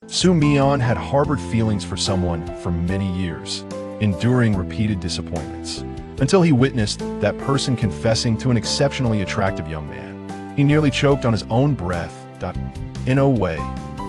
Xu Mian had harbored feelings for someone for many years, enduring repeated disappointments, until he witnessed that person confessing to an exceptionally attractive young man. He nearly choked on his own breath. In a way,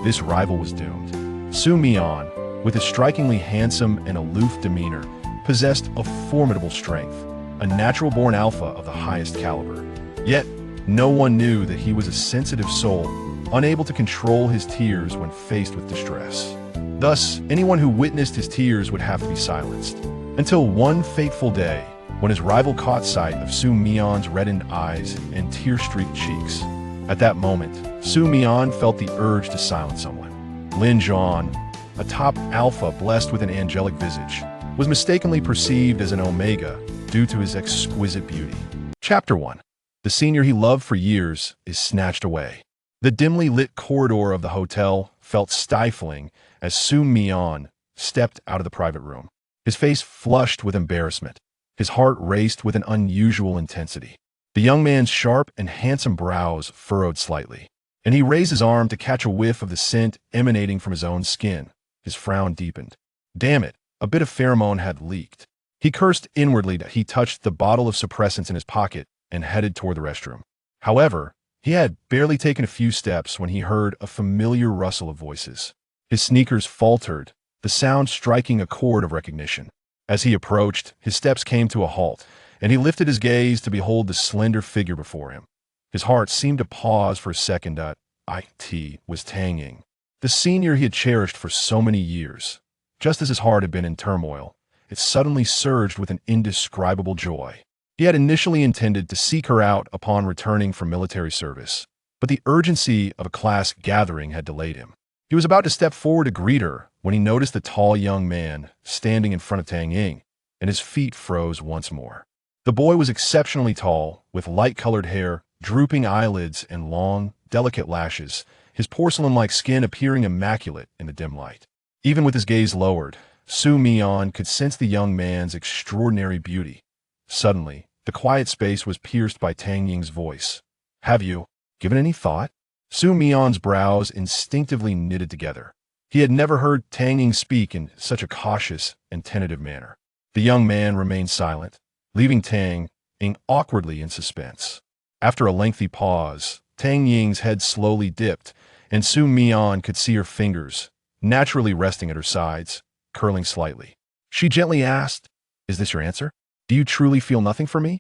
this rival was doomed. Xu Mian, with his strikingly handsome and aloof demeanor, possessed a formidable strength, a natural-born alpha of the highest caliber. Yet, no one knew that he was a sensitive soul, unable to control his tears when faced with distress. Thus, anyone who witnessed his tears would have to be silenced. Until one fateful day, when his rival caught sight of Xu Mian's reddened eyes and tear-streaked cheeks. At that moment, Xu Mian felt the urge to silence someone. Lin Zhouan, a top alpha blessed with an angelic visage, was mistakenly perceived as an omega due to his exquisite beauty. Chapter 1. The senior he loved for years is snatched away. The dimly lit corridor of the hotel felt stifling as Xu Mian stepped out of the private room. His face flushed with embarrassment. His heart raced with an unusual intensity. The young man's sharp and handsome brows furrowed slightly, and he raised his arm to catch a whiff of the scent emanating from his own skin. His frown deepened. Damn it, a bit of pheromone had leaked. He cursed inwardly that he touched the bottle of suppressants in his pocket and headed toward the restroom. However, he had barely taken a few steps when he heard a familiar rustle of voices. His sneakers faltered, the sound striking a chord of recognition. As he approached, his steps came to a halt, and he lifted his gaze to behold the slender figure before him. His heart seemed to pause for a second. It was Tang Ying, the senior he had cherished for so many years. Just as his heart had been in turmoil, it suddenly surged with an indescribable joy. He had initially intended to seek her out upon returning from military service, but the urgency of a class gathering had delayed him. He was about to step forward to greet her when he noticed the tall young man standing in front of Tang Ying, and his feet froze once more. The boy was exceptionally tall, with light-colored hair, drooping eyelids, and long, delicate lashes, his porcelain-like skin appearing immaculate in the dim light. Even with his gaze lowered, Xu Mian could sense the young man's extraordinary beauty. Suddenly, the quiet space was pierced by Tang Ying's voice. "Have you given any thought?" Xu Mian's brows instinctively knitted together. He had never heard Tang Ying speak in such a cautious and tentative manner. The young man remained silent, leaving Tang Ying awkwardly in suspense. After a lengthy pause, Tang Ying's head slowly dipped, and Xu Mian could see her fingers, naturally resting at her sides, curling slightly. She gently asked, "Is this your answer? Do you truly feel nothing for me?"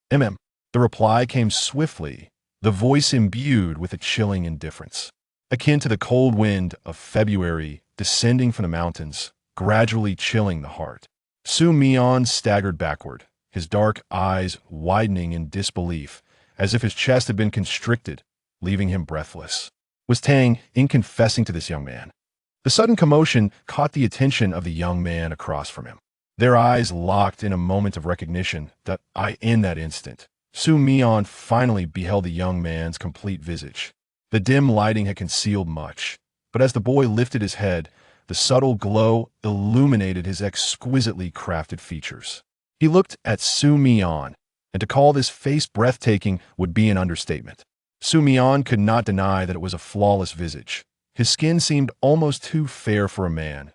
The reply came swiftly, the voice imbued with a chilling indifference, akin to the cold wind of February descending from the mountains, gradually chilling the heart. Xu Mian staggered backward, his dark eyes widening in disbelief, as if his chest had been constricted, leaving him breathless. Was Tang Ying confessing to this young man? The sudden commotion caught the attention of the young man across from him. Their eyes locked in a moment of recognition. In that instant, Xu Mian finally beheld the young man's complete visage. The dim lighting had concealed much, but as the boy lifted his head, the subtle glow illuminated his exquisitely crafted features. He looked at Xu Mian, and to call this face breathtaking would be an understatement. Xu Mian could not deny that it was a flawless visage. His skin seemed almost too fair for a man.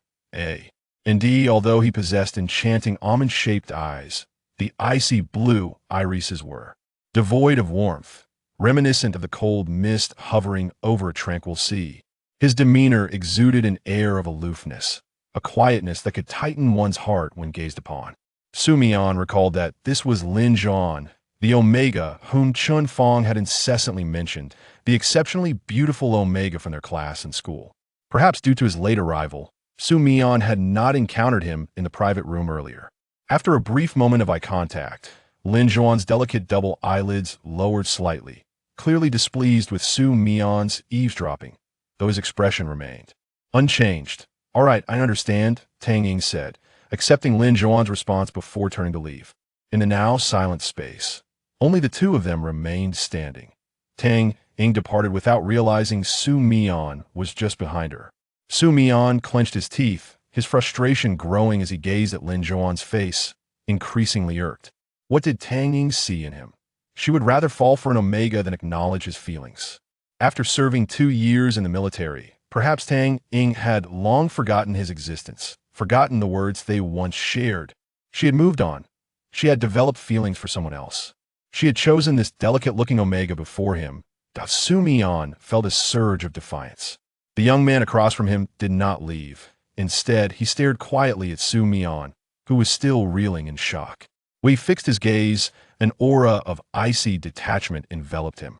Indeed, although he possessed enchanting almond-shaped eyes, the icy blue irises were devoid of warmth, reminiscent of the cold mist hovering over a tranquil sea. His demeanor exuded an air of aloofness, a quietness that could tighten one's heart when gazed upon. Xu Mian recalled that this was Lin Zhouan, the Omega whom Chun Fong had incessantly mentioned, the exceptionally beautiful Omega from their class in school. Perhaps due to his late arrival, Xu Mian had not encountered him in the private room earlier. After a brief moment of eye contact, Lin Zhouan's delicate double eyelids lowered slightly, clearly displeased with Xu Mian's eavesdropping, though his expression remained unchanged. "All right, I understand," Tang Ying said, accepting Lin Zhouan's response before turning to leave. In the now silent space, only the two of them remained standing. Tang Ying departed without realizing Xu Mian was just behind her. Xu Mian clenched his teeth, his frustration growing as he gazed at Lin Zhouan's face, increasingly irked. What did Tang Ying see in him? She would rather fall for an Omega than acknowledge his feelings. After serving 2 years in the military, Perhaps Tang Ying had long forgotten his existence, forgotten the words they once shared. She had moved on. She had developed feelings for someone else. She had chosen this delicate-looking Omega before him. Xu Mian felt a surge of defiance. The young man across from him did not leave. Instead, he stared quietly at Xu Mian, who was still reeling in shock. When he fixed his gaze, an aura of icy detachment enveloped him.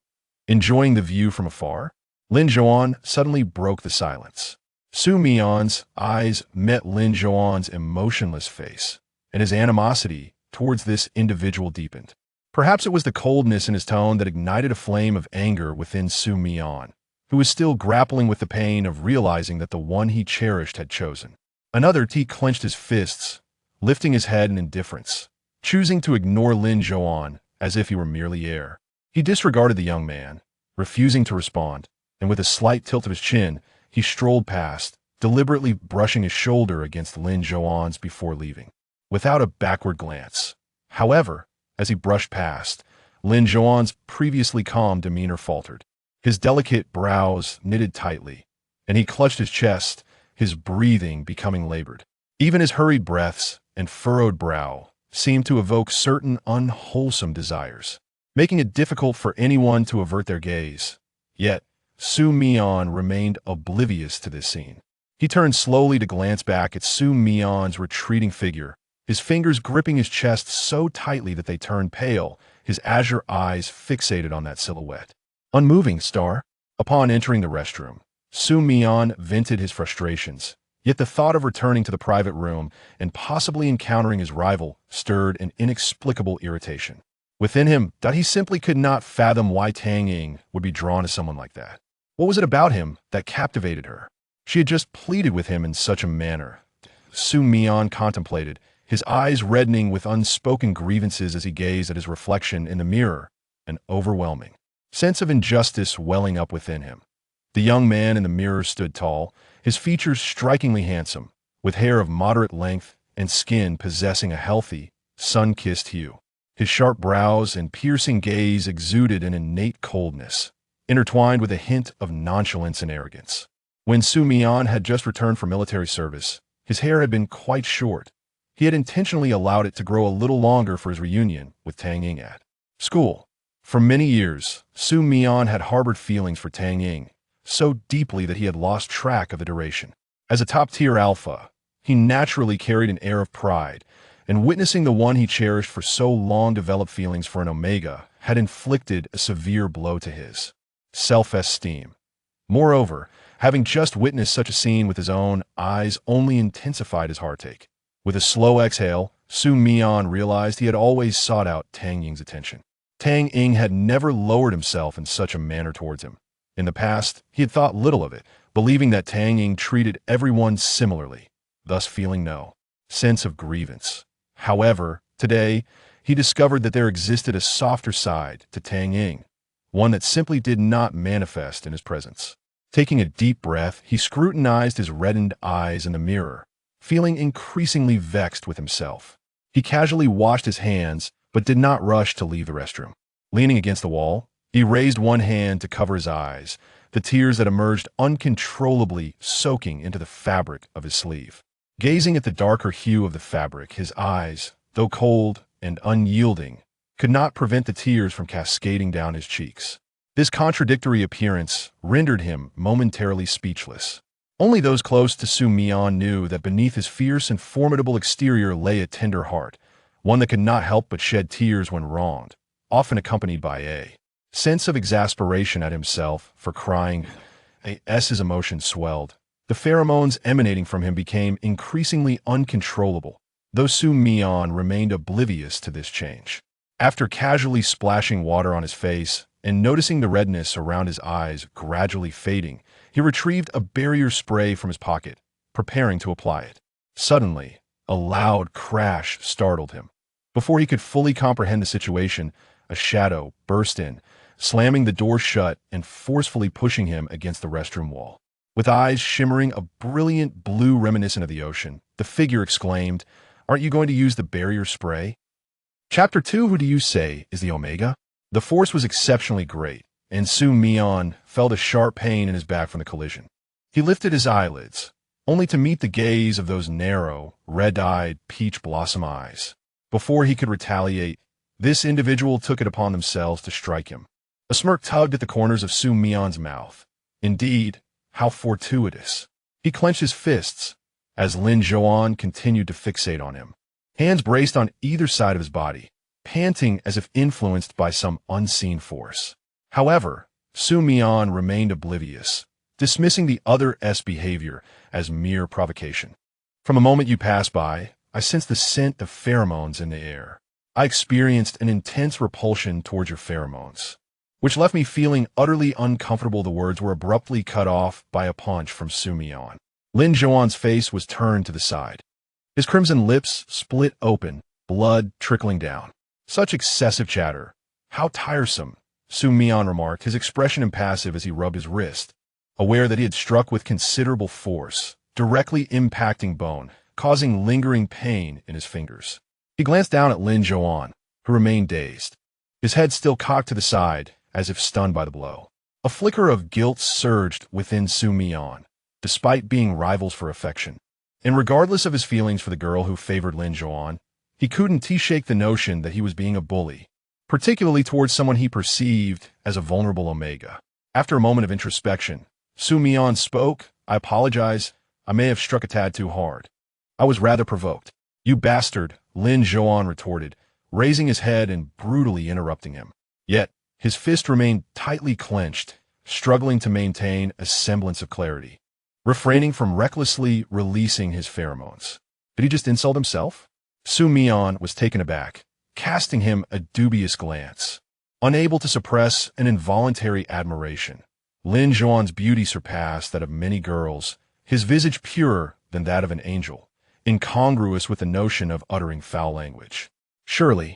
Enjoying the view from afar, Lin Zhouan suddenly broke the silence. Xu Mian's eyes met Lin Zhouan's emotionless face, and his animosity towards this individual deepened. Perhaps it was the coldness in his tone that ignited a flame of anger within Xu Mian, who was still grappling with the pain of realizing that the one he cherished had chosen. Another, he clenched his fists, lifting his head in indifference, choosing to ignore Lin Zhouan as if he were merely air. He disregarded the young man, refusing to respond, and with a slight tilt of his chin, he strolled past, deliberately brushing his shoulder against Lin Zhouan's before leaving. Without a backward glance. However, as he brushed past, Lin Zhouan's previously calm demeanor faltered. His delicate brows knitted tightly, and he clutched his chest, his breathing becoming labored. Even his hurried breaths and furrowed brow seemed to evoke certain unwholesome desires, making it difficult for anyone to avert their gaze. Yet, Xu Mian remained oblivious to this scene. He turned slowly to glance back at Xu Mian's retreating figure, his fingers gripping his chest so tightly that they turned pale, his azure eyes fixated on that silhouette. Unmoving, star. Upon entering the restroom, Xu Mian vented his frustrations, yet the thought of returning to the private room and possibly encountering his rival stirred an inexplicable irritation. Within him, he simply could not fathom why Tang Ying would be drawn to someone like that. What was it about him that captivated her? She had just pleaded with him in such a manner. Xu Mian contemplated, his eyes reddening with unspoken grievances as he gazed at his reflection in the mirror, an overwhelming sense of injustice welling up within him. The young man in the mirror stood tall, his features strikingly handsome, with hair of moderate length and skin possessing a healthy, sun-kissed hue. His sharp brows and piercing gaze exuded an innate coldness, intertwined with a hint of nonchalance and arrogance. When Xu Mian had just returned from military service, his hair had been quite short. He had intentionally allowed it to grow a little longer for his reunion with Tang Ying at school. For many years, Xu Mian had harbored feelings for Tang Ying, so deeply that he had lost track of the duration. As a top-tier alpha, he naturally carried an air of pride, and witnessing the one he cherished for so long develop feelings for an Omega had inflicted a severe blow to his self-esteem. Moreover, having just witnessed such a scene with his own eyes only intensified his heartache. With a slow exhale, Xu Mian realized he had always sought out Tang Ying's attention. Tang Ying had never lowered himself in such a manner towards him. In the past, he had thought little of it, believing that Tang Ying treated everyone similarly, thus feeling no sense of grievance. However, today, he discovered that there existed a softer side to Tang Ying, one that simply did not manifest in his presence. Taking a deep breath, he scrutinized his reddened eyes in the mirror, feeling increasingly vexed with himself. He casually washed his hands, but did not rush to leave the restroom. Leaning against the wall, he raised one hand to cover his eyes, the tears that emerged uncontrollably soaking into the fabric of his sleeve. Gazing at the darker hue of the fabric, his eyes, though cold and unyielding, could not prevent the tears from cascading down his cheeks. This contradictory appearance rendered him momentarily speechless. Only those close to Xu Mian knew that beneath his fierce and formidable exterior lay a tender heart, one that could not help but shed tears when wronged, often accompanied by a sense of exasperation at himself for crying. As his emotions swelled, the pheromones emanating from him became increasingly uncontrollable, though Xu Mian remained oblivious to this change. After casually splashing water on his face and noticing the redness around his eyes gradually fading, he retrieved a barrier spray from his pocket, preparing to apply it. Suddenly, a loud crash startled him. Before he could fully comprehend the situation, a shadow burst in, slamming the door shut and forcefully pushing him against the restroom wall. With eyes shimmering a brilliant blue reminiscent of the ocean, the figure exclaimed, "Aren't you going to use the barrier spray?" Chapter 2. Who do you say is the Omega? The force was exceptionally great, and Xu Mian felt a sharp pain in his back from the collision. He lifted his eyelids, only to meet the gaze of those narrow, red-eyed, peach blossom eyes. Before he could retaliate, this individual took it upon themselves to strike him. A smirk tugged at the corners of Xu Mian's mouth. Indeed, how fortuitous. He clenched his fists as Lin Zhouan continued to fixate on him. Hands braced on either side of his body, panting as if influenced by some unseen force. However, Xu Mian remained oblivious, dismissing the other's behavior as mere provocation. From a moment you passed by, I sensed the scent of pheromones in the air. I experienced an intense repulsion towards your pheromones, which left me feeling utterly uncomfortable. The words were abruptly cut off by a punch from Xu Mian. Lin Zhouan's face was turned to the side. His crimson lips split open, blood trickling down. Such excessive chatter. How tiresome, Xu Mian remarked, his expression impassive as he rubbed his wrist, aware that he had struck with considerable force, directly impacting bone, causing lingering pain in his fingers. He glanced down at Lin Zhouan, who remained dazed, his head still cocked to the side, as if stunned by the blow. A flicker of guilt surged within Xu Mian, despite being rivals for affection. And regardless of his feelings for the girl who favored Lin Zhouan, he couldn't shake the notion that he was being a bully, particularly towards someone he perceived as a vulnerable Omega. After a moment of introspection, Xu Mian spoke. I apologize. I may have struck a tad too hard. I was rather provoked. You bastard, Lin Zhouan retorted, raising his head and brutally interrupting him. Yet, his fist remained tightly clenched, struggling to maintain a semblance of clarity, refraining from recklessly releasing his pheromones. Did he just insult himself? Xu Mian was taken aback, casting him a dubious glance. Unable to suppress an involuntary admiration, Lin Zhouan's beauty surpassed that of many girls, his visage purer than that of an angel, incongruous with the notion of uttering foul language. Surely,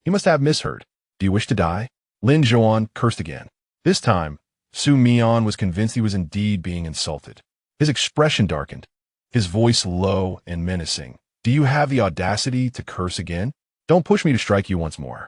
he must have misheard. Do you wish to die? Lin Zhouan cursed again. This time, Xu Mian was convinced he was indeed being insulted. His expression darkened, his voice low and menacing. Do you have the audacity to curse again? Don't push me to strike you once more.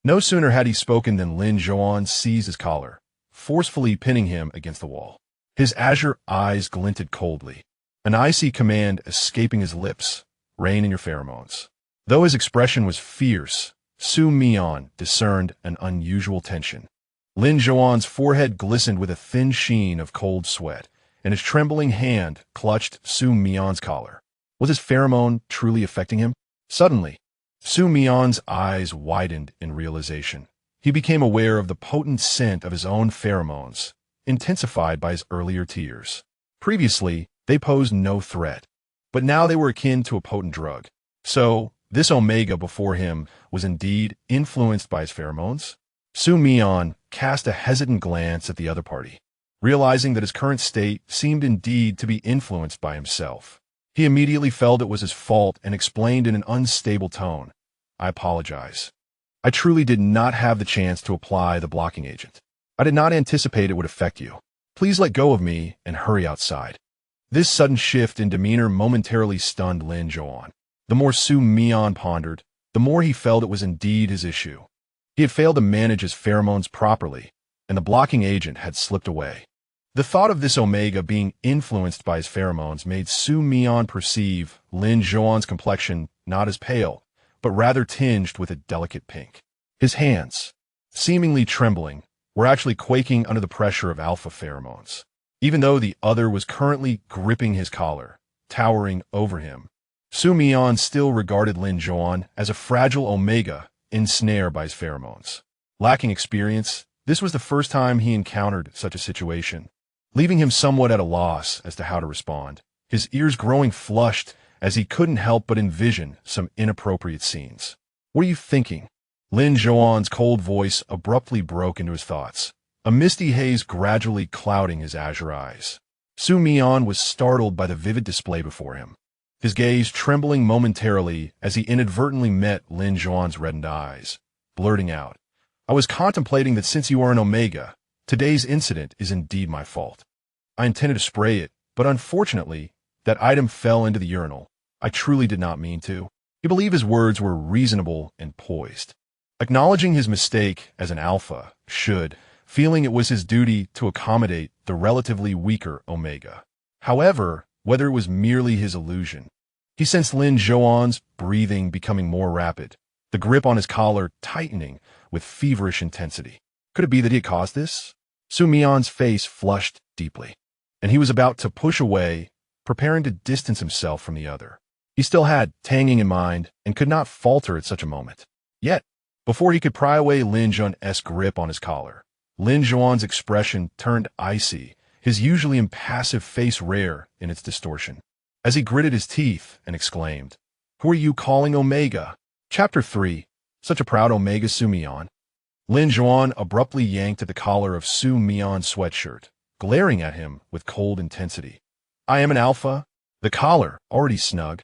No sooner had he spoken than Lin Zhouan seized his collar, forcefully pinning him against the wall. His azure eyes glinted coldly, an icy command escaping his lips. Rein in your pheromones. Though his expression was fierce, Xu Mian discerned an unusual tension. Lin Zhouan's forehead glistened with a thin sheen of cold sweat, and his trembling hand clutched Xu Mian's collar. Was his pheromone truly affecting him? Suddenly, Xu Mian's eyes widened in realization. He became aware of the potent scent of his own pheromones, intensified by his earlier tears. Previously, they posed no threat, but now they were akin to a potent drug. So, this Omega before him was indeed influenced by his pheromones? Xu Mian cast a hesitant glance at the other party, realizing that his current state seemed indeed to be influenced by himself. He immediately felt it was his fault and explained in an unstable tone, I apologize. I truly did not have the chance to apply the blocking agent. I did not anticipate it would affect you. Please let go of me and hurry outside. This sudden shift in demeanor momentarily stunned Lin Zhouan. The more Xu Mian pondered, the more he felt it was indeed his issue. He had failed to manage his pheromones properly, and the blocking agent had slipped away. The thought of this Omega being influenced by his pheromones made Xu Mian perceive Lin Zhouan's complexion not as pale, but rather tinged with a delicate pink. His hands, seemingly trembling, were actually quaking under the pressure of alpha pheromones, even though the other was currently gripping his collar, towering over him. Xu Mian still regarded Lin Zhouan as a fragile Omega ensnared by his pheromones. Lacking experience, this was the first time he encountered such a situation, leaving him somewhat at a loss as to how to respond, his ears growing flushed as he couldn't help but envision some inappropriate scenes. What are you thinking? Lin Zhouan's cold voice abruptly broke into his thoughts, a misty haze gradually clouding his azure eyes. Xu Mian was startled by the vivid display before him, his gaze trembling momentarily as he inadvertently met Lin Zhouan's reddened eyes, blurting out, I was contemplating that since you are an Omega, today's incident is indeed my fault. I intended to spray it, but unfortunately, that item fell into the urinal. I truly did not mean to. He believed his words were reasonable and poised. Acknowledging his mistake as an alpha should, feeling it was his duty to accommodate the relatively weaker Omega. However, whether it was merely his illusion, he sensed Lin Zhouan's breathing becoming more rapid, the grip on his collar tightening with feverish intensity. Could it be that he had caused this? Xu Mian's face flushed deeply, and he was about to push away, preparing to distance himself from the other. He still had Tang in mind and could not falter at such a moment. Yet, before he could pry away Lin Zhouan's grip on his collar, Lin Zhouan's expression turned icy, his usually impassive face rare in its distortion, as he gritted his teeth and exclaimed, "Who are you calling Omega?" Chapter 3. Such a proud Omega, Xu Mian. Lin Zhouan abruptly yanked at the collar of Xu Mian's sweatshirt, glaring at him with cold intensity. "I am an alpha." The collar, already snug,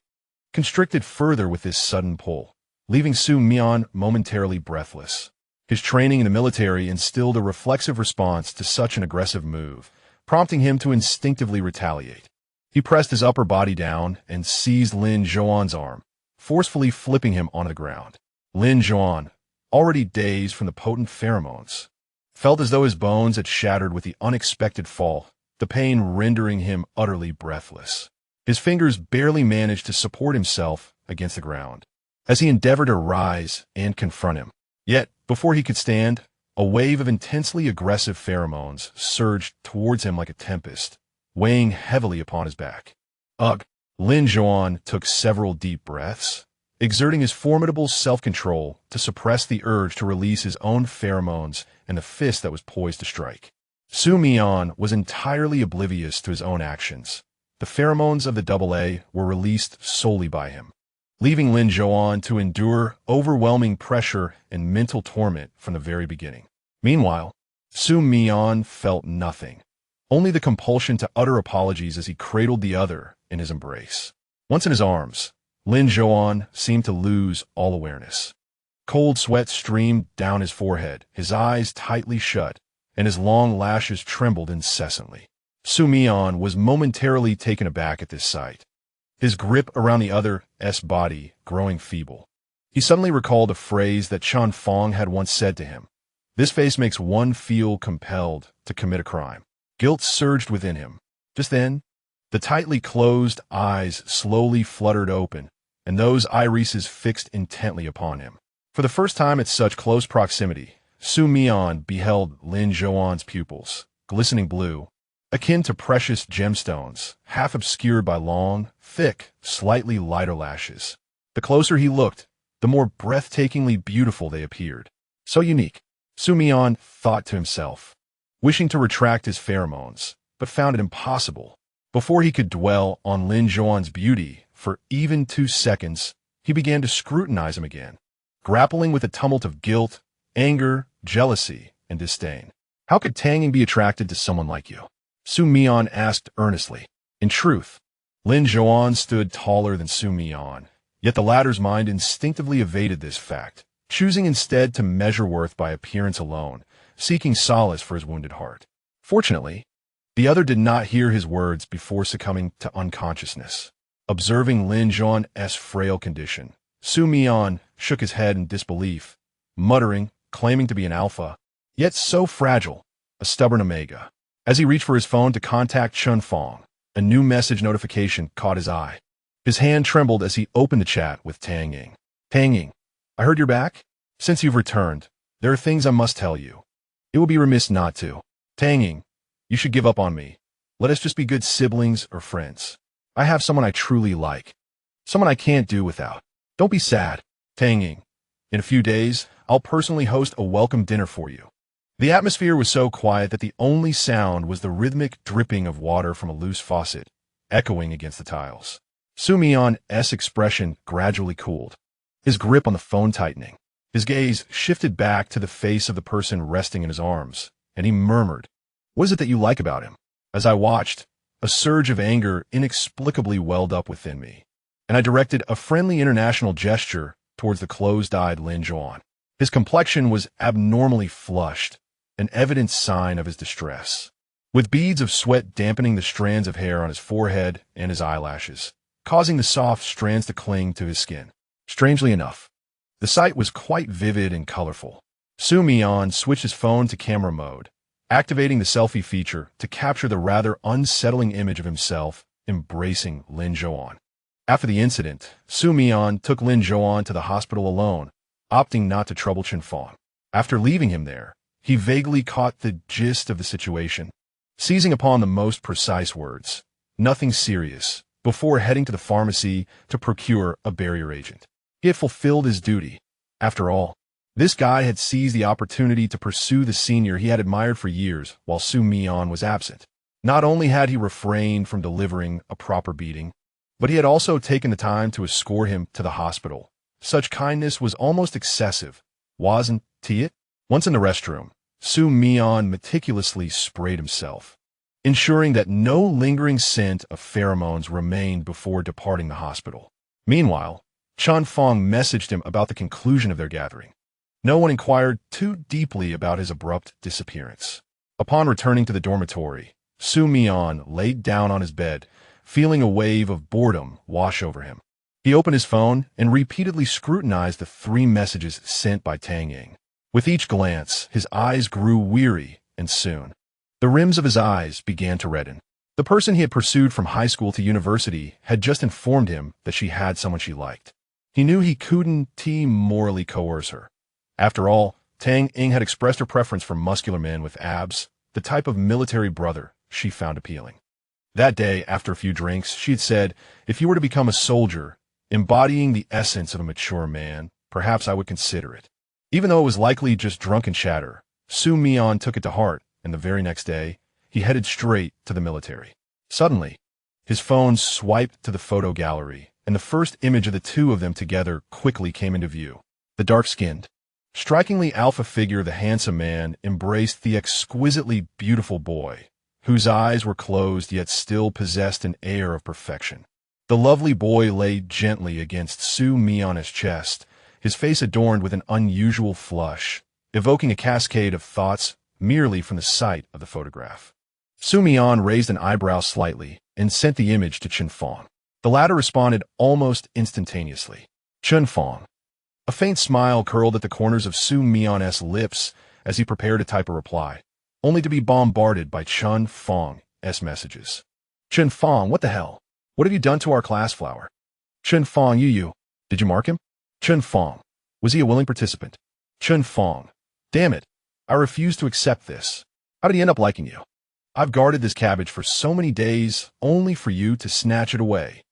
constricted further with this sudden pull, leaving Xu Mian momentarily breathless. His training in the military instilled a reflexive response to such an aggressive move, prompting him to instinctively retaliate. He pressed his upper body down and seized Lin Zhouan's arm, forcefully flipping him onto the ground. Lin Zhouan, already dazed from the potent pheromones, felt as though his bones had shattered with the unexpected fall, the pain rendering him utterly breathless. His fingers barely managed to support himself against the ground, as he endeavored to rise and confront him. Yet, before he could stand, a wave of intensely aggressive pheromones surged towards him like a tempest, weighing heavily upon his back. Ugh! Lin Zhouan took several deep breaths, exerting his formidable self-control to suppress the urge to release his own pheromones and the fist that was poised to strike. Xu Mian was entirely oblivious to his own actions. The pheromones of the AA were released solely by him, leaving Lin Zhouan to endure overwhelming pressure and mental torment from the very beginning. Meanwhile, Xu Mian felt nothing, only the compulsion to utter apologies as he cradled the other in his embrace. Once in his arms, Lin Zhouan seemed to lose all awareness. Cold sweat streamed down his forehead, his eyes tightly shut, and his long lashes trembled incessantly. Xu Mian was momentarily taken aback at this sight, his grip around the other's body growing feeble. He suddenly recalled a phrase that Chen Fong had once said to him. "This face makes one feel compelled to commit a crime." Guilt surged within him. Just then, the tightly closed eyes slowly fluttered open, and those irises fixed intently upon him. For the first time at such close proximity, Xu Mian beheld Lin Zhouan's pupils, glistening blue, akin to precious gemstones, half obscured by long, thick, slightly lighter lashes. The closer he looked, the more breathtakingly beautiful they appeared. So unique, Xu Mian thought to himself, wishing to retract his pheromones, but found it impossible. Before he could dwell on Lin Zhouan's beauty for even 2 seconds, he began to scrutinize him again, grappling with a tumult of guilt, anger, jealousy, and disdain. How could Tang be attracted to someone like you? Xu Mian asked earnestly. In truth, Lin Zhouan stood taller than Xu Mian, yet the latter's mind instinctively evaded this fact, choosing instead to measure worth by appearance alone, seeking solace for his wounded heart. Fortunately, the other did not hear his words before succumbing to unconsciousness. Observing Lin Zhouan's frail condition, Xu Mian shook his head in disbelief, muttering, claiming to be an alpha, yet so fragile, a stubborn omega. As he reached for his phone to contact Chen Fong, a new message notification caught his eye. His hand trembled as he opened the chat with Tang Ying. "Tang Ying, I heard you're back. Since you've returned, there are things I must tell you. It would be remiss not to. Tang Ying, you should give up on me. Let us just be good siblings or friends. I have someone I truly like. Someone I can't do without. Don't be sad. Tang Ying, in a few days, I'll personally host a welcome dinner for you." The atmosphere was so quiet that the only sound was the rhythmic dripping of water from a loose faucet, echoing against the tiles. Xu Mian's expression gradually cooled, his grip on the phone tightening. His gaze shifted back to the face of the person resting in his arms, and he murmured, "What is it that you like about him?" As I watched, a surge of anger inexplicably welled up within me, and I directed a friendly international gesture towards the closed-eyed Lin Zhouan. His complexion was abnormally flushed, an evident sign of his distress, with beads of sweat dampening the strands of hair on his forehead and his eyelashes, causing the soft strands to cling to his skin. Strangely enough, the sight was quite vivid and colorful. Xu Mian switched his phone to camera mode, activating the selfie feature to capture the rather unsettling image of himself embracing Lin Zhouan. After the incident, Xu Mian took Lin Zhouan to the hospital alone, opting not to trouble Chen Fong. After leaving him there, he vaguely caught the gist of the situation, seizing upon the most precise words, "Nothing serious," before heading to the pharmacy to procure a barrier agent. He had fulfilled his duty. After all, this guy had seized the opportunity to pursue the senior he had admired for years while Xu Mian was absent. Not only had he refrained from delivering a proper beating, but he had also taken the time to escort him to the hospital. Such kindness was almost excessive, wasn't it? Once in the restroom, Xu Mian meticulously sprayed himself, ensuring that no lingering scent of pheromones remained before departing the hospital. Meanwhile, Chen Fong messaged him about the conclusion of their gathering. No one inquired too deeply about his abrupt disappearance. Upon returning to the dormitory, Xu Mian laid down on his bed, feeling a wave of boredom wash over him. He opened his phone and repeatedly scrutinized the 3 messages sent by Tang Ying. With each glance, his eyes grew weary, and soon, the rims of his eyes began to redden. The person he had pursued from high school to university had just informed him that she had someone she liked. He knew he couldn't morally coerce her. After all, Tang Ying had expressed her preference for muscular men with abs, the type of military brother she found appealing. That day, after a few drinks, she had said, "If you were to become a soldier, embodying the essence of a mature man, perhaps I would consider it." Even though it was likely just drunken chatter, Xu Mian took it to heart, and the very next day, he headed straight to the military. Suddenly, his phone swiped to the photo gallery, and the first image of the 2 of them together quickly came into view. The dark-skinned, strikingly alpha figure of the handsome man embraced the exquisitely beautiful boy, whose eyes were closed yet still possessed an air of perfection. The lovely boy lay gently against Xu Mian's chest, his face adorned with an unusual flush, evoking a cascade of thoughts merely from the sight of the photograph. Xu Mian raised an eyebrow slightly and sent the image to Chen Fong. The latter responded almost instantaneously. Chen Fong. A faint smile curled at the corners of Xu Mian's lips as he prepared to type a reply, only to be bombarded by Chen Fong's messages. "Chen Fong, what the hell? What have you done to our class flower? Chen Fong, did you mark him? Chen Fong, was he a willing participant? Chen Fong, damn it, I refuse to accept this. How did he end up liking you? I've guarded this cabbage for so many days, only for you to snatch it away.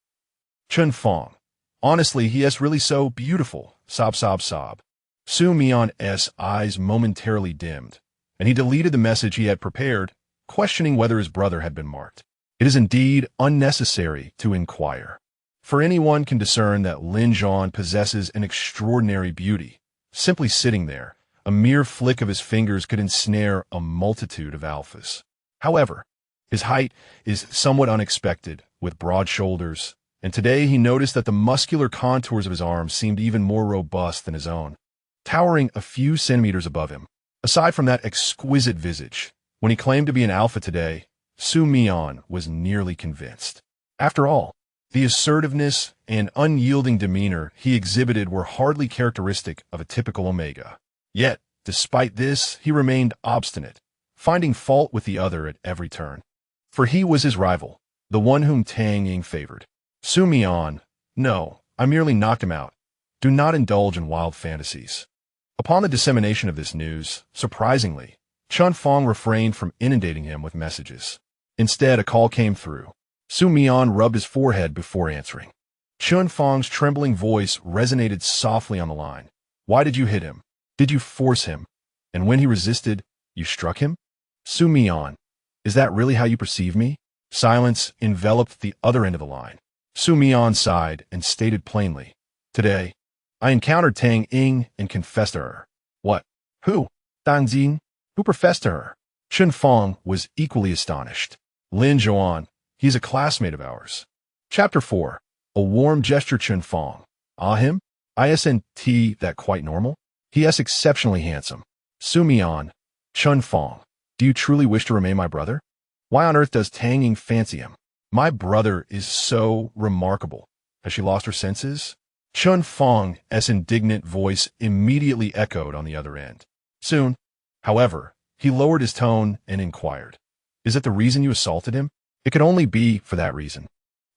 Chen Fong, honestly, he is really so beautiful, sob sob sob." Xu Mian's eyes momentarily dimmed, and he deleted the message he had prepared, questioning whether his brother had been marked. It is indeed unnecessary to inquire, for anyone can discern that Lin Zhouan possesses an extraordinary beauty. Simply sitting there, a mere flick of his fingers could ensnare a multitude of alphas. However, his height is somewhat unexpected, with broad shoulders, and today he noticed that the muscular contours of his arms seemed even more robust than his own, towering a few centimeters above him. Aside from that exquisite visage, when he claimed to be an alpha today, Xu Mian was nearly convinced. After all, the assertiveness and unyielding demeanor he exhibited were hardly characteristic of a typical Omega. Yet, despite this, he remained obstinate, finding fault with the other at every turn. For he was his rival, the one whom Tang Ying favored. "Xu Mian, no, I merely knocked him out. Do not indulge in wild fantasies." Upon the dissemination of this news, surprisingly, Chen Fong refrained from inundating him with messages. Instead, a call came through. Xu Mian rubbed his forehead before answering. Chen Fong's trembling voice resonated softly on the line. "Why did you hit him? Did you force him? And when he resisted, you struck him? Xu Mian, is that really how you perceive me?" Silence enveloped the other end of the line. Xu Mian sighed and stated plainly, "Today, I encountered Tang Ying and confessed to her." "What? Who?" "Tang Ying. Who professed to her?" Chen Fong was equally astonished. "Lin Zhouan. He's a classmate of ours." Chapter 4. A warm gesture. Chen Fong. "Ah, him? Isn't that quite normal? He is exceptionally handsome." Xu Mian. "Chen Fong, do you truly wish to remain my brother? Why on earth does Tang Ying fancy him? My brother is so remarkable. Has she lost her senses?" Chen Fong's indignant voice immediately echoed on the other end. Soon, however, He lowered his tone and inquired, "Is it the reason you assaulted him?" "It could only be for that reason."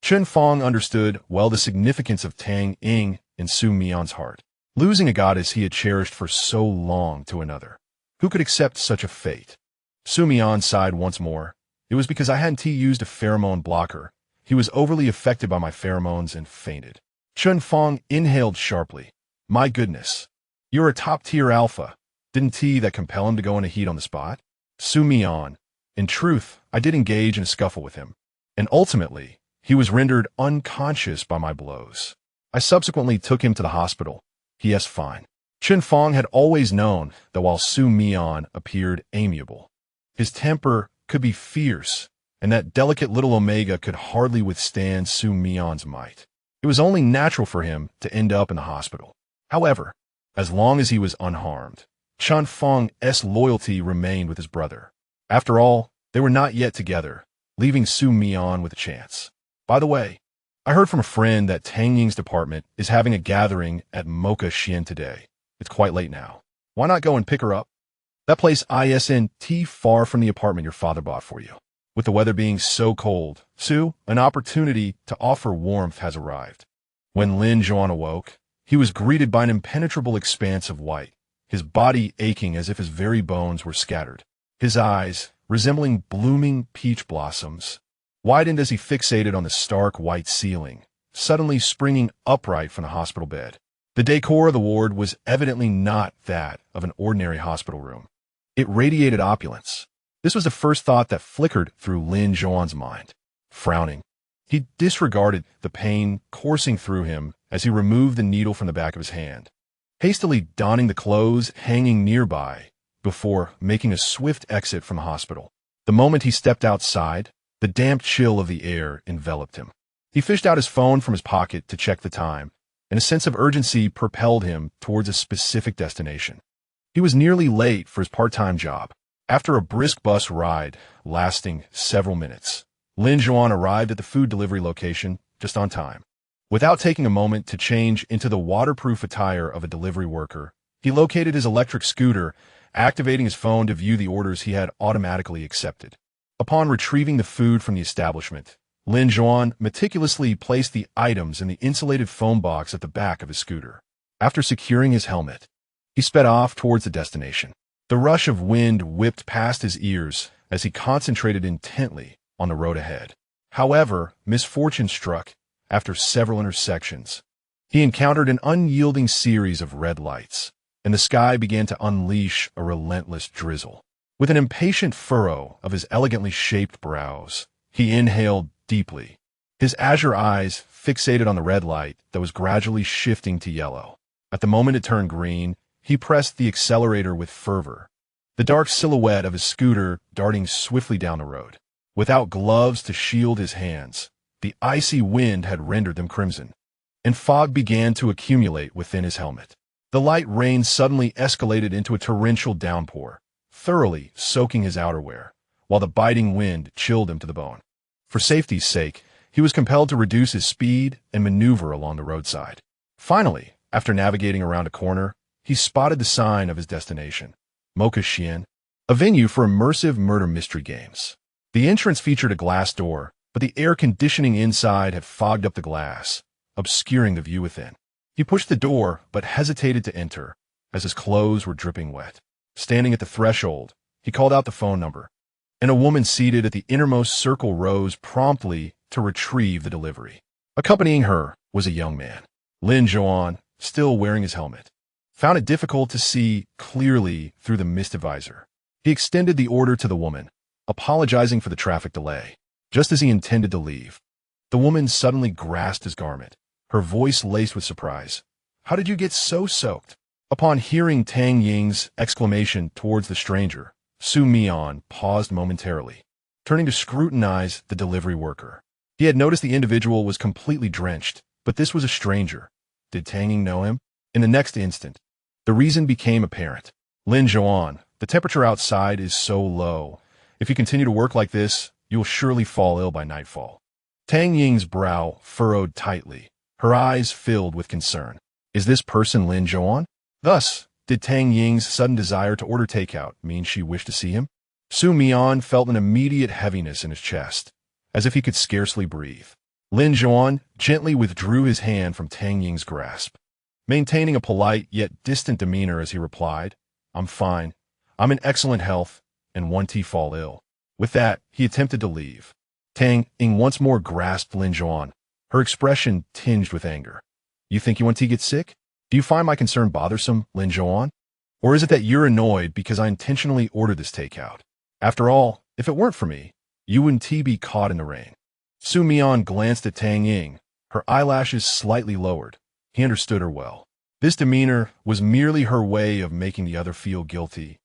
Chen Fong understood well the significance of Tang Ying in Xu Mian's heart. Losing a goddess he had cherished for so long to another. Who could accept such a fate? Xu Mian sighed once more. "It was because I hadn't used a pheromone blocker. He was overly affected by my pheromones and fainted." Chen Fong inhaled sharply. "My goodness. You're a top-tier alpha. Didn't that compel him to go in a heat on the spot?" Xu Mian, "In truth, I did engage in a scuffle with him. And ultimately, he was rendered unconscious by my blows. I subsequently took him to the hospital. He is fine." Chen Fong had always known that while Xu Mian appeared amiable, his temper could be fierce, and that delicate little Omega could hardly withstand Xu Mian's might. It was only natural for him to end up in the hospital. However, as long as he was unharmed, Chen Fong's loyalty remained with his brother. After all, they were not yet together, leaving Xu Mian with a chance. "By the way, I heard from a friend that Tang Ying's department is having a gathering at Mocha Xian today. It's quite late now. Why not go and pick her up? That place isn't far from the apartment your father bought for you. With the weather being so cold, Xu, an opportunity to offer warmth has arrived." When Lin Zhouan awoke, he was greeted by an impenetrable expanse of white, his body aching as if his very bones were scattered. His eyes, resembling blooming peach blossoms, widened as he fixated on the stark white ceiling, suddenly springing upright from the hospital bed. The decor of the ward was evidently not that of an ordinary hospital room. It radiated opulence. This was the first thought that flickered through Lin Zhouan's mind. Frowning, he disregarded the pain coursing through him as he removed the needle from the back of his hand, hastily donning the clothes hanging nearby before making a swift exit from the hospital. The moment he stepped outside, the damp chill of the air enveloped him. He fished out his phone from his pocket to check the time, and a sense of urgency propelled him towards a specific destination. He was nearly late for his part-time job. After a brisk bus ride lasting several minutes, Lin Zhouan arrived at the food delivery location just on time. Without taking a moment to change into the waterproof attire of a delivery worker, he located his electric scooter, activating his phone to view the orders he had automatically accepted. Upon retrieving the food from the establishment, Lin Zhouan meticulously placed the items in the insulated foam box at the back of his scooter. After securing his helmet, he sped off towards the destination. The rush of wind whipped past his ears as he concentrated intently on the road ahead. However, misfortune struck after several intersections. He encountered an unyielding series of red lights, and the sky began to unleash a relentless drizzle. With an impatient furrow of his elegantly shaped brows, he inhaled deeply, his azure eyes fixated on the red light that was gradually shifting to yellow. At the moment it turned green, he pressed the accelerator with fervor, the dark silhouette of his scooter darting swiftly down the road. Without gloves to shield his hands, the icy wind had rendered them crimson, and fog began to accumulate within his helmet. The light rain suddenly escalated into a torrential downpour, thoroughly soaking his outerwear, while the biting wind chilled him to the bone. For safety's sake, he was compelled to reduce his speed and maneuver along the roadside. Finally, after navigating around a corner, he spotted the sign of his destination, Mocha Xian, a venue for immersive murder mystery games. The entrance featured a glass door, but the air conditioning inside had fogged up the glass, obscuring the view within. He pushed the door, but hesitated to enter, as his clothes were dripping wet. Standing at the threshold, he called out the phone number, and a woman seated at the innermost circle rose promptly to retrieve the delivery. Accompanying her was a young man. Lin Zhouan, still wearing his helmet, found it difficult to see clearly through the mist visor. He extended the order to the woman, apologizing for the traffic delay. Just as he intended to leave, the woman suddenly grasped his garment, her voice laced with surprise. "How did you get so soaked?" Upon hearing Tang Ying's exclamation towards the stranger, Xu Mian paused momentarily, turning to scrutinize the delivery worker. He had noticed the individual was completely drenched, but this was a stranger. Did Tang Ying know him? In the next instant, the reason became apparent. "Lin Zhouan, the temperature outside is so low. If you continue to work like this, you will surely fall ill by nightfall." Tang Ying's brow furrowed tightly, her eyes filled with concern. "Is this person Lin Zhouan?" Thus, Did Tang Ying's sudden desire to order takeout mean she wished to see him? Xu Mian felt an immediate heaviness in his chest, as if he could scarcely breathe. Lin Zhouan gently withdrew his hand from Tang Ying's grasp, maintaining a polite yet distant demeanor as he replied, "I'm fine. I'm in excellent health, and won't fall ill." With that, he attempted to leave. Tang Ying once more grasped Lin Zhouan, her expression tinged with anger. "You think you want to get sick? Do you find my concern bothersome, Lin Zhouan? Or is it that you're annoyed because I intentionally ordered this takeout? After all, if it weren't for me, you wouldn't be caught in the rain." Xu Mian glanced at Tang Ying, her eyelashes slightly lowered. He understood her well. This demeanor was merely her way of making the other feel guilty,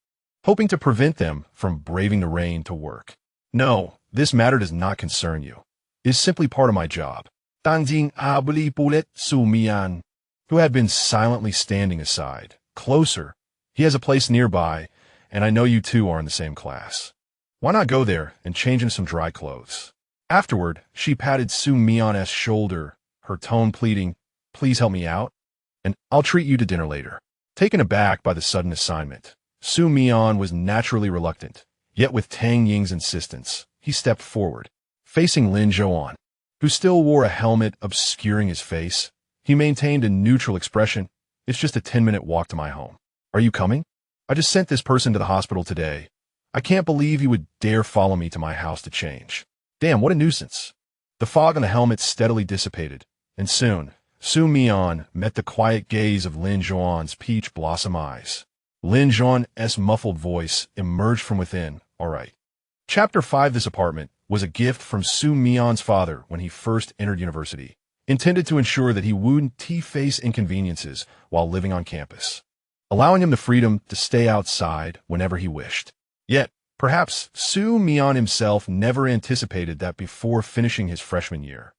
hoping to prevent them from braving the rain to work. "No, this matter does not concern you. It's simply part of my job." Xu Mian, who had been silently standing aside, closer. "He has a place nearby, and I know you two are in the same class. Why not go there and change into some dry clothes?" Afterward, she patted Xu Mian's shoulder, her tone pleading, "Please help me out, and I'll treat you to dinner later." Taken aback by the sudden assignment, Xu Mian was naturally reluctant, yet with Tang Ying's insistence, he stepped forward. Facing Lin Zhouan, who still wore a helmet obscuring his face, he maintained a neutral expression. "It's just a 10-minute walk to my home. Are you coming? I just sent this person to the hospital today. I can't believe you would dare follow me to my house to change. Damn, what a nuisance." The fog on the helmet steadily dissipated, and soon, Xu Mian met the quiet gaze of Lin Zhouan's peach blossom eyes. Lin Zhouan's muffled voice emerged from within. "All right." Chapter 5. This apartment was a gift from Xu Mian's father when he first entered university, intended to ensure that he wouldn't face inconveniences while living on campus, allowing him the freedom to stay outside whenever he wished. Yet, perhaps Xu Mian himself never anticipated that before finishing his freshman year,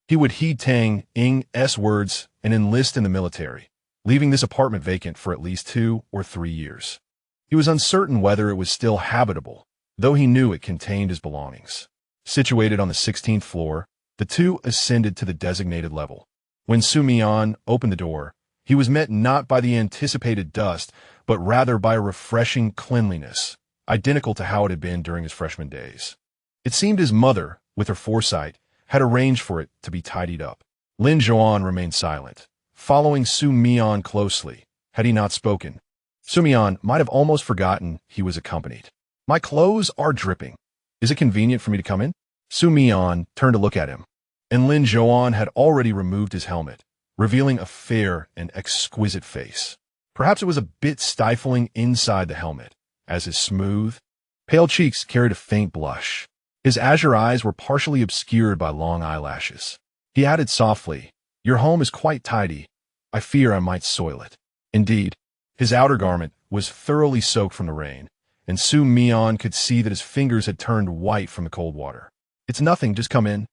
he would heed Tang Ying's words and enlist in the military, leaving this apartment vacant for at least 2 or 3 years. He was uncertain whether it was still habitable, though he knew it contained his belongings. Situated on the 16th floor, the two ascended to the designated level. When Xu Mian opened the door, he was met not by the anticipated dust, but rather by a refreshing cleanliness, identical to how it had been during his freshman days. It seemed his mother, with her foresight, had arranged for it to be tidied up. Lin Zhouan remained silent, following Xu Mian closely. Had he not spoken, Xu Mian might have almost forgotten he was accompanied. "My clothes are dripping. Is it convenient for me to come in?" Xu Mian turned to look at him, and Lin Zhouan had already removed his helmet, revealing a fair and exquisite face. Perhaps it was a bit stifling inside the helmet, as his smooth, pale cheeks carried a faint blush. His azure eyes were partially obscured by long eyelashes. He added softly, "Your home is quite tidy. I fear I might soil it." Indeed, his outer garment was thoroughly soaked from the rain, and Xu Mian could see that his fingers had turned white from the cold water. "It's nothing, just come in.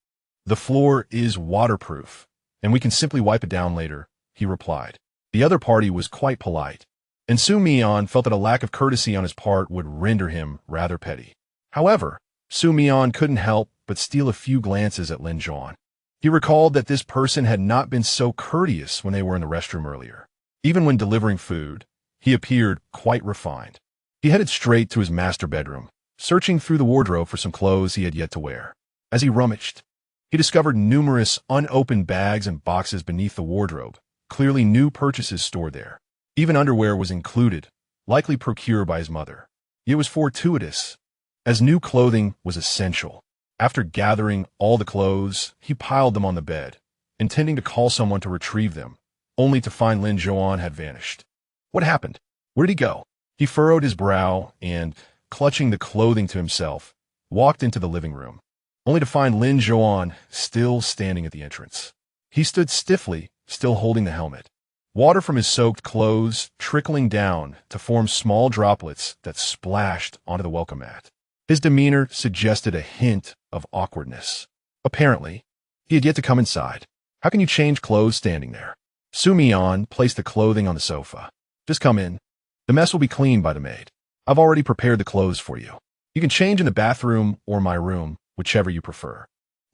The floor is waterproof, and we can simply wipe it down later," he replied. The other party was quite polite, and Xu Mian felt that a lack of courtesy on his part would render him rather petty. However, Xu Mian couldn't help but steal a few glances at Lin Zhouan. He recalled that this person had not been so courteous when they were in the restroom earlier. Even when delivering food, he appeared quite refined. He headed straight to his master bedroom, searching through the wardrobe for some clothes he had yet to wear. As he rummaged, he discovered numerous unopened bags and boxes beneath the wardrobe, clearly new purchases stored there. Even underwear was included, likely procured by his mother. It was fortuitous, as new clothing was essential. After gathering all the clothes, he piled them on the bed, intending to call someone to retrieve them, only to find Lin Zhouan had vanished. What happened? Where did he go? He furrowed his brow and, clutching the clothing to himself, walked into the living room, only to find Lin Zhouan still standing at the entrance. He stood stiffly, still holding the helmet, water from his soaked clothes trickling down to form small droplets that splashed onto the welcome mat. His demeanor suggested a hint of awkwardness. Apparently, he had yet to come inside. "How can you change clothes standing there?" Xu Mian placed the clothing on the sofa. "Just come in. The mess will be cleaned by the maid. I've already prepared the clothes for you. You can change in the bathroom or my room, whichever you prefer."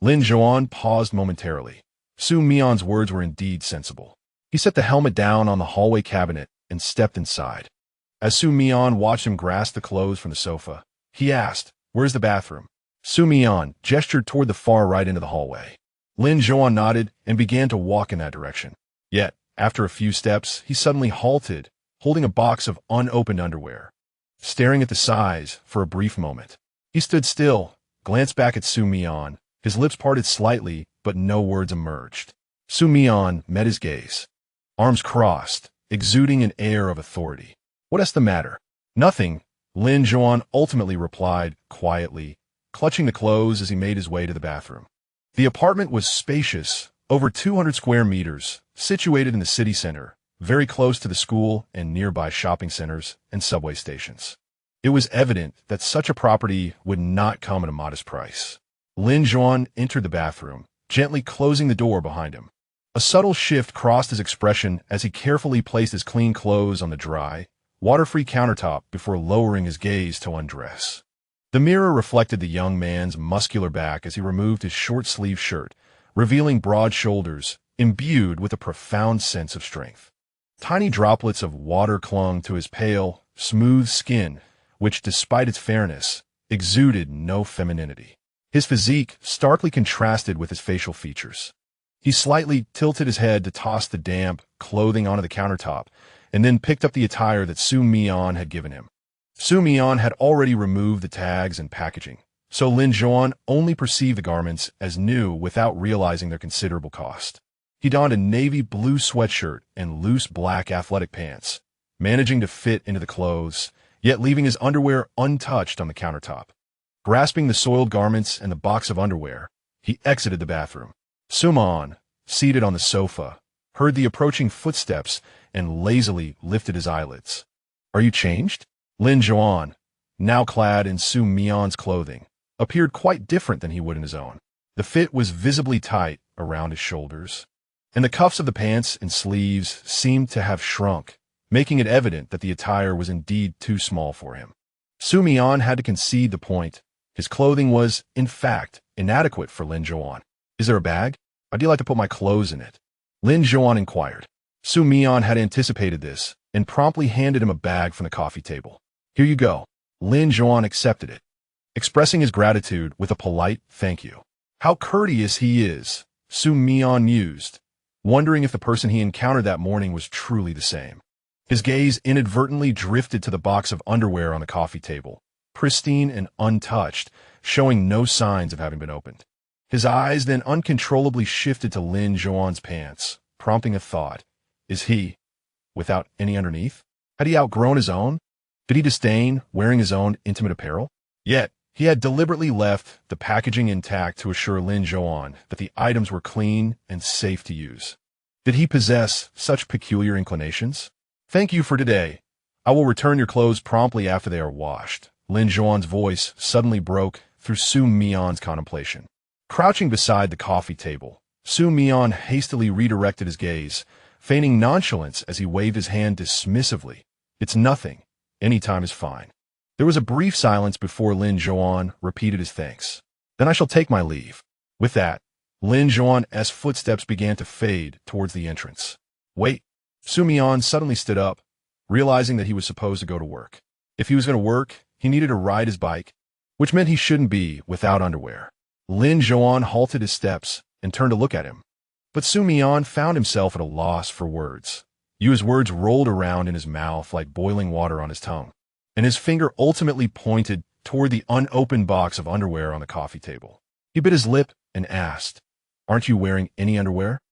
Lin Zhouan paused momentarily. Xu Mian's words were indeed sensible. He set the helmet down on the hallway cabinet and stepped inside. As Xu Mian watched him grasp the clothes from the sofa, he asked, "Where's the bathroom?" Xu Mian gestured toward the far right end of the hallway. Lin Zhouan nodded and began to walk in that direction. Yet, after a few steps, he suddenly halted, holding a box of unopened underwear. Staring at the size for a brief moment, he stood still, glanced back at Xu Mian. His lips parted slightly, but no words emerged. Xu Mian met his gaze. Arms crossed, exuding an air of authority. "What's the matter?" "Nothing," Lin Zhouan ultimately replied, quietly, clutching the clothes as he made his way to the bathroom. The apartment was spacious, over 200 square meters, situated in the city center, very close to the school and nearby shopping centers and subway stations. It was evident that such a property would not come at a modest price. Lin Zhouan entered the bathroom, gently closing the door behind him. A subtle shift crossed his expression as he carefully placed his clean clothes on the dry, water-free countertop before lowering his gaze to undress. The mirror reflected the young man's muscular back as he removed his short-sleeved shirt, revealing broad shoulders, imbued with a profound sense of strength. Tiny droplets of water clung to his pale, smooth skin, which, despite its fairness, exuded no femininity. His physique starkly contrasted with his facial features. He slightly tilted his head to toss the damp clothing onto the countertop, and then picked up the attire that Xu Mian had given him. Xu Mian had already removed the tags and packaging, so Lin Zhouan only perceived the garments as new without realizing their considerable cost. He donned a navy blue sweatshirt and loose black athletic pants, managing to fit into the clothes, yet leaving his underwear untouched on the countertop. Grasping the soiled garments and the box of underwear, he exited the bathroom. Xu Mian, seated on the sofa, heard the approaching footsteps and lazily lifted his eyelids. "Are you changed?" Lin Zhouan, now clad in Xu Mian's clothing, appeared quite different than he would in his own. The fit was visibly tight around his shoulders, and the cuffs of the pants and sleeves seemed to have shrunk, making it evident that the attire was indeed too small for him. Xu Mian had to concede the point. His clothing was, in fact, inadequate for Lin Zhouan. "Is there a bag? I'd like to put my clothes in it," Lin Zhouan inquired. Xu Mian had anticipated this and promptly handed him a bag from the coffee table. "Here you go." Lin Zhouan accepted it, expressing his gratitude with a polite thank you. How courteous he is, Xu Mian mused, wondering if the person he encountered that morning was truly the same. His gaze inadvertently drifted to the box of underwear on the coffee table, pristine and untouched, showing no signs of having been opened. His eyes then uncontrollably shifted to Lin Zhouan's pants, prompting a thought. Is he, without any underneath? Had he outgrown his own? Did he disdain wearing his own intimate apparel? Yet, he had deliberately left the packaging intact to assure Lin Zhouan that the items were clean and safe to use. Did he possess such peculiar inclinations? "Thank you for today. I will return your clothes promptly after they are washed." Lin Zhouan's voice suddenly broke through Xu Mian's contemplation. Crouching beside the coffee table, Xu Mian hastily redirected his gaze, feigning nonchalance as he waved his hand dismissively. "It's nothing. Any time is fine." There was a brief silence before Lin Zhouan repeated his thanks. "Then I shall take my leave." With that, Lin Zhouan's footsteps began to fade towards the entrance. "Wait." Xu Mian suddenly stood up, realizing that he was supposed to go to work. If he was going to work, he needed to ride his bike, which meant he shouldn't be without underwear. Lin Zhouan halted his steps and turned to look at him. But Xu Mian found himself at a loss for words. Yu's words rolled around in his mouth like boiling water on his tongue, and his finger ultimately pointed toward the unopened box of underwear on the coffee table. He bit his lip and asked, "Aren't you wearing any underwear?"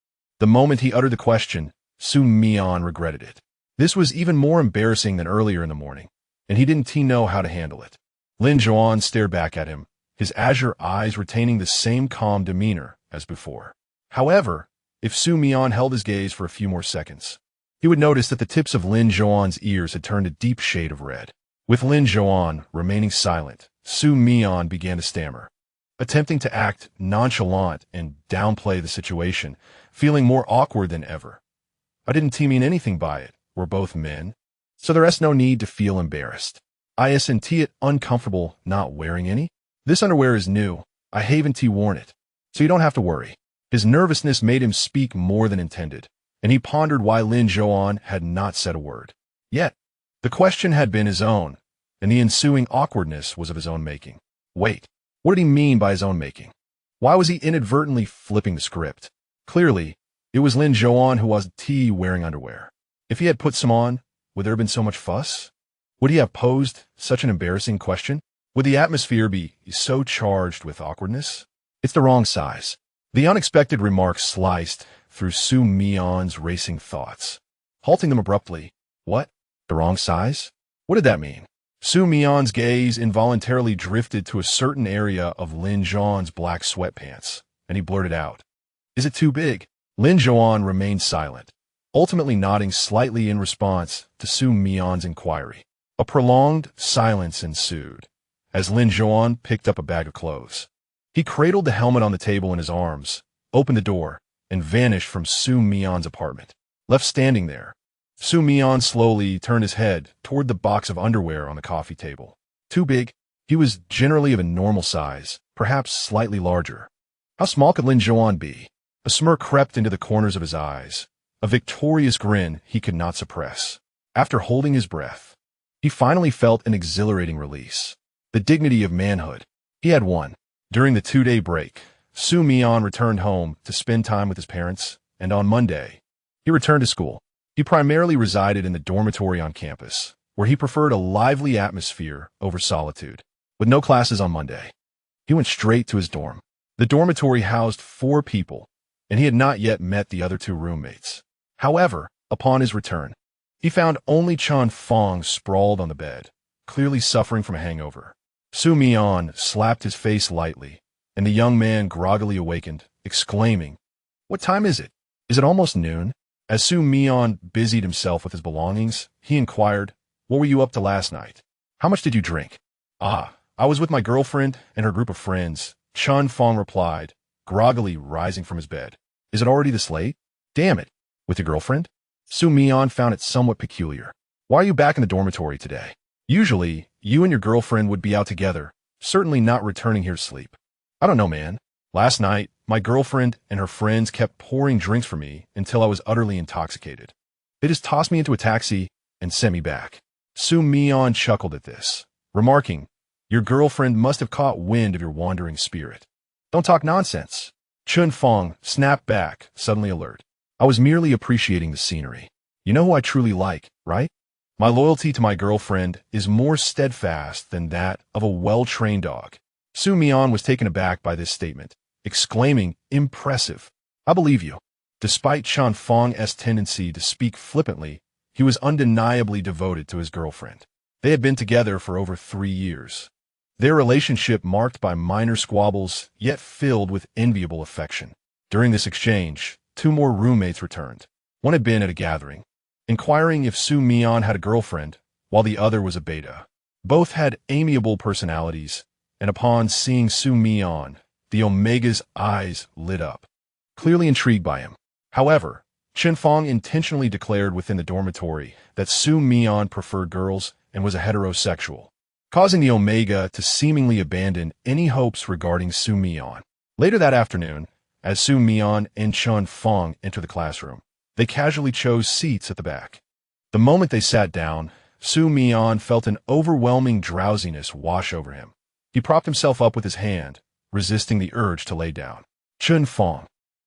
The moment he uttered the question, Xu Mian regretted it. This was even more embarrassing than earlier in the morning, and he didn't know how to handle it. Lin Zhouan stared back at him, his azure eyes retaining the same calm demeanor as before. However, if Xu Mian held his gaze for a few more seconds, he would notice that the tips of Lin Zhouan's ears had turned a deep shade of red. With Lin Zhouan remaining silent, Xu Mian began to stammer, attempting to act nonchalant and downplay the situation, feeling more awkward than ever. "I didn't mean anything by it. We're both men, so there's no need to feel embarrassed. I isn't it uncomfortable not wearing any. This underwear is new. I haven't worn it, so you don't have to worry." His nervousness made him speak more than intended, and he pondered why Lin Zhouan had not said a word. Yet, the question had been his own, and the ensuing awkwardness was of his own making. Wait, what did he mean by his own making? Why was he inadvertently flipping the script? Clearly, it was Lin Zhouan who was wearing underwear. If he had put some on, would there have been so much fuss? Would he have posed such an embarrassing question? Would the atmosphere be so charged with awkwardness? It's the wrong size. The unexpected remark sliced through Xu Mian's racing thoughts, halting them abruptly. What? The wrong size? What did that mean? Xu Mian's gaze involuntarily drifted to a certain area of Lin Zhouan's black sweatpants, and he blurted out, "Is it too big?" Lin Zhouan remained silent, ultimately nodding slightly in response to Xu Mian's inquiry. A prolonged silence ensued, as Lin Zhouan picked up a bag of clothes. He cradled the helmet on the table in his arms, opened the door, and vanished from Xu Mian's apartment. Left standing there, Xu Mian slowly turned his head toward the box of underwear on the coffee table. Too big? He was generally of a normal size, perhaps slightly larger. How small could Lin Zhouan be? A smirk crept into the corners of his eyes, a victorious grin he could not suppress. After holding his breath, he finally felt an exhilarating release. The dignity of manhood. He had won. During the 2-day break, Xu Mian returned home to spend time with his parents, and on Monday, he returned to school. He primarily resided in the dormitory on campus, where he preferred a lively atmosphere over solitude. With no classes on Monday, he went straight to his dorm. The dormitory housed 4 people, and he had not yet met the other 2 roommates. However, upon his return, he found only Chun Fong sprawled on the bed, clearly suffering from a hangover. Xu Mian slapped his face lightly, and the young man groggily awakened, exclaiming, "What time is it? Is it almost noon?" As Xu Mian busied himself with his belongings, he inquired, "What were you up to last night? How much did you drink?" "Ah, I was with my girlfriend and her group of friends," Chun Fong replied, groggily rising from his bed. "Is it already this late?" "Damn it. With your girlfriend?" Xu Mian found it somewhat peculiar. "Why are you back in the dormitory today? Usually, you and your girlfriend would be out together, certainly not returning here to sleep." "I don't know, man. Last night, my girlfriend and her friends kept pouring drinks for me until I was utterly intoxicated. They just tossed me into a taxi and sent me back." Xu Mian chuckled at this, remarking, "Your girlfriend must have caught wind of your wandering spirit." "Don't talk nonsense." Chun Fong snapped back, suddenly alert. "I was merely appreciating the scenery. You know who I truly like, right? My loyalty to my girlfriend is more steadfast than that of a well-trained dog." Xu Mian was taken aback by this statement, exclaiming, "Impressive. I believe you." Despite Chun Fong's tendency to speak flippantly, he was undeniably devoted to his girlfriend. They had been together for over 3 years. Their relationship marked by minor squabbles, yet filled with enviable affection. During this exchange, 2 more roommates returned. One had been at a gathering, inquiring if Xu Mian had a girlfriend, while the other was a beta. Both had amiable personalities, and upon seeing Xu Mian, the Omega's eyes lit up, clearly intrigued by him. However, Chun Fong intentionally declared within the dormitory that Xu Mian preferred girls and was a heterosexual, causing the Omega to seemingly abandon any hopes regarding Xu Mian. Later that afternoon, as Xu Mian and Chun Fong entered the classroom, they casually chose seats at the back. The moment they sat down, Xu Mian felt an overwhelming drowsiness wash over him. He propped himself up with his hand, resisting the urge to lay down. Chun Fong,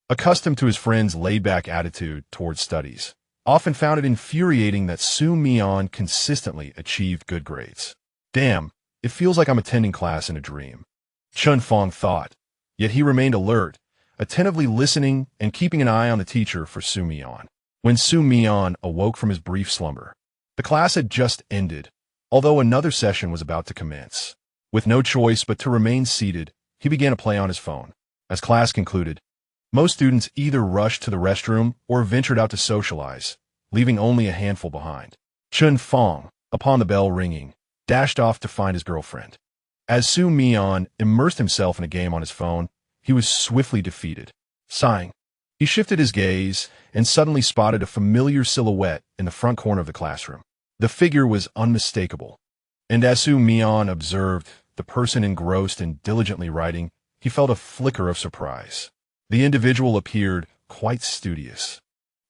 accustomed to his friend's laid-back attitude towards studies, often found it infuriating that Xu Mian consistently achieved good grades. "Damn, it feels like I'm attending class in a dream," Chun Fong thought, yet he remained alert, attentively listening and keeping an eye on the teacher for Xu Mian. When Xu Mian awoke from his brief slumber, the class had just ended, although another session was about to commence. With no choice but to remain seated, he began to play on his phone. As class concluded, most students either rushed to the restroom or ventured out to socialize, leaving only a handful behind. Chun Fong, upon the bell ringing, dashed off to find his girlfriend. As Xu Mian immersed himself in a game on his phone, he was swiftly defeated. Sighing, he shifted his gaze and suddenly spotted a familiar silhouette in the front corner of the classroom. The figure was unmistakable, and as Xu Mian observed the person engrossed in diligently writing, he felt a flicker of surprise. The individual appeared quite studious.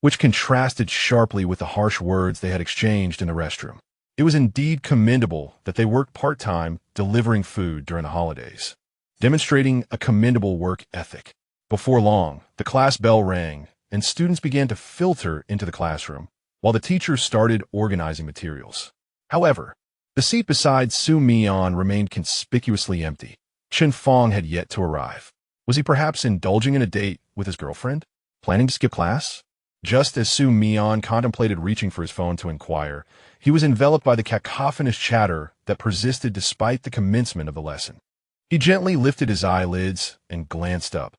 which contrasted sharply with the harsh words they had exchanged in the restroom. It was indeed commendable that they worked part-time delivering food during the holidays, demonstrating a commendable work ethic. Before long, the class bell rang, and students began to filter into the classroom, while the teachers started organizing materials. However, the seat beside Xu Mian remained conspicuously empty. Chen Fong had yet to arrive. Was he perhaps indulging in a date with his girlfriend? Planning to skip class? Just as Xu Mian contemplated reaching for his phone to inquire, he was enveloped by the cacophonous chatter that persisted despite the commencement of the lesson. He gently lifted his eyelids and glanced up,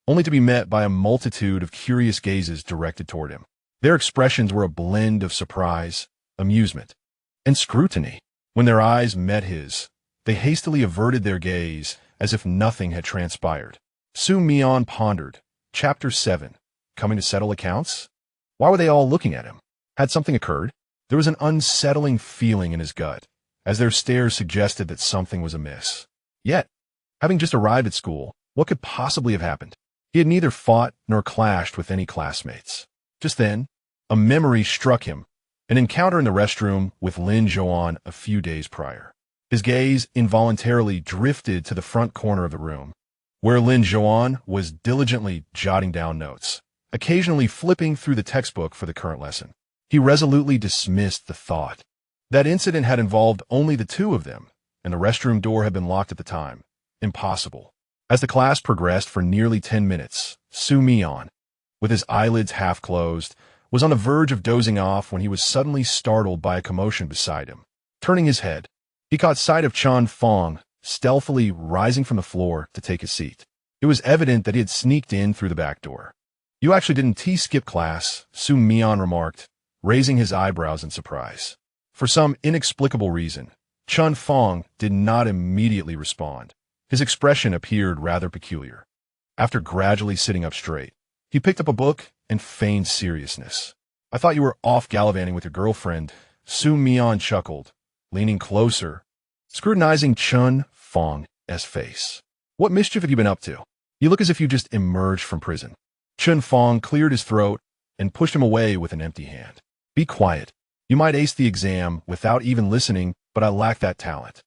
only to be met by a multitude of curious gazes directed toward him. Their expressions were a blend of surprise, amusement, and scrutiny. When their eyes met his, they hastily averted their gaze as if nothing had transpired. Xu Mian pondered. Chapter 7. Coming to settle accounts? Why were they all looking at him? Had something occurred? There was an unsettling feeling in his gut, as their stares suggested that something was amiss. Yet, having just arrived at school, what could possibly have happened? He had neither fought nor clashed with any classmates. Just then, a memory struck him, an encounter in the restroom with Lin Zhouan a few days prior. His gaze involuntarily drifted to the front corner of the room, where Lin Zhouan was diligently jotting down notes, occasionally flipping through the textbook for the current lesson. He resolutely dismissed the thought. That incident had involved only the two of them, and the restroom door had been locked at the time. Impossible. As the class progressed for nearly 10 minutes, Xu Mian, with his eyelids half closed, was on the verge of dozing off when he was suddenly startled by a commotion beside him. Turning his head, he caught sight of Chen Fong stealthily rising from the floor to take his seat. It was evident that he had sneaked in through the back door. "You actually didn't skip class," Xu Mian remarked, raising his eyebrows in surprise. For some inexplicable reason, Chen Fong did not immediately respond. His expression appeared rather peculiar. After gradually sitting up straight, he picked up a book and feigned seriousness. "I thought you were off gallivanting with your girlfriend," Xu Mian chuckled, leaning closer, scrutinizing Chen Fong's face. "What mischief have you been up to? You look as if you just emerged from prison." Chen Fong cleared his throat and pushed him away with an empty hand. "Be quiet. You might ace the exam without even listening, but I lack that talent.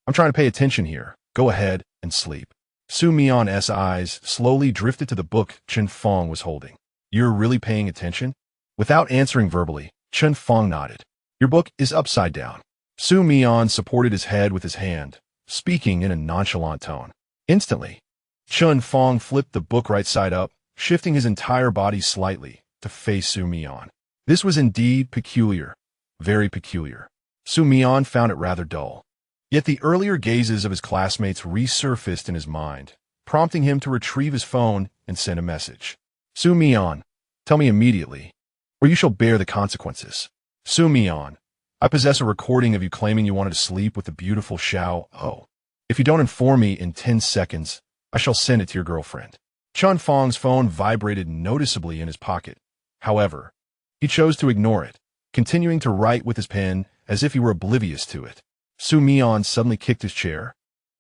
I'm trying to pay attention here. Go ahead and sleep." Xu Mian's eyes slowly drifted to the book Chen Fong was holding. "You're really paying attention?" Without answering verbally, Chen Fong nodded. "Your book is upside down." Xu Mian supported his head with his hand, speaking in a nonchalant tone. Instantly, Chen Fong flipped the book right side up, shifting his entire body slightly to face Xu Mian. This was indeed peculiar, very peculiar. Xu Mian found it rather dull. Yet the earlier gazes of his classmates resurfaced in his mind, prompting him to retrieve his phone and send a message. "Xu Mian, tell me immediately, or you shall bear the consequences." "Xu Mian, I possess a recording of you claiming you wanted to sleep with the beautiful Xiao O. If you don't inform me in 10 seconds, I shall send it to your girlfriend." Chen Fong's phone vibrated noticeably in his pocket. However, he chose to ignore it, continuing to write with his pen as if he were oblivious to it. Xu Mian suddenly kicked his chair.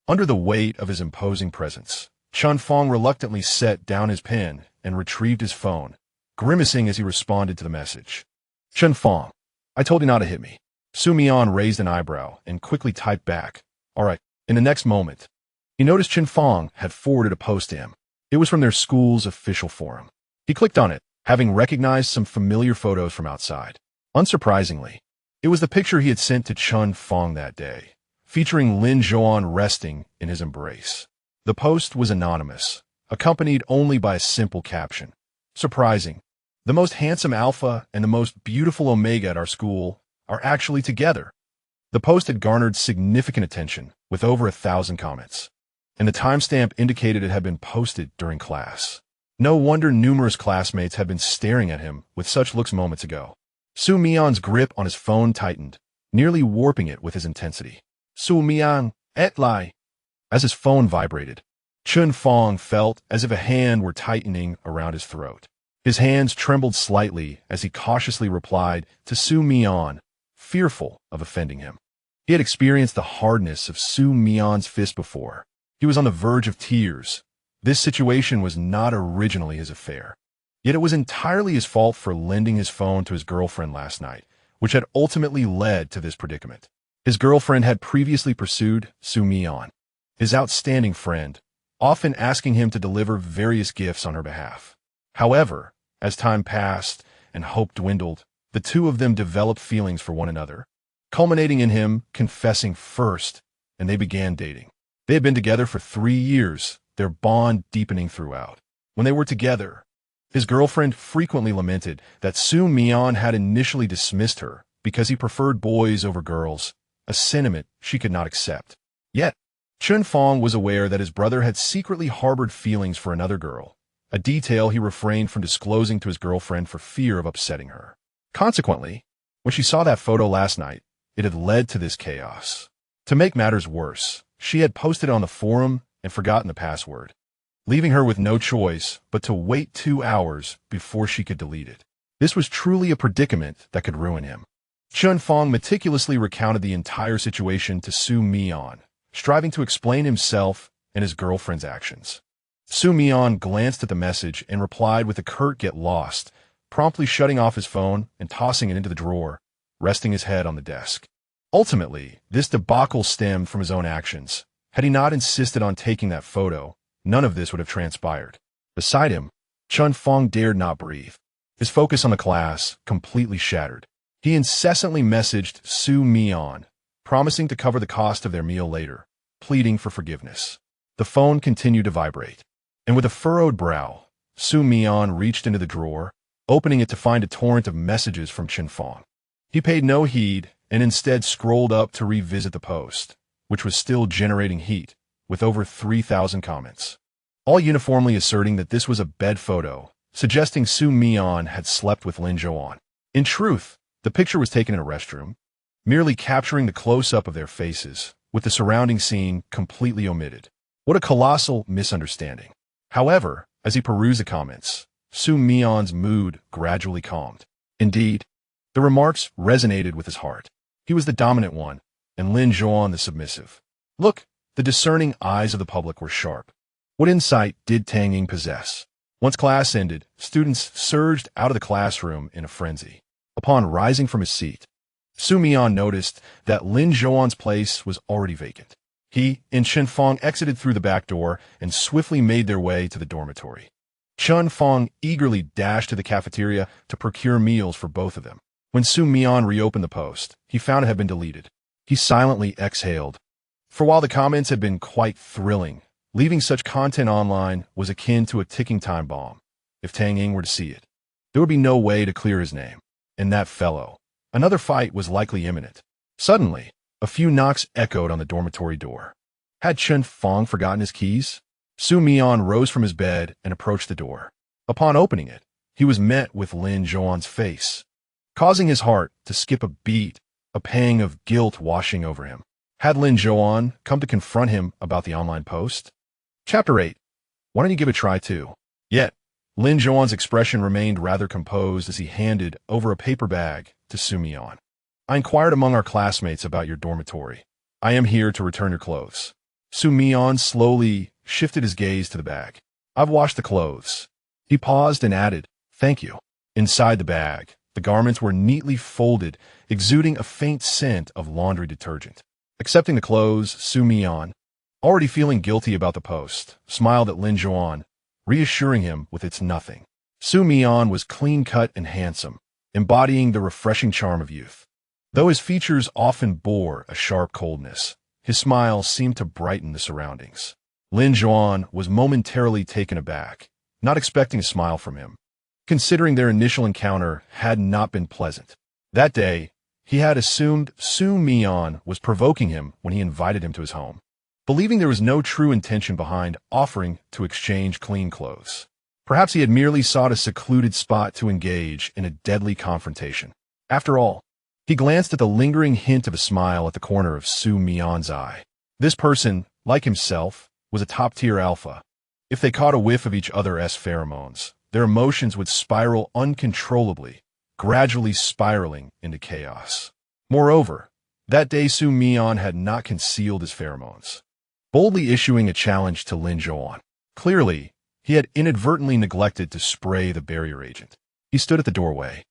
Under the weight of his imposing presence, Chen Fong reluctantly set down his pen and retrieved his phone, grimacing as he responded to the message. "Chen Fong, I told you not to hit me." Xu Mian raised an eyebrow and quickly typed back, "All right." In the next moment, he noticed Chen Fong had forwarded a post to him. It was from their school's official forum. He clicked on it, having recognized some familiar photos from outside. Unsurprisingly, it was the picture he had sent to Chen Fong that day, featuring Lin Zhouan resting in his embrace. The post was anonymous, accompanied only by a simple caption. "Surprising. The most handsome alpha and the most beautiful omega at our school are actually together." The post had garnered significant attention, with over 1,000 comments, and the timestamp indicated it had been posted during class. No wonder numerous classmates had been staring at him with such looks moments ago. Xu Mian's grip on his phone tightened, nearly warping it with his intensity. "Xu Mian, et lai." As his phone vibrated, Chen Fong felt as if a hand were tightening around his throat. His hands trembled slightly as he cautiously replied to Xu Mian, fearful of offending him. He had experienced the hardness of Xu Mian's fist before. He was on the verge of tears. This situation was not originally his affair. Yet it was entirely his fault for lending his phone to his girlfriend last night, which had ultimately led to this predicament. His girlfriend had previously pursued Xu Mian, his outstanding friend, often asking him to deliver various gifts on her behalf. However, as time passed and hope dwindled, the two of them developed feelings for one another, culminating in him confessing first, and they began dating. They had been together for 3 years, their bond deepening throughout. When they were together, his girlfriend frequently lamented that Xu Mian had initially dismissed her because he preferred boys over girls, a sentiment she could not accept. Yet, Chun Fong was aware that his brother had secretly harbored feelings for another girl, a detail he refrained from disclosing to his girlfriend for fear of upsetting her. Consequently, when she saw that photo last night, it had led to this chaos. To make matters worse, she had posted on the forum and forgotten the password, leaving her with no choice but to wait 2 hours before she could delete it. This was truly a predicament that could ruin him. Chun Fong meticulously recounted the entire situation to Xu Mian, striving to explain himself and his girlfriend's actions. Xu Mian glanced at the message and replied with a curt "get lost," promptly shutting off his phone and tossing it into the drawer, resting his head on the desk. Ultimately, this debacle stemmed from his own actions. Had he not insisted on taking that photo, none of this would have transpired. Beside him, Chun Fong dared not breathe. His focus on the class completely shattered. He incessantly messaged Xu Mian, promising to cover the cost of their meal later, pleading for forgiveness. The phone continued to vibrate, and with a furrowed brow, Xu Mian reached into the drawer, opening it to find a torrent of messages from Chun Fong. He paid no heed and instead scrolled up to revisit the post, which was still generating heat, with over 3,000 comments, all uniformly asserting that this was a bed photo, suggesting Xu Mian had slept with Lin Zhouan. In truth, the picture was taken in a restroom, merely capturing the close-up of their faces, with the surrounding scene completely omitted. What a colossal misunderstanding. However, as he perused the comments, Xu Mian's mood gradually calmed. Indeed, the remarks resonated with his heart. He was the dominant one, and Lin Zhouan the submissive. Look, the discerning eyes of the public were sharp. What insight did Tang Ying possess? Once class ended, students surged out of the classroom in a frenzy. Upon rising from his seat, Xu Mian noticed that Lin Zhouan's place was already vacant. He and Chun Fong exited through the back door and swiftly made their way to the dormitory. Chun Fong eagerly dashed to the cafeteria to procure meals for both of them. When Xu Mian reopened the post, he found it had been deleted. He silently exhaled. For while the comments had been quite thrilling, leaving such content online was akin to a ticking time bomb. If Tang Ying were to see it, there would be no way to clear his name. And that fellow. Another fight was likely imminent. Suddenly, a few knocks echoed on the dormitory door. Had Chun Fong forgotten his keys? Xu Mian rose from his bed and approached the door. Upon opening it, he was met with Lin Zhouan's face, causing his heart to skip a beat, a pang of guilt washing over him. Had Lin Zhouan come to confront him about the online post? Chapter 8. Why don't you give it a try too? Yet, Lin Zhouan's expression remained rather composed as he handed over a paper bag to Xu Mian. I inquired among our classmates about your dormitory. I am here to return your clothes. Xu Mian slowly shifted his gaze to the bag. I've washed the clothes. He paused and added, thank you. Inside the bag, the garments were neatly folded, exuding a faint scent of laundry detergent. Accepting the clothes, Xu Mian, already feeling guilty about the post, smiled at Lin Zhouan, reassuring him with its nothing. Xu Mian was clean-cut and handsome, embodying the refreshing charm of youth. Though his features often bore a sharp coldness, his smile seemed to brighten the surroundings. Lin Zhouan was momentarily taken aback, not expecting a smile from him, considering their initial encounter had not been pleasant. That day, he had assumed Xu Mian was provoking him when he invited him to his home, believing there was no true intention behind offering to exchange clean clothes. Perhaps he had merely sought a secluded spot to engage in a deadly confrontation. After all, he glanced at the lingering hint of a smile at the corner of Xu Mian's eye. This person, like himself, was a top-tier alpha. If they caught a whiff of each other's pheromones, their emotions would spiral uncontrollably, gradually spiraling into chaos. Moreover, that day Xu Mian had not concealed his pheromones, boldly issuing a challenge to Lin Zhouan. Clearly, He had inadvertently neglected to spray the barrier agent. He stood at the doorway,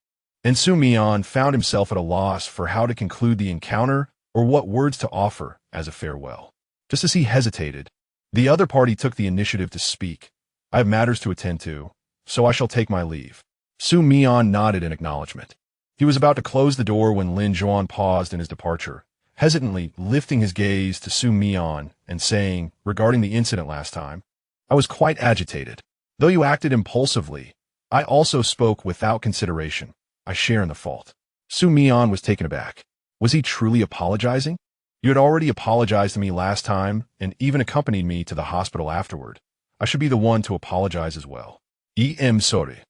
and Xu Mian found himself at a loss for how to conclude the encounter or what words to offer as a farewell. Just as he hesitated, the other party took the initiative to speak. I have matters to attend to, so I shall take my leave. Xu Mian nodded in acknowledgement. He was about to close the door when Lin Zhouan paused in his departure, hesitantly lifting his gaze to Xu Mian and saying, regarding the incident last time, I was quite agitated. Though you acted impulsively, I also spoke without consideration. I share in the fault. Xu Mian was taken aback. Was he truly apologizing? You had already apologized to me last time and even accompanied me to the hospital afterward. I should be the one to apologize as well. I'm sorry.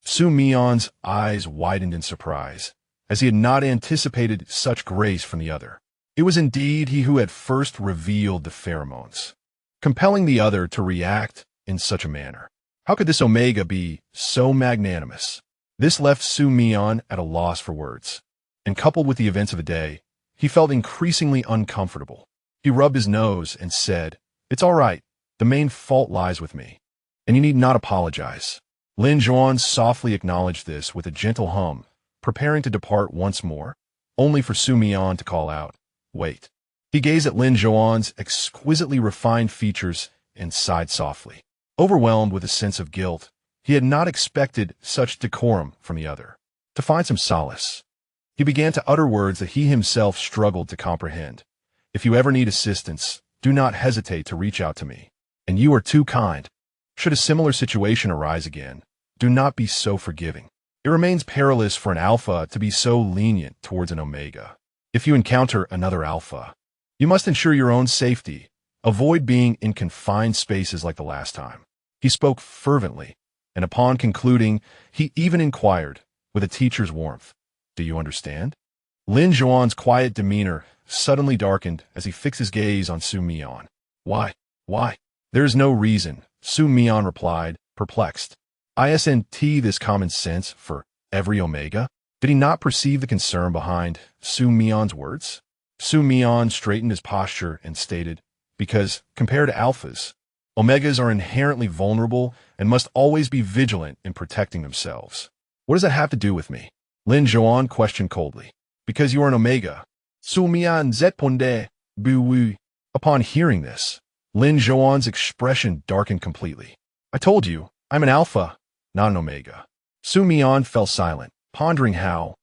Xu Mian's eyes widened in surprise, as he had not anticipated such grace from the other. It was indeed he who had first revealed the pheromones, compelling the other to react in such a manner. How could this Omega be so magnanimous? This left Xu Mian at a loss for words, and coupled with the events of the day, he felt increasingly uncomfortable. He rubbed his nose and said, It's all right. The main fault lies with me, and you need not apologize. Lin Zhouan softly acknowledged this with a gentle hum, preparing to depart once more, only for Xu Mian to call out, Wait. He gazed at Lin Zhouan's exquisitely refined features and sighed softly. Overwhelmed with a sense of guilt, he had not expected such decorum from the other. To find some solace, he began to utter words that he himself struggled to comprehend. If you ever need assistance, do not hesitate to reach out to me. And you are too kind. Should a similar situation arise again, do not be so forgiving. It remains perilous for an alpha to be so lenient towards an omega. If you encounter another alpha, you must ensure your own safety. Avoid being in confined spaces like the last time. He spoke fervently, and upon concluding, he even inquired, with a teacher's warmth, Do you understand? Lin Zhouan's quiet demeanor suddenly darkened as he fixed his gaze on Xu Mian. Why? There is no reason, Xu Mian replied, perplexed. Isn't this common sense for every omega? Did he not perceive the concern behind Xu Mian's words? Xu Mian straightened his posture and stated, Because, compared to alphas, omegas are inherently vulnerable and must always be vigilant in protecting themselves. What does that have to do with me? Lin Zhouan questioned coldly. Because you are an omega. Xu Mian zépondait, oui. Upon hearing this, Lin Zhouan's expression darkened completely. I told you, I'm an alpha, not an omega. Xu Mian fell silent, pondering how,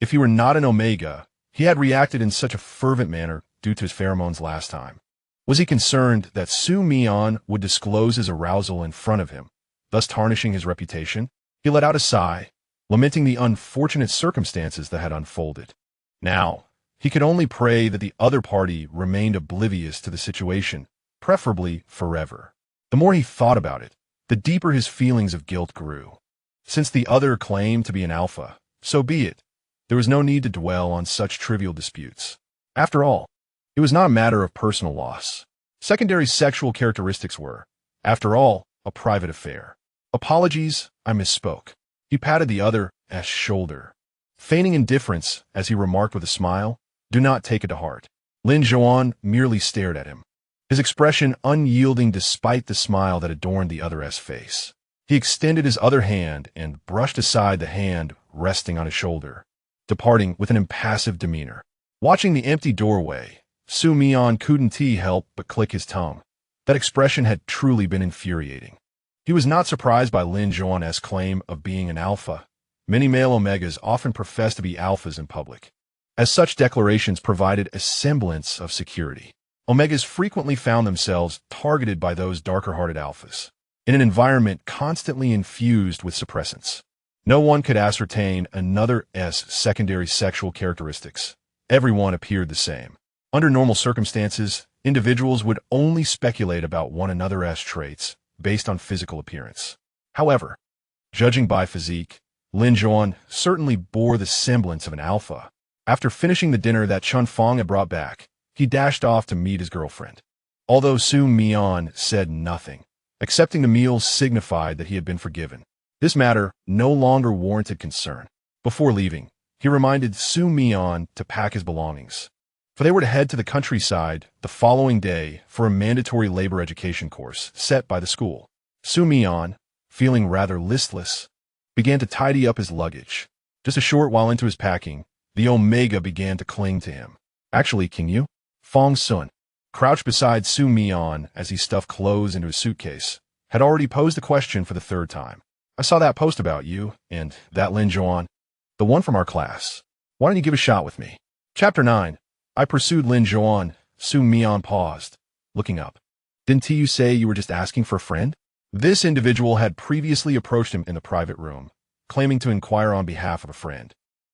if he were not an omega, he had reacted in such a fervent manner due to his pheromones last time. Was he concerned that Xu Mian would disclose his arousal in front of him, thus tarnishing his reputation? He let out a sigh, lamenting the unfortunate circumstances that had unfolded. Now, he could only pray that the other party remained oblivious to the situation, preferably forever. The more he thought about it, the deeper his feelings of guilt grew. Since the other claimed to be an alpha, so be it. There was no need to dwell on such trivial disputes. After all, it was not a matter of personal loss. Secondary sexual characteristics were, after all, a private affair. Apologies, I misspoke. He patted the other's shoulder, feigning indifference as he remarked with a smile, Do not take it to heart. Lin Zhouan merely stared at him, his expression unyielding despite the smile that adorned the other's face. He extended his other hand and brushed aside the hand resting on his shoulder, departing with an impassive demeanor. Watching the empty doorway, Xu Mian couldn't help but click his tongue. That expression had truly been infuriating. He was not surprised by Lin Zhouan's claim of being an alpha. Many male omegas often profess to be alphas in public, as such declarations provided a semblance of security. Omegas frequently found themselves targeted by those darker-hearted alphas, in an environment constantly infused with suppressants. No one could ascertain another's secondary sexual characteristics. Everyone appeared the same. Under normal circumstances, individuals would only speculate about one another's traits based on physical appearance. However, judging by physique, Lin Zhouan certainly bore the semblance of an alpha. After finishing the dinner that Chun Fong had brought back, he dashed off to meet his girlfriend. Although Xu Mian said nothing, accepting the meal signified that he had been forgiven. This matter no longer warranted concern. Before leaving, he reminded Xu Mian to pack his belongings, for they were to head to the countryside the following day for a mandatory labor education course set by the school. Xu Mian, feeling rather listless, began to tidy up his luggage. Just a short while into his packing, the Omega began to cling to him. Actually, can you? Fong Sun, crouched beside Xu Mian as he stuffed clothes into his suitcase, had already posed the question for the third time. I saw that post about you, and that Lin Zhouan, the one from our class. Why don't you give a shot with me? Chapter 9. I pursued Lin Zhouan. Xu Mian paused, looking up. Didn't you say you were just asking for a friend? This individual had previously approached him in the private room, claiming to inquire on behalf of a friend,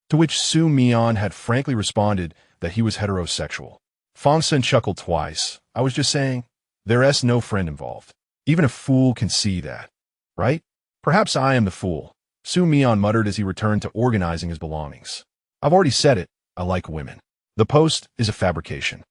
to which Xu Mian had frankly responded that he was heterosexual. Fong Sun chuckled twice. I was just saying, there's no friend involved. Even a fool can see that, right? Perhaps I am the fool, Xu Mian muttered as he returned to organizing his belongings. I've already said it, I like women. The post is a fabrication.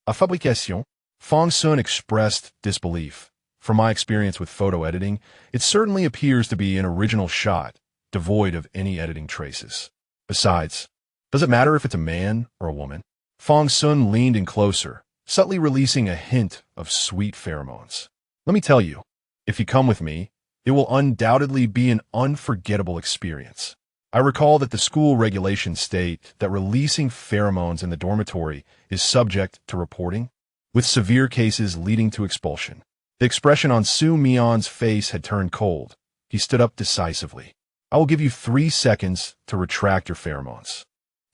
A fabrication? Fong Sun expressed disbelief. From my experience with photo editing, it certainly appears to be an original shot, devoid of any editing traces. Besides, does it matter if it's a man or a woman? Fong Sun leaned in closer, subtly releasing a hint of sweet pheromones. Let me tell you, if you come with me, it will undoubtedly be an unforgettable experience. I recall that the school regulations state that releasing pheromones in the dormitory is subject to reporting, with severe cases leading to expulsion. The expression on Xu Mian's face had turned cold. He stood up decisively. I will give you 3 seconds to retract your pheromones.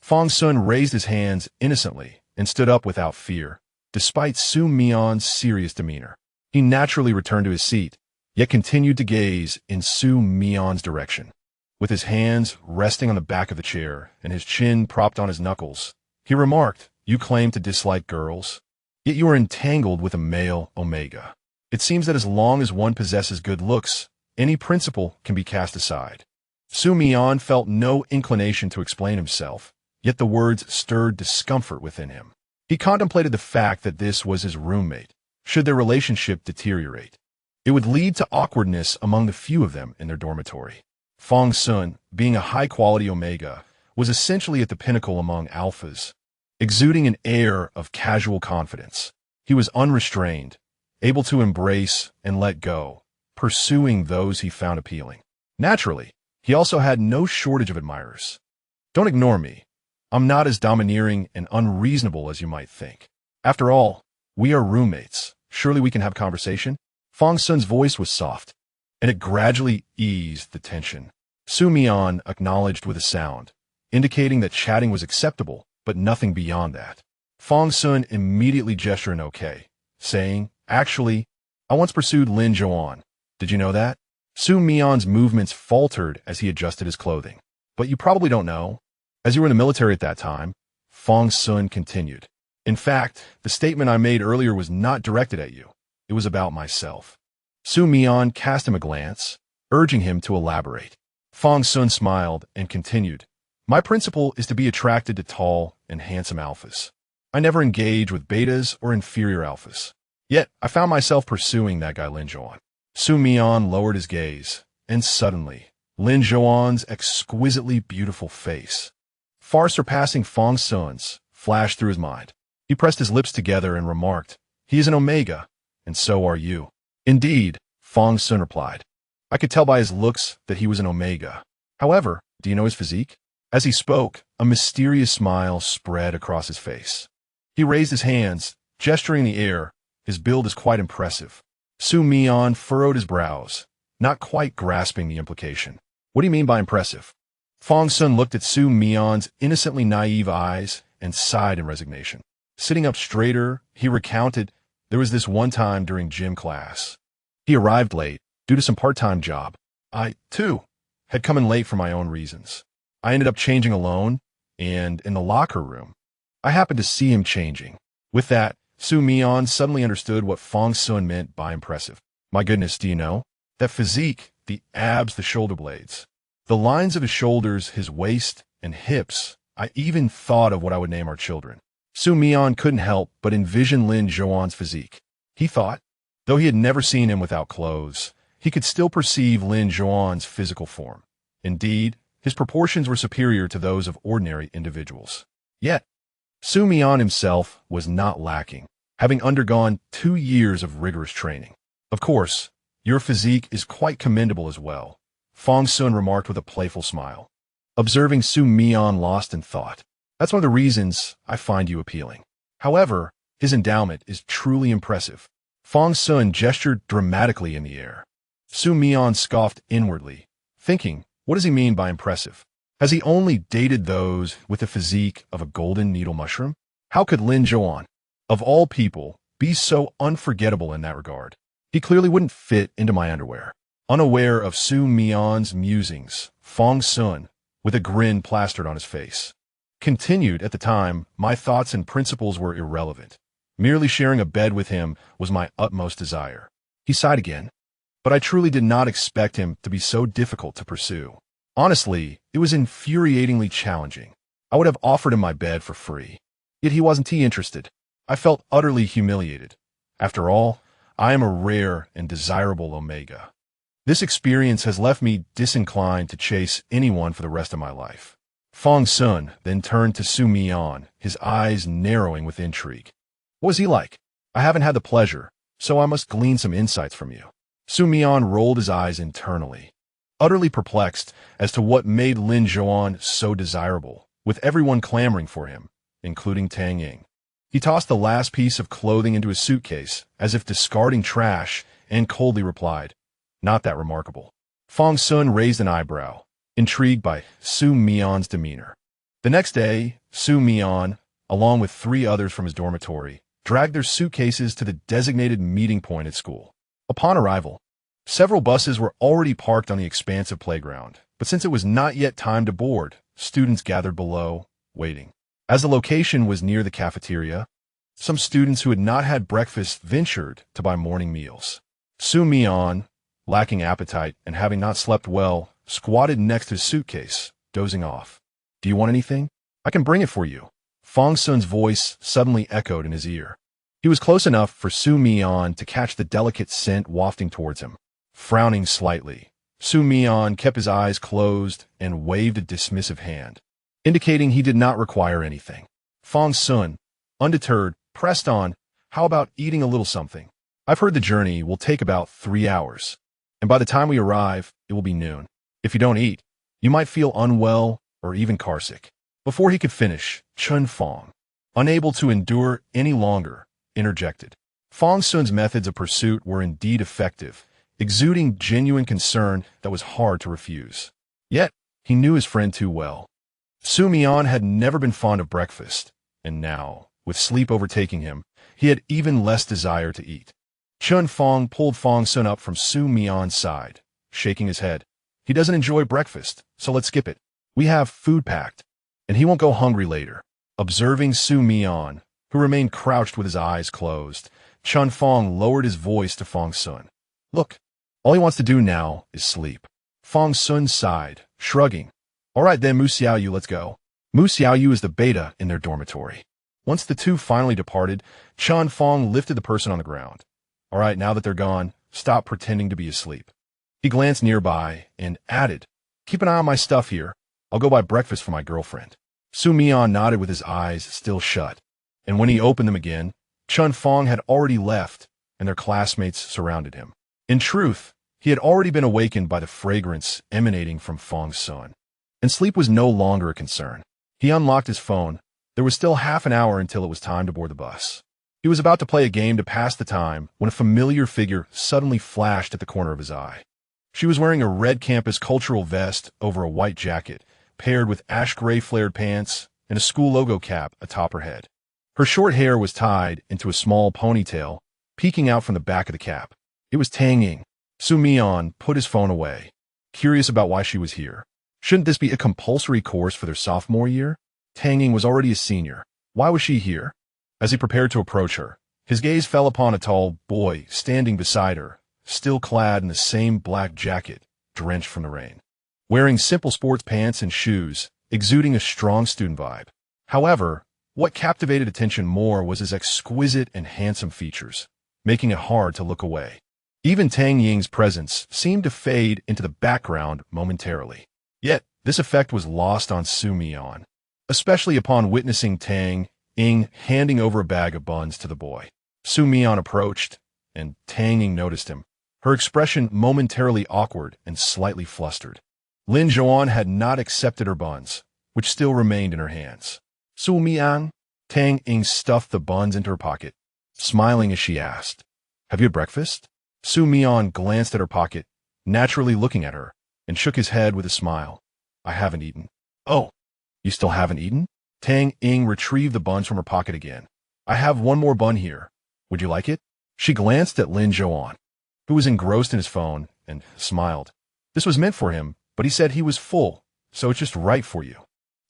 Fong Sun raised his hands innocently and stood up without fear, despite Xu Mian's serious demeanor. He naturally returned to his seat, yet continued to gaze in Xu Mian's direction. With his hands resting on the back of the chair and his chin propped on his knuckles, he remarked, "You claim to dislike girls, yet you are entangled with a male Omega. It seems that as long as one possesses good looks, any principle can be cast aside." Xu Mian felt no inclination to explain himself, yet the words stirred discomfort within him. He contemplated the fact that this was his roommate. Should their relationship deteriorate, it would lead to awkwardness among the few of them in their dormitory. Fong Sun, being a high-quality Omega, was essentially at the pinnacle among alphas, exuding an air of casual confidence. He was unrestrained, able to embrace and let go, pursuing those he found appealing. Naturally, he also had no shortage of admirers. Don't ignore me. I'm not as domineering and unreasonable as you might think. After all, we are roommates. Surely we can have conversation? Fong Sun's voice was soft, and it gradually eased the tension. Xu Mian acknowledged with a sound, indicating that chatting was acceptable, but nothing beyond that. Fong Sun immediately gestured an okay, saying, "Actually, I once pursued Lin Zhouan. Did you know that?" Xu Mian's movements faltered as he adjusted his clothing. "But you probably don't know. As you were in the military at that time," Fong Sun continued. "In fact, the statement I made earlier was not directed at you. It was about myself." Xu Mian cast him a glance, urging him to elaborate. Fong Sun smiled and continued, "My principle is to be attracted to tall and handsome alphas. I never engage with betas or inferior alphas. Yet, I found myself pursuing that guy Lin Zhouan." Xu Mian lowered his gaze, and suddenly, Lin Zhouan's exquisitely beautiful face, far surpassing Fong Sun's, flashed through his mind. He pressed his lips together and remarked, "He is an Omega, and so are you." "Indeed," Fong Sun replied. "I could tell by his looks that he was an Omega. However, do you know his physique?" As he spoke, a mysterious smile spread across his face. He raised his hands, gesturing in the air. His build is quite impressive. Xu Mian furrowed his brows, not quite grasping the implication. "What do you mean by impressive?" Fong Sun looked at Xu Mian's innocently naive eyes and sighed in resignation. Sitting up straighter, he recounted, "There was this one time during gym class. He arrived late due to some part-time job. I, too, had come in late for my own reasons. I ended up changing alone, and in the locker room, I happened to see him changing." With that, Xu Mian suddenly understood what Fong Sun meant by impressive. "My goodness, do you know? That physique, the abs, the shoulder blades, the lines of his shoulders, his waist, and hips. I even thought of what I would name our children." Xu Mian couldn't help but envision Lin Zhouan's physique. He thought, though he had never seen him without clothes, he could still perceive Lin Zhouan's physical form. Indeed, his proportions were superior to those of ordinary individuals. Yet, Xu Mian himself was not lacking, having undergone 2 years of rigorous training. Of course, Your physique is quite commendable as well, Fong Sun remarked with a playful smile, observing Xu Mian lost in thought. That's one of the reasons I find you appealing. However, his endowment is truly impressive. Fong Sun gestured dramatically in the air. Xu Mian scoffed inwardly, thinking, what does he mean by impressive? Has he only dated those with the physique of a golden needle mushroom? How could Lin Zhouan, of all people, be so unforgettable in that regard? He clearly wouldn't fit into my underwear. Unaware of Xu Mian's musings, Fong Sun, with a grin plastered on his face, continued, at the time, my thoughts and principles were irrelevant. Merely sharing a bed with him was my utmost desire. He sighed again. But I truly did not expect him to be so difficult to pursue. Honestly, it was infuriatingly challenging. I would have offered him my bed for free. Yet he wasn't interested. I felt utterly humiliated. After all, I am a rare and desirable omega. This experience has left me disinclined to chase anyone for the rest of my life. Fong Sun then turned to Xu Mian, his eyes narrowing with intrigue. What was he like? I haven't had the pleasure, so I must glean some insights from you. Xu Mian rolled his eyes internally, utterly perplexed as to what made Lin Zhouan so desirable, with everyone clamoring for him, including Tang Ying. He tossed the last piece of clothing into his suitcase, as if discarding trash, and coldly replied, not that remarkable. Fong Sun raised an eyebrow, intrigued by Xu Mian's demeanor. The next day, Xu Mian, along with 3 others from his dormitory, dragged their suitcases to the designated meeting point at school. Upon arrival, several buses were already parked on the expansive playground, but since it was not yet time to board, students gathered below, waiting. As the location was near the cafeteria, some students who had not had breakfast ventured to buy morning meals. Xu Mian, lacking appetite and having not slept well, squatted next to his suitcase, dozing off. Do you want anything? I can bring it for you. Fong Sun's voice suddenly echoed in his ear. He was close enough for Xu Mian to catch the delicate scent wafting towards him. Frowning slightly, Xu Mian kept his eyes closed and waved a dismissive hand, indicating he did not require anything. Fong Sun, undeterred, pressed on, how about eating a little something? I've heard the journey will take about 3 hours, and by the time we arrive, it will be noon. If you don't eat, you might feel unwell or even carsick. Before he could finish, Chun Fong, unable to endure any longer, interjected. Fong Sun's methods of pursuit were indeed effective, exuding genuine concern that was hard to refuse. Yet, he knew his friend too well. Xu Mian had never been fond of breakfast, and now, with sleep overtaking him, he had even less desire to eat. Chun Fong pulled Fong Sun up from Xu Mian's side, shaking his head. He doesn't enjoy breakfast, so let's skip it. We have food packed, and he won't go hungry later. Observing Xu Mian, who remained crouched with his eyes closed, Chun Fong lowered his voice to Fong Sun. Look, all he wants to do now is sleep. Fong Sun sighed, shrugging. All right then, Mu Xiaoyu, let's go. Mu Xiaoyu is the beta in their dormitory. Once the two finally departed, Chun Fong lifted the person on the ground. All right, now that they're gone, stop pretending to be asleep. He glanced nearby and added, keep an eye on my stuff here. I'll go buy breakfast for my girlfriend. Xu Mian nodded with his eyes still shut, and when he opened them again, Chun Fong had already left, and their classmates surrounded him. In truth, he had already been awakened by the fragrance emanating from Fong Sun, and sleep was no longer a concern. He unlocked his phone. There was still half an hour until it was time to board the bus. He was about to play a game to pass the time when a familiar figure suddenly flashed at the corner of his eye. She was wearing a red campus cultural vest over a white jacket, paired with ash-gray flared pants and a school logo cap atop her head. Her short hair was tied into a small ponytail, peeking out from the back of the cap. It was Tang Ying. Xu Mian put his phone away, curious about why she was here. Shouldn't this be a compulsory course for their sophomore year? Tang Ying was already a senior. Why was she here? As he prepared to approach her, his gaze fell upon a tall boy standing beside her, still clad in the same black jacket, drenched from the rain, wearing simple sports pants and shoes, exuding a strong student vibe. However, what captivated attention more was his exquisite and handsome features, making it hard to look away. Even Tang Ying's presence seemed to fade into the background momentarily. Yet, this effect was lost on Xu Mian, especially upon witnessing Tang Ying handing over a bag of buns to the boy. Xu Mian approached, and Tang Ying noticed him. her expression momentarily awkward and slightly flustered. Lin Zhouan had not accepted her buns, which still remained in her hands. Xu Mian? Tang Ying stuffed the buns into her pocket, smiling as she asked, "Have you had breakfast?" Xu Mian glanced at her pocket, naturally looking at her, and shook his head with a smile. "I haven't eaten." "Oh, you still haven't eaten?" Tang Ying retrieved the buns from her pocket again. "I have one more bun here. Would you like it?" She glanced at Lin Zhouan, who was engrossed in his phone, and smiled. This was meant for him, but he said he was full, so it's just right for you.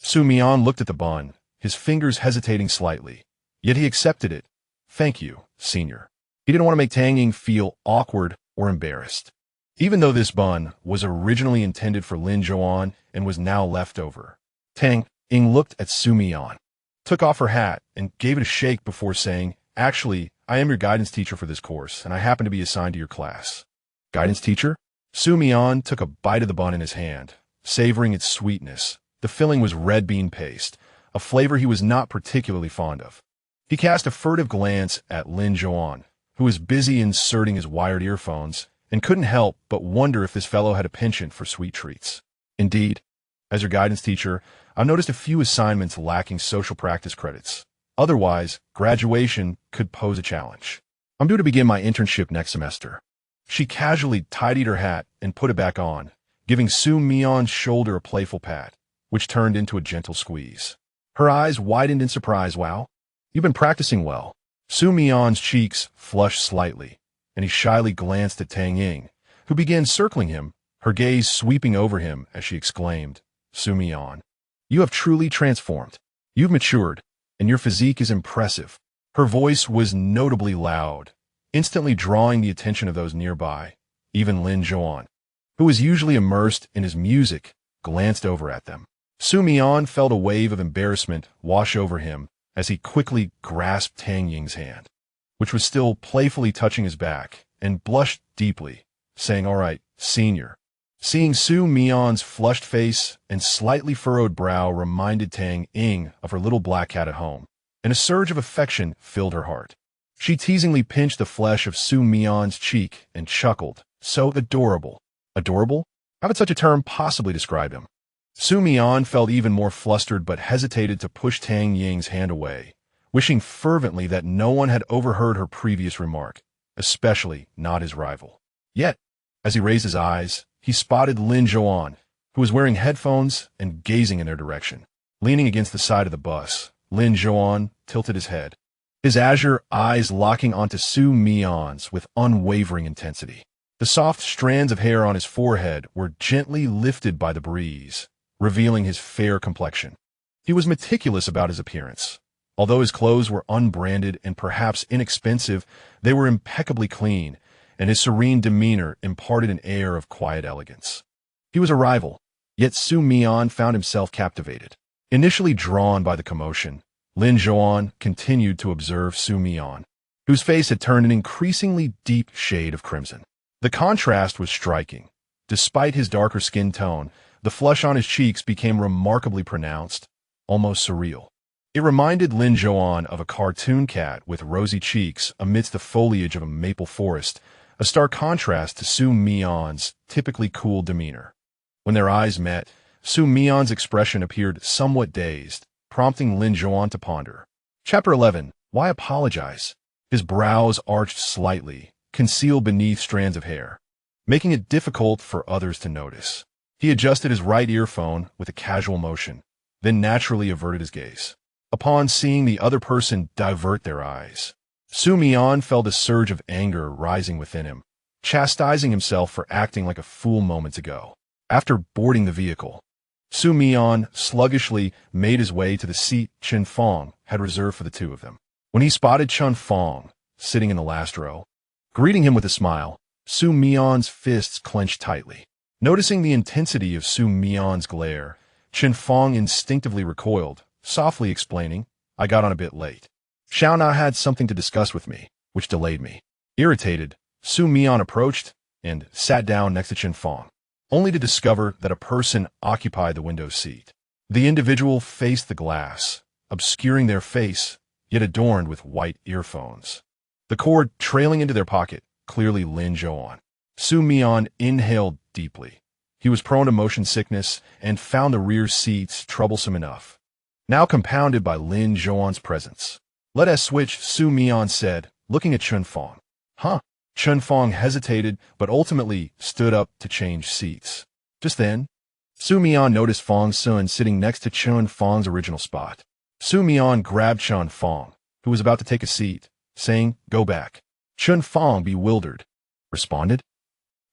Xu Mian looked at the bun, his fingers hesitating slightly. Yet he accepted it. "Thank you, senior." He didn't want to make Tang Ying feel awkward or embarrassed. Even though this bun was originally intended for Lin Zhouan and was now left over. Tang Ying looked at Xu Mian, took off her hat, and gave it a shake before saying, "Actually, I am your guidance teacher for this course, and I happen to be assigned to your class." "Guidance teacher?" Xu Mian took a bite of the bun in his hand, savoring its sweetness. The filling was red bean paste, a flavor he was not particularly fond of. He cast a furtive glance at Lin Zhouan, who was busy inserting his wired earphones, and couldn't help but wonder if this fellow had a penchant for sweet treats. "Indeed, as your guidance teacher, I've noticed a few assignments lacking social practice credits. Otherwise, graduation could pose a challenge. I'm due to begin my internship next semester." She casually tidied her hat and put it back on, giving Xu Mian's shoulder a playful pat, which turned into a gentle squeeze. Her eyes widened in surprise. "Wow, you've been practicing well." Xu Mian's cheeks flushed slightly, and he shyly glanced at Tang Ying, who began circling him, her gaze sweeping over him as she exclaimed, "Xu Mian, you have truly transformed. You've matured, and your physique is impressive." Her voice was notably loud, instantly drawing the attention of those nearby. Even Lin Zhouan, who was usually immersed in his music, glanced over at them. Xu Mian felt a wave of embarrassment wash over him as he quickly grasped Tang Ying's hand, which was still playfully touching his back, and blushed deeply, saying, "All right, senior." Seeing Xu Mian's flushed face and slightly furrowed brow reminded Tang Ying of her little black cat at home, and a surge of affection filled her heart. She teasingly pinched the flesh of Xu Mian's cheek and chuckled, "So adorable." "Adorable? How could such a term possibly describe him?" Xu Mian felt even more flustered but hesitated to push Tang Ying's hand away, wishing fervently that no one had overheard her previous remark, especially not his rival. Yet, as he raised his eyes, he spotted Lin Zhouan, who was wearing headphones and gazing in their direction. Leaning against the side of the bus, Lin Zhouan tilted his head, his azure eyes locking onto Xu Mian's with unwavering intensity. The soft strands of hair on his forehead were gently lifted by the breeze, revealing his fair complexion. He was meticulous about his appearance. Although his clothes were unbranded and perhaps inexpensive, they were impeccably clean, and his serene demeanor imparted an air of quiet elegance. He was a rival, yet Xu Mian found himself captivated. Initially drawn by the commotion, Lin Zhouan continued to observe Xu Mian, whose face had turned an increasingly deep shade of crimson. The contrast was striking. Despite his darker skin tone, the flush on his cheeks became remarkably pronounced, almost surreal. It reminded Lin Zhouan of a cartoon cat with rosy cheeks amidst the foliage of a maple forest, a stark contrast to Xu Mian's typically cool demeanor. When their eyes met, Xu Mian's expression appeared somewhat dazed, prompting Lin Zhouan to ponder. Chapter 11. Why apologize? His brows arched slightly, concealed beneath strands of hair, making it difficult for others to notice. He adjusted his right earphone with a casual motion, then naturally averted his gaze. Upon seeing the other person divert their eyes, Xu Mian felt a surge of anger rising within him, chastising himself for acting like a fool moments ago. After boarding the vehicle, Xu Mian sluggishly made his way to the seat Chen Fong had reserved for the two of them. When he spotted Chen Fong sitting in the last row, greeting him with a smile, Xu Mian's fists clenched tightly. Noticing the intensity of Xu Mian's glare, Chen Fong instinctively recoiled, softly explaining, "I got on a bit late. Xiao Na had something to discuss with me, which delayed me." Irritated, Xu Mian approached and sat down next to Chen Fong, only to discover that a person occupied the window seat. The individual faced the glass, obscuring their face, yet adorned with white earphones, the cord trailing into their pocket, clearly Lin Zhouan. Xu Mian inhaled deeply. He was prone to motion sickness and found the rear seats troublesome enough, now compounded by Lin Zhouan's presence. "Let us switch," Xu Mian said, looking at Chen Fong. "Huh?" Chen Fong hesitated, but ultimately stood up to change seats. Just then, Xu Mian noticed Fong Sun sitting next to Chen Fong's original spot. Xu Mian grabbed Chen Fong, who was about to take a seat, saying, "Go back." Chen Fong, bewildered, responded.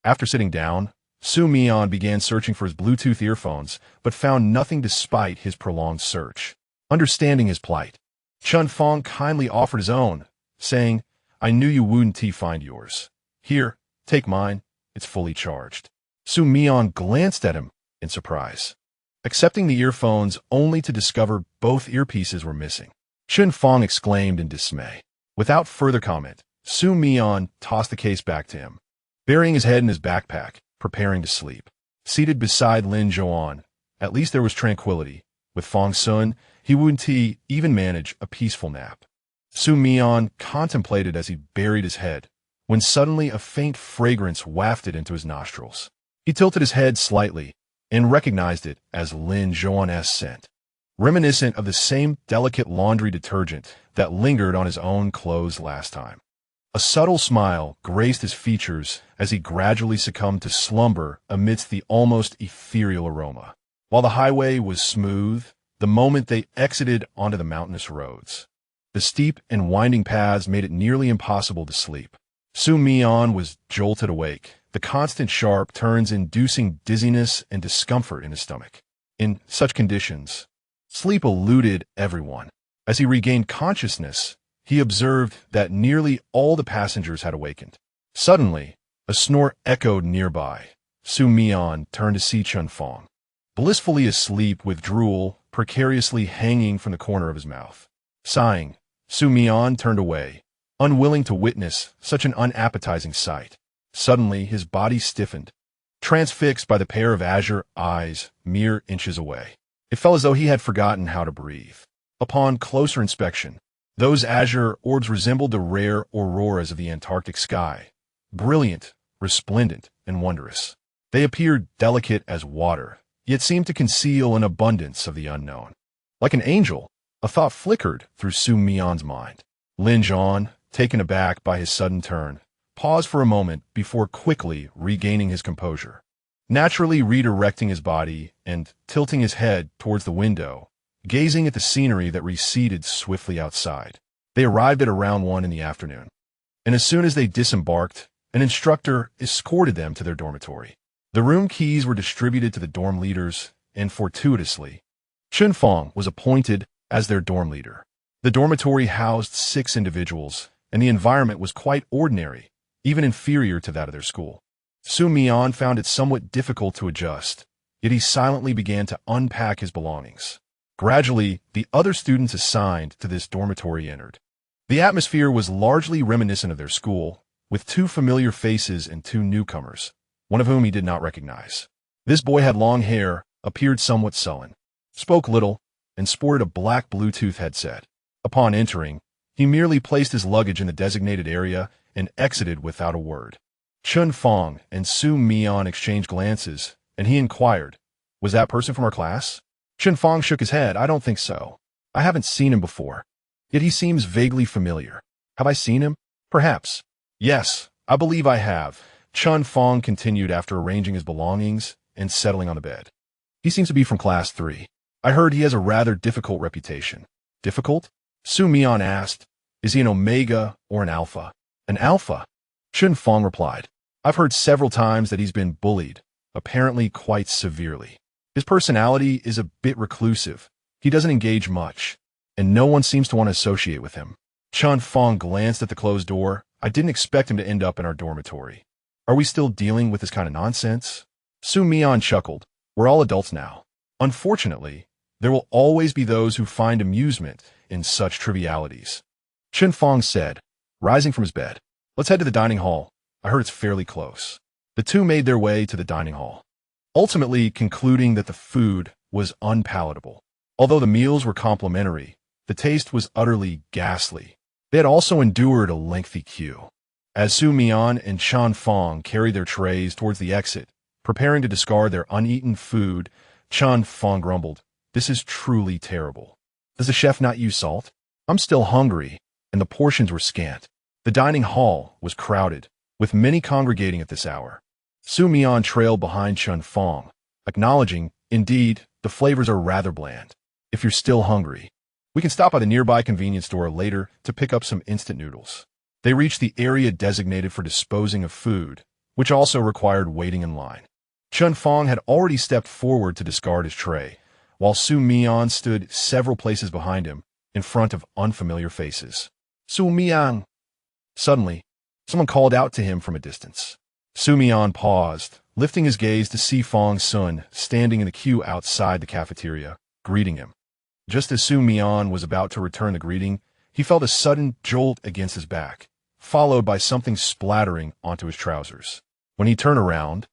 After sitting down, Xu Mian began searching for his Bluetooth earphones, but found nothing despite his prolonged search. Understanding his plight, Chen Fong kindly offered his own, saying, "I knew you wouldn't find yours. Here, take mine. It's fully charged." Xu Mian glanced at him in surprise, accepting the earphones only to discover both earpieces were missing. Chen Fong exclaimed in dismay. Without further comment, Xu Mian tossed the case back to him, burying his head in his backpack, preparing to sleep. Seated beside Lin Zhouan, at least there was tranquility. With Fong Sun, he wouldn't even manage a peaceful nap. Xu Mian contemplated as he buried his head, when suddenly a faint fragrance wafted into his nostrils. He tilted his head slightly and recognized it as Lin Zhouan's scent, reminiscent of the same delicate laundry detergent that lingered on his own clothes last time. A subtle smile graced his features as he gradually succumbed to slumber amidst the almost ethereal aroma. While the highway was smooth, the moment they exited onto the mountainous roads, the steep and winding paths made it nearly impossible to sleep. Xu Mian was jolted awake, the constant sharp turns inducing dizziness and discomfort in his stomach. In such conditions, sleep eluded everyone. As he regained consciousness, he observed that nearly all the passengers had awakened. Suddenly, a snort echoed nearby. Xu Mian turned to see Chen Fong, blissfully asleep with drool precariously hanging from the corner of his mouth. Sighing, Xu Mian turned away, unwilling to witness such an unappetizing sight. Suddenly, his body stiffened, transfixed by the pair of azure eyes mere inches away. It felt as though he had forgotten how to breathe. Upon closer inspection, those azure orbs resembled the rare auroras of the Antarctic sky, brilliant, resplendent, and wondrous. They appeared delicate as water, yet seemed to conceal an abundance of the unknown. Like an angel, a thought flickered through Xu Mian's mind. Lin Zhouan, taken aback by his sudden turn, paused for a moment before quickly regaining his composure. Naturally redirecting his body and tilting his head towards the window, gazing at the scenery that receded swiftly outside. They arrived at around 1 in the afternoon, and as soon as they disembarked, an instructor escorted them to their dormitory. The room keys were distributed to the dorm leaders, and fortuitously, Chen Fong was appointed as their dorm leader. The dormitory housed 6 individuals, and the environment was quite ordinary, even inferior to that of their school. Xu Mian found it somewhat difficult to adjust, yet he silently began to unpack his belongings. Gradually, the other students assigned to this dormitory entered. The atmosphere was largely reminiscent of their school, with 2 familiar faces and 2 newcomers, one of whom he did not recognize. This boy had long hair, appeared somewhat sullen, spoke little, and sported a black Bluetooth headset. Upon entering, he merely placed his luggage in the designated area and exited without a word. Chen Fong and Xu Mian exchanged glances, and he inquired, "Was that person from our class?" Chen Fong shook his head. "I don't think so. I haven't seen him before. Yet he seems vaguely familiar. Have I seen him? Perhaps." "Yes, I believe I have," Chen Fong continued after arranging his belongings and settling on the bed. "He seems to be from class 3. I heard he has a rather difficult reputation." "Difficult?" Xu Mian asked. "Is he an Omega or an Alpha?" "An Alpha," Chen Fong replied. "I've heard several times that he's been bullied, apparently quite severely. His personality is a bit reclusive. He doesn't engage much, and no one seems to want to associate with him." Chen Fong glanced at the closed door. "I didn't expect him to end up in our dormitory. Are we still dealing with this kind of nonsense?" Xu Mian chuckled. "We're all adults now. Unfortunately, there will always be those who find amusement in such trivialities." Chen Fong said, rising from his bed. "Let's head to the dining hall. I heard it's fairly close." The two made their way to the dining hall, ultimately concluding that the food was unpalatable. Although the meals were complimentary, the taste was utterly ghastly. They had also endured a lengthy queue. As Xu Mian and Chen Fong carried their trays towards the exit, preparing to discard their uneaten food, Chen Fong grumbled, "This is truly terrible. Does the chef not use salt? I'm still hungry," and the portions were scant. The dining hall was crowded, with many congregating at this hour. Xu Mian trailed behind Chen Fong, acknowledging, "Indeed, the flavors are rather bland. If you're still hungry, we can stop by the nearby convenience store later to pick up some instant noodles." They reached the area designated for disposing of food, which also required waiting in line. Chen Fong had already stepped forward to discard his tray, while Xu Mian stood several places behind him, in front of unfamiliar faces. "Xu Mian!" Suddenly, someone called out to him from a distance. Xu Mian paused, lifting his gaze to see Fong Sun standing in the queue outside the cafeteria, greeting him. Just as Xu Mian was about to return the greeting, he felt a sudden jolt against his back, followed by something splattering onto his trousers. When he turned around,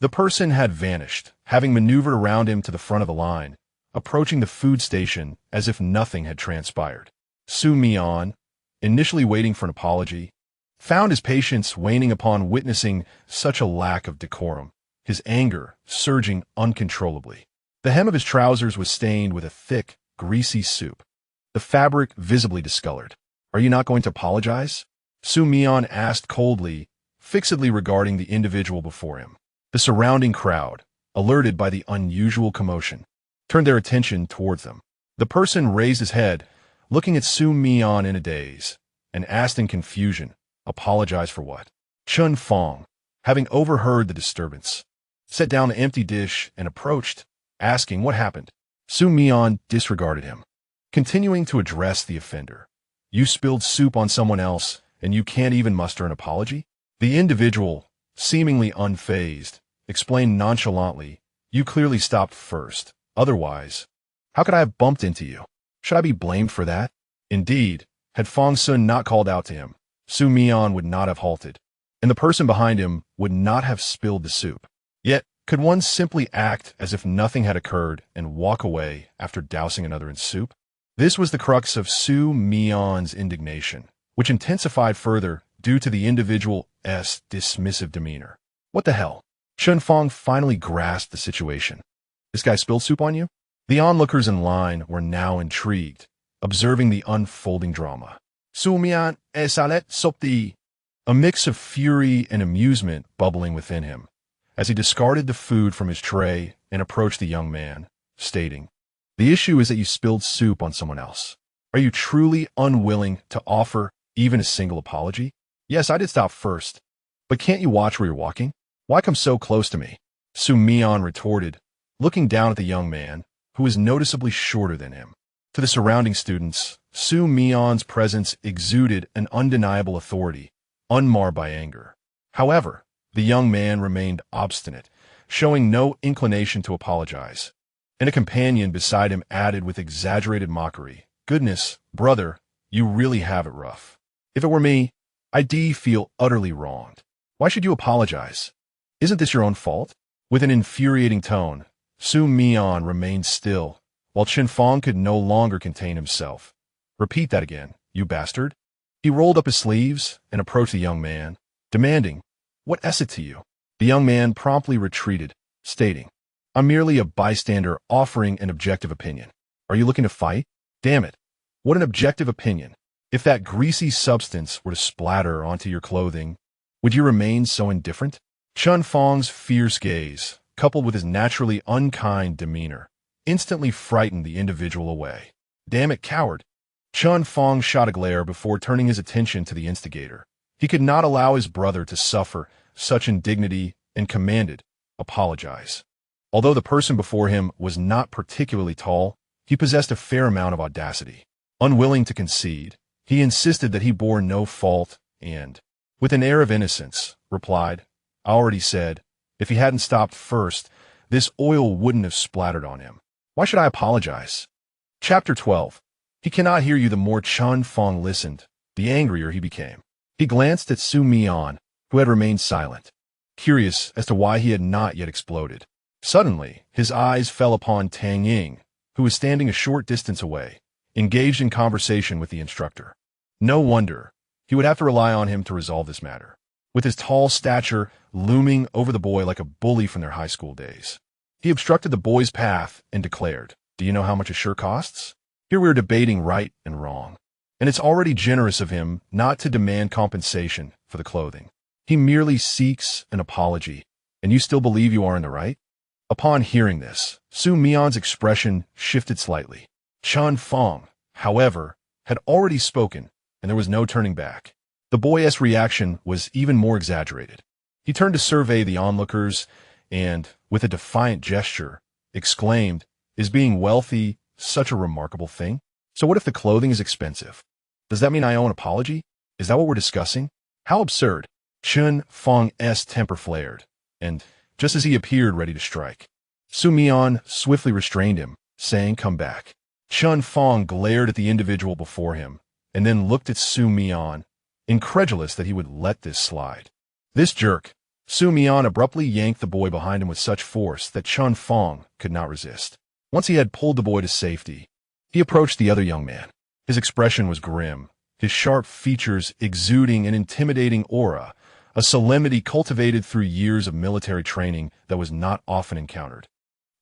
the person had vanished, having maneuvered around him to the front of the line, approaching the food station as if nothing had transpired. Xu Mian, initially waiting for an apology, found his patience waning upon witnessing such a lack of decorum, his anger surging uncontrollably. The hem of his trousers was stained with a thick, greasy soup, the fabric visibly discolored. "Are you not going to apologize?" Xu Mian asked coldly, fixedly regarding the individual before him. The surrounding crowd, alerted by the unusual commotion, turned their attention towards them. The person raised his head, looking at Xu Mian in a daze, and asked in confusion, "Apologize for what?" Chen Fong, having overheard the disturbance, set down the empty dish and approached, asking what happened. Xu Mian disregarded him, continuing to address the offender. "You spilled soup on someone else, and you can't even muster an apology?" The individual, seemingly unfazed, explained nonchalantly, "You clearly stopped first. Otherwise, how could I have bumped into you? Should I be blamed for that?" Indeed, had Fong Sun not called out to him, Xu Mian would not have halted, and the person behind him would not have spilled the soup. Yet, could one simply act as if nothing had occurred and walk away after dousing another in soup? This was the crux of Xu Mian's indignation, which intensified further due to the individual's dismissive demeanor. "What the hell?" Chen Fong finally grasped the situation. "This guy spilled soup on you?" The onlookers in line were now intrigued, observing the unfolding drama. "Xu Mian salet sopti," a mix of fury and amusement bubbling within him, as he discarded the food from his tray and approached the young man, stating, "The issue is that you spilled soup on someone else. Are you truly unwilling to offer even a single apology?" "Yes, I did stop first. But can't you watch where you're walking? Why come so close to me?" Xu Mian retorted, looking down at the young man, who was noticeably shorter than him. To the surrounding students, Xu Mian's presence exuded an undeniable authority, unmarred by anger. However, the young man remained obstinate, showing no inclination to apologize. And a companion beside him added with exaggerated mockery, "Goodness, brother, you really have it rough. If it were me, I'd feel utterly wronged. Why should you apologize? Isn't this your own fault?" With an infuriating tone, Xu Mian remained still, while Chen Fong could no longer contain himself. "Repeat that again, you bastard." He rolled up his sleeves and approached the young man, demanding, "What is it to you?" The young man promptly retreated, stating, "I'm merely a bystander offering an objective opinion. Are you looking to fight? Damn it, what an objective opinion. If that greasy substance were to splatter onto your clothing, would you remain so indifferent?" Chen Fong's fierce gaze, coupled with his naturally unkind demeanor, instantly frightened the individual away. "Damn it, coward." Chen Fong shot a glare before turning his attention to the instigator. He could not allow his brother to suffer such indignity and commanded, "Apologize." Although the person before him was not particularly tall, he possessed a fair amount of audacity. Unwilling to concede, he insisted that he bore no fault and, with an air of innocence, replied, "I already said, if he hadn't stopped first, this oil wouldn't have splattered on him. Why should I apologize?" Chapter 12. He cannot hear you. The more Chen Fong listened, the angrier he became. He glanced at Xu Mian, who had remained silent, curious as to why he had not yet exploded. Suddenly, his eyes fell upon Tang Ying, who was standing a short distance away, engaged in conversation with the instructor. No wonder, He would have to rely on him to resolve this matter, with his tall stature looming over the boy like a bully from their high school days. He obstructed the boy's path and declared, "Do you know how much a shirt costs? Here we are debating right and wrong. And it's already generous of him not to demand compensation for the clothing. He merely seeks an apology, and you still believe you are in the right?" Upon hearing this, Xu Mian's expression shifted slightly. Chun Fong, however, had already spoken, and there was no turning back. The boy's reaction was even more exaggerated. He turned to survey the onlookers and, with a defiant gesture, exclaimed, "Is being wealthy such a remarkable thing? So what if the clothing is expensive? Does that mean I owe an apology? Is that what we're discussing? How absurd." Chun Fong's temper flared, and, just as he appeared ready to strike, Xu Mian swiftly restrained him, saying, "Come back." Chun Fong glared at the individual before him, and then looked at Xu Mian, incredulous that he would let this slide. This jerk, Xu Mian abruptly yanked the boy behind him with such force that Chun Fong could not resist. Once he had pulled the boy to safety, he approached the other young man. His expression was grim, his sharp features exuding an intimidating aura, a solemnity cultivated through years of military training that was not often encountered.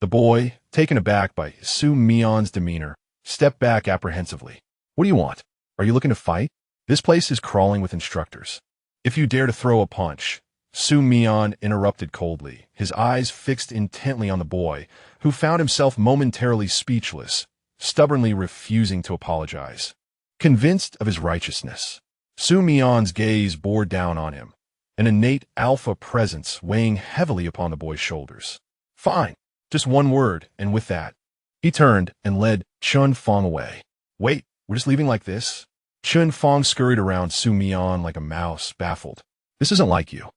The boy, taken aback by Xu Mian's demeanor, stepped back apprehensively. "What do you want? Are you looking to fight? This place is crawling with instructors. If you dare to throw a punch," Xu Mian interrupted coldly, his eyes fixed intently on the boy, who found himself momentarily speechless, stubbornly refusing to apologize. Convinced of his righteousness, Xu Mian's gaze bore down on him, an innate alpha presence weighing heavily upon the boy's shoulders. "Fine. Just one word, and with that." He turned and led Chun Fong away. "Wait, we're just leaving like this?" Chun Fong scurried around Xu Mian like a mouse, baffled. "This isn't like you.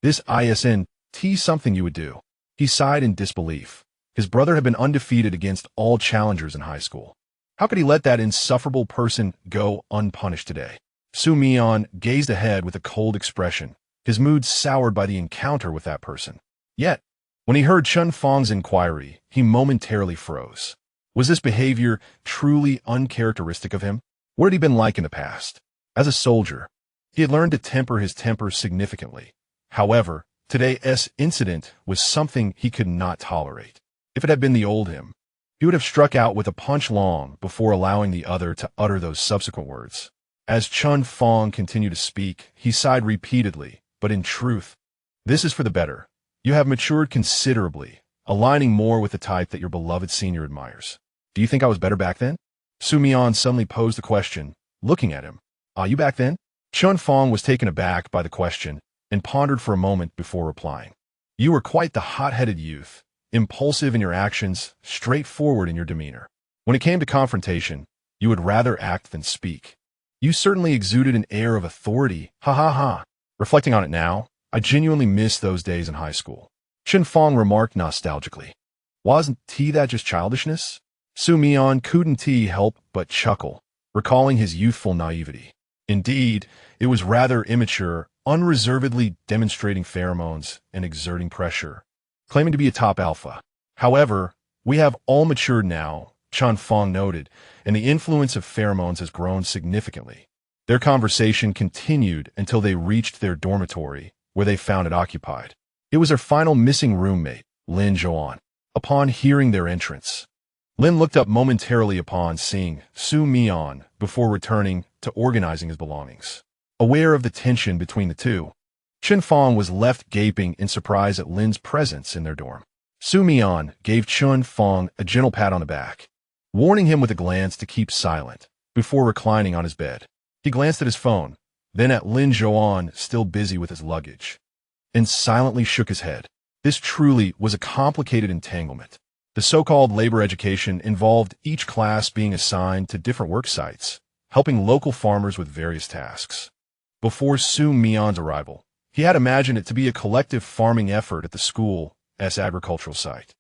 This isn't something you would do." He sighed in disbelief. His brother had been undefeated against all challengers in high school. How could he let that insufferable person go unpunished today? Xu Mian gazed ahead with a cold expression, his mood soured by the encounter with that person. Yet, when he heard Chun Fong's inquiry, he momentarily froze. Was this behavior truly uncharacteristic of him? What had he been like in the past? As a soldier, he had learned to temper his temper significantly. However, today's incident was something he could not tolerate. If it had been the old him, he would have struck out with a punch long before allowing the other to utter those subsequent words. As Chun Fong continued to speak, he sighed repeatedly, but in truth, this is for the better. You have matured considerably, aligning more with the type that your beloved senior admires. Do you think I was better back then? Xu Mian suddenly posed the question, looking at him. "Are you back then?" Chun Fong was taken aback by the question and pondered for a moment before replying. "You were quite the hot-headed youth, impulsive in your actions, straightforward in your demeanor. When it came to confrontation, you would rather act than speak. You certainly exuded an air of authority. Ha ha ha. Reflecting on it now, I genuinely miss those days in high school." Chun Fong remarked nostalgically. "Wasn't that just childishness?" Xu Mian couldn't help but chuckle, recalling his youthful naivety. Indeed, it was rather immature, unreservedly demonstrating pheromones and exerting pressure, claiming to be a top alpha. However, we have all matured now, Chun Fong noted, and the influence of pheromones has grown significantly. Their conversation continued until they reached their dormitory, where they found it occupied. It was their final missing roommate, Lin Zhouan. Upon hearing their entrance, Lin looked up momentarily upon seeing Xu Mian before returning to organizing his belongings. Aware of the tension between the two, Chun Fong was left gaping in surprise at Lin's presence in their dorm. Xu Mian gave Chun Fong a gentle pat on the back, warning him with a glance to keep silent before reclining on his bed. He glanced at his phone, then at Lin Zhouan still busy with his luggage, and silently shook his head. This truly was a complicated entanglement. The so-called labor education involved each class being assigned to different work sites, helping local farmers with various tasks. Before Xu Mian's arrival, he had imagined it to be a collective farming effort at the school's agricultural site.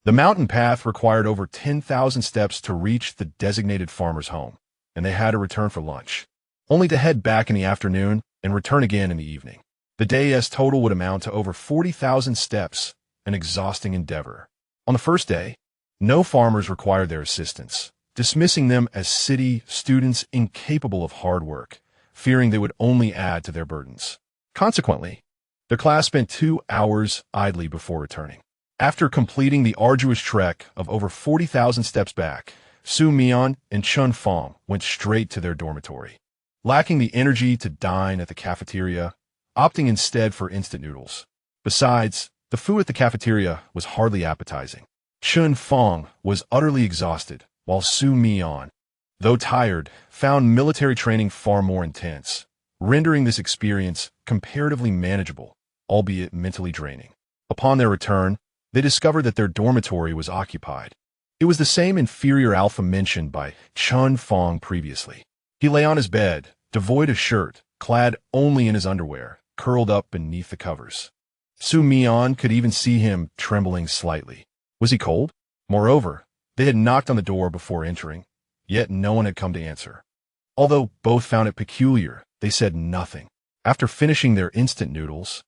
The mountain path required over 10,000 steps to reach the designated farmer's home, and they had to return for lunch, only to head back in the afternoon and return again in the evening. The day's total would amount to over 40,000 steps, an exhausting endeavor. On the first day, no farmers required their assistance, dismissing them as city students incapable of hard work. fearing they would only add to their burdens. Consequently, their class spent 2 hours idly before returning. After completing the arduous trek of over 40,000 steps back, Xu Mian and Chun Fong went straight to their dormitory. Lacking the energy to dine at the cafeteria, opting instead for instant noodles. Besides, the food at the cafeteria was hardly appetizing. Chun Fong was utterly exhausted, while Xu Mian, though tired, found military training far more intense, rendering this experience comparatively manageable, albeit mentally draining. Upon their return, they discovered that their dormitory was occupied. It was the same inferior alpha mentioned by Chun Fong previously. He lay on his bed, devoid of shirt, clad only in his underwear, curled up beneath the covers. Xu Mian could even see him trembling slightly. Was he cold? Moreover, they had knocked on the door before entering, yet no one had come to answer. Although both found it peculiar, they said nothing. After finishing their instant noodles,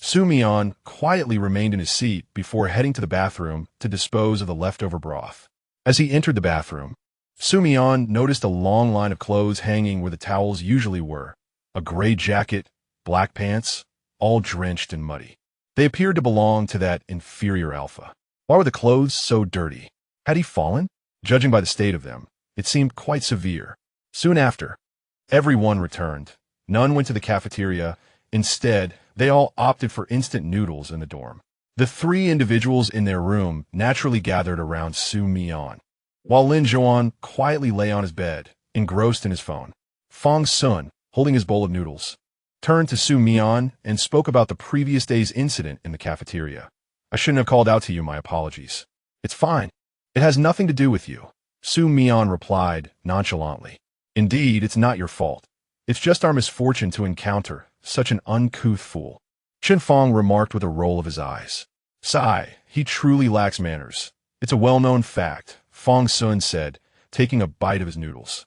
Xu Mian quietly remained in his seat before heading to the bathroom to dispose of the leftover broth. As he entered the bathroom, Xu Mian noticed a long line of clothes hanging where the towels usually were, a gray jacket, black pants, all drenched and muddy. They appeared to belong to that inferior alpha. Why were the clothes so dirty? Had he fallen? Judging by the state of them, it seemed quite severe. Soon after, everyone returned. None went to the cafeteria. Instead, they all opted for instant noodles in the dorm. The 3 individuals in their room naturally gathered around Xu Mian, while Lin Zhouan quietly lay on his bed, engrossed in his phone. Fong Sun, holding his bowl of noodles, turned to Xu Mian and spoke about the previous day's incident in the cafeteria. I shouldn't have called out to you, my apologies. It's fine. It has nothing to do with you, Xu Mian replied nonchalantly. Indeed, it's not your fault. It's just our misfortune to encounter such an uncouth fool. Chen Fong remarked with a roll of his eyes. Sigh, he truly lacks manners. It's a well-known fact, Fong Sun said, taking a bite of his noodles.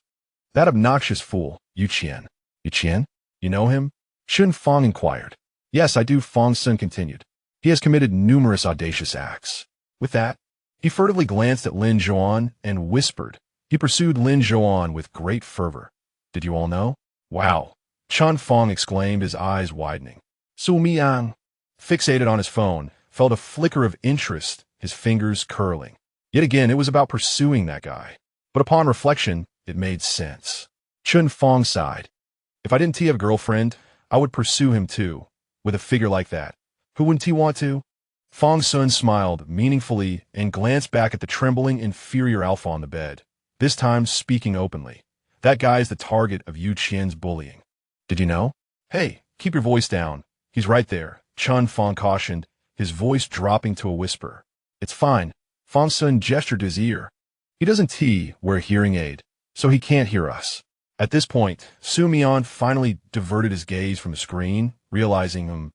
That obnoxious fool, Yu Qian. Yu Qian? You know him? Chen Fong inquired. Yes, I do, Fong Sun continued. He has committed numerous audacious acts. With that, he furtively glanced at Lin Zhouan and whispered. He pursued Lin Zhouan with great fervor. Did you all know? Wow, Chen Fong exclaimed, his eyes widening. Xu Mian, fixated on his phone, felt a flicker of interest, his fingers curling. Yet again, it was about pursuing that guy. But upon reflection, it made sense. Chen Fong sighed. If I didn't have a girlfriend, I would pursue him too, with a figure like that. Who wouldn't he want to? Fong Sun smiled meaningfully and glanced back at the trembling inferior alpha on the bed, this time speaking openly. That guy is the target of Yu Qian's bullying. Did you know? Hey, keep your voice down. He's right there, Chen Fong cautioned, his voice dropping to a whisper. It's fine. Fong Sun gestured to his ear. He doesn't wear a hearing aid, so he can't hear us. At this point, Xu Mian finally diverted his gaze from the screen, realizing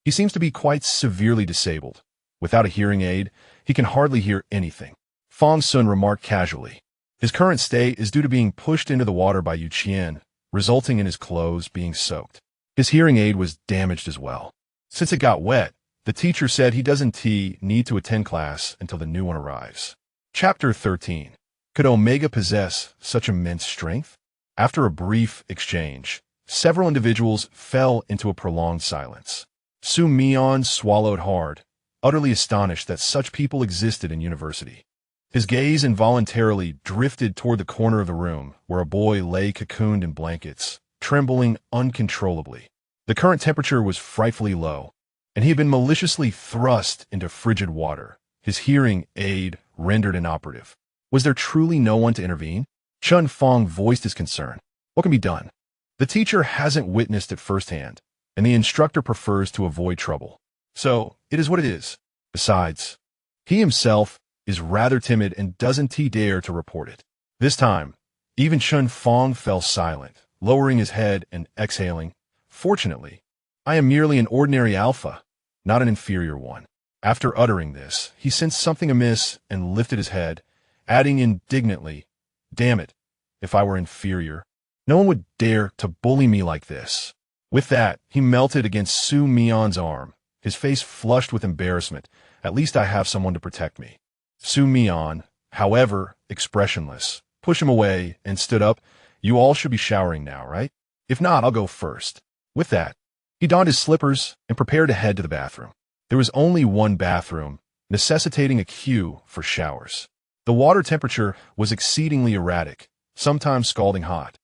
he seems to be quite severely disabled. Without a hearing aid, he can hardly hear anything. Fong Sun remarked casually. His current state is due to being pushed into the water by Yu Qian, resulting in his clothes being soaked. His hearing aid was damaged as well. Since it got wet, the teacher said he doesn't need to attend class until the new one arrives. Chapter 13. Could Omega possess such immense strength? After a brief exchange, several individuals fell into a prolonged silence. Xu Mian swallowed hard, utterly astonished that such people existed in university. His gaze involuntarily drifted toward the corner of the room where a boy lay cocooned in blankets, trembling uncontrollably. The current temperature was frightfully low, and he had been maliciously thrust into frigid water, his hearing aid rendered inoperative. Was there truly no one to intervene? Chen Fong voiced his concern. What can be done? The teacher hasn't witnessed it firsthand, and the instructor prefers to avoid trouble. So, it is what it is. Besides, he himself is rather timid and doesn't dare to report it. This time, even Chen Fong fell silent, lowering his head and exhaling. Fortunately, I am merely an ordinary alpha, not an inferior one. After uttering this, he sensed something amiss and lifted his head, adding indignantly, Damn it, if I were inferior, no one would dare to bully me like this. With that, he melted against Xu Mian's arm, his face flushed with embarrassment. At least I have someone to protect me. Xu Mian, however, expressionless, pushed him away and stood up. You all should be showering now, right? If not, I'll go first. With that, he donned his slippers and prepared to head to the bathroom. There was only one bathroom, necessitating a queue for showers. The water temperature was exceedingly erratic, sometimes scalding hot,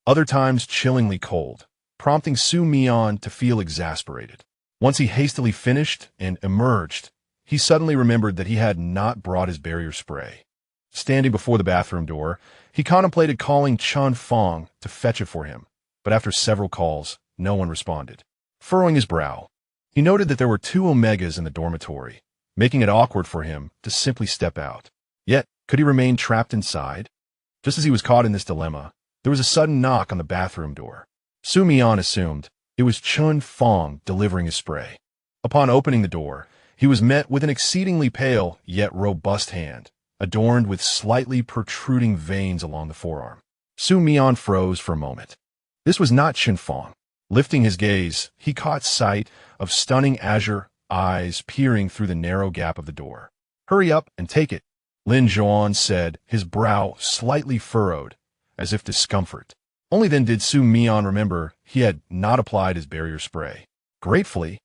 other times chillingly cold, prompting Xu Mian to feel exasperated. Once he hastily finished and emerged, he suddenly remembered that he had not brought his barrier spray. Standing before the bathroom door, he contemplated calling Chun Fong to fetch it for him, but after several calls, no one responded. Furrowing his brow, he noted that there were 2 Omegas in the dormitory, making it awkward for him to simply step out. Yet, could he remain trapped inside? Just as he was caught in this dilemma, there was a sudden knock on the bathroom door. Xu Mian assumed it was Chun Fong delivering his spray. Upon opening the door, he was met with an exceedingly pale yet robust hand, adorned with slightly protruding veins along the forearm. Xu Mian froze for a moment. This was not Chun Fong. Lifting his gaze, he caught sight of stunning azure eyes peering through the narrow gap of the door. "Hurry up and take it," Lin Zhouan said, his brow slightly furrowed, as if discomfort. Only then did Xu Mian remember he had not applied his barrier spray. Gratefully,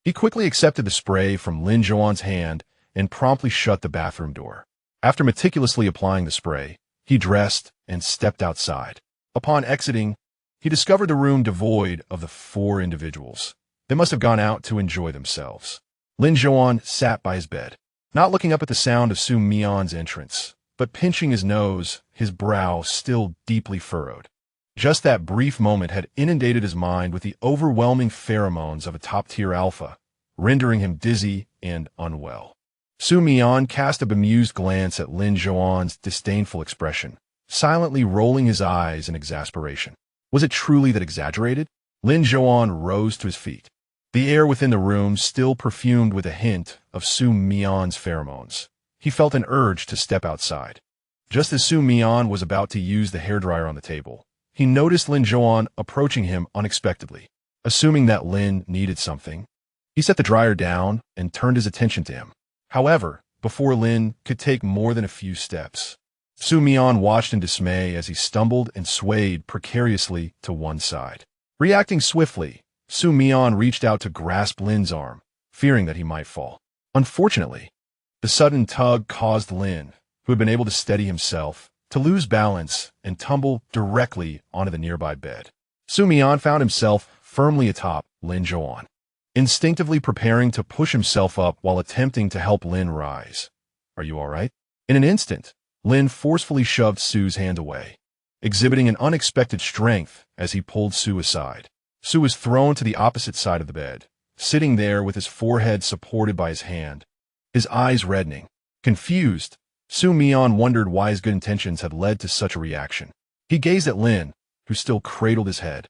he quickly accepted the spray from Lin Zhouan's hand and promptly shut the bathroom door. After meticulously applying the spray, he dressed and stepped outside. Upon exiting, he discovered the room devoid of the 4 individuals. They must have gone out to enjoy themselves. Lin Zhouan sat by his bed, not looking up at the sound of Xu Mian's entrance, but pinching his nose, his brow still deeply furrowed. Just that brief moment had inundated his mind with the overwhelming pheromones of a top-tier alpha, rendering him dizzy and unwell. Xu Mian cast a bemused glance at Lin Zhouan's disdainful expression, silently rolling his eyes in exasperation. Was it truly that exaggerated? Lin Zhouan rose to his feet. The air within the room still perfumed with a hint of Xu Mian's pheromones. He felt an urge to step outside. Just as Xu Mian was about to use the hairdryer on the table, he noticed Lin Zhouan approaching him unexpectedly. Assuming that Lin needed something, he set the dryer down and turned his attention to him. However, before Lin could take more than a few steps, Xu Mian watched in dismay as he stumbled and swayed precariously to one side. Reacting swiftly, Xu Mian reached out to grasp Lin's arm, fearing that he might fall. Unfortunately, the sudden tug caused Lin, who had been able to steady himself, to lose balance and tumble directly onto the nearby bed. Xu Mian found himself firmly atop Lin Zhouan, instinctively preparing to push himself up while attempting to help Lin rise. "Are you all right?" In an instant, Lin forcefully shoved Su's hand away, exhibiting an unexpected strength as he pulled Su aside. Su was thrown to the opposite side of the bed, sitting there with his forehead supported by his hand, his eyes reddening. Confused, Xu Mian wondered why his good intentions had led to such a reaction. He gazed at Lin, who still cradled his head,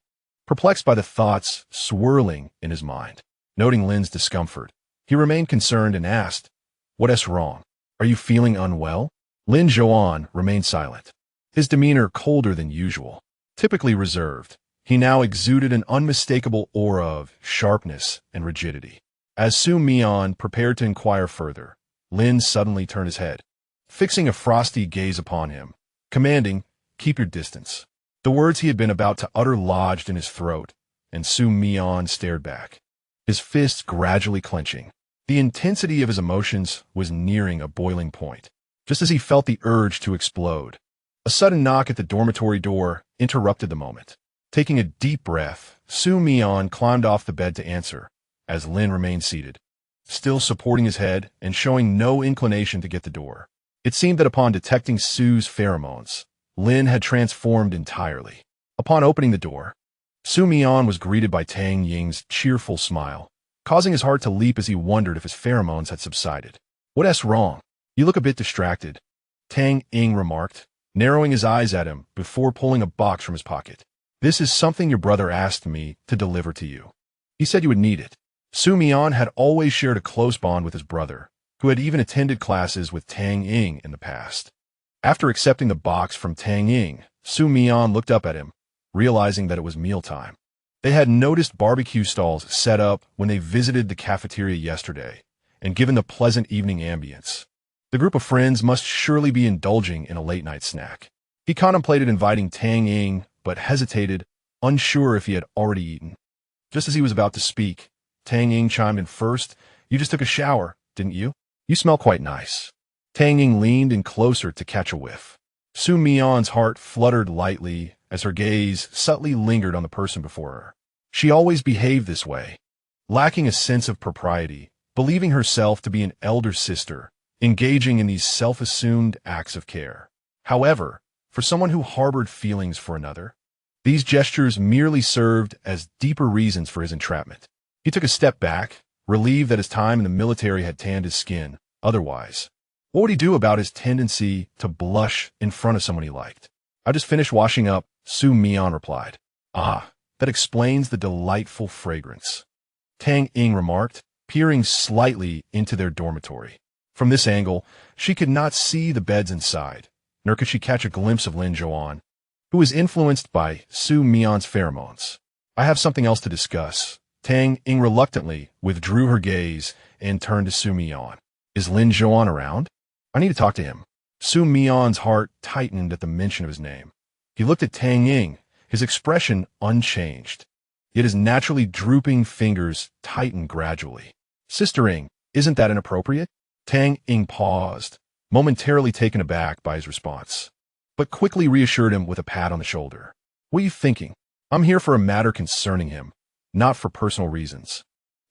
perplexed by the thoughts swirling in his mind. Noting Lin's discomfort, he remained concerned and asked, "What's wrong? Are you feeling unwell?" Lin Zhouan remained silent, his demeanor colder than usual. Typically reserved, he now exuded an unmistakable aura of sharpness and rigidity. As Xu Mian prepared to inquire further, Lin suddenly turned his head, fixing a frosty gaze upon him, commanding, "Keep your distance." The words he had been about to utter lodged in his throat, and Xu Mian stared back, his fists gradually clenching. The intensity of his emotions was nearing a boiling point. Just as he felt the urge to explode, a sudden knock at the dormitory door interrupted the moment. Taking a deep breath, Xu Mian climbed off the bed to answer, as Lin remained seated, still supporting his head and showing no inclination to get the door. It seemed that upon detecting Su's pheromones, Lin had transformed entirely. Upon opening the door, Xu Mian was greeted by Tang Ying's cheerful smile, causing his heart to leap as he wondered if his pheromones had subsided. "What's wrong? You look a bit distracted," Tang Ying remarked, narrowing his eyes at him before pulling a box from his pocket. "This is something your brother asked me to deliver to you. He said you would need it." Xu Mian had always shared a close bond with his brother, who had even attended classes with Tang Ying in the past. After accepting the box from Tang Ying, Xu Mian looked up at him, realizing that it was mealtime. They had noticed barbecue stalls set up when they visited the cafeteria yesterday, and given the pleasant evening ambience, the group of friends must surely be indulging in a late-night snack. He contemplated inviting Tang Ying, but hesitated unsure if he had already eaten. Just as he was about to speak, Tang Ying chimed in first. "You just took a shower, didn't you? You smell quite nice." Tang Ying leaned in closer to catch a whiff. Xu Mian's heart fluttered lightly as her gaze subtly lingered on the person before her. She always behaved this way, lacking a sense of propriety, believing herself to be an elder sister, engaging in these self-assumed acts of care. However, for someone who harbored feelings for another, these gestures merely served as deeper reasons for his entrapment. He took a step back, relieved that his time in the military had tanned his skin. Otherwise, what would he do about his tendency to blush in front of someone he liked? "I just finished washing up," Xu Mian replied. "Ah, that explains the delightful fragrance," Tang Ying remarked, peering slightly into their dormitory. From this angle, she could not see the beds inside, nor could she catch a glimpse of Lin Zhouan, who was influenced by Xu Mian's pheromones. "I have something else to discuss." Tang Ying reluctantly withdrew her gaze and turned to Xu Mian. "Is Lin Zhouan around? I need to talk to him." Xu Mian's heart tightened at the mention of his name. He looked at Tang Ying, his expression unchanged, yet his naturally drooping fingers tightened gradually. "Sister Ying, isn't that inappropriate?" Tang Ying paused, momentarily taken aback by his response, but quickly reassured him with a pat on the shoulder. "What are you thinking? I'm here for a matter concerning him, not for personal reasons.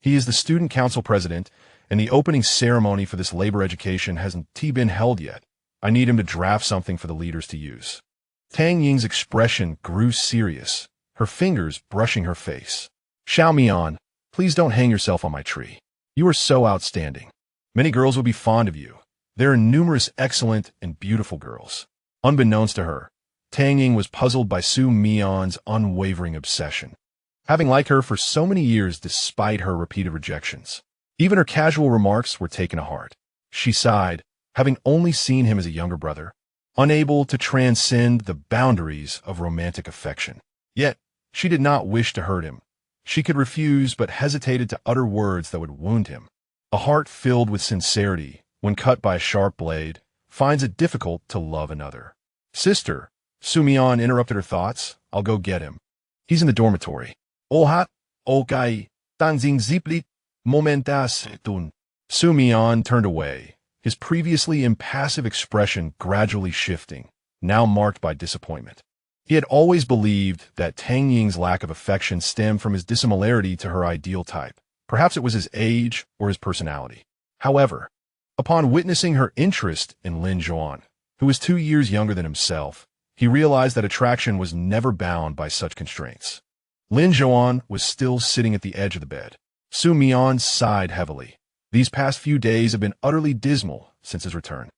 He is the student council president, and the opening ceremony for this labor education hasn't been held yet. I need him to draft something for the leaders to use." Tang Ying's expression grew serious, her fingers brushing her face. "Xu Mian, please don't hang yourself on my tree. You are so outstanding. Many girls will be fond of you. There are numerous excellent and beautiful girls." Unbeknownst to her, Tang Ying was puzzled by Xu Mian's unwavering obsession, having liked her for so many years despite her repeated rejections. Even her casual remarks were taken to heart. She sighed, having only seen him as a younger brother, unable to transcend the boundaries of romantic affection. Yet, she did not wish to hurt him. She could refuse but hesitated to utter words that would wound him. A heart filled with sincerity, when cut by a sharp blade, finds it difficult to love another. "Sister," Xu Mian interrupted her thoughts, "I'll go get him. He's in the dormitory." "Ohat, okay, tanzing ziplit, momentas tun." Xu Mian turned away, his previously impassive expression gradually shifting, now marked by disappointment. He had always believed that Tang Ying's lack of affection stemmed from his dissimilarity to her ideal type. Perhaps it was his age or his personality. However, upon witnessing her interest in Lin Zhouan, who was 2 years younger than himself, he realized that attraction was never bound by such constraints. Lin Zhouan was still sitting at the edge of the bed. Xu Mian sighed heavily. These past few days have been utterly dismal since his return.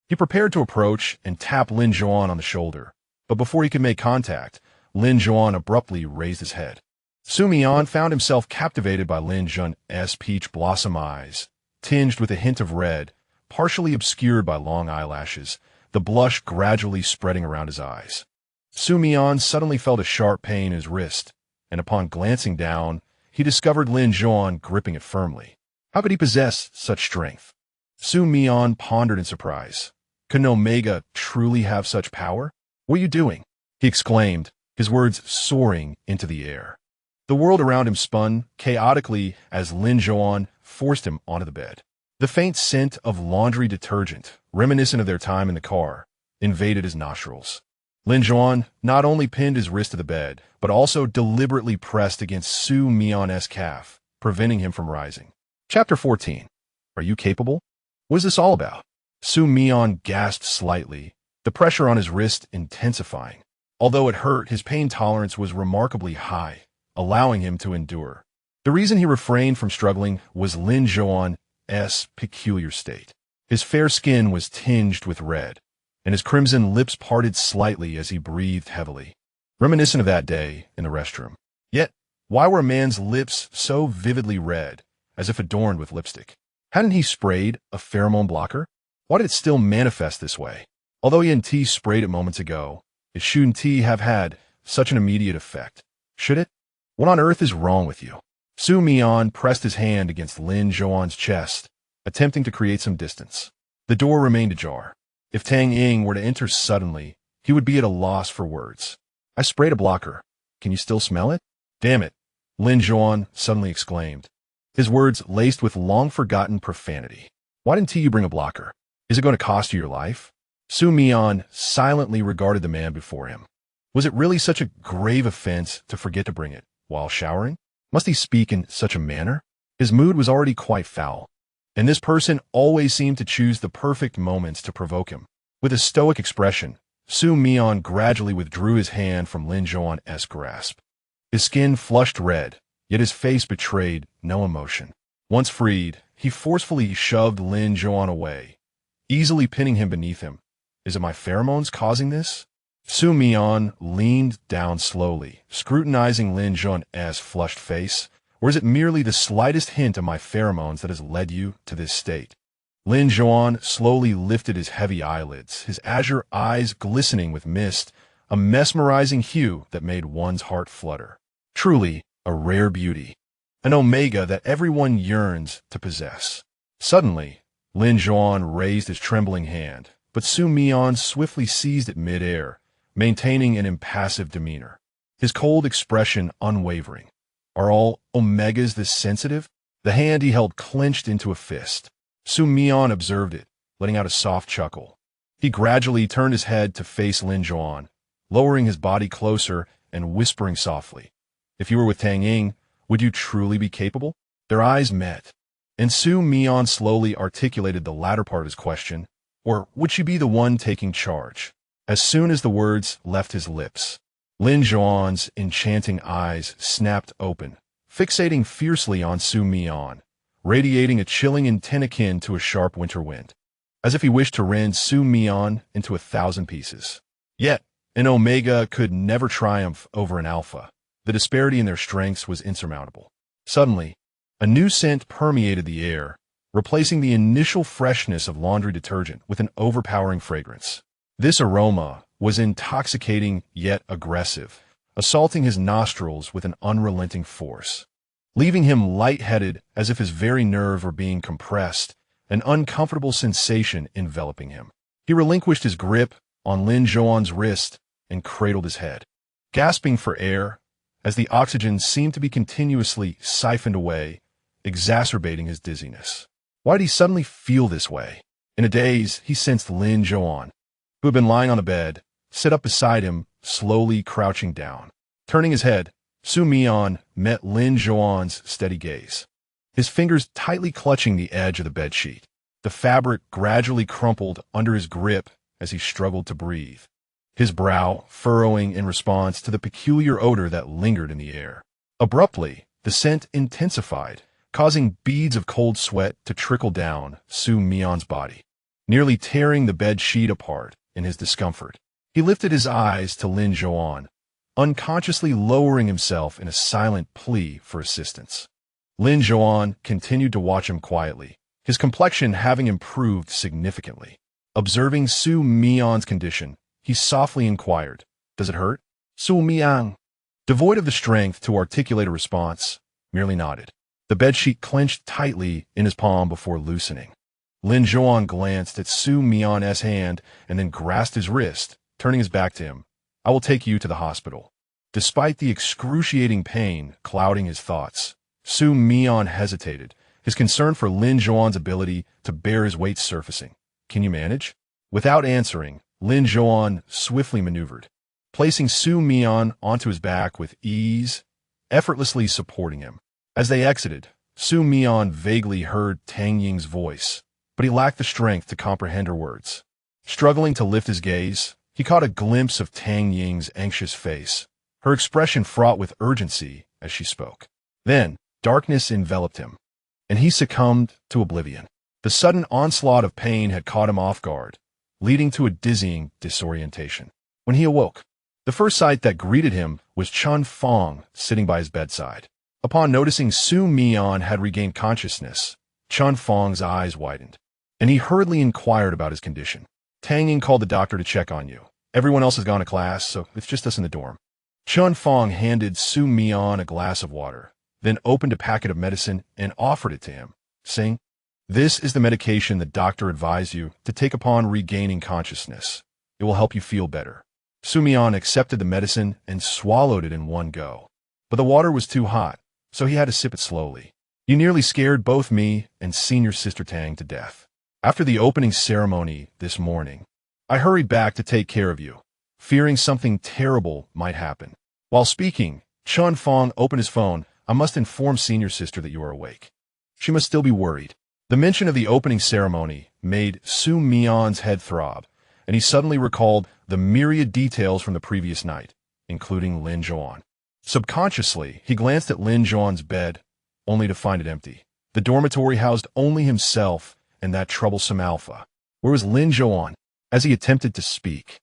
He prepared to approach and tap Lin Zhouan on the shoulder, but before he could make contact, Lin Zhouan abruptly raised his head. Xu Mian found himself captivated by Lin Zhouan's peach blossom eyes, tinged with a hint of red, partially obscured by long eyelashes, the blush gradually spreading around his eyes. Xu Mian suddenly felt a sharp pain in his wrist, and upon glancing down, he discovered Lin Zhouan gripping it firmly. How could he possess such strength? Xu Mian pondered in surprise. Could an Omega truly have such power? "What are you doing?" he exclaimed, his words soaring into the air. The world around him spun chaotically as Lin Zhouan forced him onto the bed. The faint scent of laundry detergent, reminiscent of their time in the car, invaded his nostrils. Lin Zhouan not only pinned his wrist to the bed, but also deliberately pressed against Xu Mian's calf, preventing him from rising. Chapter 14. Are you capable? What is this all about? Xu Mian gasped slightly, the pressure on his wrist intensifying. Although it hurt, his pain tolerance was remarkably high, allowing him to endure. The reason he refrained from struggling was Lin Zhouan's peculiar state. His fair skin was tinged with red, and his crimson lips parted slightly as he breathed heavily, reminiscent of that day in the restroom. Yet, why were a man's lips so vividly red, as if adorned with lipstick? Hadn't he sprayed a pheromone blocker? Why did it still manifest this way? Although he hadn't sprayed it moments ago, it shouldn't have had such an immediate effect. Should it? What on earth is wrong with you? Xu Mian pressed his hand against Lin Zhouan's chest, attempting to create some distance. The door remained ajar. If Tang Ying were to enter suddenly, he would be at a loss for words. "I sprayed a blocker," Can you still smell it? Damn it, Lin Zhouan suddenly exclaimed, his words laced with long-forgotten profanity. Why didn't you bring a blocker? Is it going to cost you your life? Xu Mian silently regarded the man before him. Was it really such a grave offense to forget to bring it while showering? Must he speak in such a manner? His mood was already quite foul, and this person always seemed to choose the perfect moments to provoke him. With a stoic expression, Xu Mian gradually withdrew his hand from Lin Zhouan's grasp. His skin flushed red, yet his face betrayed no emotion. Once freed, he forcefully shoved Lin Zhouan away, easily pinning him beneath him. Is it my pheromones causing this? Xu Mian leaned down slowly, scrutinizing Lin Zhouan's flushed face. Or is it merely the slightest hint of my pheromones that has led you to this state? Lin Zhouan slowly lifted his heavy eyelids, his azure eyes glistening with mist, a mesmerizing hue that made one's heart flutter. Truly a rare beauty, an omega that everyone yearns to possess. Suddenly, Lin Zhouan raised his trembling hand, but Xu Mian swiftly seized it mid-air, maintaining an impassive demeanor, his cold expression unwavering. Are all omegas this sensitive? The hand he held clenched into a fist. Xu Mian observed it, letting out a soft chuckle. He gradually turned his head to face Lin Zhouan, lowering his body closer and whispering softly, if you were with Tang Ying, would you truly be capable? Their eyes met, and Xu Mian slowly articulated the latter part of his question, or would she be the one taking charge? As soon as the words left his lips, Lin Zhouan's enchanting eyes snapped open, fixating fiercely on Xu Mian, radiating a chilling intent akin to a sharp winter wind, as if he wished to rend Xu Mian into 1,000 pieces. Yet, an omega could never triumph over an alpha. The disparity in their strengths was insurmountable. Suddenly, a new scent permeated the air, replacing the initial freshness of laundry detergent with an overpowering fragrance. This aroma was intoxicating yet aggressive, assaulting his nostrils with an unrelenting force, leaving him lightheaded as if his very nerves were being compressed, an uncomfortable sensation enveloping him. He relinquished his grip on Lin Zhouan's wrist and cradled his head, gasping for air as the oxygen seemed to be continuously siphoned away, exacerbating his dizziness. Why did he suddenly feel this way? In a daze, he sensed Lin Zhouan, who had been lying on the bed, sit up beside him, slowly crouching down. Turning his head, Xu Mian met Lin Zhouan's steady gaze, his fingers tightly clutching the edge of the bedsheet. The fabric gradually crumpled under his grip as he struggled to breathe, his brow furrowing in response to the peculiar odor that lingered in the air. Abruptly, the scent intensified, causing beads of cold sweat to trickle down Xu Mian's body, nearly tearing the bed sheet apart in his discomfort. He lifted his eyes to Lin Zhouan, unconsciously lowering himself in a silent plea for assistance. Lin Zhouan continued to watch him quietly, his complexion having improved significantly. Observing Xu Mian's condition, he softly inquired, "Does it hurt?" Xu Mian, devoid of the strength to articulate a response, merely nodded. The bedsheet clenched tightly in his palm before loosening. Lin Zhouan glanced at Xu Mian's hand and then grasped his wrist, turning his back to him. "I will take you to the hospital." Despite the excruciating pain clouding his thoughts, Xu Mian hesitated, his concern for Lin Zhouan's ability to bear his weight surfacing. "Can you manage?" Without answering, Lin Zhouan swiftly maneuvered, placing Xu Mian onto his back with ease, effortlessly supporting him. As they exited, Xu Mian vaguely heard Tang Ying's voice, but he lacked the strength to comprehend her words. Struggling to lift his gaze, he caught a glimpse of Tang Ying's anxious face, her expression fraught with urgency as she spoke. Then, darkness enveloped him, and he succumbed to oblivion. The sudden onslaught of pain had caught him off guard, leading to a dizzying disorientation. When he awoke, the first sight that greeted him was Chun Fong sitting by his bedside. Upon noticing Xu Mian had regained consciousness, Chun Fong's eyes widened, and he hurriedly inquired about his condition. "Tang Ying called the doctor to check on you. Everyone else has gone to class, so it's just us in the dorm." Chun Fong handed Xu Mian a glass of water, then opened a packet of medicine and offered it to him, saying, "This is the medication the doctor advised you to take upon regaining consciousness. It will help you feel better." Xu Mian accepted the medicine and swallowed it in one go. But the water was too hot, so he had to sip it slowly. You nearly scared both me and senior sister Tang to death. After the opening ceremony this morning, I hurried back to take care of you, fearing something terrible might happen. While speaking, Chun Fong opened his phone. I must inform senior sister that you are awake. She must still be worried. The mention of the opening ceremony made Xu Mian's head throb, and he suddenly recalled the myriad details from the previous night, including Lin Zhouan. Subconsciously, he glanced at Lin Zhouan's bed, only to find it empty. The dormitory housed only himself and that troublesome alpha. Where was Lin Zhouan? As he attempted to speak,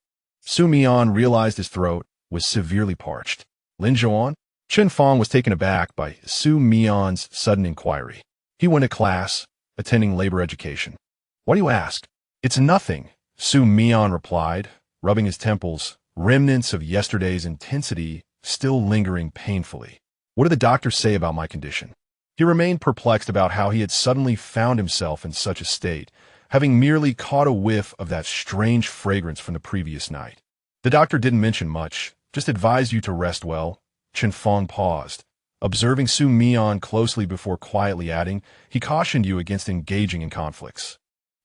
Xu Mian realized his throat was severely parched. Lin Zhouan? Chun Fong was taken aback by Xu Mian's sudden inquiry. He went to class, attending labor education. Why do you ask? It's nothing, Xu Mian replied, rubbing his temples, remnants of yesterday's intensity still lingering painfully. What did the doctor say about my condition? He remained perplexed about how he had suddenly found himself in such a state, having merely caught a whiff of that strange fragrance from the previous night. The doctor didn't mention much, just advised you to rest well. Chun Fong paused, observing Xu Mian closely before quietly adding, he cautioned you against engaging in conflicts.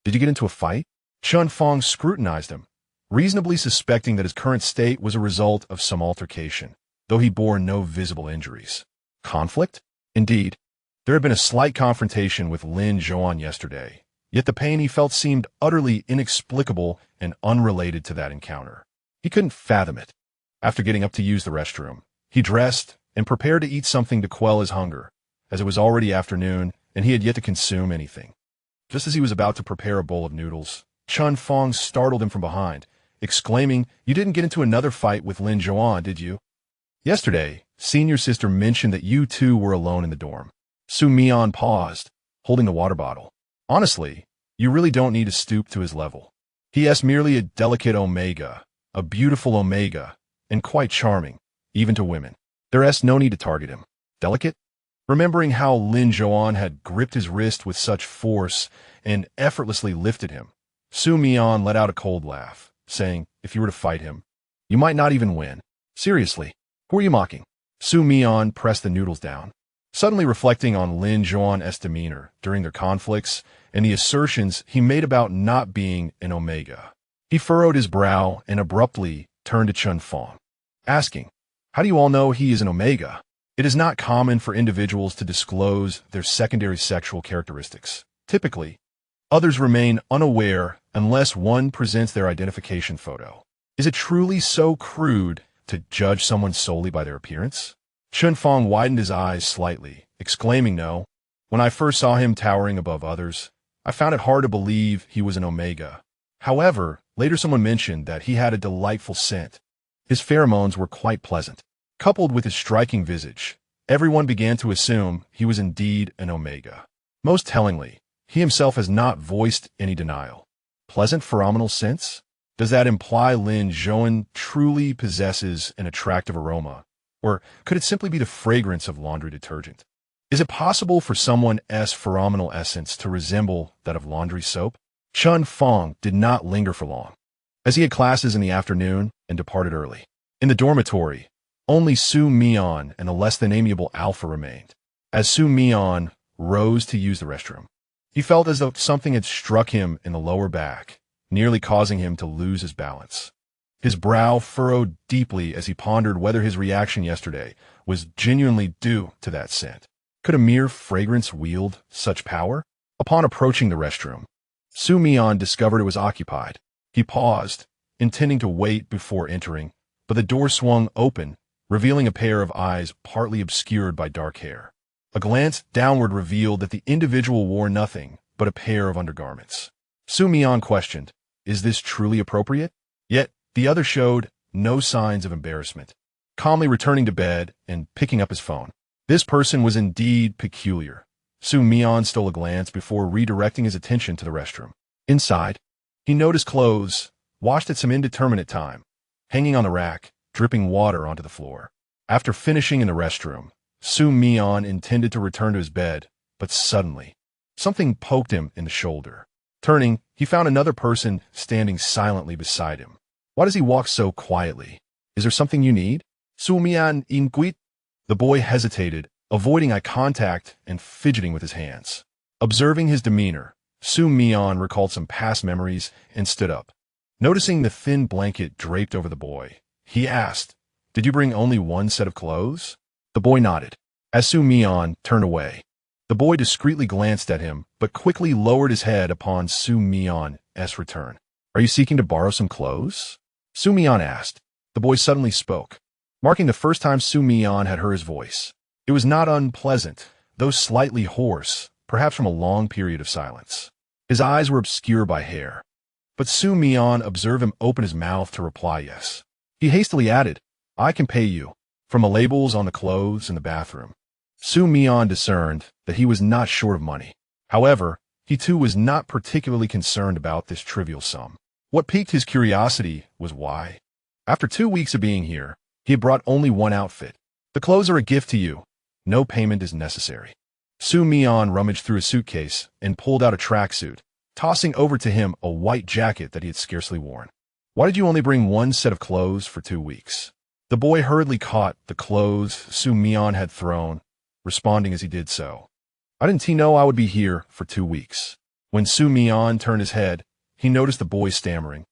Did you get into a fight? Chun Fong scrutinized him, reasonably suspecting that his current state was a result of some altercation, though he bore no visible injuries. Conflict? Indeed. There had been a slight confrontation with Lin Zhouan yesterday, yet the pain he felt seemed utterly inexplicable and unrelated to that encounter. He couldn't fathom it. After getting up to use the restroom, he dressed and prepared to eat something to quell his hunger, as it was already afternoon and he had yet to consume anything. Just as he was about to prepare a bowl of noodles, Chun Fong startled him from behind, exclaiming, "You didn't get into another fight with Lin Zhouan, did you? Yesterday, senior sister mentioned that you two were alone in the dorm." Xu Mian paused, holding the water bottle. Honestly, you really don't need to stoop to his level. He is merely a delicate omega, a beautiful omega, and quite charming, even to women. There is no need to target him. Delicate? Remembering how Lin Zhouan had gripped his wrist with such force and effortlessly lifted him, Xu Mian let out a cold laugh, saying, if you were to fight him, you might not even win. Seriously, who are you mocking? Xu Mian pressed the noodles down, suddenly reflecting on Lin Zhouan's demeanor during their conflicts and the assertions he made about not being an omega. He furrowed his brow and abruptly turned to Chun Fong, asking, how do you all know he is an omega? It is not common for individuals to disclose their secondary sexual characteristics. Typically, others remain unaware unless one presents their identification photo. Is it truly so crude to judge someone solely by their appearance? Chun Fong widened his eyes slightly, exclaiming, no. When I first saw him towering above others, I found it hard to believe he was an omega. However, later someone mentioned that he had a delightful scent. His pheromones were quite pleasant. Coupled with his striking visage, everyone began to assume he was indeed an omega. Most tellingly, he himself has not voiced any denial. Pleasant pheromonal scents? Does that imply Lin Zhouan truly possesses an attractive aroma? Or could it simply be the fragrance of laundry detergent? Is it possible for someone's pheromonal essence to resemble that of laundry soap? Chun Fong did not linger for long, as he had classes in the afternoon and departed early. In the dormitory, only Xu Mian and a less than amiable alpha remained. As Xu Mian rose to use the restroom, he felt as though something had struck him in the lower back, nearly causing him to lose his balance. His brow furrowed deeply as he pondered whether his reaction yesterday was genuinely due to that scent. Could a mere fragrance wield such power? Upon approaching the restroom, Xu Mian discovered it was occupied. He paused, intending to wait before entering, but the door swung open, revealing a pair of eyes partly obscured by dark hair. A glance downward revealed that the individual wore nothing but a pair of undergarments. Xu Mian questioned, is this truly appropriate? Yet, the other showed no signs of embarrassment, calmly returning to bed and picking up his phone. This person was indeed peculiar. Xu Mian stole a glance before redirecting his attention to the restroom. Inside, he noticed clothes, washed at some indeterminate time, hanging on the rack, dripping water onto the floor. After finishing in the restroom, Xu Mian intended to return to his bed, but suddenly, something poked him in the shoulder. Turning, he found another person standing silently beside him. Why does he walk so quietly? Is there something you need? Xu Mian inquit. The boy hesitated, avoiding eye contact and fidgeting with his hands. Observing his demeanor, Xu Mian recalled some past memories and stood up. Noticing the thin blanket draped over the boy, he asked, "Did you bring only one set of clothes?" The boy nodded. As Xu Mian turned away, the boy discreetly glanced at him, but quickly lowered his head upon Xu Mian's return. "Are you seeking to borrow some clothes?" Xu Mian asked. The boy suddenly spoke, marking the first time Xu Mian had heard his voice. It was not unpleasant, though slightly hoarse, perhaps from a long period of silence. His eyes were obscured by hair, but Xu Mian observed him open his mouth to reply yes. He hastily added, "I can pay you," from the labels on the clothes in the bathroom. Xu Mian discerned that he was not short of money. However, he too was not particularly concerned about this trivial sum. What piqued his curiosity was why. After 2 weeks of being here, he had brought only one outfit. "The clothes are a gift to you. No payment is necessary." Xu Mian rummaged through his suitcase and pulled out a tracksuit, tossing over to him a white jacket that he had scarcely worn. "Why did you only bring one set of clothes for 2 weeks?" The boy hurriedly caught the clothes Xu Mian had thrown, responding as he did so. "I didn't know I would be here for 2 weeks." When Xu Mian turned his head, he noticed the boy stammering.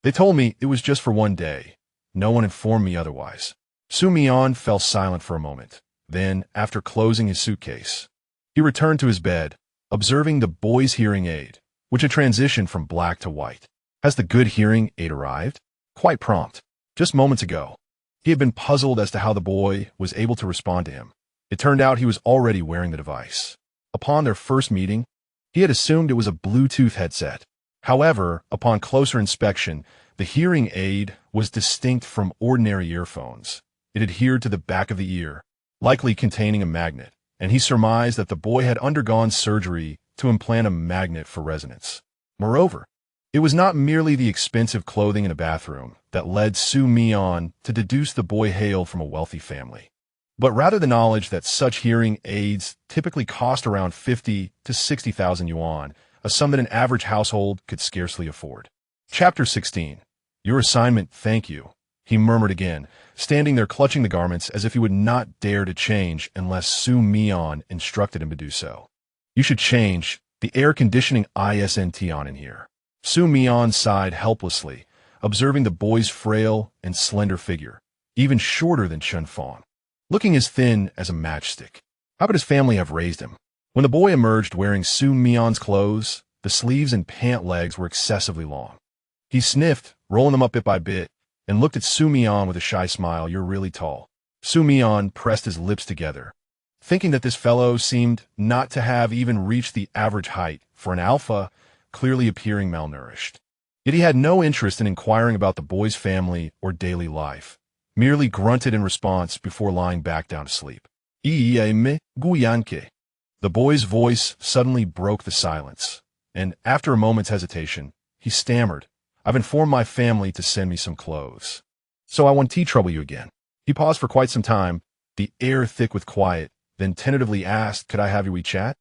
"They told me it was just for 1 day. No one informed me otherwise." Xu Mian fell silent for a moment. Then, after closing his suitcase, he returned to his bed, observing the boy's hearing aid, which had transitioned from black to white. "Has the good hearing aid arrived?" "Quite prompt. Just moments ago." He had been puzzled as to how the boy was able to respond to him. It turned out he was already wearing the device. Upon their first meeting, he had assumed it was a Bluetooth headset. However, upon closer inspection, the hearing aid was distinct from ordinary earphones. It adhered to the back of the ear, likely containing a magnet, and he surmised that the boy had undergone surgery to implant a magnet for resonance. Moreover, it was not merely the expensive clothing in a bathroom that led Xu Mian to deduce the boy hailed from a wealthy family, but rather the knowledge that such hearing aids typically cost around 50 to 60,000 yuan, a sum that an average household could scarcely afford. Chapter 16. "Your assignment, thank you," he murmured again, standing there clutching the garments as if he would not dare to change unless Xu Mian instructed him to do so. "You should change. The air conditioning isn't on in here." Xu Mian sighed helplessly, observing the boy's frail and slender figure, even shorter than Chen Fong, looking as thin as a matchstick. How could his family have raised him? When the boy emerged wearing Xu Mian's clothes, the sleeves and pant legs were excessively long. He sniffed, rolling them up bit by bit, and looked at Xu Mian with a shy smile. "You're really tall." Xu Mian pressed his lips together, thinking that this fellow seemed not to have even reached the average height for an alpha, clearly appearing malnourished. Yet he had no interest in inquiring about the boy's family or daily life, merely grunted in response before lying back down to sleep. "Me guyanke." The boy's voice suddenly broke the silence, and after a moment's hesitation, he stammered, "I've informed my family to send me some clothes. So I won't trouble you again." He paused for quite some time, the air thick with quiet, then tentatively asked, "Could I have your WeChat?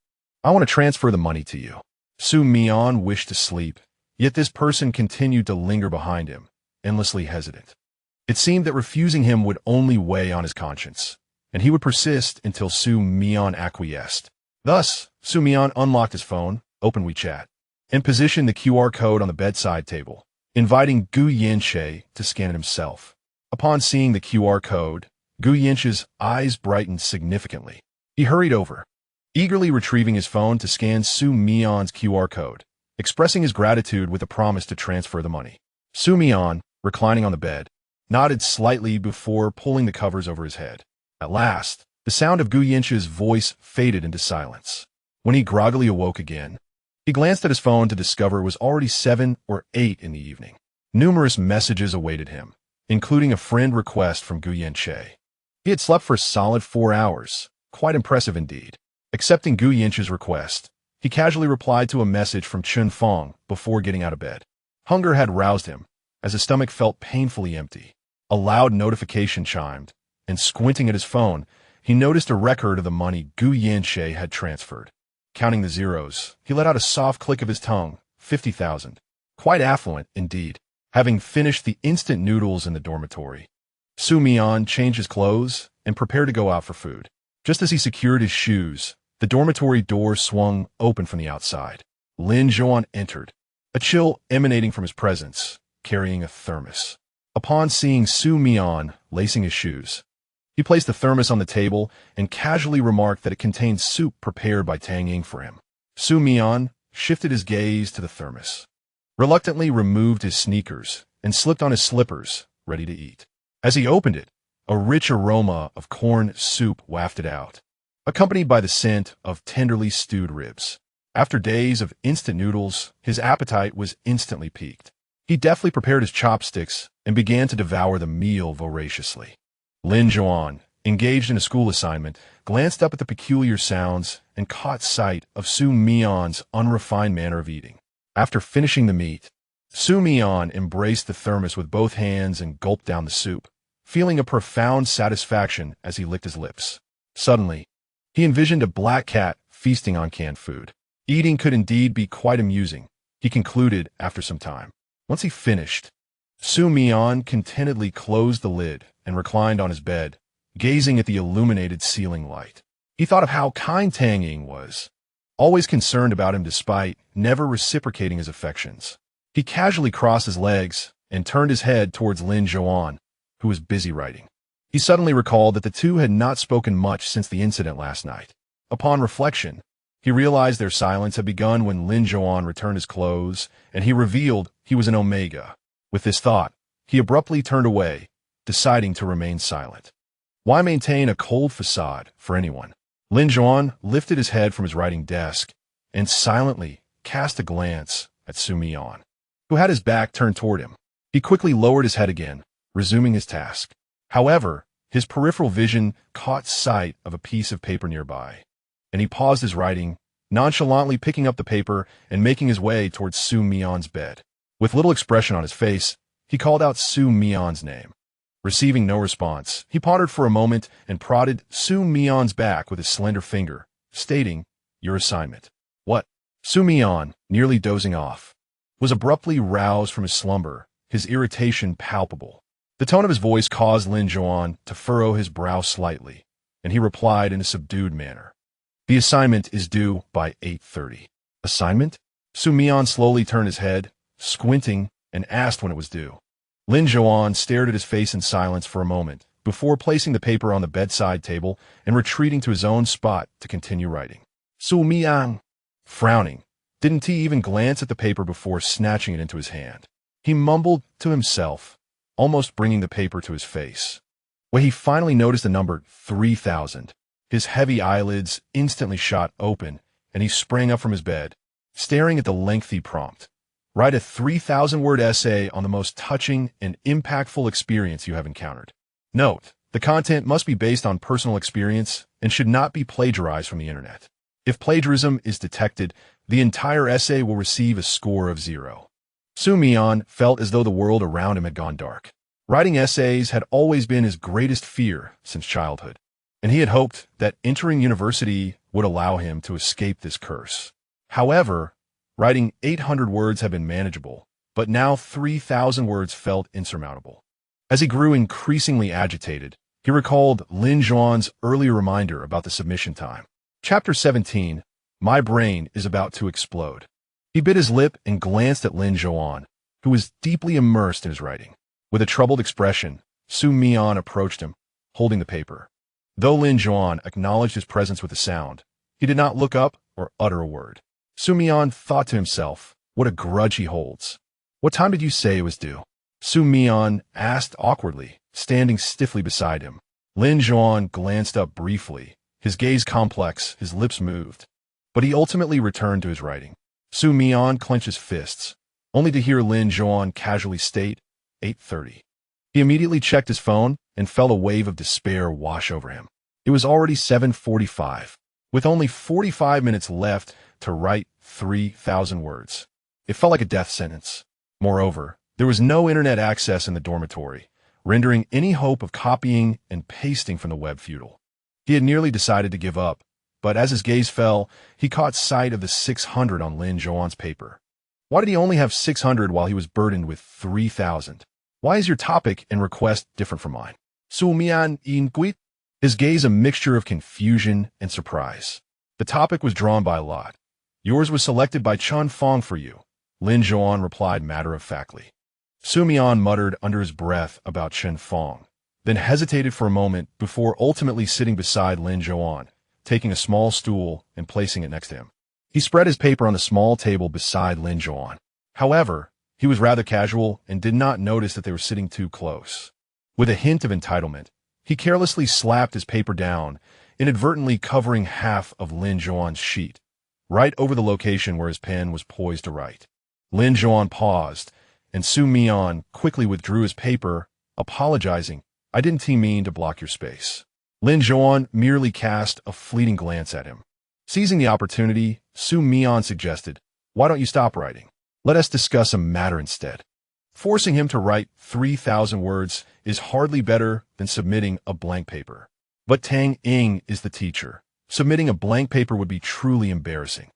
I want to transfer the money to you." Xu Mian wished to sleep, yet this person continued to linger behind him, endlessly hesitant. It seemed that refusing him would only weigh on his conscience, and he would persist until Xu Mian acquiesced. Thus, Xu Mian unlocked his phone, opened WeChat, and positioned the QR code on the bedside table, inviting Gu Yanxie to scan it himself. Upon seeing the QR code, Gu Yanxie's eyes brightened significantly. He hurried over, eagerly retrieving his phone to scan Xu Mian's QR code, expressing his gratitude with a promise to transfer the money. Xu Mian, reclining on the bed, nodded slightly before pulling the covers over his head. At last, the sound of Gu Yanxie's voice faded into silence. When he groggily awoke again, he glanced at his phone to discover it was already 7 or 8 in the evening. Numerous messages awaited him, including a friend request from Gu Yanxie. He had slept for a solid 4 hours, quite impressive indeed. Accepting Gu Yanxie's request, he casually replied to a message from Chen Fong before getting out of bed. Hunger had roused him, as his stomach felt painfully empty. A loud notification chimed, and squinting at his phone, he noticed a record of the money Gu Yanxie had transferred. Counting the zeros, he let out a soft click of his tongue. 50,000. Quite affluent, indeed. Having finished the instant noodles in the dormitory, Xu Mian changed his clothes and prepared to go out for food. Just as he secured his shoes, the dormitory door swung open from the outside. Lin Zhouan entered, a chill emanating from his presence, carrying a thermos. Upon seeing Xu Mian lacing his shoes, he placed the thermos on the table and casually remarked that it contained soup prepared by Tang Ying for him. Xu Mian shifted his gaze to the thermos, reluctantly removed his sneakers, and slipped on his slippers, ready to eat. As he opened it, a rich aroma of corn soup wafted out, accompanied by the scent of tenderly stewed ribs. After days of instant noodles, his appetite was instantly piqued. He deftly prepared his chopsticks and began to devour the meal voraciously. Lin Zhouan, engaged in a school assignment, glanced up at the peculiar sounds and caught sight of Xu Mian's unrefined manner of eating. After finishing the meat, Xu Mian embraced the thermos with both hands and gulped down the soup, feeling a profound satisfaction as he licked his lips. Suddenly, he envisioned a black cat feasting on canned food. Eating could indeed be quite amusing, he concluded after some time. Once he finished, Xu Mian contentedly closed the lid and reclined on his bed, gazing at the illuminated ceiling light. He thought of how kind Tang Ying was, always concerned about him despite never reciprocating his affections. He casually crossed his legs and turned his head towards Lin Zhouan, who was busy writing. He suddenly recalled that the two had not spoken much since the incident last night. Upon reflection, he realized their silence had begun when Lin Zhouan returned his clothes, and he revealed he was an Omega. With this thought, he abruptly turned away, deciding to remain silent. Why maintain a cold facade for anyone? Lin Zhouan lifted his head from his writing desk and silently cast a glance at Xu Mian, who had his back turned toward him. He quickly lowered his head again, resuming his task. However, his peripheral vision caught sight of a piece of paper nearby, and he paused his writing, nonchalantly picking up the paper and making his way towards Xu Mian's bed. With little expression on his face, he called out Xu Mian's name. Receiving no response, he pondered for a moment and prodded Xu Mian's back with his slender finger, stating, "Your assignment." What? Xu Mian, nearly dozing off, was abruptly roused from his slumber, his irritation palpable. The tone of his voice caused Lin Zhouan to furrow his brow slightly, and he replied in a subdued manner. "The assignment is due by 8:30. Assignment? Xu Mian slowly turned his head, squinting, and asked when it was due. Lin Zhouan stared at his face in silence for a moment, before placing the paper on the bedside table and retreating to his own spot to continue writing. Xu Mian, frowning, didn't he even glance at the paper before snatching it into his hand. He mumbled to himself, almost bringing the paper to his face. When he finally noticed the number 3000, his heavy eyelids instantly shot open, and he sprang up from his bed, staring at the lengthy prompt. Write a 3,000-word essay on the most touching and impactful experience you have encountered. Note, the content must be based on personal experience and should not be plagiarized from the internet. If plagiarism is detected, the entire essay will receive a score of 0. Xu Mian felt as though the world around him had gone dark. Writing essays had always been his greatest fear since childhood, and he had hoped that entering university would allow him to escape this curse. However, writing 800 words had been manageable, but now 3,000 words felt insurmountable. As he grew increasingly agitated, he recalled Lin Zhouan's earlier reminder about the submission time. Chapter 17, My Brain is About to Explode. He bit his lip and glanced at Lin Zhouan, who was deeply immersed in his writing. With a troubled expression, Xu Mian approached him, holding the paper. Though Lin Zhouan acknowledged his presence with a sound, he did not look up or utter a word. Xu Mian thought to himself, what a grudge he holds. What time did you say it was due? Xu Mian asked awkwardly, standing stiffly beside him. Lin Zhouan glanced up briefly, his gaze complex, his lips moved. But he ultimately returned to his writing. Xu Mian clenched his fists, only to hear Lin Zhouan casually state, 8:30. He immediately checked his phone and felt a wave of despair wash over him. It was already 7:45, with only 45 minutes left to write 3,000 words. It felt like a death sentence. Moreover, there was no internet access in the dormitory, rendering any hope of copying and pasting from the web futile. He had nearly decided to give up, but as his gaze fell, he caught sight of the 600 on Lin Zhouan's paper. Why did he only have 600 while he was burdened with 3,000? Why is your topic and request different from mine? Xu Mian inquit, his gaze a mixture of confusion and surprise. The topic was drawn by lot. Yours was selected by Chun Fong for you, Lin Zhouan replied matter-of-factly. Xu Mian muttered under his breath about Chen Fong, then hesitated for a moment before ultimately sitting beside Lin Zhouan, taking a small stool and placing it next to him. He spread his paper on the small table beside Lin Zhouan. However, he was rather casual and did not notice that they were sitting too close. With a hint of entitlement, he carelessly slapped his paper down, inadvertently covering half of Lin Zhouan's sheet, right over the location where his pen was poised to write. Lin Zhouan paused, and Xu Mian quickly withdrew his paper, apologizing, "I didn't mean to block your space." Lin Zhouan merely cast a fleeting glance at him. Seizing the opportunity, Xu Mian suggested, "Why don't you stop writing? Let us discuss a matter instead." Forcing him to write 3,000 words is hardly better than submitting a blank paper. But Tang Ying is the teacher. Submitting a blank paper would be truly embarrassing.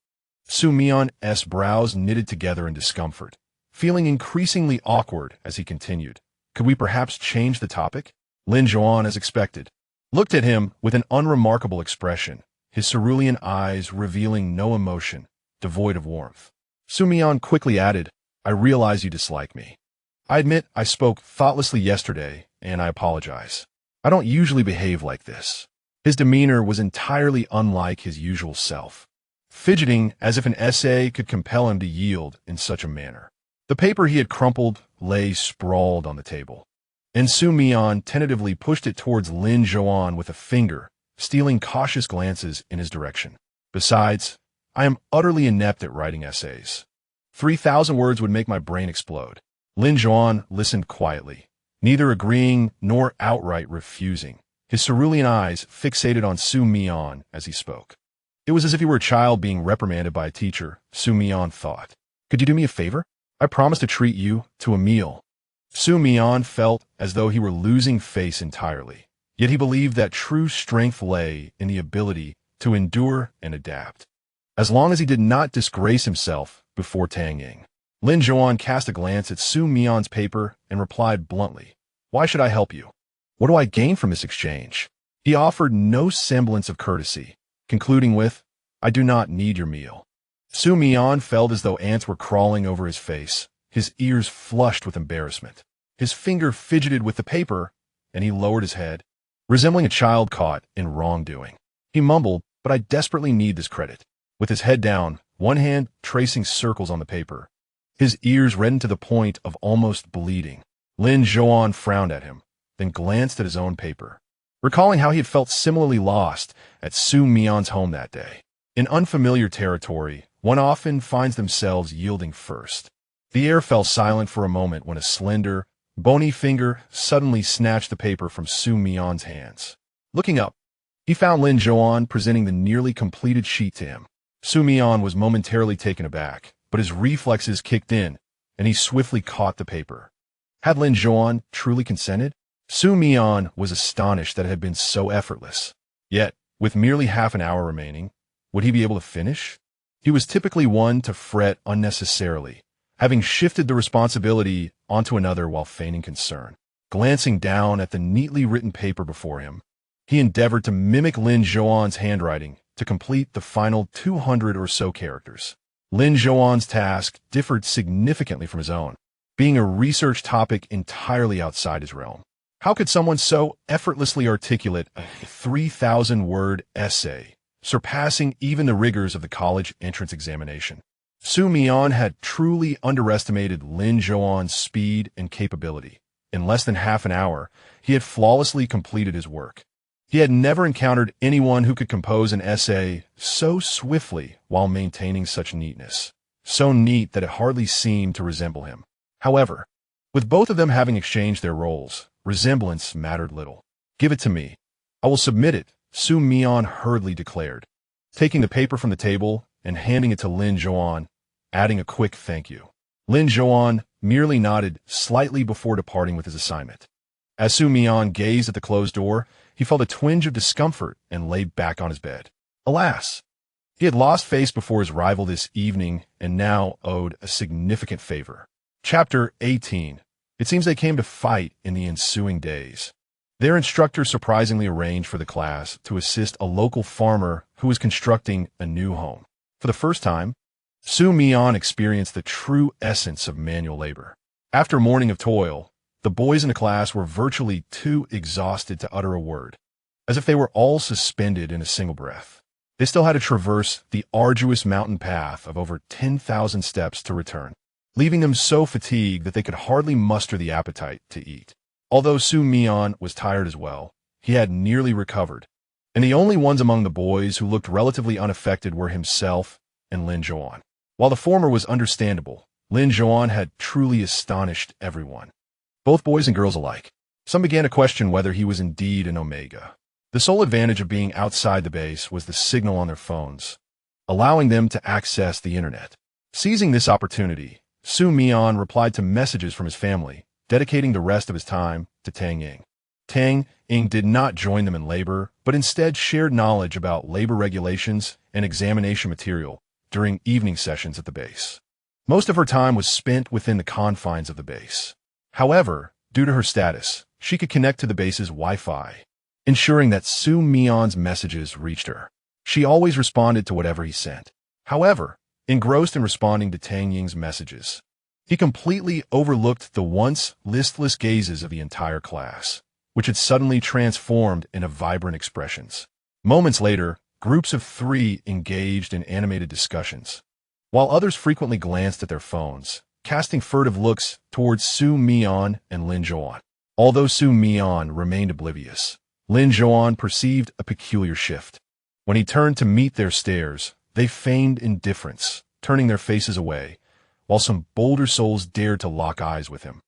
Xu Mian's brows knitted together in discomfort, feeling increasingly awkward as he continued. "Could we perhaps change the topic?" Lin Zhouan, as expected, looked at him with an unremarkable expression, his cerulean eyes revealing no emotion, devoid of warmth. Xu Mian quickly added, "I realize you dislike me. I admit I spoke thoughtlessly yesterday, and I apologize. I don't usually behave like this." His demeanor was entirely unlike his usual self, fidgeting as if an essay could compel him to yield in such a manner. The paper he had crumpled lay sprawled on the table, and Xu Mian tentatively pushed it towards Lin Zhouan with a finger, stealing cautious glances in his direction. "Besides, I am utterly inept at writing essays. 3,000 words would make my brain explode." Lin Zhouan listened quietly, neither agreeing nor outright refusing, his cerulean eyes fixated on Xu Mian as he spoke. It was as if he were a child being reprimanded by a teacher, Xu Mian thought. "Could you do me a favor? I promise to treat you to a meal." Xu Mian felt as though he were losing face entirely, yet he believed that true strength lay in the ability to endure and adapt, as long as he did not disgrace himself before Tang Ying. Lin Zhouan cast a glance at Xu Mian's paper and replied bluntly, "Why should I help you? What do I gain from this exchange?" He offered no semblance of courtesy, concluding with, "I do not need your meal." Xu Mian felt as though ants were crawling over his face, his ears flushed with embarrassment. His finger fidgeted with the paper, and he lowered his head, resembling a child caught in wrongdoing. He mumbled, "But I desperately need this credit." With his head down, one hand tracing circles on the paper, his ears reddened to the point of almost bleeding, Lin Zhouan frowned at him, then glanced at his own paper, recalling how he had felt similarly lost at Xu Mian's home that day. In unfamiliar territory, one often finds themselves yielding first. The air fell silent for a moment when a slender, bony finger suddenly snatched the paper from Xu Mian's hands. Looking up, he found Lin Zhouan presenting the nearly completed sheet to him. Xu Mian was momentarily taken aback, but his reflexes kicked in, and he swiftly caught the paper. Had Lin Zhouan truly consented? Xu Mian was astonished that it had been so effortless. Yet, with merely half an hour remaining, would he be able to finish? He was typically one to fret unnecessarily, having shifted the responsibility onto another while feigning concern. Glancing down at the neatly written paper before him, he endeavored to mimic Lin Zhouan's handwriting to complete the final 200 or so characters. Lin Zhouan's task differed significantly from his own, being a research topic entirely outside his realm. How could someone so effortlessly articulate a 3,000-word essay, surpassing even the rigors of the college entrance examination? Xu Mian had truly underestimated Lin Zhouan's speed and capability. In less than half an hour, he had flawlessly completed his work. He had never encountered anyone who could compose an essay so swiftly while maintaining such neatness, so neat that it hardly seemed to resemble him. However, with both of them having exchanged their roles, resemblance mattered little. "Give it to me. I will submit it," Xu Mian hurriedly declared, taking the paper from the table and handing it to Lin Zhouan, adding a quick thank you. Lin Zhouan merely nodded slightly before departing with his assignment. As Xu Mian gazed at the closed door, he felt a twinge of discomfort and lay back on his bed. Alas! He had lost face before his rival this evening and now owed a significant favor. Chapter 18. It seems they came to fight in the ensuing days. Their instructor surprisingly arranged for the class to assist a local farmer who was constructing a new home. For the first time, Xu Mian experienced the true essence of manual labor. After a morning of toil, the boys in the class were virtually too exhausted to utter a word, as if they were all suspended in a single breath. They still had to traverse the arduous mountain path of over 10,000 steps to return, leaving them so fatigued that they could hardly muster the appetite to eat. Although Xu Mian was tired as well, he had nearly recovered, and the only ones among the boys who looked relatively unaffected were himself and Lin Zhouan. While the former was understandable, Lin Zhouan had truly astonished everyone, both boys and girls alike. Some began to question whether he was indeed an Omega. The sole advantage of being outside the base was the signal on their phones, allowing them to access the internet. Seizing this opportunity, Xu Mian replied to messages from his family, dedicating the rest of his time to Tang Ying. Tang Ying did not join them in labor, but instead shared knowledge about labor regulations and examination material during evening sessions at the base. Most of her time was spent within the confines of the base. However, due to her status, she could connect to the base's Wi-Fi, ensuring that Xu Mian's messages reached her. She always responded to whatever he sent. However, engrossed in responding to Tang Ying's messages, he completely overlooked the once listless gazes of the entire class, which had suddenly transformed into vibrant expressions. Moments later, groups of 3 engaged in animated discussions, while others frequently glanced at their phones, casting furtive looks towards Xu Mian and Lin Zhouan. Although Xu Mian remained oblivious, Lin Zhouan perceived a peculiar shift. When he turned to meet their stares, they feigned indifference, turning their faces away, while some bolder souls dared to lock eyes with him,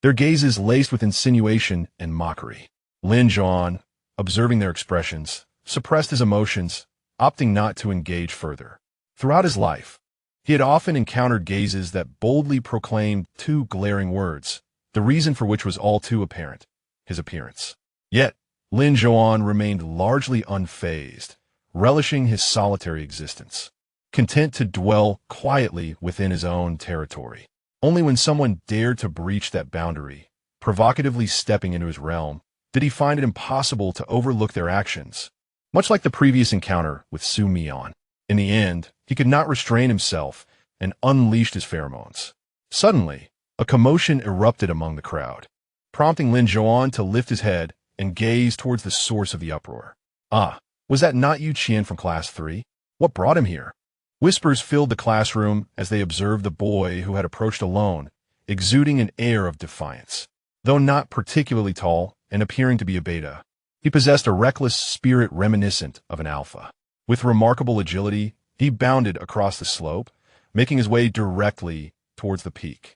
their gazes laced with insinuation and mockery. Lin Zhouan, observing their expressions, suppressed his emotions, opting not to engage further. Throughout his life, he had often encountered gazes that boldly proclaimed 2 glaring words, the reason for which was all too apparent: his appearance. Yet, Lin Zhouan remained largely unfazed, relishing his solitary existence, content to dwell quietly within his own territory. Only when someone dared to breach that boundary, provocatively stepping into his realm, did he find it impossible to overlook their actions. Much like the previous encounter with Xu Mian, in the end, he could not restrain himself and unleashed his pheromones. Suddenly, a commotion erupted among the crowd, prompting Lin Zhouan to lift his head and gaze towards the source of the uproar. Ah, was that not Yu Qian from Class 3? What brought him here? Whispers filled the classroom as they observed the boy who had approached alone, exuding an air of defiance. Though not particularly tall and appearing to be a beta, he possessed a reckless spirit reminiscent of an alpha. With remarkable agility, he bounded across the slope, making his way directly towards the peak.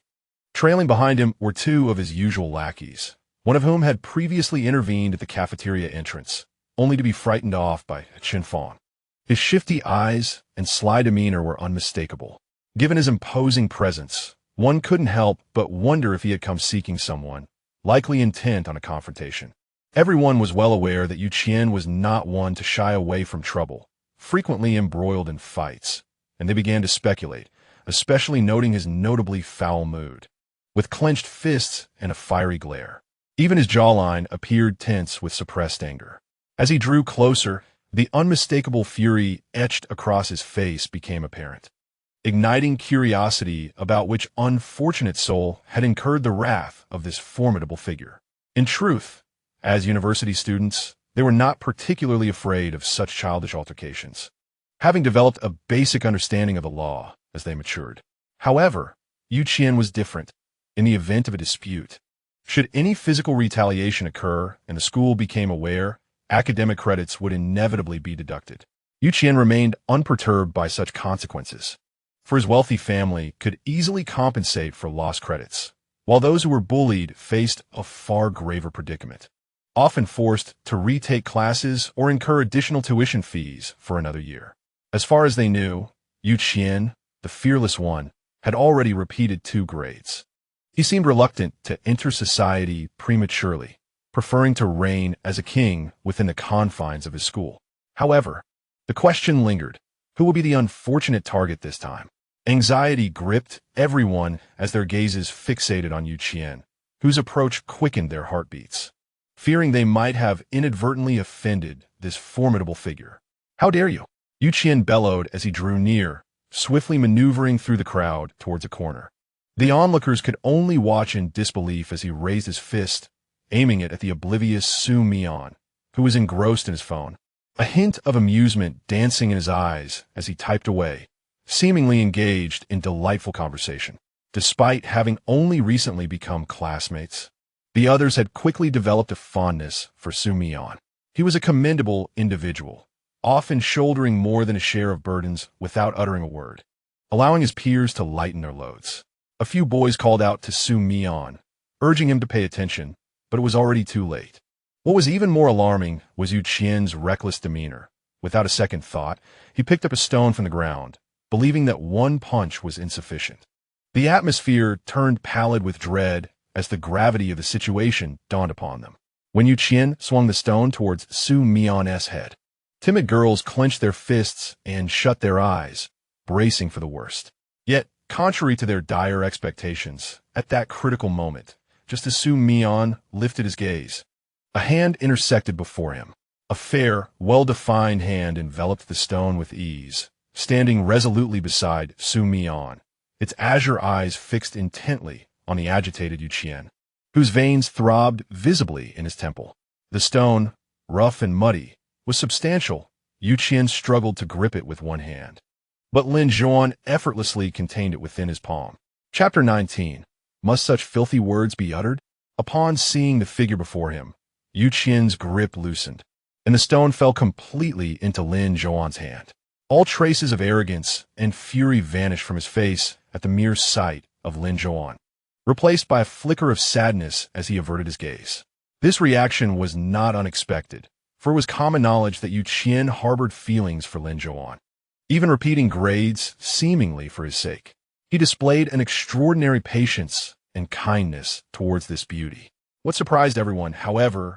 Trailing behind him were 2 of his usual lackeys, one of whom had previously intervened at the cafeteria entrance, only to be frightened off by Chen Fong. His shifty eyes and sly demeanor were unmistakable. Given his imposing presence, one couldn't help but wonder if he had come seeking someone, likely intent on a confrontation. Everyone was well aware that Yu Qian was not one to shy away from trouble, frequently embroiled in fights, and they began to speculate, especially noting his notably foul mood, with clenched fists and a fiery glare. Even his jawline appeared tense with suppressed anger. As he drew closer, the unmistakable fury etched across his face became apparent, igniting curiosity about which unfortunate soul had incurred the wrath of this formidable figure. In truth, as university students, they were not particularly afraid of such childish altercations, having developed a basic understanding of the law as they matured. However, Yu Qian was different. In the event of a dispute, should any physical retaliation occur and the school became aware, academic credits would inevitably be deducted. Yu Qian remained unperturbed by such consequences, for his wealthy family could easily compensate for lost credits, while those who were bullied faced a far graver predicament, often forced to retake classes or incur additional tuition fees for another year. As far as they knew, Yu Qian, the fearless one, had already repeated 2 grades. He seemed reluctant to enter society prematurely, preferring to reign as a king within the confines of his school. However, the question lingered. Who will be the unfortunate target this time? Anxiety gripped everyone as their gazes fixated on Yu Qian, whose approach quickened their heartbeats, fearing they might have inadvertently offended this formidable figure. How dare you? Yu Qian bellowed as he drew near, swiftly maneuvering through the crowd towards a corner. The onlookers could only watch in disbelief as he raised his fist, aiming it at the oblivious Xu Mian, who was engrossed in his phone, a hint of amusement dancing in his eyes as he typed away, seemingly engaged in delightful conversation. Despite having only recently become classmates, the others had quickly developed a fondness for Xu Mian. He was a commendable individual, often shouldering more than a share of burdens without uttering a word, allowing his peers to lighten their loads. A few boys called out to Xu Mian, urging him to pay attention, but it was already too late. What was even more alarming was Yu Qian's reckless demeanor. Without a second thought, he picked up a stone from the ground, believing that one punch was insufficient. The atmosphere turned pallid with dread as the gravity of the situation dawned upon them. When Yu Qian swung the stone towards Xu Mian's head, timid girls clenched their fists and shut their eyes, bracing for the worst. Yet, contrary to their dire expectations, at that critical moment, just as Xu Mian lifted his gaze, a hand intersected before him. A fair, well-defined hand enveloped the stone with ease, standing resolutely beside Xu Mian, its azure eyes fixed intently on the agitated Yu Qian, whose veins throbbed visibly in his temple. The stone, rough and muddy, was substantial. Yu Qian struggled to grip it with one hand, but Lin Zhouan effortlessly contained it within his palm. Chapter 19. Must such filthy words be uttered? Upon seeing the figure before him, Yu Qian's grip loosened, and the stone fell completely into Lin Zhouan's hand. All traces of arrogance and fury vanished from his face at the mere sight of Lin Zhouan, replaced by a flicker of sadness as he averted his gaze. This reaction was not unexpected, for it was common knowledge that Yu Qian harbored feelings for Lin Zhouan, even repeating grades seemingly for his sake. He displayed an extraordinary patience and kindness towards this beauty. What surprised everyone, however,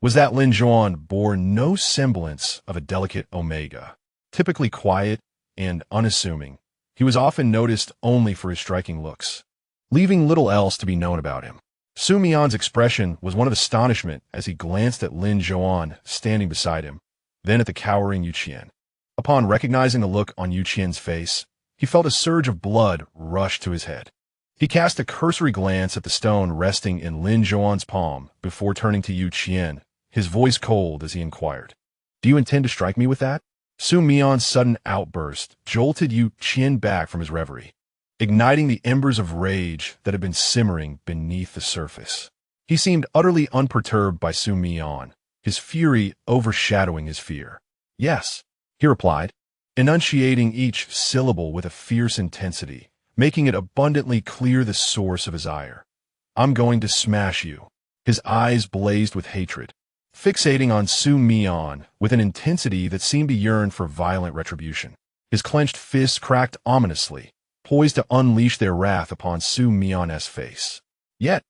was that Lin Zhouan bore no semblance of a delicate omega. Typically quiet and unassuming, he was often noticed only for his striking looks, leaving little else to be known about him. Xu Mian's expression was one of astonishment as he glanced at Lin Zhouan standing beside him, then at the cowering Yu Qian. Upon recognizing the look on Yu Qian's face, he felt a surge of blood rush to his head. He cast a cursory glance at the stone resting in Lin Zhouan's palm before turning to Yu Qian, his voice cold as he inquired, "Do you intend to strike me with that?" Xu Mian's sudden outburst jolted Yu Qian back from his reverie, igniting the embers of rage that had been simmering beneath the surface. He seemed utterly unperturbed by Xu Mian, his fury overshadowing his fear. "Yes," he replied, enunciating each syllable with a fierce intensity, making it abundantly clear the source of his ire. "I'm going to smash you." His eyes blazed with hatred, fixating on Xu Mian with an intensity that seemed to yearn for violent retribution. His clenched fists cracked ominously, poised to unleash their wrath upon Xu Mian's face. Yet,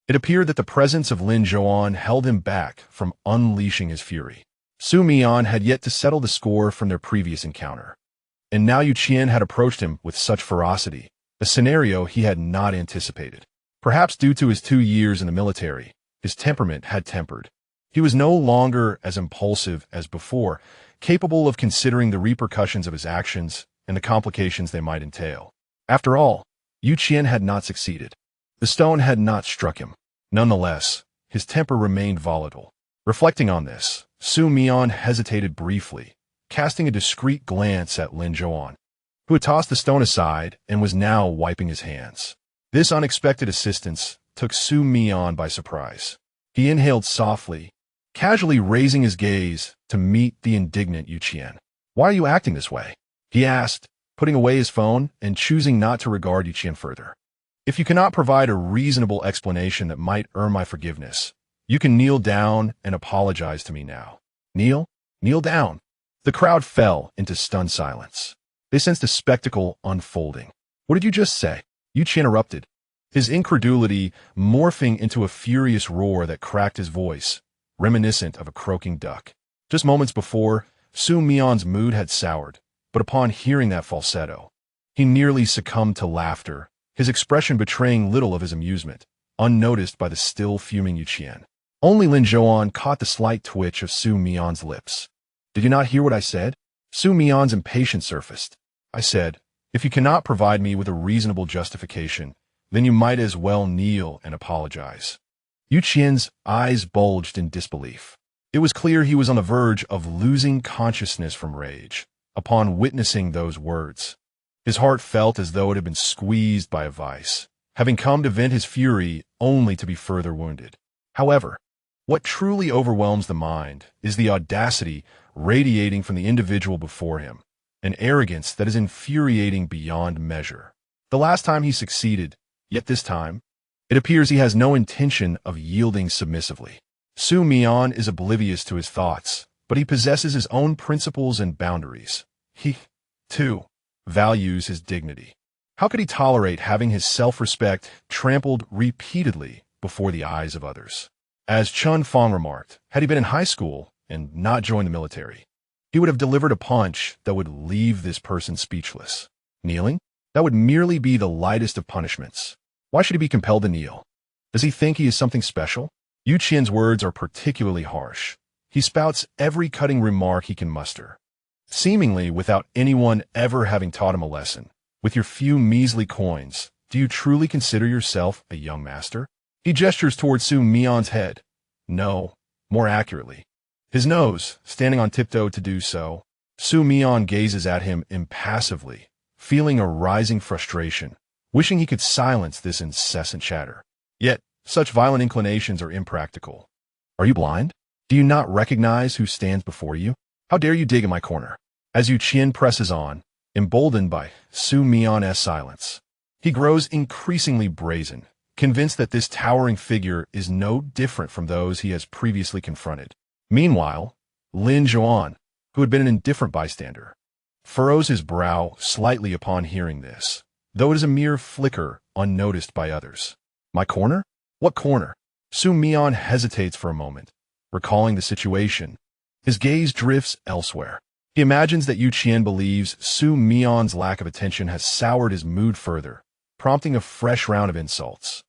it appeared that the presence of Lin Zhouan held him back from unleashing his fury. Xu Mian had yet to settle the score from their previous encounter, and now Yu Qian had approached him with such ferocity, a scenario he had not anticipated. Perhaps due to his 2 years in the military, his temperament had tempered. He was no longer as impulsive as before, capable of considering the repercussions of his actions and the complications they might entail. After all, Yu Qian had not succeeded. The stone had not struck him. Nonetheless, his temper remained volatile. Reflecting on this, Xu Mian hesitated briefly, casting a discreet glance at Lin Zhouan, who had tossed the stone aside and was now wiping his hands. This unexpected assistance took Xu Mian by surprise. He inhaled softly, casually raising his gaze to meet the indignant Yu Qian. "Why are you acting this way?" he asked, putting away his phone and choosing not to regard Yu Qian further. "If you cannot provide a reasonable explanation that might earn my forgiveness, you can kneel down and apologize to me now." "Kneel? Kneel down." The crowd fell into stunned silence. They sensed a spectacle unfolding. "What did you just say?" Yu Qian erupted, his incredulity morphing into a furious roar that cracked his voice, reminiscent of a croaking duck. Just moments before, Xu Mian's mood had soured, but upon hearing that falsetto, he nearly succumbed to laughter, his expression betraying little of his amusement, unnoticed by the still fuming Yu. Only Lin Zhouan caught the slight twitch of Xu Mian's lips. "Did you not hear what I said?" Xu Mian's impatience surfaced. "I said, if you cannot provide me with a reasonable justification, then you might as well kneel and apologize." Yu eyes bulged in disbelief. It was clear he was on the verge of losing consciousness from rage upon witnessing those words. His heart felt as though it had been squeezed by a vice, having come to vent his fury only to be further wounded. However, what truly overwhelms the mind is the audacity radiating from the individual before him, an arrogance that is infuriating beyond measure. The last time he succeeded, yet this time, it appears he has no intention of yielding submissively. Xu Mian is oblivious to his thoughts, but he possesses his own principles and boundaries. He, too, values his dignity. How could he tolerate having his self-respect trampled repeatedly before the eyes of others? As Chun Fong remarked, had he been in high school and not joined the military, he would have delivered a punch that would leave this person speechless. Kneeling? That would merely be the lightest of punishments. Why should he be compelled to kneel? Does he think he is something special? Yu Qian's words are particularly harsh. He spouts every cutting remark he can muster, seemingly without anyone ever having taught him a lesson. With your few measly coins, do you truly consider yourself a young master? He gestures towards Xu Mian's head. No, more accurately, his nose, standing on tiptoe to do so. Xu Mian gazes at him impassively, feeling a rising frustration, wishing he could silence this incessant chatter. Yet, such violent inclinations are impractical. Are you blind? Do you not recognize who stands before you? How dare you dig in my corner? As Yu Qian presses on, emboldened by Xu Mian's silence, he grows increasingly brazen, convinced that this towering figure is no different from those he has previously confronted. Meanwhile, Lin Zhouan, who had been an indifferent bystander, furrows his brow slightly upon hearing this, though it is a mere flicker unnoticed by others. My corner? What corner? Xu Mian hesitates for a moment, recalling the situation. His gaze drifts elsewhere. He imagines that Yu Qian believes Xu Mian's lack of attention has soured his mood further, prompting a fresh round of insults.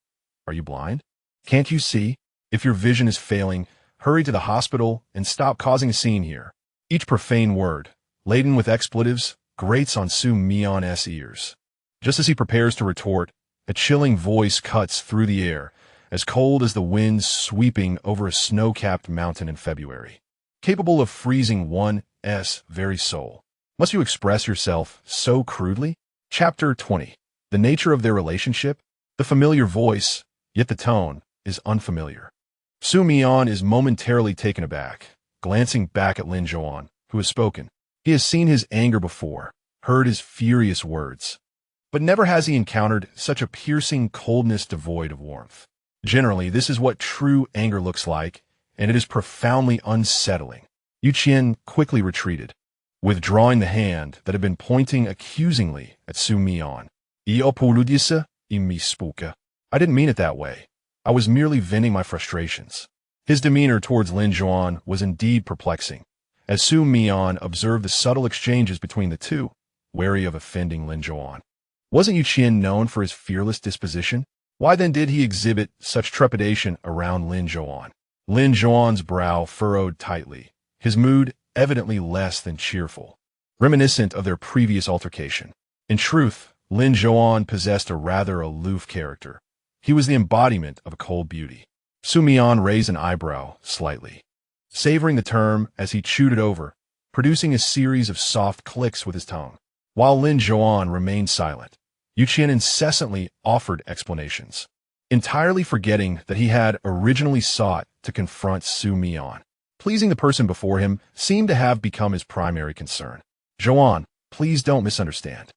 Are you blind? Can't you see? If your vision is failing, hurry to the hospital and stop causing a scene here. Each profane word, laden with expletives, grates on Xu Mian's ears. Just as he prepares to retort, a chilling voice cuts through the air, as cold as the wind sweeping over a snow-capped mountain in February. Capable of freezing one's very soul. Must you express yourself so crudely? Chapter 20. The nature of their relationship? The familiar voice, yet the tone, is unfamiliar. Xu Mian is momentarily taken aback, glancing back at Lin Zhouan, who has spoken. He has seen his anger before, heard his furious words, but never has he encountered such a piercing coldness devoid of warmth. Generally, this is what true anger looks like, and it is profoundly unsettling. Yu Qian quickly retreated, withdrawing the hand that had been pointing accusingly at Xu Mian. I didn't mean it that way. I was merely venting my frustrations. His demeanor towards Lin Zhouan was indeed perplexing, as Xu Mian observed the subtle exchanges between the two, wary of offending Lin Zhouan. Wasn't Yu Qian known for his fearless disposition? Why then did he exhibit such trepidation around Lin Zhouan? Lin Zhouan's brow furrowed tightly, his mood evidently less than cheerful, reminiscent of their previous altercation. In truth, Lin Zhouan possessed a rather aloof character. He was the embodiment of a cold beauty. Xu Mian raised an eyebrow slightly, savoring the term as he chewed it over, producing a series of soft clicks with his tongue. While Lin Zhouan remained silent, Yu Qian incessantly offered explanations, entirely forgetting that he had originally sought to confront Xu Mian. Pleasing the person before him seemed to have become his primary concern. Zhouan, please don't misunderstand.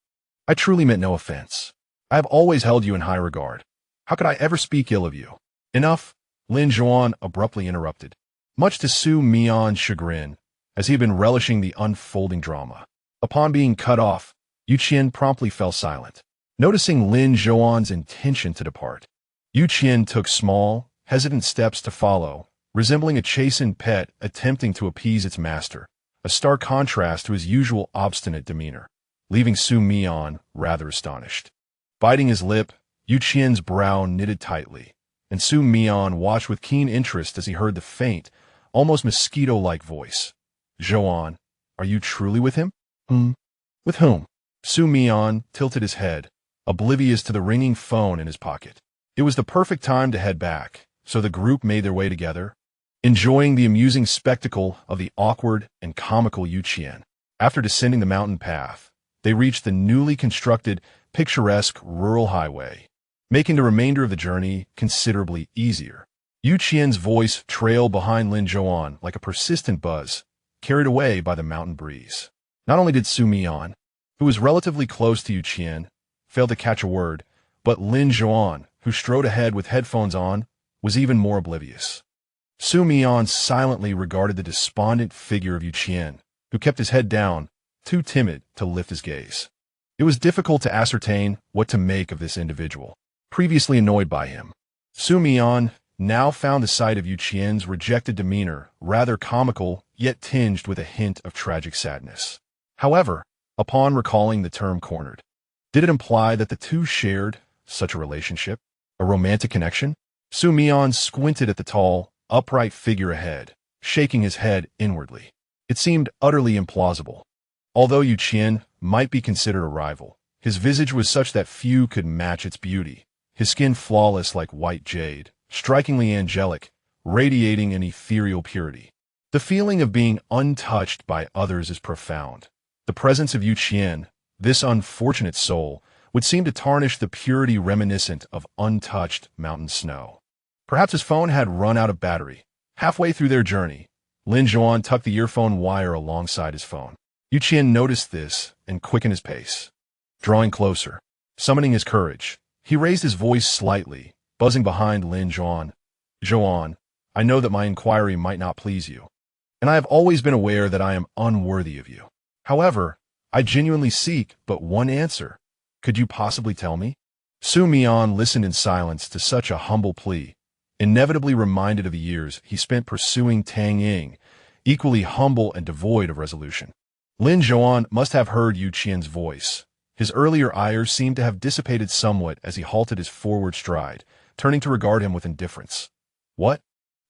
I truly meant no offense. I have always held you in high regard. How could I ever speak ill of you? Enough, Lin Zhouan abruptly interrupted, much to Xu Mian's chagrin, as he had been relishing the unfolding drama. Upon being cut off, Yu Qian promptly fell silent. Noticing Lin Zhouan's intention to depart, Yu Qian took small, hesitant steps to follow, resembling a chastened pet attempting to appease its master, a stark contrast to his usual obstinate demeanor, leaving Xu Mian rather astonished. Biting his lip, Yu Qian's brow knitted tightly, and Xu Mian watched with keen interest as he heard the faint, almost mosquito-like voice. "Zhouan, are you truly with him?" With whom?" Xu Mian tilted his head, oblivious to the ringing phone in his pocket. It was the perfect time to head back, so the group made their way together, enjoying the amusing spectacle of the awkward and comical Yu Qian. After descending the mountain path, they reached the newly constructed, picturesque rural highway, making the remainder of the journey considerably easier. Yu Qian's voice trailed behind Lin Zhouan like a persistent buzz, carried away by the mountain breeze. Not only did Xu Mian, who was relatively close to Yu Qian, fail to catch a word, but Lin Zhouan, who strode ahead with headphones on, was even more oblivious. Xu Mian silently regarded the despondent figure of Yu Qian, who kept his head down, too timid to lift his gaze. It was difficult to ascertain what to make of this individual, previously annoyed by him. Xu Mian now found the sight of Yu Qian's rejected demeanor rather comical, yet tinged with a hint of tragic sadness. However, upon recalling the term cornered, did it imply that the two shared such a relationship, a romantic connection? Xu Mian squinted at the tall, upright figure ahead, shaking his head inwardly. It seemed utterly implausible. Although Yu Qian might be considered a rival, his visage was such that few could match its beauty, his skin flawless like white jade, strikingly angelic, radiating an ethereal purity. The feeling of being untouched by others is profound. The presence of Yu Qian, this unfortunate soul, would seem to tarnish the purity reminiscent of untouched mountain snow. Perhaps his phone had run out of battery. Halfway through their journey, Lin Zhouan tucked the earphone wire alongside his phone. Yu Qian noticed this and quickened his pace. Drawing closer, summoning his courage, he raised his voice slightly, buzzing behind Lin Zhouan. "Zhouan, I know that my inquiry might not please you, and I have always been aware that I am unworthy of you. However, I genuinely seek but one answer. Could you possibly tell me?" Xu Mian listened in silence to such a humble plea, inevitably reminded of the years he spent pursuing Tang Ying, equally humble and devoid of resolution. Lin Zhouan must have heard Yu Qian's voice. His earlier ire seemed to have dissipated somewhat as he halted his forward stride, turning to regard him with indifference. What?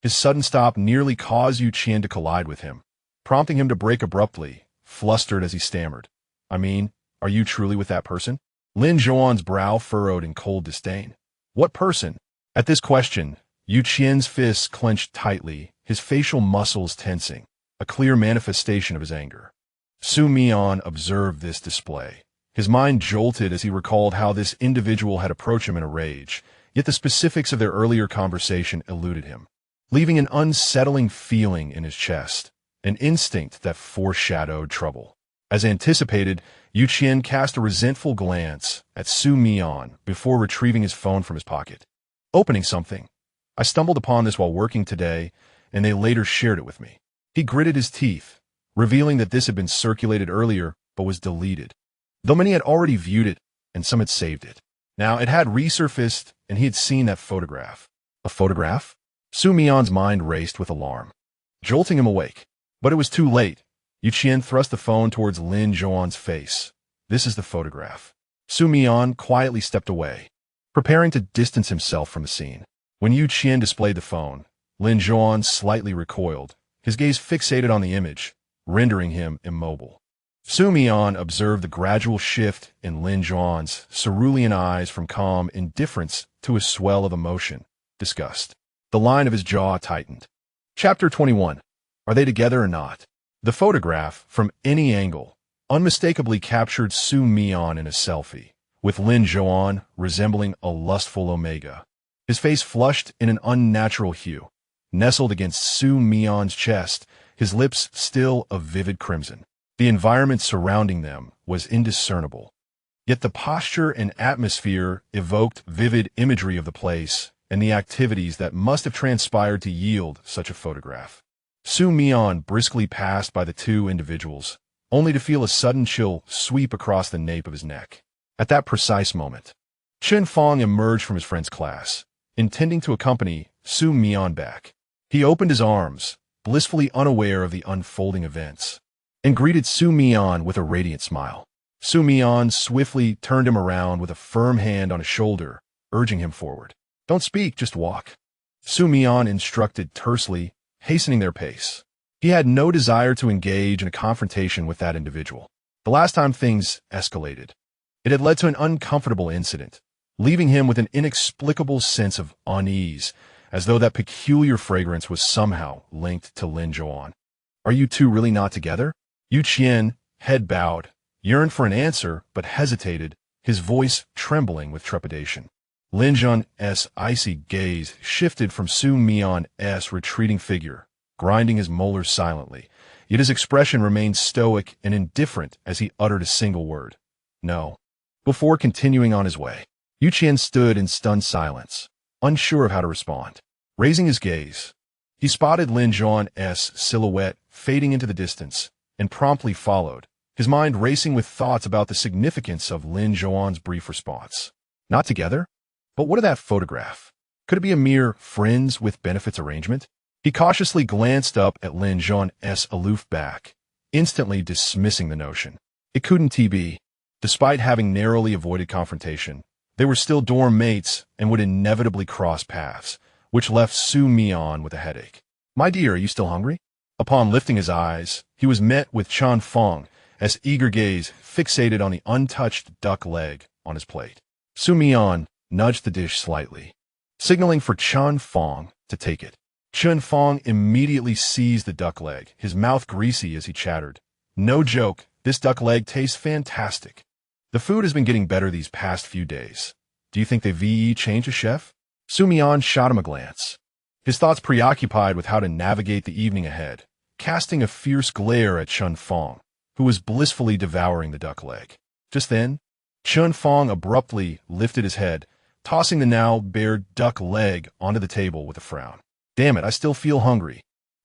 His sudden stop nearly caused Yu Qian to collide with him, prompting him to break abruptly, flustered as he stammered. "I mean, are you truly with that person?" Lin Zhouan's brow furrowed in cold disdain. "What person?" At this question, Yu Qian's fists clenched tightly, his facial muscles tensing, a clear manifestation of his anger. Xu Mian observed this display. His mind jolted as he recalled how this individual had approached him in a rage, yet the specifics of their earlier conversation eluded him, leaving an unsettling feeling in his chest, an instinct that foreshadowed trouble. As anticipated, Yu Qian cast a resentful glance at Xu Mian before retrieving his phone from his pocket. "Opening something. I stumbled upon this while working today, and they later shared it with me." He gritted his teeth, revealing that this had been circulated earlier but was deleted, though many had already viewed it and some had saved it. Now it had resurfaced, and he had seen that photograph. A photograph? Xu Mian's mind raced with alarm, jolting him awake. But it was too late. Yu Qian thrust the phone towards Lin Zhouan's face. "This is the photograph." Xu Mian quietly stepped away, preparing to distance himself from the scene. When Yu Qian displayed the phone, Lin Zhouan slightly recoiled, his gaze fixated on the image, rendering him immobile. Xu Mian observed the gradual shift in Lin Zhouan's cerulean eyes from calm indifference to a swell of emotion, disgust. The line of his jaw tightened. Chapter 21. Are they together or not? The photograph, from any angle, unmistakably captured Xu Mian in a selfie, with Lin Zhouan resembling a lustful omega. His face flushed in an unnatural hue, nestled against Xu Mian's chest, his lips still a vivid crimson. The environment surrounding them was indiscernible, yet the posture and atmosphere evoked vivid imagery of the place and the activities that must have transpired to yield such a photograph. Xu Mian briskly passed by the two individuals, only to feel a sudden chill sweep across the nape of his neck. At that precise moment, Chen Fong emerged from his friend's class, intending to accompany Xu Mian back. He opened his arms, blissfully unaware of the unfolding events. and greeted Xu Mian with a radiant smile. Xu Mian swiftly turned him around with a firm hand on his shoulder, urging him forward. Don't speak, just walk. Xu Mian instructed tersely, hastening their pace. He had no desire to engage in a confrontation with that individual. The last time things escalated, it had led to an uncomfortable incident, leaving him with an inexplicable sense of unease, as though that peculiar fragrance was somehow linked to Lin Zhouan. Are you two really not together? Yu Qian, head bowed, yearned for an answer, but hesitated, his voice trembling with trepidation. Lin Zhouan's icy gaze shifted from Xu Mian's retreating figure, grinding his molars silently, yet his expression remained stoic and indifferent as he uttered a single word. No. Before continuing on his way, Yu Qian stood in stunned silence, unsure of how to respond. Raising his gaze, he spotted Lin Zhouan's silhouette fading into the distance, and promptly followed, his mind racing with thoughts about the significance of Lin Zhouan's brief response. Not together? But what of that photograph? Could it be a mere friends with benefits arrangement? He cautiously glanced up at Lin Zhouan's aloof back, instantly dismissing the notion. It couldn't be. Despite having narrowly avoided confrontation, they were still dorm mates and would inevitably cross paths, which left Xu Mian with a headache. My dear, are you still hungry? Upon lifting his eyes, he was met with Chen Feng's eager gaze fixated on the untouched duck leg on his plate. Xu Mian nudged the dish slightly, signaling for Chen Feng to take it. Chen Feng immediately seized the duck leg, his mouth greasy as he chattered. No joke, this duck leg tastes fantastic. The food has been getting better these past few days. Do you think they VE changed a chef? Xu Mian shot him a glance, his thoughts preoccupied with how to navigate the evening ahead, casting a fierce glare at Chen Feng, who was blissfully devouring the duck leg. Just then, Chen Feng abruptly lifted his head, tossing the now bare duck leg onto the table with a frown. Damn it, I still feel hungry.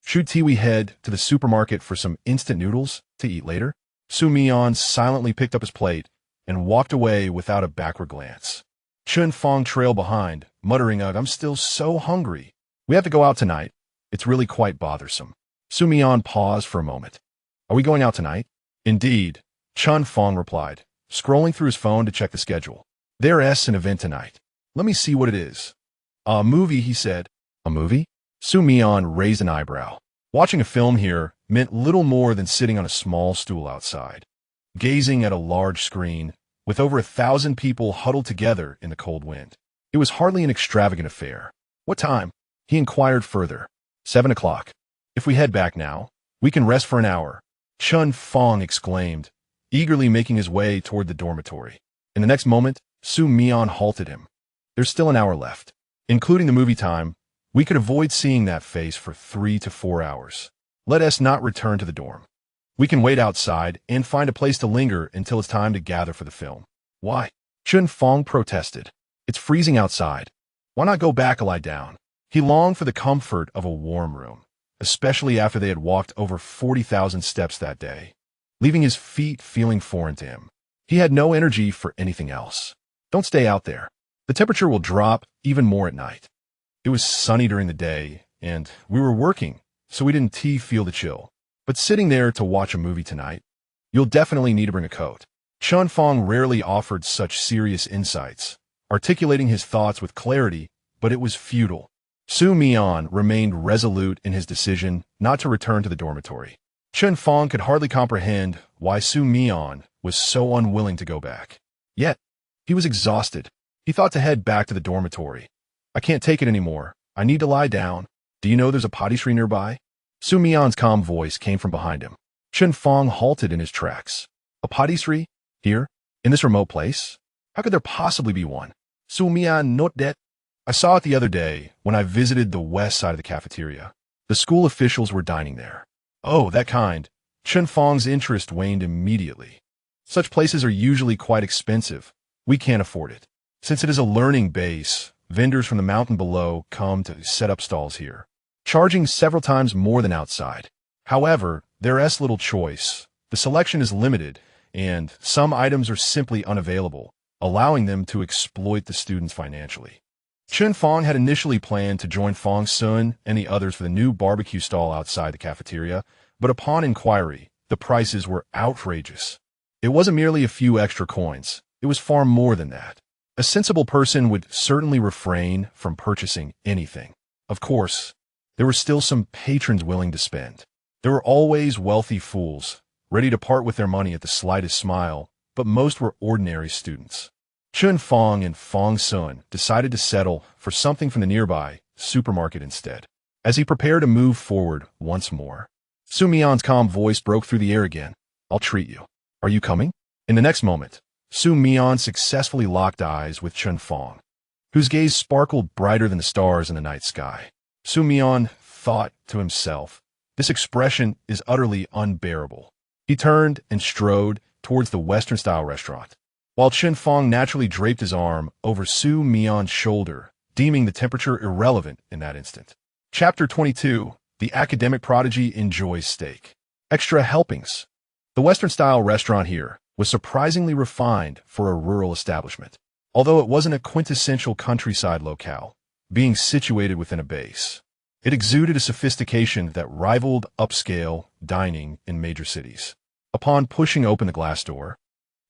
Should we head to the supermarket for some instant noodles to eat later? Xu Mian silently picked up his plate and walked away without a backward glance. Chen Feng trailed behind, muttering out, I'm still so hungry. We have to go out tonight. It's really quite bothersome. Xu Mian paused for a moment. Are we going out tonight? Indeed, Chen Feng replied, scrolling through his phone to check the schedule. There's an event tonight. Let me see what it is. A movie, he said. A movie? Xu Mian raised an eyebrow. Watching a film here meant little more than sitting on a small stool outside, gazing at a large screen, with over 1,000 people huddled together in the cold wind. It was hardly an extravagant affair. What time? He inquired further. 7 o'clock. If we head back now, we can rest for an hour, Chen Feng exclaimed, eagerly making his way toward the dormitory. In the next moment, Xu Mian halted him. There's still an hour left. Including the movie time, we could avoid seeing that face for 3 to 4 hours. Let us not return to the dorm. We can wait outside and find a place to linger until it's time to gather for the film. Why? Chen Feng protested. It's freezing outside. Why not go back and lie down? He longed for the comfort of a warm room, especially after they had walked over 40,000 steps that day, leaving his feet feeling foreign to him. He had no energy for anything else. Don't stay out there. The temperature will drop even more at night. It was sunny during the day, and we were working, so we didn't feel the chill. But sitting there to watch a movie tonight, you'll definitely need to bring a coat. Chen Feng rarely offered such serious insights, articulating his thoughts with clarity, but it was futile. Xu Mian remained resolute in his decision not to return to the dormitory. Chen Feng could hardly comprehend why Xu Mian was so unwilling to go back. Yet, he was exhausted. He thought to head back to the dormitory. I can't take it anymore. I need to lie down. Do you know there's a patisserie nearby? Xu Mian's calm voice came from behind him. Chen Feng halted in his tracks. A patisserie? Here? In this remote place? How could there possibly be one? Xu Mian, not that. I saw it the other day when I visited the west side of the cafeteria. The school officials were dining there. Oh, that kind. Chen Feng's interest waned immediately. Such places are usually quite expensive. We can't afford it. Since it is a learning base, vendors from the mountain below come to set up stalls here, charging several times more than outside. However, there's little choice. The selection is limited, and some items are simply unavailable, allowing them to exploit the students financially. Chen Feng had initially planned to join Feng Sun and the others for the new barbecue stall outside the cafeteria, but upon inquiry, The prices were outrageous. It wasn't merely a few extra coins. It was far more than that. A sensible person would certainly refrain from purchasing anything. Of course, there were still some patrons willing to spend. There were always wealthy fools, ready to part with their money at the slightest smile, but most were ordinary students. Chun Fong and Fong Sun decided to settle for something from the nearby supermarket instead. As he prepared to move forward once more, Xu Mian's calm voice broke through the air again. "I'll treat you. Are you coming?" In the next moment, Xu Mian successfully locked eyes with Chun Fong, whose gaze sparkled brighter than the stars in the night sky. Xu Mian thought to himself, "This expression is utterly unbearable." He turned and strode towards the Western-style restaurant, while Chun Fong naturally draped his arm over Xu Mian's shoulder, deeming the temperature irrelevant in that instant. Chapter 22. The academic prodigy enjoys steak. Extra helpings. The Western-style restaurant here was surprisingly refined for a rural establishment, although it wasn't a quintessential countryside locale, being situated within a base. It exuded a sophistication that rivaled upscale dining in major cities. Upon pushing open the glass door,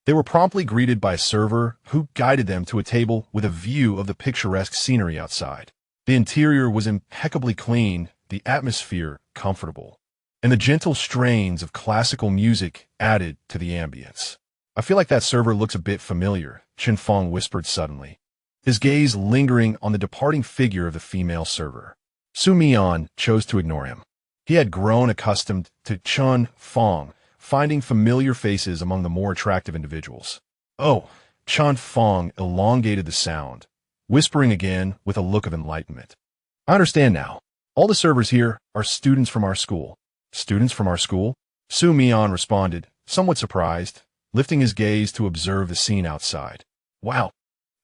they were promptly greeted by a server who guided them to a table with a view of the picturesque scenery outside. The interior was impeccably clean, the atmosphere comfortable, and the gentle strains of classical music added to the ambience. "I feel like that server looks a bit familiar," Chun Fong whispered suddenly, his gaze lingering on the departing figure of the female server. Xu Mian chose to ignore him. He had grown accustomed to Chun Fong, finding familiar faces among the more attractive individuals. "Oh," Chun Fong elongated the sound, whispering again with a look of enlightenment. "I understand now. All the servers here are students from our school." "Students from our school?" Xu Mian responded, somewhat surprised, lifting his gaze to observe the scene outside. "Wow,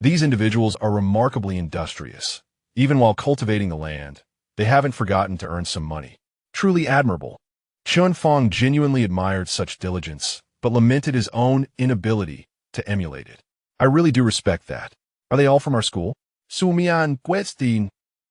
these individuals are remarkably industrious. Even while cultivating the land, they haven't forgotten to earn some money. Truly admirable." Chun Fong genuinely admired such diligence, but lamented his own inability to emulate it. "I really do respect that. Are they all from our school?" Xu Mian questioned,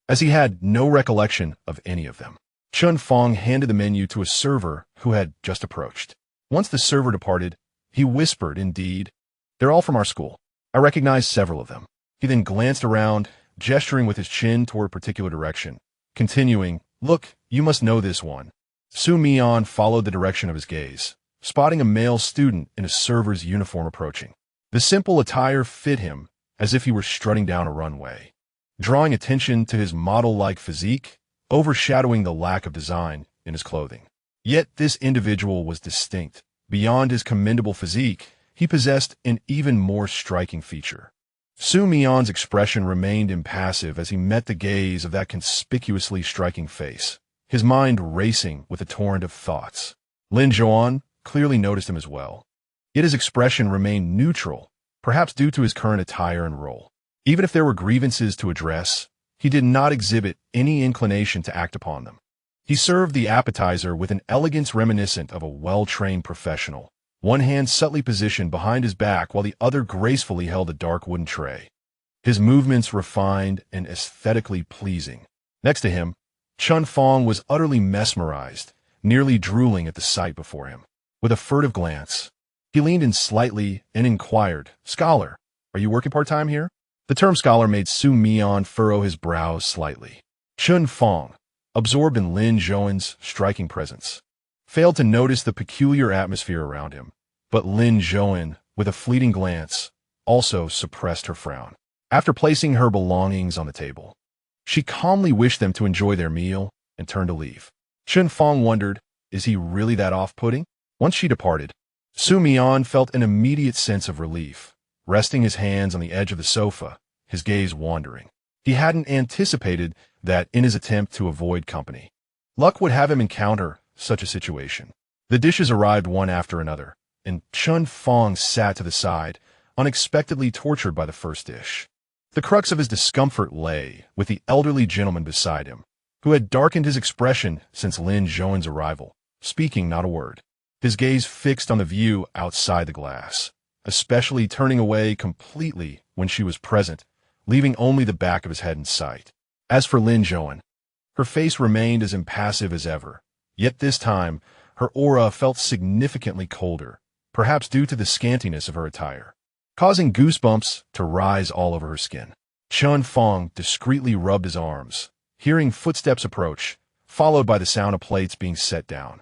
as he had no recollection of any of them. Chun Fong handed the menu to a server who had just approached. Once the server departed, he whispered, "Indeed, they're all from our school. I recognize several of them." He then glanced around, gesturing with his chin toward a particular direction, continuing, "Look, you must know this one." Xu Mian followed the direction of his gaze, spotting a male student in a server's uniform approaching. The simple attire fit him as if he were strutting down a runway, drawing attention to his model-like physique, overshadowing the lack of design in his clothing. Yet this individual was distinct. Beyond his commendable physique, he possessed an even more striking feature. Xu Mian's expression remained impassive as he met the gaze of that conspicuously striking face, his mind racing with a torrent of thoughts. Lin Zhouan clearly noticed him as well, yet his expression remained neutral, perhaps due to his current attire and role. Even if there were grievances to address, he did not exhibit any inclination to act upon them. He served the appetizer with an elegance reminiscent of a well-trained professional, one hand subtly positioned behind his back while the other gracefully held a dark wooden tray. His movements refined and aesthetically pleasing. Next to him, Chun Fong was utterly mesmerized, nearly drooling at the sight before him. With a furtive glance, he leaned in slightly and inquired, "Scholar, are you working part-time here?" The term scholar made Xu Mian furrow his brows slightly. Chun Fong, absorbed in Lin Zhouan's striking presence, failed to notice the peculiar atmosphere around him, but Lin Zhouan, with a fleeting glance, also suppressed her frown. After placing her belongings on the table, she calmly wished them to enjoy their meal and turned to leave. Chun Fong wondered, is he really that off-putting? Once she departed, Xu Mian felt an immediate sense of relief, resting his hands on the edge of the sofa, his gaze wandering. He hadn't anticipated that in his attempt to avoid company, luck would have him encounter such a situation. The dishes arrived one after another, and Chun Fong sat to the side, unexpectedly tortured by the first dish. The crux of his discomfort lay with the elderly gentleman beside him, who had darkened his expression since Lin Zhouan's arrival, speaking not a word, his gaze fixed on the view outside the glass, especially turning away completely when she was present, leaving only the back of his head in sight. As for Lin Zhouan, her face remained as impassive as ever, yet this time her aura felt significantly colder, perhaps due to the scantiness of her attire, causing goosebumps to rise all over her skin. Chun Fong discreetly rubbed his arms, hearing footsteps approach, followed by the sound of plates being set down,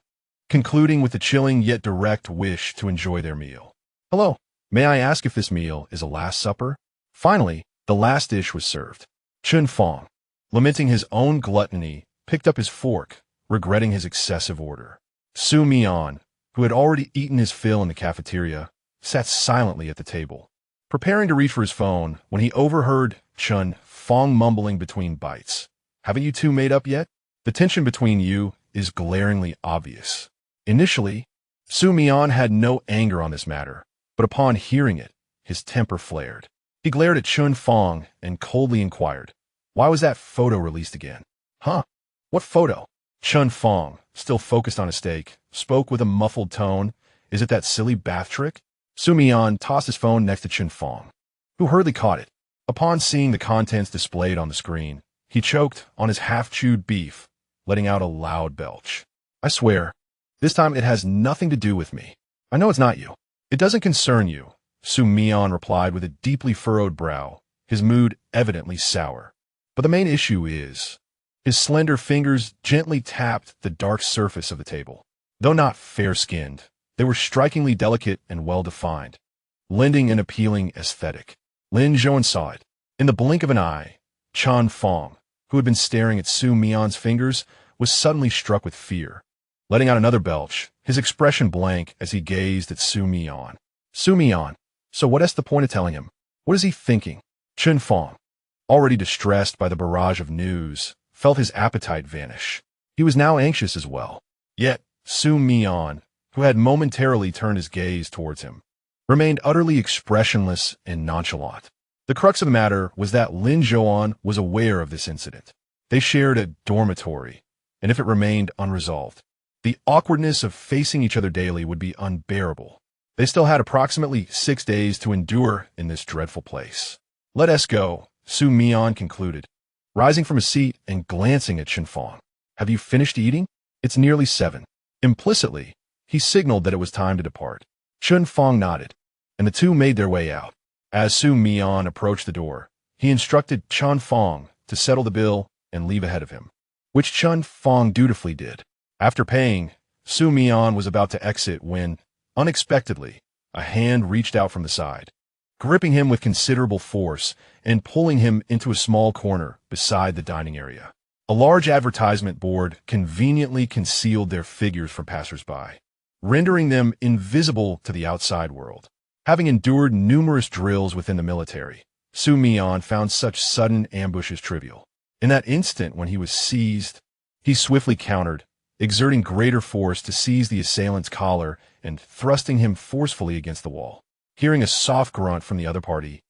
concluding with the chilling yet direct wish to enjoy their meal. "Hello, may I ask if this meal is a last supper?" Finally, the last dish was served. Chun Fong, lamenting his own gluttony, picked up his fork, regretting his excessive order. Xu Mian, who had already eaten his fill in the cafeteria, sat silently at the table, preparing to reach for his phone when he overheard Chun Fong mumbling between bites. "Haven't you two made up yet? The tension between you is glaringly obvious." Initially, Xu Mian had no anger on this matter, but upon hearing it, his temper flared. He glared at Chun Fong and coldly inquired, "Why was that photo released again?" "Huh? What photo?" Chun Fong, still focused on his steak, spoke with a muffled tone. "Is it that silly bath trick?" Xu Mian tossed his phone next to Chun Fong, who hurriedly caught it. Upon seeing the contents displayed on the screen, he choked on his half-chewed beef, letting out a loud belch. "I swear, this time it has nothing to do with me. I know it's not you. It doesn't concern you," Xu Mian replied with a deeply furrowed brow, his mood evidently sour. "But the main issue is..." His slender fingers gently tapped the dark surface of the table. Though not fair-skinned, they were strikingly delicate and well-defined, lending an appealing aesthetic. Lin Zhouan saw it. In the blink of an eye, Chun Fong, who had been staring at Xu Mian's fingers, was suddenly struck with fear, letting out another belch, his expression blank as he gazed at Xu Mian. "Xu Mian, so what's the point of telling him? What is he thinking?" Chun Fong, already distressed by the barrage of news, felt his appetite vanish. He was now anxious as well. Yet, Xu Mian, who had momentarily turned his gaze towards him, remained utterly expressionless and nonchalant. The crux of the matter was that Lin Zhouan was aware of this incident. They shared a dormitory, and if it remained unresolved, the awkwardness of facing each other daily would be unbearable. They still had approximately 6 days to endure in this dreadful place. "Let us go," Xu Mian concluded, rising from his seat and glancing at Chun Fong. "Have you finished eating? It's nearly 7. Implicitly, he signaled that it was time to depart. Chun Fong nodded, and the two made their way out. As Xu Mian approached the door, he instructed Chun Fong to settle the bill and leave ahead of him, which Chun Fong dutifully did. After paying, Xu Mian was about to exit when, unexpectedly, a hand reached out from the side, gripping him with considerable force and pulling him into a small corner beside the dining area. A large advertisement board conveniently concealed their figures from passers-by, rendering them invisible to the outside world. Having endured numerous drills within the military, Xu Mian found such sudden ambushes trivial. In that instant when he was seized, he swiftly countered, exerting greater force to seize the assailant's collar and thrusting him forcefully against the wall. Hearing a soft grunt from the other party,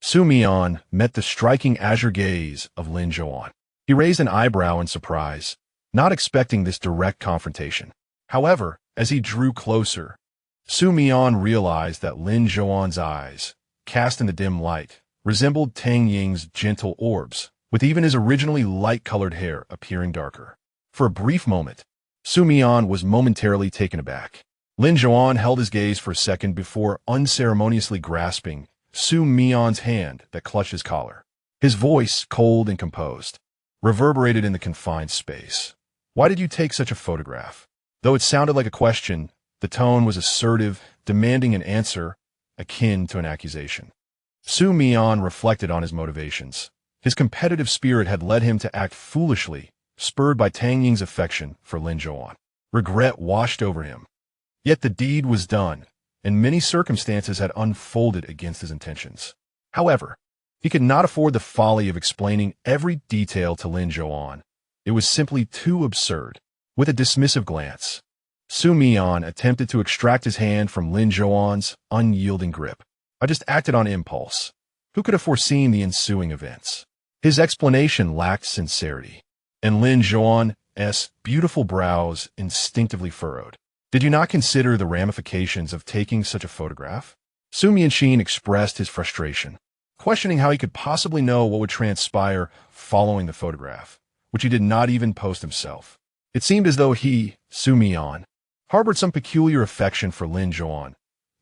Xu Mian met the striking azure gaze of Lin Zhouan. He raised an eyebrow in surprise, not expecting this direct confrontation. However, as he drew closer, Xu Mian realized that Lin Zhouan's eyes, cast in the dim light, resembled Tang Ying's gentle orbs, with even his originally light-colored hair appearing darker. For a brief moment, Xu Mian was momentarily taken aback. Lin Zhouan held his gaze for a second before unceremoniously grasping Xu Mian's hand that clutched his collar. His voice, cold and composed, reverberated in the confined space. "Why did you take such a photograph?" Though it sounded like a question, the tone was assertive, demanding an answer akin to an accusation. Xu Mian reflected on his motivations. His competitive spirit had led him to act foolishly, spurred by Tang Ying's affection for Lin Zhouan. Regret washed over him. Yet the deed was done, and many circumstances had unfolded against his intentions. However, he could not afford the folly of explaining every detail to Lin Zhouan. It was simply too absurd. With a dismissive glance, Xu Mian attempted to extract his hand from Lin Zhouan's unyielding grip. "I just acted on impulse. Who could have foreseen the ensuing events?" His explanation lacked sincerity, and Lin Zhouan's beautiful brows instinctively furrowed. "Did you not consider the ramifications of taking such a photograph?" Xu Mian expressed his frustration, questioning how he could possibly know what would transpire following the photograph, which he did not even post himself. It seemed as though he, Xu Mian, harbored some peculiar affection for Lin Zhouan,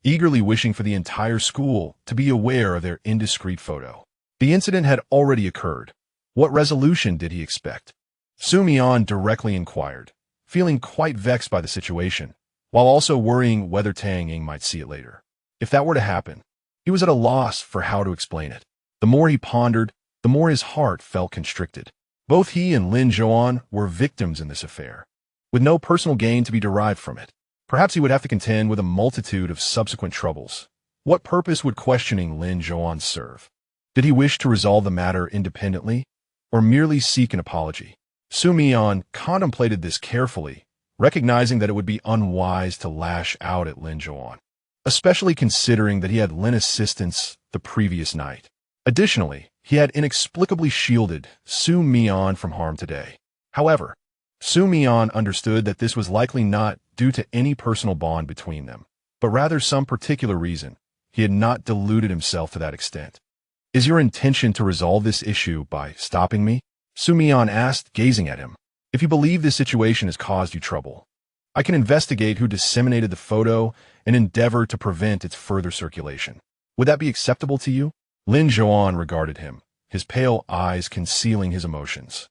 eagerly wishing for the entire school to be aware of their indiscreet photo. The incident had already occurred. What resolution did he expect? Xu Mian directly inquired, feeling quite vexed by the situation, while also worrying whether Tang Ying might see it later. If that were to happen, he was at a loss for how to explain it. The more he pondered, the more his heart felt constricted. Both he and Lin Zhouan were victims in this affair, with no personal gain to be derived from it. Perhaps he would have to contend with a multitude of subsequent troubles. What purpose would questioning Lin Zhouan serve? Did he wish to resolve the matter independently, or merely seek an apology? Xu Mian contemplated this carefully, recognizing that it would be unwise to lash out at Lin Zhouan, especially considering that he had lent assistance the previous night. Additionally, he had inexplicably shielded Xu Mian from harm today. However, Xu Mian understood that this was likely not due to any personal bond between them, but rather some particular reason. He had not deluded himself to that extent. "Is your intention to resolve this issue by stopping me?" Xu Mian asked, gazing at him. "If you believe this situation has caused you trouble, I can investigate who disseminated the photo and endeavor to prevent its further circulation. Would that be acceptable to you?" Lin Zhouan regarded him, his pale eyes concealing his emotions.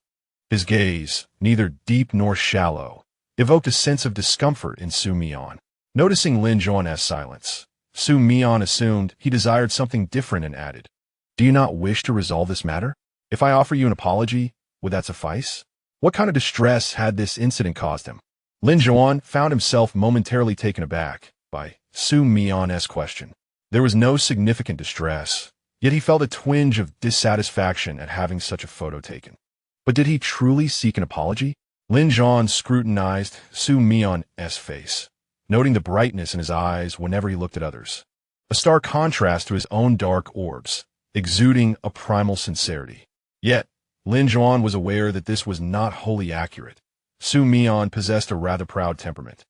His gaze, neither deep nor shallow, evoked a sense of discomfort in Xu Mian. Noticing Lin Zhouan's silence, Xu Mian assumed he desired something different and added, "Do you not wish to resolve this matter? If I offer you an apology, would that suffice?" What kind of distress had this incident caused him? Lin Zhouan found himself momentarily taken aback by Xu Mian's question. There was no significant distress, yet he felt a twinge of dissatisfaction at having such a photo taken. But did he truly seek an apology? Lin Zhouan scrutinized Xu Mian's face, noting the brightness in his eyes whenever he looked at others, a stark contrast to his own dark orbs, exuding a primal sincerity. Yet, Lin Zhouan was aware that this was not wholly accurate. Xu Mian possessed a rather proud temperament,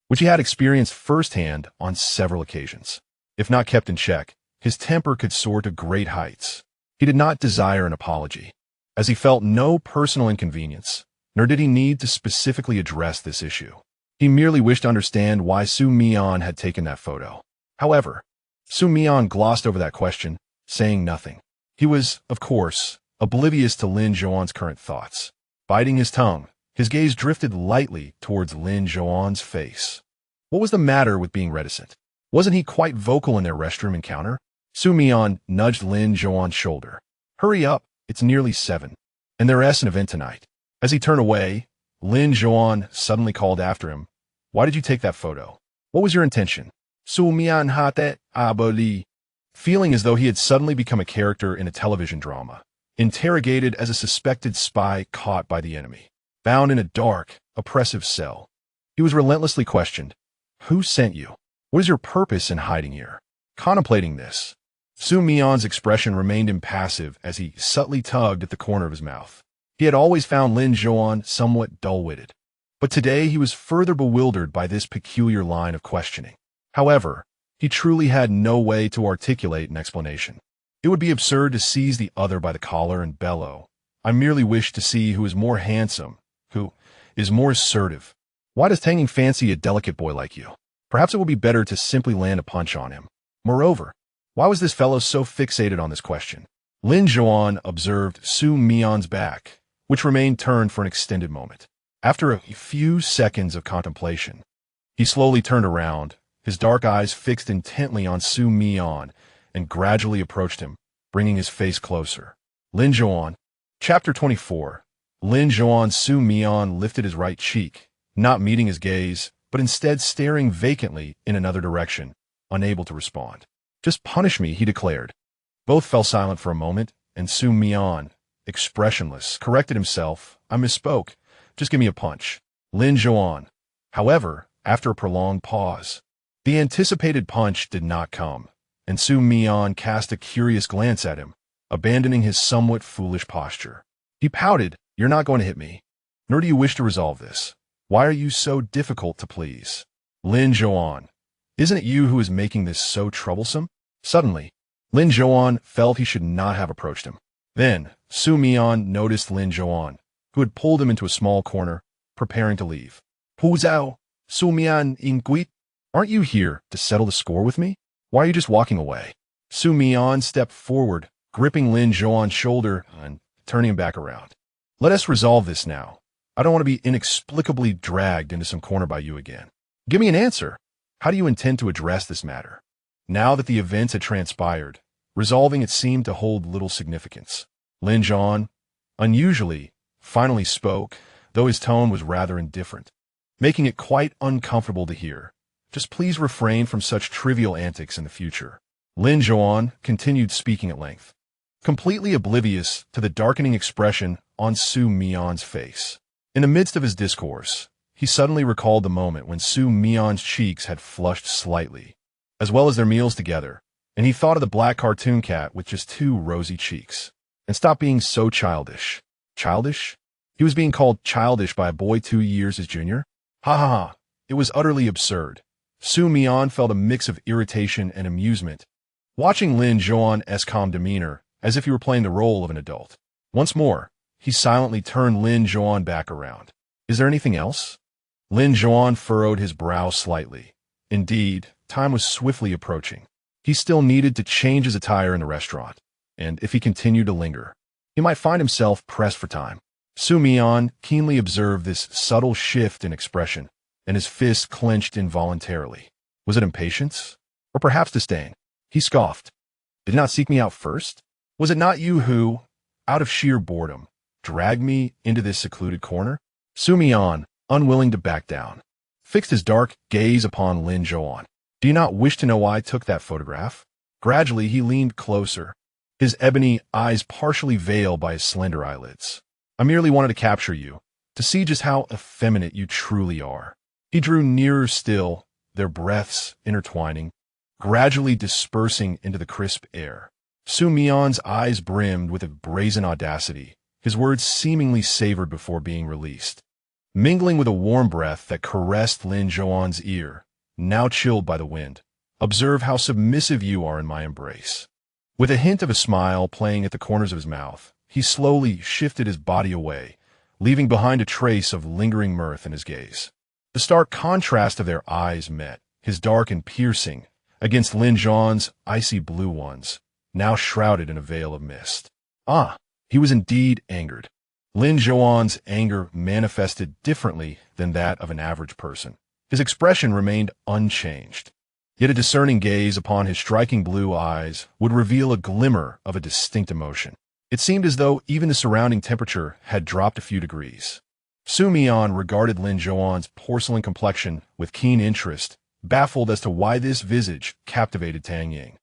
which he had experienced firsthand on several occasions. If not kept in check, his temper could soar to great heights. He did not desire an apology, as he felt no personal inconvenience, nor did he need to specifically address this issue. He merely wished to understand why Xu Mian had taken that photo. However, Xu Mian glossed over that question, saying nothing. He was, of course, oblivious to Lin Zhouan's current thoughts. Biting his tongue, his gaze drifted lightly towards Lin Zhouan's face. What was the matter with being reticent? Wasn't he quite vocal in their restroom encounter? Xu Mian nudged Lin Zhouan's shoulder. "Hurry up, it's nearly 7, and there's an event tonight." As he turned away, Lin Zhouan suddenly called after him, "Why did you take that photo? What was your intention?" Xu Mian hatte aboli, feeling as though he had suddenly become a character in a television drama, interrogated as a suspected spy caught by the enemy. Bound in a dark, oppressive cell, he was relentlessly questioned. "Who sent you? What is your purpose in hiding here?" Contemplating this, Xu Mian's expression remained impassive as he subtly tugged at the corner of his mouth. He had always found Lin Zhouan somewhat dull-witted, but today he was further bewildered by this peculiar line of questioning. However, he truly had no way to articulate an explanation. It would be absurd to seize the other by the collar and bellow. "I merely wish to see who is more handsome, who is more assertive. Why does Tang Ying fancy a delicate boy like you? Perhaps it would be better to simply land a punch on him. Moreover, why was this fellow so fixated on this question?" Lin Zhouan observed Xu Mian's back, which remained turned for an extended moment. After a few seconds of contemplation, he slowly turned around, his dark eyes fixed intently on Xu Mian, and gradually approached him, bringing his face closer. Lin Zhouan. Chapter 24. Lin Zhouan. Xu Mian lifted his right cheek, not meeting his gaze, but instead staring vacantly in another direction, unable to respond. "Just punish me," he declared. Both fell silent for a moment, and Xu Mian, expressionless, corrected himself. "I misspoke. Just give me a punch." Lin Zhouan. However, after a prolonged pause, the anticipated punch did not come, and Xu Mian cast a curious glance at him, abandoning his somewhat foolish posture. He pouted, "You're not going to hit me, nor do you wish to resolve this. Why are you so difficult to please?" Lin Zhouan. "Isn't it you who is making this so troublesome?" Suddenly, Lin Zhouan felt he should not have approached him. Then, Xu Mian noticed Lin Zhouan, who had pulled him into a small corner, preparing to leave. "Pu Zhao," Xu Mian inquit, aren't you here to settle the score with me? Why are you just walking away? Xu Mian stepped forward, gripping Lin Zhouan's shoulder and turning him back around. Let us resolve this now. I don't want to be inexplicably dragged into some corner by you again. Give me an answer. How do you intend to address this matter? Now that the events had transpired, resolving it seemed to hold little significance. Lin Zhouan, unusually, finally spoke, though his tone was rather indifferent, making it quite uncomfortable to hear. Just please refrain from such trivial antics in the future. Lin Zhouan continued speaking at length, completely oblivious to the darkening expression on Xu Mian's face. In the midst of his discourse, he suddenly recalled the moment when Xu Mian's cheeks had flushed slightly, as well as their meals together, and he thought of the black cartoon cat with just 2 rosy cheeks. And stopped being so childish. Childish? He was being called childish by a boy 2 years his junior? Ha ha ha. It was utterly absurd. Xu Mian felt a mix of irritation and amusement, watching Lin Zhouan's calm demeanor as if he were playing the role of an adult. Once more, he silently turned Lin Zhouan back around. Is there anything else? Lin Zhouan furrowed his brow slightly. Indeed, time was swiftly approaching. He still needed to change his attire in the restaurant, and if he continued to linger, he might find himself pressed for time. Xu Mian keenly observed this subtle shift in expression, and his fist clenched involuntarily. Was it impatience? Or perhaps disdain? He scoffed. Did you not seek me out first? Was it not you who, out of sheer boredom, dragged me into this secluded corner? Xu Mian, unwilling to back down, fixed his dark gaze upon Lin Zhouan. Do you not wish to know why I took that photograph? Gradually, he leaned closer, his ebony eyes partially veiled by his slender eyelids. I merely wanted to capture you, to see just how effeminate you truly are. He drew nearer still, their breaths intertwining, gradually dispersing into the crisp air. Xu Mian's eyes brimmed with a brazen audacity, his words seemingly savored before being released, mingling with a warm breath that caressed Lin Zhouan's ear, now chilled by the wind. Observe how submissive you are in my embrace. With a hint of a smile playing at the corners of his mouth, he slowly shifted his body away, leaving behind a trace of lingering mirth in his gaze. The stark contrast of their eyes met, his dark and piercing, against Lin Zhouan's icy blue ones, now shrouded in a veil of mist. Ah, he was indeed angered. Lin Zhouan's anger manifested differently than that of an average person. His expression remained unchanged, yet a discerning gaze upon his striking blue eyes would reveal a glimmer of a distinct emotion. It seemed as though even the surrounding temperature had dropped a few degrees. Xu Mian regarded Lin Zhouan's porcelain complexion with keen interest, baffled as to why this visage captivated Tang Ying,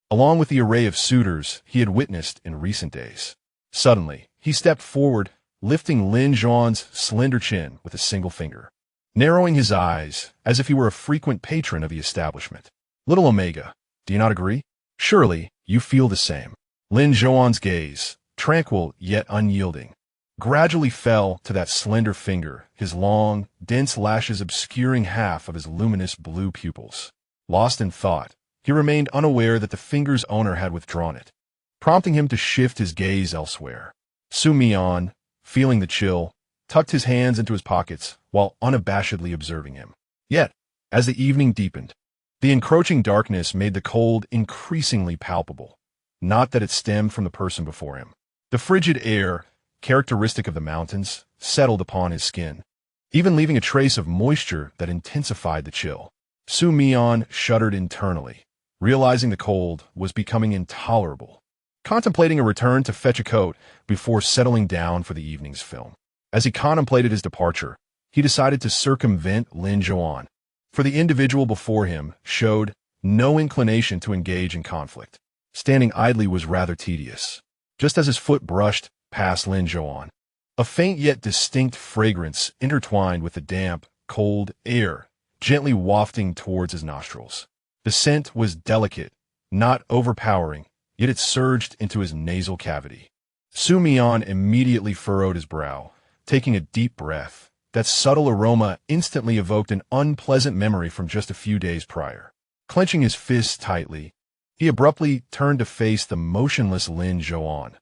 along with the array of suitors he had witnessed in recent days. Suddenly, he stepped forward, lifting Lin Zhouan's slender chin with a single finger, narrowing his eyes as if he were a frequent patron of the establishment. Little Omega, do you not agree? Surely, you feel the same. Lin Zhouan's gaze, tranquil yet unyielding, gradually fell to that slender finger, his long, dense lashes obscuring half of his luminous blue pupils. Lost in thought, he remained unaware that the finger's owner had withdrawn it, prompting him to shift his gaze elsewhere. Xu Mian, feeling the chill, tucked his hands into his pockets while unabashedly observing him. Yet, as the evening deepened, the encroaching darkness made the cold increasingly palpable. Not that it stemmed from the person before him. The frigid air, characteristic of the mountains, settled upon his skin, even leaving a trace of moisture that intensified the chill. Xu Mian shuddered internally, realizing the cold was becoming intolerable, contemplating a return to fetch a coat before settling down for the evening's film. As he contemplated his departure, he decided to circumvent Lin Zhouan, for the individual before him showed no inclination to engage in conflict. Standing idly was rather tedious. Just as his foot brushed past Lin Zhouan, a faint yet distinct fragrance intertwined with the damp, cold air, gently wafting towards his nostrils. The scent was delicate, not overpowering, yet it surged into his nasal cavity. Xu Mian immediately furrowed his brow, taking a deep breath. That subtle aroma instantly evoked an unpleasant memory from just a few days prior. Clenching his fists tightly, he abruptly turned to face the motionless Lin Zhouan,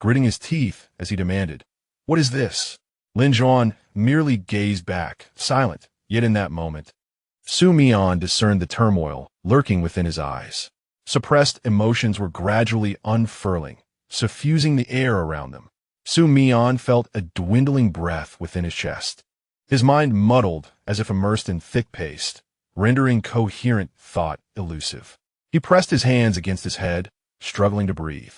gritting his teeth as he demanded, "What is this?" Lin Zhouan merely gazed back, silent, Yet in that moment, Xu Mian discerned the turmoil lurking within his eyes. Suppressed emotions were gradually unfurling, suffusing the air around them. Xu Mian felt a dwindling breath within his chest. His mind muddled as if immersed in thick paste, rendering coherent thought elusive. He pressed his hands against his head, struggling to breathe.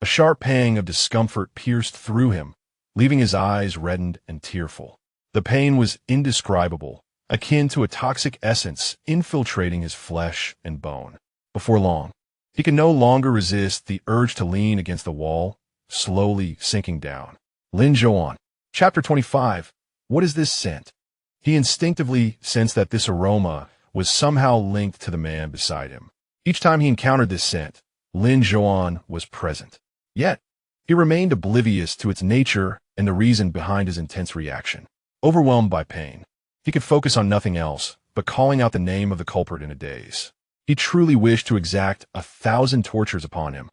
A sharp pang of discomfort pierced through him, leaving his eyes reddened and tearful. The pain was indescribable, akin to a toxic essence infiltrating his flesh and bone. Before long, he could no longer resist the urge to lean against the wall, slowly sinking down. Lin Zhouan. Chapter 25. What is this scent? He instinctively sensed that this aroma was somehow linked to the man beside him. Each time he encountered this scent, Lin Zhouan was present. Yet, he remained oblivious to its nature and the reason behind his intense reaction. Overwhelmed by pain, he could focus on nothing else but calling out the name of the culprit in a daze. He truly wished to exact 1,000 tortures upon him.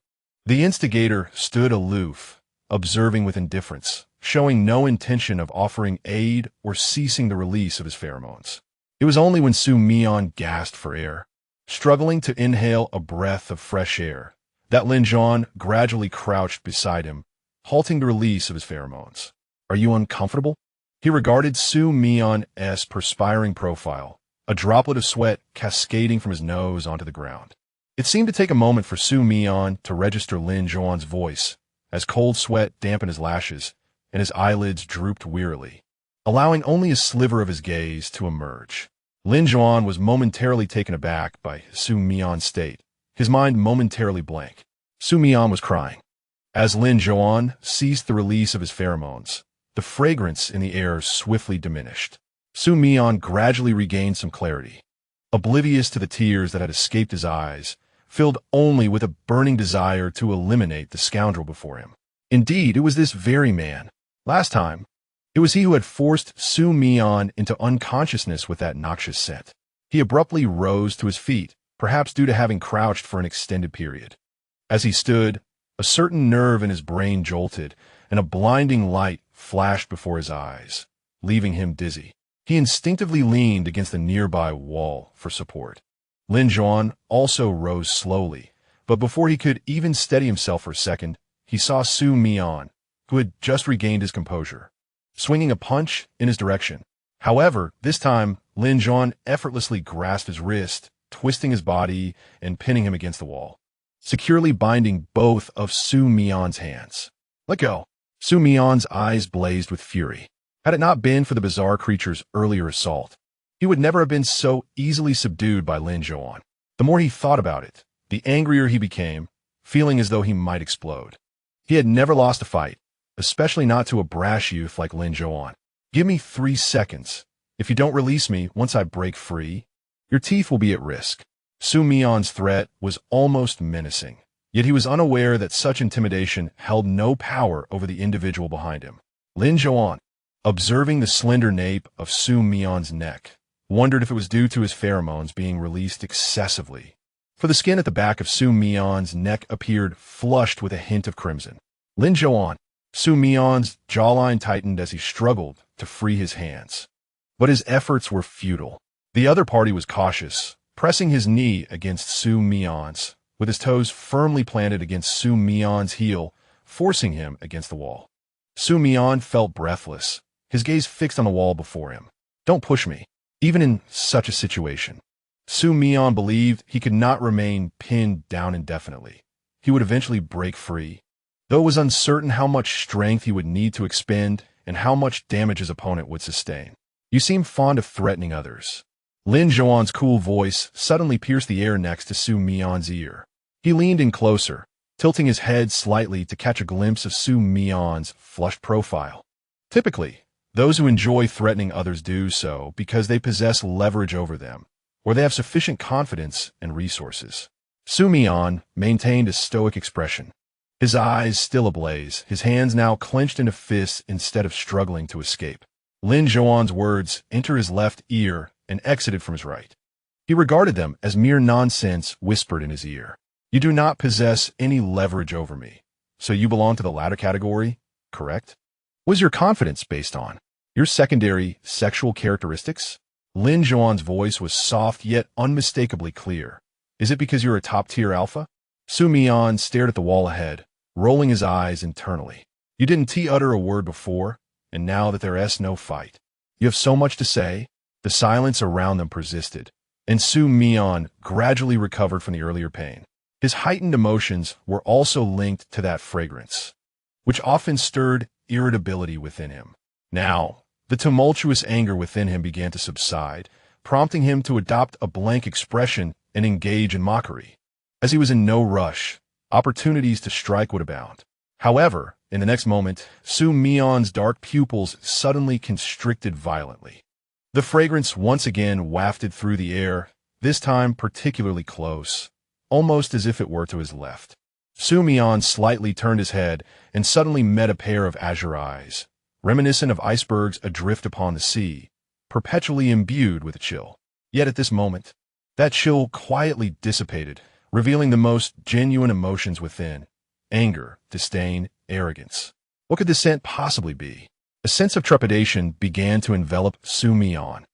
The instigator stood aloof, observing with indifference, showing no intention of offering aid or ceasing the release of his pheromones. It was only when Xu Mian gasped for air, struggling to inhale a breath of fresh air, that Lin Zhouan gradually crouched beside him, halting the release of his pheromones. "Are you uncomfortable?" He regarded Xu Mian's perspiring profile, a droplet of sweat cascading from his nose onto the ground. It seemed to take a moment for Xu Mian to register Lin Zhouan's voice, as cold sweat dampened his lashes and his eyelids drooped wearily, allowing only a sliver of his gaze to emerge. Lin Zhouan was momentarily taken aback by Xu Mian's state, his mind momentarily blank. Xu Mian was crying. As Lin Zhouan ceased the release of his pheromones, the fragrance in the air swiftly diminished. Xu Mian gradually regained some clarity, oblivious to the tears that had escaped his eyes, filled only with a burning desire to eliminate the scoundrel before him. Indeed, it was this very man. Last time, it was he who had forced Xu Mian into unconsciousness with that noxious scent. He abruptly rose to his feet, perhaps due to having crouched for an extended period. As he stood, a certain nerve in his brain jolted, and a blinding light flashed before his eyes, leaving him dizzy. He instinctively leaned against the nearby wall for support. Lin Zhouan also rose slowly, but before he could even steady himself for a second, he saw Xu Mian, who had just regained his composure, swinging a punch in his direction. However, this time, Lin Zhouan effortlessly grasped his wrist, twisting his body and pinning him against the wall, securely binding both of Xu Mian's hands. "Let go." Xu Mian's eyes blazed with fury. Had it not been for the bizarre creature's earlier assault, he would never have been so easily subdued by Lin Zhouan. The more he thought about it, the angrier he became, feeling as though he might explode. He had never lost a fight, especially not to a brash youth like Lin Zhouan. "Give me 3 seconds. If you don't release me once I break free, your teeth will be at risk." Xu Mian's threat was almost menacing, yet he was unaware that such intimidation held no power over the individual behind him. Lin Zhouan, observing the slender nape of Xu Mian's neck, wondered if it was due to his pheromones being released excessively, for the skin at the back of Xu Mian's neck appeared flushed with a hint of crimson. "Lin Zhouan." Xu Mian's jawline tightened as he struggled to free his hands. But his efforts were futile. The other party was cautious, pressing his knee against Xu Mian's, with his toes firmly planted against Xu Mian's heel, forcing him against the wall. Xu Mian felt breathless, his gaze fixed on the wall before him. "Don't push me." Even in such a situation, Xu Mian believed he could not remain pinned down indefinitely. He would eventually break free, though it was uncertain how much strength he would need to expend and how much damage his opponent would sustain. "You seem fond of threatening others." Lin Zhouan's cool voice suddenly pierced the air next to Xu Mian's ear. He leaned in closer, tilting his head slightly to catch a glimpse of Xu Mian's flushed profile. Typically, those who enjoy threatening others do so because they possess leverage over them, or they have sufficient confidence and resources. Xu Mian maintained a stoic expression, his eyes still ablaze, his hands now clenched into fists instead of struggling to escape. Lin Zhouan's words entered his left ear and exited from his right. He regarded them as mere nonsense whispered in his ear. "You do not possess any leverage over me, so you belong to the latter category, correct? What is your confidence based on? Your secondary sexual characteristics? Lin Zhouan's voice was soft yet unmistakably clear. Is it because you're a top-tier alpha? Xu Mian stared at the wall ahead, rolling his eyes internally. You didn't utter a word before, and now that there's no fight, you have so much to say? The silence around them persisted, and Xu Mian gradually recovered from the earlier pain. His heightened emotions were also linked to that fragrance, which often stirred irritability within him. Now, the tumultuous anger within him began to subside, prompting him to adopt a blank expression and engage in mockery. As he was in no rush, opportunities to strike would abound. However, in the next moment, Xu Mian's dark pupils suddenly constricted violently. The fragrance once again wafted through the air, this time particularly close, almost as if it were to his left. Xu Mian slightly turned his head and suddenly met a pair of azure eyes, reminiscent of icebergs adrift upon the sea, perpetually imbued with a chill. Yet at this moment, that chill quietly dissipated, revealing the most genuine emotions within: anger, disdain, arrogance. What could this scent possibly be? A sense of trepidation began to envelop Xu Mian.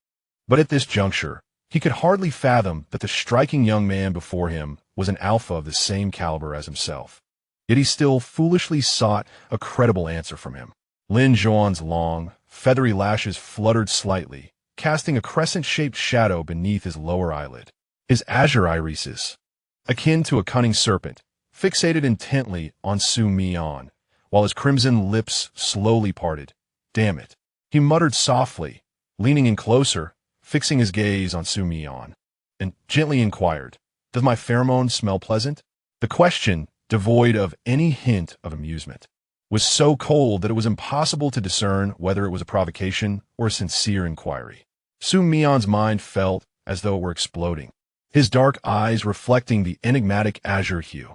But at this juncture, he could hardly fathom that the striking young man before him was an alpha of the same caliber as himself. Yet he still foolishly sought a credible answer from him. Lin Zhouan's long, feathery lashes fluttered slightly, casting a crescent-shaped shadow beneath his lower eyelid. His azure irises, akin to a cunning serpent, fixated intently on Xu Mian, while his crimson lips slowly parted. Damn it, he muttered softly, leaning in closer, fixing his gaze on Xu Mian, and gently inquired, "Does my pheromone smell pleasant?" The question, devoid of any hint of amusement, was so cold that it was impossible to discern whether it was a provocation or a sincere inquiry. Xu Mian's mind felt as though it were exploding, his dark eyes reflecting the enigmatic azure hue.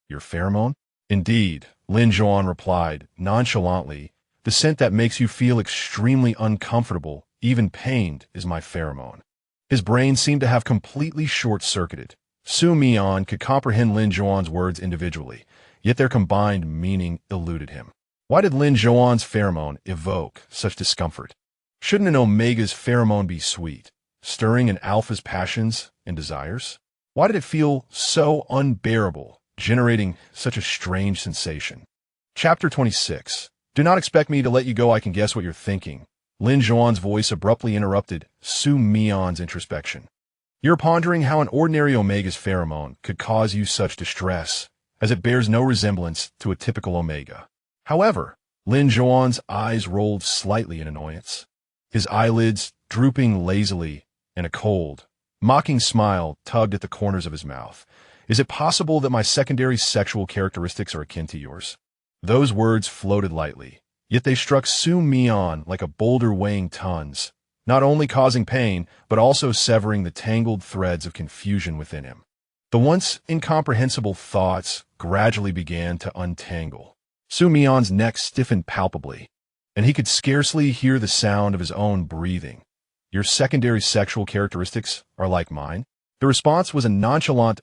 "Your pheromone?" "Indeed," Lin Zhouan replied, nonchalantly. "The scent that makes you feel extremely uncomfortable, even pained, is my pheromone." His brain seemed to have completely short-circuited. Xu Mian could comprehend Lin Zhouan's words individually, yet their combined meaning eluded him. Why did Lin Zhouan's pheromone evoke such discomfort? Shouldn't an omega's pheromone be sweet, stirring an alpha's passions and desires? Why did it feel so unbearable, generating such a strange sensation? Chapter 26. Do not expect me to let you go. I can guess what you're thinking. Lin Zhouan's voice abruptly interrupted Xu Mian's introspection. You're pondering how an ordinary omega's pheromone could cause you such distress, as it bears no resemblance to a typical omega. However, Lin Zhouan's eyes rolled slightly in annoyance, his eyelids drooping lazily, and a cold, mocking smile tugged at the corners of his mouth. Is it possible that my secondary sexual characteristics are akin to yours? Those words floated lightly, yet they struck Xu Mian like a boulder weighing tons, not only causing pain, but also severing the tangled threads of confusion within him. The once incomprehensible thoughts gradually began to untangle. Xu Mian's neck stiffened palpably, and he could scarcely hear the sound of his own breathing. Your secondary sexual characteristics are like mine? The response was a nonchalant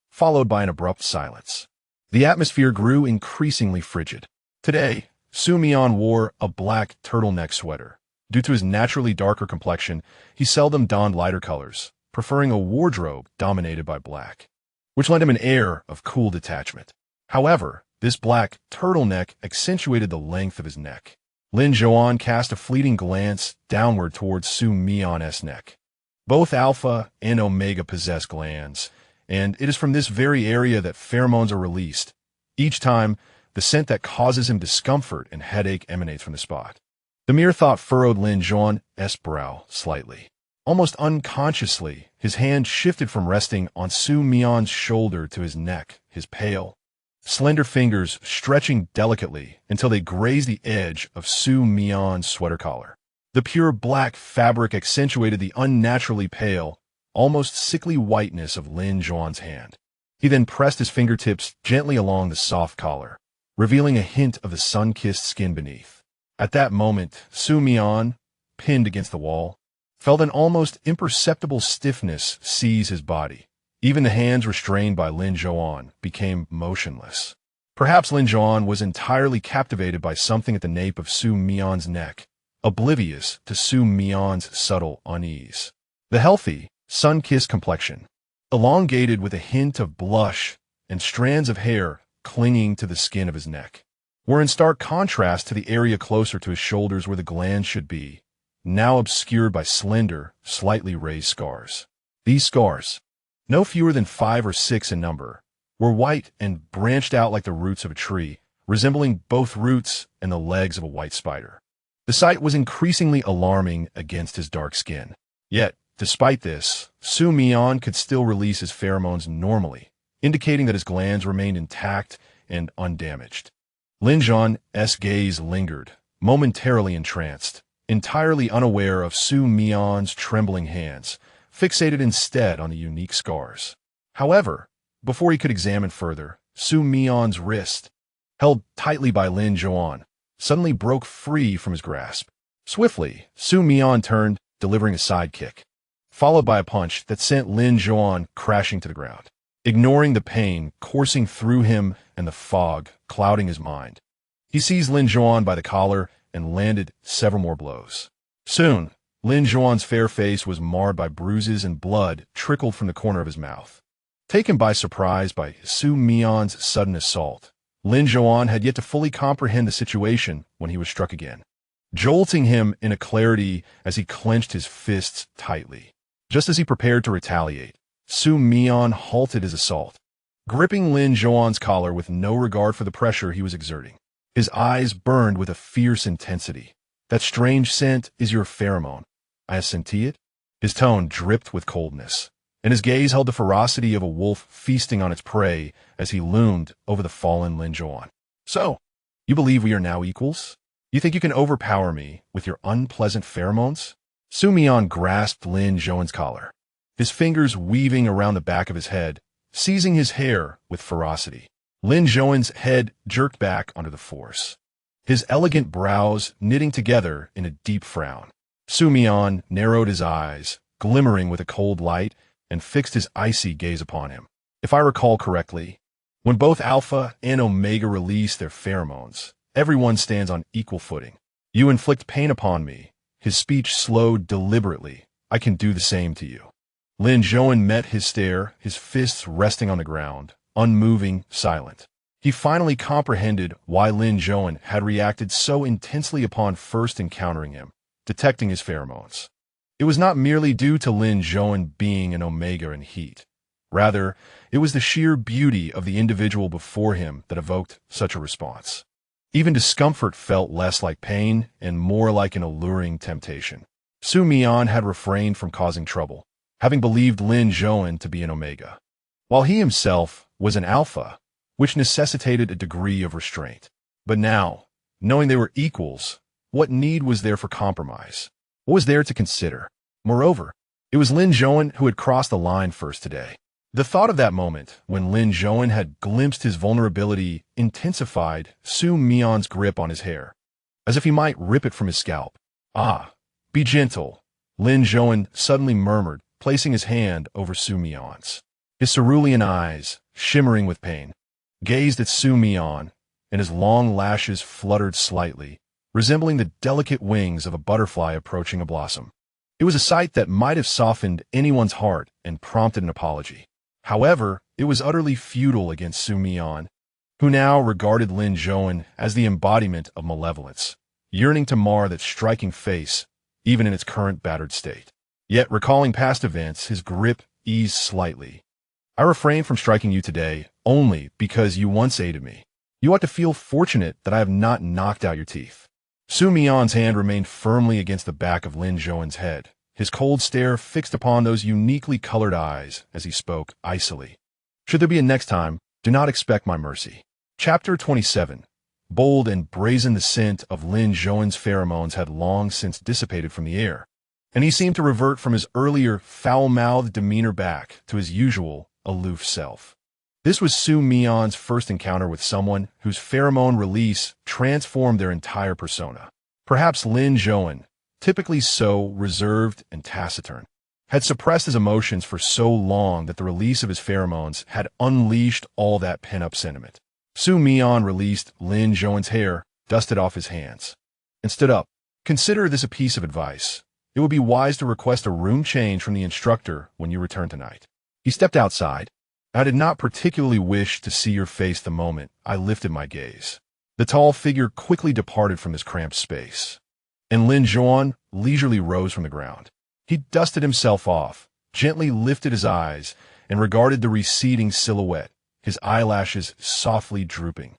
followed by an abrupt silence. The atmosphere grew increasingly frigid. Today, Xu Mian wore a black turtleneck sweater. Due to his naturally darker complexion, he seldom donned lighter colors, preferring a wardrobe dominated by black, which lent him an air of cool detachment. However, this black turtleneck accentuated the length of his neck. Lin Zhouan cast a fleeting glance downward towards Xu Mian's neck. Both alpha and omega possess glands, and it is from this very area that pheromones are released. Each time, the scent that causes him discomfort and headache emanates from the spot. The mere thought furrowed Lin Zhouan's brow slightly. Almost unconsciously, his hand shifted from resting on Xu Mian's shoulder to his neck, his pale, slender fingers stretching delicately until they grazed the edge of Xu Mian's sweater collar. The pure black fabric accentuated the unnaturally pale, almost sickly whiteness of Lin Zhouan's hand. He then pressed his fingertips gently along the soft collar, revealing a hint of the sun-kissed skin beneath. At that moment, Xu Mian, pinned against the wall, felt an almost imperceptible stiffness seize his body. Even the hands restrained by Lin Zhouan became motionless. Perhaps Lin Zhouan was entirely captivated by something at the nape of Xu Mian's neck, oblivious to Xu Mian's subtle unease. The healthy, sun-kissed complexion, elongated with a hint of blush and strands of hair clinging to the skin of his neck, were in stark contrast to the area closer to his shoulders where the glands should be, now obscured by slender, slightly raised scars. These scars, no fewer than 5 or 6 in number, were white and branched out like the roots of a tree, resembling both roots and the legs of a white spider. The sight was increasingly alarming against his dark skin. Yet, despite this, Xu Mian could still release his pheromones normally, indicating that his glands remained intact and undamaged. Lin Zhouan's gaze lingered, momentarily entranced, entirely unaware of Xu Mian's trembling hands, fixated instead on the unique scars. However, before he could examine further, Xu Mian's wrist, held tightly by Lin Zhouan, suddenly broke free from his grasp. Swiftly, Xu Mian turned, delivering a side kick, followed by a punch that sent Lin Zhouan crashing to the ground. Ignoring the pain coursing through him and the fog clouding his mind, he seized Lin Zhouan by the collar and landed several more blows. Soon, Lin Zhouan's fair face was marred by bruises and blood trickled from the corner of his mouth. Taken by surprise by Xu Mian's sudden assault, Lin Zhouan had yet to fully comprehend the situation when he was struck again, jolting him in a clarity as he clenched his fists tightly. Just as he prepared to retaliate, Xu Mian halted his assault, gripping Lin Zhouan's collar with no regard for the pressure he was exerting. His eyes burned with a fierce intensity. "That strange scent is your pheromone. I have senti it?" His tone dripped with coldness, and his gaze held the ferocity of a wolf feasting on its prey as he loomed over the fallen Lin Zhouan. "So, you believe we are now equals? You think you can overpower me with your unpleasant pheromones?" Xu Mian grasped Lin Zhouan's collar, his fingers weaving around the back of his head, seizing his hair with ferocity. Lin Zhouan's head jerked back under the force, his elegant brows knitting together in a deep frown. Xu Mian narrowed his eyes, glimmering with a cold light, and fixed his icy gaze upon him. "If I recall correctly, when both Alpha and Omega release their pheromones, everyone stands on equal footing. You inflict pain upon me." His speech slowed deliberately. "I can do the same to you." Lin Zhouan met his stare, his fists resting on the ground, unmoving, silent. He finally comprehended why Lin Zhouan had reacted so intensely upon first encountering him, detecting his pheromones. It was not merely due to Lin Zhouan being an Omega in heat. Rather, it was the sheer beauty of the individual before him that evoked such a response. Even discomfort felt less like pain and more like an alluring temptation. Xu Mian had refrained from causing trouble, having believed Lin Zhouan to be an Omega, while he himself was an Alpha, which necessitated a degree of restraint. But now, knowing they were equals, what need was there for compromise? What was there to consider? Moreover, it was Lin Zhouan who had crossed the line first today. The thought of that moment, when Lin Zhouan had glimpsed his vulnerability, intensified Xu Mian's grip on his hair, as if he might rip it from his scalp. "Ah, be gentle," Lin Zhouan suddenly murmured, placing his hand over Xu Mian's. His cerulean eyes, shimmering with pain, gazed at Xu Mian, and his long lashes fluttered slightly, resembling the delicate wings of a butterfly approaching a blossom. It was a sight that might have softened anyone's heart and prompted an apology. However, it was utterly futile against Xu Mian, who now regarded Lin Zhouan as the embodiment of malevolence, yearning to mar that striking face, even in its current battered state. Yet, recalling past events, his grip eased slightly. "I refrain from striking you today only because you once aided me. You ought to feel fortunate that I have not knocked out your teeth." Xu Mian's hand remained firmly against the back of Lin Zhouan's head, his cold stare fixed upon those uniquely colored eyes as he spoke icily. "Should there be a next time, do not expect my mercy." Chapter 27. Bold and brazen, the scent of Lin Zhouan's pheromones had long since dissipated from the air, and he seemed to revert from his earlier foul-mouthed demeanor back to his usual aloof self. This was Xu Mian's first encounter with someone whose pheromone release transformed their entire persona. Perhaps Lin Zhouan, typically so reserved and taciturn, had suppressed his emotions for so long that the release of his pheromones had unleashed all that pent-up sentiment. Xu Mian released Lin Zhouan's hair, dusted off his hands, and stood up. "Consider this a piece of advice. It would be wise to request a room change from the instructor when you return tonight. He stepped outside. I did not particularly wish to see your face the moment I lifted my gaze. The tall figure quickly departed from his cramped space, and Lin Zhouan leisurely rose from the ground. He dusted himself off, gently lifted his eyes, and regarded the receding silhouette, his eyelashes softly drooping.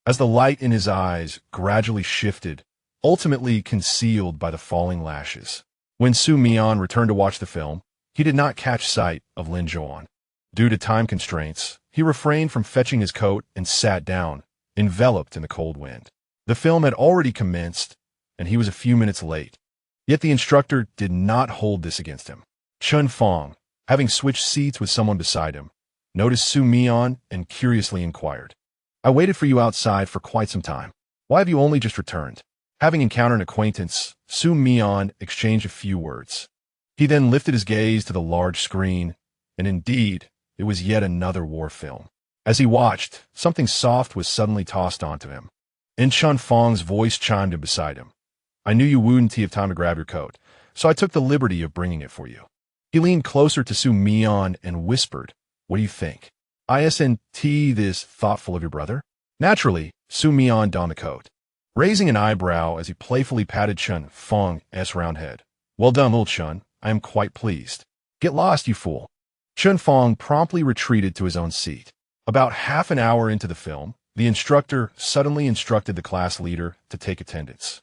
As the light in his eyes gradually shifted, ultimately concealed by the falling lashes. When Xu Mian returned to watch the film, he did not catch sight of Lin Zhouan. Due to time constraints, he refrained from fetching his coat and sat down, enveloped in the cold wind. The film had already commenced, and he was a few minutes late. Yet the instructor did not hold this against him. Chun Fong, having switched seats with someone beside him, noticed Xu Mian and curiously inquired, "I waited for you outside for quite some time. Why have you only just returned?" Having encountered an acquaintance, Xu Mian exchanged a few words. He then lifted his gaze to the large screen, and indeed, it was yet another war film. As he watched, something soft was suddenly tossed onto him. In Chun Fong's voice chimed in beside him. "I knew you wouldn't have time to grab your coat, so I took the liberty of bringing it for you." He leaned closer to Xu Mian and whispered, "What do you think? Isn't this thoughtful of your brother?" Naturally, Xu Mian donned the coat, raising an eyebrow as he playfully patted Chun Fong's round head. "Well done, little Chun. I am quite pleased." "Get lost, you fool." Chun Fong promptly retreated to his own seat. About half an hour into the film, the instructor suddenly instructed the class leader to take attendance.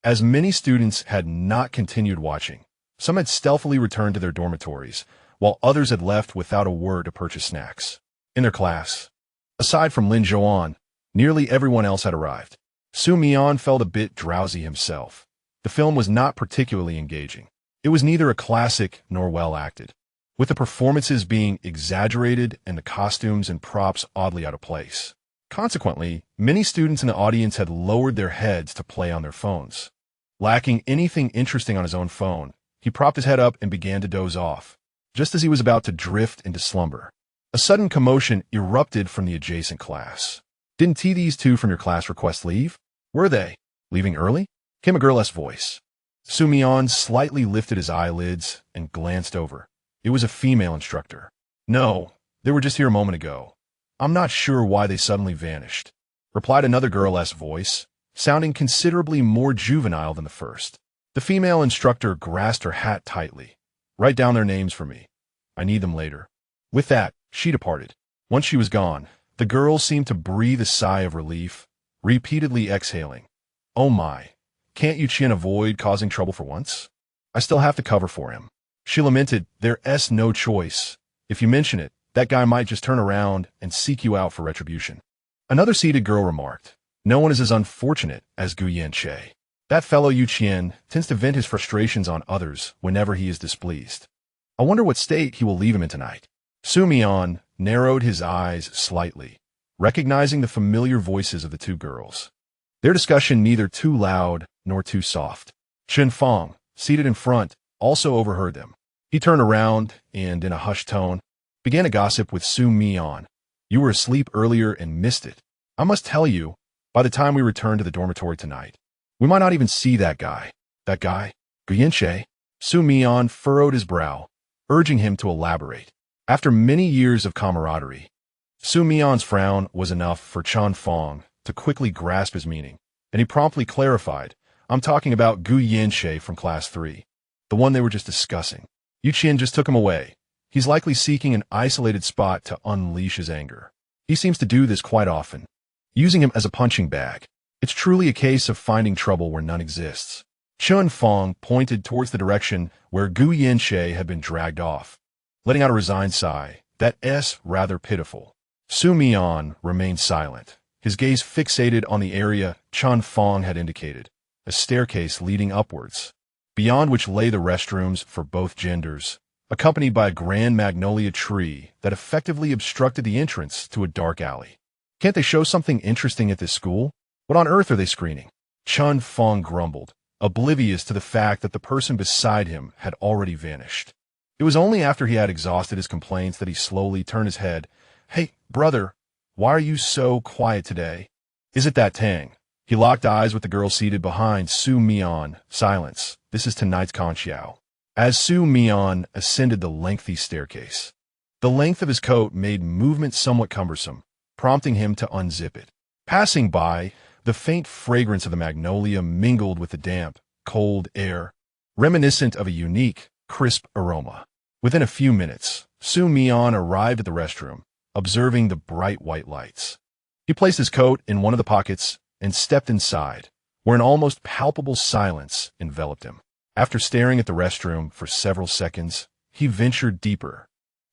As many students had not continued watching, some had stealthily returned to their dormitories, while others had left without a word to purchase snacks. In their class, aside from Lin Zhouan, nearly everyone else had arrived. Xu Mian felt a bit drowsy himself. The film was not particularly engaging. It was neither a classic nor well acted, with the performances being exaggerated and the costumes and props oddly out of place. Consequently, many students in the audience had lowered their heads to play on their phones. Lacking anything interesting on his own phone, he propped his head up and began to doze off, just as he was about to drift into slumber. A sudden commotion erupted from the adjacent class. "Didn't these two from your class request leave? Were they leaving early?" came a girl's voice. Xu Mian slightly lifted his eyelids and glanced over. It was a female instructor. "No, they were just here a moment ago. I'm not sure why they suddenly vanished," replied another girl's voice, sounding considerably more juvenile than the first. The female instructor grasped her hat tightly. "Write down their names for me. I need them later." With that, she departed. Once she was gone, the girl seemed to breathe a sigh of relief, repeatedly exhaling. "Oh my, can't Yu avoid causing trouble for once? I still have to cover for him." She lamented, "There's no choice. If you mention it, that guy might just turn around and seek you out for retribution." Another seated girl remarked, "No one is as unfortunate as Gu Yanche. That fellow Yu tends to vent his frustrations on others whenever he is displeased. I wonder what state he will leave him in tonight." Xu Mian narrowed his eyes slightly, recognizing the familiar voices of the two girls. Their discussion neither too loud nor too soft. Chun Fong, seated in front, also overheard them. He turned around and, in a hushed tone, began a gossip with Xu Mian. "You were asleep earlier and missed it. I must tell you, by the time we return to the dormitory tonight, we might not even see that guy." "That guy? Guyenche?" Xu Mian furrowed his brow, urging him to elaborate. After many years of camaraderie, Xu Mian's frown was enough for Chun Fong to quickly grasp his meaning, and he promptly clarified, "I'm talking about Gu Yanche from Class 3, the one they were just discussing. Yu just took him away. He's likely seeking an isolated spot to unleash his anger. He seems to do this quite often, using him as a punching bag. It's truly a case of finding trouble where none exists." Chun Fong pointed towards the direction where Gu Yanche had been dragged off, letting out a resigned sigh. "That's rather pitiful." Xu Mian remained silent, his gaze fixated on the area Chun Fong had indicated, a staircase leading upwards, beyond which lay the restrooms for both genders, accompanied by a grand magnolia tree that effectively obstructed the entrance to a dark alley. "Can't they show something interesting at this school? What on earth are they screening?" Chun Fong grumbled, oblivious to the fact that the person beside him had already vanished. It was only after he had exhausted his complaints that he slowly turned his head. "Hey, brother, why are you so quiet today? Is it that Tang?" He locked eyes with the girl seated behind Xu Mian. Silence. This is tonight's Conxiao. As Xu Mian ascended the lengthy staircase, the length of his coat made movement somewhat cumbersome, prompting him to unzip it. Passing by, the faint fragrance of the magnolia mingled with the damp, cold air, reminiscent of a unique, crisp aroma. Within a few minutes, Xu Mian arrived at the restroom, observing the bright white lights. He placed his coat in one of the pockets and stepped inside, where an almost palpable silence enveloped him. After staring at the restroom for several seconds, he ventured deeper,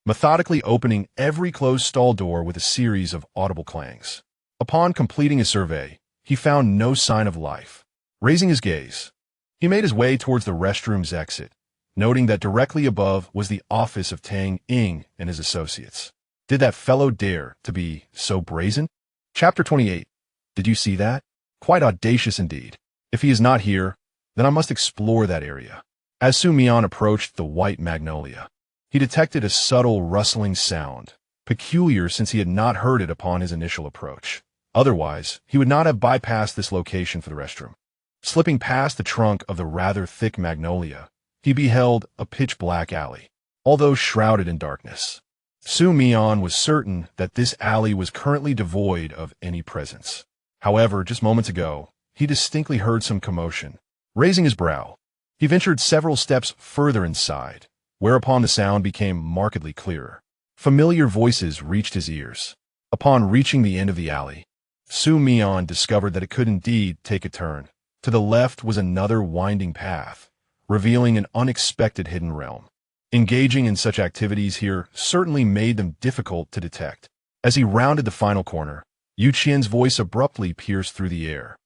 methodically opening every closed stall door with a series of audible clangs. Upon completing his survey, he found no sign of life. Raising his gaze, he made his way towards the restroom's exit, noting that directly above was the office of Tang Ying and his associates. Did that fellow dare to be so brazen? Chapter 28. Did you see that? Quite audacious indeed. If he is not here, then I must explore that area. As Xu Mian approached the white magnolia, he detected a subtle rustling sound, peculiar since he had not heard it upon his initial approach. Otherwise, he would not have bypassed this location for the restroom. Slipping past the trunk of the rather thick magnolia, he beheld a pitch-black alley, although shrouded in darkness. Xu Mian was certain that this alley was currently devoid of any presence. However, just moments ago, he distinctly heard some commotion. Raising his brow, he ventured several steps further inside, whereupon the sound became markedly clearer. Familiar voices reached his ears. Upon reaching the end of the alley, Xu Mian discovered that it could indeed take a turn. To the left was another winding path, revealing an unexpected hidden realm. Engaging in such activities here certainly made them difficult to detect. As he rounded the final corner, Yu Qian's voice abruptly pierced through the air.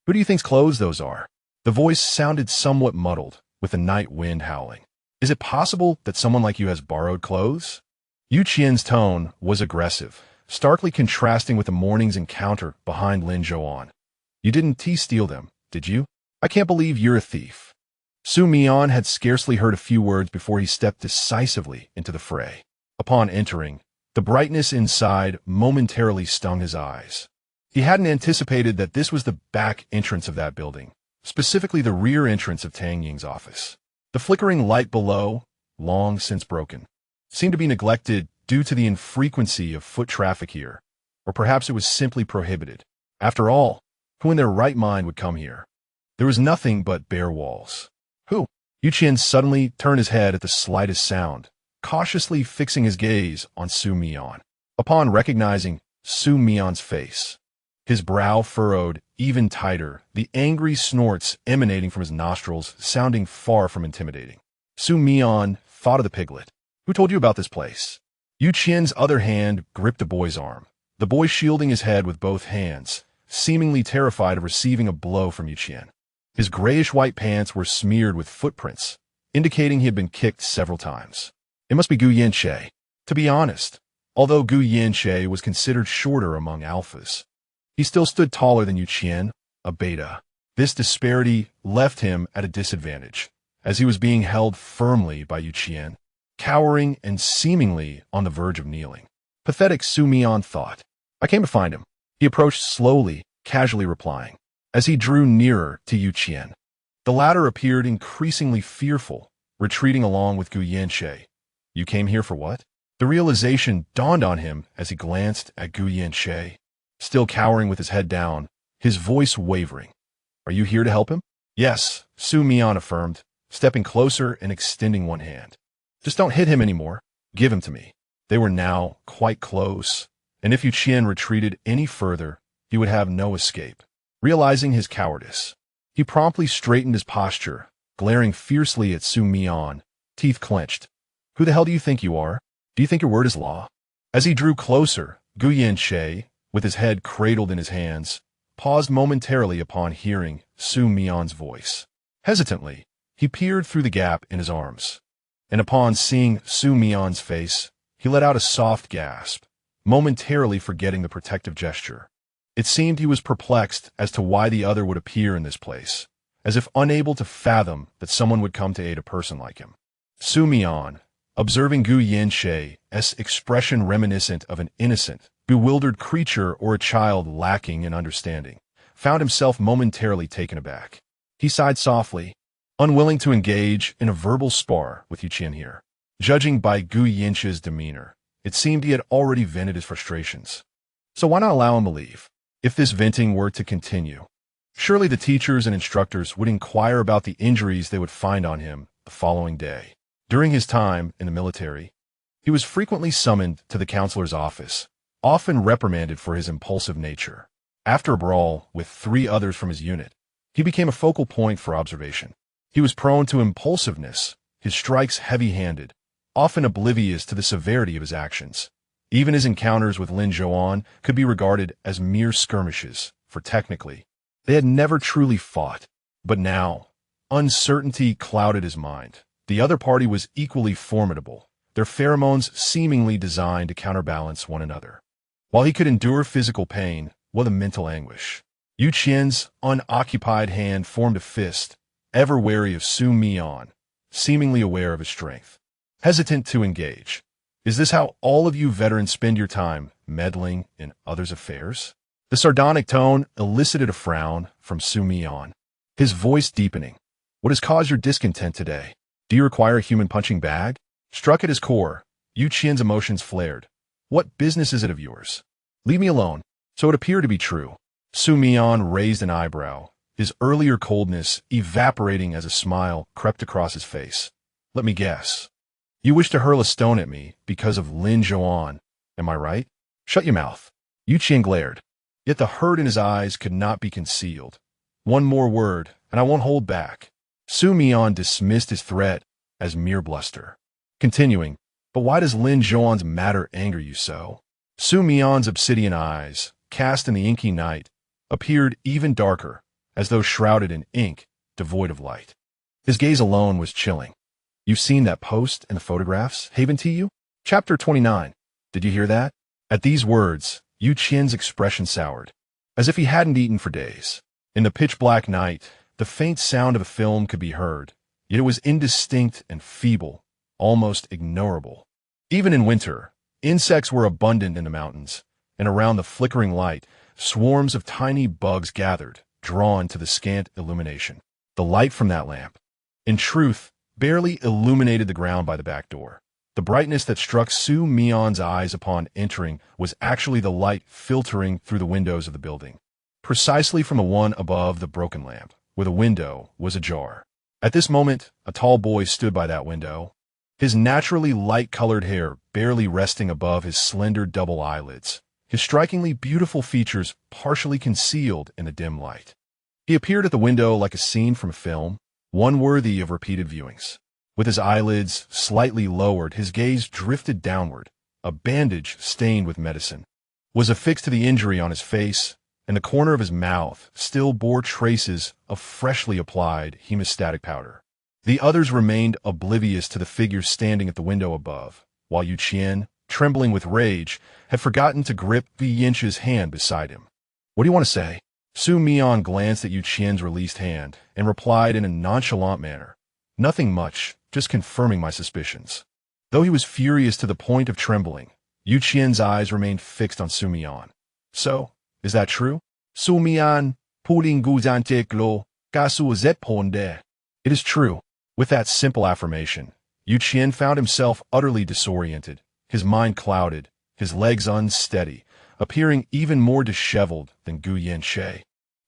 "Who do you think's clothes those are?" The voice sounded somewhat muddled, with the night wind howling. "Is it possible that someone like you has borrowed clothes?" Yu Qian's tone was aggressive, starkly contrasting with the morning's encounter behind Lin Zhouan. "You didn't steal them, did you? I can't believe you're a thief." Xu Mian had scarcely heard a few words before he stepped decisively into the fray. Upon entering, the brightness inside momentarily stung his eyes. He hadn't anticipated that this was the back entrance of that building, specifically the rear entrance of Tang Ying's office. The flickering light below, long since broken, seemed to be neglected due to the infrequency of foot traffic here, or perhaps it was simply prohibited. After all, who in their right mind would come here? There was nothing but bare walls. Who? Yu Qian suddenly turned his head at the slightest sound, cautiously fixing his gaze on Xu Mian. Upon recognizing Xu Mian's face, his brow furrowed even tighter, the angry snorts emanating from his nostrils sounding far from intimidating. Xu Mian thought of the piglet. "Who told you about this place?" Yu Qian's other hand gripped the boy's arm, the boy shielding his head with both hands, seemingly terrified of receiving a blow from Yu Qian. His grayish-white pants were smeared with footprints, indicating he had been kicked several times. It must be Gu Yanxue. To be honest, although Gu Yanxue was considered shorter among alphas, he still stood taller than Yu Qian, a beta. This disparity left him at a disadvantage, as he was being held firmly by Yu Qian, cowering and seemingly on the verge of kneeling. Pathetic, Xu Mian thought. "I came to find him." He approached slowly, casually replying. As he drew nearer to Yu Qian, the latter appeared increasingly fearful, retreating along with Gu Yanxue. "You came here for what?" The realization dawned on him as he glanced at Gu Yanxue, still cowering with his head down, his voice wavering. "Are you here to help him?" "Yes," Xu Mian affirmed, stepping closer and extending one hand. "Just don't hit him anymore. Give him to me." They were now quite close, and if Yu Qian retreated any further, he would have no escape. Realizing his cowardice, he promptly straightened his posture, glaring fiercely at Xu Mian, teeth clenched. "Who the hell do you think you are? Do you think your word is law?" As he drew closer, Gu Yanxue, with his head cradled in his hands, paused momentarily upon hearing Xu Mian's voice. Hesitantly, he peered through the gap in his arms, and upon seeing Xu Mian's face, he let out a soft gasp, momentarily forgetting the protective gesture. It seemed he was perplexed as to why the other would appear in this place, as if unable to fathom that someone would come to aid a person like him. Xu Mian, observing Gu Yanxue's expression reminiscent of an innocent, bewildered creature or a child lacking in understanding, found himself momentarily taken aback. He sighed softly, unwilling to engage in a verbal spar with Yu Qian here. Judging by Gu Yinche's demeanor, it seemed he had already vented his frustrations. So why not allow him to leave? If this venting were to continue, surely the teachers and instructors would inquire about the injuries they would find on him the following day. During his time in the military, he was frequently summoned to the counselor's office, often reprimanded for his impulsive nature. After a brawl with 3 others from his unit, he became a focal point for observation. He was prone to impulsiveness, his strikes heavy-handed, often oblivious to the severity of his actions. Even his encounters with Lin Zhouan could be regarded as mere skirmishes, for technically, they had never truly fought. But now, uncertainty clouded his mind. The other party was equally formidable, their pheromones seemingly designed to counterbalance one another. While he could endure physical pain, what a mental anguish. Yu Qian's unoccupied hand formed a fist, ever wary of Xu Mian, seemingly aware of his strength. Hesitant to engage. Is this how all of you veterans spend your time, meddling in others' affairs? The sardonic tone elicited a frown from Xu Mian, his voice deepening. What has caused your discontent today? Do you require a human punching bag? Struck at his core, Yu Qian's emotions flared. What business is it of yours? Leave me alone. So it appeared to be true. Xu Mian raised an eyebrow, his earlier coldness evaporating as a smile crept across his face. Let me guess. You wish to hurl a stone at me because of Lin Zhouan, am I right? Shut your mouth. Yu Qian glared. Yet the hurt in his eyes could not be concealed. One more word, and I won't hold back. Xu Mian dismissed his threat as mere bluster. Continuing, but why does Lin Zhouan's matter anger you so? Xu Mian's obsidian eyes, cast in the inky night, appeared even darker, as though shrouded in ink, devoid of light. His gaze alone was chilling. You've seen that post and the photographs, Haven to you? Chapter 29. Did you hear that? At these words, Yu Qian's expression soured, as if he hadn't eaten for days. In the pitch-black night, the faint sound of a film could be heard, yet it was indistinct and feeble, almost ignorable. Even in winter, insects were abundant in the mountains, and around the flickering light, swarms of tiny bugs gathered, drawn to the scant illumination. The light from that lamp, in truth, barely illuminated the ground by the back door. The brightness that struck Xu Mian's eyes upon entering was actually the light filtering through the windows of the building, precisely from the one above the broken lamp, where the window was ajar. At this moment, a tall boy stood by that window, his naturally light-colored hair barely resting above his slender double eyelids, his strikingly beautiful features partially concealed in the dim light. He appeared at the window like a scene from a film, one worthy of repeated viewings. With his eyelids slightly lowered, his gaze drifted downward. A bandage stained with medicine was affixed to the injury on his face, and the corner of his mouth still bore traces of freshly applied hemostatic powder. The others remained oblivious to the figure standing at the window above, while Yu Qian, trembling with rage, had forgotten to grip Gu Yinche's hand beside him. What do you want to say? Xu Mian glanced at Yu Qian's released hand and replied in a nonchalant manner. Nothing much, just confirming my suspicions. Though he was furious to the point of trembling, Yu Qian's eyes remained fixed on Xu Mian. So, is that true? Xu Mian, puling guzanteklo, kasu zetponde. It is true. With that simple affirmation, Yu Qian found himself utterly disoriented, his mind clouded, his legs unsteady, appearing even more disheveled than Gu Yinche,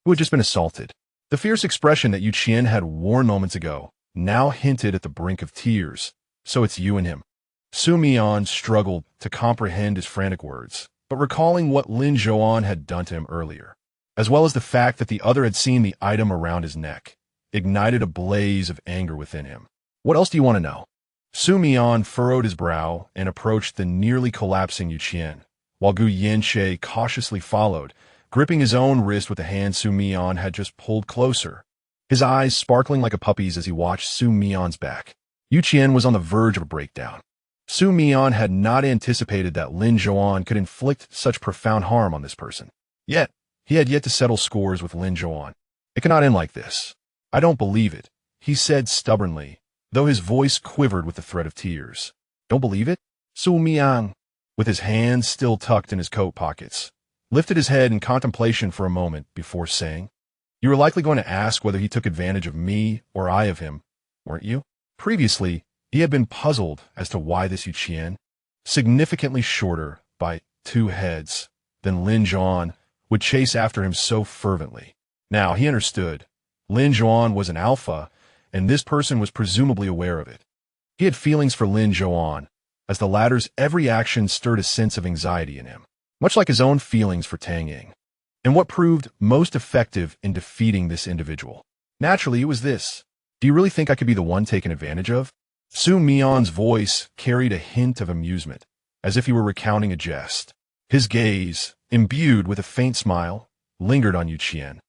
who had just been assaulted. The fierce expression that Yu Qian had worn moments ago now hinted at the brink of tears. So it's you and him. Xu Mian struggled to comprehend his frantic words, but recalling what Lin Zhouan had done to him earlier, as well as the fact that the other had seen the item around his neck, ignited a blaze of anger within him. What else do you want to know? Xu Mian furrowed his brow and approached the nearly collapsing Yu Qian, while Gu Yinche cautiously followed, gripping his own wrist with the hand Xu Mian had just pulled closer, his eyes sparkling like a puppy's as he watched Xu Mian's back. Yu Qian was on the verge of a breakdown. Xu Mian had not anticipated that Lin Zhouan could inflict such profound harm on this person. Yet, he had yet to settle scores with Lin Zhouan. It cannot end like this. I don't believe it, he said stubbornly, though his voice quivered with the threat of tears. Don't believe it? Xu Mian, with his hands still tucked in his coat pockets, lifted his head in contemplation for a moment before saying, "You were likely going to ask whether he took advantage of me or I of him, weren't you?" Previously, he had been puzzled as to why this Xu Qian, significantly shorter by 2 heads than Lin Zhouan, would chase after him so fervently. Now he understood. Lin Zhouan was an alpha, and this person was presumably aware of it. He had feelings for Lin Zhouan, as the latter's every action stirred a sense of anxiety in him, much like his own feelings for Tang Ying. And what proved most effective in defeating this individual? Naturally, it was this. "Do you really think I could be the one taken advantage of?" Xu Mian's voice carried a hint of amusement, as if he were recounting a jest. His gaze, imbued with a faint smile, lingered on Xu Qian,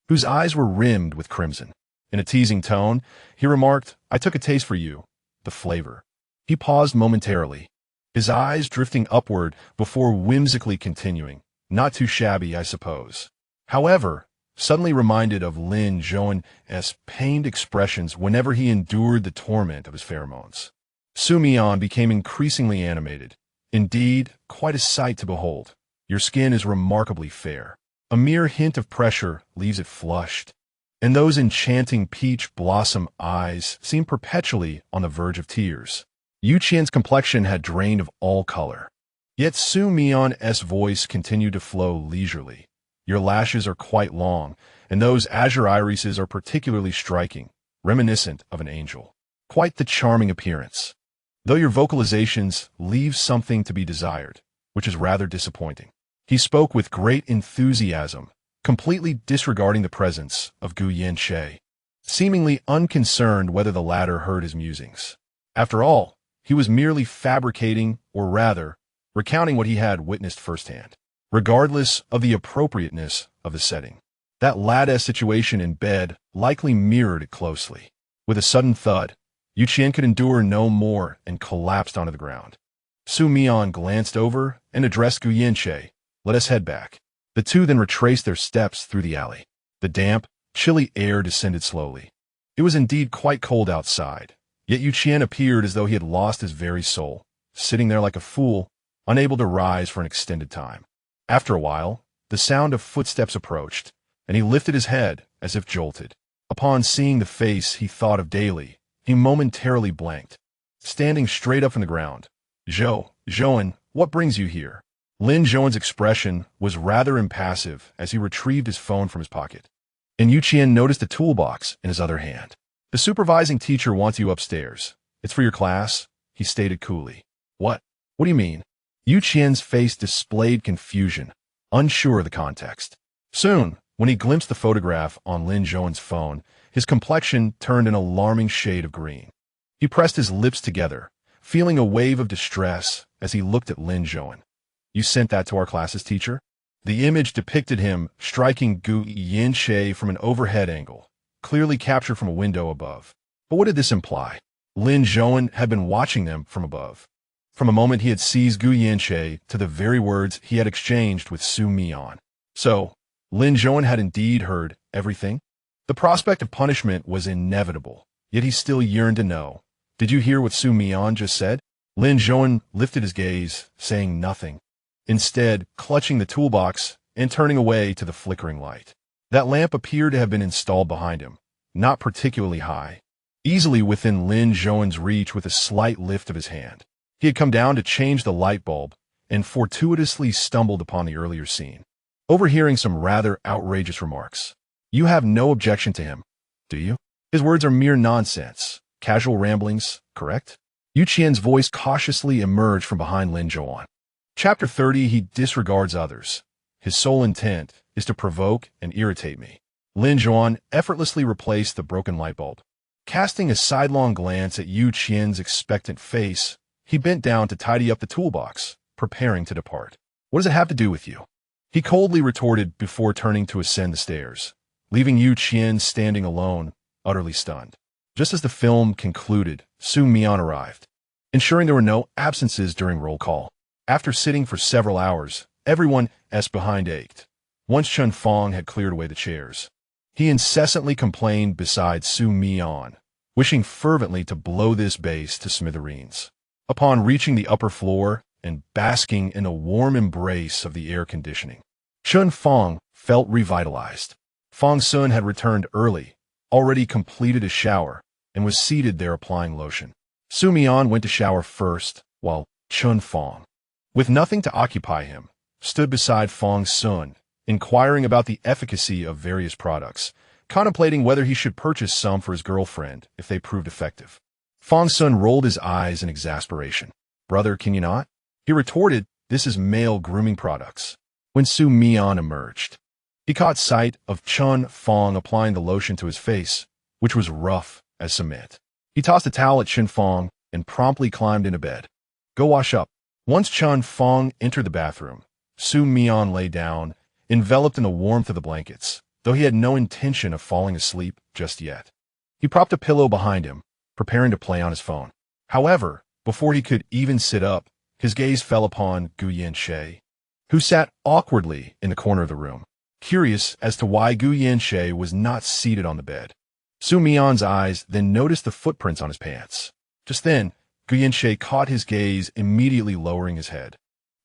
whose eyes were rimmed with crimson. In a teasing tone, he remarked, "I took a taste for you, the flavor." He paused momentarily, his eyes drifting upward before whimsically continuing, "Not too shabby, I suppose." However, suddenly reminded of Lin Zhouan's pained expressions whenever he endured the torment of his pheromones. Xu Mian became increasingly animated. "Indeed, quite a sight to behold. Your skin is remarkably fair. A mere hint of pressure leaves it flushed, and those enchanting peach blossom eyes seem perpetually on the verge of tears." Xu Qian's complexion had drained of all color. Yet Xu Mian's voice continued to flow leisurely. "Your lashes are quite long, and those azure irises are particularly striking, reminiscent of an angel. Quite the charming appearance. Though your vocalizations leave something to be desired, which is rather disappointing." He spoke with great enthusiasm, completely disregarding the presence of Gu Yanxie, seemingly unconcerned whether the latter heard his musings. After all, he was merely fabricating, or rather, recounting what he had witnessed firsthand, regardless of the appropriateness of the setting. That lattice situation in bed likely mirrored it closely. With a sudden thud, Xu Qian could endure no more and collapsed onto the ground. Xu Mian glanced over and addressed Gu Yanxie, "Let us head back." The two then retraced their steps through the alley. The damp, chilly air descended slowly. It was indeed quite cold outside, yet Xu Qian appeared as though he had lost his very soul, sitting there like a fool, unable to rise for an extended time. After a while, the sound of footsteps approached, and he lifted his head as if jolted. Upon seeing the face he thought of daily, he momentarily blanked. Standing straight up from the ground, Zhouan, what brings you here?" Lin Zhouan's expression was rather impassive as he retrieved his phone from his pocket. And Xu Qian noticed a toolbox in his other hand. "The supervising teacher wants you upstairs. It's for your class," he stated coolly. What do you mean?" Xu Qian's face displayed confusion, unsure of the context. Soon, when he glimpsed the photograph on Lin Zhouan's phone, his complexion turned an alarming shade of green. He pressed his lips together, feeling a wave of distress as he looked at Lin Zhouan. "You sent that to our class's teacher?" The image depicted him striking Gu Yanxie from an overhead angle, clearly captured from a window above. But what did this imply? Lin Zhouan had been watching them from above. From a moment he had seized Gu Yanxie to the very words he had exchanged with Xu Mian. So, Lin Zhouan had indeed heard everything? The prospect of punishment was inevitable, yet he still yearned to know. "Did you hear what Xu Mian just said?" Lin Zhouan lifted his gaze, saying nothing, instead clutching the toolbox and turning away to the flickering light. That lamp appeared to have been installed behind him, not particularly high, easily within Lin Zhouan's reach with a slight lift of his hand. He had come down to change the light bulb and fortuitously stumbled upon the earlier scene, overhearing some rather outrageous remarks. "You have no objection to him, do you? His words are mere nonsense, casual ramblings, correct?" Xu Qian's voice cautiously emerged from behind Lin Zhouan. Chapter 30. He disregards others. His sole intent is to provoke and irritate me. Lin Zhouan effortlessly replaced the broken light bulb. Casting a sidelong glance at Xu Qian's expectant face, he bent down to tidy up the toolbox, preparing to depart. "What does it have to do with you?" he coldly retorted before turning to ascend the stairs, leaving Xu Qian standing alone, utterly stunned. Just as the film concluded, Xu Mian arrived, ensuring there were no absences during roll call. After sitting for several hours, everyone's behind ached. Once Chen Fong had cleared away the chairs, he incessantly complained besides Xu Mian, wishing fervently to blow this base to smithereens. Upon reaching the upper floor and basking in a warm embrace of the air conditioning, Chun Fong felt revitalized. Fong Sun had returned early, already completed a shower, and was seated there applying lotion. Xu Mian went to shower first, while Chun Fong, with nothing to occupy him, stood beside Fong Sun, inquiring about the efficacy of various products, contemplating whether he should purchase some for his girlfriend if they proved effective. Fong Sun rolled his eyes in exasperation. "Brother, can you not?" He retorted, "This is male grooming products." When Xu Mian emerged, he caught sight of Chun Fong applying the lotion to his face, which was rough as cement. He tossed a towel at Chun Fong and promptly climbed into bed. "Go wash up." Once Chun Fong entered the bathroom, Xu Mian lay down, enveloped in the warmth of the blankets, though he had no intention of falling asleep just yet. He propped a pillow behind him, preparing to play on his phone. However, before he could even sit up, his gaze fell upon Gu Yanxie, who sat awkwardly in the corner of the room, curious as to why Gu Yanxie was not seated on the bed. Xu Mian's eyes then noticed the footprints on his pants. Just then, Gu Yanxie caught his gaze, immediately lowering his head,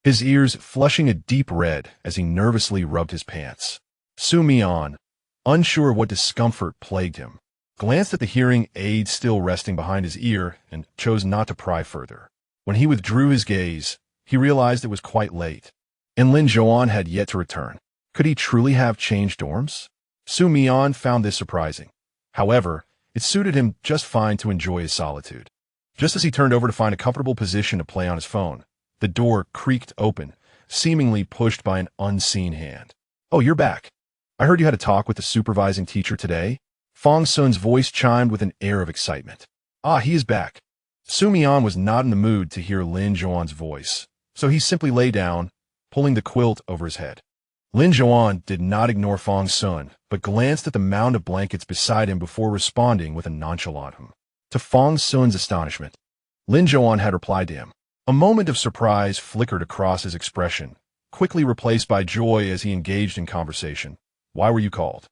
his ears flushing a deep red as he nervously rubbed his pants. Xu Mian, unsure what discomfort plagued him, glanced at the hearing aid still resting behind his ear and chose not to pry further. When he withdrew his gaze, he realized it was quite late, and Lin Zhouan had yet to return. Could he truly have changed dorms? Xu Mian found this surprising. However, it suited him just fine to enjoy his solitude. Just as he turned over to find a comfortable position to play on his phone, the door creaked open, seemingly pushed by an unseen hand. "Oh, you're back. I heard you had a talk with the supervising teacher today." Fong Sun's voice chimed with an air of excitement. "Ah, he is back." Xu Mian was not in the mood to hear Lin Zhouan's voice, so he simply lay down, pulling the quilt over his head. Lin Zhouan did not ignore Fong Sun, but glanced at the mound of blankets beside him before responding with a nonchalant hum. To Fong Sun's astonishment, Lin Zhouan had replied to him. A moment of surprise flickered across his expression, quickly replaced by joy as he engaged in conversation. "Why were you called?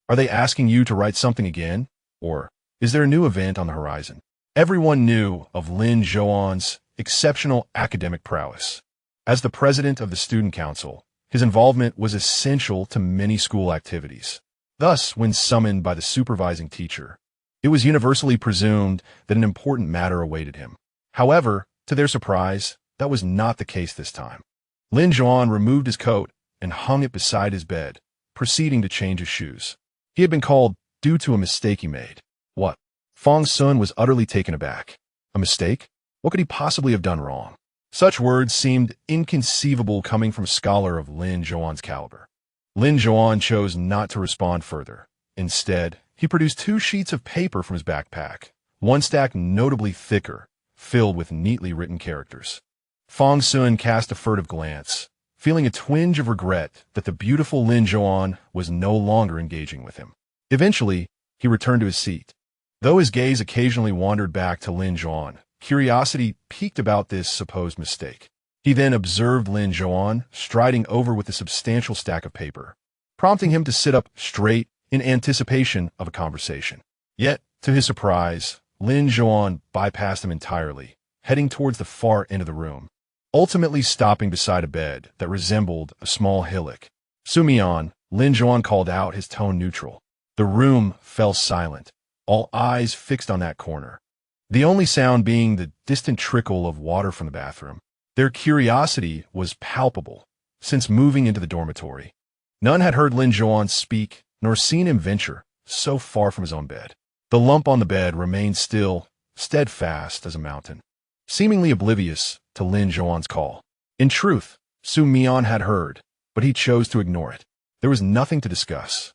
Are they asking you to write something again? Or is there a new event on the horizon?" Everyone knew of Lin Zhouan's exceptional academic prowess. As the president of the student council, his involvement was essential to many school activities. Thus, when summoned by the supervising teacher, it was universally presumed that an important matter awaited him. However, to their surprise, that was not the case this time. Lin Zhouan removed his coat and hung it beside his bed, proceeding to change his shoes. He had been called due to a mistake he made. What? Fong Sun was utterly taken aback. A mistake? What could he possibly have done wrong? Such words seemed inconceivable coming from a scholar of Lin Zhouan's caliber. Lin Zhouan chose not to respond further. Instead, he produced 2 sheets of paper from his backpack, one stack notably thicker, filled with neatly written characters. Fong Sun cast a furtive glance, feeling a twinge of regret that the beautiful Lin Zhouan was no longer engaging with him. Eventually, he returned to his seat. Though his gaze occasionally wandered back to Lin Zhouan, curiosity piqued about this supposed mistake. He then observed Lin Zhouan striding over with a substantial stack of paper, prompting him to sit up straight in anticipation of a conversation. Yet, to his surprise, Lin Zhouan bypassed him entirely, heading towards the far end of the room, ultimately stopping beside a bed that resembled a small hillock. "Xu Mian," Lin Zhouan called out, his tone neutral. The room fell silent, all eyes fixed on that corner, the only sound being the distant trickle of water from the bathroom. Their curiosity was palpable, since moving into the dormitory, none had heard Lin Zhouan speak nor seen him venture so far from his own bed. The lump on the bed remained still, steadfast as a mountain, seemingly oblivious to Lin Zhouan's call. In truth, Xu Mian had heard, but he chose to ignore it. There was nothing to discuss.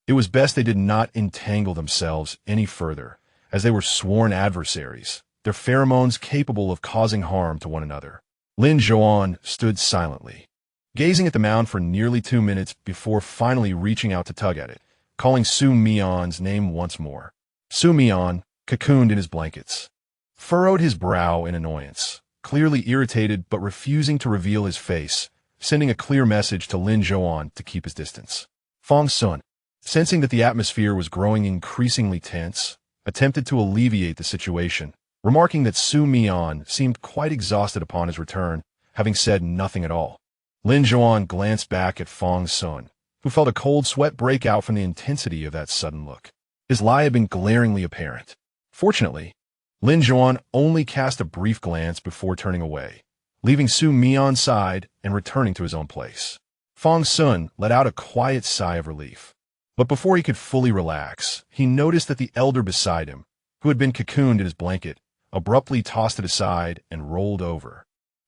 It was best they did not entangle themselves any further, as they were sworn adversaries, their pheromones capable of causing harm to one another. Lin Zhouan stood silently, gazing at the mound for nearly 2 minutes before finally reaching out to tug at it, calling Xu Mian's name once more. Xu Mian, cocooned in his blankets, furrowed his brow in annoyance, clearly irritated but refusing to reveal his face, sending a clear message to Lin Zhouan to keep his distance. Fong Sun, sensing that the atmosphere was growing increasingly tense, attempted to alleviate the situation, remarking that Xu Mian seemed quite exhausted upon his return, having said nothing at all. Lin Zhouan glanced back at Fong Sun, who felt a cold sweat break out from the intensity of that sudden look. His lie had been glaringly apparent. Fortunately, Lin Zhouan only cast a brief glance before turning away, leaving Xu Mian's side and returning to his own place. Fong Sun let out a quiet sigh of relief. But before he could fully relax, he noticed that the elder beside him, who had been cocooned in his blanket, abruptly tossed it aside and rolled over,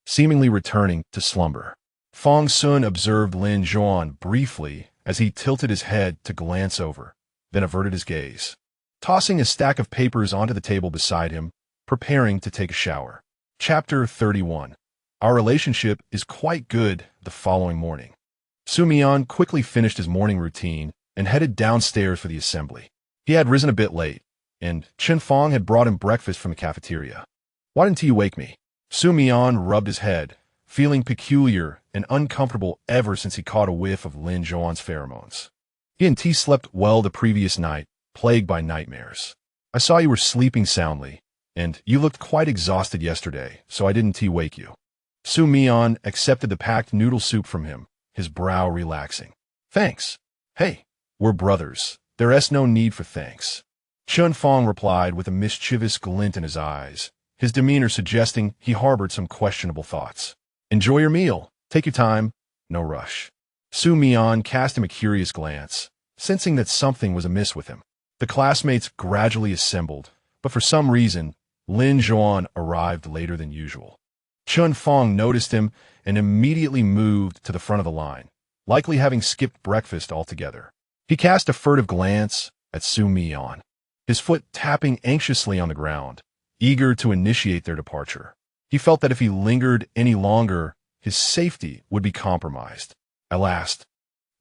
seemingly returning to slumber. Fong Sun observed Lin Zhouan briefly as he tilted his head to glance over, then averted his gaze, tossing a stack of papers onto the table beside him, preparing to take a shower. Chapter 31. Our relationship is quite good the following morning. Xu Mian quickly finished his morning routine and headed downstairs for the assembly. He had risen a bit late, and Chen Fong had brought him breakfast from the cafeteria. "Why didn't you wake me?" Xu Mian rubbed his head, feeling peculiar and uncomfortable ever since he caught a whiff of Lin Zhouan's pheromones. He and T slept well the previous night, plagued by nightmares. "I saw you were sleeping soundly, and you looked quite exhausted yesterday, so I didn't wake you." Xu Mian accepted the packed noodle soup from him, his brow relaxing. "Thanks. Hey, we're brothers. There's no need for thanks." Chen Fong replied with a mischievous glint in his eyes, his demeanor suggesting he harbored some questionable thoughts. "Enjoy your meal. Take your time. No rush." Xu Mian cast him a curious glance, sensing that something was amiss with him. The classmates gradually assembled, but for some reason, Lin Zhouan arrived later than usual. Chen Fong noticed him and immediately moved to the front of the line, likely having skipped breakfast altogether. He cast a furtive glance at Xu Mian, his foot tapping anxiously on the ground, eager to initiate their departure. He felt that if he lingered any longer, his safety would be compromised. At last,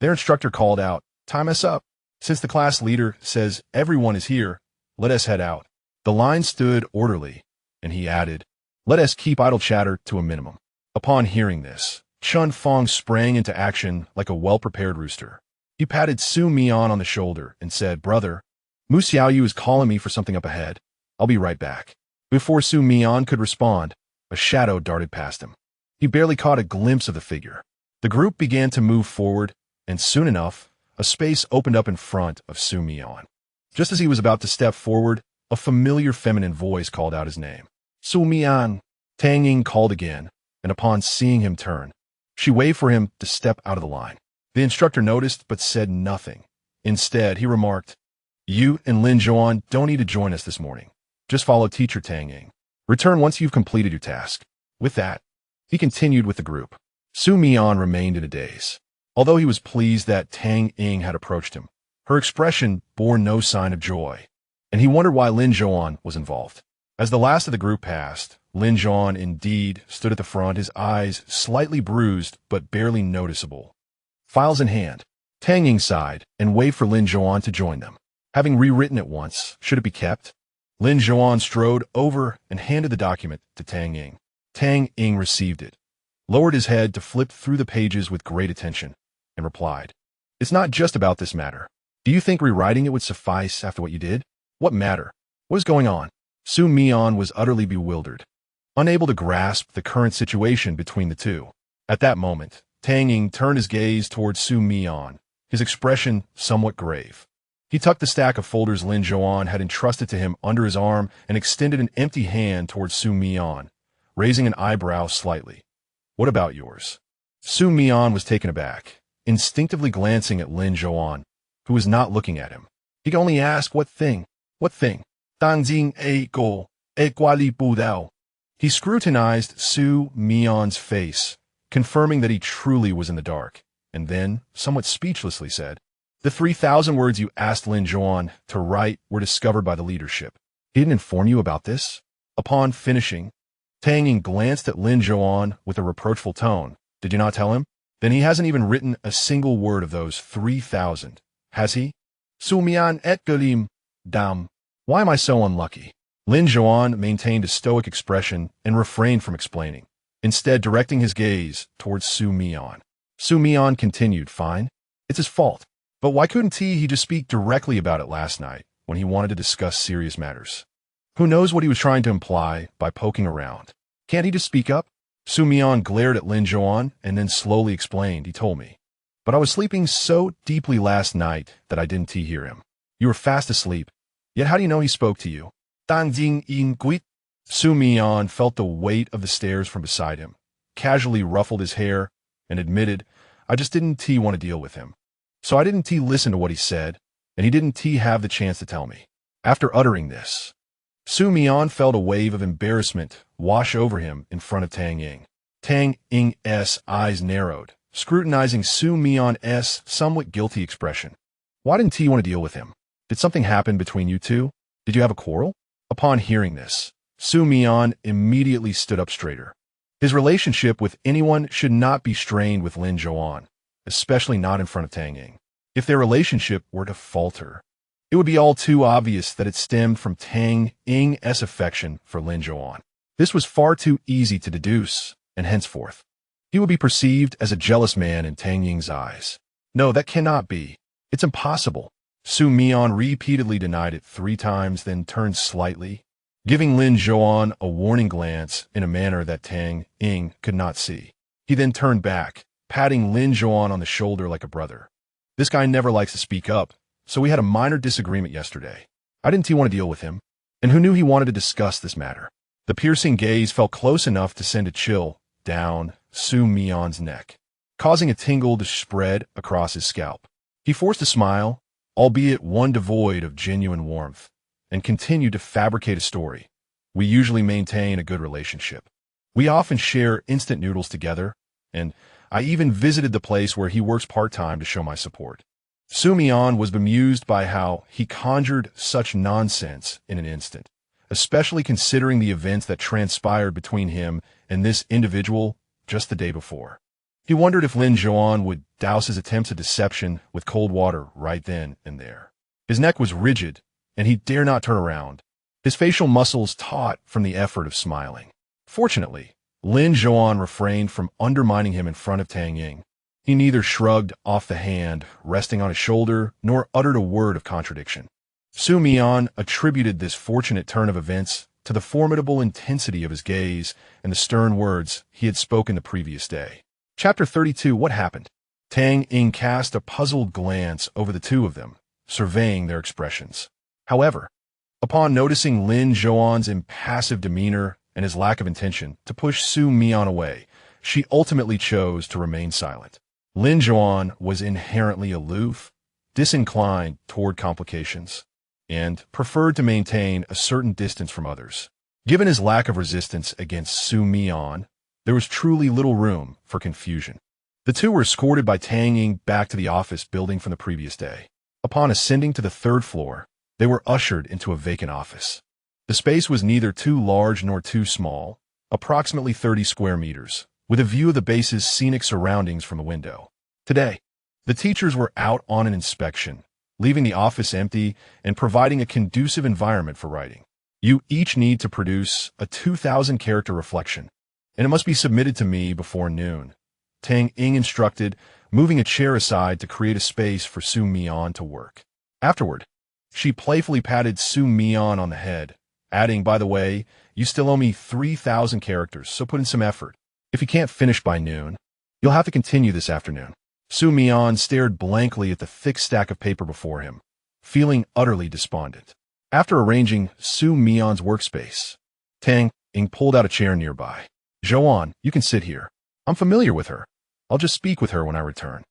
their instructor called out, "Time us up. Since the class leader says everyone is here, let us head out." The line stood orderly, and he added, "Let us keep idle chatter to a minimum." Upon hearing this, Chen Fong sprang into action like a well-prepared rooster. He patted Xu Mian on the shoulder and said, "Brother, Mu Xiaoyu is calling me for something up ahead. I'll be right back." Before Xu Mian could respond, a shadow darted past him. He barely caught a glimpse of the figure. The group began to move forward, and soon enough, a space opened up in front of Xu Mian. Just as he was about to step forward, a familiar feminine voice called out his name. "Xu Mian." Tang Ying called again, and upon seeing him turn, she waved for him to step out of the line. The instructor noticed but said nothing. Instead, he remarked, "You and Lin Zhouan don't need to join us this morning. Just follow teacher Tang Ying. Return once you've completed your task." With that, he continued with the group. Xu Mian remained in a daze. Although he was pleased that Tang Ying had approached him, her expression bore no sign of joy, and he wondered why Lin Zhouan was involved. As the last of the group passed, Lin Zhouan indeed stood at the front, his eyes slightly bruised but barely noticeable. Files in hand, Tang Ying sighed and waved for Lin Zhouan to join them. Having rewritten it once, should it be kept? Lin Zhouan strode over and handed the document to Tang Ying. Tang Ying received it, lowered his head to flip through the pages with great attention, and replied, "It's not just about this matter. Do you think rewriting it would suffice after what you did? What matter? What is going on?" Xu Mian was utterly bewildered, unable to grasp the current situation between the two. At that moment, Tang Ying turned his gaze towards Xu Mian, his expression somewhat grave. He tucked the stack of folders Lin Zhouan had entrusted to him under his arm and extended an empty hand towards Xu Mian, raising an eyebrow slightly. "What about yours?" Xu Mian was taken aback, instinctively glancing at Lin Zhouan, who was not looking at him. He could only ask, "What thing? What thing?" "Danjing a go, e guali bu dao." He scrutinized Xu Mian's face, confirming that he truly was in the dark, and then, somewhat speechlessly, said, "The 3,000 words you asked Lin Zhouan to write were discovered by the leadership. He didn't inform you about this?" Upon finishing, Tang Ying glanced at Lin Zhouan with a reproachful tone. "Did you not tell him? Then he hasn't even written a single word of those 3,000, has he?" "Xu Mian et galim, dam." "Why am I so unlucky?" Lin Zhouan maintained a stoic expression and refrained from explaining, instead directing his gaze towards Xu Mian. Xu Mian continued, "Fine. It's his fault. But why couldn't he just speak directly about it last night when he wanted to discuss serious matters? Who knows what he was trying to imply by poking around? Can't he just speak up?" Xu Mian glared at Lin Zhouan and then slowly explained. He told me. But I was sleeping so deeply last night that I didn't hear him. You were fast asleep. Yet how do you know he spoke to you? Xu Mian felt the weight of the stairs from beside him, casually ruffled his hair, and admitted, I just didn't want to deal with him. So I didn't listen to what he said, and he didn't have the chance to tell me. After uttering this, Xu Mian felt a wave of embarrassment wash over him in front of Tang Ying. Tang Ying's eyes narrowed, scrutinizing Xu Mian's somewhat guilty expression. Why didn't you want to deal with him? Did something happen between you two? Did you have a quarrel? Upon hearing this, Xu Mian immediately stood up straighter. His relationship with anyone should not be strained with Lin Zhouan, especially not in front of Tang Ying. If their relationship were to falter, it would be all too obvious that it stemmed from Tang Ying's affection for Lin Zhouan. This was far too easy to deduce, and henceforth, he would be perceived as a jealous man in Tang Ying's eyes. No, that cannot be. It's impossible. Xu Mian repeatedly denied it 3 times, then turned slightly, giving Lin Zhouan a warning glance in a manner that Tang Ying could not see. He then turned back, patting Lin Zhouan on the shoulder like a brother. This guy never likes to speak up, so we had a minor disagreement yesterday. I didn't want to deal with him, and who knew he wanted to discuss this matter? The piercing gaze fell close enough to send a chill down Xu Mian's neck, causing a tingle to spread across his scalp. He forced a smile, albeit one devoid of genuine warmth, and continued to fabricate a story. We usually maintain a good relationship. We often share instant noodles together, and I even visited the place where he works part-time to show my support. Xu Mian was bemused by how he conjured such nonsense in an instant, especially considering the events that transpired between him and this individual just the day before. He wondered if Lin Zhouan would douse his attempts at deception with cold water right then and there. His neck was rigid, and he dare not turn around, his facial muscles taut from the effort of smiling. Fortunately, Lin Zhouan refrained from undermining him in front of Tang Ying. He neither shrugged off the hand resting on his shoulder nor uttered a word of contradiction. Xu Mian attributed this fortunate turn of events to the formidable intensity of his gaze and the stern words he had spoken the previous day. Chapter 32. What happened? Tang Ying cast a puzzled glance over the two of them, surveying their expressions. However, upon noticing Lin Zhouan's impassive demeanor and his lack of intention to push Xu Mian away, she ultimately chose to remain silent. Lin Zhouan was inherently aloof, disinclined toward complications, and preferred to maintain a certain distance from others. Given his lack of resistance against Xu Mian, there was truly little room for confusion. The two were escorted by Tang Ying back to the office building from the previous day. Upon ascending to the 3rd floor, they were ushered into a vacant office. The space was neither too large nor too small, approximately 30 square meters, with a view of the base's scenic surroundings from the window. Today, the teachers were out on an inspection, leaving the office empty and providing a conducive environment for writing. You each need to produce a 2,000-character reflection, and it must be submitted to me before noon, Tang Ying instructed, moving a chair aside to create a space for Xu Mian to work. Afterward, she playfully patted Xu Mian on the head, adding, by the way, you still owe me 3,000 characters, so put in some effort. If you can't finish by noon, you'll have to continue this afternoon. Xu Mian stared blankly at the thick stack of paper before him, feeling utterly despondent. After arranging Xu Mian's workspace, Tang Ying pulled out a chair nearby. Zhouan, you can sit here. I'm familiar with her. I'll just speak with her when I return.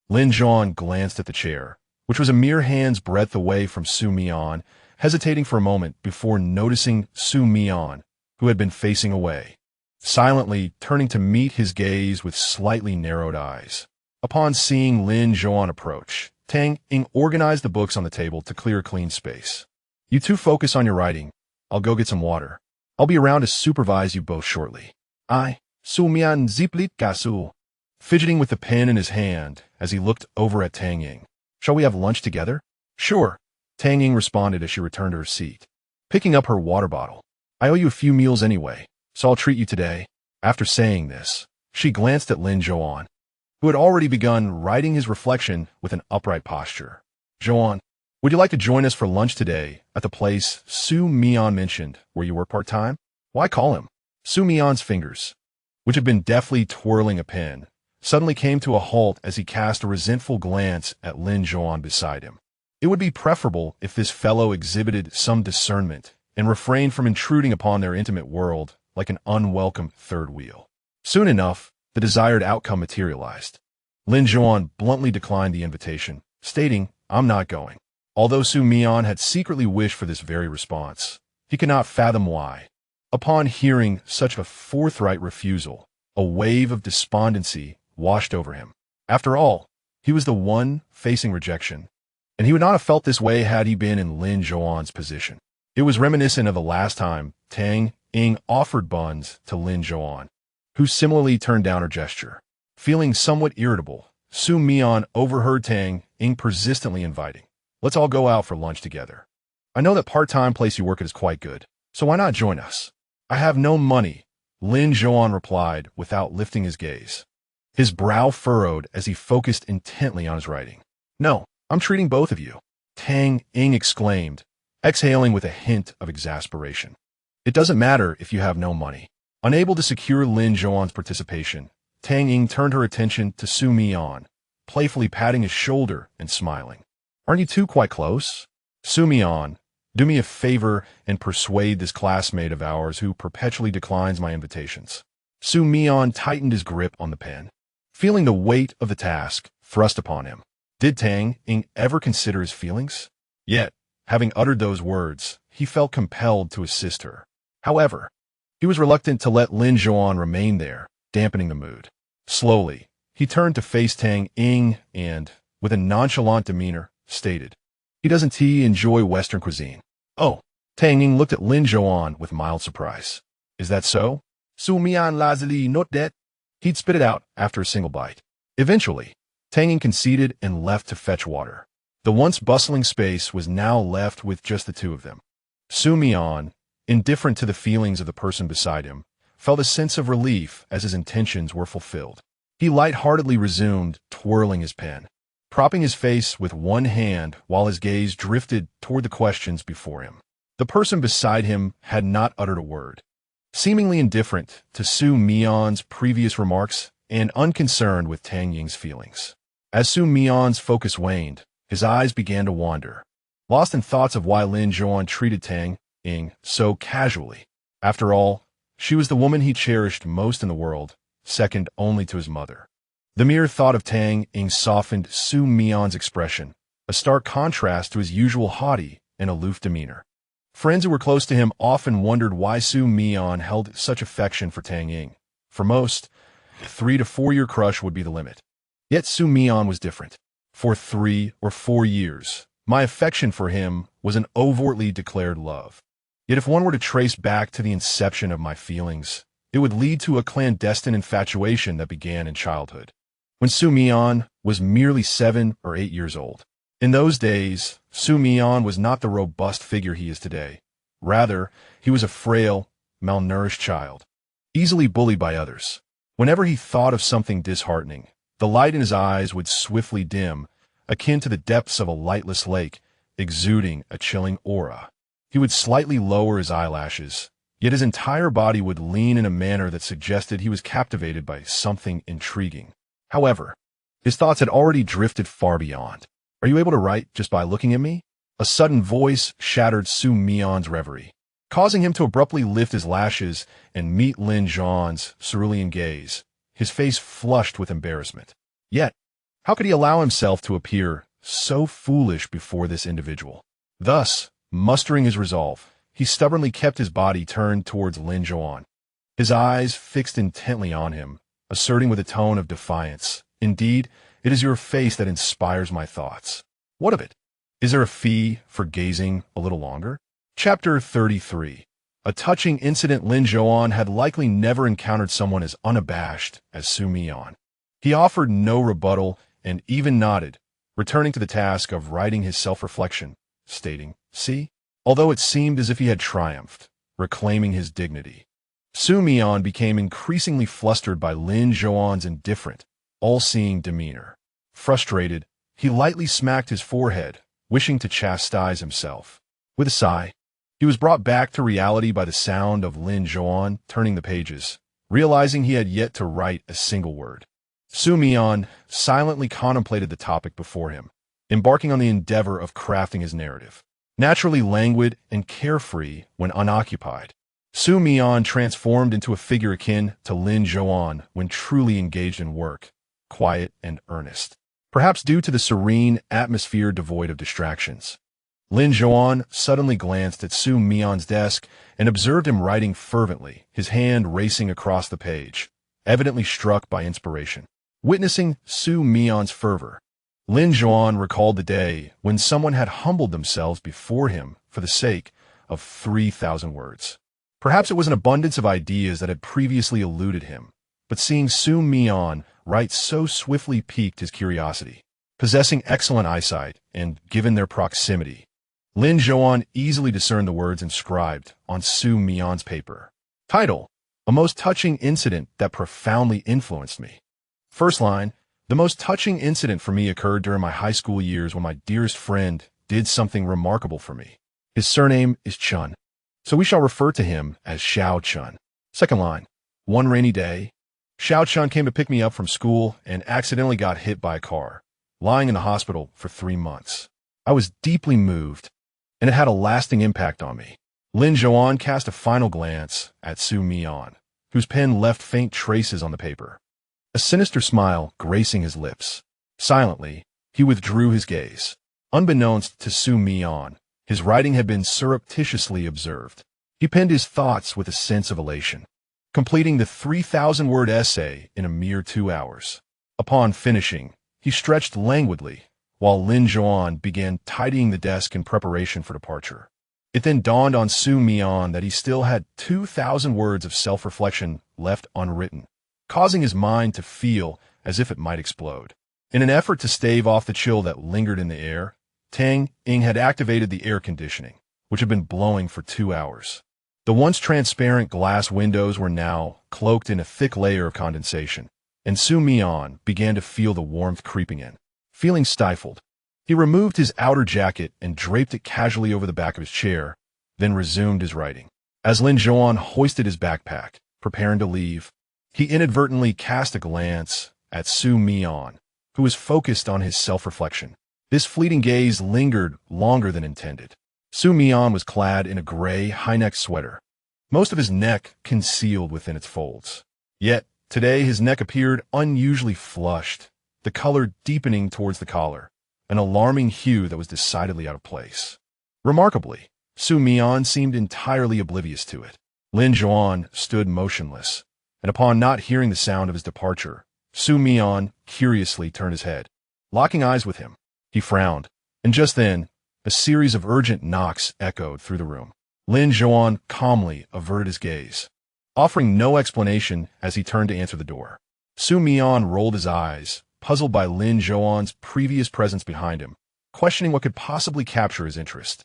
Lin Zhouan glanced at the chair, which was a mere hand's breadth away from Xu Mian, hesitating for a moment before noticing Xu Mian, who had been facing away, silently turning to meet his gaze with slightly narrowed eyes. Upon seeing Lin Zhouan approach, Tang Ying organized the books on the table to clear a clean space. You two focus on your writing. I'll go get some water. I'll be around to supervise you both shortly. Xu Mian ziplit-Gasu, fidgeting with the pen in his hand as he looked over at Tang Ying. Shall we have lunch together? Sure, Tang Ying responded as she returned to her seat, picking up her water bottle. I owe you a few meals anyway, so I'll treat you today. After saying this, she glanced at Lin Zhouan, who had already begun writing his reflection with an upright posture. Zhouan, would you like to join us for lunch today at the place Xu Mian mentioned where you work part-time? Why call him? Xu Mian's fingers which had been deftly twirling a pen, suddenly came to a halt as he cast a resentful glance at Lin Zhouan beside him. It would be preferable if this fellow exhibited some discernment and refrained from intruding upon their intimate world like an unwelcome third wheel. Soon enough, the desired outcome materialized. Lin Zhouan bluntly declined the invitation, stating, "I'm not going." Although Xu Mian had secretly wished for this very response, he could not fathom why. Upon hearing such a forthright refusal, a wave of despondency washed over him. After all, he was the one facing rejection, and he would not have felt this way had he been in Lin Zhouan's position. It was reminiscent of the last time Tang Ying offered buns to Lin Zhouan, who similarly turned down her gesture. Feeling somewhat irritable, Xu Mian overheard Tang Ying persistently inviting, "Let's all go out for lunch together. I know that part-time place you work at is quite good, so why not join us?" "I have no money," Lin Zhouan replied without lifting his gaze. His brow furrowed as he focused intently on his writing. "No, I'm treating both of you," Tang Ying exclaimed, exhaling with a hint of exasperation. "It doesn't matter if you have no money." Unable to secure Lin Zhouan's participation, Tang Ying turned her attention to Xu Mian, playfully patting his shoulder and smiling. "Aren't you two quite close? Xu Mian, do me a favor and persuade this classmate of ours who perpetually declines my invitations." Xu Mian tightened his grip on the pen, feeling the weight of the task thrust upon him. Did Tang Ying ever consider his feelings? Yet, having uttered those words, he felt compelled to assist her. However, he was reluctant to let Lin Zhouan remain there, dampening the mood. Slowly, he turned to face Tang Ying and, with a nonchalant demeanor, stated, "Doesn't he enjoy Western cuisine?" "Oh." Tang Ying looked at Lin Zhouan with mild surprise. "Is that so?" Xu Mian lazily note that. He'd spit it out after a single bite. Eventually, Tang Ying conceded and left to fetch water. The once bustling space was now left with just the two of them. Xu Mian, indifferent to the feelings of the person beside him, felt a sense of relief as his intentions were fulfilled. He lightheartedly resumed twirling his pen, propping his face with one hand while his gaze drifted toward the questions before him. The person beside him had not uttered a word, seemingly indifferent to Xu Mian's previous remarks and unconcerned with Tang Ying's feelings. As Xu Mian's focus waned, his eyes began to wander, lost in thoughts of why Lin Zhouan treated Tang Ying so casually. After all, she was the woman he cherished most in the world, second only to his mother. The mere thought of Tang Ying softened Xu Mian's expression, a stark contrast to his usual haughty and aloof demeanor. Friends who were close to him often wondered why Xu Mian held such affection for Tang Ying. For most, a 3 to 4 year crush would be the limit. Yet Xu Mian was different. For 3 or 4 years, my affection for him was an overtly declared love. Yet if one were to trace back to the inception of my feelings, it would lead to a clandestine infatuation that began in childhood, when Xu Mian was merely 7 or 8 years old. In those days, Xu Mian was not the robust figure he is today. Rather, he was a frail, malnourished child, easily bullied by others. Whenever he thought of something disheartening, the light in his eyes would swiftly dim, akin to the depths of a lightless lake, exuding a chilling aura. He would slightly lower his eyelashes, yet his entire body would lean in a manner that suggested he was captivated by something intriguing. However, his thoughts had already drifted far beyond. "Are you able to write just by looking at me?" A sudden voice shattered Xu Mian's reverie, causing him to abruptly lift his lashes and meet Lin Zhouan's cerulean gaze, his face flushed with embarrassment. Yet, how could he allow himself to appear so foolish before this individual? Thus, mustering his resolve, he stubbornly kept his body turned towards Lin Zhouan, his eyes fixed intently on him, asserting with a tone of defiance, "Indeed, it is your face that inspires my thoughts." What of it? Is there a fee for gazing a little longer? Chapter 33. A touching incident. Lin Zhouan had likely never encountered someone as unabashed as Xu Mian. He offered no rebuttal and even nodded, returning to the task of writing his self-reflection, stating, "See?" Although it seemed as if he had triumphed, reclaiming his dignity. Xu Mian became increasingly flustered by Lin Zhouan's indifferent, all-seeing demeanor. Frustrated, he lightly smacked his forehead, wishing to chastise himself. With a sigh, he was brought back to reality by the sound of Lin Zhouan turning the pages, realizing he had yet to write a single word. Xu Mian silently contemplated the topic before him, embarking on the endeavor of crafting his narrative. Naturally languid and carefree when unoccupied, Xu Mian transformed into a figure akin to Lin Zhouan when truly engaged in work, quiet and earnest. Perhaps due to the serene atmosphere devoid of distractions. Lin Zhouan suddenly glanced at Xu Mian's desk and observed him writing fervently, his hand racing across the page, evidently struck by inspiration. Witnessing Xu Mian's fervor, Lin Zhouan recalled the day when someone had humbled themselves before him for the sake of 3,000 words. Perhaps it was an abundance of ideas that had previously eluded him, but seeing Xu Mian write so swiftly piqued his curiosity. Possessing excellent eyesight, and given their proximity, Lin Zhouan easily discerned the words inscribed on Xu Mian's paper. Title: A most touching incident that profoundly influenced me. First line: The most touching incident for me occurred during my high school years when my dearest friend did something remarkable for me. His surname is Chun, so we shall refer to him as Xiao Chun. Second line: One rainy day, Xiao Chun came to pick me up from school and accidentally got hit by a car, lying in the hospital for 3 months. I was deeply moved, and it had a lasting impact on me. Lin Zhouan cast a final glance at Xu Mian, whose pen left faint traces on the paper. A sinister smile gracing his lips. Silently, he withdrew his gaze. Unbeknownst to Xu Mian, his writing had been surreptitiously observed. He penned his thoughts with a sense of elation, completing the 3,000-word essay in a mere 2 hours. Upon finishing, he stretched languidly, while Lin Zhouan began tidying the desk in preparation for departure. It then dawned on Xu Mian that he still had 2,000 words of self-reflection left unwritten, causing his mind to feel as if it might explode. In an effort to stave off the chill that lingered in the air, Tang Ying had activated the air conditioning, which had been blowing for 2 hours. The once transparent glass windows were now cloaked in a thick layer of condensation, and Xu Mian began to feel the warmth creeping in. Feeling stifled, he removed his outer jacket and draped it casually over the back of his chair, then resumed his writing. As Lin Zhouan hoisted his backpack, preparing to leave, he inadvertently cast a glance at Xu Mian, who was focused on his self-reflection. This fleeting gaze lingered longer than intended. Xu Mian was clad in a gray, high-necked sweater, most of his neck concealed within its folds. Yet, today his neck appeared unusually flushed, the color deepening towards the collar, an alarming hue that was decidedly out of place. Remarkably, Xu Mian seemed entirely oblivious to it. Lin Zhouan stood motionless, and upon not hearing the sound of his departure, Xu Mian curiously turned his head. Locking eyes with him, he frowned, and just then, a series of urgent knocks echoed through the room. Lin Zhouan calmly averted his gaze, offering no explanation as he turned to answer the door. Xu Mian rolled his eyes, puzzled by Lin Zhouan's previous presence behind him, questioning what could possibly capture his interest.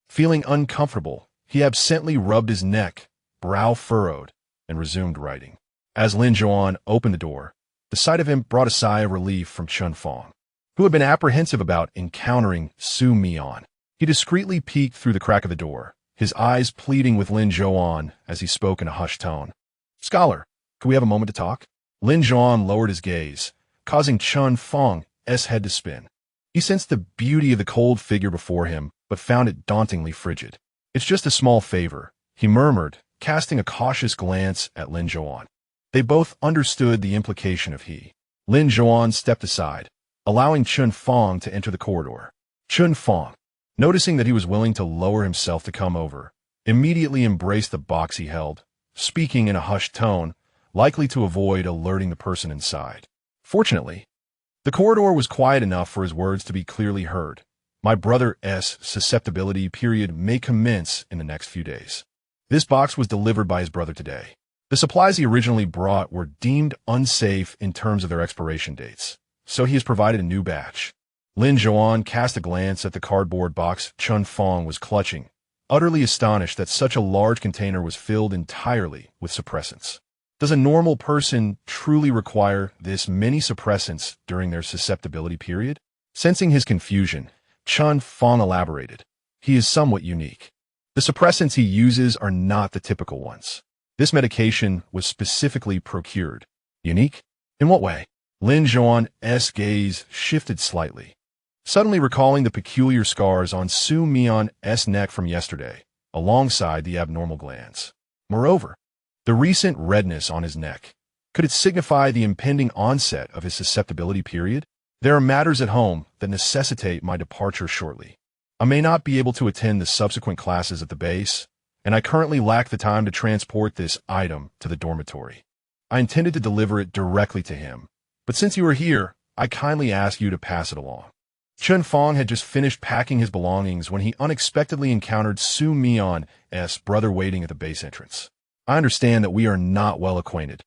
Feeling uncomfortable, he absently rubbed his neck, brow furrowed, and resumed writing. As Lin Zhouan opened the door, the sight of him brought a sigh of relief from Chun Fong, who had been apprehensive about encountering Xu Mian. He discreetly peeked through the crack of the door, his eyes pleading with Lin Zhouan as he spoke in a hushed tone. "Scholar, could we have a moment to talk?" Lin Zhouan lowered his gaze, causing Chun Fong's head to spin. He sensed the beauty of the cold figure before him, but found it dauntingly frigid. "It's just a small favor," he murmured, casting a cautious glance at Lin Zhouan. They both understood the implication of he. Lin Zhouan stepped aside, allowing Chun Fong to enter the corridor. Chun Fong, noticing that he was willing to lower himself to come over, immediately embraced the box he held, speaking in a hushed tone, likely to avoid alerting the person inside. Fortunately, the corridor was quiet enough for his words to be clearly heard. "My brother's susceptibility period may commence in the next few days. This box was delivered by his brother today. The supplies he originally brought were deemed unsafe in terms of their expiration dates, so he has provided a new batch." Lin Zhouan cast a glance at the cardboard box Chun Fong was clutching, utterly astonished that such a large container was filled entirely with suppressants. Does a normal person truly require this many suppressants during their susceptibility period? Sensing his confusion, Chun Fong elaborated. "He is somewhat unique. The suppressants he uses are not the typical ones. This medication was specifically procured. Unique? In what way? Lin Zhouan's gaze shifted slightly, suddenly recalling the peculiar scars on Xu Mian's neck from yesterday, alongside the abnormal glands. Moreover, the recent redness on his neck, could it signify the impending onset of his susceptibility period? There are matters at home that necessitate my departure shortly. I may not be able to attend the subsequent classes at the base, and I currently lack the time to transport this item to the dormitory. I intended to deliver it directly to him, but since you are here, I kindly ask you to pass it along. Chen Fong had just finished packing his belongings when he unexpectedly encountered Xu Mian's brother waiting at the base entrance. I understand that we are not well acquainted,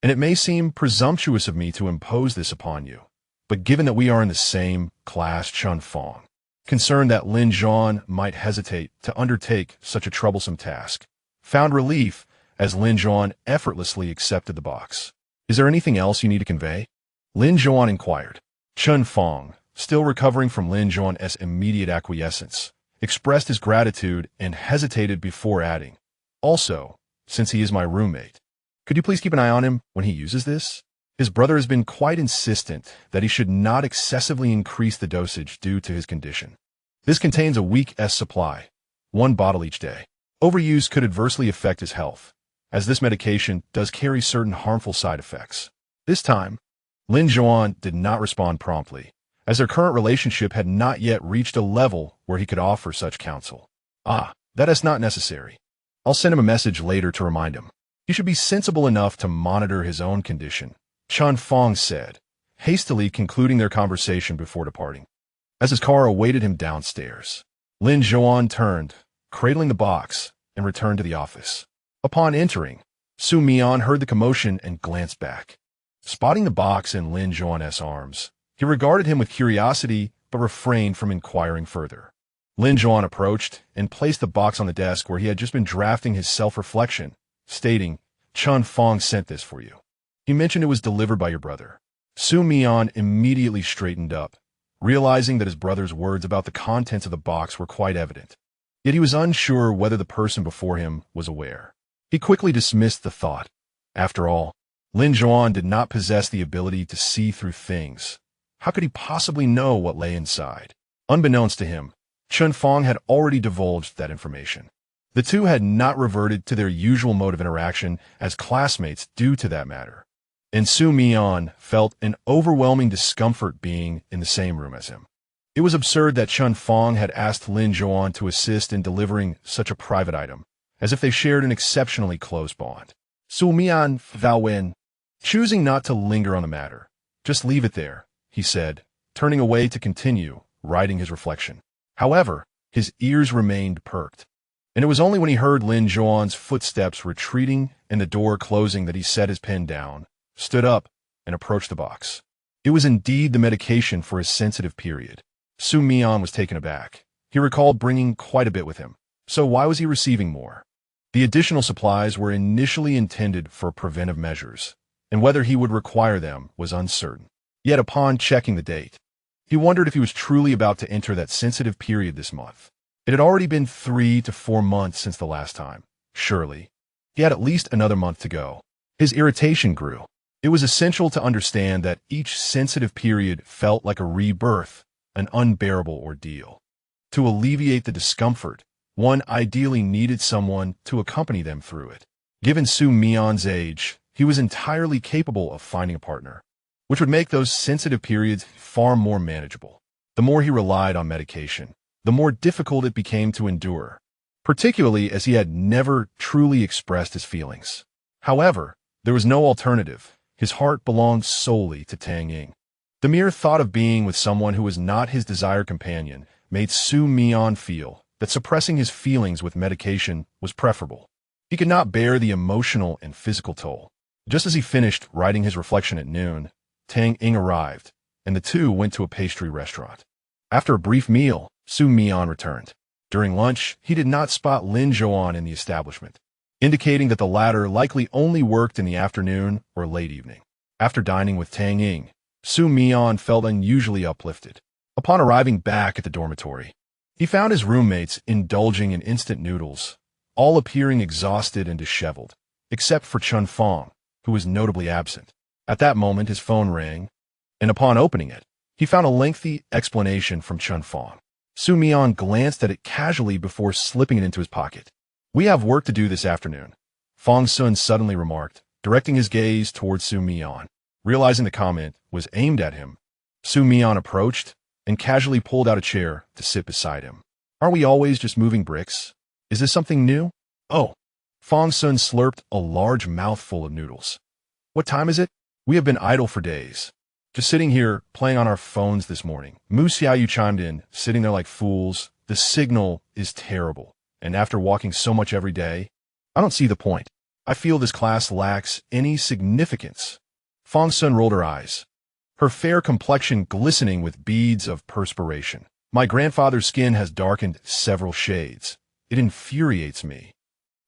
and it may seem presumptuous of me to impose this upon you, but given that we are in the same class, Chen Fong, concerned that Lin Zhouan might hesitate to undertake such a troublesome task, found relief as Lin Zhouan effortlessly accepted the box. Is there anything else you need to convey? Lin Zhouan inquired. Chen Fong, still recovering from Lin Zhouan's immediate acquiescence, expressed his gratitude and hesitated before adding, also, since he is my roommate, could you please keep an eye on him when he uses this? His brother has been quite insistent that he should not excessively increase the dosage due to his condition. This contains a week's supply, 1 bottle each day. Overuse could adversely affect his health, as this medication does carry certain harmful side effects. This time, Lin Zhouan did not respond promptly, as their current relationship had not yet reached a level where he could offer such counsel. That is not necessary. I'll send him a message later to remind him. He should be sensible enough to monitor his own condition, Chen Fong said, hastily concluding their conversation before departing. As his car awaited him downstairs, Lin Zhouan turned, cradling the box, and returned to the office. Upon entering, Xu Mian heard the commotion and glanced back. Spotting the box in Lin Zhouan's arms, he regarded him with curiosity but refrained from inquiring further. Lin Zhouan approached and placed the box on the desk where he had just been drafting his self-reflection, stating, Chen Fong sent this for you. He mentioned it was delivered by your brother. Xu Mian immediately straightened up, realizing that his brother's words about the contents of the box were quite evident. Yet he was unsure whether the person before him was aware. He quickly dismissed the thought. After all, Lin Zhouan did not possess the ability to see through things. How could he possibly know what lay inside? Unbeknownst to him, Chen Fong had already divulged that information. The two had not reverted to their usual mode of interaction as classmates due to that matter, and Xu Mian felt an overwhelming discomfort being in the same room as him. It was absurd that Chen Fong had asked Lin Zhouan to assist in delivering such a private item, as if they shared an exceptionally close bond. Xu Mian Vowin, choosing not to linger on the matter. Just leave it there, he said, turning away to continue writing his reflection. However, his ears remained perked, and it was only when he heard Lin Zhouan's footsteps retreating and the door closing that he set his pen down, stood up, and approached the box. It was indeed the medication for his sensitive period. Xu Mian was taken aback. He recalled bringing quite a bit with him, so why was he receiving more? The additional supplies were initially intended for preventive measures, and whether he would require them was uncertain. Yet upon checking the date, he wondered if he was truly about to enter that sensitive period this month. It had already been 3 to 4 months since the last time. Surely, he had at least another month to go. His irritation grew. It was essential to understand that each sensitive period felt like a rebirth, an unbearable ordeal. To alleviate the discomfort, one ideally needed someone to accompany them through it. Given Xu Mian's age, he was entirely capable of finding a partner, which would make those sensitive periods far more manageable. The more he relied on medication, the more difficult it became to endure, particularly as he had never truly expressed his feelings. However, there was no alternative. His heart belonged solely to Tang Ying. The mere thought of being with someone who was not his desired companion made Xu Mian feel that suppressing his feelings with medication was preferable. He could not bear the emotional and physical toll. Just as he finished writing his reflection at noon, Tang Ying arrived, and the two went to a pastry restaurant. After a brief meal, Xu Mian returned. During lunch, he did not spot Lin Zhouan in the establishment, indicating that the latter likely only worked in the afternoon or late evening. After dining with Tang Ying, Xu Mian felt unusually uplifted. Upon arriving back at the dormitory, he found his roommates indulging in instant noodles, all appearing exhausted and disheveled. except for Chun Fong, who was notably absent. At that moment, his phone rang, and upon opening it, he found a lengthy explanation from Chun Fong. Xu Mian glanced at it casually before slipping it into his pocket. "We have work to do this afternoon," Fong Sun suddenly remarked, directing his gaze towards Xu Mian. Realizing the comment was aimed at him, Xu Mian approached and casually pulled out a chair to sit beside him. "Aren't we always just moving bricks? Is this something new?" "Oh." Fong Sun slurped a large mouthful of noodles. "What time is it? We have been idle for days. Just sitting here, playing on our phones this morning." Mu Xiaoyu chimed in, "Sitting there like fools. The signal is terrible. And after walking so much every day, I don't see the point. I feel this class lacks any significance." Fong Sun rolled her eyes, her fair complexion glistening with beads of perspiration. "My grandfather's skin has darkened several shades. It infuriates me."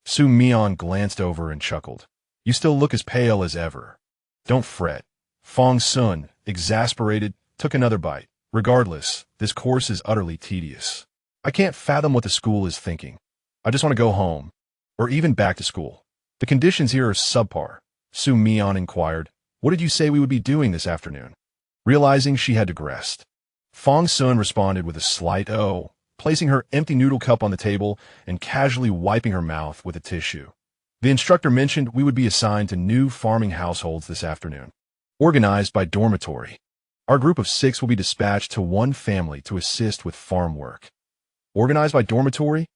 Xu Mian glanced over and chuckled. "You still look as pale as ever." "Don't fret." Fong Sun, exasperated, took another bite. "Regardless, this course is utterly tedious. I can't fathom what the school is thinking. I just want to go home, or even back to school. The conditions here are subpar." Xu Mian inquired, "What did you say we would be doing this afternoon?" Realizing she had digressed, Fong Sun responded with a slight "oh," placing her empty noodle cup on the table and casually wiping her mouth with a tissue. "The instructor mentioned we would be assigned to new farming households this afternoon, organized by dormitory. Our group of 6 will be dispatched to one family to assist with farm work." "Organized by dormitory?"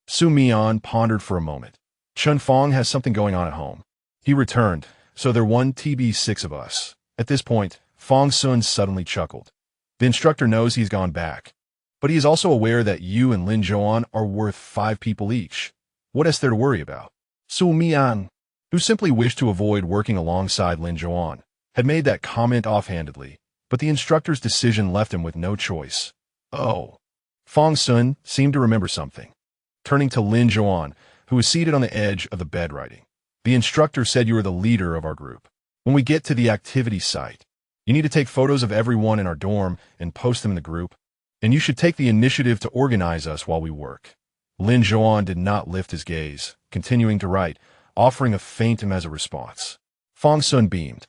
Xu Mian pondered for a moment. "Chun Fong has something going on at home. He returned, so there 1TB6 of us." At this point, Fong Sun suddenly chuckled. "The instructor knows he's gone back, but he is also aware that you and Lin Zhouan are worth 5 people each. What is there to worry about?" Xu Mian, who simply wished to avoid working alongside Lin Zhouan, had made that comment offhandedly, but the instructor's decision left him with no choice. "Oh." Fong Sun seemed to remember something. Turning to Lin Zhouan, who was seated on the edge of the bed writing. "The instructor said you are the leader of our group. When we get to the activity site, you need to take photos of everyone in our dorm and post them in the group, and you should take the initiative to organize us while we work." Lin Zhouan did not lift his gaze, continuing to write, offering a feint as a response. Fong Sun beamed,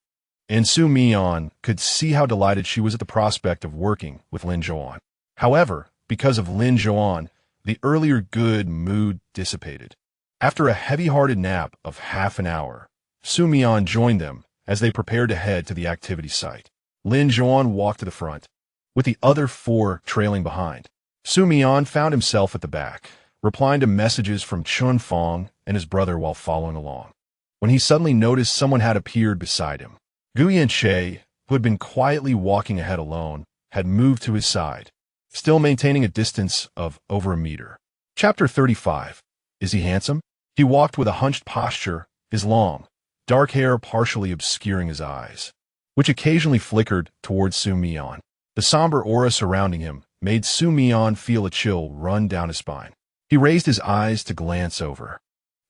and Xu Mian could see how delighted she was at the prospect of working with Lin Zhouan. However, because of Lin Zhouan, the earlier good mood dissipated. After a heavy-hearted nap of half an hour, Xu Mian joined them as they prepared to head to the activity site. Lin Zhouan walked to the front, with the other 4 trailing behind. Xu Mian found himself at the back, replying to messages from Chun Fong and his brother while following along, when he suddenly noticed someone had appeared beside him. Gu Yanche, who had been quietly walking ahead alone, had moved to his side, still maintaining a distance of over a meter. Chapter 35. Is he handsome? He walked with a hunched posture, his long, dark hair partially obscuring his eyes, which occasionally flickered towards Xu Mian. The somber aura surrounding him made Xu Mian feel a chill run down his spine. He raised his eyes to glance over,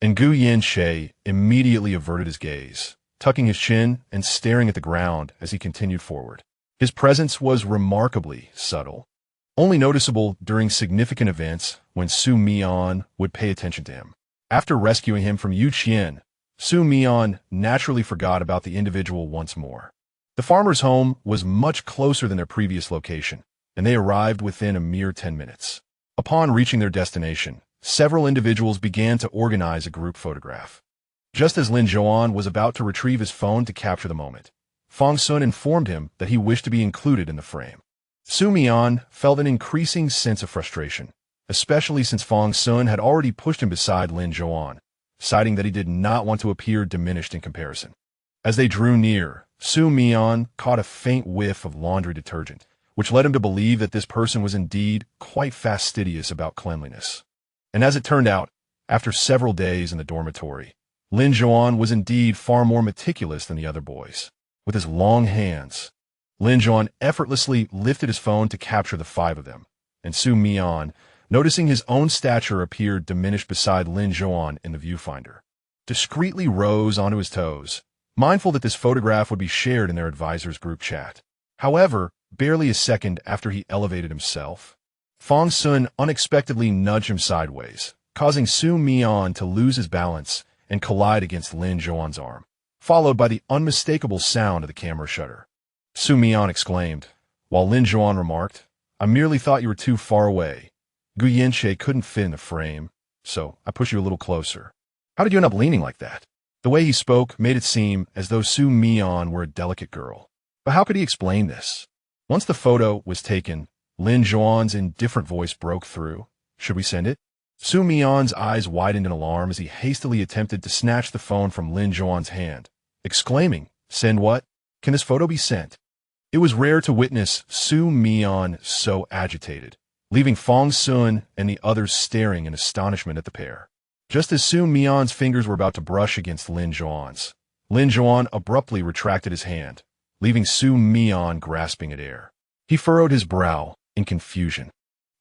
and Gu Yanche immediately averted his gaze, tucking his chin and staring at the ground as he continued forward. His presence was remarkably subtle, only noticeable during significant events when Xu Mian would pay attention to him. After rescuing him from Yu Qian, Xu Mian naturally forgot about the individual once more. The farmer's home was much closer than their previous location, and they arrived within a mere 10 minutes. Upon reaching their destination, several individuals began to organize a group photograph. Just as Lin Zhouan was about to retrieve his phone to capture the moment, Fong Sun informed him that he wished to be included in the frame. Xu Mian felt an increasing sense of frustration, especially since Fong Sun had already pushed him beside Lin Zhouan, citing that he did not want to appear diminished in comparison. As they drew near, Xu Mian caught a faint whiff of laundry detergent, which led him to believe that this person was indeed quite fastidious about cleanliness. And as it turned out, after several days in the dormitory, Lin Zhouan was indeed far more meticulous than the other boys. With his long hands, Lin Zhouan effortlessly lifted his phone to capture the 5 of them, and Xu Mian, noticing his own stature appeared diminished beside Lin Zhouan in the viewfinder, discreetly rose onto his toes, mindful that this photograph would be shared in their advisor's group chat. However, barely a second after he elevated himself, Fong Sun unexpectedly nudged him sideways, causing Xu Mian to lose his balance and collide against Lin Zhouan's arm, followed by the unmistakable sound of the camera shutter. Xu Mian exclaimed, while Lin Zhouan remarked, "I merely thought you were too far away. Gu Yanxie couldn't fit in the frame, so I pushed you a little closer. How did you end up leaning like that?" The way he spoke made it seem as though Xu Mian were a delicate girl. But how could he explain this? Once the photo was taken, Lin Zhouan's indifferent voice broke through. "Should we send it?" Xu Mian's eyes widened in alarm as he hastily attempted to snatch the phone from Lin Zhouan's hand, exclaiming, "Send what? Can this photo be sent?" It was rare to witness Xu Mian so agitated, leaving Fong Sun and the others staring in astonishment at the pair. Just as Xu Mian's fingers were about to brush against Lin Zhouan's, Lin Zhouan abruptly retracted his hand, leaving Xu Mian grasping at air. He furrowed his brow in confusion,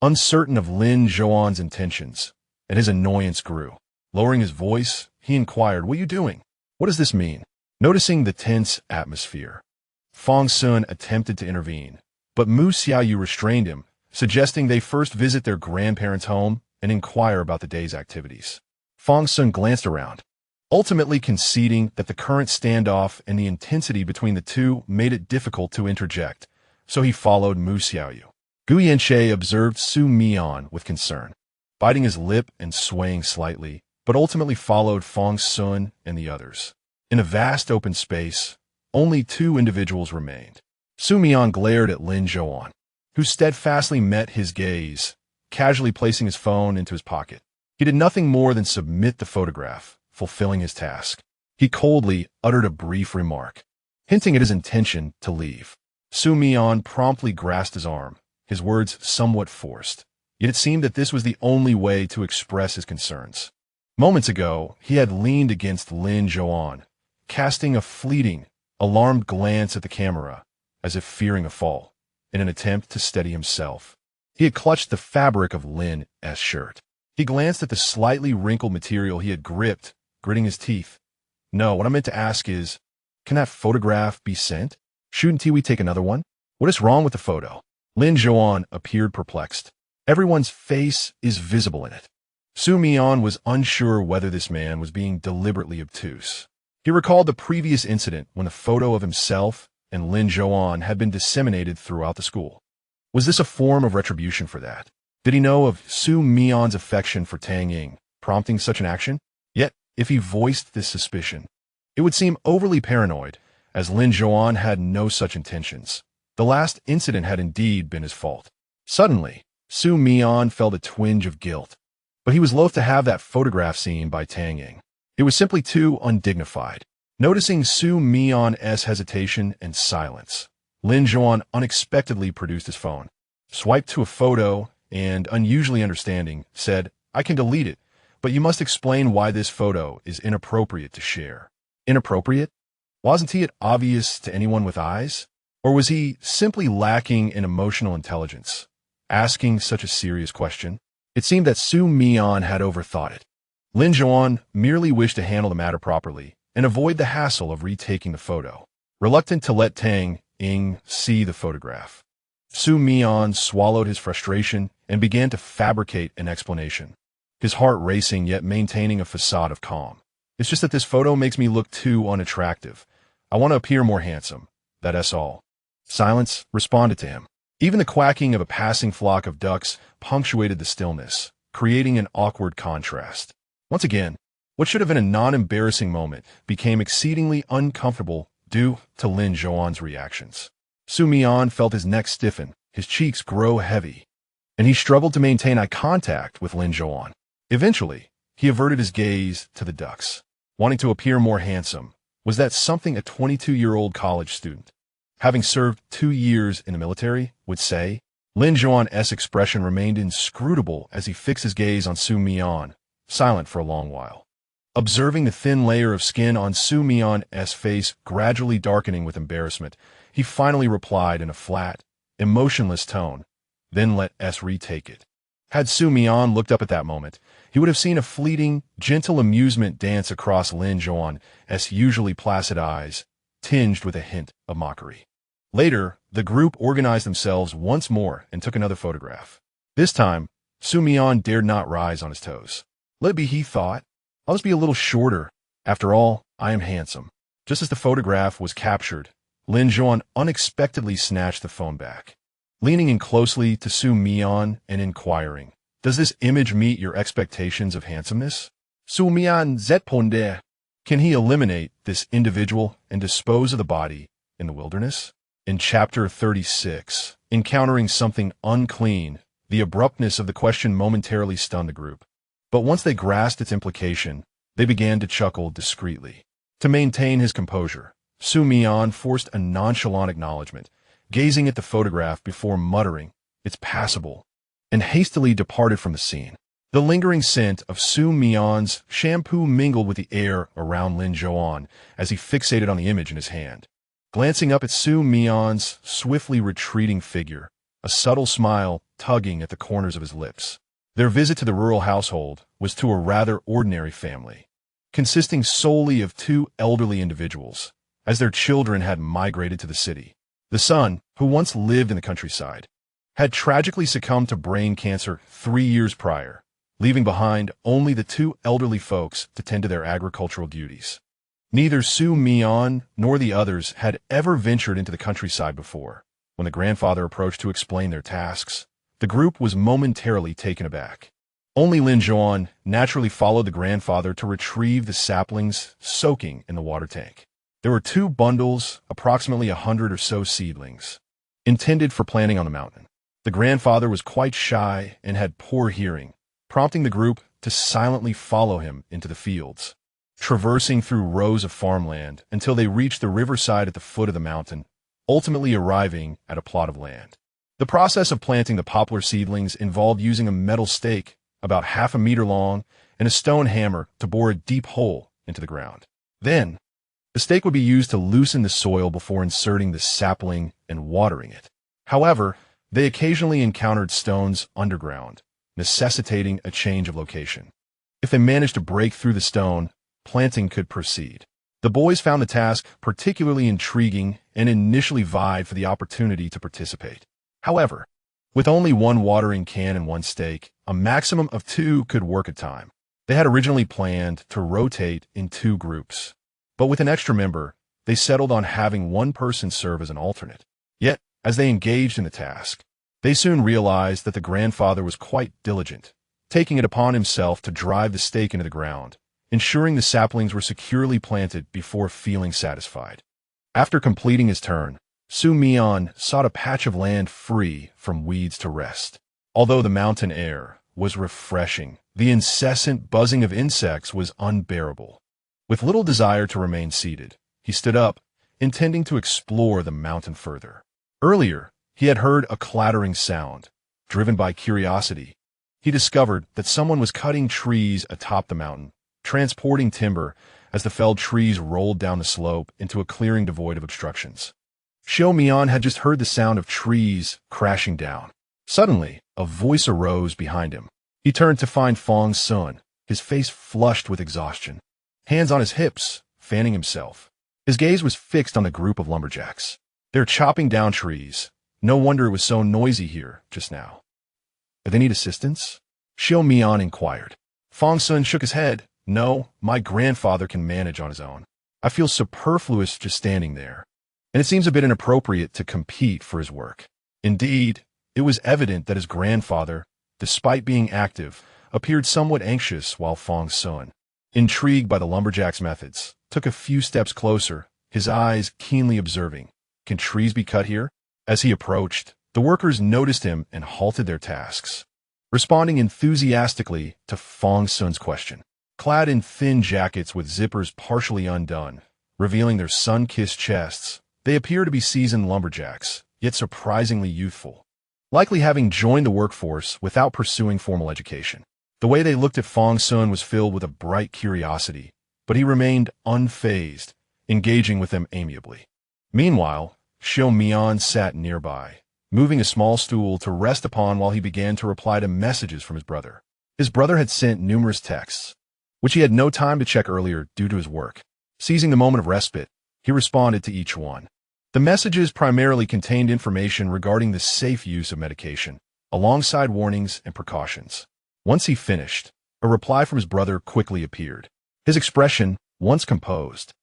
uncertain of Lin Zhouan's intentions, and his annoyance grew. Lowering his voice, he inquired, "What are you doing? What does this mean?" Noticing the tense atmosphere, Fong Sun attempted to intervene, but Mu Xiaoyu restrained him, suggesting they first visit their grandparents' home and inquire about the day's activities. Fong Sun glanced around, ultimately conceding that the current standoff and the intensity between the two made it difficult to interject, so he followed Mu Xiaoyu. Gu Yanxie observed Xu Mian with concern, biting his lip and swaying slightly, but ultimately followed Fong Sun and the others. In a vast open space, only two individuals remained. Xu Mian glared at Lin Zhouan, who steadfastly met his gaze, casually placing his phone into his pocket. He did nothing more than submit the photograph, fulfilling his task. He coldly uttered a brief remark, hinting at his intention to leave. Xu Mian promptly grasped his arm, his words somewhat forced, yet it seemed that this was the only way to express his concerns. Moments ago, he had leaned against Lin Zhouan, casting a fleeting, alarmed glance at the camera, as if fearing a fall, in an attempt to steady himself. He had clutched the fabric of Lin's shirt. He glanced at the slightly wrinkled material he had gripped, gritting his teeth. "No, what I meant to ask is, can that photograph be sent? Shouldn't we take another one? What is wrong with the photo?" Lin Zhouan appeared perplexed. Everyone's face is visible in it. Xu Mian was unsure whether this man was being deliberately obtuse. He recalled the previous incident when a photo of himself and Lin Zhouan had been disseminated throughout the school. Was this a form of retribution for that? Did he know of Xu Mian's affection for Tang Ying, prompting such an action? Yet, if he voiced this suspicion, it would seem overly paranoid, as Lin Zhouan had no such intentions. The last incident had indeed been his fault. Suddenly, Xu Mian felt a twinge of guilt, but he was loath to have that photograph seen by Tang Ying. It was simply too undignified. Noticing Xu Mian's hesitation and silence, Lin Zhouan unexpectedly produced his phone, swiped to a photo, and, unusually understanding, said, "I can delete it, but you must explain why this photo is inappropriate to share." Inappropriate? Wasn't it obvious to anyone with eyes? Or was he simply lacking in emotional intelligence, asking such a serious question? It seemed that Xu Mian had overthought it. Lin Zhouan merely wished to handle the matter properly and avoid the hassle of retaking the photo, reluctant to let Tang Ying see the photograph. Xu Mian swallowed his frustration and began to fabricate an explanation, his heart racing yet maintaining a facade of calm. "It's just that this photo makes me look too unattractive. I want to appear more handsome. That's all." Silence responded to him. Even the quacking of a passing flock of ducks punctuated the stillness, creating an awkward contrast. Once again, what should have been a non-embarrassing moment became exceedingly uncomfortable due to Lin Zhouan's reactions. Xu Mian felt his neck stiffen, his cheeks grow heavy, and he struggled to maintain eye contact with Lin Zhouan. Eventually, he averted his gaze to the ducks, wanting to appear more handsome. Was that something a 22-year-old college student, having served 2 years in the military, would say? Lin Zhouan's expression remained inscrutable as he fixed his gaze on Xu Mian, silent for a long while. Observing the thin layer of skin on Xu Mian's face gradually darkening with embarrassment, he finally replied in a flat, emotionless tone, then let S retake it. Had Xu Mian looked up at that moment, he would have seen a fleeting, gentle amusement dance across Lin Zhouan's usually placid eyes, tinged with a hint of mockery. Later, the group organized themselves once more and took another photograph. This time, Xu Mian dared not rise on his toes. Let it be, he thought. I'll just be a little shorter, After all, I am handsome. Just as the photograph was captured, Lin Zhouan unexpectedly snatched the phone back. Leaning in closely to Xu Mian and inquiring, "Does this image meet your expectations of handsomeness?" Xu Mian zponde. Can he eliminate this individual and dispose of the body in the wilderness? In Chapter 36, encountering something unclean, the abruptness of the question momentarily stunned the group. But once they grasped its implication, they began to chuckle discreetly. To maintain his composure, Xu Mian forced a nonchalant acknowledgement, gazing at the photograph before muttering, "It's passable," and hastily departed from the scene. The lingering scent of Xu Mian's shampoo mingled with the air around Lin Zhouan as he fixated on the image in his hand. Glancing up at Xu Mian's swiftly retreating figure, a subtle smile tugging at the corners of his lips. Their visit to the rural household was to a rather ordinary family, consisting solely of two elderly individuals, as their children had migrated to the city. The son, who once lived in the countryside, had tragically succumbed to brain cancer 3 years prior, leaving behind only the two elderly folks to tend to their agricultural duties. Neither Xu Mian nor the others had ever ventured into the countryside before. When the grandfather approached to explain their tasks, the group was momentarily taken aback. Only Lin Zhouan naturally followed the grandfather to retrieve the saplings soaking in the water tank. There were 2 bundles, approximately 100 or so seedlings, intended for planting on the mountain. The grandfather was quite shy and had poor hearing, prompting the group to silently follow him into the fields, traversing through rows of farmland until they reached the riverside at the foot of the mountain, ultimately arriving at a plot of land. The process of planting the poplar seedlings involved using a metal stake about 1/2 meter long and a stone hammer to bore a deep hole into the ground. Then, the stake would be used to loosen the soil before inserting the sapling and watering it. However, they occasionally encountered stones underground, necessitating a change of location. If they managed to break through the stone, planting could proceed. The boys found the task particularly intriguing and initially vied for the opportunity to participate. However, with only 1 watering can and 1 stake, a maximum of 2 could work at a time. They had originally planned to rotate in 2 groups, but with an extra member, they settled on having 1 person serve as an alternate. Yet, as they engaged in the task, they soon realized that the grandfather was quite diligent, taking it upon himself to drive the stake into the ground, ensuring the saplings were securely planted before feeling satisfied. After completing his turn, Xu Mian sought a patch of land free from weeds to rest. Although the mountain air was refreshing, the incessant buzzing of insects was unbearable. With little desire to remain seated, he stood up, intending to explore the mountain further. Earlier, he had heard a clattering sound. Driven by curiosity, he discovered that someone was cutting trees atop the mountain, transporting timber as the felled trees rolled down the slope into a clearing devoid of obstructions. Xu Mian had just heard the sound of trees crashing down. Suddenly, a voice arose behind him. He turned to find Fong Sun, his face flushed with exhaustion, hands on his hips, fanning himself. His gaze was fixed on the group of lumberjacks. They're chopping down trees. No wonder it was so noisy here just now. Do they need assistance? Xu Mian inquired. Fong Sun shook his head. No, my grandfather can manage on his own. I feel superfluous just standing there, and it seems a bit inappropriate to compete for his work. Indeed, it was evident that his grandfather, despite being active, appeared somewhat anxious while Fong Sun, intrigued by the lumberjack's methods, took a few steps closer, his eyes keenly observing. Can trees be cut here? As he approached, the workers noticed him and halted their tasks, responding enthusiastically to Fong Sun's question. Clad in thin jackets with zippers partially undone, revealing their sun-kissed chests, they appear to be seasoned lumberjacks, yet surprisingly youthful, likely having joined the workforce without pursuing formal education. The way they looked at Fong Sun was filled with a bright curiosity, but he remained unfazed, engaging with them amiably. Meanwhile, Xu Mian sat nearby, moving a small stool to rest upon while he began to reply to messages from his brother. His brother had sent numerous texts, which he had no time to check earlier due to his work. Seizing the moment of respite, he responded to each one. The messages primarily contained information regarding the safe use of medication, alongside warnings and precautions. Once he finished, a reply from his brother quickly appeared. His expression, once composed,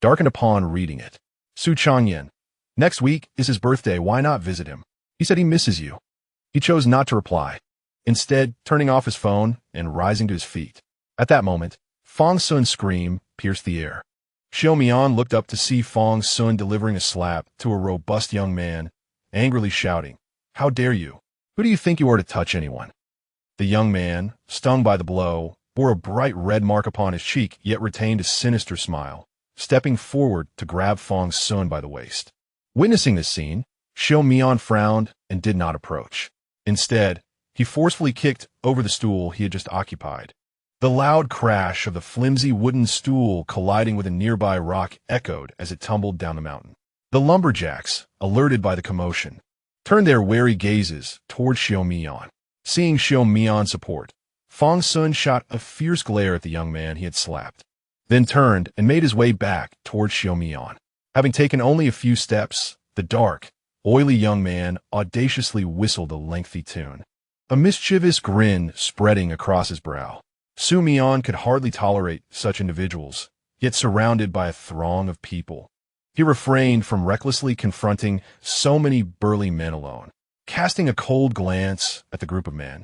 darkened upon reading it. Xu Mian. Next week is his birthday, why not visit him? He said he misses you. He chose not to reply, instead turning off his phone and rising to his feet. At that moment, Fong Sun's scream pierced the air. Xu Mian looked up to see Fong Sun delivering a slap to a robust young man, angrily shouting, "How dare you? Who do you think you are to touch anyone?" The young man, stung by the blow, bore a bright red mark upon his cheek, yet retained a sinister smile, stepping forward to grab Fong Sun by the waist. Witnessing this scene, Xu Mian frowned and did not approach. Instead, he forcefully kicked over the stool he had just occupied. The loud crash of the flimsy wooden stool colliding with a nearby rock echoed as it tumbled down the mountain. The lumberjacks, alerted by the commotion, turned their wary gazes toward Xu Mian. Seeing Xu Mian's support, Fong Sun shot a fierce glare at the young man he had slapped, then turned and made his way back toward Xu Mian. Having taken only a few steps, the dark, oily young man audaciously whistled a lengthy tune, a mischievous grin spreading across his brow. Xu Mian could hardly tolerate such individuals, yet surrounded by a throng of people, he refrained from recklessly confronting so many burly men alone. Casting a cold glance at the group of men,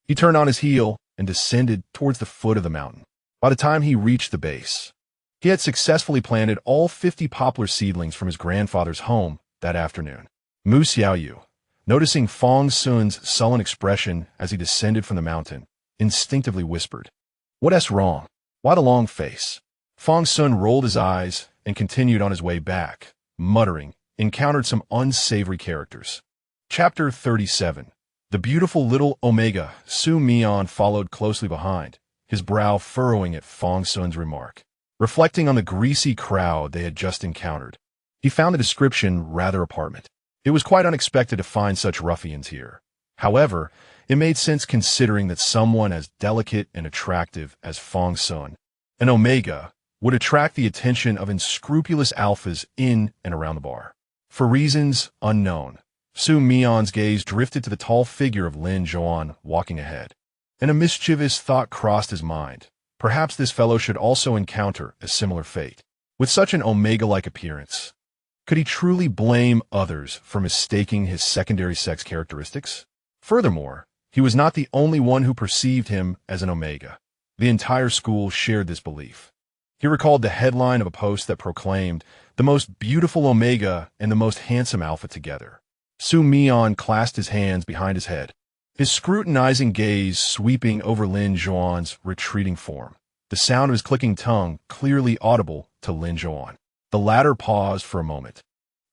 he turned on his heel and descended towards the foot of the mountain. By the time he reached the base, he had successfully planted all 50 poplar seedlings from his grandfather's home that afternoon. Mu Xiaoyu, noticing Fong Sun's sullen expression as he descended from the mountain, instinctively whispered, "What's wrong? Why the long face?" Fong Sun rolled his eyes and continued on his way back, muttering, "Encountered some unsavory characters." Chapter 37. The beautiful little Omega. Xu Mian followed closely behind, his brow furrowing at Fong Sun's remark. Reflecting on the greasy crowd they had just encountered, he found the description rather apartment. It was quite unexpected to find such ruffians here. However, it made sense considering that someone as delicate and attractive as Fong Sun, an Omega, would attract the attention of unscrupulous alphas in and around the bar. For reasons unknown, Xu Mian's gaze drifted to the tall figure of Lin Zhouan walking ahead, and a mischievous thought crossed his mind. Perhaps this fellow should also encounter a similar fate. With such an Omega-like appearance, could he truly blame others for mistaking his secondary sex characteristics? Furthermore, he was not the only one who perceived him as an Omega. The entire school shared this belief. He recalled the headline of a post that proclaimed, "The most beautiful Omega and the most handsome Alpha together." Xu Mian clasped his hands behind his head, his scrutinizing gaze sweeping over Lin Zhouan's retreating form, the sound of his clicking tongue clearly audible to Lin Zhouan. The latter paused for a moment,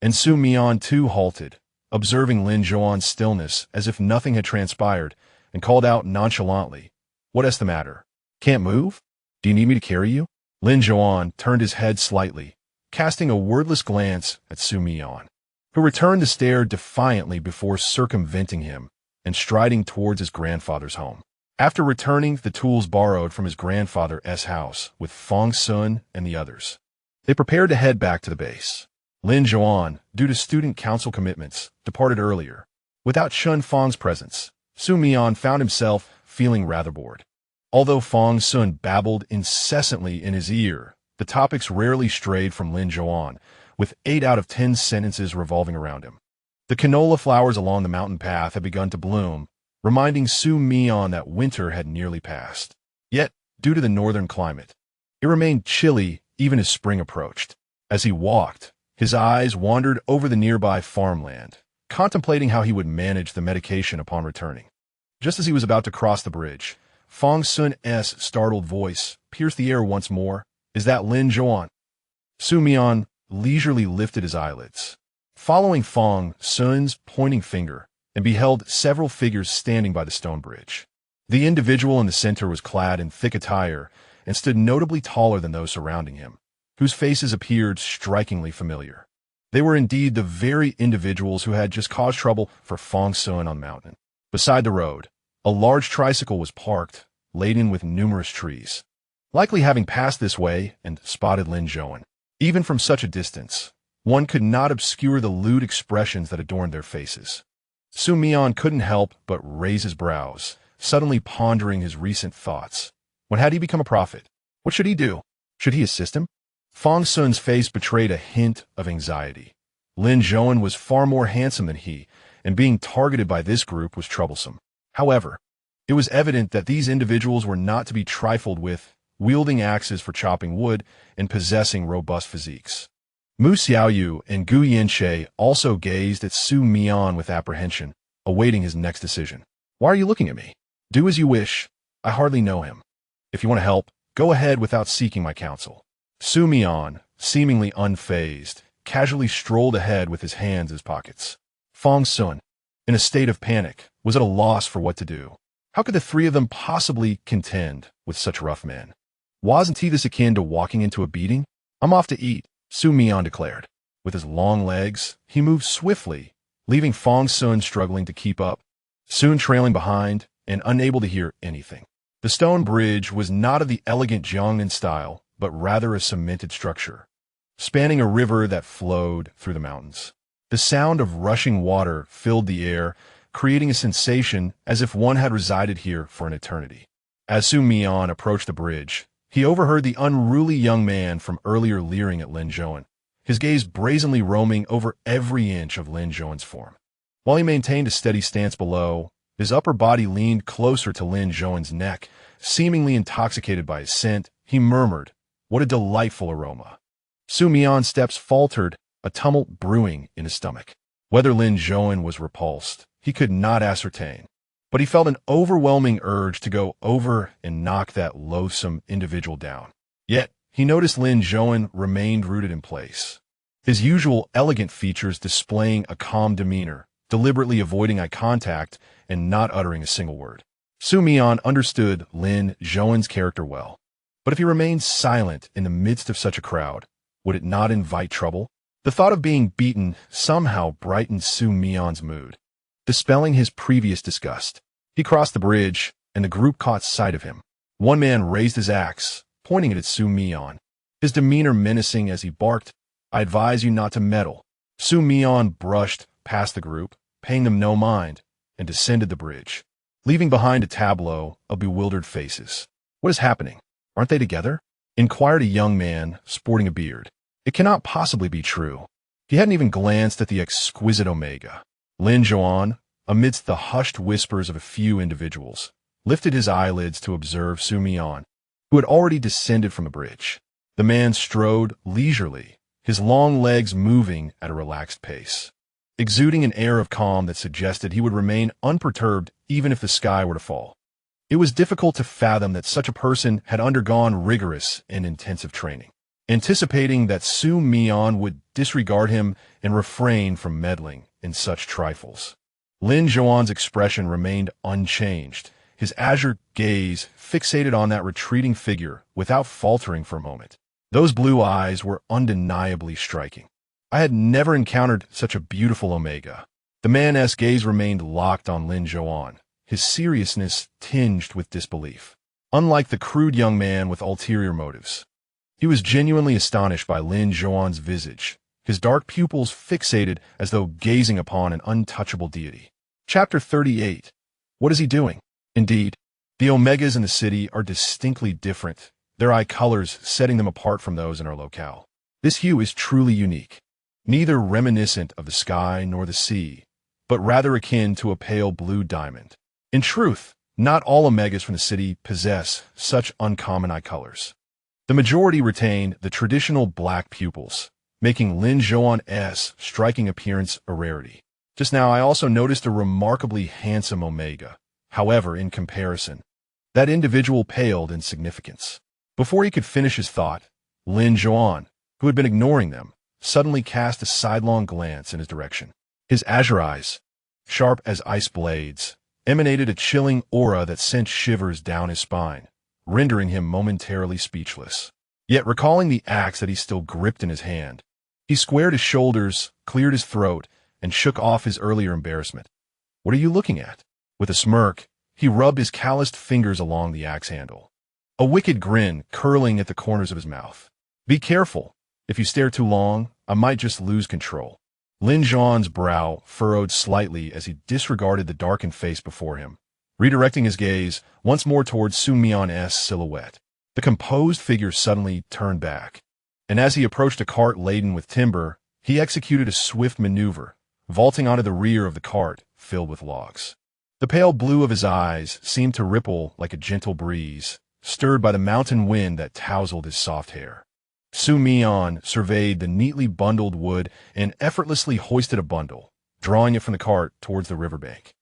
and Xu Mian too halted, observing Lin Zhouan's stillness as if nothing had transpired, and called out nonchalantly, "What's the matter? Can't move? Do you need me to carry you?" Lin Zhouan turned his head slightly, casting a wordless glance at Xu Mian, who returned to stare defiantly before circumventing him and striding towards his grandfather's home. After returning the tools borrowed from his grandfather's house with Fong Sun and the others, they prepared to head back to the base. Lin Zhouan, due to student council commitments, departed earlier. Without Shun Fong's presence, Xu Mian found himself feeling rather bored. Although Fong Sun babbled incessantly in his ear, the topics rarely strayed from Lin Zhouan, with 8 out of 10 sentences revolving around him. The canola flowers along the mountain path had begun to bloom, reminding Xu Mian that winter had nearly passed. Yet, due to the northern climate, it remained chilly even as spring approached. As he walked, his eyes wandered over the nearby farmland, contemplating how he would manage the medication upon returning. Just as he was about to cross the bridge, Fong Sun's startled voice pierced the air once more. "Is that Lin Zhouan?" Xu Mian leisurely lifted his eyelids, following Fong Sun's pointing finger, and beheld several figures standing by the stone bridge. The individual in the center was clad in thick attire and stood notably taller than those surrounding him, whose faces appeared strikingly familiar. They were indeed the very individuals who had just caused trouble for Fong Sun on the mountain. Beside the road, a large tricycle was parked, laden with numerous trees, likely having passed this way and spotted Lin Zhouan. Even from such a distance, one could not obscure the lewd expressions that adorned their faces. Xu Mian couldn't help but raise his brows, suddenly pondering his recent thoughts. When had he become a prophet? What should he do? Should he assist him? Fang Sun's face betrayed a hint of anxiety. Lin Zhouan was far more handsome than he, and being targeted by this group was troublesome. However, it was evident that these individuals were not to be trifled with, wielding axes for chopping wood and possessing robust physiques. Mu Xiaoyu and Gu Yinshe also gazed at Xu Mian with apprehension, awaiting his next decision. Why are you looking at me? Do as you wish. I hardly know him. If you want to help, go ahead without seeking my counsel. Xu Mian, seemingly unfazed, casually strolled ahead with his hands in his pockets. Fang Sun, in a state of panic, was at a loss for what to do. How could the three of them possibly contend with such rough men? Wasn't he this akin to walking into a beating? I'm off to eat, Xu Mian declared. With his long legs, he moved swiftly, leaving Fang Sun struggling to keep up, soon trailing behind and unable to hear anything. The stone bridge was not of the elegant Jiangnan style, but rather a cemented structure, spanning a river that flowed through the mountains. The sound of rushing water filled the air, creating a sensation as if one had resided here for an eternity. As Xu Mian approached the bridge, he overheard the unruly young man from earlier leering at Lin Zhouan, his gaze brazenly roaming over every inch of Lin Zhouan's form. While he maintained a steady stance below, his upper body leaned closer to Lin Zhouan's neck. Seemingly intoxicated by his scent, he murmured, "What a delightful aroma." Xu Mian's steps faltered, a tumult brewing in his stomach. Whether Lin Zhouan was repulsed, he could not ascertain, but he felt an overwhelming urge to go over and knock that loathsome individual down. Yet, he noticed Lin Zhouan remained rooted in place, his usual elegant features displaying a calm demeanor, deliberately avoiding eye contact and not uttering a single word. Xu Mian understood Lin Zhouan's character well, but if he remained silent in the midst of such a crowd, would it not invite trouble? The thought of being beaten somehow brightened Xu Mian's mood, dispelling his previous disgust. He crossed the bridge, and the group caught sight of him. One man raised his axe, pointing it at Xu Mian, his demeanor menacing as he barked, "I advise you not to meddle." Xu Mian brushed past the group, paying them no mind, and descended the bridge, leaving behind a tableau of bewildered faces. "What is happening? Aren't they together?" inquired a young man sporting a beard. It cannot possibly be true. He hadn't even glanced at the exquisite Omega. Lin Zhouan, amidst the hushed whispers of a few individuals, lifted his eyelids to observe Xu Mian, who had already descended from the bridge. The man strode leisurely, his long legs moving at a relaxed pace, exuding an air of calm that suggested he would remain unperturbed even if the sky were to fall. It was difficult to fathom that such a person had undergone rigorous and intensive training. Anticipating that Xu Mian would disregard him and refrain from meddling in such trifles, Lin Zhouan's expression remained unchanged, his azure gaze fixated on that retreating figure without faltering for a moment. Those blue eyes were undeniably striking. I had never encountered such a beautiful Omega. The man's gaze remained locked on Lin Zhouan, his seriousness tinged with disbelief. Unlike the crude young man with ulterior motives, he was genuinely astonished by Lin Zhouan's visage, his dark pupils fixated as though gazing upon an untouchable deity. Chapter 38. What is he doing? Indeed, the Omegas in the city are distinctly different, their eye colors setting them apart from those in our locale. This hue is truly unique, neither reminiscent of the sky nor the sea, but rather akin to a pale blue diamond. In truth, not all Omegas from the city possess such uncommon eye colors. The majority retain the traditional black pupils, making Lin Zhouan's striking appearance a rarity. Just now I also noticed a remarkably handsome Omega. However, in comparison, that individual paled in significance. Before he could finish his thought, Lin Zhouan, who had been ignoring them, suddenly cast a sidelong glance in his direction. His azure eyes, sharp as ice blades, emanated a chilling aura that sent shivers down his spine, rendering him momentarily speechless. Yet recalling the axe that he still gripped in his hand, he squared his shoulders, cleared his throat, and shook off his earlier embarrassment. "What are you looking at?" With a smirk, he rubbed his calloused fingers along the axe handle, a wicked grin curling at the corners of his mouth. "Be careful. If you stare too long, I might just lose control." Lin Zhouan's brow furrowed slightly as he disregarded the darkened face before him, redirecting his gaze once more towards Xu Mian's silhouette. The composed figure suddenly turned back, and as he approached a cart laden with timber, he executed a swift maneuver, vaulting onto the rear of the cart filled with logs. The pale blue of his eyes seemed to ripple like a gentle breeze, stirred by the mountain wind that tousled his soft hair. Xu Mian surveyed the neatly bundled wood and effortlessly hoisted a bundle, drawing it from the cart towards the riverbank,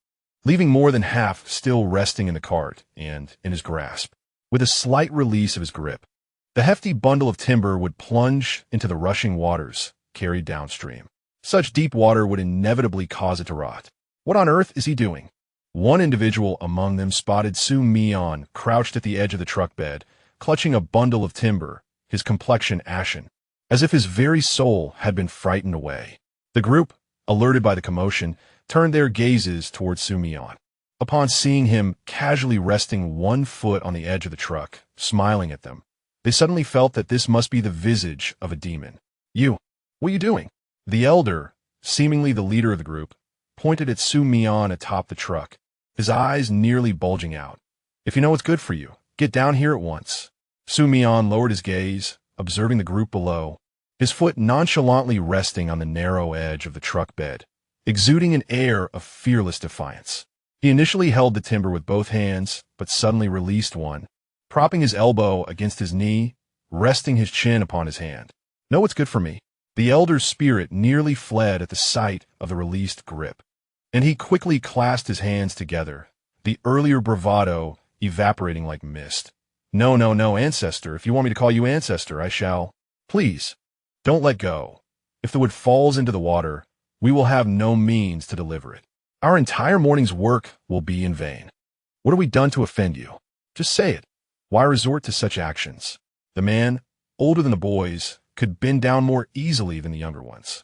leaving more than half still resting in the cart and in his grasp. With a slight release of his grip, the hefty bundle of timber would plunge into the rushing waters, carried downstream. Such deep water would inevitably cause it to rot. What on earth is he doing? One individual among them spotted Xu Mian crouched at the edge of the truck bed, clutching a bundle of timber, his complexion ashen, as if his very soul had been frightened away. The group, alerted by the commotion, turned their gazes towards Xu Mian. Upon seeing him casually resting one foot on the edge of the truck, smiling at them, they suddenly felt that this must be the visage of a demon. "You, what are you doing?" The elder, seemingly the leader of the group, pointed at Xu Mian atop the truck, his eyes nearly bulging out. "If you know what's good for you, get down here at once." Xu Mian lowered his gaze, observing the group below, his foot nonchalantly resting on the narrow edge of the truck bed, exuding an air of fearless defiance. He initially held the timber with both hands, but suddenly released one, propping his elbow against his knee, resting his chin upon his hand. "Know what's good for me?" The elder's spirit nearly fled at the sight of the released grip, and he quickly clasped his hands together, the earlier bravado evaporating like mist. No, ancestor. If you want me to call you ancestor, I shall. Please, don't let go. If the wood falls into the water, we will have no means to deliver it. Our entire morning's work will be in vain. What have we done to offend you? Just say it. Why resort to such actions? The man, older than the boys, could bend down more easily than the younger ones.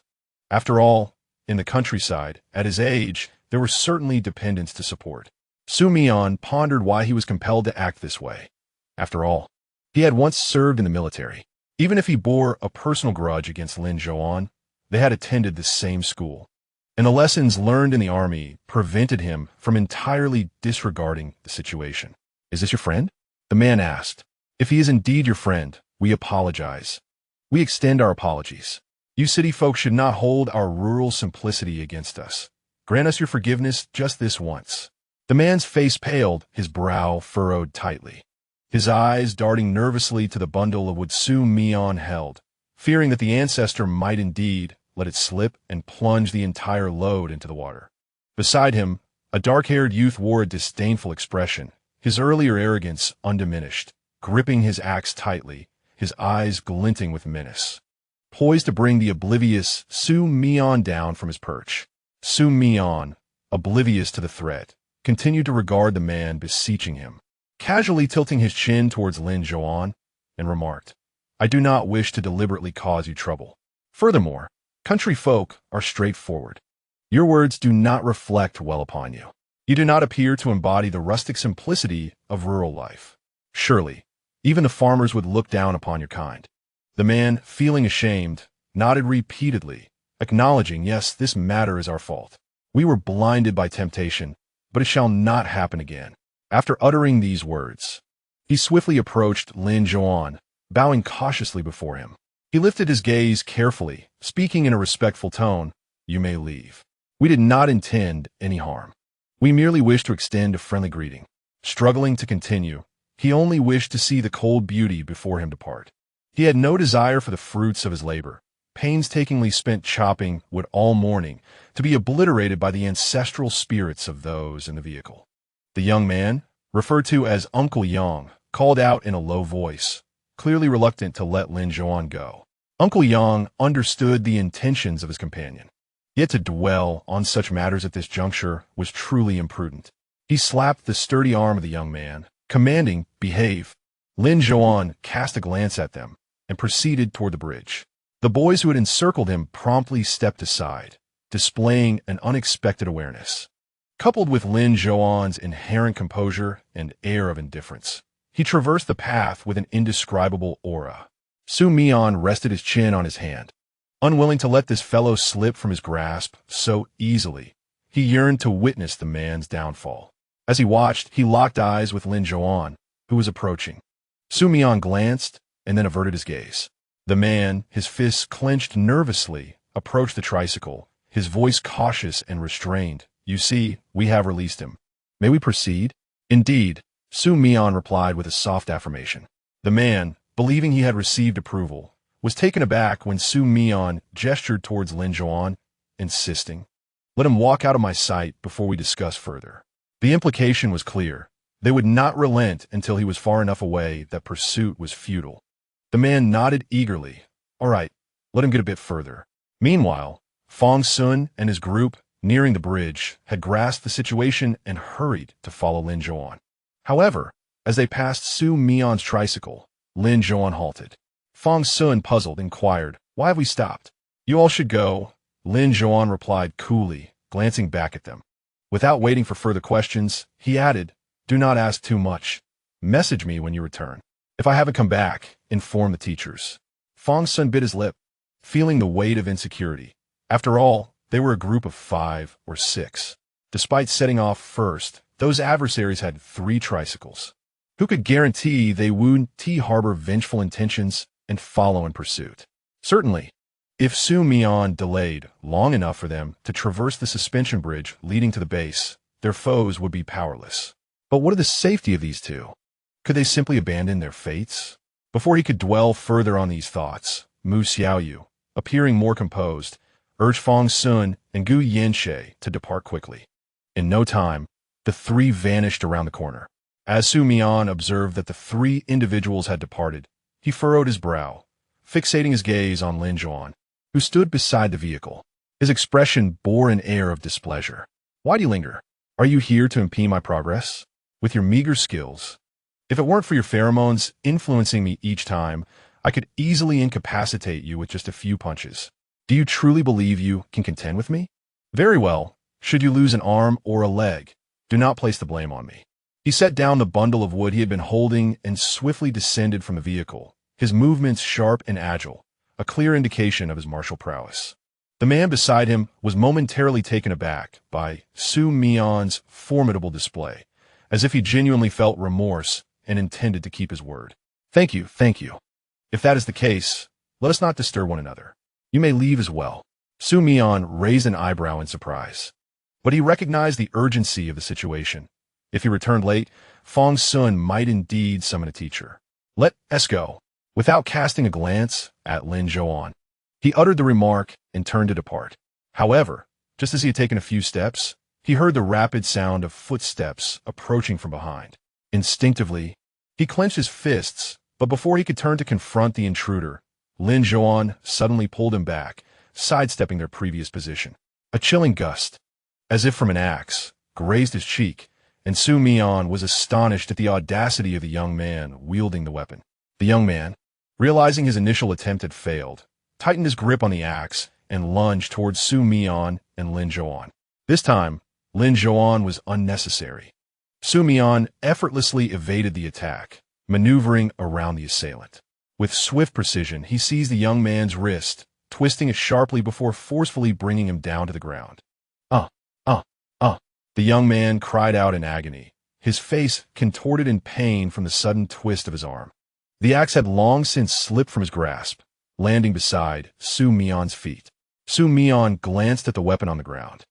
After all, in the countryside, at his age, there were certainly dependents to support. Xu Mian pondered why he was compelled to act this way. After all, he had once served in the military. Even if he bore a personal grudge against Lin Zhouan, they had attended the same school, and the lessons learned in the army prevented him from entirely disregarding the situation. "Is this your friend?" the man asked. "If he is indeed your friend, we apologize. We extend our apologies. You city folk should not hold our rural simplicity against us. Grant us your forgiveness just this once." The man's face paled, his brow furrowed tightly, his eyes darting nervously to the bundle of wood Xu Mian held, fearing that the ancestor might indeed let it slip and plunge the entire load into the water. Beside him, a dark-haired youth wore a disdainful expression, his earlier arrogance undiminished, gripping his axe tightly, his eyes glinting with menace, poised to bring the oblivious Xu Mian down from his perch. Xu Mian, oblivious to the threat, continued to regard the man beseeching him, casually tilting his chin towards Lin Zhouan, and remarked, "I do not wish to deliberately cause you trouble. Furthermore, country folk are straightforward. Your words do not reflect well upon you. You do not appear to embody the rustic simplicity of rural life. Surely, even the farmers would look down upon your kind." The man, feeling ashamed, nodded repeatedly, acknowledging, "Yes, this matter is our fault. We were blinded by temptation, but it shall not happen again." After uttering these words, he swiftly approached Lin Zhouan, bowing cautiously before him. He lifted his gaze carefully, speaking in a respectful tone, "You may leave. We did not intend any harm. We merely wished to extend a friendly greeting." Struggling to continue, he only wished to see the cold beauty before him depart. He had no desire for the fruits of his labor, painstakingly spent chopping wood all morning, to be obliterated by the ancestral spirits of those in the vehicle. The young man, referred to as Uncle Yang, called out in a low voice, clearly reluctant to let Lin Zhouan go. Uncle Yang understood the intentions of his companion, yet to dwell on such matters at this juncture was truly imprudent. He slapped the sturdy arm of the young man, commanding, "Behave." Lin Zhouan cast a glance at them and proceeded toward the bridge. The boys who had encircled him promptly stepped aside, displaying an unexpected awareness. Coupled with Lin Zhouan's inherent composure and air of indifference, he traversed the path with an indescribable aura. Xu Mian rested his chin on his hand, unwilling to let this fellow slip from his grasp so easily. He yearned to witness the man's downfall. As he watched, he locked eyes with Lin Zhouan, who was approaching. Xu Mian glanced and then averted his gaze. The man, his fists clenched nervously, approached the tricycle, his voice cautious and restrained. You see, we have released him. May we proceed? Indeed, Xu Mian replied with a soft affirmation. The man, believing he had received approval, was taken aback when Xu Mian gestured towards Lin Zhouan, insisting, "Let him walk out of my sight before we discuss further." The implication was clear. They would not relent until he was far enough away that pursuit was futile. The man nodded eagerly. All right, let him get a bit further. Meanwhile, Fong Sun and his group, nearing the bridge, had grasped the situation and hurried to follow Lin Zhouan. However, as they passed Xu Mian's tricycle, Lin Zhouan halted. Fong Sun, puzzled, inquired, "Why have we stopped?" "You all should go," Lin Zhouan replied coolly, glancing back at them. Without waiting for further questions, he added, "Do not ask too much. Message me when you return. If I haven't come back, inform the teachers." Fong Sun bit his lip, feeling the weight of insecurity. After all, they were a group of 5 or 6. Despite setting off first, those adversaries had 3 tricycles. Who could guarantee they wouldn't harbor vengeful intentions and follow in pursuit? Certainly, if Xu Mian delayed long enough for them to traverse the suspension bridge leading to the base, their foes would be powerless. But what of the safety of these two? Could they simply abandon their fates? Before he could dwell further on these thoughts, Mu Xiaoyu, appearing more composed, urged Fong Sun and Gu Yanshe to depart quickly. In no time, the 3 vanished around the corner. As Xu Mian observed that the 3 individuals had departed, he furrowed his brow, fixating his gaze on Lin Zhouan, who stood beside the vehicle. His expression bore an air of displeasure. "Why do you linger? Are you here to impede my progress? With your meager skills? If it weren't for your pheromones influencing me each time, I could easily incapacitate you with just a few punches. Do you truly believe you can contend with me? Very well. Should you lose an arm or a leg, do not place the blame on me." He set down the bundle of wood he had been holding and swiftly descended from the vehicle, his movements sharp and agile, a clear indication of his martial prowess. The man beside him was momentarily taken aback by Xu Mian's formidable display, as if he genuinely felt remorse and intended to keep his word. Thank you. If that is the case, let us not disturb one another. You may leave as well." Xu Mian raised an eyebrow in surprise. But he recognized the urgency of the situation. If he returned late, Fong Sun might indeed summon a teacher. "Let us go." Without casting a glance at Lin Zhouan, he uttered the remark and turned to depart. However, just as he had taken a few steps, he heard the rapid sound of footsteps approaching from behind. Instinctively, he clenched his fists, but before he could turn to confront the intruder, Lin Zhouan suddenly pulled him back, sidestepping their previous position. A chilling gust, as if from an axe, grazed his cheek, and Xu Mian was astonished at the audacity of the young man wielding the weapon. The young man, realizing his initial attempt had failed, tightened his grip on the axe and lunged towards Xu Mian and Lin Zhouan. This time, Lin Zhouan was unnecessary. Xu Mian effortlessly evaded the attack, maneuvering around the assailant. With swift precision, he seized the young man's wrist, twisting it sharply before forcefully bringing him down to the ground. The young man cried out in agony, his face contorted in pain from the sudden twist of his arm. The axe had long since slipped from his grasp, landing beside Xu Mian's feet. Xu Mian glanced at the weapon on the ground,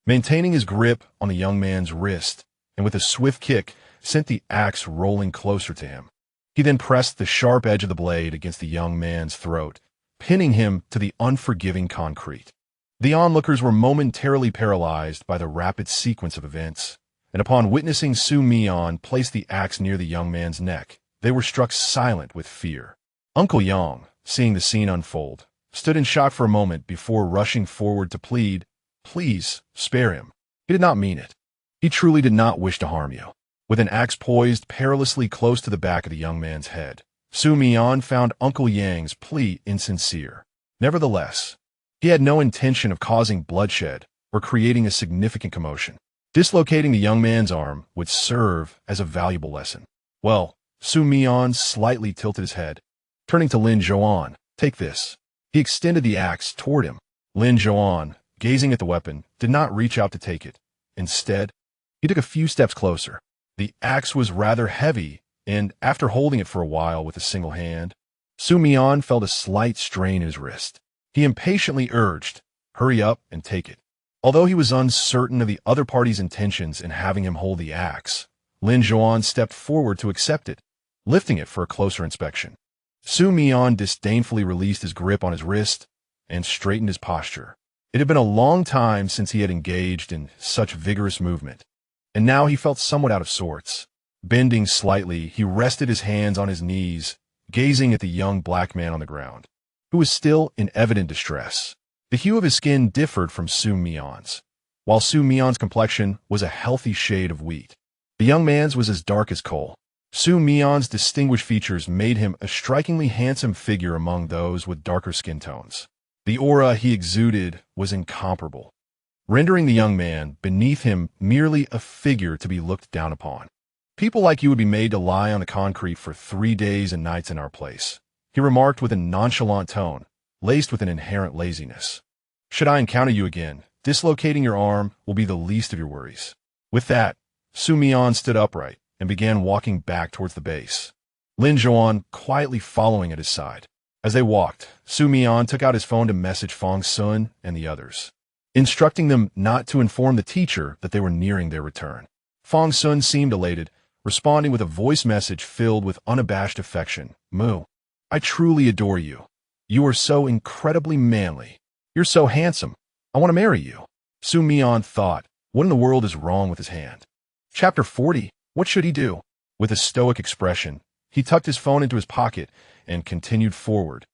maintaining his grip on the young man's wrist, and with a swift kick, sent the axe rolling closer to him. He then pressed the sharp edge of the blade against the young man's throat, pinning him to the unforgiving concrete. The onlookers were momentarily paralyzed by the rapid sequence of events, and upon witnessing Xu Mian place the axe near the young man's neck, they were struck silent with fear. Uncle Yang, seeing the scene unfold, stood in shock for a moment before rushing forward to plead, "Please, spare him. He did not mean it. He truly did not wish to harm you." With an axe poised perilously close to the back of the young man's head, Xu Mian found Uncle Yang's plea insincere. Nevertheless, he had no intention of causing bloodshed or creating a significant commotion. Dislocating the young man's arm would serve as a valuable lesson. "Well," Xu Mian slightly tilted his head. Turning to Lin Zhouan, "Take this." He extended the axe toward him. Lin Zhouan, gazing at the weapon, did not reach out to take it. Instead, he took a few steps closer. The axe was rather heavy and after holding it for a while with a single hand, Xu Mian felt a slight strain in his wrist. He impatiently urged, "Hurry up and take it." Although he was uncertain of the other party's intentions in having him hold the axe, Lin Zhouan stepped forward to accept it, lifting it for a closer inspection. Xu Mian disdainfully released his grip on his wrist and straightened his posture. It had been a long time since he had engaged in such vigorous movement, and now he felt somewhat out of sorts. Bending slightly, he rested his hands on his knees, gazing at the young black man on the ground, who was still in evident distress. The hue of his skin differed from Xu Mian's, while Xu Mian's complexion was a healthy shade of wheat. The young man's was as dark as coal. Xu Mian's distinguished features made him a strikingly handsome figure among those with darker skin tones. The aura he exuded was incomparable, rendering the young man beneath him merely a figure to be looked down upon. "People like you would be made to lie on the concrete for 3 days and nights in our place," he remarked with a nonchalant tone, laced with an inherent laziness. "Should I encounter you again, dislocating your arm will be the least of your worries." With that, Xu Mian stood upright and began walking back towards the base, Lin Zhouan quietly following at his side. As they walked, Xu Mian took out his phone to message Fang Sun and the others, instructing them not to inform the teacher that they were nearing their return. Fang Sun seemed elated, responding with a voice message filled with unabashed affection. "Mu, I truly adore you. You are so incredibly manly. You're so handsome. I want to marry you." Xu Mian thought, what in the world is wrong with his hand? Chapter 40. What should he do? With a stoic expression, he tucked his phone into his pocket and continued forward,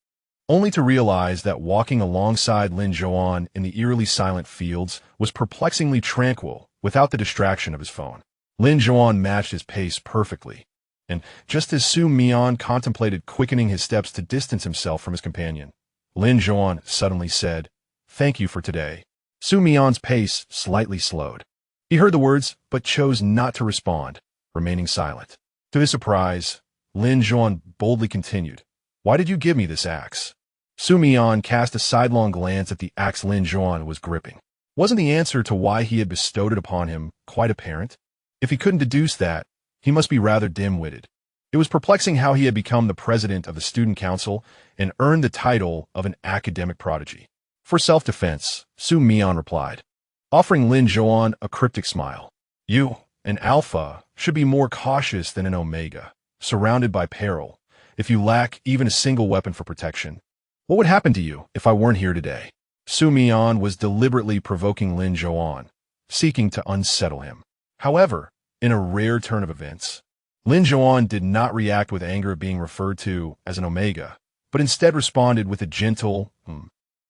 only to realize that walking alongside Lin Zhouan in the eerily silent fields was perplexingly tranquil without the distraction of his phone. Lin Zhouan matched his pace perfectly, and just as Xu Mian contemplated quickening his steps to distance himself from his companion, Lin Zhouan suddenly said, "Thank you for today." Xu Mian's pace slightly slowed. He heard the words, but chose not to respond, remaining silent. To his surprise, Lin Zhouan boldly continued, "Why did you give me this axe?" Xu Mian cast a sidelong glance at the axe Lin Zhouan was gripping. Wasn't the answer to why he had bestowed it upon him quite apparent? If he couldn't deduce that, he must be rather dim-witted. It was perplexing how he had become the president of the student council and earned the title of an academic prodigy. For self-defense, Xu Mian replied, offering Lin Zhouan a cryptic smile. "You, an alpha, should be more cautious than an omega, surrounded by peril, if you lack even a single weapon for protection. What would happen to you if I weren't here today?" Xu Mian was deliberately provoking Lin Zhouan, seeking to unsettle him. However, in a rare turn of events, Lin Zhouan did not react with anger at being referred to as an omega, but instead responded with a gentle,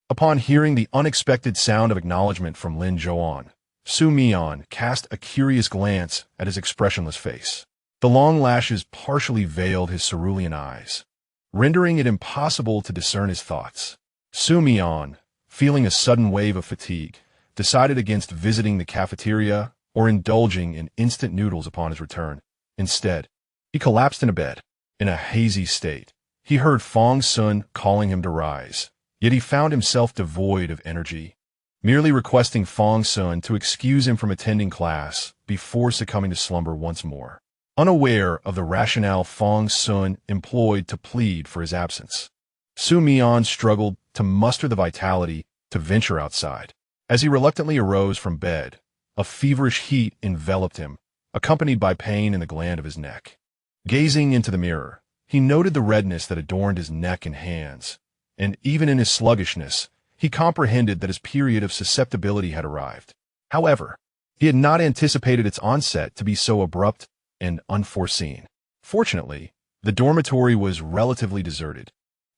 Upon hearing the unexpected sound of acknowledgement from Lin Zhouan, Xu Mian cast a curious glance at his expressionless face. The long lashes partially veiled his cerulean eyes, rendering it impossible to discern his thoughts. Xu Mian, feeling a sudden wave of fatigue, decided against visiting the cafeteria or indulging in instant noodles upon his return. Instead, he collapsed in a bed. In a hazy state, he heard Fang Sun calling him to rise, yet he found himself devoid of energy, merely requesting Fang Sun to excuse him from attending class before succumbing to slumber once more, unaware of the rationale Fang Sun employed to plead for his absence. Xu Mian struggled to muster the vitality to venture outside. As he reluctantly arose from bed, a feverish heat enveloped him, accompanied by pain in the gland of his neck. Gazing into the mirror, he noted the redness that adorned his neck and hands, and even in his sluggishness, he comprehended that his period of susceptibility had arrived. However, he had not anticipated its onset to be so abrupt and unforeseen. Fortunately, the dormitory was relatively deserted,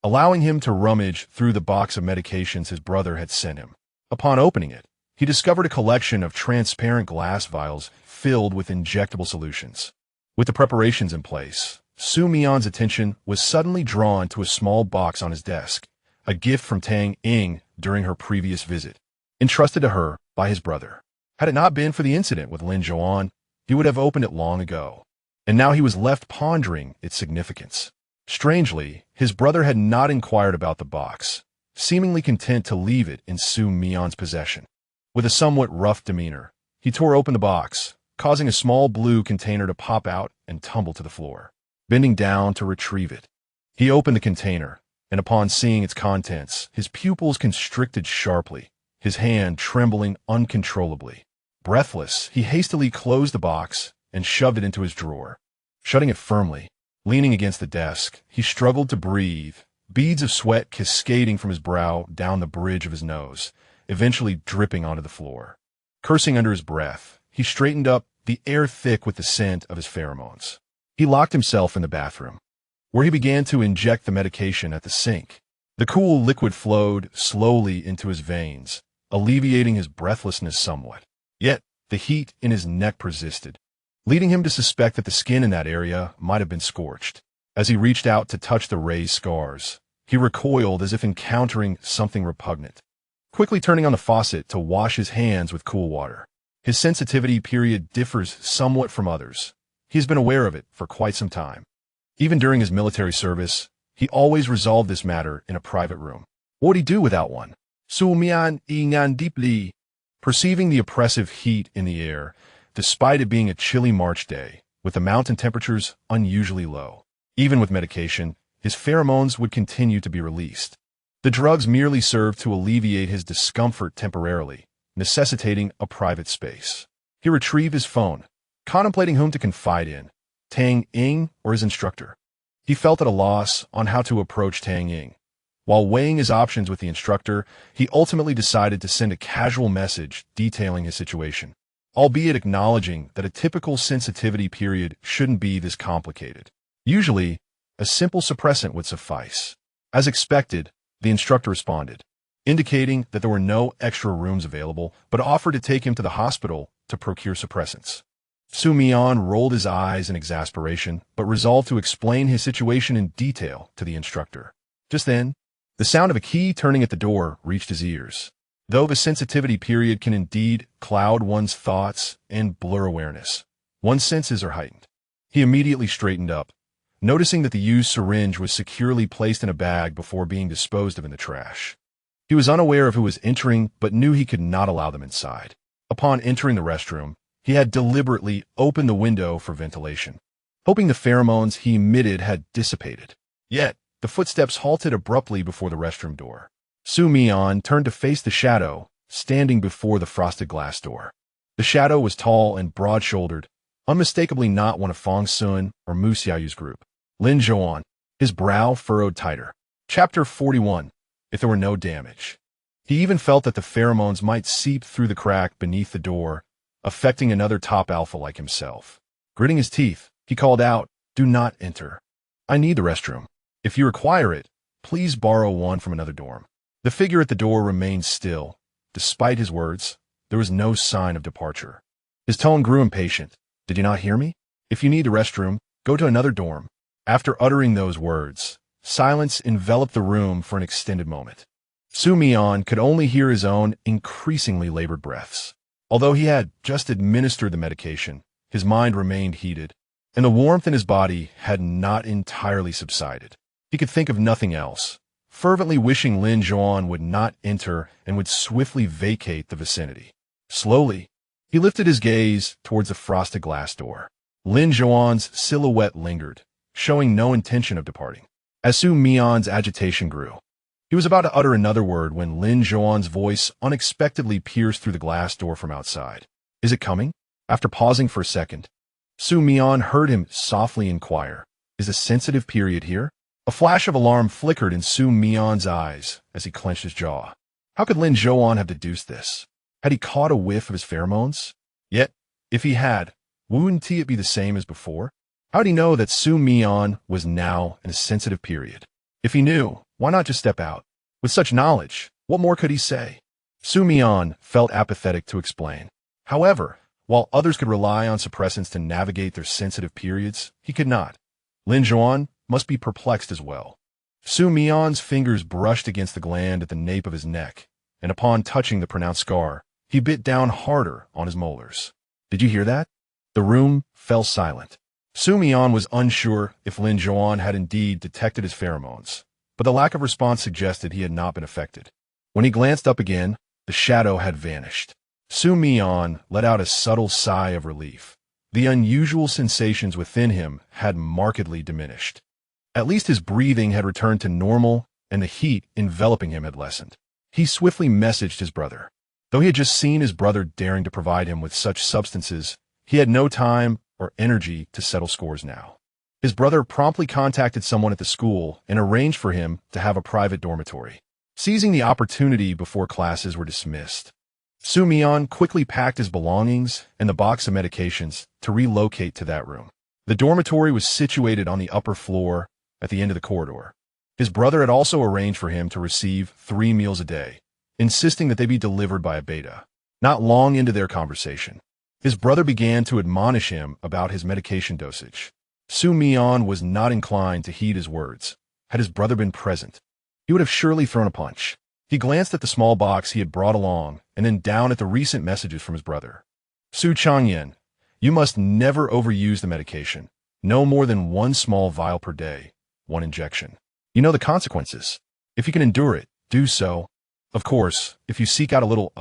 allowing him to rummage through the box of medications his brother had sent him. Upon opening it, he discovered a collection of transparent glass vials filled with injectable solutions. With the preparations in place, Xu Mian's attention was suddenly drawn to a small box on his desk, a gift from Tang Ying during her previous visit, entrusted to her by his brother. Had it not been for the incident with Lin Zhouan, he would have opened it long ago, and now he was left pondering its significance. Strangely, his brother had not inquired about the box, seemingly content to leave it in Xu Mian's possession. With a somewhat rough demeanor, he tore open the box, causing a small blue container to pop out and tumble to the floor. bending down to retrieve it. He opened the container, and upon seeing its contents, his pupils constricted sharply, his hand trembling uncontrollably. Breathless, he hastily closed the box and shoved it into his drawer. Shutting it firmly, leaning against the desk, he struggled to breathe, beads of sweat cascading from his brow down the bridge of his nose, eventually dripping onto the floor. Cursing under his breath, he straightened up, the air thick with the scent of his pheromones. He locked himself in the bathroom, where he began to inject the medication at the sink. The cool liquid flowed slowly into his veins, alleviating his breathlessness somewhat. Yet, the heat in his neck persisted, leading him to suspect that the skin in that area might have been scorched. As he reached out to touch the raised scars, he recoiled as if encountering something repugnant. Quickly turning on the faucet to wash his hands with cool water. His sensitivity period differs somewhat from others. He has been aware of it for quite some time. Even during his military service, he always resolved this matter in a private room. What would he do without one? Xu Mian ngan deeply. Perceiving the oppressive heat in the air, despite it being a chilly March day, with the mountain temperatures unusually low. Even with medication, his pheromones would continue to be released. The drugs merely served to alleviate his discomfort temporarily, necessitating a private space. He retrieved his phone, contemplating whom to confide in, Tang Ying or his instructor. He felt at a loss on how to approach Tang Ying. While weighing his options with the instructor, he ultimately decided to send a casual message detailing his situation, albeit acknowledging that a typical sensitivity period shouldn't be this complicated. Usually, a simple suppressant would suffice. As expected, the instructor responded, indicating that there were no extra rooms available, but offered to take him to the hospital to procure suppressants. Xu Mian rolled his eyes in exasperation, but resolved to explain his situation in detail to the instructor. Just then, the sound of a key turning at the door reached his ears. Though the sensitivity period can indeed cloud one's thoughts and blur awareness, one's senses are heightened. He immediately straightened up, noticing that the used syringe was securely placed in a bag before being disposed of in the trash. He was unaware of who was entering, but knew he could not allow them inside. Upon entering the restroom, he had deliberately opened the window for ventilation, hoping the pheromones he emitted had dissipated. Yet, the footsteps halted abruptly before the restroom door. Xu Mian turned to face the shadow, standing before the frosted glass door. The shadow was tall and broad-shouldered, unmistakably not one of Fang Sun or Mu Xiaoyu's group. Lin Zhouan, his brow furrowed tighter. Chapter 41. If there were no damage. He even felt that the pheromones might seep through the crack beneath the door, affecting another top alpha like himself. Gritting his teeth, he called out, "Do not enter. I need the restroom. If you require it, please borrow one from another dorm." The figure at the door remained still. Despite his words, there was no sign of departure. His tone grew impatient. "Did you not hear me? If you need the restroom, go to another dorm." After uttering those words, silence enveloped the room for an extended moment. Xu Mian could only hear his own increasingly labored breaths. Although he had just administered the medication, his mind remained heated, and the warmth in his body had not entirely subsided. He could think of nothing else, fervently wishing Lin Zhouan would not enter and would swiftly vacate the vicinity. Slowly, he lifted his gaze towards the frosted glass door. Lin Zhouan's silhouette lingered, showing no intention of departing. As Xu Mian's agitation grew, he was about to utter another word when Lin Zhouan's voice unexpectedly pierced through the glass door from outside. "Is it coming?" After pausing for a second, Xu Mian heard him softly inquire, "Is the sensitive period here?" A flash of alarm flickered in Xu Mian's eyes as he clenched his jaw. How could Lin Zhouan have deduced this? Had he caught a whiff of his pheromones? Yet, if he had, wouldn't it be the same as before? How did he know that Xu Mian was now in a sensitive period? If he knew, why not just step out? With such knowledge, what more could he say? Xu Mian felt apathetic to explain. However, while others could rely on suppressants to navigate their sensitive periods, he could not. Lin Zhouan must be perplexed as well. Xu Mian's fingers brushed against the gland at the nape of his neck, and upon touching the pronounced scar, he bit down harder on his molars. "Did you hear that?" The room fell silent. Xu Mian was unsure if Lin Zhouan had indeed detected his pheromones, but the lack of response suggested he had not been affected. When he glanced up again, the shadow had vanished. Xu Mian let out a subtle sigh of relief, The unusual sensations within him had markedly diminished. At least his breathing had returned to normal, and the heat enveloping him had lessened. He swiftly messaged his brother. Though he had just seen his brother daring to provide him with such substances, he had no time or energy to settle scores now. His brother promptly contacted someone at the school and arranged for him to have a private dormitory. Seizing the opportunity before classes were dismissed, Xu Mian quickly packed his belongings and the box of medications to relocate to that room. The dormitory was situated on the upper floor at the end of the corridor. His brother had also arranged for him to receive 3 meals a day, insisting that they be delivered by a beta. Not long into their conversation, his brother began to admonish him about his medication dosage. Xu Mian was not inclined to heed his words. Had his brother been present, he would have surely thrown a punch. He glanced at the small box he had brought along and then down at the recent messages from his brother. Xu Changyan, you must never overuse the medication. No more than 1 small vial per day, 1 injection. You know the consequences. If you can endure it, do so. Of course, if you seek out a little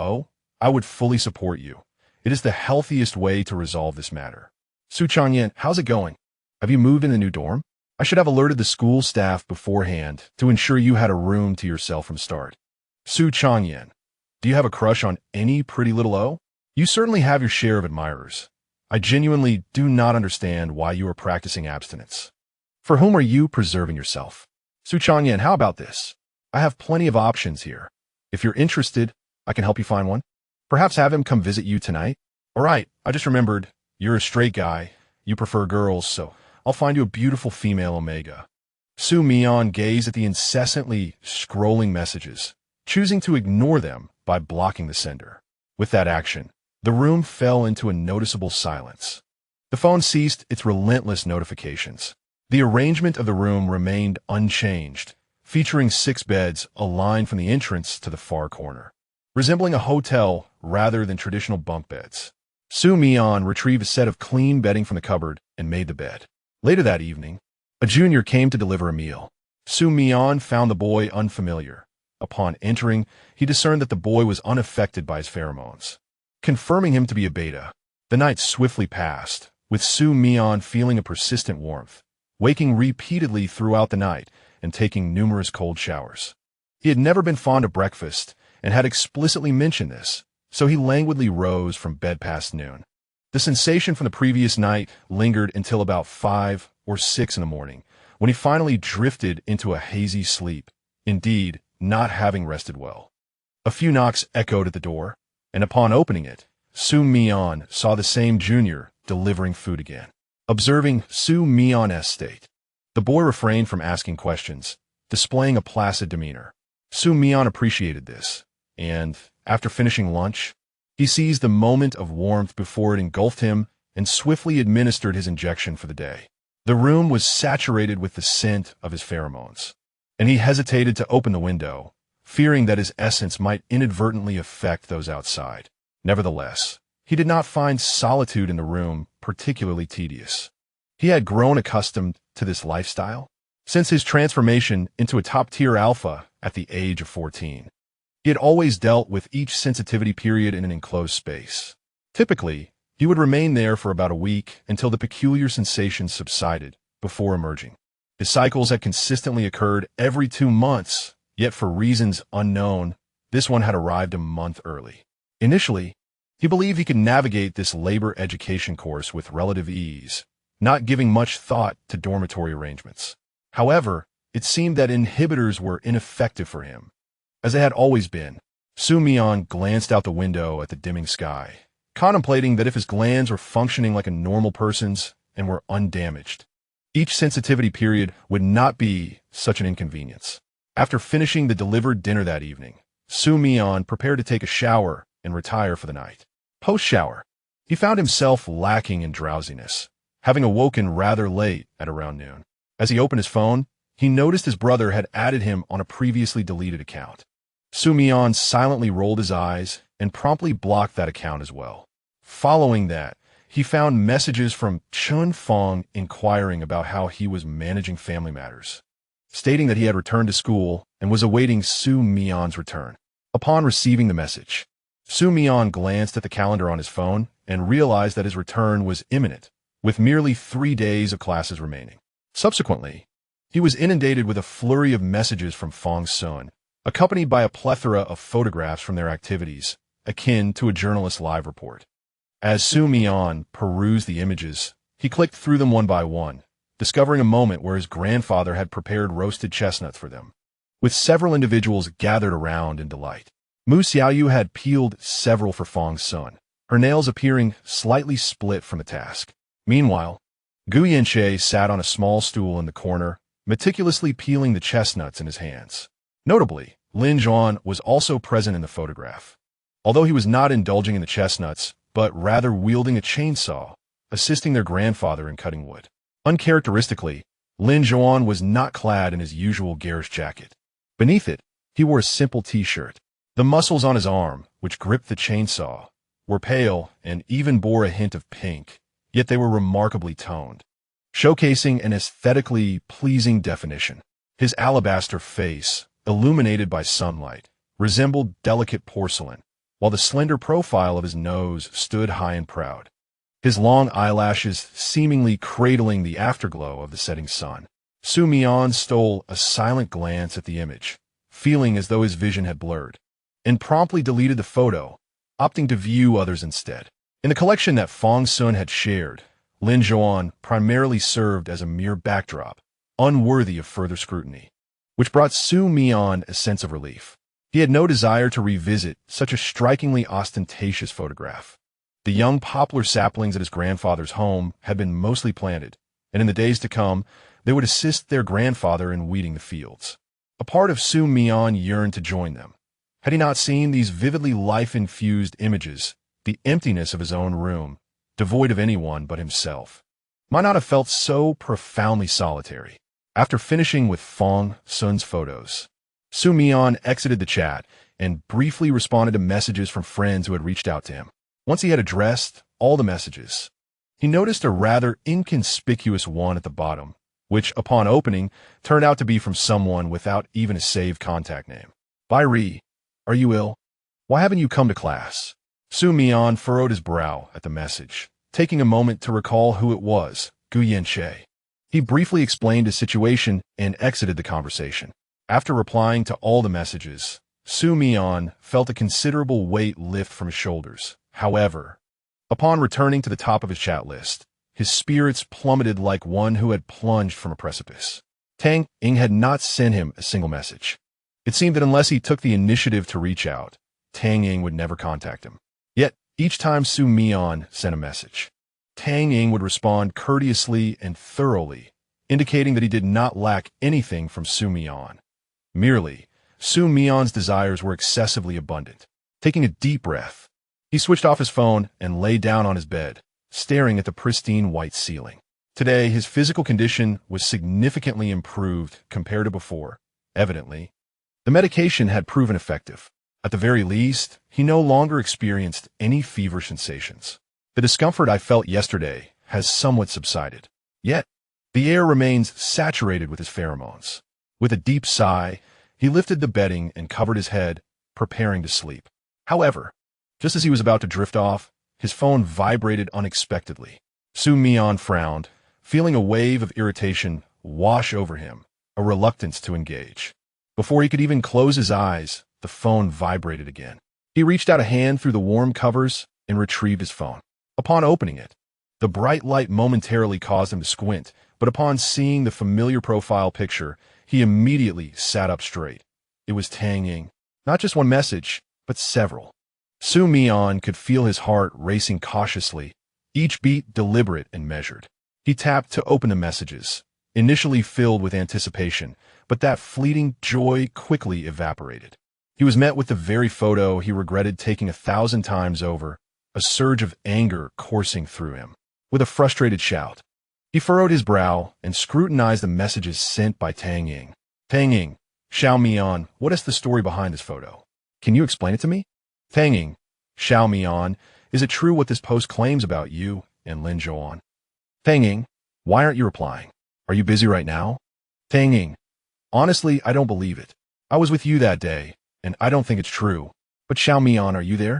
I would fully support you. It is the healthiest way to resolve this matter. Xu Changyan, how's it going? Have you moved in the new dorm? I should have alerted the school staff beforehand to ensure you had a room to yourself from start. Xu Changyan, do you have a crush on any pretty little O? You certainly have your share of admirers. I genuinely do not understand why you are practicing abstinence. For whom are you preserving yourself? Xu Changyan, how about this? I have plenty of options here. If you're interested, I can help you find one. Perhaps have him come visit you tonight? All right, I just remembered, you're a straight guy. You prefer girls, so I'll find you a beautiful female omega. Xu Mian gazed at the incessantly scrolling messages, choosing to ignore them by blocking the sender. With that action, the room fell into a noticeable silence. The phone ceased its relentless notifications. The arrangement of the room remained unchanged, featuring 6 beds aligned from the entrance to the far corner, resembling a hotel rather than traditional bunk beds. Xu Mian retrieved a set of clean bedding from the cupboard and made the bed. Later that evening, a junior came to deliver a meal. Xu Mian found the boy unfamiliar. Upon entering, he discerned that the boy was unaffected by his pheromones, confirming him to be a beta. The night swiftly passed, with Xu Mian feeling a persistent warmth, waking repeatedly throughout the night and taking numerous cold showers. He had never been fond of breakfast and had explicitly mentioned this, so he languidly rose from bed past noon. The sensation from the previous night lingered until about 5 or 6 in the morning, when he finally drifted into a hazy sleep, indeed, not having rested well. A few knocks echoed at the door, and upon opening it, Xu Mian saw the same junior delivering food again. Observing Xu Mian's state, the boy refrained from asking questions, displaying a placid demeanor. Xu Mian appreciated this, and, after finishing lunch, he seized the moment of warmth before it engulfed him and swiftly administered his injection for the day. The room was saturated with the scent of his pheromones, and he hesitated to open the window, fearing that his essence might inadvertently affect those outside. Nevertheless, he did not find solitude in the room particularly tedious. He had grown accustomed to this lifestyle since his transformation into a top-tier alpha at the age of 14. He had always dealt with each sensitivity period in an enclosed space. Typically, he would remain there for about a week until the peculiar sensations subsided before emerging. His cycles had consistently occurred every 2 months, yet for reasons unknown, this one had arrived a month early. Initially, he believed he could navigate this labor education course with relative ease, not giving much thought to dormitory arrangements. However, it seemed that inhibitors were ineffective for him, as they had always been. Xu Mian glanced out the window at the dimming sky, contemplating that if his glands were functioning like a normal person's and were undamaged, each sensitivity period would not be such an inconvenience. After finishing the delivered dinner that evening, Xu Mian prepared to take a shower and retire for the night. Post-shower, he found himself lacking in drowsiness, having awoken rather late at around noon. As he opened his phone, he noticed his brother had added him on a previously deleted account. Xu Mian silently rolled his eyes and promptly blocked that account as well. Following that, he found messages from Chun Fong inquiring about how he was managing family matters, stating that he had returned to school and was awaiting Xu Mian's return. Upon receiving the message, Xu Mian glanced at the calendar on his phone and realized that his return was imminent, with merely 3 days of classes remaining. Subsequently, he was inundated with a flurry of messages from Fong Sun, accompanied by a plethora of photographs from their activities, akin to a journalist's live report. As Xu Mian perused the images, he clicked through them one by one, discovering a moment where his grandfather had prepared roasted chestnuts for them. With several individuals gathered around in delight, Mu Xiaoyu had peeled several for Fong Sun, her nails appearing slightly split from the task. Meanwhile, Gu Yanxie sat on a small stool in the corner, meticulously peeling the chestnuts in his hands. Notably, Lin Zhouan was also present in the photograph, although he was not indulging in the chestnuts, but rather wielding a chainsaw, assisting their grandfather in cutting wood. Uncharacteristically, Lin Zhouan was not clad in his usual garish jacket. Beneath it, he wore a simple t-shirt. The muscles on his arm, which gripped the chainsaw, were pale and even bore a hint of pink, yet they were remarkably toned, showcasing an aesthetically pleasing definition. His alabaster face, illuminated by sunlight, resembled delicate porcelain, while the slender profile of his nose stood high and proud, his long eyelashes seemingly cradling the afterglow of the setting sun. Xu Mian stole a silent glance at the image, feeling as though his vision had blurred, and promptly deleted the photo, opting to view others instead. In the collection that Fong Sun had shared, Lin Zhouan primarily served as a mere backdrop, unworthy of further scrutiny, which brought Xu Mian a sense of relief. He had no desire to revisit such a strikingly ostentatious photograph. The young poplar saplings at his grandfather's home had been mostly planted, and in the days to come, they would assist their grandfather in weeding the fields. A part of Xu Mian yearned to join them. Had he not seen these vividly life-infused images, the emptiness of his own room, devoid of anyone but himself, might not have felt so profoundly solitary. After finishing with Fong Sun's photos, Xu Mian exited the chat and briefly responded to messages from friends who had reached out to him. Once he had addressed all the messages, he noticed a rather inconspicuous one at the bottom, which, upon opening, turned out to be from someone without even a saved contact name. Bai Ri, are you ill? Why haven't you come to class? Xu Mian furrowed his brow at the message, taking a moment to recall who it was, Gu Yanxie. He briefly explained his situation and exited the conversation. After replying to all the messages, Xu Mian felt a considerable weight lift from his shoulders. However, upon returning to the top of his chat list, his spirits plummeted like one who had plunged from a precipice. Tang Ying had not sent him a single message. It seemed that unless he took the initiative to reach out, Tang Ying would never contact him. Yet, each time Xu Mian sent a message, Tang Ying would respond courteously and thoroughly, indicating that he did not lack anything from Xu Mian. Merely, Xu Mian's desires were excessively abundant. Taking a deep breath, he switched off his phone and lay down on his bed, staring at the pristine white ceiling. Today, his physical condition was significantly improved compared to before. Evidently, the medication had proven effective. At the very least, he no longer experienced any feverish sensations. The discomfort I felt yesterday has somewhat subsided. Yet, the air remains saturated with his pheromones. With a deep sigh, he lifted the bedding and covered his head, preparing to sleep. However, just as he was about to drift off, his phone vibrated unexpectedly. Xu Mian frowned, feeling a wave of irritation wash over him, a reluctance to engage. Before he could even close his eyes, the phone vibrated again. He reached out a hand through the warm covers and retrieved his phone. Upon opening it, the bright light momentarily caused him to squint, but upon seeing the familiar profile picture, he immediately sat up straight. It was Tang Ying. Not just one message, but several. Xu Mian could feel his heart racing cautiously, each beat deliberate and measured. He tapped to open the messages, initially filled with anticipation, but that fleeting joy quickly evaporated. He was met with the very photo he regretted taking 1,000 times over, a surge of anger coursing through him. With a frustrated shout, he furrowed his brow and scrutinized the messages sent by Tang Ying. Tang Ying, Xu Mian, what is the story behind this photo? Can you explain it to me? Tang Ying, Xu Mian, is it true what this post claims about you and Lin Zhouan? Tang Ying, why aren't you replying? Are you busy right now? Tang Ying, honestly, I don't believe it. I was with you that day, and I don't think it's true. But Xu Mian, are you there?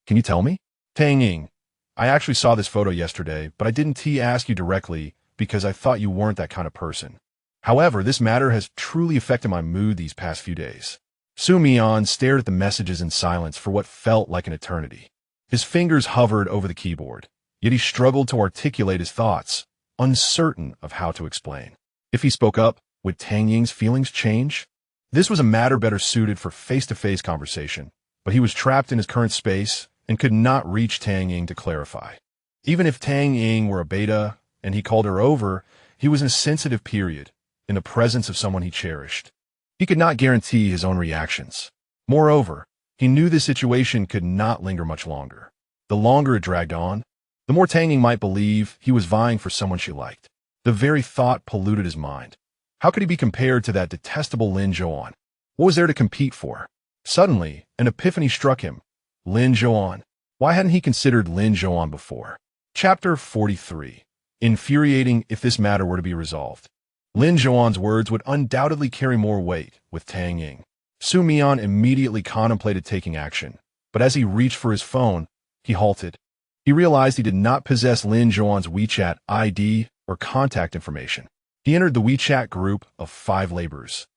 Can you tell me? Tang Ying, I actually saw this photo yesterday, but I didn't ask you directly because I thought you weren't that kind of person. However, this matter has truly affected my mood these past few days. Xu Mian stared at the messages in silence for what felt like an eternity. His fingers hovered over the keyboard, yet he struggled to articulate his thoughts, uncertain of how to explain. If he spoke up, would Tang Ying's feelings change? This was a matter better suited for face-to-face conversation, but he was trapped in his current space and could not reach Tang Ying to clarify. Even if Tang Ying were a beta and he called her over, he was in a sensitive period, in the presence of someone he cherished. He could not guarantee his own reactions. Moreover, he knew this situation could not linger much longer. The longer it dragged on, the more Tang Ying might believe he was vying for someone she liked. The very thought polluted his mind. How could he be compared to that detestable Lin Zhouan? What was there to compete for? Suddenly, an epiphany struck him. Lin Zhouan. Why hadn't he considered Lin Zhouan before? Chapter 43. Infuriating if this matter were to be resolved. Lin Zhouan's words would undoubtedly carry more weight with Tang Ying. Xu Mian immediately contemplated taking action, but as he reached for his phone, he halted. He realized he did not possess Lin Zhouan's WeChat ID or contact information. He entered the WeChat group of 5 laborers,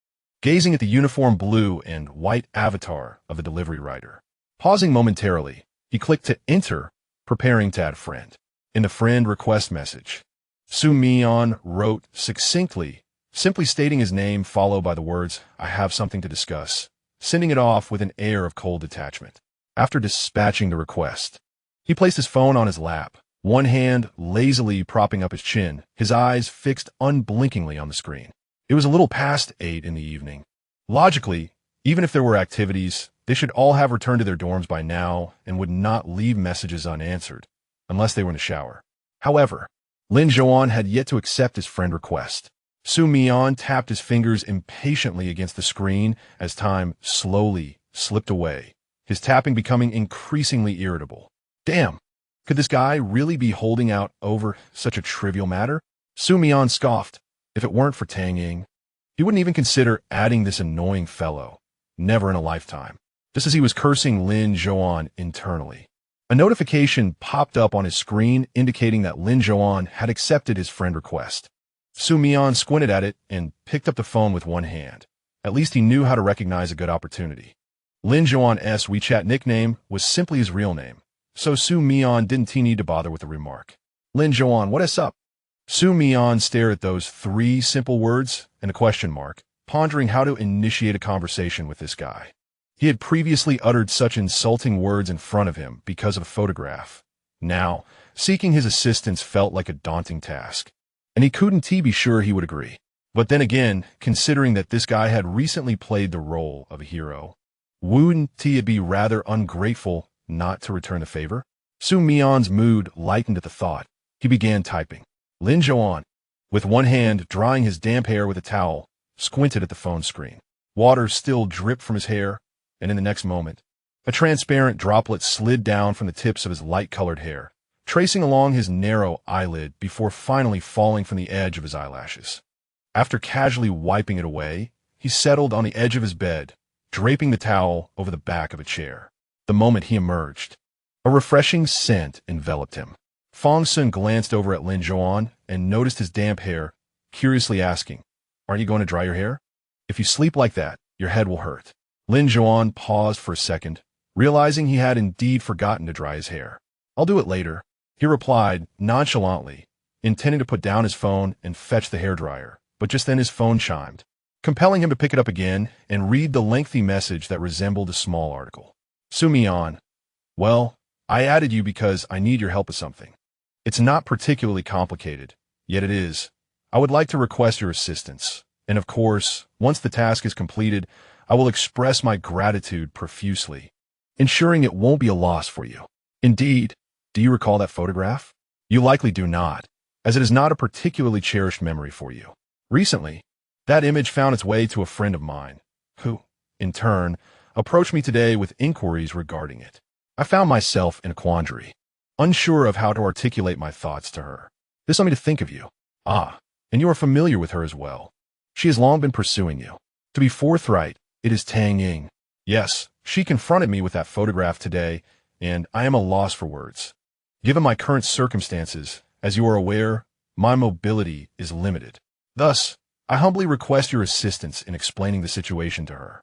gazing at the uniform blue and white avatar of the delivery rider. Pausing momentarily, he clicked to enter, preparing to add a friend. In the friend request message, Xu Mian wrote succinctly, simply stating his name followed by the words, "I have something to discuss," sending it off with an air of cold detachment. After dispatching the request, he placed his phone on his lap, one hand lazily propping up his chin, his eyes fixed unblinkingly on the screen. It was a little past 8 in the evening. Logically, even if there were activities, they should all have returned to their dorms by now and would not leave messages unanswered, unless they were in the shower. However, Lin Zhouan had yet to accept his friend request. Xu Mian tapped his fingers impatiently against the screen as time slowly slipped away, his tapping becoming increasingly irritable. Damn, could this guy really be holding out over such a trivial matter? Xu Mian scoffed. If it weren't for Tang Ying, he wouldn't even consider adding this annoying fellow. Never in a lifetime. Just as he was cursing Lin Zhouan internally, a notification popped up on his screen indicating that Lin Zhouan had accepted his friend request. Xu Mian squinted at it and picked up the phone with one hand. At least he knew how to recognize a good opportunity. Lin Zhouan's WeChat nickname was simply his real name, so Xu Mian didn't need to bother with the remark. Lin Zhouan, what is up? Xu Mian stared at those 3 simple words and a question mark, pondering how to initiate a conversation with this guy. He had previously uttered such insulting words in front of him because of a photograph. Now, seeking his assistance felt like a daunting task, and he couldn't be sure he would agree. But then again, considering that this guy had recently played the role of a hero, wouldn't it be rather ungrateful not to return the favor? Xu Mian's mood lightened at the thought. He began typing. Lin Zhouan, with one hand drying his damp hair with a towel, squinted at the phone screen. Water still dripped from his hair, and in the next moment, a transparent droplet slid down from the tips of his light-colored hair, tracing along his narrow eyelid before finally falling from the edge of his eyelashes. After casually wiping it away, he settled on the edge of his bed, draping the towel over the back of a chair. The moment he emerged, a refreshing scent enveloped him. Fong Sun glanced over at Lin Zhouan and noticed his damp hair, curiously asking, "Aren't you going to dry your hair? If you sleep like that, your head will hurt." Lin Zhouan paused for a second, realizing he had indeed forgotten to dry his hair. "I'll do it later," he replied nonchalantly, intending to put down his phone and fetch the hairdryer, but just then his phone chimed, compelling him to pick it up again and read the lengthy message that resembled a small article. Xu Mian, well, I added you because I need your help with something. It's not particularly complicated, yet it is. I would like to request your assistance, and of course, once the task is completed, I will express my gratitude profusely, ensuring it won't be a loss for you. Indeed, do you recall that photograph? You likely do not, as it is not a particularly cherished memory for you. Recently, that image found its way to a friend of mine, who, in turn, approached me today with inquiries regarding it. I found myself in a quandary, unsure of how to articulate my thoughts to her. This led me to think of you. Ah, and you are familiar with her as well. She has long been pursuing you. To be forthright, it is Tang Ying. Yes, she confronted me with that photograph today and I am a loss for words. Given my current circumstances, as you are aware, my mobility is limited. Thus, I humbly request your assistance in explaining the situation to her.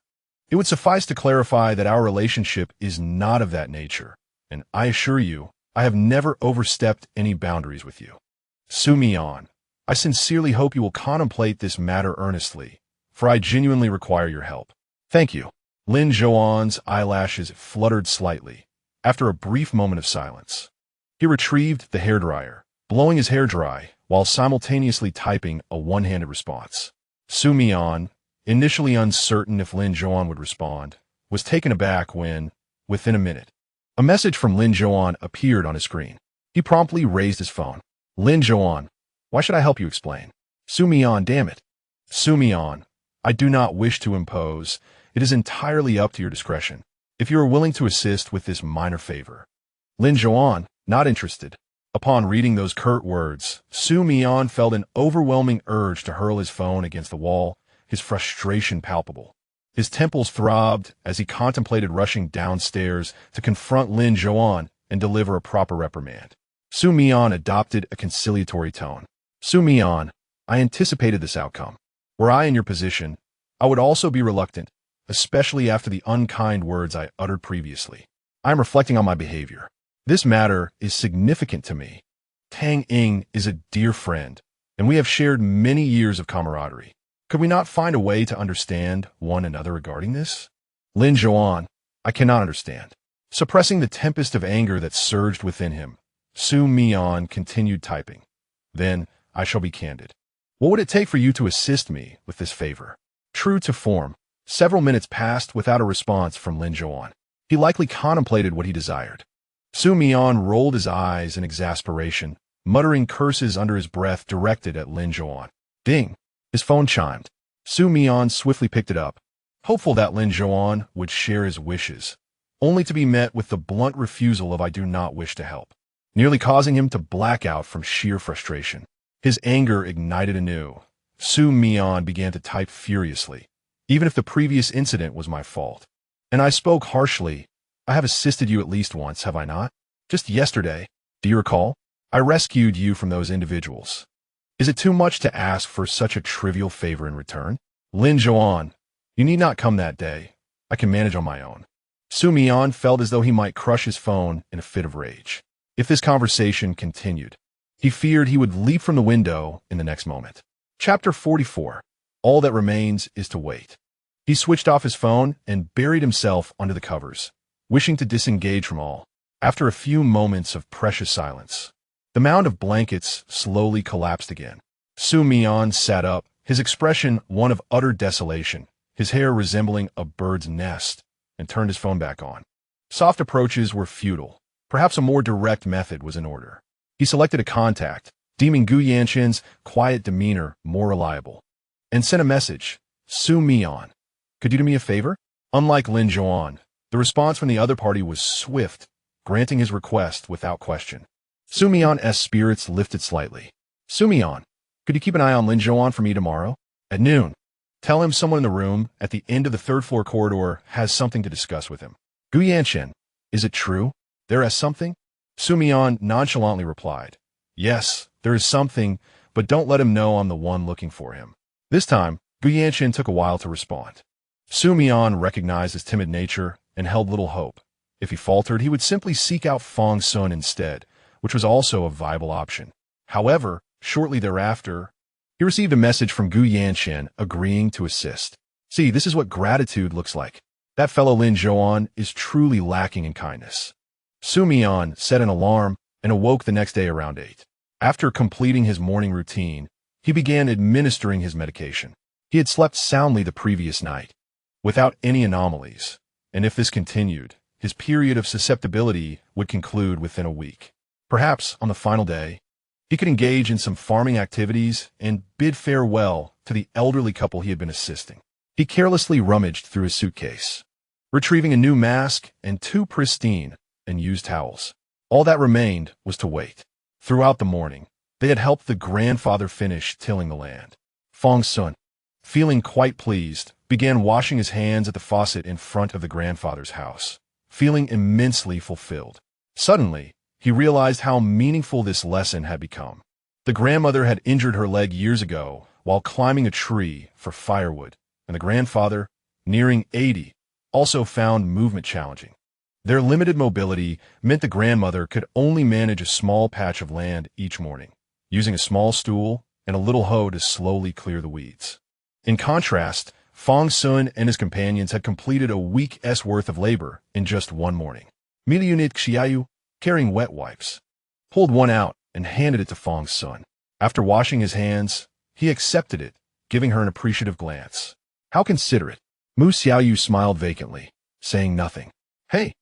It would suffice to clarify that our relationship is not of that nature, and I assure you, I have never overstepped any boundaries with you. Xu Mian, I sincerely hope you will contemplate this matter earnestly, for I genuinely require your help. Thank you. Lin Zhouan's eyelashes fluttered slightly, after a brief moment of silence. He retrieved the hairdryer, blowing his hair dry, while simultaneously typing a one-handed response. Xu Mian, initially uncertain if Lin Zhouan would respond, was taken aback when, within a minute, a message from Lin Zhouan appeared on his screen. He promptly raised his phone. Lin Zhouan, why should I help you explain? Xu Mian, damn it. Xu Mian, I do not wish to impose. It is entirely up to your discretion, if you are willing to assist with this minor favor. Lin Zhouan, not interested. Upon reading those curt words, Xu Mian felt an overwhelming urge to hurl his phone against the wall, his frustration palpable. His temples throbbed as he contemplated rushing downstairs to confront Lin Zhouan and deliver a proper reprimand. Xu Mian adopted a conciliatory tone. Xu Mian, I anticipated this outcome. Were I in your position, I would also be reluctant, especially after the unkind words I uttered previously. I am reflecting on my behavior. This matter is significant to me. Tang Ying is a dear friend, and we have shared many years of camaraderie. Could we not find a way to understand one another regarding this? Lin Zhouan, I cannot understand. Suppressing the tempest of anger that surged within him, Xu Mian continued typing. Then, I shall be candid. What would it take for you to assist me with this favor? True to form, several minutes passed without a response from Lin Zhouan. He likely contemplated what he desired. Xu Mian rolled his eyes in exasperation, muttering curses under his breath directed at Lin Zhouan. Ding! His phone chimed. Xu Mian swiftly picked it up, hopeful that Lin Zhouan would share his wishes, only to be met with the blunt refusal of I do not wish to help, nearly causing him to black out from sheer frustration. His anger ignited anew. Xu Mian began to type furiously. Even if the previous incident was my fault. And I spoke harshly. I have assisted you at least once, have I not? Just yesterday. Do you recall? I rescued you from those individuals. Is it too much to ask for such a trivial favor in return? Lin Zhouan, you need not come that day. I can manage on my own. Xu Mian felt as though he might crush his phone in a fit of rage. If this conversation continued, he feared he would leap from the window in the next moment. Chapter 44. All that remains is to wait. He switched off his phone and buried himself under the covers, wishing to disengage from all. After a few moments of precious silence, the mound of blankets slowly collapsed again. Xu Mian sat up, his expression one of utter desolation, his hair resembling a bird's nest, and turned his phone back on. Soft approaches were futile. Perhaps a more direct method was in order. He selected a contact, deeming Gu Yanqian's quiet demeanor more reliable, and sent a message. Xu Mian, could you do me a favor? Unlike Lin Zhouan, the response from the other party was swift, granting his request without question. Xu Mian's spirits lifted slightly. Xu Mian, could you keep an eye on Lin Zhouan for me tomorrow? At noon. Tell him someone in the room at the end of the third-floor corridor has something to discuss with him. Gu Yanqian, is it true? There is something? Xu Mian nonchalantly replied. Yes, there is something, but don't let him know I'm the one looking for him. This time, Gu Yanqian took a while to respond. Xu Mian recognized his timid nature and held little hope. If he faltered, he would simply seek out Fong Sun instead, which was also a viable option. However, shortly thereafter, he received a message from Gu Yanqian agreeing to assist. See, this is what gratitude looks like. That fellow Lin Zhouan is truly lacking in kindness. Xu Mian set an alarm and awoke the next day around 8. After completing his morning routine, he began administering his medication. He had slept soundly the previous night, without any anomalies, and if this continued, his period of susceptibility would conclude within a week. Perhaps, on the final day, he could engage in some farming activities and bid farewell to the elderly couple he had been assisting. He carelessly rummaged through his suitcase, retrieving a new mask and 2 pristine and used towels. All that remained was to wait. Throughout the morning, they had helped the grandfather finish tilling the land. Fong Sun, feeling quite pleased, began washing his hands at the faucet in front of the grandfather's house. feeling immensely fulfilled. Suddenly, he realized how meaningful this lesson had become. The grandmother had injured her leg years ago while climbing a tree for firewood, and the grandfather, nearing 80, also found movement challenging. Their limited mobility meant the grandmother could only manage a small patch of land each morning, using a small stool and a little hoe to slowly clear the weeds. In contrast, Fong Sun and his companions had completed a week's worth of labor in just one morning. doomed.Xu, carrying wet wipes, pulled one out and handed it to Fong Sun. After washing his hands, he accepted it, giving her an appreciative glance. How considerate. Mu Xiaoyu smiled vacantly, saying nothing. Hey,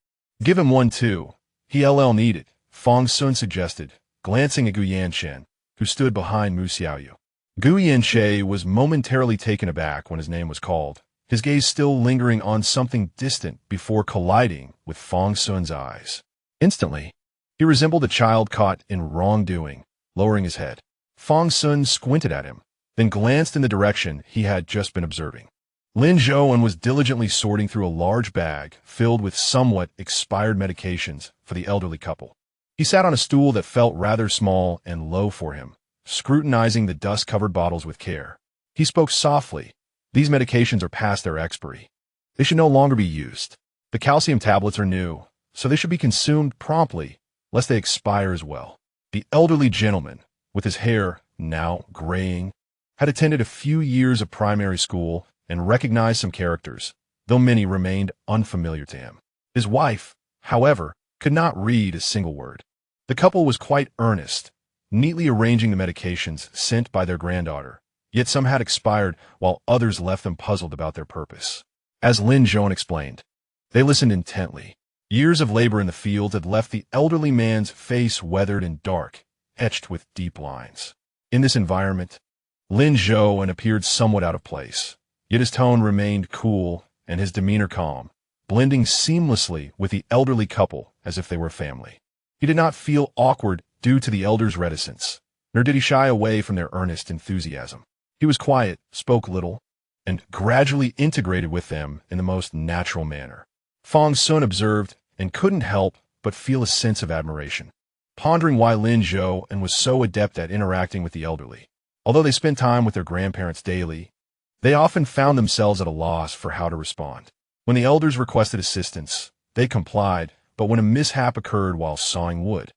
give him one too. He'll need it, Fong Sun suggested, glancing at Gu Yanchen, who stood behind Mu Xiaoyu. Gu Yanchen was momentarily taken aback when his name was called, his gaze still lingering on something distant before colliding with Fong Sun's eyes. Instantly, he resembled a child caught in wrongdoing, lowering his head. Fong Sun squinted at him, then glanced in the direction he had just been observing. Lin Zhouan was diligently sorting through a large bag filled with somewhat expired medications for the elderly couple. He sat on a stool that felt rather small and low for him, scrutinizing the dust-covered bottles with care. He spoke softly. These medications are past their expiry. They should no longer be used. The calcium tablets are new, so they should be consumed promptly, lest they expire as well. The elderly gentleman, with his hair now graying, had attended a few years of primary school and recognized some characters, though many remained unfamiliar to him. His wife, however, could not read a single word. The couple was quite earnest, neatly arranging the medications sent by their granddaughter, yet some had expired while others left them puzzled about their purpose. As Lin Zhouan explained, they listened intently. Years of labor in the field had left the elderly man's face weathered and dark, etched with deep lines. In this environment, Lin Zhouan appeared somewhat out of place, yet his tone remained cool and his demeanor calm, blending seamlessly with the elderly couple as if they were family. He did not feel awkward due to the elders' reticence, nor did he shy away from their earnest enthusiasm. He was quiet, spoke little, and gradually integrated with them in the most natural manner. Fong Sun observed and couldn't help but feel a sense of admiration, pondering why Lin Zhouan was so adept at interacting with the elderly. Although they spent time with their grandparents daily, they often found themselves at a loss for how to respond. When the elders requested assistance, they complied, but when a mishap occurred while sawing wood,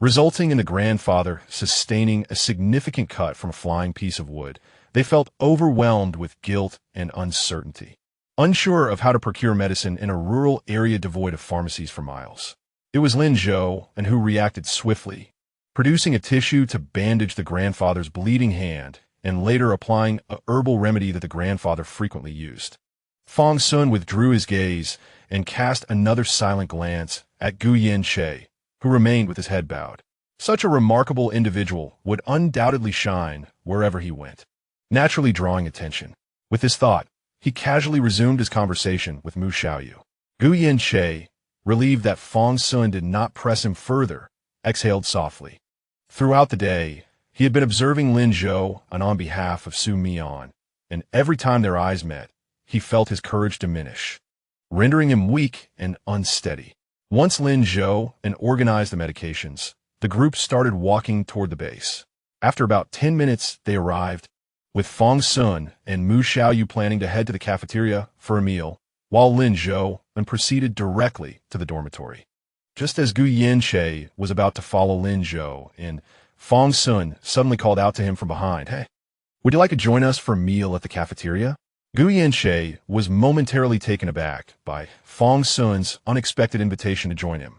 resulting in the grandfather sustaining a significant cut from a flying piece of wood, they felt overwhelmed with guilt and uncertainty, unsure of how to procure medicine in a rural area devoid of pharmacies for miles. It was Lin Zhouan who reacted swiftly, producing a tissue to bandage the grandfather's bleeding hand and later applying a herbal remedy that the grandfather frequently used. Fong Sun withdrew his gaze and cast another silent glance at Gu Yanchen, who remained with his head bowed. Such a remarkable individual would undoubtedly shine wherever he went, naturally drawing attention. With this thought, he casually resumed his conversation with Mu Xiaoyu. Gu Yanchen, relieved that Fong Sun did not press him further, exhaled softly. Throughout the day, he had been observing Lin Zhouan on behalf of Xu Mian, and every time their eyes met, he felt his courage diminish, rendering him weak and unsteady. Once Lin Zhouan organized the medications, the group started walking toward the base. After about 10 minutes, they arrived, with Fong Sun and Mu Xiaoyu planning to head to the cafeteria for a meal, while Lin Zhouan proceeded directly to the dormitory. Just as Gu Yanchen was about to follow Lin Zhouan, Fong Sun suddenly called out to him from behind, "Hey, would you like to join us for a meal at the cafeteria?" Gu Yanchen was momentarily taken aback by Fong Sun's unexpected invitation to join him,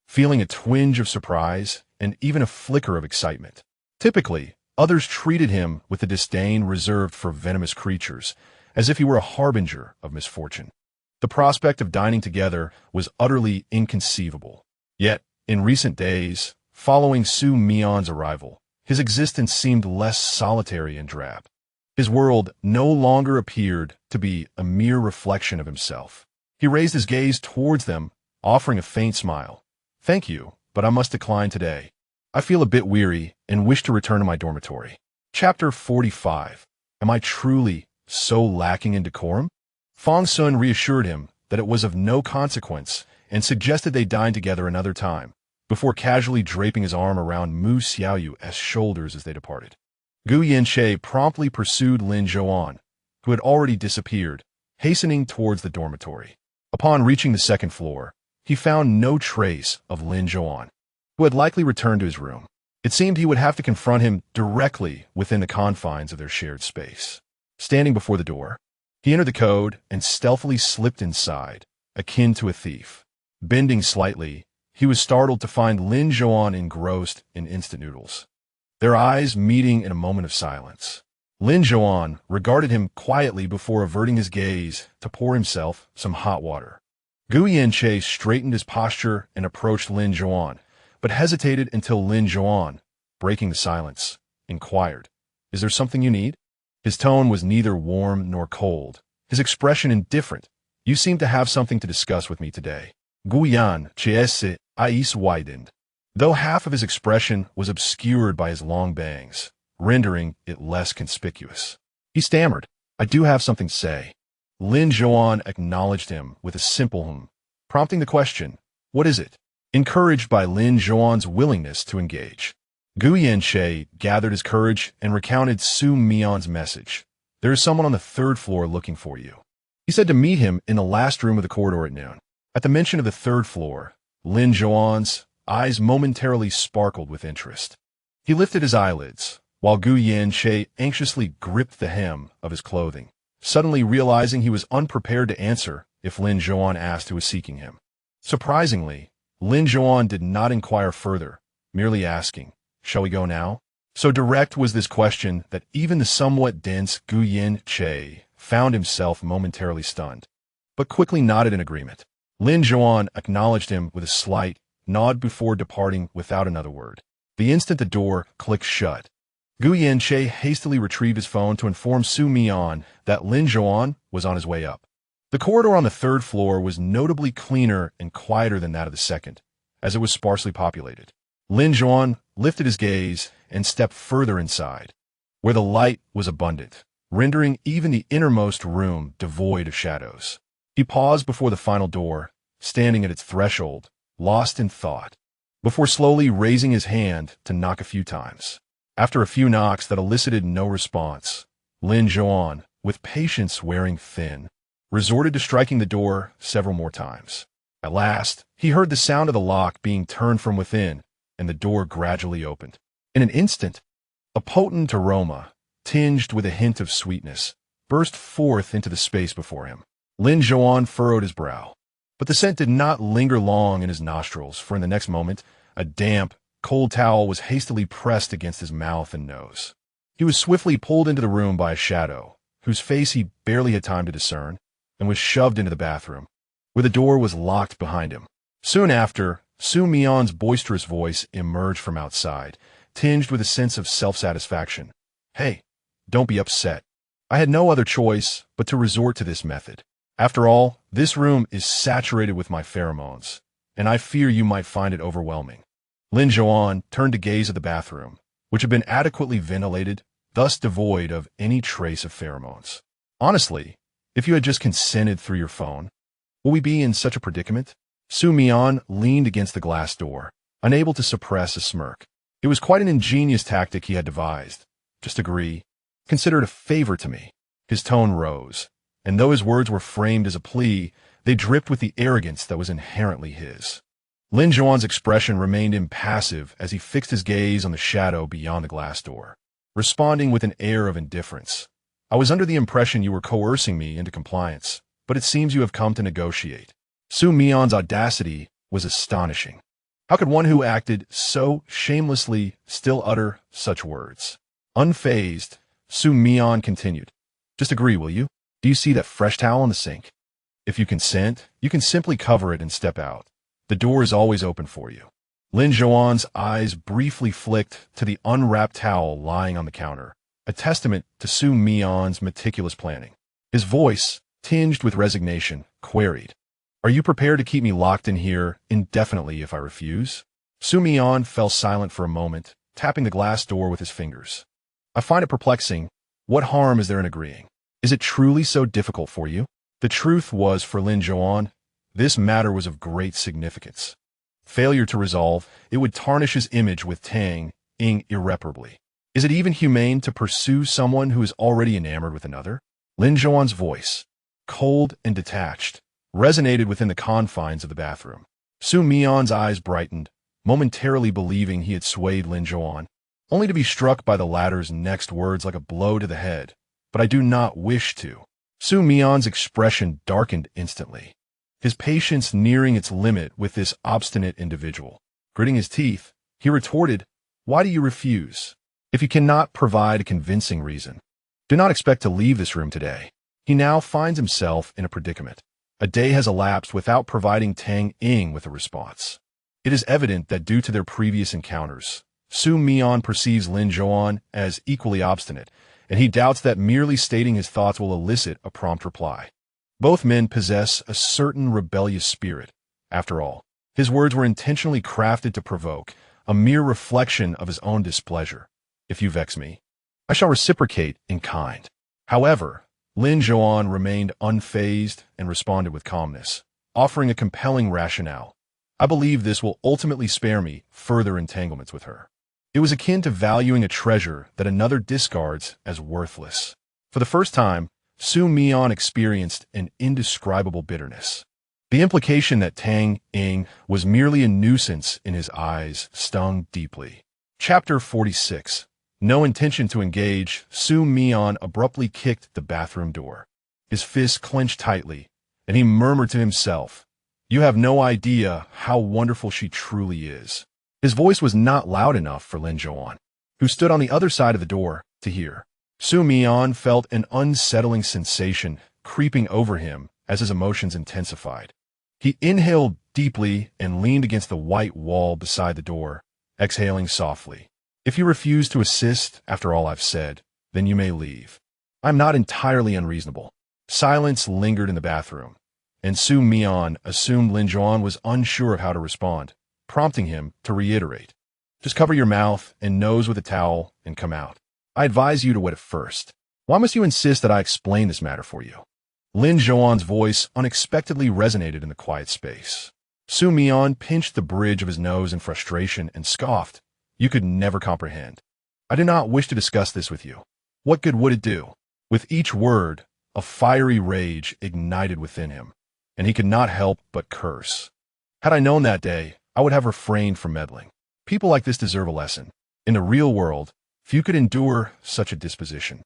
feeling a twinge of surprise and even a flicker of excitement. Typically, others treated him with the disdain reserved for venomous creatures, as if he were a harbinger of misfortune. The prospect of dining together was utterly inconceivable. Yet, in recent days, following Xu Mian's arrival, his existence seemed less solitary and drab. His world no longer appeared to be a mere reflection of himself. He raised his gaze towards them, offering a faint smile. "Thank you, but I must decline today. I feel a bit weary and wish to return to my dormitory." Chapter 45. Am I truly so lacking in decorum? Fong Sun reassured him that it was of no consequence and suggested they dine together another time, before casually draping his arm around Mu Xiaoyu's shoulders as they departed. Gu Yanche promptly pursued Lin Zhouan, who had already disappeared, hastening towards the dormitory. Upon reaching the second floor, he found no trace of Lin Zhouan, who had likely returned to his room. It seemed he would have to confront him directly within the confines of their shared space. Standing before the door, he entered the code and stealthily slipped inside, akin to a thief. Bending slightly, he was startled to find Lin Zhouan engrossed in instant noodles. Their eyes meeting in a moment of silence. Lin Zhouan regarded him quietly before averting his gaze to pour himself some hot water. Gu Yanche straightened his posture and approached Lin Zhouan, but hesitated until Lin Zhouan, breaking the silence, inquired, "Is there something you need?" His tone was neither warm nor cold, his expression indifferent. "You seem to have something to discuss with me today." Gu Yanche's eyes widened, though half of his expression was obscured by his long bangs, rendering it less conspicuous. He stammered, "I do have something to say." Lin Zhouan acknowledged him with a simple prompting the question, "What is it?" Encouraged by Lin Zhouan's willingness to engage, Gu Yanche gathered his courage and recounted Xu Mian's message. "There is someone on the third floor looking for you. He said to meet him in the last room of the corridor at noon." At the mention of the third floor, Lin Zhouan's eyes momentarily sparkled with interest. He lifted his eyelids, while Gu Yanche anxiously gripped the hem of his clothing, suddenly realizing he was unprepared to answer if Lin Zhouan asked who was seeking him. Surprisingly, Lin Zhouan did not inquire further, merely asking, "Shall we go now?" So direct was this question that even the somewhat dense Gu Yanche found himself momentarily stunned, but quickly nodded in agreement. Lin Zhouan acknowledged him with a slight nod before departing without another word. The instant the door clicked shut, Gu Yanche hastily retrieved his phone to inform Xu Mian that Lin Zhouan was on his way up. The corridor on the third floor was notably cleaner and quieter than that of the second, as it was sparsely populated. Lin Zhouan lifted his gaze and stepped further inside, where the light was abundant, rendering even the innermost room devoid of shadows. He paused before the final door, standing at its threshold, lost in thought, before slowly raising his hand to knock a few times. After a few knocks that elicited no response, Lin Zhouan, with patience wearing thin, resorted to striking the door several more times. At last, he heard the sound of the lock being turned from within, and the door gradually opened. In an instant, a potent aroma, tinged with a hint of sweetness, burst forth into the space before him. Lin Zhouan furrowed his brow, but the scent did not linger long in his nostrils, for in the next moment, a damp, cold towel was hastily pressed against his mouth and nose. He was swiftly pulled into the room by a shadow, whose face he barely had time to discern, and was shoved into the bathroom, where the door was locked behind him. Soon after, Xu Mian's boisterous voice emerged from outside, tinged with a sense of self-satisfaction. "Hey, don't be upset. I had no other choice but to resort to this method. After all, this room is saturated with my pheromones, and I fear you might find it overwhelming." Lin Zhouan turned to gaze at the bathroom, which had been adequately ventilated, thus devoid of any trace of pheromones. "Honestly, if you had just consented through your phone, will we be in such a predicament?" Xu Mian leaned against the glass door, unable to suppress a smirk. It was quite an ingenious tactic he had devised. "Just agree. Consider it a favor to me." His tone rose, and though his words were framed as a plea, they dripped with the arrogance that was inherently his. Lin Zhouan's expression remained impassive as he fixed his gaze on the shadow beyond the glass door, responding with an air of indifference. "I was under the impression you were coercing me into compliance, but it seems you have come to negotiate." Xu Mian's audacity was astonishing. How could one who acted so shamelessly still utter such words? Unfazed, Xu Mian continued, "Just agree, will you? Do you see that fresh towel in the sink? If you consent, you can simply cover it and step out. The door is always open for you." Lin Zhouan's eyes briefly flicked to the unwrapped towel lying on the counter, a testament to Xu Mian's meticulous planning. His voice, tinged with resignation, queried, "Are you prepared to keep me locked in here indefinitely if I refuse?" Xu Mian fell silent for a moment, tapping the glass door with his fingers. "I find it perplexing. What harm is there in agreeing? Is it truly so difficult for you?" The truth was, for Lin Zhouan, This matter was of great significance. Failure to resolve, it would tarnish his image with Tang Ying irreparably. Is it even humane to pursue someone who is already enamored with another? Lin Zhouan's voice, cold and detached, resonated within the confines of the bathroom. Xu Mian's eyes brightened, momentarily believing he had swayed Lin Zhouan, only to be struck by the latter's next words like a blow to the head. But I do not wish to. Xu Mian's expression darkened instantly, his patience nearing its limit with this obstinate individual. Gritting his teeth, he retorted, "Why do you refuse? If you cannot provide a convincing reason, do not expect to leave this room today." He now finds himself in a predicament. A day has elapsed without providing Tang Ying with a response. It is evident that due to their previous encounters, Xu Mian perceives Lin Zhouan as equally obstinate, and he doubts that merely stating his thoughts will elicit a prompt reply. Both men possess a certain rebellious spirit. After all, his words were intentionally crafted to provoke, a mere reflection of his own displeasure. "If you vex me, I shall reciprocate in kind." However, Lin Zhouan remained unfazed and responded with calmness, offering a compelling rationale. "I believe this will ultimately spare me further entanglements with her." It was akin to valuing a treasure that another discards as worthless. For the first time, Xu Mian experienced an indescribable bitterness. The implication that Tang Ying was merely a nuisance in his eyes stung deeply. Chapter 46. No intention to engage, Xu Mian abruptly kicked the bathroom door. His fists clenched tightly, and he murmured to himself, "You have no idea how wonderful she truly is." His voice was not loud enough for Lin Zhouan, who stood on the other side of the door, to hear. Xu Mian felt an unsettling sensation creeping over him as his emotions intensified. He inhaled deeply and leaned against the white wall beside the door, exhaling softly. "If you refuse to assist after all I've said, then you may leave. I'm not entirely unreasonable." Silence lingered in the bathroom, and Xu Mian assumed Lin Zhouan was unsure of how to respond, prompting him to reiterate, "Just cover your mouth and nose with a towel and come out. I advise you to wet it first. Why must you insist that I explain this matter for you?" Lin Zhouan's voice unexpectedly resonated in the quiet space. Xu Mian pinched the bridge of his nose in frustration and scoffed, "You could never comprehend. I do not wish to discuss this with you. What good would it do?" With each word, a fiery rage ignited within him, and he could not help but curse. Had I known that day, I would have refrained from meddling. People like this deserve a lesson. In the real world, few could endure such a disposition.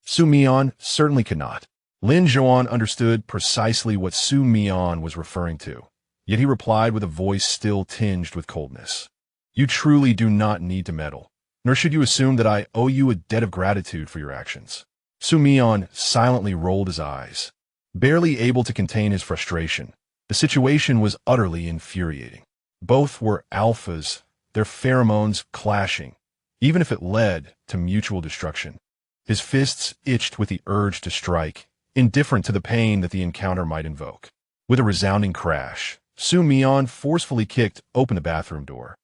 Xu Mian certainly could not. Lin Zhouan understood precisely what Xu Mian was referring to, yet he replied with a voice still tinged with coldness. "You truly do not need to meddle, nor should you assume that I owe you a debt of gratitude for your actions." Xu Mian silently rolled his eyes, barely able to contain his frustration. The situation was utterly infuriating. Both were alphas, their pheromones clashing, even if it led to mutual destruction. His fists itched with the urge to strike, indifferent to the pain that the encounter might invoke. With a resounding crash, Xu Mian forcefully kicked open the bathroom door,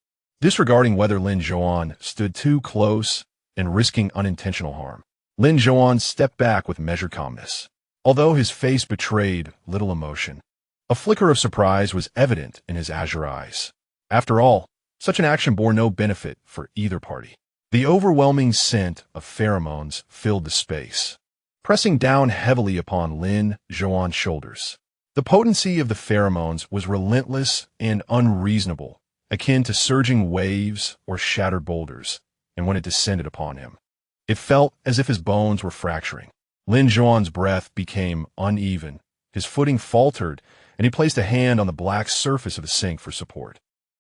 disregarding whether Lin Zhouan stood too close and risking unintentional harm. Lin Zhouan stepped back with measured calmness, although his face betrayed little emotion. A flicker of surprise was evident in his azure eyes. After all, such an action bore no benefit for either party. The overwhelming scent of pheromones filled the space, pressing down heavily upon Lin Zhouan's shoulders. The potency of the pheromones was relentless and unreasonable, akin to surging waves or shattered boulders, and when it descended upon him, it felt as if his bones were fracturing. Lin Zhouan's breath became uneven, his footing faltered, and he placed a hand on the black surface of the sink for support.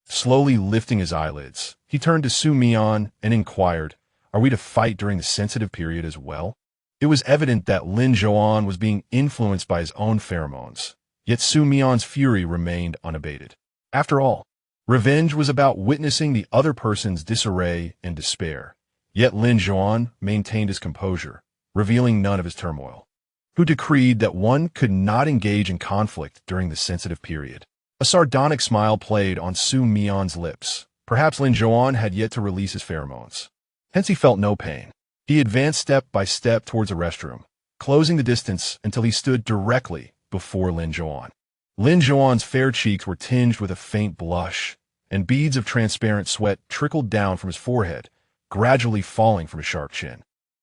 Slowly lifting his eyelids, he turned to Xu Mian and inquired, "Are we to fight during the sensitive period as well?" It was evident that Lin Zhouan was being influenced by his own pheromones, yet Xu Mian's fury remained unabated. After all, revenge was about witnessing the other person's disarray and despair, yet Lin Zhouan maintained his composure, revealing none of his turmoil, who decreed that one could not engage in conflict during the sensitive period. A sardonic smile played on Xu Mian's lips. Perhaps Lin Zhouan had yet to release his pheromones. Hence he felt no pain. He advanced step by step towards the restroom, closing the distance until he stood directly before Lin Zhouan. Lin Zhouan's fair cheeks were tinged with a faint blush, and beads of transparent sweat trickled down from his forehead, gradually falling from his sharp chin.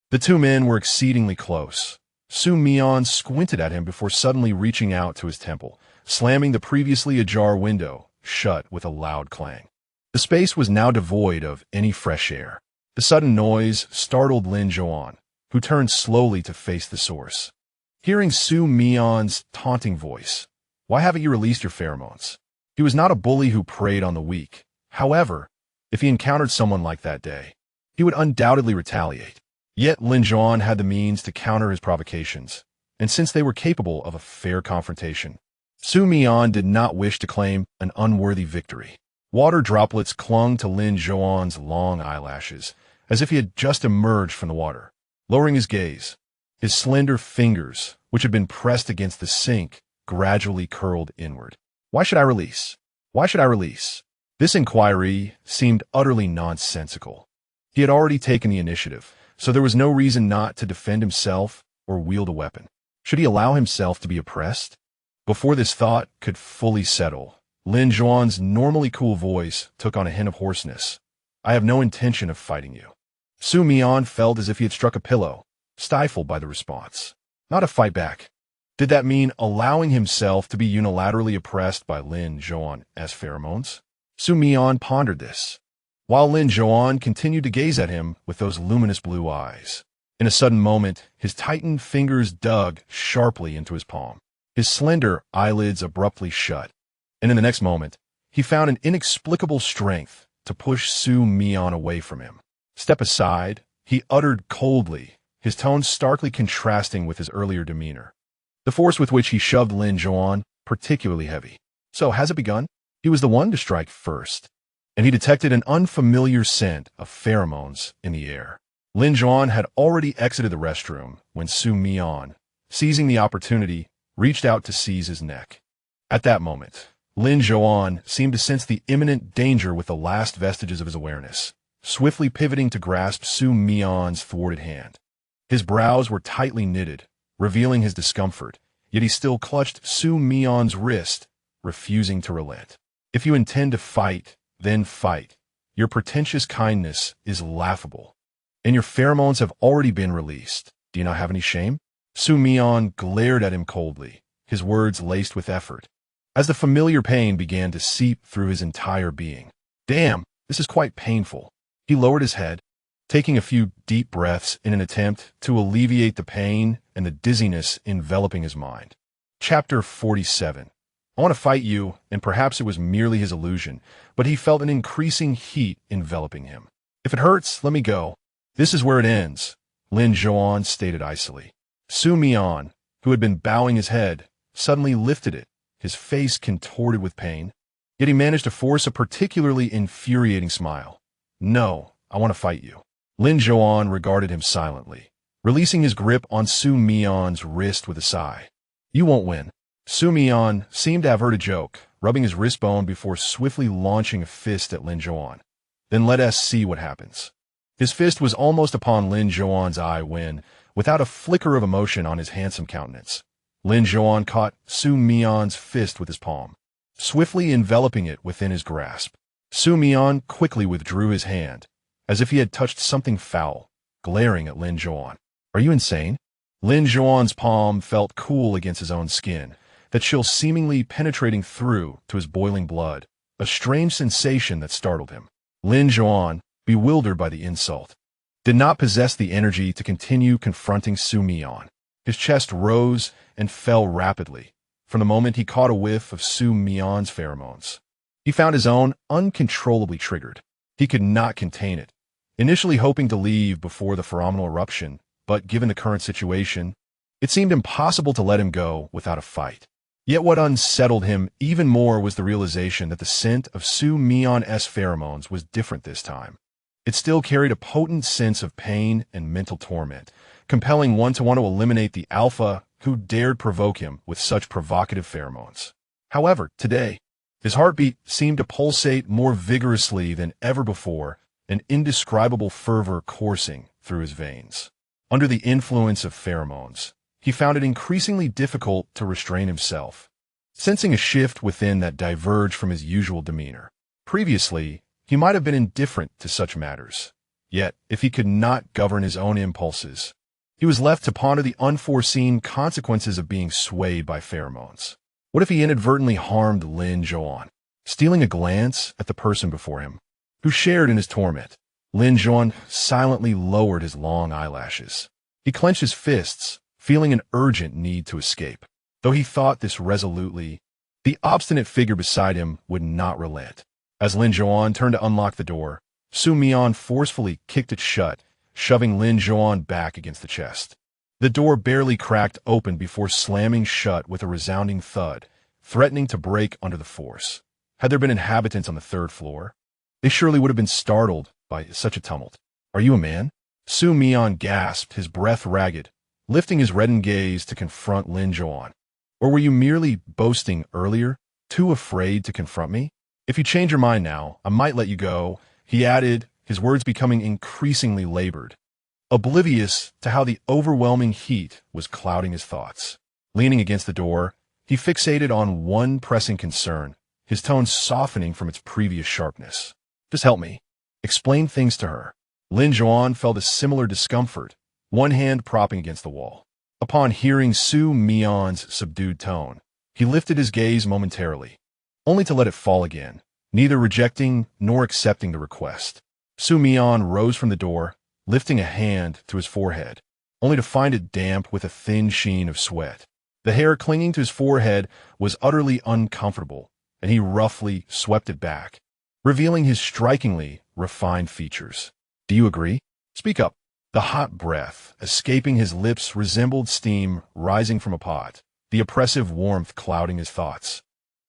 The two men were exceedingly close. Xu Mian squinted at him before suddenly reaching out to his temple, slamming the previously ajar window shut with a loud clang. The space was now devoid of any fresh air. The sudden noise startled Lin Zhouan, who turned slowly to face the source. Hearing Xu Mian's taunting voice, "Why haven't you released your pheromones?" He was not a bully who preyed on the weak. However, if he encountered someone like that day, he would undoubtedly retaliate. Yet Lin Zhouan had the means to counter his provocations, and since they were capable of a fair confrontation, Xu Mian did not wish to claim an unworthy victory. Water droplets clung to Lin Zhouan's long eyelashes, as if he had just emerged from the water. Lowering his gaze, his slender fingers, which had been pressed against the sink, gradually curled inward. Why should I release? Why should I release? This inquiry seemed utterly nonsensical. He had already taken the initiative, so there was no reason not to defend himself or wield a weapon. Should he allow himself to be oppressed? Before this thought could fully settle, Lin Zhouan's normally cool voice took on a hint of hoarseness. "I have no intention of fighting you." Xu Mian felt as if he had struck a pillow, stifled by the response. Not a fight back. Did that mean allowing himself to be unilaterally oppressed by Lin Zhouan's pheromones? Xu Mian pondered this, while Lin Zhouan continued to gaze at him with those luminous blue eyes. In a sudden moment, his tightened fingers dug sharply into his palm. His slender eyelids abruptly shut, and in the next moment, he found an inexplicable strength to push Xu Mian away from him. "Step aside," he uttered coldly, his tone starkly contrasting with his earlier demeanor. The force with which he shoved Lin Zhouan particularly heavy. So, has it begun? He was the one to strike first, and he detected an unfamiliar scent of pheromones in the air. Lin Zhouan had already exited the restroom when Xu Mian, seizing the opportunity, reached out to seize his neck. At that moment, Lin Zhouan seemed to sense the imminent danger with the last vestiges of his awareness, swiftly pivoting to grasp Xu Mian's thwarted hand. His brows were tightly knitted, revealing his discomfort, yet he still clutched Xu Mian's wrist, refusing to relent. "If you intend to fight, then fight. Your pretentious kindness is laughable. And your pheromones have already been released. Do you not have any shame?" Xu Mian glared at him coldly, his words laced with effort, as the familiar pain began to seep through his entire being. "Damn, this is quite painful." He lowered his head, taking a few deep breaths in an attempt to alleviate the pain and the dizziness enveloping his mind. Chapter 47. I want to fight you, and perhaps it was merely his illusion, but he felt an increasing heat enveloping him. "If it hurts, let me go. This is where it ends," Lin Zhouan stated icily. Xu Mian, who had been bowing his head, suddenly lifted it, his face contorted with pain. Yet he managed to force a particularly infuriating smile. "No, I want to fight you." Lin Zhouan regarded him silently, releasing his grip on Xu Mian's wrist with a sigh. "You won't win." Xu Mian seemed to have heard a joke, rubbing his wrist bone before swiftly launching a fist at Lin Zhouan. "Then let us see what happens." His fist was almost upon Lin Zhouan's eye when, without a flicker of emotion on his handsome countenance, Lin Zhouan caught Xu Mian's fist with his palm, swiftly enveloping it within his grasp. Xu Mian quickly withdrew his hand, as if he had touched something foul, glaring at Lin Zhouan. "Are you insane?" Lin Zhouan's palm felt cool against his own skin, the chill seemingly penetrating through to his boiling blood, a strange sensation that startled him. Lin Zhouan, bewildered by the insult, did not possess the energy to continue confronting Xu Mian. His chest rose and fell rapidly from the moment he caught a whiff of Xu Mian's pheromones. He found his own uncontrollably triggered. He could not contain it, initially hoping to leave before the pheromonal eruption, but given the current situation, it seemed impossible to let him go without a fight. Yet what unsettled him even more was the realization that the scent of Xu Mian's pheromones was different this time. It still carried a potent sense of pain and mental torment, compelling one to want to eliminate the alpha who dared provoke him with such provocative pheromones. However, today, his heartbeat seemed to pulsate more vigorously than ever before, an indescribable fervor coursing through his veins. Under the influence of pheromones, he found it increasingly difficult to restrain himself. sensing a shift within that diverged from his usual demeanor. Previously, he might have been indifferent to such matters. Yet, if he could not govern his own impulses, he was left to ponder the unforeseen consequences of being swayed by pheromones. What if he inadvertently harmed Lin Zhouan, stealing a glance at the person before him, who shared in his torment? Lin Zhouan silently lowered his long eyelashes. He clenched his fists, feeling an urgent need to escape. Though he thought this resolutely, the obstinate figure beside him would not relent. As Lin Zhouan turned to unlock the door, Xu Mian forcefully kicked it shut, shoving Lin Zhouan back against the chest. The door barely cracked open before slamming shut with a resounding thud, threatening to break under the force. Had there been inhabitants on the third floor, they surely would have been startled by such a tumult. "Are you a man?" Xu Mian gasped, his breath ragged, lifting his reddened gaze to confront Lin Zhouan. "Or were you merely boasting earlier, too afraid to confront me? If you change your mind now, I might let you go," he added, his words becoming increasingly labored, oblivious to how the overwhelming heat was clouding his thoughts. Leaning against the door, he fixated on one pressing concern, his tone softening from its previous sharpness. "Just help me. Explain things to her." Lin Zhouan felt a similar discomfort, one hand propping against the wall. Upon hearing Xu Mian's subdued tone, he lifted his gaze momentarily, only to let it fall again, neither rejecting nor accepting the request. Xu Mian rose from the door, lifting a hand to his forehead, only to find it damp with a thin sheen of sweat. The hair clinging to his forehead was utterly uncomfortable, and he roughly swept it back, revealing his strikingly refined features. "Do you agree? Speak up." The hot breath escaping his lips resembled steam rising from a pot, the oppressive warmth clouding his thoughts,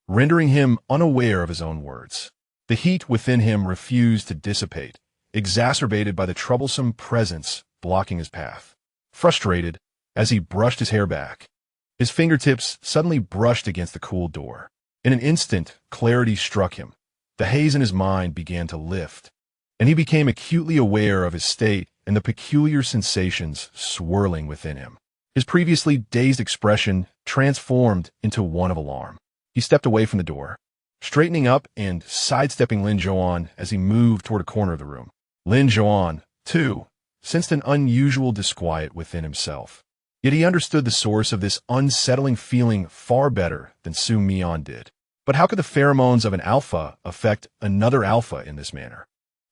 rendering him unaware of his own words. The heat within him refused to dissipate, exacerbated by the troublesome presence blocking his path. Frustrated, as he brushed his hair back, his fingertips suddenly brushed against the cool door. In an instant, clarity struck him. The haze in his mind began to lift, and he became acutely aware of his state and the peculiar sensations swirling within him. His previously dazed expression transformed into one of alarm. He stepped away from the door, straightening up and sidestepping Lin Zhouan as he moved toward a corner of the room. Lin Zhouan, too, sensed an unusual disquiet within himself. Yet he understood the source of this unsettling feeling far better than Xu Mian did. But how could the pheromones of an alpha affect another alpha in this manner?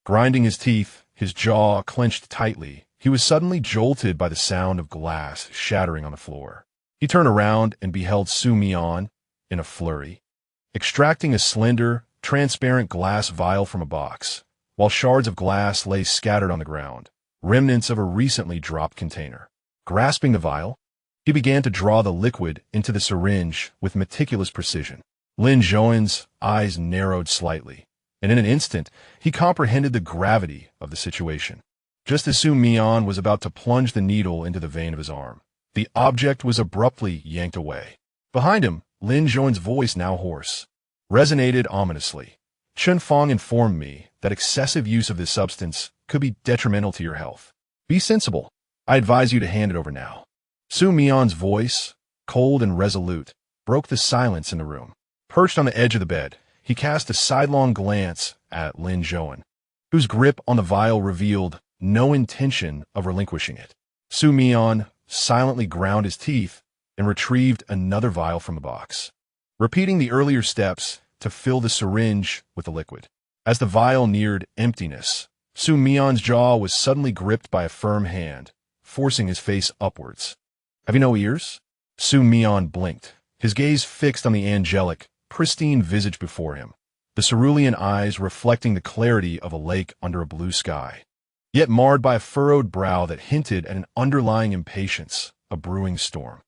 Grinding his teeth, his jaw clenched tightly, he was suddenly jolted by the sound of glass shattering on the floor. He turned around and beheld Xu Mian in a flurry, extracting a slender, transparent glass vial from a box, while shards of glass lay scattered on the ground, remnants of a recently dropped container. Grasping the vial, he began to draw the liquid into the syringe with meticulous precision. Lin Zhouan's eyes narrowed slightly, and in an instant, he comprehended the gravity of the situation. Just as Xu Mian was about to plunge the needle into the vein of his arm, the object was abruptly yanked away. Behind him, Lin Zhouan's voice, now hoarse, resonated ominously. "Chen Fong informed me that excessive use of this substance could be detrimental to your health. Be sensible. I advise you to hand it over now." Xu Mian's voice, cold and resolute, broke the silence in the room. Perched on the edge of the bed, he cast a sidelong glance at Lin Zhouan, whose grip on the vial revealed no intention of relinquishing it. Xu Mian silently ground his teeth and retrieved another vial from the box, repeating the earlier steps to fill the syringe with the liquid. As the vial neared emptiness, Xu Mian's jaw was suddenly gripped by a firm hand, forcing his face upwards. "Have you no ears?" Xu Mian blinked, his gaze fixed on the angelic, pristine visage before him, the cerulean eyes reflecting the clarity of a lake under a blue sky, yet marred by a furrowed brow that hinted at an underlying impatience, a brewing storm.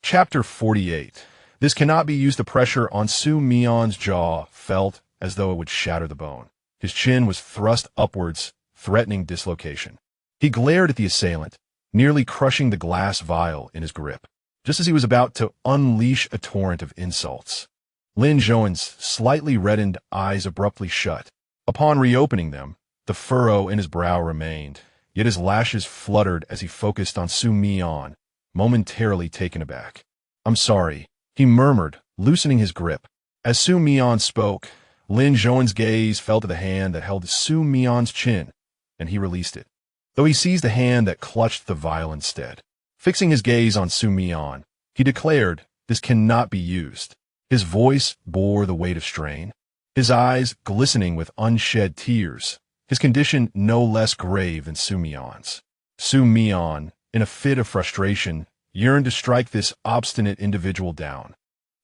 Chapter 48. This cannot be used. The pressure on Xu Mian's jaw felt as though it would shatter the bone. His chin was thrust upwards, threatening dislocation. He glared at the assailant, nearly crushing the glass vial in his grip, just as he was about to unleash a torrent of insults. Lin Zhouan's slightly reddened eyes abruptly shut. Upon reopening them, the furrow in his brow remained, yet his lashes fluttered as he focused on Xu Mian, momentarily taken aback. "I'm sorry," he murmured, loosening his grip. As Xu Mian spoke, Lin Zhouan's gaze fell to the hand that held Xu Mian's chin, and he released it, though he seized the hand that clutched the vial instead. Fixing his gaze on Xu Mian, he declared, "This cannot be used." His voice bore the weight of strain, his eyes glistening with unshed tears, his condition no less grave than Xu Mian's. Xu Mian, in a fit of frustration, yearned to strike this obstinate individual down,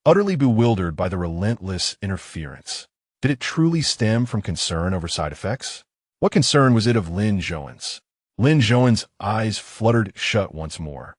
utterly bewildered by the relentless interference. Did it truly stem from concern over side effects? What concern was it of Lin Zhouan's? Lin Zhouan's eyes fluttered shut once more.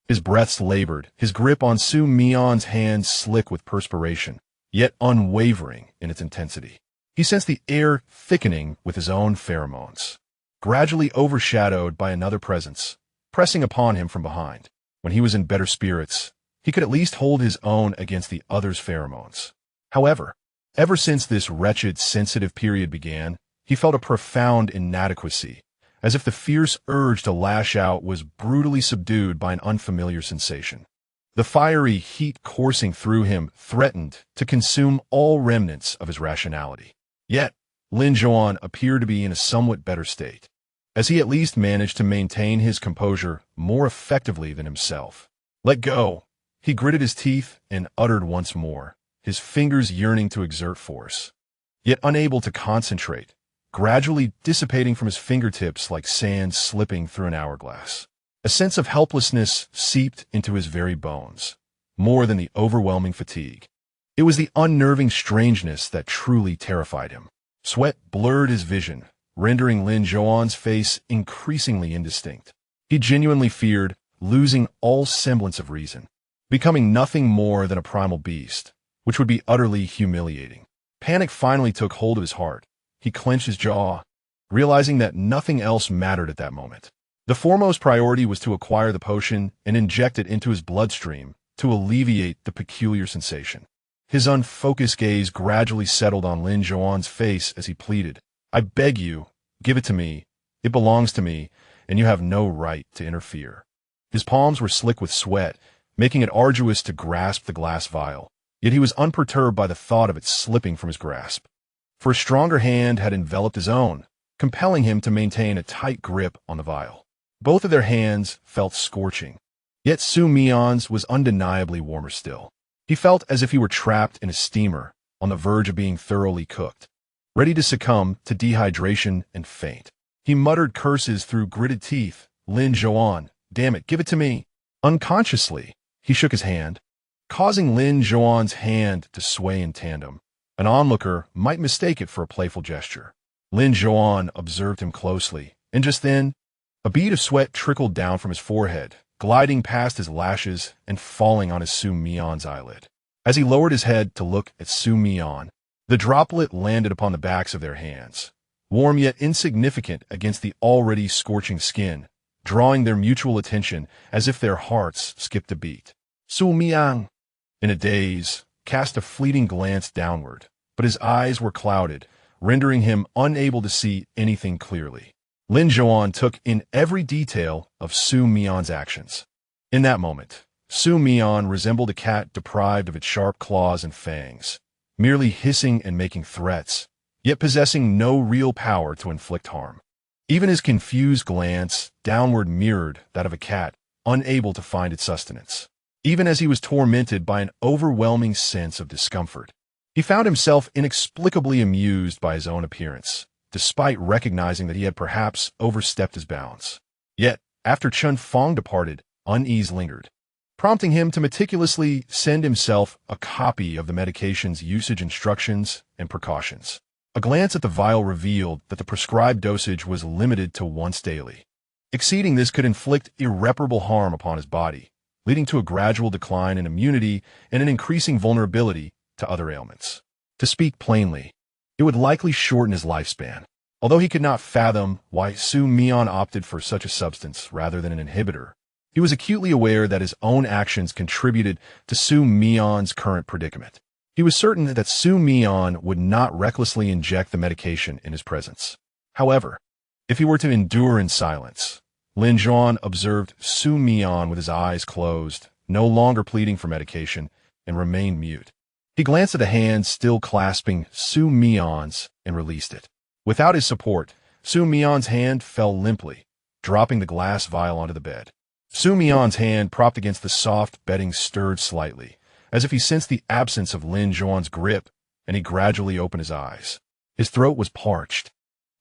His breaths labored, his grip on Xu Mian's hand slick with perspiration, yet unwavering in its intensity. He sensed the air thickening with his own pheromones, gradually overshadowed by another presence, pressing upon him from behind. When he was in better spirits, he could at least hold his own against the other's pheromones. However, ever since this wretched, sensitive period began, he felt a profound inadequacy, as if the fierce urge to lash out was brutally subdued by an unfamiliar sensation. The fiery heat coursing through him threatened to consume all remnants of his rationality. Yet, Lin Zhouan appeared to be in a somewhat better state, as he at least managed to maintain his composure more effectively than himself. "Let go," he gritted his teeth and uttered once more, his fingers yearning to exert force, yet unable to concentrate, gradually dissipating from his fingertips like sand slipping through an hourglass. A sense of helplessness seeped into his very bones, more than the overwhelming fatigue. It was the unnerving strangeness that truly terrified him. Sweat blurred his vision, rendering Lin Zhouan's face increasingly indistinct. He genuinely feared losing all semblance of reason, becoming nothing more than a primal beast, which would be utterly humiliating. Panic finally took hold of his heart. He clenched his jaw, realizing that nothing else mattered at that moment. The foremost priority was to acquire the potion and inject it into his bloodstream to alleviate the peculiar sensation. His unfocused gaze gradually settled on Lin Zhouan's face as he pleaded, "I beg you, give it to me. It belongs to me, and you have no right to interfere." His palms were slick with sweat, making it arduous to grasp the glass vial, yet he was unperturbed by the thought of it slipping from his grasp. For a stronger hand had enveloped his own, compelling him to maintain a tight grip on the vial. Both of their hands felt scorching, yet Xu Mian's was undeniably warmer still. He felt as if he were trapped in a steamer, on the verge of being thoroughly cooked, ready to succumb to dehydration and faint. He muttered curses through gritted teeth. "Lin Zhouan, damn it, give it to me." Unconsciously, he shook his hand, causing Lin Zhouan's hand to sway in tandem. An onlooker might mistake it for a playful gesture. Lin Zhouan observed him closely, and just then, a bead of sweat trickled down from his forehead, gliding past his lashes and falling on his Xu Mian's eyelid. As he lowered his head to look at Xu Mian, the droplet landed upon the backs of their hands, warm yet insignificant against the already scorching skin, drawing their mutual attention as if their hearts skipped a beat. Xu Mian, in a daze, cast a fleeting glance downward, but his eyes were clouded, rendering him unable to see anything clearly. Lin Zhouan took in every detail of Xu Mian's actions. In that moment, Xu Mian resembled a cat deprived of its sharp claws and fangs, merely hissing and making threats, yet possessing no real power to inflict harm. Even his confused glance downward mirrored that of a cat, unable to find its sustenance. Even as he was tormented by an overwhelming sense of discomfort, he found himself inexplicably amused by his own appearance, despite recognizing that he had perhaps overstepped his bounds. Yet, after Chun Fong departed, unease lingered, prompting him to meticulously send himself a copy of the medication's usage instructions and precautions. A glance at the vial revealed that the prescribed dosage was limited to once daily. Exceeding this could inflict irreparable harm upon his body, leading to a gradual decline in immunity and an increasing vulnerability to other ailments. To speak plainly, it would likely shorten his lifespan. Although he could not fathom why Xu Mian opted for such a substance rather than an inhibitor, he was acutely aware that his own actions contributed to Xu Mian's current predicament. He was certain that Xu Mian would not recklessly inject the medication in his presence. However, if he were to endure in silence, Lin Zhouan observed Xu Mian with his eyes closed, no longer pleading for medication, and remained mute. He glanced at the hand still clasping Xu Mian's and released it. Without his support, Xu Mian's hand fell limply, dropping the glass vial onto the bed. Xu Mian's hand propped against the soft bedding stirred slightly, as if he sensed the absence of Lin Zhouan's grip, and he gradually opened his eyes. His throat was parched,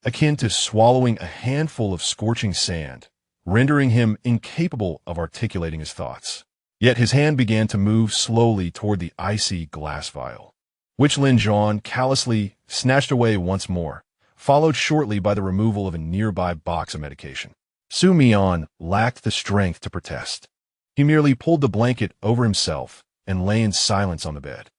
akin to swallowing a handful of scorching sand, rendering him incapable of articulating his thoughts. Yet his hand began to move slowly toward the icy glass vial, which Lin Zhouan callously snatched away once more, followed shortly by the removal of a nearby box of medication. Xu Mian lacked the strength to protest. He merely pulled the blanket over himself and lay in silence on the bed.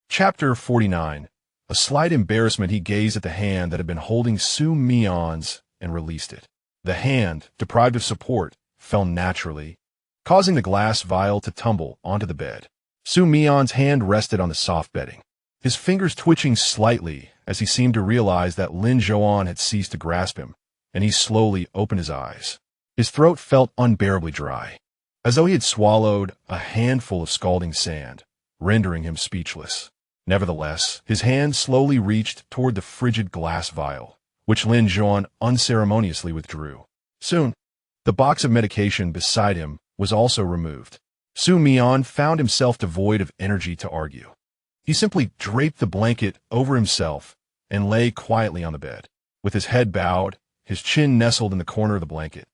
Chapter 49. A slight embarrassment, he gazed at the hand that had been holding Xu Mian's and released it. The hand, deprived of support, fell naturally, causing the glass vial to tumble onto the bed. Xu Mian's hand rested on the soft bedding, his fingers twitching slightly as he seemed to realize that Lin Zhouan had ceased to grasp him, and he slowly opened his eyes. His throat felt unbearably dry, as though he had swallowed a handful of scalding sand, rendering him speechless. Nevertheless, his hand slowly reached toward the frigid glass vial, which Lin Zhouan unceremoniously withdrew. Soon, the box of medication beside him was also removed. Xu Mian found himself devoid of energy to argue. He simply draped the blanket over himself and lay quietly on the bed, with his head bowed, his chin nestled in the corner of the blanket.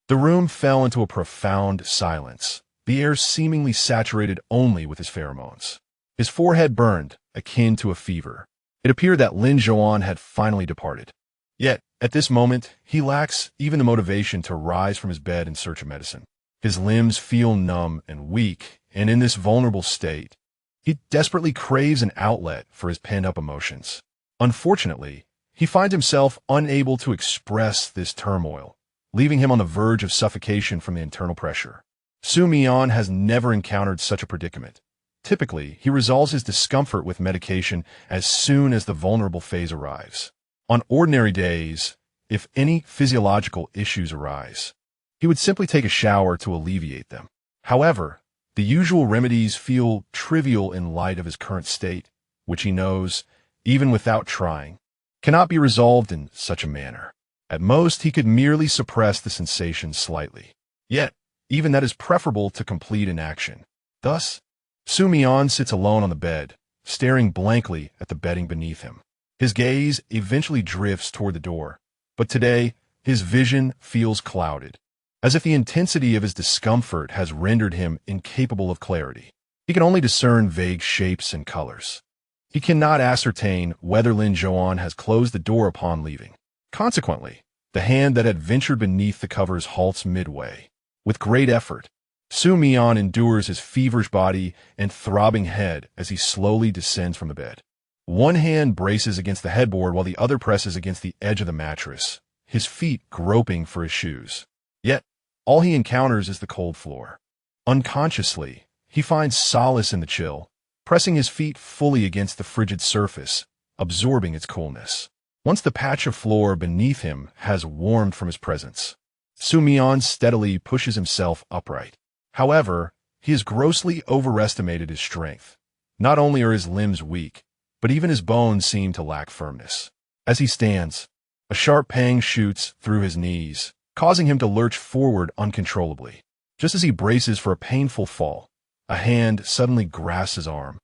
The room fell into a profound silence, the air seemingly saturated only with his pheromones. His forehead burned, akin to a fever. It appeared that Lin Zhouan had finally departed. Yet, at this moment, he lacks even the motivation to rise from his bed in search of medicine. His limbs feel numb and weak, and in this vulnerable state, he desperately craves an outlet for his pent-up emotions. Unfortunately, he finds himself unable to express this turmoil, leaving him on the verge of suffocation from the internal pressure. Xu Mian has never encountered such a predicament. Typically, he resolves his discomfort with medication as soon as the vulnerable phase arrives. On ordinary days, if any physiological issues arise, he would simply take a shower to alleviate them. However, the usual remedies feel trivial in light of his current state, which he knows, even without trying, cannot be resolved in such a manner. At most, he could merely suppress the sensation slightly. Yet, even that is preferable to complete inaction. Thus, Xu Mian sits alone on the bed, staring blankly at the bedding beneath him. His gaze eventually drifts toward the door, but today, his vision feels clouded, as if the intensity of his discomfort has rendered him incapable of clarity. He can only discern vague shapes and colors. He cannot ascertain whether Lin Zhouan has closed the door upon leaving. Consequently, the hand that had ventured beneath the covers halts midway. With great effort, Xu Mian endures his feverish body and throbbing head as he slowly descends from the bed. One hand braces against the headboard while the other presses against the edge of the mattress, his feet groping for his shoes. Yet, all he encounters is the cold floor. Unconsciously, he finds solace in the chill, pressing his feet fully against the frigid surface, absorbing its coolness. Once the patch of floor beneath him has warmed from his presence, Xu Mian steadily pushes himself upright. However, he has grossly overestimated his strength. Not only are his limbs weak, but even his bones seem to lack firmness. As he stands, a sharp pang shoots through his knees, causing him to lurch forward uncontrollably. Just as he braces for a painful fall, a hand suddenly grasps his arm,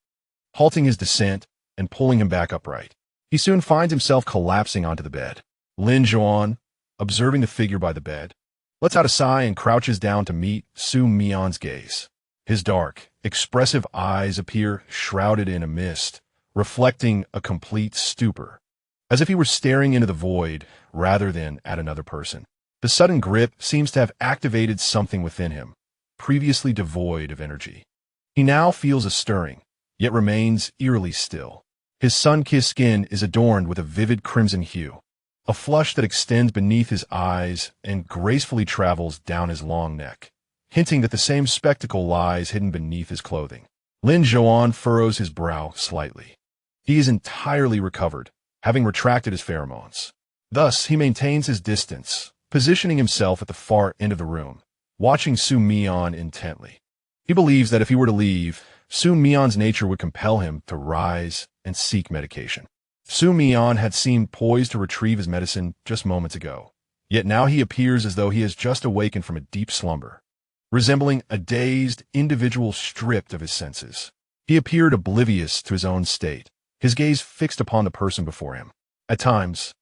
halting his descent and pulling him back upright. He soon finds himself collapsing onto the bed. Lin Zhouan, observing the figure by the bed, lets out a sigh and crouches down to meet Xu Mian's gaze. His dark, expressive eyes appear shrouded in a mist, reflecting a complete stupor, as if he were staring into the void rather than at another person. The sudden grip seems to have activated something within him, previously devoid of energy. He now feels a stirring, yet remains eerily still. His sun-kissed skin is adorned with a vivid crimson hue, a flush that extends beneath his eyes and gracefully travels down his long neck, hinting that the same spectacle lies hidden beneath his clothing. Lin Zhouan furrows his brow slightly. He is entirely recovered, having retracted his pheromones. Thus, he maintains his distance, positioning himself at the far end of the room, watching Xu Mian intently. He believes that if he were to leave, Xu Mian's nature would compel him to rise and seek medication. Xu Mian had seemed poised to retrieve his medicine just moments ago, yet now he appears as though he has just awakened from a deep slumber, resembling a dazed individual stripped of his senses. He appeared oblivious to his own state, his gaze fixed upon the person before him. At times,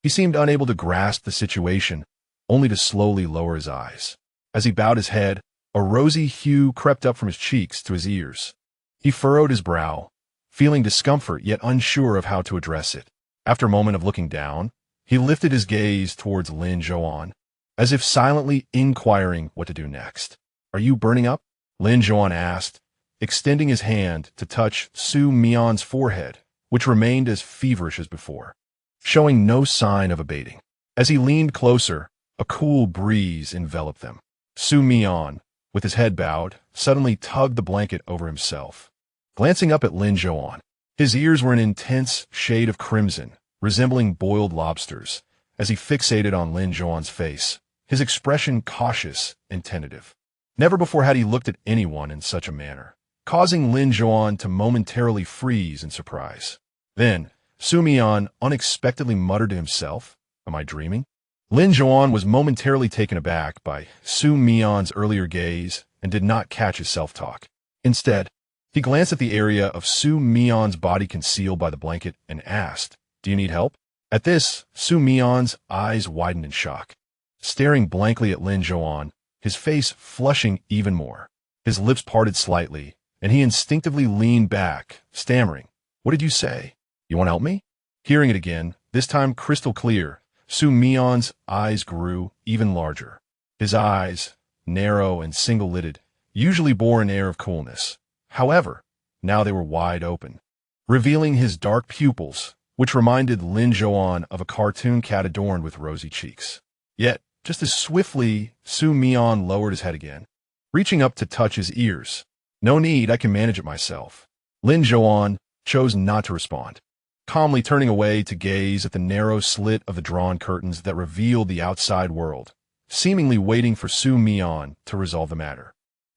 he seemed unable to grasp the situation, only to slowly lower his eyes. As he bowed his head, a rosy hue crept up from his cheeks to his ears. He furrowed his brow, feeling discomfort yet unsure of how to address it. After a moment of looking down, he lifted his gaze towards Lin Zhouan, as if silently inquiring what to do next. "Are you burning up?" Lin Zhouan asked, extending his hand to touch Xu Mian's forehead, which remained as feverish as before, showing no sign of abating. As he leaned closer, a cool breeze enveloped them. Xu Mian, with his head bowed, suddenly tugged the blanket over himself. Glancing up at Lin Zhouan, his ears were an intense shade of crimson, resembling boiled lobsters, as he fixated on Lin Zhouan's face, his expression cautious and tentative. Never before had he looked at anyone in such a manner, causing Lin Zhouan to momentarily freeze in surprise. Then, Xu Mian unexpectedly muttered to himself, "Am I dreaming?" Lin Zhouan was momentarily taken aback by Xu Mian's earlier gaze and did not catch his self-talk. Instead, he glanced at the area of Xu Mian's body concealed by the blanket and asked, "Do you need help?" At this, Xu Mian's eyes widened in shock. Staring blankly at Lin Zhouan, his face flushing even more. His lips parted slightly, and he instinctively leaned back, stammering, "What did you say? You want to help me?" Hearing it again, this time crystal clear, Xu Mian's eyes grew even larger. His eyes, narrow and single-lidded, usually bore an air of coolness. However, now they were wide open, revealing his dark pupils, which reminded Lin Zhouan of a cartoon cat adorned with rosy cheeks. Yet, just as swiftly, Xu Mian lowered his head again, reaching up to touch his ears. "No need, I can manage it myself." Lin Zhouan chose not to respond, calmly turning away to gaze at the narrow slit of the drawn curtains that revealed the outside world, seemingly waiting for Xu Mian to resolve the matter.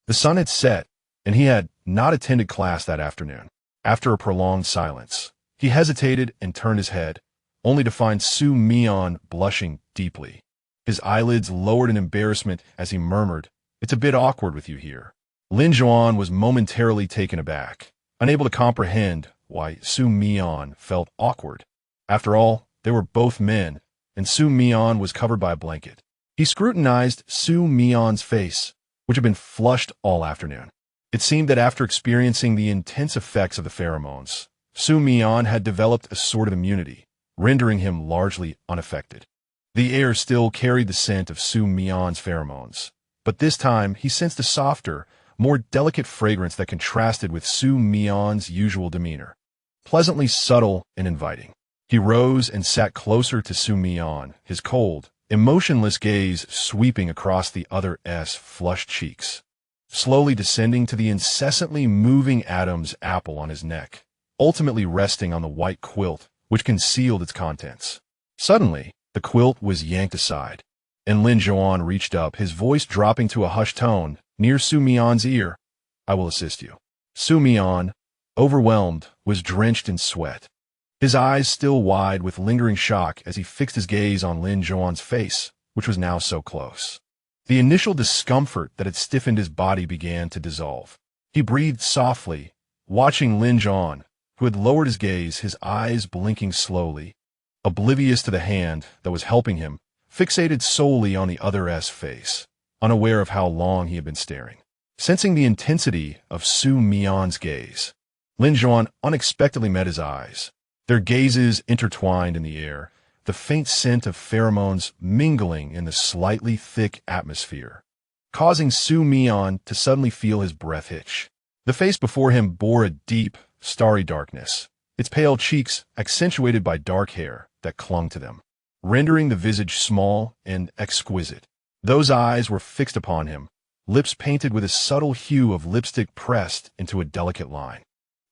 The sun had set, and he had not attended class that afternoon. After a prolonged silence, he hesitated and turned his head, only to find Xu Mian blushing deeply. His eyelids lowered in embarrassment as he murmured, "It's a bit awkward with you here." Lin Zhouan was momentarily taken aback, unable to comprehend why Xu Mian felt awkward. After all, they were both men, and Xu Mian was covered by a blanket. He scrutinized Xu Mian's face, which had been flushed all afternoon. It seemed that after experiencing the intense effects of the pheromones, Xu Mian had developed a sort of immunity, rendering him largely unaffected. The air still carried the scent of Xu Mian's pheromones, but this time he sensed a softer, more delicate fragrance that contrasted with Xu Mian's usual demeanor, pleasantly subtle and inviting. He rose and sat closer to Xu Mian, his cold, emotionless gaze sweeping across the other's flushed cheeks, slowly descending to the incessantly moving Adam's apple on his neck, ultimately resting on the white quilt which concealed its contents. Suddenly, the quilt was yanked aside, and Lin Zhouan reached up, his voice dropping to a hushed tone near Xu Mian's ear. "I will assist you." Xu Mian, overwhelmed, was drenched in sweat, his eyes still wide with lingering shock as he fixed his gaze on Lin Zhouan's face, which was now so close. The initial discomfort that had stiffened his body began to dissolve. He breathed softly, watching Lin Zhouan, who had lowered his gaze, his eyes blinking slowly, oblivious to the hand that was helping him, fixated solely on the other's face, unaware of how long he had been staring. Sensing the intensity of Xu Mian's gaze, Lin Zhouan unexpectedly met his eyes. Their gazes intertwined in the air, the faint scent of pheromones mingling in the slightly thick atmosphere, causing Xu Mian to suddenly feel his breath hitch. The face before him bore a deep, starry darkness, its pale cheeks accentuated by dark hair that clung to them, rendering the visage small and exquisite. Those eyes were fixed upon him, lips painted with a subtle hue of lipstick pressed into a delicate line.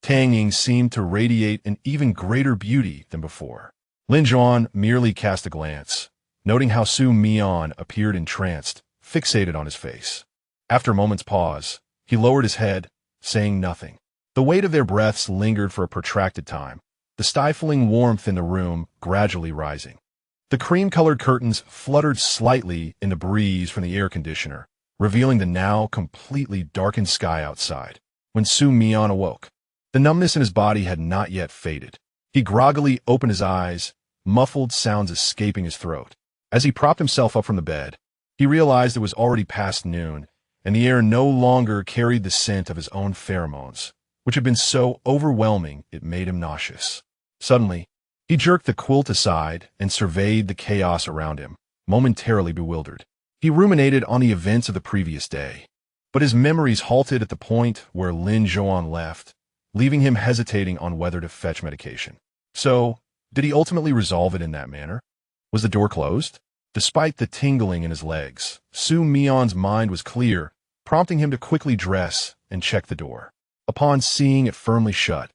Tang Ying seemed to radiate an even greater beauty than before. Lin Zhouan merely cast a glance, noting how Xu Mian appeared entranced, fixated on his face. After a moment's pause, he lowered his head, saying nothing. The weight of their breaths lingered for a protracted time, the stifling warmth in the room gradually rising. The cream-colored curtains fluttered slightly in the breeze from the air conditioner, revealing the now completely darkened sky outside. When Xu Mian awoke, the numbness in his body had not yet faded. He groggily opened his eyes, muffled sounds escaping his throat. As he propped himself up from the bed, he realized it was already past noon, and the air no longer carried the scent of his own pheromones, which had been so overwhelming it made him nauseous. Suddenly, he jerked the quilt aside and surveyed the chaos around him, momentarily bewildered. He ruminated on the events of the previous day, but his memories halted at the point where Lin Zhouan left, leaving him hesitating on whether to fetch medication. So, did he ultimately resolve it in that manner? Was the door closed? Despite the tingling in his legs, Xu Mian's mind was clear, prompting him to quickly dress and check the door. Upon seeing it firmly shut,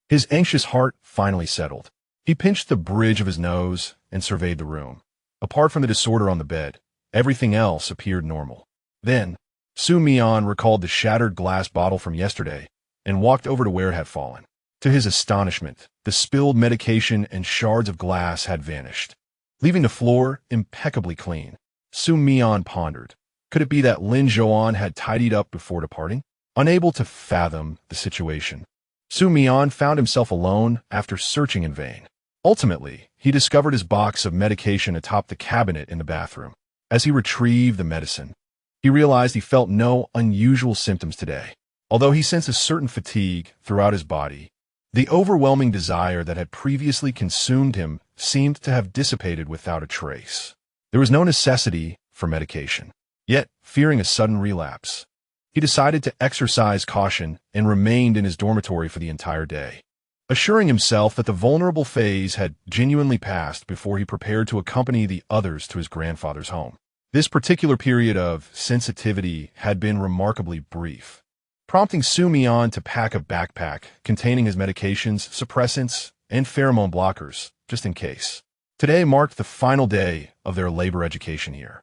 his anxious heart finally settled. He pinched the bridge of his nose and surveyed the room. Apart from the disorder on the bed, everything else appeared normal. Then, Xu Mian recalled the shattered glass bottle from yesterday and walked over to where it had fallen. To his astonishment, the spilled medication and shards of glass had vanished, leaving the floor impeccably clean. Xu Mian pondered. Could it be that Lin Zhouan had tidied up before departing? Unable to fathom the situation, Xu Mian found himself alone after searching in vain. Ultimately, he discovered his box of medication atop the cabinet in the bathroom. As he retrieved the medicine, he realized he felt no unusual symptoms today. Although he sensed a certain fatigue throughout his body, the overwhelming desire that had previously consumed him seemed to have dissipated without a trace. There was no necessity for medication. Yet, fearing a sudden relapse, he decided to exercise caution and remained in his dormitory for the entire day, assuring himself that the vulnerable phase had genuinely passed before he prepared to accompany the others to his grandfather's home. This particular period of sensitivity had been remarkably brief, prompting Xu Mian to pack a backpack containing his medications, suppressants, and pheromone blockers, just in case. Today marked the final day of their labor education year.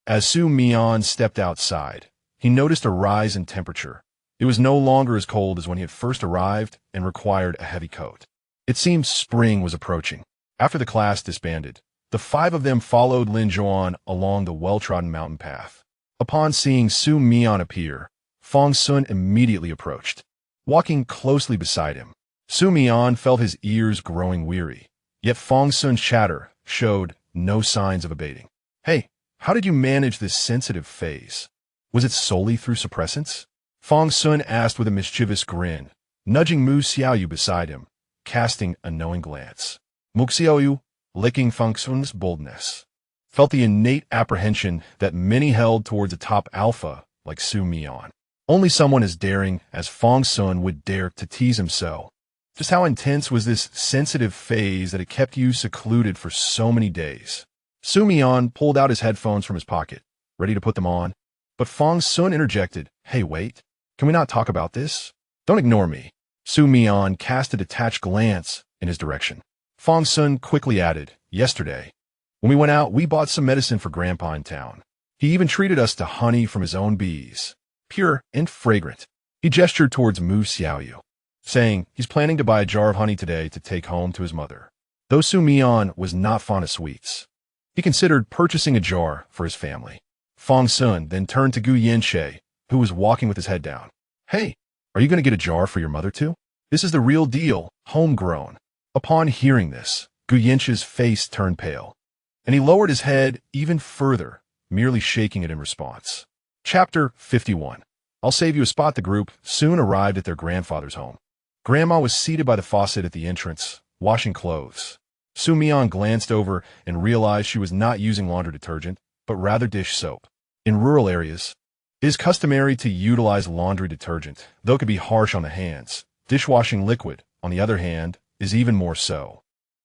As Xu Mian stepped outside, he noticed a rise in temperature. It was no longer as cold as when he had first arrived and required a heavy coat. It seemed spring was approaching. After the class disbanded, the five of them followed Lin Zhouan along the well-trodden mountain path. Upon seeing Xu Mian appear, Fang Sun immediately approached, walking closely beside him. Xu Mian felt his ears growing weary, yet Fang Sun's chatter showed no signs of abating. Hey, how did you manage this sensitive phase? Was it solely through suppressants? Fang Sun asked with a mischievous grin, nudging Mu Xiaoyu beside him, casting a knowing glance. Mu Xiaoyu, licking Fang Sun's boldness, felt the innate apprehension that many held towards a top alpha like Xu Mian. Only someone as daring as Fang Sun would dare to tease him so. Just how intense was this sensitive phase that it kept you secluded for so many days? Xu Mian pulled out his headphones from his pocket, ready to put them on, but Fang Sun interjected, "Hey, wait. Can we not talk about this? Don't ignore me." Xu Mian cast a detached glance in his direction. Fang Sun quickly added, "Yesterday, when we went out, we bought some medicine for Grandpa in town. He even treated us to honey from his own bees, pure and fragrant." He gestured towards Mu Xiaoyu, saying he's planning to buy a jar of honey today to take home to his mother. Though Xu Mian was not fond of sweets, he considered purchasing a jar for his family. Fang Sun then turned to Gu Yanxie, who was walking with his head down. "Hey, are you going to get a jar for your mother too? This is the real deal, homegrown." Upon hearing this, Gu Yanxie's face turned pale, and he lowered his head even further, merely shaking it in response. Chapter 51. I'll save you a spot. The group soon arrived at their grandfather's home. Grandma was seated by the faucet at the entrance, washing clothes. Xu Mian glanced over and realized she was not using laundry detergent, but rather dish soap. In rural areas, it is customary to utilize laundry detergent, though it can be harsh on the hands. Dishwashing liquid, on the other hand, is even more so.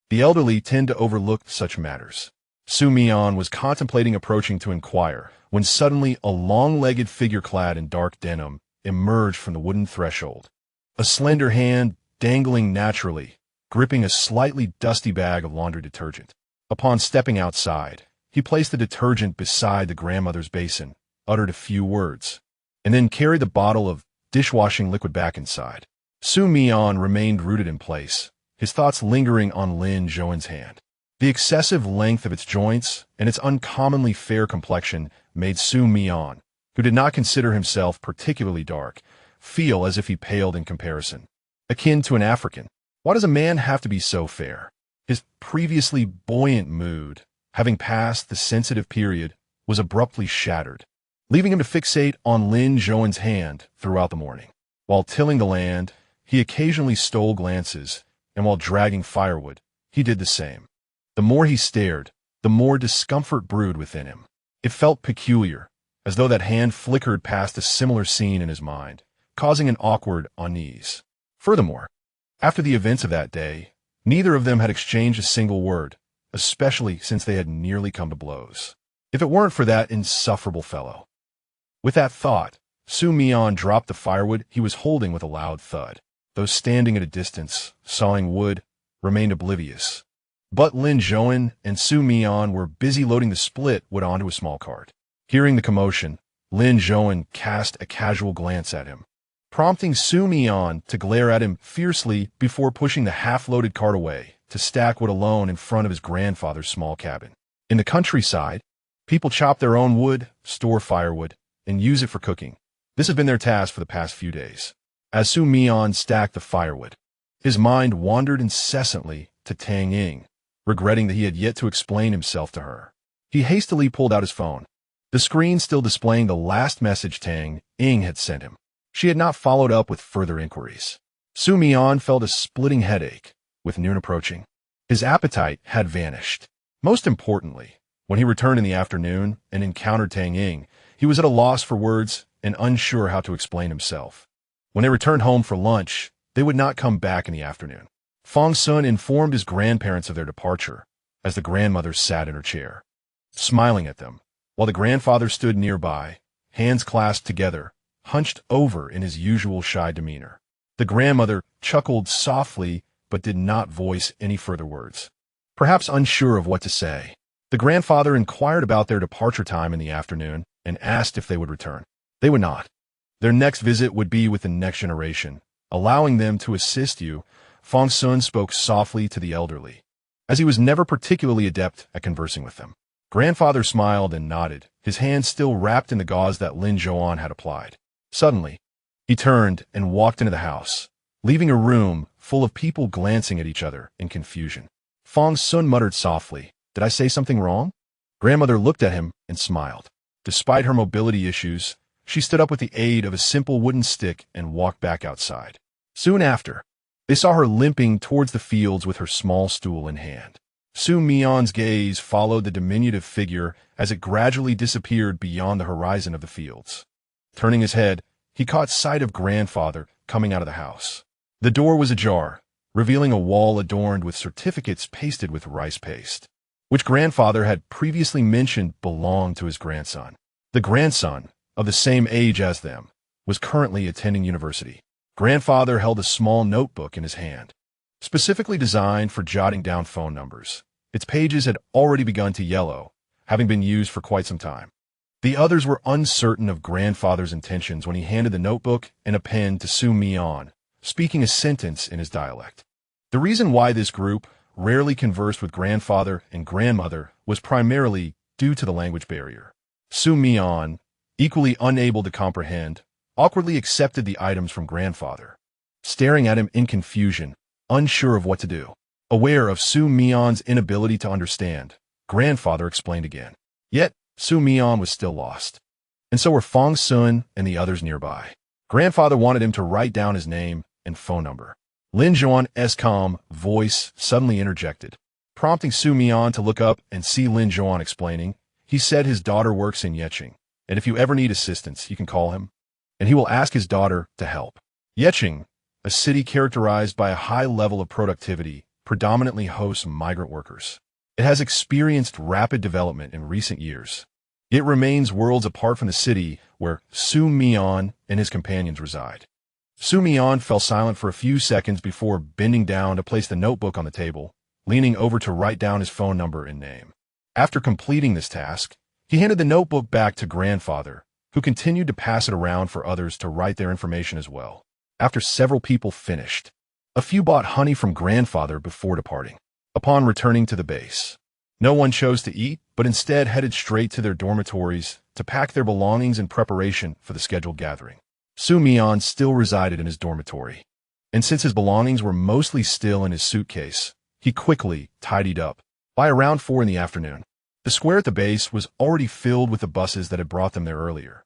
The elderly tend to overlook such matters. Xu Mian was contemplating approaching to inquire, when suddenly a long-legged figure clad in dark denim emerged from the wooden threshold. A slender hand dangling naturally, gripping a slightly dusty bag of laundry detergent. Upon stepping outside, he placed the detergent beside the grandmother's basin, uttered a few words, and then carried the bottle of dishwashing liquid back inside. Xu Mian remained rooted in place, his thoughts lingering on Lin Zhouan's hand. The excessive length of its joints and its uncommonly fair complexion made Xu Mian, who did not consider himself particularly dark, feel as if he paled in comparison. Akin to an African. Why does a man have to be so fair? His previously buoyant mood, having passed the sensitive period, was abruptly shattered, leaving him to fixate on Lin Zhouan's hand throughout the morning. While tilling the land, he occasionally stole glances, and while dragging firewood, he did the same. The more he stared, the more discomfort brewed within him. It felt peculiar, as though that hand flickered past a similar scene in his mind, causing an awkward unease. Furthermore, after the events of that day, neither of them had exchanged a single word, especially since they had nearly come to blows. If it weren't for that insufferable fellow. With that thought, Xu Mian dropped the firewood he was holding with a loud thud. Those standing at a distance, sawing wood, remained oblivious. But Lin Zhouan and Xu Mian were busy loading the split wood onto a small cart. Hearing the commotion, Lin Zhouan cast a casual glance at him, prompting Xu Mian to glare at him fiercely before pushing the half-loaded cart away to stack wood alone in front of his grandfather's small cabin. In the countryside, people chop their own wood, store firewood, and use it for cooking. This has been their task for the past few days. As Xu Mian stacked the firewood, his mind wandered incessantly to Tang Ying, regretting that he had yet to explain himself to her. He hastily pulled out his phone, the screen still displaying the last message Tang Ying had sent him. She had not followed up with further inquiries. Xu Mian felt a splitting headache with noon approaching. His appetite had vanished. Most importantly, when he returned in the afternoon and encountered Tang Ying, he was at a loss for words and unsure how to explain himself. When they returned home for lunch, they would not come back in the afternoon. Fang Sun informed his grandparents of their departure, as the grandmother sat in her chair, smiling at them, while the grandfather stood nearby, hands clasped together, hunched over in his usual shy demeanor. The grandmother chuckled softly but did not voice any further words. Perhaps unsure of what to say, the grandfather inquired about their departure time in the afternoon and asked if they would return. They would not. Their next visit would be with the next generation, allowing them to assist you. Fang Sun spoke softly to the elderly, as he was never particularly adept at conversing with them. Grandfather smiled and nodded, his hand still wrapped in the gauze that Lin Zhouan had applied. Suddenly, he turned and walked into the house, leaving a room full of people glancing at each other in confusion. Fang Sun muttered softly, "Did I say something wrong?" Grandmother looked at him and smiled. Despite her mobility issues, she stood up with the aid of a simple wooden stick and walked back outside. Soon after, they saw her limping towards the fields with her small stool in hand. Xu Mian's gaze followed the diminutive figure as it gradually disappeared beyond the horizon of the fields. Turning his head, he caught sight of grandfather coming out of the house. The door was ajar, revealing a wall adorned with certificates pasted with rice paste, which grandfather had previously mentioned belonged to his grandson. The grandson, of the same age as them, was currently attending university. Grandfather held a small notebook in his hand, specifically designed for jotting down phone numbers. Its pages had already begun to yellow, having been used for quite some time. The others were uncertain of grandfather's intentions when he handed the notebook and a pen to Xu Mian, speaking a sentence in his dialect. The reason why this group rarely conversed with grandfather and grandmother was primarily due to the language barrier. Xu Mian, equally unable to comprehend, awkwardly accepted the items from grandfather, staring at him in confusion, unsure of what to do. Aware of Xu Mian's inability to understand, grandfather explained again. Yet, Xu Mian was still lost, and so were Fang Sun and the others nearby. Grandfather wanted him to write down his name and phone number. Lin Zhouan's calm voice suddenly interjected, prompting Xu Mian to look up and see Lin Zhouan explaining. He said his daughter works in Yecheng, and if you ever need assistance, you can call him, and he will ask his daughter to help. Yecheng, a city characterized by a high level of productivity, predominantly hosts migrant workers. It has experienced rapid development in recent years. It remains worlds apart from the city where Xu Mian and his companions reside. Xu Mian fell silent for a few seconds before bending down to place the notebook on the table, leaning over to write down his phone number and name. After completing this task, he handed the notebook back to grandfather, who continued to pass it around for others to write their information as well. after several people finished. A few bought honey from grandfather before departing. Upon returning to the base, no one chose to eat, but instead headed straight to their dormitories to pack their belongings in preparation for the scheduled gathering. Xu Mian still resided in his dormitory, and since his belongings were mostly still in his suitcase, he quickly tidied up. By around 4 in the afternoon, the square at the base was already filled with the buses that had brought them there earlier.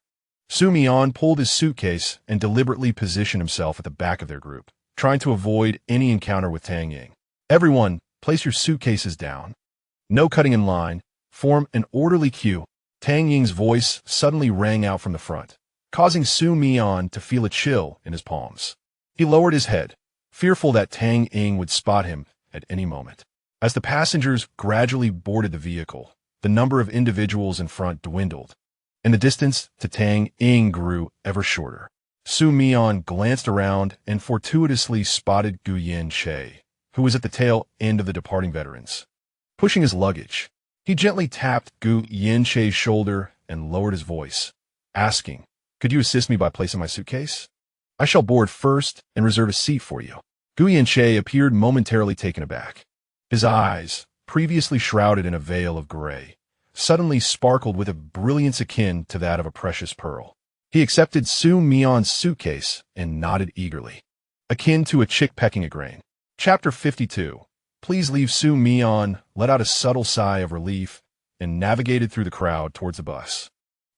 Xu Mian pulled his suitcase and deliberately positioned himself at the back of their group, trying to avoid any encounter with Tang Ying. Everyone, place your suitcases down. No cutting in line. Form an orderly queue. Tang Ying's voice suddenly rang out from the front, causing Xu Mian to feel a chill in his palms. He lowered his head, fearful that Tang Ying would spot him at any moment. As the passengers gradually boarded the vehicle, the number of individuals in front dwindled, and the distance to Tang Ying grew ever shorter. Xu Mian glanced around and fortuitously spotted Gu Yanche, who was at the tail end of the departing veterans. Pushing his luggage, he gently tapped Gu Yanche's shoulder and lowered his voice, asking, "Could you assist me by placing my suitcase? I shall board first and reserve a seat for you." Gu Yanche appeared momentarily taken aback. His eyes, previously shrouded in a veil of gray, suddenly sparkled with a brilliance akin to that of a precious pearl. He accepted Xu Mian's suitcase and nodded eagerly, akin to a chick pecking a grain. Chapter 52. Please leave. Xu Mian let out a subtle sigh of relief and navigated through the crowd towards the bus.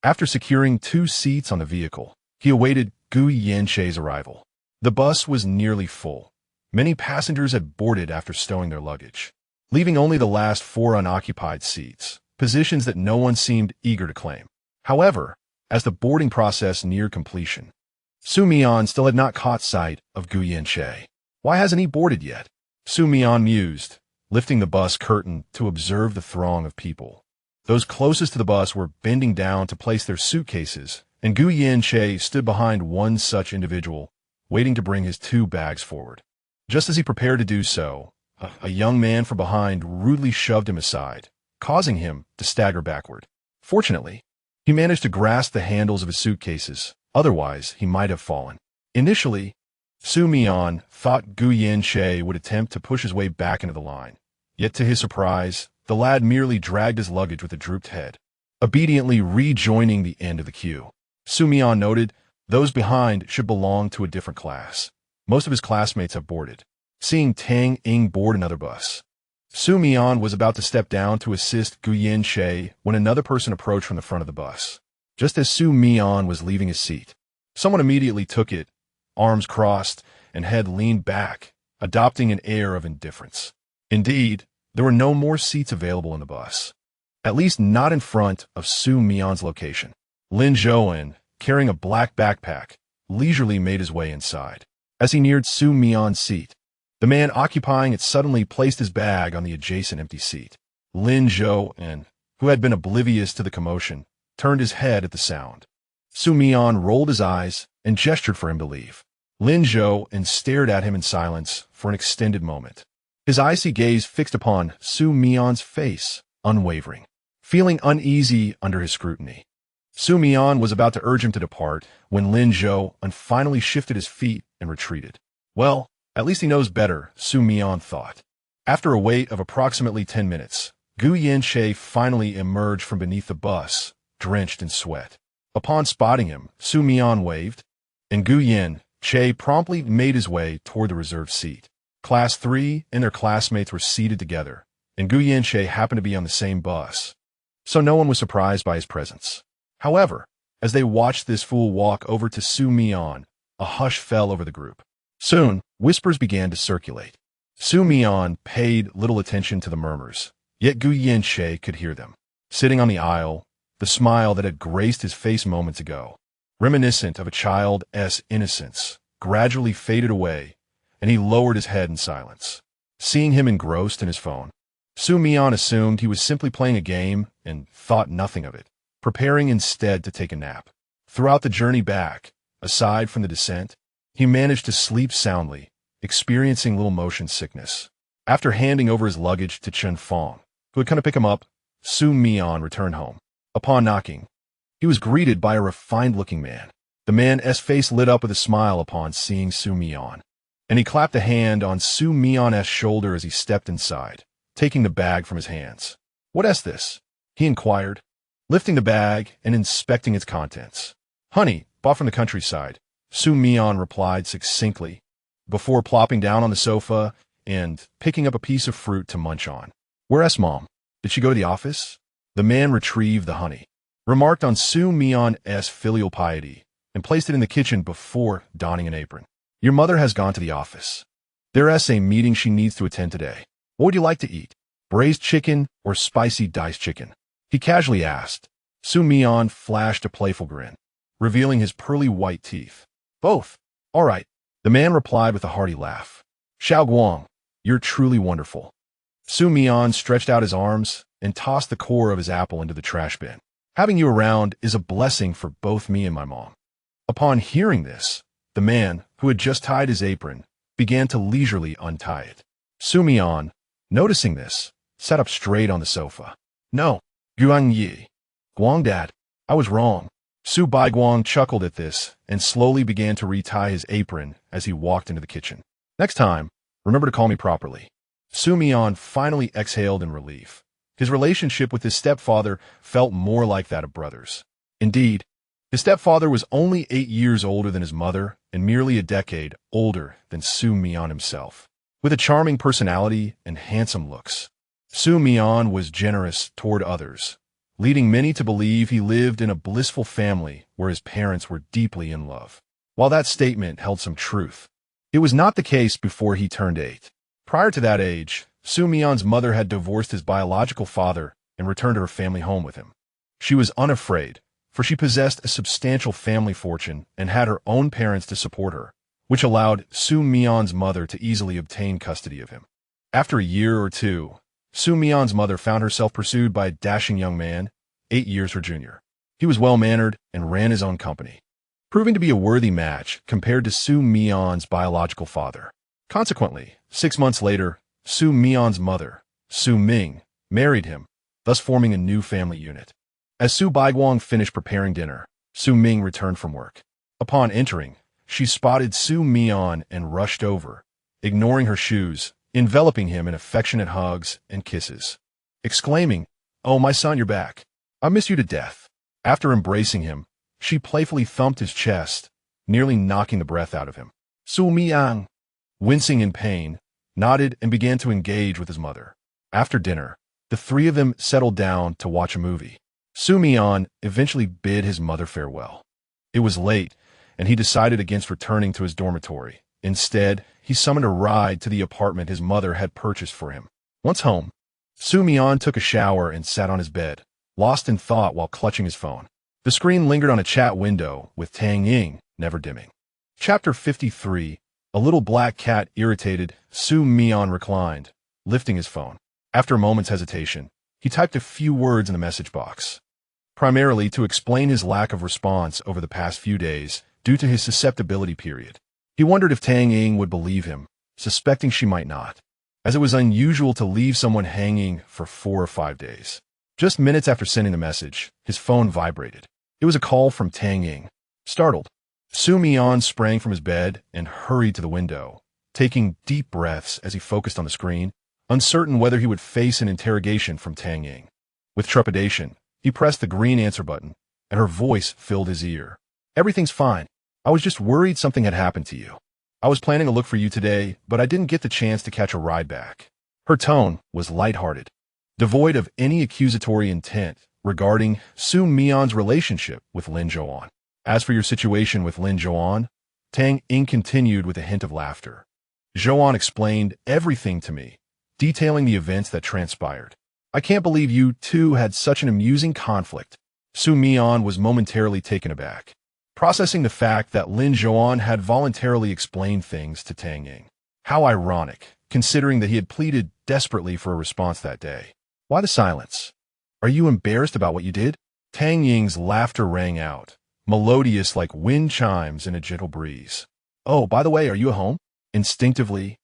After securing 2 seats on the vehicle, he awaited Gu Yanche's arrival. The bus was nearly full. Many passengers had boarded after stowing their luggage, leaving only the last 4 unoccupied seats, positions that no one seemed eager to claim. However, as the boarding process neared completion, Xu Mian still had not caught sight of Gu Yanche. Why hasn't he boarded yet? Xu Mian mused, lifting the bus curtain to observe the throng of people. Those closest to the bus were bending down to place their suitcases, and Gu Yanche stood behind one such individual, waiting to bring his 2 bags forward. Just as he prepared to do so, a young man from behind rudely shoved him aside, causing him to stagger backward. Fortunately, he managed to grasp the handles of his suitcases, otherwise he might have fallen. Initially, Xu Mian thought Gu Yanche would attempt to push his way back into the line, yet to his surprise, the lad merely dragged his luggage with a drooped head, obediently rejoining the end of the queue. Xu Mian noted, those behind should belong to a different class. Most of his classmates have boarded. Seeing Tang Ying board another bus, Xu Mian was about to step down to assist Gu Yanche when another person approached from the front of the bus. Just as Xu Mian was leaving his seat, someone immediately took it, arms crossed and head leaned back, adopting an air of indifference. Indeed, there were no more seats available in the bus, at least not in front of Xu Mian's location. Lin Zhouan, carrying a black backpack, leisurely made his way inside. As he neared Xu Mian's seat, the man occupying it suddenly placed his bag on the adjacent empty seat. Lin Zhouan, who had been oblivious to the commotion, turned his head at the sound. Xu Mian rolled his eyes and gestured for him to leave. Lin Zhouan stared at him in silence for an extended moment, his icy gaze fixed upon Xu Mian's face, unwavering, feeling uneasy under his scrutiny. Xu Mian was about to urge him to depart when Lin Zhouan finally shifted his feet and retreated. Well, at least he knows better, Xu Mian thought. After a wait of approximately 10 minutes, Gu Yanche finally emerged from beneath the bus, drenched in sweat. Upon spotting him, Xu Mian waved, and Gu Yanche promptly made his way toward the reserved seat. Class 3 and their classmates were seated together, and Gu Yanche happened to be on the same bus, so no one was surprised by his presence. However, as they watched this fool walk over to Xu Mian, a hush fell over the group. Soon, whispers began to circulate. Xu Mian paid little attention to the murmurs, yet Gu Yanche could hear them. Sitting on the aisle, the smile that had graced his face moments ago, reminiscent of a child's innocence, gradually faded away, and he lowered his head in silence. Seeing him engrossed in his phone, Xu Mian assumed he was simply playing a game and thought nothing of it, preparing instead to take a nap. Throughout the journey back, aside from the descent, he managed to sleep soundly, experiencing little motion sickness. After handing over his luggage to Chen Fong, who had come to pick him up, Xu Mian returned home. Upon knocking, he was greeted by a refined-looking man. The man's face lit up with a smile upon seeing Xu Mian, and he clapped a hand on Xu Mian's shoulder as he stepped inside, taking the bag from his hands. "What's this?" he inquired, lifting the bag and inspecting its contents. "Honey, bought from the countryside," Xu Mian replied succinctly, before plopping down on the sofa and picking up a piece of fruit to munch on. "Where's Mom? Did she go to the office?" The man retrieved the honey, remarked on Xu Mian's filial piety, and placed it in the kitchen before donning an apron. "Your mother has gone to the office. There's a meeting she needs to attend today. What would you like to eat? Braised chicken or spicy diced chicken?" he casually asked. Xu Mian flashed a playful grin, revealing his pearly white teeth. "Both. All right," the man replied with a hearty laugh. "Xiao Guang, you're truly wonderful." Xu Mian stretched out his arms and tossed the core of his apple into the trash bin. "Having you around is a blessing for both me and my mom." Upon hearing this, the man, who had just tied his apron, began to leisurely untie it. Xu Mian, noticing this, sat up straight on the sofa. "No, Guang Yi. Guang Dad, I was wrong." Xu Baiguang chuckled at this and slowly began to retie his apron as he walked into the kitchen. "Next time, remember to call me properly." Xu Mian finally exhaled in relief. His relationship with his stepfather felt more like that of brothers. Indeed, his stepfather was only 8 years older than his mother and merely a decade older than Xu Mian himself. With a charming personality and handsome looks, Xu Mian was generous toward others, leading many to believe he lived in a blissful family where his parents were deeply in love. While that statement held some truth, it was not the case before he turned 8. Prior to that age, Xu Mian's mother had divorced his biological father and returned to her family home with him. She was unafraid, for she possessed a substantial family fortune and had her own parents to support her, which allowed Xu Mian's mother to easily obtain custody of him. After a year or two, Xu Mian's mother found herself pursued by a dashing young man, 8 years her junior. He was well-mannered and ran his own company, proving to be a worthy match compared to Xu Mian's biological father. Consequently, 6 months later, Xu Mian's mother, Xu Ming, married him, thus forming a new family unit. As Xu Baiguang finished preparing dinner, Xu Ming returned from work. Upon entering, she spotted Xu Mian and rushed over, ignoring her shoes, enveloping him in affectionate hugs and kisses, exclaiming, "Oh, my son, you're back. I miss you to death." After embracing him, she playfully thumped his chest, nearly knocking the breath out of him. Xu Mian, wincing in pain, nodded and began to engage with his mother. After dinner, the three of them settled down to watch a movie. Xu Mian eventually bid his mother farewell. It was late, and he decided against returning to his dormitory. Instead, he summoned a ride to the apartment his mother had purchased for him. Once home, Xu Mian took a shower and sat on his bed, lost in thought while clutching his phone. The screen lingered on a chat window, with Tang Ying never dimming. Chapter 53. A little black cat irritated, Xu Mian reclined, lifting his phone. After a moment's hesitation, he typed a few words in the message box, primarily to explain his lack of response over the past few days due to his susceptibility period. He wondered if Tang Ying would believe him, suspecting she might not, as it was unusual to leave someone hanging for 4 or 5 days. Just minutes after sending the message, his phone vibrated. It was a call from Tang Ying. Startled, Xu Mian sprang from his bed and hurried to the window, taking deep breaths as he focused on the screen, uncertain whether he would face an interrogation from Tang Ying. With trepidation, he pressed the green answer button, and her voice filled his ear. "Everything's fine. I was just worried something had happened to you. I was planning to look for you today, but I didn't get the chance to catch a ride back." Her tone was lighthearted, devoid of any accusatory intent regarding Xu Mian's relationship with Lin Zhouan. "As for your situation with Lin Zhouan," Tang Ying continued with a hint of laughter, "Zhouan explained everything to me, detailing the events that transpired. I can't believe you two had such an amusing conflict." Xu Mian was momentarily taken aback, processing the fact that Lin Zhouan had voluntarily explained things to Tang Ying. How ironic, considering that he had pleaded desperately for a response that day. "Why the silence? Are you embarrassed about what you did?" Tang Ying's laughter rang out, melodious like wind chimes in a gentle breeze. "Oh, by the way, are you at home?" Instinctively,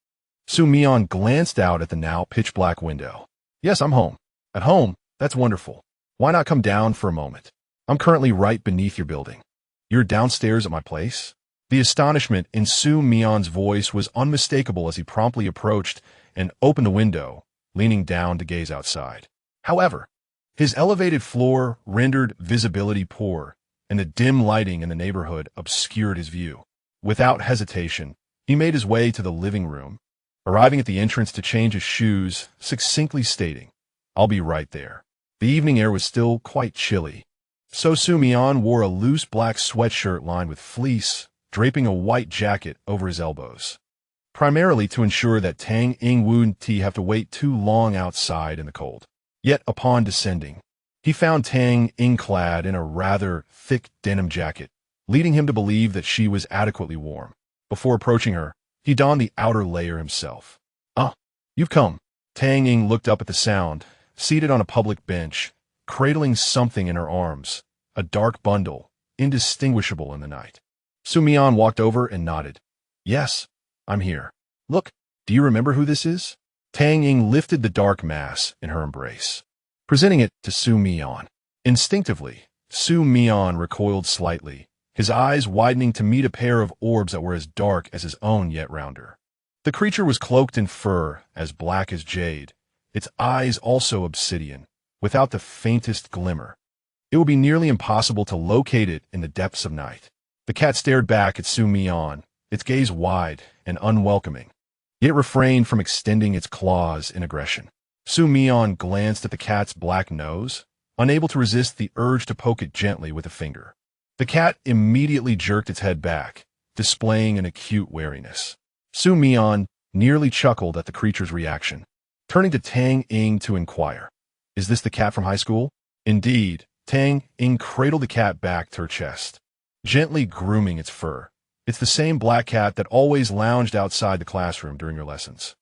Xu Mian glanced out at the now pitch-black window. "Yes, I'm home." "At home? That's wonderful. Why not come down for a moment? I'm currently right beneath your building." You're downstairs at my place? The astonishment in Xu Mian's voice was unmistakable as he promptly approached and opened the window, leaning down to gaze outside. However, his elevated floor rendered visibility poor, and the dim lighting in the neighborhood obscured his view. Without hesitation, he made his way to the living room, arriving at the entrance to change his shoes, succinctly stating, "I'll be right there." The evening air was still quite chilly, so Xu Mian wore a loose black sweatshirt lined with fleece, draping a white jacket over his elbows, primarily to ensure that Tang Ying wouldn't have to wait too long outside in the cold. Yet upon descending, he found Tang Ying clad in a rather thick denim jacket, leading him to believe that she was adequately warm. Before approaching her, he donned the outer layer himself. "Ah, you've come." Tang Ying looked up at the sound, seated on a public bench, cradling something in her arms, a dark bundle, indistinguishable in the night. Xu Mian walked over and nodded. "Yes, I'm here. Look, do you remember who this is?" Tang Ying lifted the dark mass in her embrace, presenting it to Xu Mian. Instinctively, Xu Mian recoiled slightly, his eyes widening to meet a pair of orbs that were as dark as his own yet rounder. The creature was cloaked in fur as black as jade, its eyes also obsidian, without the faintest glimmer. It would be nearly impossible to locate it in the depths of night. The cat stared back at Xu Mian, its gaze wide and unwelcoming. It refrained from extending its claws in aggression. Xu Mian glanced at the cat's black nose, unable to resist the urge to poke it gently with a finger. The cat immediately jerked its head back, displaying an acute wariness. Xu Mian nearly chuckled at the creature's reaction, turning to Tang Ying to inquire, "Is this the cat from high school?" Indeed, Tang Ying cradled the cat back to her chest, gently grooming its fur. "It's the same black cat that always lounged outside the classroom during your lessons.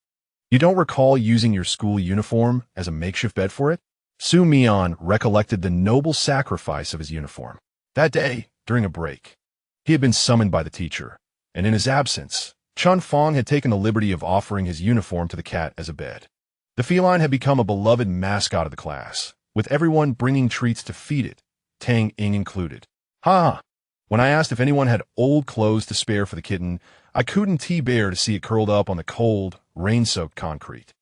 You don't recall using your school uniform as a makeshift bed for it?" Xu Mian recollected the noble sacrifice of his uniform. That day, during a break, he had been summoned by the teacher, and in his absence, Chun Fong had taken the liberty of offering his uniform to the cat as a bed. The feline had become a beloved mascot of the class, with everyone bringing treats to feed it, Tang Ying included. Ha! When I asked if anyone had old clothes to spare for the kitten, I couldn't bear to see it curled up on the cold, rain-soaked concrete.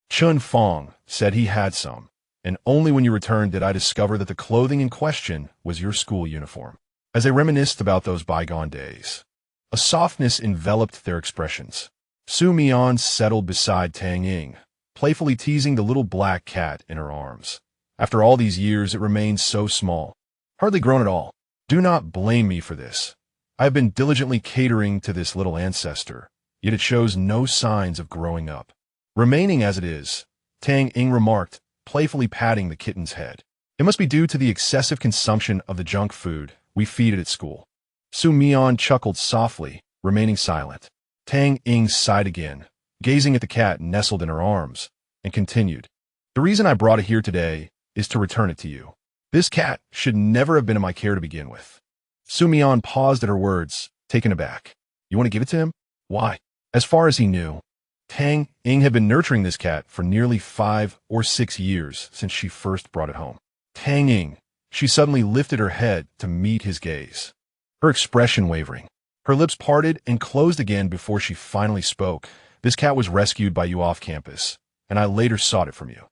Chun Fong said he had some, and only when you returned did I discover that the clothing in question was your school uniform. As they reminisced about those bygone days, a softness enveloped their expressions. Xu Mian settled beside Tang Ying, playfully teasing the little black cat in her arms. After all these years, it remains so small, hardly grown at all. Do not blame me for this. I have been diligently catering to this little ancestor, yet it shows no signs of growing up. Remaining as it is, Tang Ying remarked, playfully patting the kitten's head. It must be due to the excessive consumption of the junk food we feed it at school. Xu Mian chuckled softly, remaining silent. Tang Ying sighed again, gazing at the cat nestled in her arms, and continued, "The reason I brought it here today is to return it to you. This cat should never have been in my care to begin with." Xu Mian paused at her words, taken aback. "You want to give it to him?" "Why?" As far as he knew, Tang Ying had been nurturing this cat for nearly 5 or 6 years since she first brought it home. Tang Ying, she suddenly lifted her head to meet his gaze, her expression wavering. Her lips parted and closed again before she finally spoke. "This cat was rescued by you off campus, and I later sought it from you.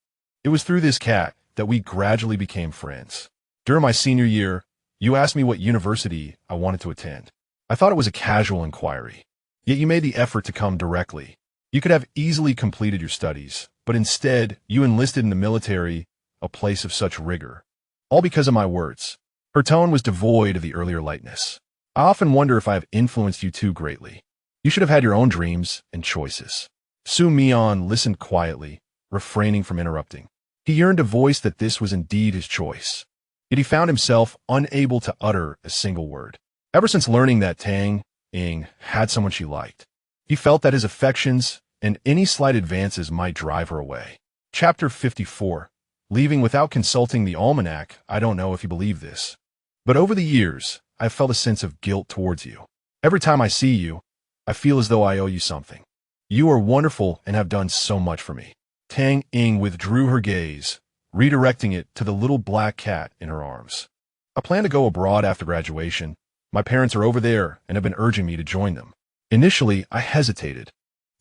It was through this cat that we gradually became friends. During my senior year, you asked me what university I wanted to attend. I thought it was a casual inquiry, yet you made the effort to come directly. You could have easily completed your studies, but instead, you enlisted in the military, a place of such rigor. All because of my words." Her tone was devoid of the earlier lightness. "I often wonder if I have influenced you too greatly. You should have had your own dreams and choices." Xu Mian listened quietly, refraining from interrupting. He yearned to voice that this was indeed his choice, yet he found himself unable to utter a single word. Ever since learning that Tang Ying had someone she liked, he felt that his affections and any slight advances might drive her away. Chapter 54. Leaving without consulting the almanac. I don't know if you believe this, but over the years, I've felt a sense of guilt towards you. Every time I see you, I feel as though I owe you something. You are wonderful and have done so much for me." Tang Ying withdrew her gaze, redirecting it to the little black cat in her arms. "I plan to go abroad after graduation, My parents are over there and have been urging me to join them. Initially, I hesitated,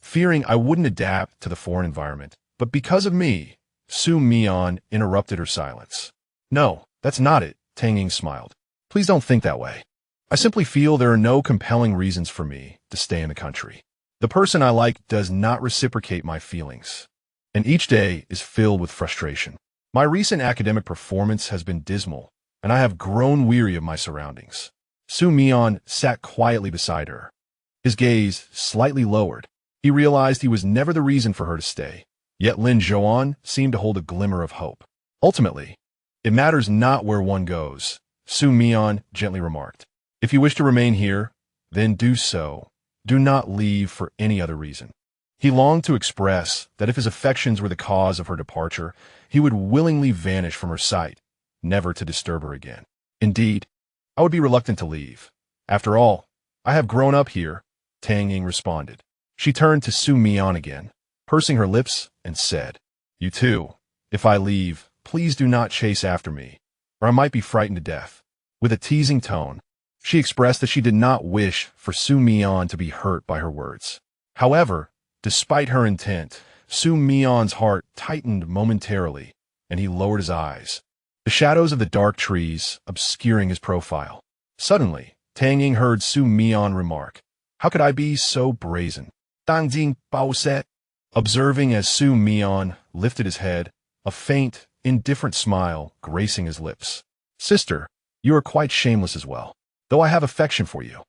fearing I wouldn't adapt to the foreign environment, but because of me, Xu Mian interrupted her silence. No, that's not it, Tang Ying smiled. Please don't think that way. I simply feel there are no compelling reasons for me to stay in the country. The person I like does not reciprocate my feelings, and each day is filled with frustration. My recent academic performance has been dismal, and I have grown weary of my surroundings. Xu Mian sat quietly beside her, his gaze slightly lowered. He realized he was never the reason for her to stay, yet Lin Zhouan seemed to hold a glimmer of hope. Ultimately, it matters not where one goes, Xu Mian gently remarked. If you wish to remain here, then do so. Do not leave for any other reason. He longed to express that if his affections were the cause of her departure, he would willingly vanish from her sight, never to disturb her again. Indeed, I would be reluctant to leave. After all, I have grown up here, Tang Ying responded. She turned to Xu Mian again, pursing her lips, and said, You too, if I leave, please do not chase after me, or I might be frightened to death. With a teasing tone, she expressed that she did not wish for Xu Mian to be hurt by her words. However, despite her intent, Xu Mian's heart tightened momentarily, and he lowered his eyes, the shadows of the dark trees obscuring his profile. Suddenly, Tang Ying heard Xu Mian remark, How could I be so brazen? Dang Jing Bao Set. Observing as Xu Mian lifted his head, a faint, indifferent smile gracing his lips. Sister, you are quite shameless as well, though I have affection for you.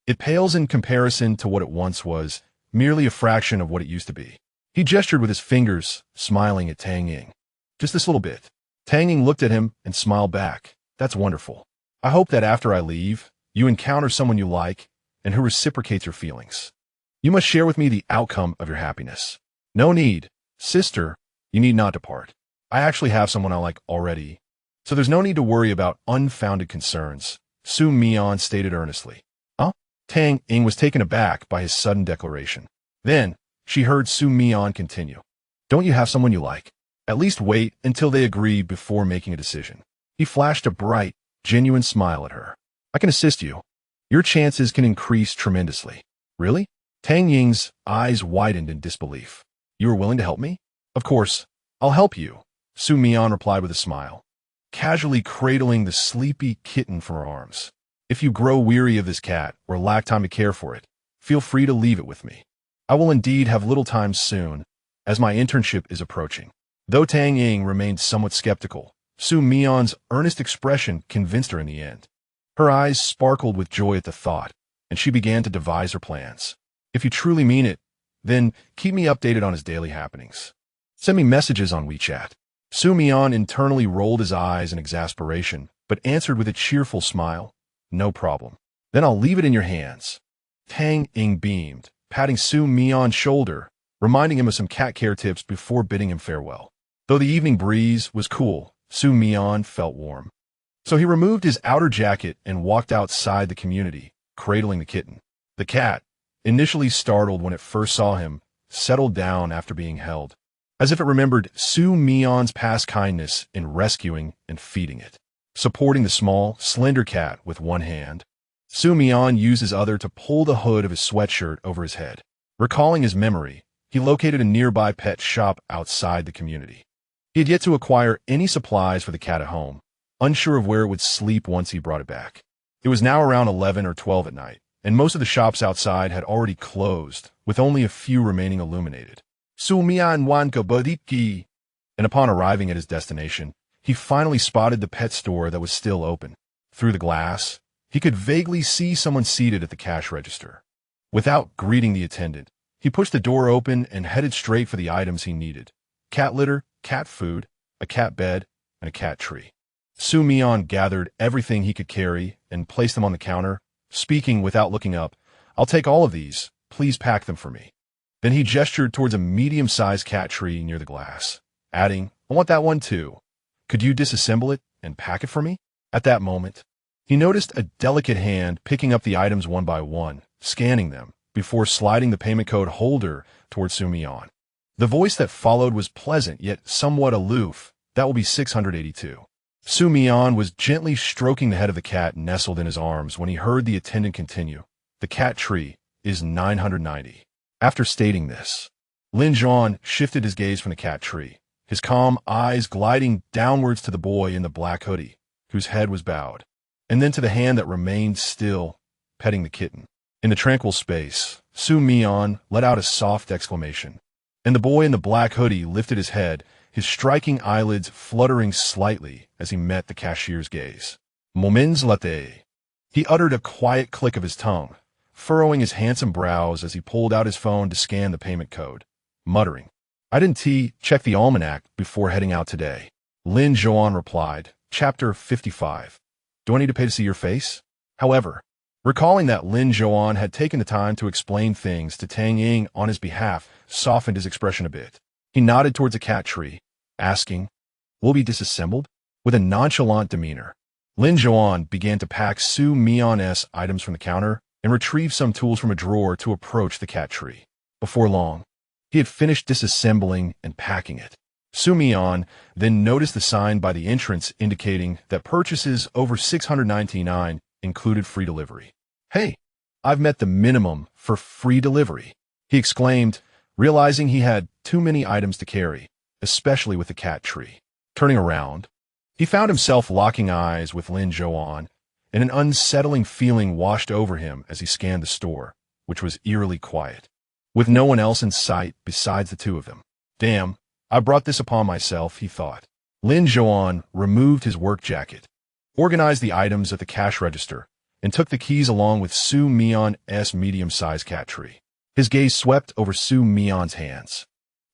It pales in comparison to what it once was, merely a fraction of what it used to be. He gestured with his fingers, smiling at Tang Ying. Just this little bit. Tang Ying looked at him and smiled back. That's wonderful. I hope that after I leave, you encounter someone you like and who reciprocates your feelings. You must share with me the outcome of your happiness. No need. Sister, you need not depart. I actually have someone I like already, so there's no need to worry about unfounded concerns, Xu Mian stated earnestly. Huh? Tang Ying was taken aback by his sudden declaration. Then, she heard Xu Mian continue. Don't you have someone you like? At least wait until they agree before making a decision. He flashed a bright, genuine smile at her. I can assist you. Your chances can increase tremendously. Really? Tang Ying's eyes widened in disbelief. You are willing to help me? Of course, I'll help you, Xu Mian replied with a smile, casually cradling the sleepy kitten from her arms. If you grow weary of this cat or lack time to care for it, feel free to leave it with me. I will indeed have little time soon, as my internship is approaching. Though Tang Ying remained somewhat skeptical, Xu Mian's earnest expression convinced her in the end. Her eyes sparkled with joy at the thought, and she began to devise her plans. If you truly mean it, then keep me updated on his daily happenings. Send me messages on WeChat. Xu Mian internally rolled his eyes in exasperation, but answered with a cheerful smile, No problem. Then I'll leave it in your hands. Tang Ying beamed, patting Xu Mian's shoulder, reminding him of some cat care tips before bidding him farewell. Though the evening breeze was cool, Xu Mian felt warm. So he removed his outer jacket and walked outside the community, cradling the kitten. The cat, initially startled when it first saw him, settled down after being held, as if it remembered Xu Mian's past kindness in rescuing and feeding it. Supporting the small, slender cat with one hand, Xu Mian used his other to pull the hood of his sweatshirt over his head. Recalling his memory, he located a nearby pet shop outside the community. He had yet to acquire any supplies for the cat at home, unsure of where it would sleep once he brought it back. It was now around 11 or 12 at night, and most of the shops outside had already closed, with only a few remaining illuminated. Xu Mian wan kabadiki. And upon arriving at his destination, he finally spotted the pet store that was still open. Through the glass, he could vaguely see someone seated at the cash register. Without greeting the attendant, he pushed the door open and headed straight for the items he needed. Cat litter, cat food, a cat bed, and a cat tree. Xu Mian gathered everything he could carry and placed them on the counter, speaking without looking up, I'll take all of these, please pack them for me. Then he gestured towards a medium-sized cat tree near the glass, adding, I want that one too. Could you disassemble it and pack it for me? At that moment, he noticed a delicate hand picking up the items one by one, scanning them, before sliding the payment code holder towards Xu Mian. The voice that followed was pleasant yet somewhat aloof. That will be 682. Xu Mian was gently stroking the head of the cat nestled in his arms when he heard the attendant continue. The cat tree is 990. After stating this, Lin Zhouan shifted his gaze from the cat tree, his calm eyes gliding downwards to the boy in the black hoodie, whose head was bowed, and then to the hand that remained still, petting the kitten. In the tranquil space, Xu Mian let out a soft exclamation, and the boy in the black hoodie lifted his head, his striking eyelids fluttering slightly as he met the cashier's gaze. Moments latte. He uttered a quiet click of his tongue, furrowing his handsome brows as he pulled out his phone to scan the payment code, muttering, "I didn't check the almanac before heading out today." Lin Zhouan replied, Chapter 55. Do I need to pay to see your face? However, recalling that Lin Zhouan had taken the time to explain things to Tang Ying on his behalf softened his expression a bit. He nodded towards a cat tree, asking, "Will be disassembled?" With a nonchalant demeanor, Lin Zhouan began to pack Xu Mian's items from the counter and retrieve some tools from a drawer to approach the cat tree. Before long, he had finished disassembling and packing it. Xu Mian then noticed the sign by the entrance indicating that purchases over 699 included free delivery. "Hey, I've met the minimum for free delivery," he exclaimed, realizing he had too many items to carry, especially with the cat tree. Turning around, he found himself locking eyes with Lin Zhouan, and an unsettling feeling washed over him as he scanned the store, which was eerily quiet, with no one else in sight besides the two of them. "Damn, I brought this upon myself," he thought. Lin Zhouan removed his work jacket, organized the items at the cash register, and took the keys along with Xu Mian's medium-sized cat tree. His gaze swept over Xu Mian's hands.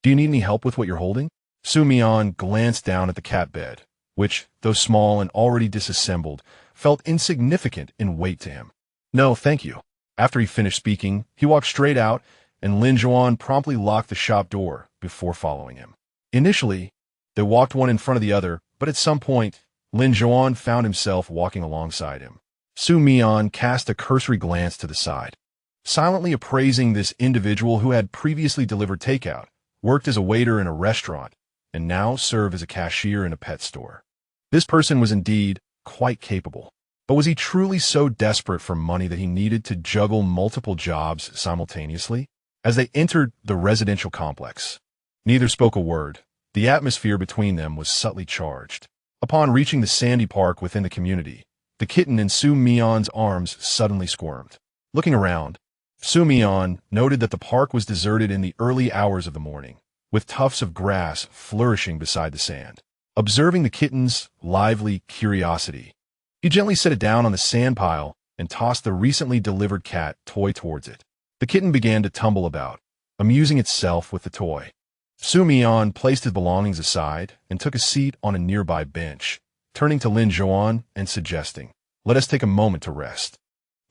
"Do you need any help with what you're holding?" Xu Mian glanced down at the cat bed, which, though small and already disassembled, felt insignificant in weight to him. "No, thank you." After he finished speaking, he walked straight out, and Lin Zhouan promptly locked the shop door before following him. Initially, they walked one in front of the other, but at some point, Lin Zhouan found himself walking alongside him. Xu Mian cast a cursory glance to the side, silently appraising this individual who had previously delivered takeout, worked as a waiter in a restaurant, and now served as a cashier in a pet store. This person was indeed quite capable, but was he truly so desperate for money that he needed to juggle multiple jobs simultaneously? As they entered the residential complex, neither spoke a word. The atmosphere between them was subtly charged. Upon reaching the sandy park within the community, the kitten in Xu Mian's arms suddenly squirmed. Looking around, Xu Mian noted that the park was deserted in the early hours of the morning, with tufts of grass flourishing beside the sand. Observing the kitten's lively curiosity, he gently set it down on the sand pile and tossed the recently delivered cat toy towards it. The kitten began to tumble about, amusing itself with the toy. Xu Mian placed his belongings aside and took a seat on a nearby bench, turning to Lin Zhouan and suggesting, "Let us take a moment to rest."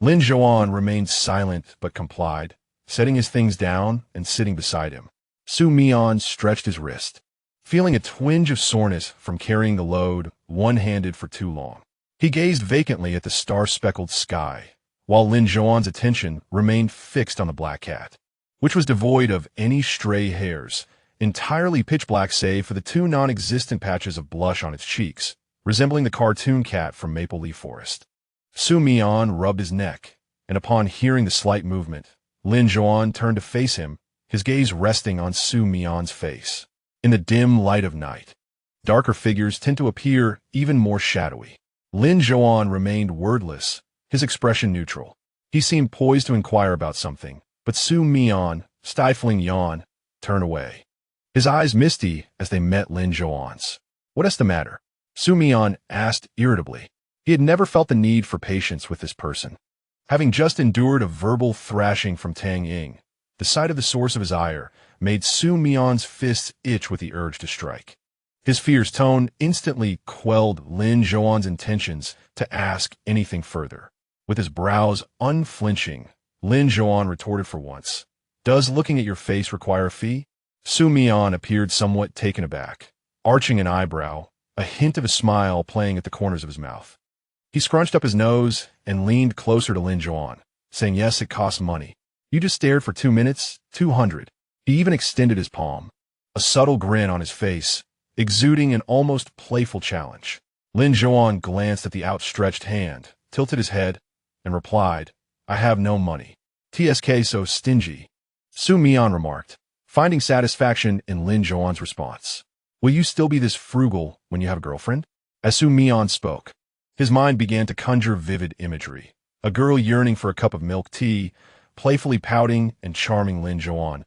Lin Zhouan remained silent but complied, setting his things down and sitting beside him. Xu Mian stretched his wrist, feeling a twinge of soreness from carrying the load one-handed for too long. He gazed vacantly at the star-speckled sky, while Lin Zhouan's attention remained fixed on the black cat, which was devoid of any stray hairs, entirely pitch-black save for the two non-existent patches of blush on its cheeks, resembling the cartoon cat from Maple Leaf Forest. Xu Mian rubbed his neck, and upon hearing the slight movement, Lin Zhouan turned to face him, his gaze resting on Xu Mian's face. In the dim light of night, darker figures tend to appear even more shadowy. Lin Zhouan remained wordless, his expression neutral. He seemed poised to inquire about something, but Xu Mian, stifling yawn, turned away. His eyes misty as they met Lin Zhouan's. "What's the matter?" Xu Mian asked irritably. He had never felt the need for patience with this person. Having just endured a verbal thrashing from Tang Ying, the sight of the source of his ire made Xu Mian's fists itch with the urge to strike. His fierce tone instantly quelled Lin Zhouan's intentions to ask anything further. With his brows unflinching, Lin Zhouan retorted for once, "Does looking at your face require a fee?" Xu Mian appeared somewhat taken aback, arching an eyebrow, a hint of a smile playing at the corners of his mouth. He scrunched up his nose and leaned closer to Lin Zhouan, saying, "Yes, it costs money. You just stared for 2 minutes, 200. He even extended his palm, a subtle grin on his face, exuding an almost playful challenge. Lin Zhouan glanced at the outstretched hand, tilted his head, and replied, "I have no money. TSK so stingy." Xu Mian remarked, finding satisfaction in Lin Zhouan's response. "Will you still be this frugal when you have a girlfriend?" As Xu Mian spoke, his mind began to conjure vivid imagery. A girl yearning for a cup of milk tea, playfully pouting and charming Lin Zhouan,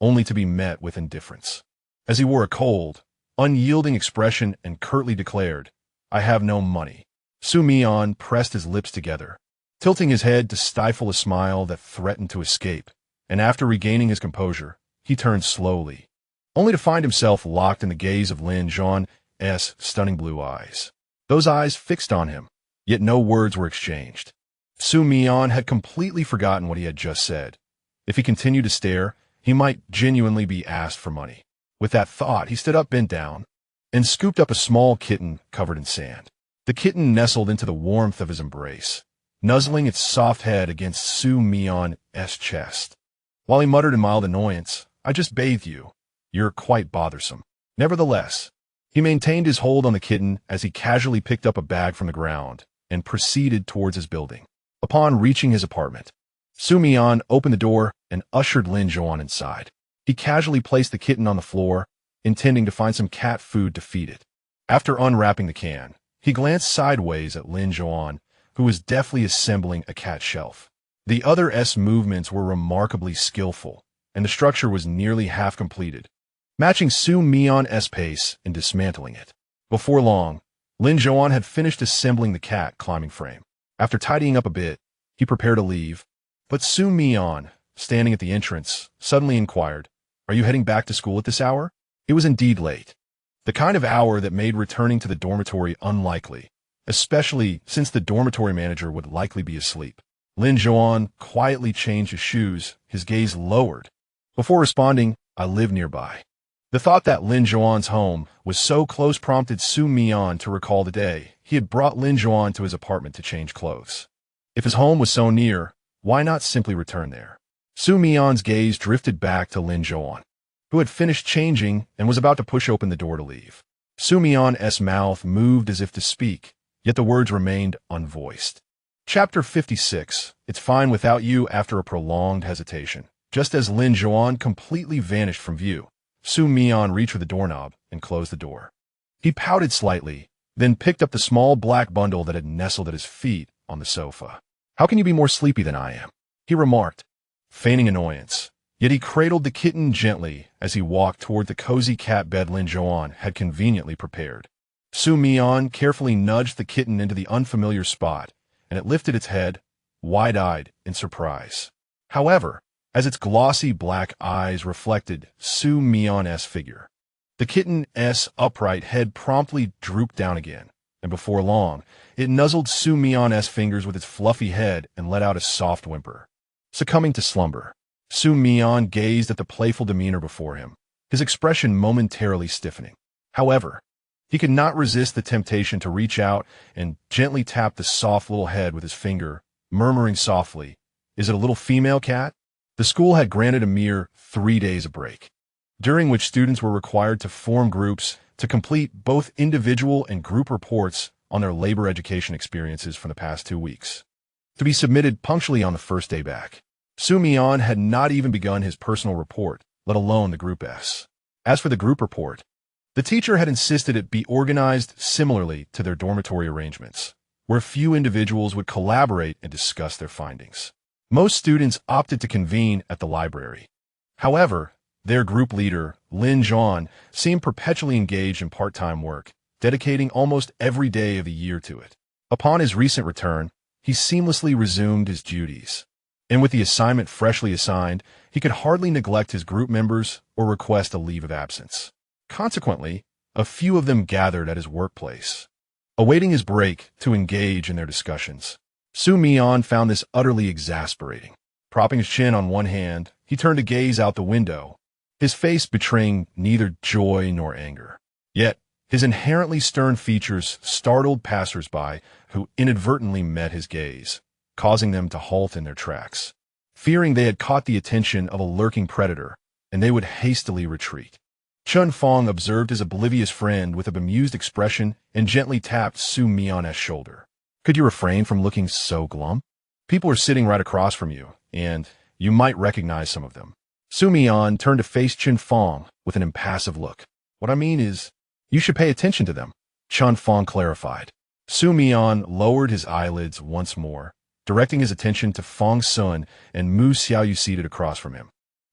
only to be met with indifference. As he wore a cold, unyielding expression and curtly declared, "I have no money," Xu Mian pressed his lips together, tilting his head to stifle a smile that threatened to escape, and after regaining his composure, he turned slowly, only to find himself locked in the gaze of Lin Zhouan's stunning blue eyes. Those eyes fixed on him, yet no words were exchanged. Xu Mian had completely forgotten what he had just said. If he continued to stare, he might genuinely be asked for money. With that thought, he stood up bent down and scooped up a small kitten covered in sand. The kitten nestled into the warmth of his embrace, nuzzling its soft head against Xu Mian's chest. While he muttered in mild annoyance, "I just bathed you. You're quite bothersome." Nevertheless, he maintained his hold on the kitten as he casually picked up a bag from the ground and proceeded towards his building. Upon reaching his apartment, Xu Mian opened the door and ushered Lin Zhouan inside. He casually placed the kitten on the floor, intending to find some cat food to feed it. After unwrapping the can, he glanced sideways at Lin Zhouan, who was deftly assembling a cat shelf. The other's movements were remarkably skillful, and the structure was nearly half completed, matching Xu Mian's pace in dismantling it. Before long, Lin Zhouan had finished assembling the cat climbing frame. After tidying up a bit, he prepared to leave, but Xu Mian, standing at the entrance, suddenly inquired, "Are you heading back to school at this hour?" It was indeed late, the kind of hour that made returning to the dormitory unlikely, especially since the dormitory manager would likely be asleep. Lin Zhouan quietly changed his shoes, his gaze lowered. Before responding, "I live nearby." The thought that Lin Zhouan's home was so close prompted Xu Mian to recall the day he had brought Lin Zhouan to his apartment to change clothes. If his home was so near, why not simply return there? Xu Mian's gaze drifted back to Lin Zhouan, who had finished changing and was about to push open the door to leave. Xu Mian's mouth moved as if to speak, yet the words remained unvoiced. Chapter 56. It's fine without you. After a prolonged hesitation, just as Lin Zhouan completely vanished from view, Xu Mian reached for the doorknob and closed the door. He pouted slightly, then picked up the small black bundle that had nestled at his feet on the sofa. "How can you be more sleepy than I am?" he remarked, feigning annoyance. Yet he cradled the kitten gently as he walked toward the cozy cat bed Lin Zhouan had conveniently prepared. Xu Mian carefully nudged the kitten into the unfamiliar spot, and it lifted its head, wide-eyed in surprise. However, as its glossy black eyes reflected Xu Mian's figure, the kitten's upright head promptly drooped down again, and before long, it nuzzled Xu Mian's fingers with its fluffy head and let out a soft whimper. Succumbing to slumber, Xu Mian gazed at the playful demeanor before him, his expression momentarily stiffening. However, he could not resist the temptation to reach out and gently tap the soft little head with his finger, murmuring softly, "Is it a little female cat?" The school had granted a mere 3 days of break, during which students were required to form groups to complete both individual and group reports on their labor education experiences from the past 2 weeks, to be submitted punctually on the first day back. Xu Mian had not even begun his personal report, let alone the group's. As for the group report, the teacher had insisted it be organized similarly to their dormitory arrangements, where few individuals would collaborate and discuss their findings. Most students opted to convene at the library. However, their group leader, Lin Zhouan, seemed perpetually engaged in part-time work, dedicating almost every day of the year to it. Upon his recent return, he seamlessly resumed his duties, and with the assignment freshly assigned, he could hardly neglect his group members or request a leave of absence. Consequently, a few of them gathered at his workplace, awaiting his break to engage in their discussions. Xu Mian found this utterly exasperating. Propping his chin on one hand, he turned to gaze out the window, his face betraying neither joy nor anger. Yet, his inherently stern features startled passers-by who inadvertently met his gaze, causing them to halt in their tracks, fearing they had caught the attention of a lurking predator, and they would hastily retreat. Chun Fong observed his oblivious friend with a bemused expression and gently tapped Xu Mian's shoulder. Could you refrain from looking so glum? People are sitting right across from you, and you might recognize some of them. Xu Mian turned to face Chun Fong with an impassive look. What I mean is, you should pay attention to them, Chun Fong clarified. Xu Mian lowered his eyelids once more, directing his attention to Fong Sun and Mu Xiaoyu seated across from him.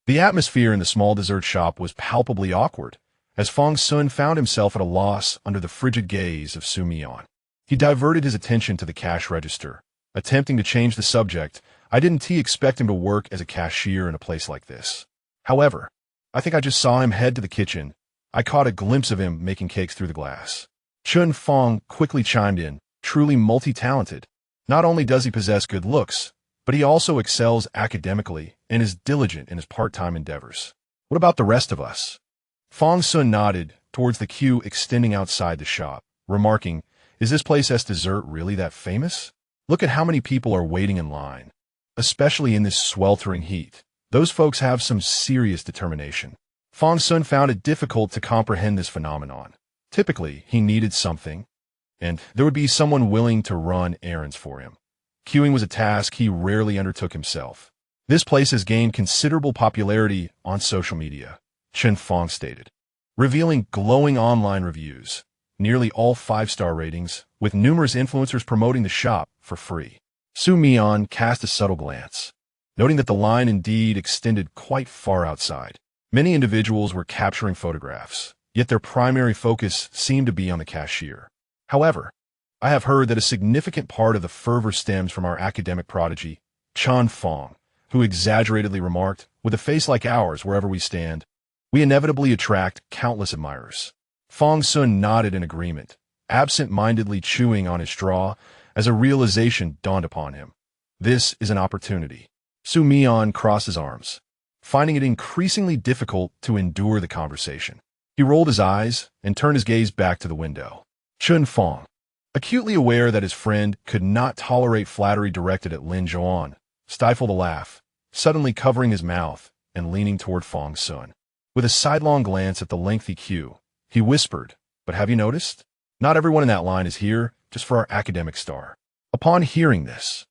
The atmosphere in the small dessert shop was palpably awkward, as Fong Sun found himself at a loss under the frigid gaze of Xu Mian. He diverted his attention to the cash register, attempting to change the subject. I didn't expect him to work as a cashier in a place like this. However, I think I just saw him head to the kitchen. I caught a glimpse of him making cakes through the glass. Chun Fong quickly chimed in, truly multi-talented. Not only does he possess good looks, but he also excels academically and is diligent in his part-time endeavors. What about the rest of us? Fong Sun nodded towards the queue extending outside the shop, remarking, is this place as dessert really that famous? Look at how many people are waiting in line. Especially in this sweltering heat. Those folks have some serious determination. Fong Sun found it difficult to comprehend this phenomenon. Typically, he needed something, and there would be someone willing to run errands for him. Queuing was a task he rarely undertook himself. This place has gained considerable popularity on social media, Chun Fong stated, revealing glowing online reviews, nearly all 5-star ratings, with numerous influencers promoting the shop for free. Xu Mian cast a subtle glance, noting that the line indeed extended quite far outside. Many individuals were capturing photographs, yet their primary focus seemed to be on the cashier. However, I have heard that a significant part of the fervor stems from our academic prodigy, Chun Fong, who exaggeratedly remarked, with a face like ours wherever we stand, we inevitably attract countless admirers. Fong Sun nodded in agreement, absent-mindedly chewing on his straw as a realization dawned upon him. This is an opportunity. Xu Mian crossed his arms, finding it increasingly difficult to endure the conversation. He rolled his eyes and turned his gaze back to the window. Chun Fong, acutely aware that his friend could not tolerate flattery directed at Lin Zhouan, stifled a laugh, suddenly covering his mouth and leaning toward Fong Sun. With a sidelong glance at the lengthy queue, he whispered, but have you noticed? Not everyone in that line is here just for our academic star. Upon hearing this,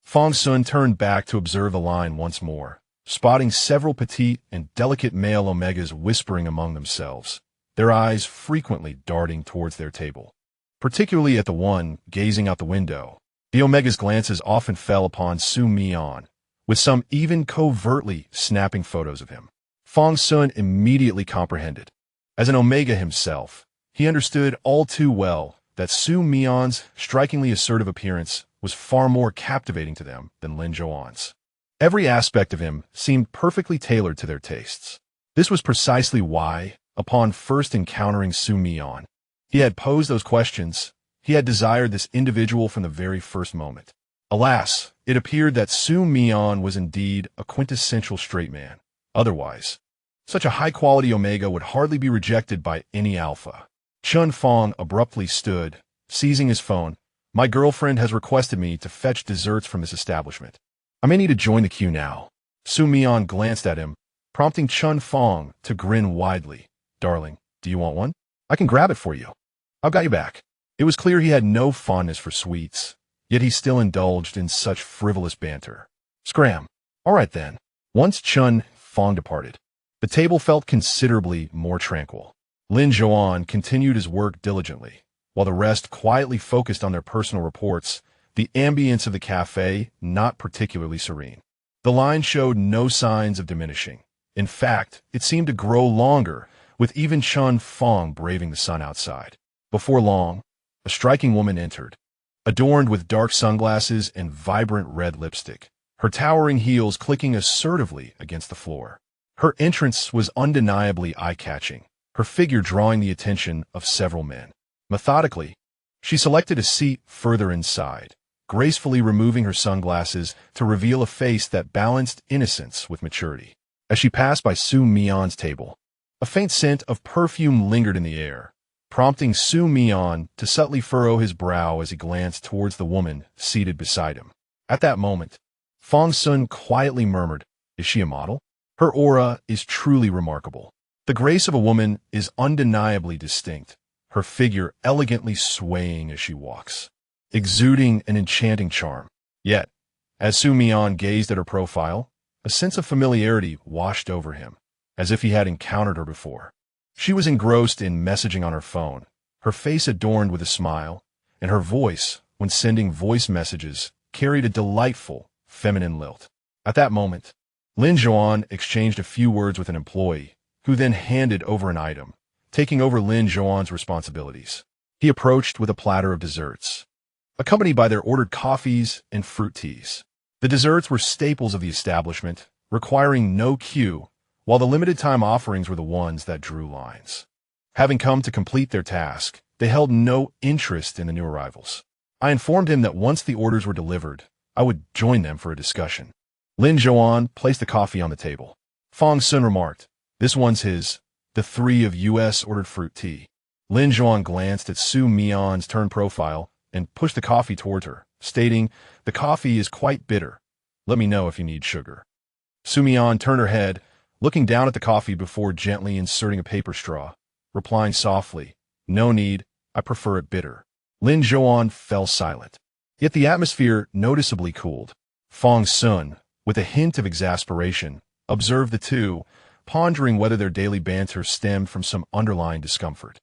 Fong Sun turned back to observe the line once more, spotting several petite and delicate male omegas whispering among themselves, their eyes frequently darting towards their table. Particularly at the one gazing out the window, the omega's glances often fell upon Xu Mian, with some even covertly snapping photos of him. Fong Sun immediately comprehended. As an omega himself, he understood all too well that Xu Mian's strikingly assertive appearance was far more captivating to them than Lin Zhouan's. Every aspect of him seemed perfectly tailored to their tastes. This was precisely why, upon first encountering Xu Mian, he had posed those questions. He had desired this individual from the very first moment. Alas, it appeared that Xu Mian was indeed a quintessential straight man. Otherwise, such a high-quality omega would hardly be rejected by any alpha. Chun Fong abruptly stood, seizing his phone. My girlfriend has requested me to fetch desserts from this establishment. I may need to join the queue now. Xu Mian glanced at him, prompting Chun Fong to grin widely. Darling, do you want one? I can grab it for you. I've got you back. It was clear he had no fondness for sweets, yet he still indulged in such frivolous banter. Scram. All right then. Once Chun Fong departed, the table felt considerably more tranquil. Lin Zhouan continued his work diligently, while the rest quietly focused on their personal reports, the ambience of the cafe not particularly serene. The line showed no signs of diminishing. In fact, it seemed to grow longer, with even Chun Fong braving the sun outside. Before long, a striking woman entered, adorned with dark sunglasses and vibrant red lipstick, her towering heels clicking assertively against the floor. Her entrance was undeniably eye-catching, her figure drawing the attention of several men. Methodically, she selected a seat further inside, gracefully removing her sunglasses to reveal a face that balanced innocence with maturity. As she passed by Xu Mian's table, a faint scent of perfume lingered in the air, prompting Xu Mian to subtly furrow his brow as he glanced towards the woman seated beside him. At that moment, Fong Sun quietly murmured, "Is she a model? Her aura is truly remarkable." The grace of a woman is undeniably distinct, her figure elegantly swaying as she walks, exuding an enchanting charm. Yet, as Xu Mian gazed at her profile, a sense of familiarity washed over him, as if he had encountered her before. She was engrossed in messaging on her phone, her face adorned with a smile, and her voice, when sending voice messages, carried a delightful, feminine lilt. At that moment, Lin Zhouan exchanged a few words with an employee, who then handed over an item, taking over Lin Zhouan's responsibilities. He approached with a platter of desserts, accompanied by their ordered coffees and fruit teas. The desserts were staples of the establishment, requiring no queue, while the limited-time offerings were the ones that drew lines. Having come to complete their task, they held no interest in the new arrivals. I informed him that once the orders were delivered, I would join them for a discussion. Lin Zhouan placed the coffee on the table. Fong Sun remarked, "This one's his. The three of U.S. ordered fruit tea." Lin Zhouan glanced at Xu Mian's turn profile and pushed the coffee towards her, stating, "The coffee is quite bitter. Let me know if you need sugar." Xu Mian turned her head, looking down at the coffee before gently inserting a paper straw, replying softly, "No need, I prefer it bitter." Lin Zhouan fell silent. Yet the atmosphere noticeably cooled. Fong Sun, with a hint of exasperation, observed the two, pondering whether their daily banter stemmed from some underlying discomfort.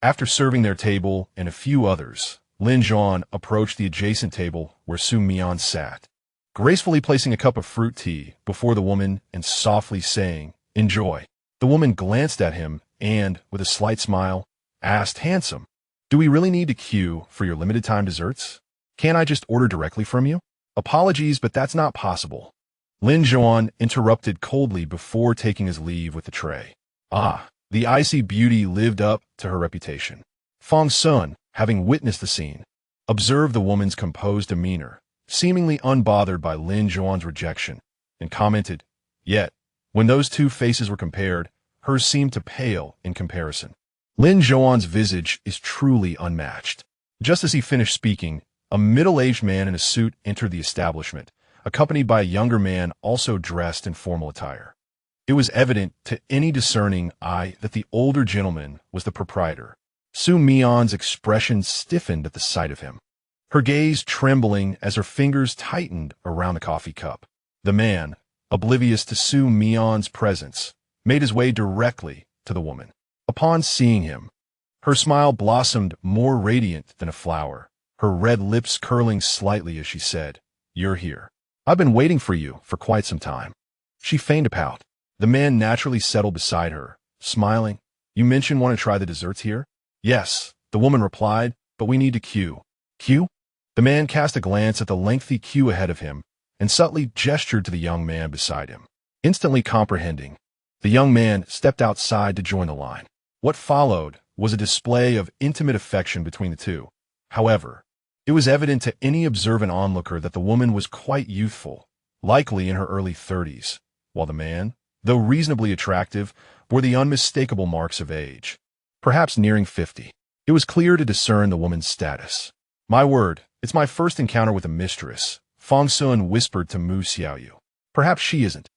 After serving their table and a few others, Lin Zhouan approached the adjacent table where Xu Mian sat, gracefully placing a cup of fruit tea before the woman and softly saying, "Enjoy." The woman glanced at him and, with a slight smile, asked, "Handsome, do we really need to queue for your limited-time desserts? Can't I just order directly from you?" "Apologies, but that's not possible." Lin Zhouan interrupted coldly before taking his leave with the tray. The icy beauty lived up to her reputation. Fong Sun, having witnessed the scene, observed the woman's composed demeanor, seemingly unbothered by Lin Zhouan's rejection, and commented, "Yet, when those two faces were compared, hers seemed to pale in comparison." Lin Zhouan's visage is truly unmatched. Just as he finished speaking, a middle-aged man in a suit entered the establishment, accompanied by a younger man also dressed in formal attire. It was evident to any discerning eye that the older gentleman was the proprietor. Xu Mian's expression stiffened at the sight of him, her gaze trembling as her fingers tightened around the coffee cup. The man, oblivious to Xu Mian's presence, made his way directly to the woman. Upon seeing him, her smile blossomed more radiant than a flower, her red lips curling slightly as she said, "You're here. I've been waiting for you for quite some time." She feigned a pout. The man naturally settled beside her, smiling. "You mentioned want to try the desserts here?" "Yes," the woman replied, "but we need to queue." "Queue?" The man cast a glance at the lengthy queue ahead of him and subtly gestured to the young man beside him. Instantly comprehending, the young man stepped outside to join the line. What followed was a display of intimate affection between the two. However, it was evident to any observant onlooker that the woman was quite youthful, likely in her early 30s, while the man, though reasonably attractive, bore the unmistakable marks of age, perhaps nearing 50. It was clear to discern the woman's status. "My word, it's my first encounter with a mistress," Fong Sun whispered to Mu Xiaoyu. "Perhaps she isn't."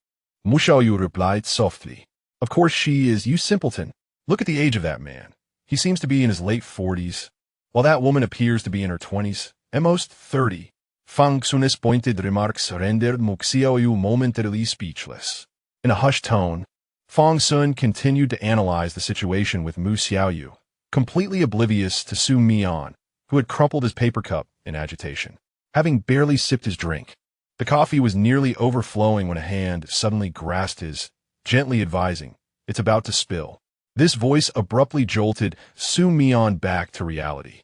Mu Xiaoyu replied softly, "Of course she is, you simpleton. Look at the age of that man. He seems to be in his late 40s, while that woman appears to be in her 20s, at most 30. Fong Sun's pointed remarks rendered Mu Xiaoyu momentarily speechless. In a hushed tone, Fong Sun continued to analyze the situation with Mu Xiaoyu, completely oblivious to Xu Mian, who had crumpled his paper cup in agitation, having barely sipped his drink. The coffee was nearly overflowing when a hand suddenly grasped his, gently advising, "It's about to spill." This voice abruptly jolted Xu Mian back to reality,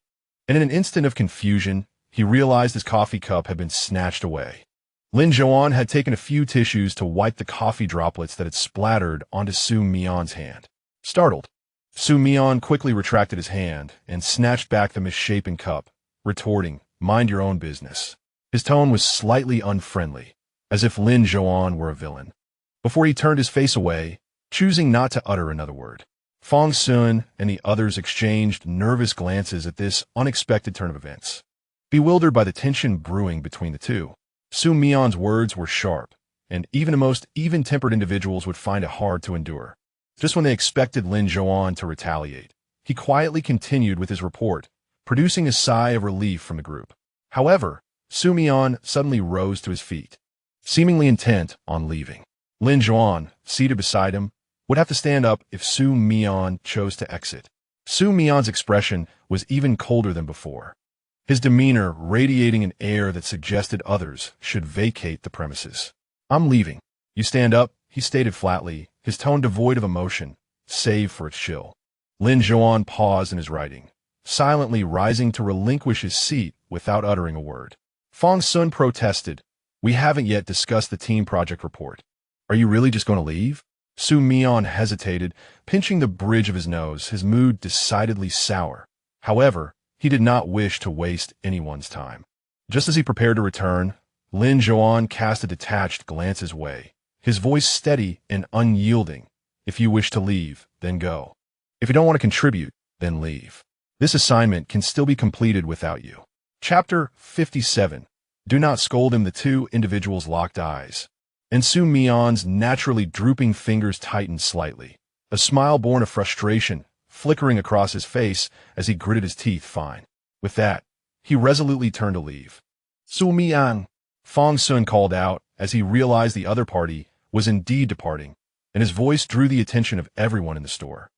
and in an instant of confusion, he realized his coffee cup had been snatched away. Lin Zhouan had taken a few tissues to wipe the coffee droplets that had splattered onto Xu Mian's hand. Startled, Xu Mian quickly retracted his hand and snatched back the misshapen cup, retorting, "Mind your own business." His tone was slightly unfriendly, as if Lin Zhouan were a villain. Before he turned his face away, choosing not to utter another word. Fong Sun and the others exchanged nervous glances at this unexpected turn of events, bewildered by the tension brewing between the two. Xu Mian's words were sharp, and even the most even-tempered individuals would find it hard to endure. Just when they expected Lin Zhouan to retaliate, he quietly continued with his report, producing a sigh of relief from the group. However, Xu Mian suddenly rose to his feet, seemingly intent on leaving. Lin Zhouan, seated beside him, would have to stand up if Xu Mian chose to exit. Xu Mian's expression was even colder than before, his demeanor radiating an air that suggested others should vacate the premises. "I'm leaving. You stand up," he stated flatly, his tone devoid of emotion, save for its chill. Lin Zhouan paused in his writing, silently rising to relinquish his seat without uttering a word. Fang Sun protested, "We haven't yet discussed the team project report. Are you really just going to leave?" Xu Mian hesitated, pinching the bridge of his nose, his mood decidedly sour. However, he did not wish to waste anyone's time. Just as he prepared to return, Lin Zhouan cast a detached glance his way, his voice steady and unyielding. "If you wish to leave, then go. If you don't want to contribute, then leave. This assignment can still be completed without you." Chapter 57. Do not scold him. The two individuals locked eyes, and Xu Mian's naturally drooping fingers tightened slightly, a smile born of frustration flickering across his face as he gritted his teeth. "Fine." With that, he resolutely turned to leave. "Xu Mian," Fang Sun called out as he realized the other party was indeed departing, and his voice drew the attention of everyone in the store,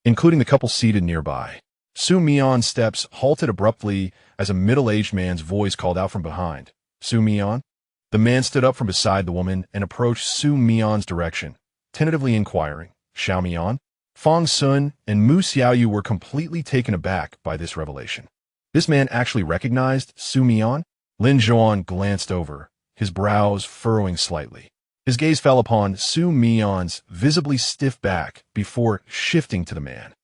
including the couple seated nearby. Xu Mian's steps halted abruptly as a middle-aged man's voice called out from behind, "Xu Mian?" The man stood up from beside the woman and approached Xu Mian's direction, tentatively inquiring, "Xu Mian?" Fang Sun and Mu Xiaoyu were completely taken aback by this revelation. This man actually recognized Xu Mian? Lin Zhouan glanced over, his brows furrowing slightly. His gaze fell upon Xu Mian's visibly stiff back before shifting to the man.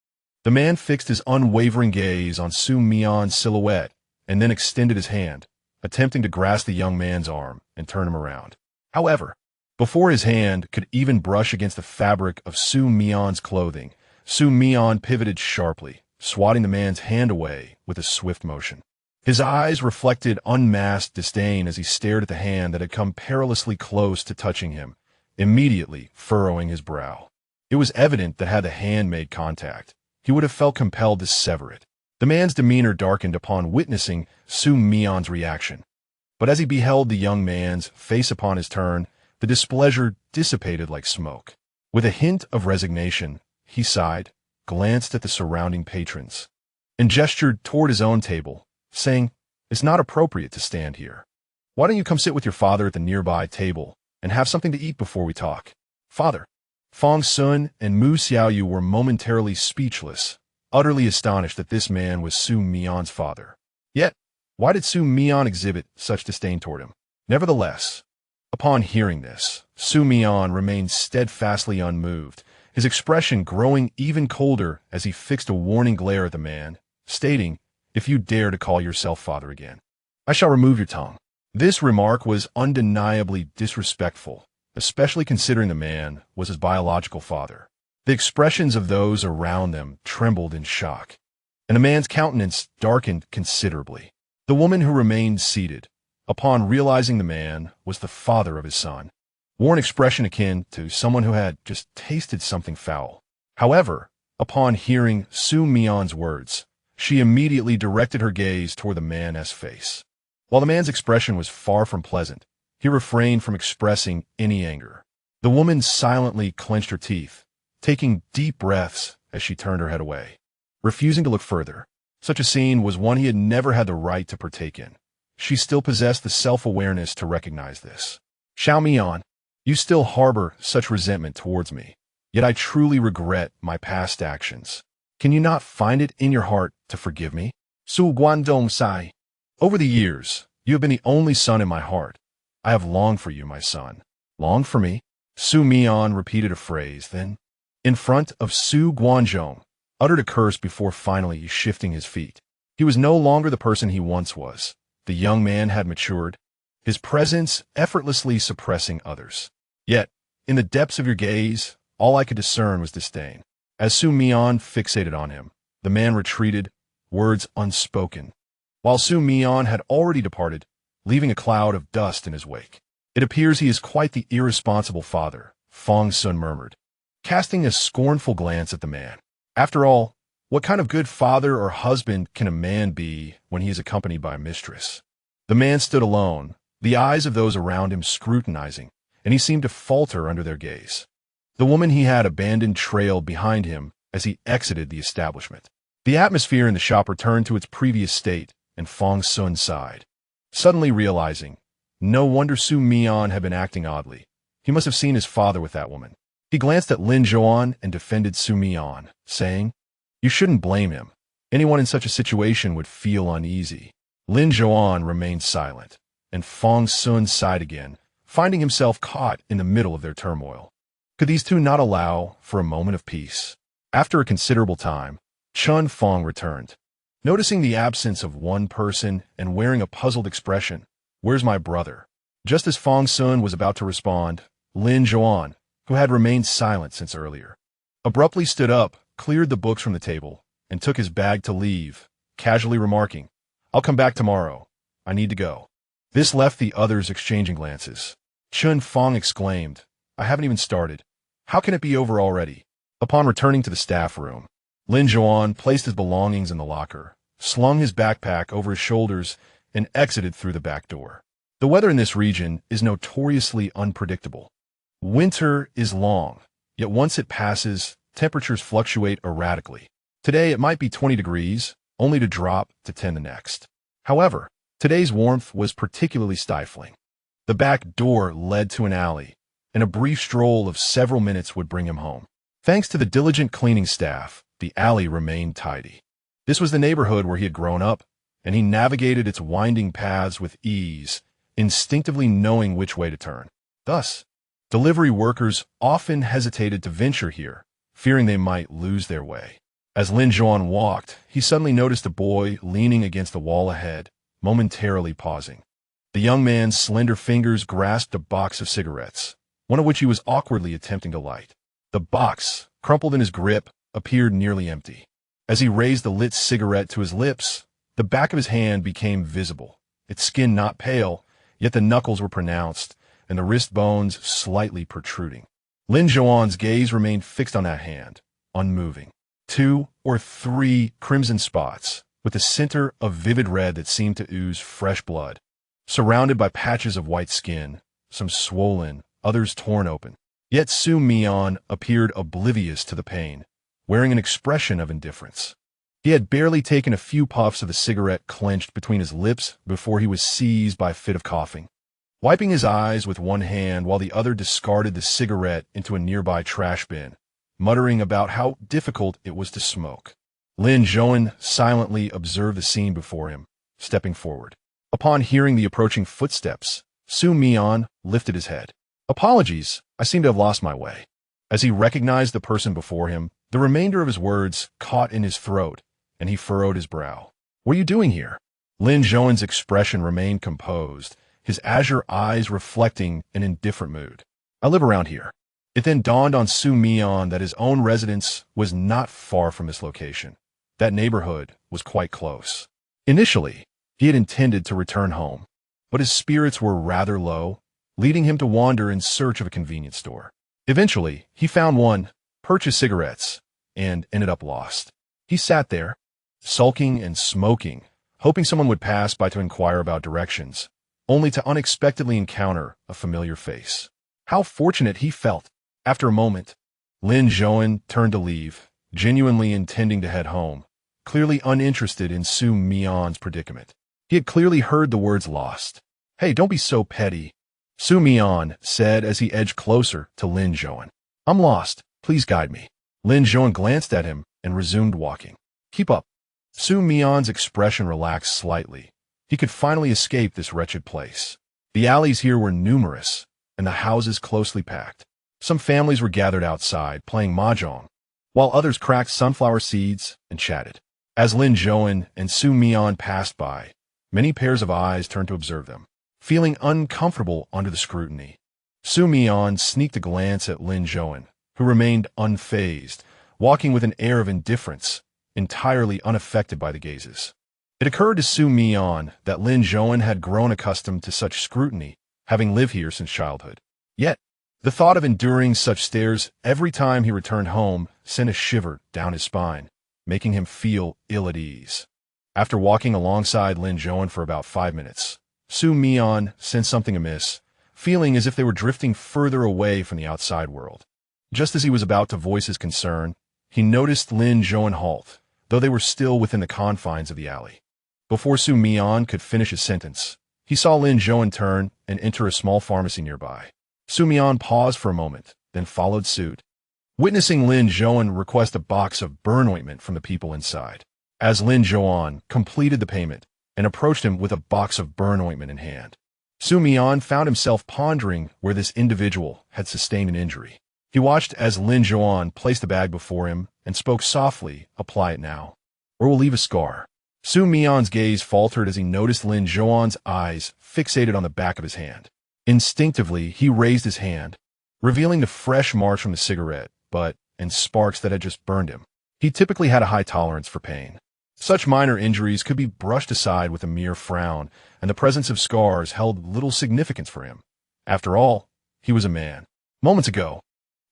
The man fixed his unwavering gaze on Xu Mian's silhouette and then extended his hand, attempting to grasp the young man's arm and turn him around. However, before his hand could even brush against the fabric of Xu Mian's clothing, Xu Mian pivoted sharply, swatting the man's hand away with a swift motion. His eyes reflected unmasked disdain as he stared at the hand that had come perilously close to touching him, immediately furrowing his brow. It was evident that had the hand made contact, he would have felt compelled to sever it. The man's demeanor darkened upon witnessing Xu Mian's reaction. But as he beheld the young man's face upon his turn, the displeasure dissipated like smoke. With a hint of resignation, he sighed, glanced at the surrounding patrons, and gestured toward his own table, saying, "It's not appropriate to stand here. Why don't you come sit with your father at the nearby table and have something to eat before we talk?" "Father." Fang Sun and Mu Xiaoyu were momentarily speechless, utterly astonished that this man was Xu Mian's father. Yet, why did Xu Mian exhibit such disdain toward him? Nevertheless, upon hearing this, Xu Mian remained steadfastly unmoved, his expression growing even colder as he fixed a warning glare at the man, stating, "If you dare to call yourself father again, I shall remove your tongue." This remark was undeniably disrespectful, especially considering the man was his biological father. The expressions of those around them trembled in shock, and the man's countenance darkened considerably. The woman who remained seated, upon realizing the man was the father of his son, wore an expression akin to someone who had just tasted something foul. However, upon hearing Xu Mian's words, she immediately directed her gaze toward the man's face. While the man's expression was far from pleasant, he refrained from expressing any anger. The woman silently clenched her teeth, taking deep breaths as she turned her head away, refusing to look further. Such a scene was one he had never had the right to partake in. She still possessed the self-awareness to recognize this. "Xu Mian, you still harbor such resentment towards me, yet I truly regret my past actions. Can you not find it in your heart to forgive me?" Su Guangdong Sai. "Over the years, you have been the only son in my heart. I have longed for you, my son." "Longed for me?" Xu Mian repeated a phrase, then, in front of Su Guangzhong, uttered a curse before finally shifting his feet. He was no longer the person he once was. The young man had matured, his presence effortlessly suppressing others. Yet, in the depths of your gaze, all I could discern was disdain. As Xu Mian fixated on him, the man retreated, words unspoken, while Xu Mian had already departed, leaving a cloud of dust in his wake. "It appears he is quite the irresponsible father," Fang Sun murmured. casting a scornful glance at the man. After all, what kind of good father or husband can a man be when he is accompanied by a mistress? The man stood alone, the eyes of those around him scrutinizing, and he seemed to falter under their gaze. The woman he had abandoned trailed behind him as he exited the establishment. The atmosphere in the shop returned to its previous state, and Fong Sun sighed, suddenly realizing, no wonder Xu Mian had been acting oddly. He must have seen his father with that woman. He glanced at Lin Zhouan and defended Xu Mian, saying, "You shouldn't blame him. Anyone in such a situation would feel uneasy." Lin Zhouan remained silent, and Fong Sun sighed again, finding himself caught in the middle of their turmoil. Could these two not allow for a moment of peace? After a considerable time, Chun Fong returned. Noticing the absence of one person and wearing a puzzled expression, "Where's my brother?" Just as Fong Sun was about to respond, Lin Zhouan, who had remained silent since earlier, abruptly stood up, cleared the books from the table, and took his bag to leave, casually remarking, "I'll come back tomorrow. I need to go." This left the others exchanging glances. Chun Fong exclaimed, "I haven't even started. How can it be over already?" Upon returning to the staff room, Lin Zhouan placed his belongings in the locker, slung his backpack over his shoulders, and exited through the back door. The weather in this region is notoriously unpredictable. Winter is long, yet once it passes, temperatures fluctuate erratically. Today it might be 20 degrees, only to drop to 10 the next. However, today's warmth was particularly stifling. The back door led to an alley, and a brief stroll of several minutes would bring him home. Thanks to the diligent cleaning staff, the alley remained tidy. This was the neighborhood where he had grown up, and he navigated its winding paths with ease, instinctively knowing which way to turn. Thus, delivery workers often hesitated to venture here, fearing they might lose their way. As Lin Zhouan walked, he suddenly noticed a boy leaning against the wall ahead, momentarily pausing. The young man's slender fingers grasped a box of cigarettes, one of which he was awkwardly attempting to light. The box, crumpled in his grip, appeared nearly empty. As he raised the lit cigarette to his lips, the back of his hand became visible, its skin not pale, yet the knuckles were pronounced, and the wrist bones slightly protruding. Lin Zhouan's gaze remained fixed on that hand, unmoving. 2 or 3 crimson spots, with the center of vivid red that seemed to ooze fresh blood, surrounded by patches of white skin, some swollen, others torn open. Yet Xu Mian appeared oblivious to the pain, wearing an expression of indifference. He had barely taken a few puffs of the cigarette clenched between his lips before he was seized by a fit of coughing. Wiping his eyes with one hand while the other discarded the cigarette into a nearby trash bin, muttering about how difficult it was to smoke, Lin Zhouan silently observed the scene before him, stepping forward. Upon hearing the approaching footsteps, Xu Mian lifted his head. "Apologies, I seem to have lost my way." As he recognized the person before him, the remainder of his words caught in his throat, and he furrowed his brow. "What are you doing here?" Lin Zhouan's expression remained composed, his azure eyes reflecting an indifferent mood. "I live around here." It then dawned on Xu Mian that his own residence was not far from this location. That neighborhood was quite close. Initially, he had intended to return home, but his spirits were rather low, leading him to wander in search of a convenience store. Eventually, he found one, purchased cigarettes, and ended up lost. He sat there, sulking and smoking, hoping someone would pass by to inquire about directions, only to unexpectedly encounter a familiar face. How fortunate he felt! After a moment, Lin Zhouan turned to leave, genuinely intending to head home, clearly uninterested in Xu Mian's predicament. He had clearly heard the words lost. "Hey, don't be so petty," Xu Mian said as he edged closer to Lin Zhouan. "I'm lost. Please guide me." Lin Zhouan glanced at him and resumed walking. "Keep up." Xu Mian's expression relaxed slightly. He could finally escape this wretched place. The alleys here were numerous, and the houses closely packed. Some families were gathered outside, playing mahjong, while others cracked sunflower seeds and chatted. As Lin Zhouan and Xu Mian passed by, many pairs of eyes turned to observe them. Feeling uncomfortable under the scrutiny, Xu Mian sneaked a glance at Lin Zhouan, who remained unfazed, walking with an air of indifference, entirely unaffected by the gazes. It occurred to Xu Mian that Lin Zhouan had grown accustomed to such scrutiny, having lived here since childhood. Yet, The thought of enduring such stares every time he returned home sent a shiver down his spine, making him feel ill at ease. After walking alongside Lin Zhouan for about 5 minutes, Xu Mian sensed something amiss, feeling as if they were drifting further away from the outside world. Just as he was about to voice his concern, he noticed Lin Zhouan halt, though they were still within the confines of the alley. Before Xu Mian could finish his sentence, he saw Lin Zhouan turn and enter a small pharmacy nearby. Xu Mian paused for a moment, then followed suit, witnessing Lin Zhouan request a box of burn ointment from the people inside. As Lin Zhouan completed the payment and approached him with a box of burn ointment in hand, Xu Mian found himself pondering where this individual had sustained an injury. He watched as Lin Zhouan placed the bag before him and spoke softly, "Apply it now, or we'll leave a scar." Xu Mian's gaze faltered as he noticed Lin Zhouan's eyes fixated on the back of his hand. Instinctively, he raised his hand, revealing the fresh marks from the cigarette butt and sparks that had just burned him. He typically had a high tolerance for pain. Such minor injuries could be brushed aside with a mere frown, and the presence of scars held little significance for him. After all, he was a man. Moments ago,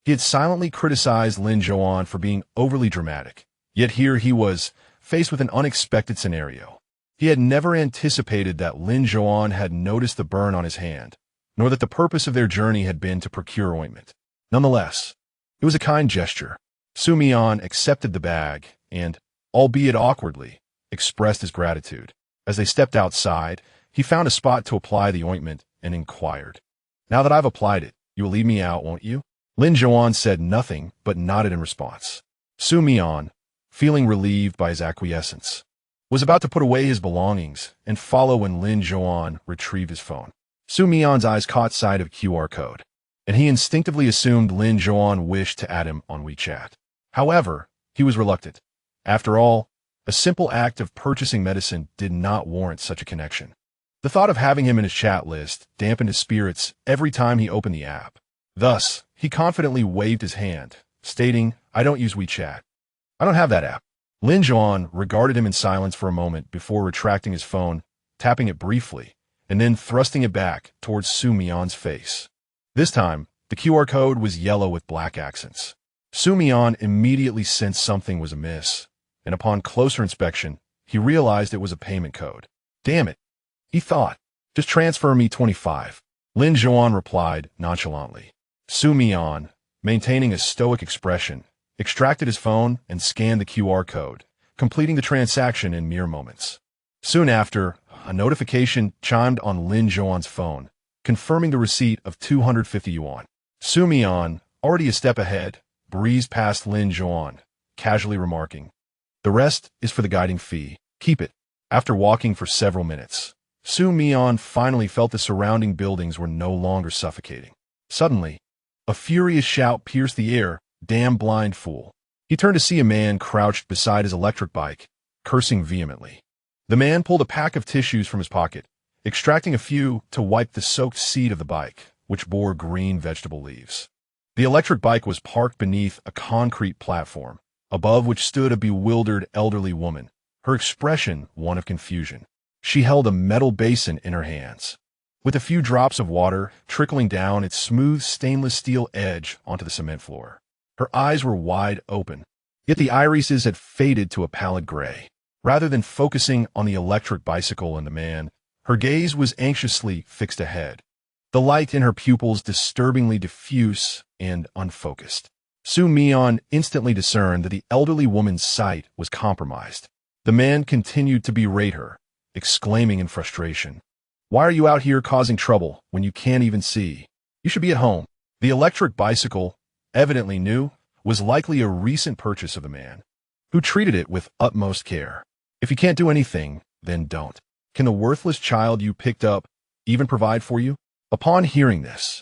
he had silently criticized Lin Zhouan for being overly dramatic, yet here he was, faced with an unexpected scenario. He had never anticipated that Lin Zhouan had noticed the burn on his hand, nor that the purpose of their journey had been to procure ointment. Nonetheless, it was a kind gesture. Xu Mian accepted the bag and, albeit awkwardly, expressed his gratitude. As they stepped outside, he found a spot to apply the ointment and inquired, "Now that I've applied it, you will leave me out, won't you?" Lin Zhouan said nothing but nodded in response. Xu Mian, feeling relieved by his acquiescence, was about to put away his belongings and follow when Lin Zhouan retrieved his phone. Xu Mian's eyes caught sight of a QR code, and he instinctively assumed Lin Zhouan wished to add him on WeChat. However, he was reluctant. After all, a simple act of purchasing medicine did not warrant such a connection. The thought of having him in his chat list dampened his spirits every time he opened the app. Thus, he confidently waved his hand, stating, "I don't use WeChat. I don't have that app." Lin Zhouan regarded him in silence for a moment before retracting his phone, tapping it briefly, and then thrusting it back towards Xu Mian's face. This time, the QR code was yellow with black accents. Xu Mian immediately sensed something was amiss, and upon closer inspection, he realized it was a payment code. "Damn it," he thought. "Just transfer me 25. Lin Zhouan replied nonchalantly. Xu Mian, maintaining a stoic expression, extracted his phone and scanned the QR code, completing the transaction in mere moments. Soon after, a notification chimed on Lin Zhouan's phone, confirming the receipt of 250 yuan. Xu Mian, already a step ahead, breezed past Lin Zhouan, casually remarking, "The rest is for the guiding fee. Keep it." After walking for several minutes, Xu Mian finally felt the surrounding buildings were no longer suffocating. Suddenly, a furious shout pierced the air, "Damn blind fool." He turned to see a man crouched beside his electric bike, cursing vehemently. The man pulled a pack of tissues from his pocket, extracting a few to wipe the soaked seat of the bike, which bore green vegetable leaves. The electric bike was parked beneath a concrete platform, above which stood a bewildered elderly woman, her expression one of confusion. She held a metal basin in her hands, with a few drops of water trickling down its smooth stainless steel edge onto the cement floor. Her eyes were wide open, yet the irises had faded to a pallid gray. Rather than focusing on the electric bicycle and the man, her gaze was anxiously fixed ahead, the light in her pupils disturbingly diffuse and unfocused. Xu Mian instantly discerned that the elderly woman's sight was compromised. The man continued to berate her, exclaiming in frustration, "Why are you out here causing trouble when you can't even see? You should be at home." The electric bicycle, evidently new, was likely a recent purchase of the man, who treated it with utmost care. If you can't do anything, then don't. Can the worthless child you picked up even provide for you? Upon hearing this,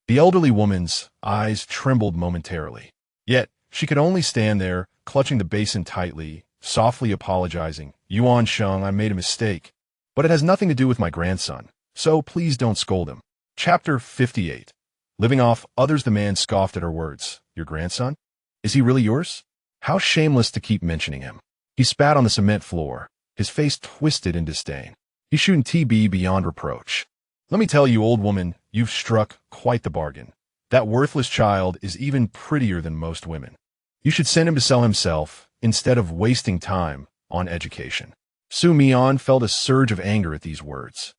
the elderly woman's eyes trembled momentarily. Yet, she could only stand there, clutching the basin tightly, softly apologizing. "Yuan Sheng, I made a mistake, but it has nothing to do with my grandson, so please don't scold him." Chapter 58. Living off others. The man scoffed at her words. "Your grandson? Is he really yours? How shameless to keep mentioning him." He spat on the cement floor, his face twisted in disdain. "He's shooting TB beyond reproach. Let me tell you, old woman, you've struck quite the bargain. That worthless child is even prettier than most women. You should send him to sell himself instead of wasting time on education. Xu Mian felt a surge of anger at these words.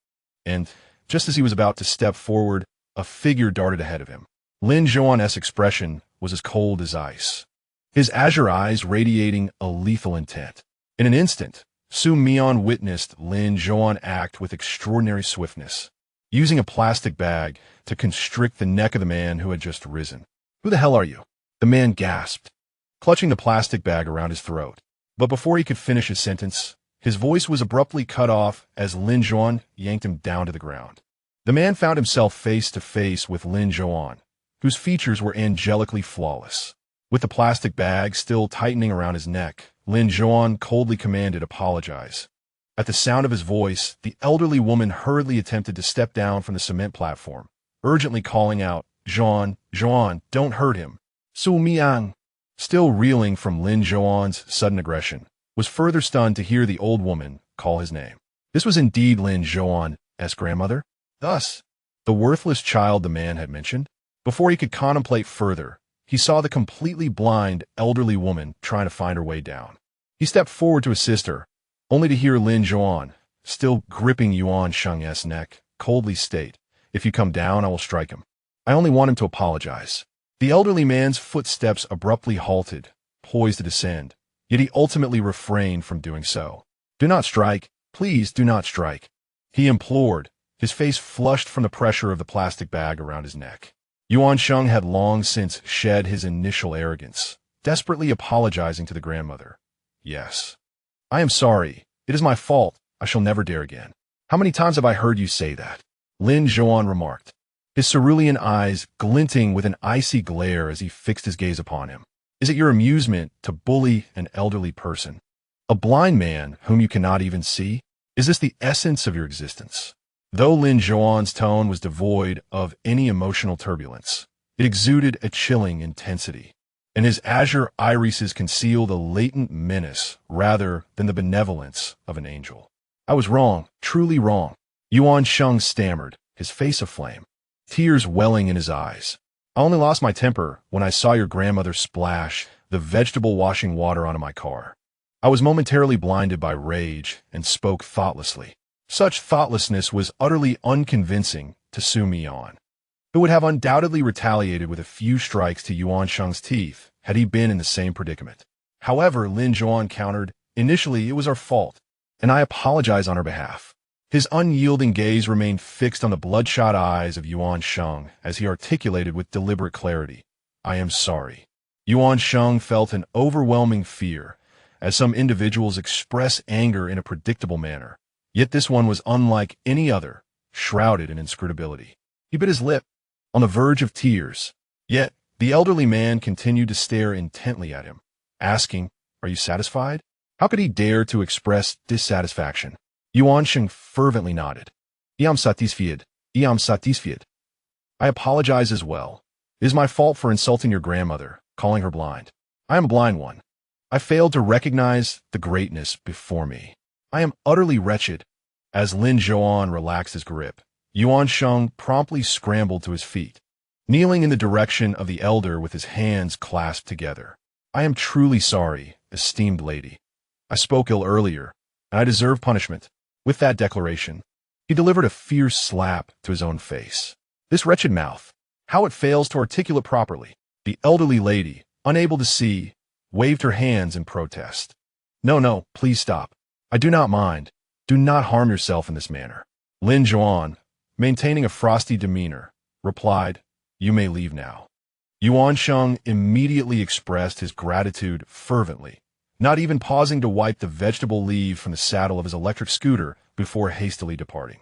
And, just as he was about to step forward, a figure darted ahead of him. Lin Zhouan's expression was as cold as ice, his azure eyes radiating a lethal intent. In an instant, Xu Mian witnessed Lin Zhouan act with extraordinary swiftness, using a plastic bag to constrict the neck of the man who had just risen. "Who the hell are you?" The man gasped, clutching the plastic bag around his throat. But before he could finish his sentence, his voice was abruptly cut off as Lin Zhouan yanked him down to the ground. The man found himself face to face with Lin Zhouan, whose features were angelically flawless. With the plastic bag still tightening around his neck, Lin Zhouan coldly commanded, "Apologize." At the sound of his voice, the elderly woman hurriedly attempted to step down from the cement platform, urgently calling out, "Zhouan, Zhouan, don't hurt him." Xu Mian, still reeling from Lin Zhouan's sudden aggression, was further stunned to hear the old woman call his name. This was indeed Lin Zhouan's grandmother. Thus, the worthless child the man had mentioned. Before he could contemplate further, he saw the completely blind elderly woman trying to find her way down. He stepped forward to assist her, only to hear Lin Zhouan, still gripping Yuan Sheng's neck, coldly state, "If you come down, I will strike him. I only want him to apologize." The elderly man's footsteps abruptly halted, poised to descend, yet he ultimately refrained from doing so. "Do not strike. Please do not strike," he implored, his face flushed from the pressure of the plastic bag around his neck. Yuan Sheng had long since shed his initial arrogance, desperately apologizing to the grandmother. "Yes. I am sorry. It is my fault. I shall never dare again." "How many times have I heard you say that?" Lin Zhouan remarked, his cerulean eyes glinting with an icy glare as he fixed his gaze upon him. "Is it your amusement to bully an elderly person? A blind man whom you cannot even see? Is this the essence of your existence?" Though Lin Zhouan's tone was devoid of any emotional turbulence, it exuded a chilling intensity, and his azure irises concealed a latent menace rather than the benevolence of an angel. "I was wrong, truly wrong," Yuan Sheng stammered, his face aflame, tears welling in his eyes. "I only lost my temper when I saw your grandmother splash the vegetable washing water onto my car. I was momentarily blinded by rage and spoke thoughtlessly." Such thoughtlessness was utterly unconvincing to Xu Mian, who would have undoubtedly retaliated with a few strikes to Yuan Sheng's teeth had he been in the same predicament. However, Lin Zhouan countered, "Initially, it was our fault, and I apologize on her behalf." His unyielding gaze remained fixed on the bloodshot eyes of Yuan Sheng as he articulated with deliberate clarity, "I am sorry." Yuan Sheng felt an overwhelming fear, as some individuals express anger in a predictable manner. Yet this one was unlike any other, shrouded in inscrutability. He bit his lip, on the verge of tears. Yet the elderly man continued to stare intently at him, asking, "Are you satisfied?" How could he dare to express dissatisfaction? Yuan Sheng fervently nodded. "I am satisfied. I am satisfied. I apologize as well. It is my fault for insulting your grandmother, calling her blind. I am a blind one. I failed to recognize the greatness before me. I am utterly wretched." As Lin Zhouan relaxed his grip, Yuan Sheng promptly scrambled to his feet, kneeling in the direction of the elder with his hands clasped together. "I am truly sorry, esteemed lady. I spoke ill earlier, and I deserve punishment." With that declaration, he delivered a fierce slap to his own face. This wretched mouth, how it fails to articulate properly. The elderly lady, unable to see, waved her hands in protest. No, please stop. I do not mind. Do not harm yourself in this manner." Lin Zhouan, maintaining a frosty demeanor, replied, "You may leave now." Yuan Sheng immediately expressed his gratitude fervently, not even pausing to wipe the vegetable leaf from the saddle of his electric scooter before hastily departing.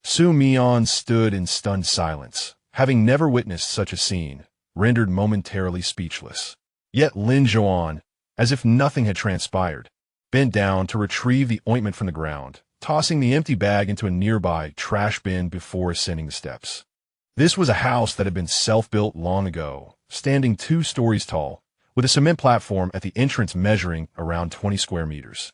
Xu Mian stood in stunned silence, having never witnessed such a scene, rendered momentarily speechless. Yet Lin Zhouan, as if nothing had transpired, bent down to retrieve the ointment from the ground, tossing the empty bag into a nearby trash bin before ascending the steps. This was a house that had been self-built long ago, standing 2 stories tall, with a cement platform at the entrance measuring around 20 square meters.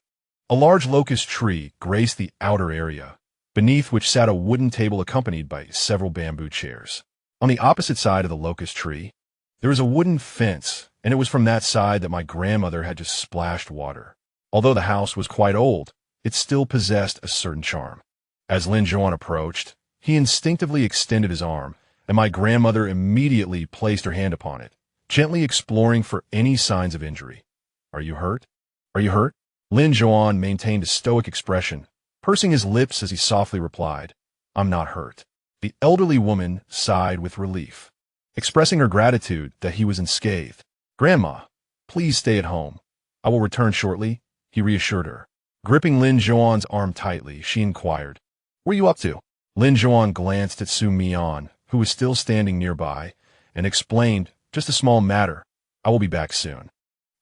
A large locust tree graced the outer area, beneath which sat a wooden table accompanied by several bamboo chairs. On the opposite side of the locust tree, there was a wooden fence, and it was from that side that my grandmother had just splashed water. Although the house was quite old, it still possessed a certain charm. As Lin Zhouan approached, he instinctively extended his arm, and my grandmother immediately placed her hand upon it, gently exploring for any signs of injury. "Are you hurt? Are you hurt?" Lin Zhouan maintained a stoic expression, pursing his lips as he softly replied, "I'm not hurt." The elderly woman sighed with relief, expressing her gratitude that he was unscathed. "Grandma, please stay at home. I will return shortly," he reassured her. Gripping Lin Zhouan's arm tightly, she inquired, "Where are you up to?" Lin Zhouan glanced at Xu Mian, who was still standing nearby, and explained, "Just a small matter. I will be back soon.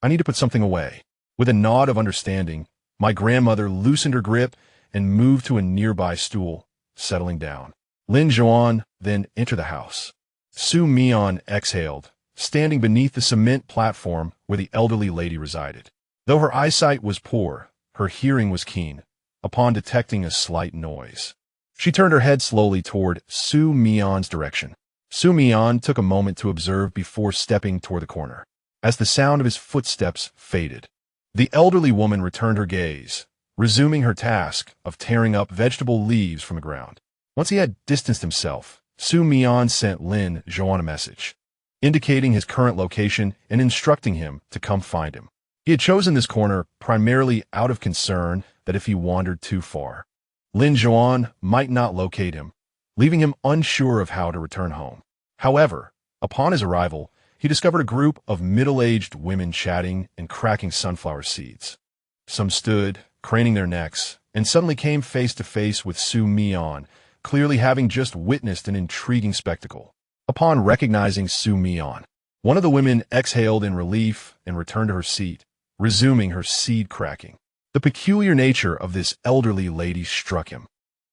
I need to put something away." With a nod of understanding, my grandmother loosened her grip and moved to a nearby stool, settling down. Lin Zhouan then entered the house. Xu Mian exhaled, standing beneath the cement platform where the elderly lady resided. Though her eyesight was poor, her hearing was keen. Upon detecting a slight noise, she turned her head slowly toward Xu Mian's direction. Xu Mian took a moment to observe before stepping toward the corner. As the sound of his footsteps faded, the elderly woman returned her gaze, resuming her task of tearing up vegetable leaves from the ground. Once he had distanced himself, Xu Mian sent Lin Zhouan a message, indicating his current location and instructing him to come find him. He had chosen this corner primarily out of concern that if he wandered too far, Lin Zhouan might not locate him, leaving him unsure of how to return home. However, upon his arrival, he discovered a group of middle-aged women chatting and cracking sunflower seeds. Some stood, craning their necks, and suddenly came face to face with Xu Mian, clearly having just witnessed an intriguing spectacle. Upon recognizing Xu Mian, one of the women exhaled in relief and returned to her seat, resuming her seed cracking. The peculiar nature of this elderly lady struck him.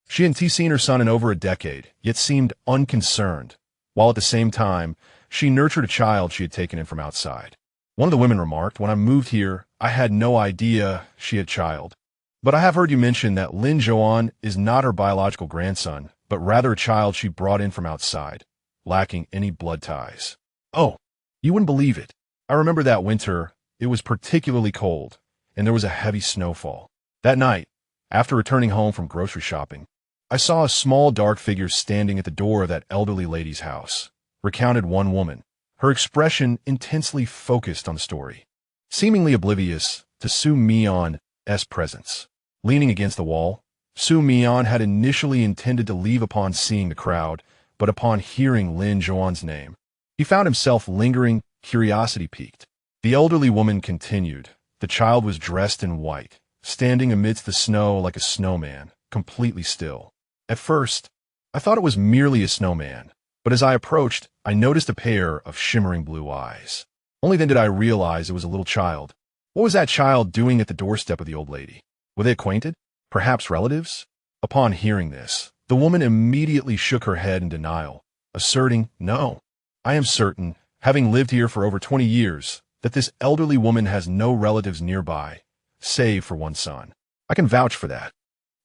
She hadn't seen her son in over a decade, yet seemed unconcerned, while at the same time, she nurtured a child she had taken in from outside. One of the women remarked, "When I moved here, I had no idea she had a child. But I have heard you mention that Lin Zhouan is not her biological grandson, but rather a child she brought in from outside, lacking any blood ties." "Oh, you wouldn't believe it. I remember that winter, it was particularly cold, and there was a heavy snowfall. That night, after returning home from grocery shopping, I saw a small dark figure standing at the door of that elderly lady's house," recounted one woman, her expression intensely focused on the story, seemingly oblivious to Xu Mian's presence. Leaning against the wall, Xu Mian had initially intended to leave upon seeing the crowd, but upon hearing Lin Zhouan's name, he found himself lingering, curiosity piqued. The elderly woman continued. The child was dressed in white, standing amidst the snow like a snowman, completely still. At first, I thought it was merely a snowman, but as I approached, I noticed a pair of shimmering blue eyes. Only then did I realize it was a little child. What was that child doing at the doorstep of the old lady? Were they acquainted? Perhaps relatives? Upon hearing this, the woman immediately shook her head in denial, asserting, "No, I am certain, having lived here for over 20 years, that this elderly woman has no relatives nearby, save for one son. I can vouch for that.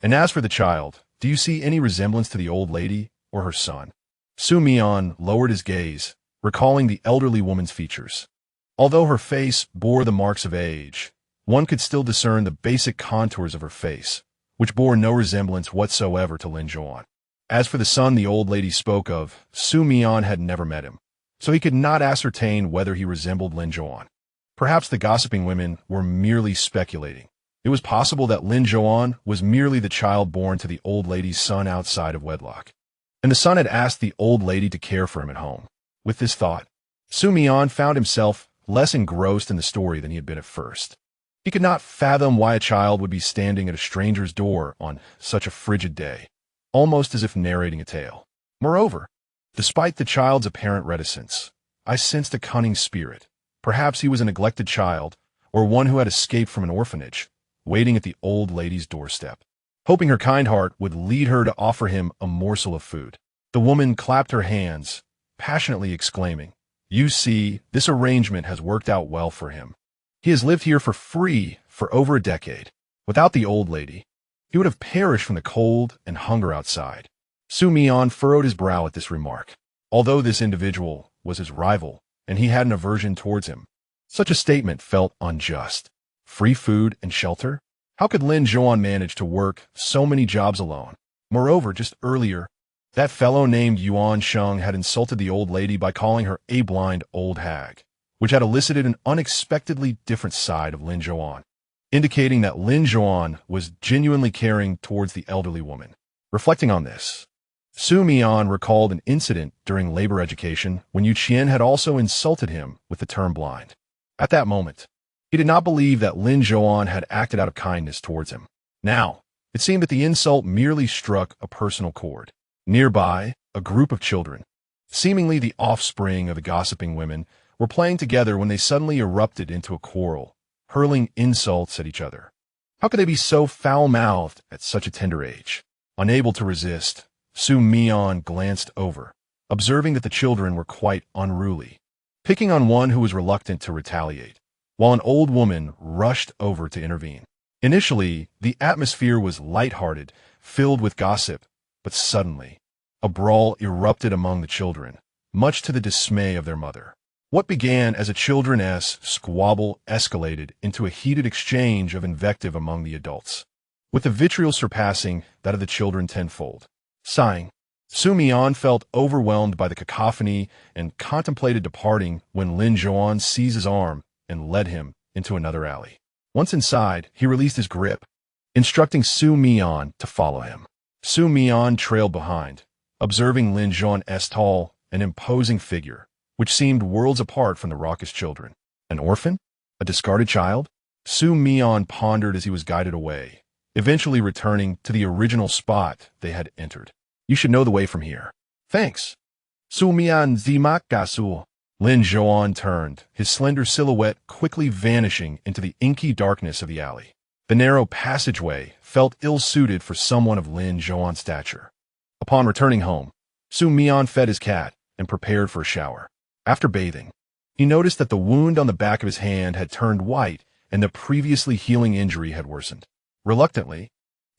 And as for the child, do you see any resemblance to the old lady or her son?" Xu Mian lowered his gaze, recalling the elderly woman's features. Although her face bore the marks of age, one could still discern the basic contours of her face, which bore no resemblance whatsoever to Lin Zhouan. As for the son the old lady spoke of, Xu Mian had never met him, so he could not ascertain whether he resembled Lin Zhouan. Perhaps the gossiping women were merely speculating. It was possible that Lin Zhouan was merely the child born to the old lady's son outside of wedlock, and the son had asked the old lady to care for him at home. With this thought, Xu Mian found himself less engrossed in the story than he had been at first. He could not fathom why a child would be standing at a stranger's door on such a frigid day, almost as if narrating a tale. Moreover, despite the child's apparent reticence, I sensed a cunning spirit. Perhaps he was a neglected child, or one who had escaped from an orphanage, waiting at the old lady's doorstep, hoping her kind heart would lead her to offer him a morsel of food. The woman clapped her hands, passionately exclaiming, "You see, this arrangement has worked out well for him. He has lived here for free for over a decade. Without the old lady, he would have perished from the cold and hunger outside." Xu Mian furrowed his brow at this remark. although this individual was his rival and he had an aversion towards him. Such a statement felt unjust. Free food and shelter? How could Lin Zhouan manage to work so many jobs alone? Moreover, just earlier, that fellow named Yuan Sheng had insulted the old lady by calling her a blind old hag, which had elicited an unexpectedly different side of Lin Zhouan, indicating that Lin Zhouan was genuinely caring towards the elderly woman. Reflecting on this, Xu Mian recalled an incident during labor education when Yu Qian had also insulted him with the term blind. At that moment, he did not believe that Lin Zhouan had acted out of kindness towards him. Now, it seemed that the insult merely struck a personal chord. Nearby, a group of children, seemingly the offspring of the gossiping women, were playing together when they suddenly erupted into a quarrel, hurling insults at each other. How could they be so foul-mouthed at such a tender age? Unable to resist, Xu Mian glanced over, observing that the children were quite unruly, picking on one who was reluctant to retaliate, while an old woman rushed over to intervene. Initially, the atmosphere was light-hearted, filled with gossip, but suddenly, a brawl erupted among the children, much to the dismay of their mother. What began as a children's squabble escalated into a heated exchange of invective among the adults, with the vitriol surpassing that of the children tenfold. Sighing, Xu Mian felt overwhelmed by the cacophony and contemplated departing when Lin Zhouan seized his arm and led him into another alley. Once inside, he released his grip, instructing Xu Mian to follow him. Xu Mian trailed behind, observing Lin Zhouan's tall and imposing figure, which seemed worlds apart from the raucous children. An orphan? A discarded child? Xu Mian pondered as he was guided away, eventually returning to the original spot they had entered. You should know the way from here. Thanks. Xu Mian zimak. Lin Zhouan turned, his slender silhouette quickly vanishing into the inky darkness of the alley. The narrow passageway felt ill-suited for someone of Lin Zhouan's stature. Upon returning home, Xu Mian fed his cat and prepared for a shower. After bathing, he noticed that the wound on the back of his hand had turned white and the previously healing injury had worsened. Reluctantly,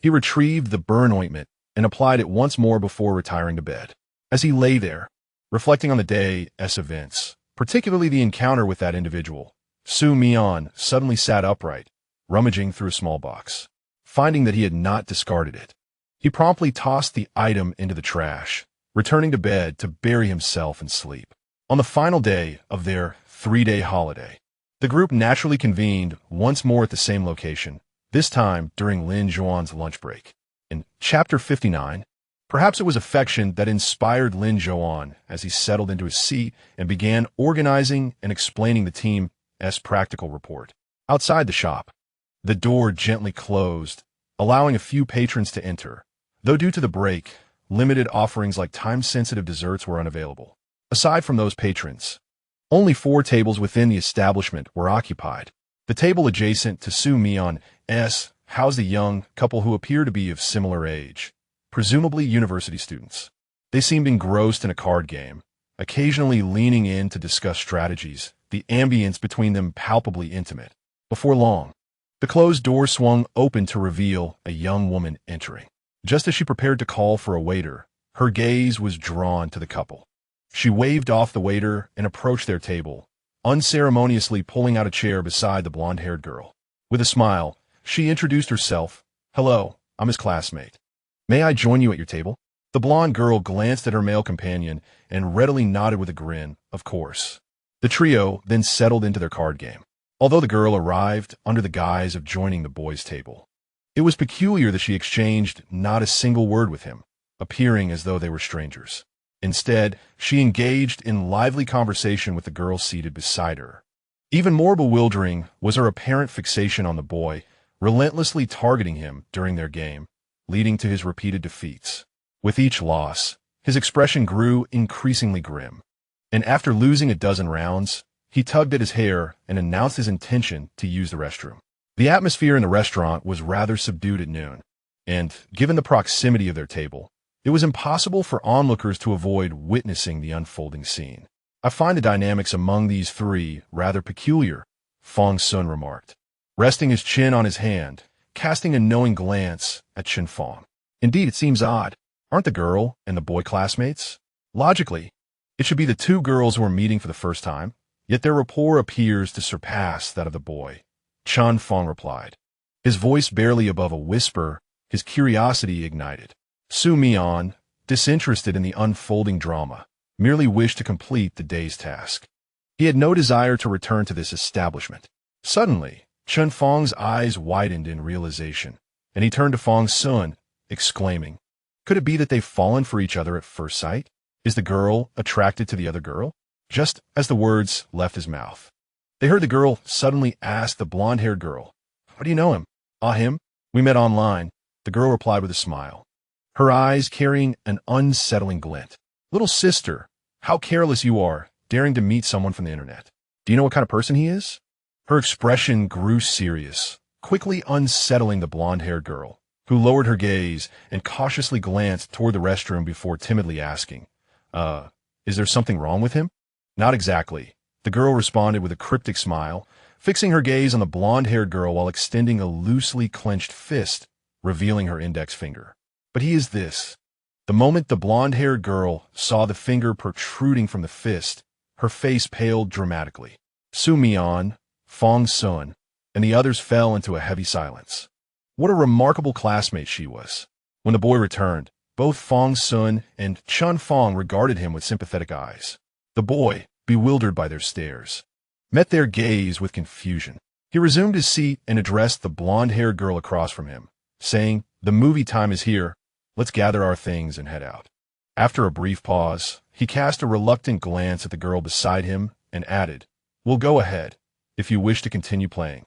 he retrieved the burn ointment and applied it once more before retiring to bed. As he lay there, reflecting on the day's events, particularly the encounter with that individual, Xu Mian suddenly sat upright, rummaging through a small box. Finding that he had not discarded it, he promptly tossed the item into the trash, returning to bed to bury himself in sleep. On the final day of their 3-day holiday, the group naturally convened once more at the same location, this time during Lin Zhouan's lunch break. In Chapter 59, perhaps it was affection that inspired Lin Zhouan as he settled into his seat and began organizing and explaining the team's practical report. Outside the shop, the door gently closed, allowing a few patrons to enter, though due to the break, limited offerings like time-sensitive desserts were unavailable. Aside from those patrons, only 4 tables within the establishment were occupied. The table adjacent to Xu Mian's housed a young couple who appeared to be of similar age, presumably university students. They seemed engrossed in a card game, occasionally leaning in to discuss strategies, the ambience between them palpably intimate. Before long, the closed door swung open to reveal a young woman entering. Just as she prepared to call for a waiter, her gaze was drawn to the couple. She waved off the waiter and approached their table, unceremoniously pulling out a chair beside the blonde-haired girl. With a smile, she introduced herself. "Hello, I'm his classmate. May I join you at your table?" The blonde girl glanced at her male companion and readily nodded with a grin, of course. The trio then settled into their card game, although the girl arrived under the guise of joining the boys' table. It was peculiar that she exchanged not a single word with him, appearing as though they were strangers. Instead, she engaged in lively conversation with the girl seated beside her. Even more bewildering was her apparent fixation on the boy, relentlessly targeting him during their game, leading to his repeated defeats. With each loss, his expression grew increasingly grim, and after losing a dozen rounds, he tugged at his hair and announced his intention to use the restroom. The atmosphere in the restaurant was rather subdued at noon, and, given the proximity of their table, it was impossible for onlookers to avoid witnessing the unfolding scene. "I find the dynamics among these 3 rather peculiar," Fong Sun remarked, resting his chin on his hand, casting a knowing glance at Chen Fong. "Indeed, it seems odd. Aren't the girl and the boy classmates? Logically, It should be the two girls who are meeting for the first time, yet their rapport appears to surpass that of the boy. Chun Fong replied. His voice barely above a whisper, his curiosity ignited. Xu Mian, disinterested in the unfolding drama, merely wished to complete the day's task. He had no desire to return to this establishment. Suddenly, Chun Fong's eyes widened in realization, and he turned to Fong Sun, exclaiming, "Could it be that they've fallen for each other at first sight? Is the girl attracted to the other girl?" Just as the words left his mouth, they heard the girl suddenly ask the blonde-haired girl, "How do you know him?" "Ah, him? We met online," the girl replied with a smile, her eyes carrying an unsettling glint. "Little sister, how careless you are, daring to meet someone from the internet. Do you know what kind of person he is?" Her expression grew serious, quickly unsettling the blonde-haired girl, who lowered her gaze and cautiously glanced toward the restroom before timidly asking, is there something wrong with him?" "Not exactly," the girl responded with a cryptic smile, fixing her gaze on the blonde-haired girl while extending a loosely clenched fist, revealing her index finger. "But he is this." The moment the blonde-haired girl saw the finger protruding from the fist, her face paled dramatically. Xu Mian, Fong Sun, and the others fell into a heavy silence. What a remarkable classmate she was. When the boy returned, both Fong Sun and Chun Fong regarded him with sympathetic eyes. The boy, bewildered by their stares, met their gaze with confusion. He resumed his seat and addressed the blonde-haired girl across from him, saying, "The movie time is here. Let's gather our things and head out." After a brief pause, he cast a reluctant glance at the girl beside him and added, "We'll go ahead. If you wish to continue playing,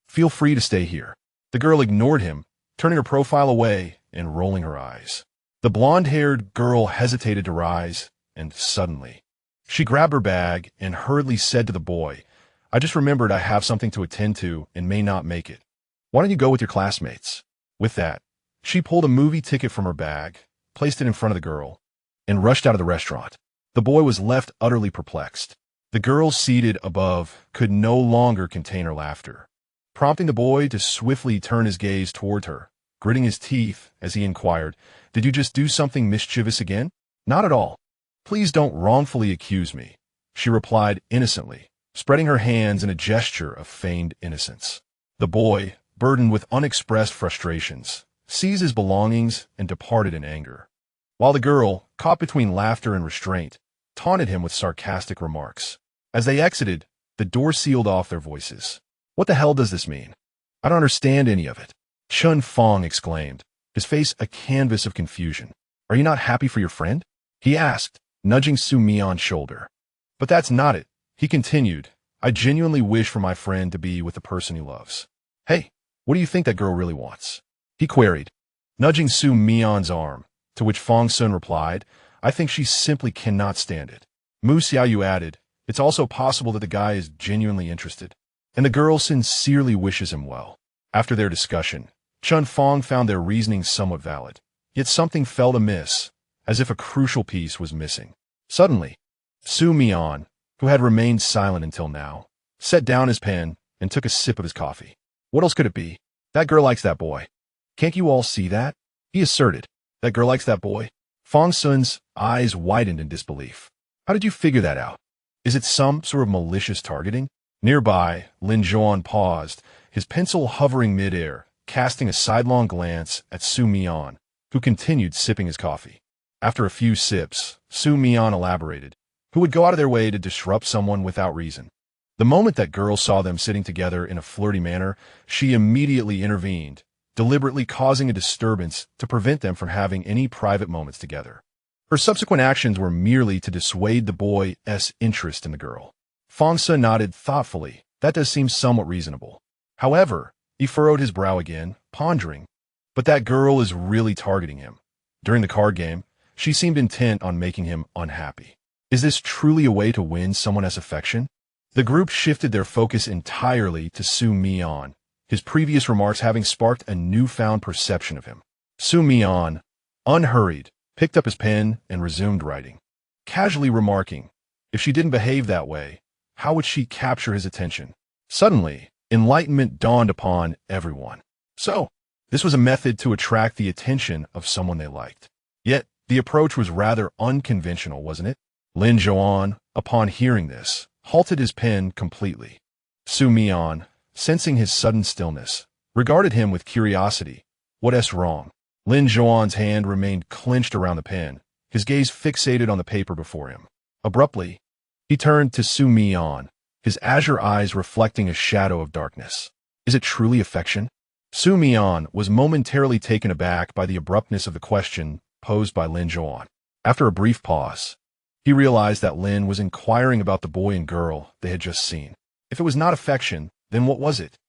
feel free to stay here." The girl ignored him, turning her profile away and rolling her eyes. The blonde-haired girl hesitated to rise, and suddenly, she grabbed her bag and hurriedly said to the boy, "I just remembered I have something to attend to and may not make it. Why don't you go with your classmates?" With that, she pulled a movie ticket from her bag, placed it in front of the girl, and rushed out of the restaurant. The boy was left utterly perplexed. The girl seated above could no longer contain her laughter, prompting the boy to swiftly turn his gaze toward her, gritting his teeth as he inquired, "Did you just do something mischievous again?" "Not at all. Please don't wrongfully accuse me," she replied innocently, spreading her hands in a gesture of feigned innocence. The boy, burdened with unexpressed frustrations, seized his belongings and departed in anger, while the girl, caught between laughter and restraint, taunted him with sarcastic remarks. As they exited, the door sealed off their voices. "What the hell does this mean? I don't understand any of it," Chun Fong exclaimed, his face a canvas of confusion. "Are you not happy for your friend?" he asked, nudging Xu Mian's shoulder. "But that's not it," he continued. "I genuinely wish for my friend to be with the person he loves." "Hey, what do you think that girl really wants?" he queried, nudging Xu Mian's arm, to which Fong Sun replied, "I think she simply cannot stand it." Mu Xiaoyu added, "It's also possible that the guy is genuinely interested, and the girl sincerely wishes him well." After their discussion, Chun Fong found their reasoning somewhat valid, yet something felt amiss, as if a crucial piece was missing. Suddenly, Xu Mian, who had remained silent until now, set down his pen and took a sip of his coffee. "What else could it be? That girl likes that boy. Can't you all see that?" he asserted. "That girl likes that boy?" Fong Sun's eyes widened in disbelief. "How did you figure that out? Is it some sort of malicious targeting?" Nearby, Lin Zhouan paused, his pencil hovering midair, casting a sidelong glance at Xu Mian, who continued sipping his coffee. After a few sips, Xu Mian elaborated, "Who would go out of their way to disrupt someone without reason?" The moment that girl saw them sitting together in a flirty manner, she immediately intervened, deliberately causing a disturbance to prevent them from having any private moments together. Her subsequent actions were merely to dissuade the boy's interest in the girl. Fong Sun nodded thoughtfully. That does seem somewhat reasonable. However, he furrowed his brow again, pondering. But that girl is really targeting him. During the card game, she seemed intent on making him unhappy. Is this truly a way to win someone's affection? The group shifted their focus entirely to Xu Mian, his previous remarks having sparked a newfound perception of him. Xu Mian, unhurried, picked up his pen and resumed writing, casually remarking, if she didn't behave that way, how would she capture his attention? Suddenly, enlightenment dawned upon everyone. So, this was a method to attract the attention of someone they liked. Yet, the approach was rather unconventional, wasn't it? Lin Zhouan, upon hearing this, halted his pen completely. Xu Mian, sensing his sudden stillness, regarded him with curiosity. What's wrong? Lin Zhouan's hand remained clenched around the pen, his gaze fixated on the paper before him. Abruptly, he turned to Xu Mian, his azure eyes reflecting a shadow of darkness. Is it truly affection? Xu Mian was momentarily taken aback by the abruptness of the question posed by Lin Zhouan. After a brief pause, he realized that Lin was inquiring about the boy and girl they had just seen. If it was not affection, then what was it?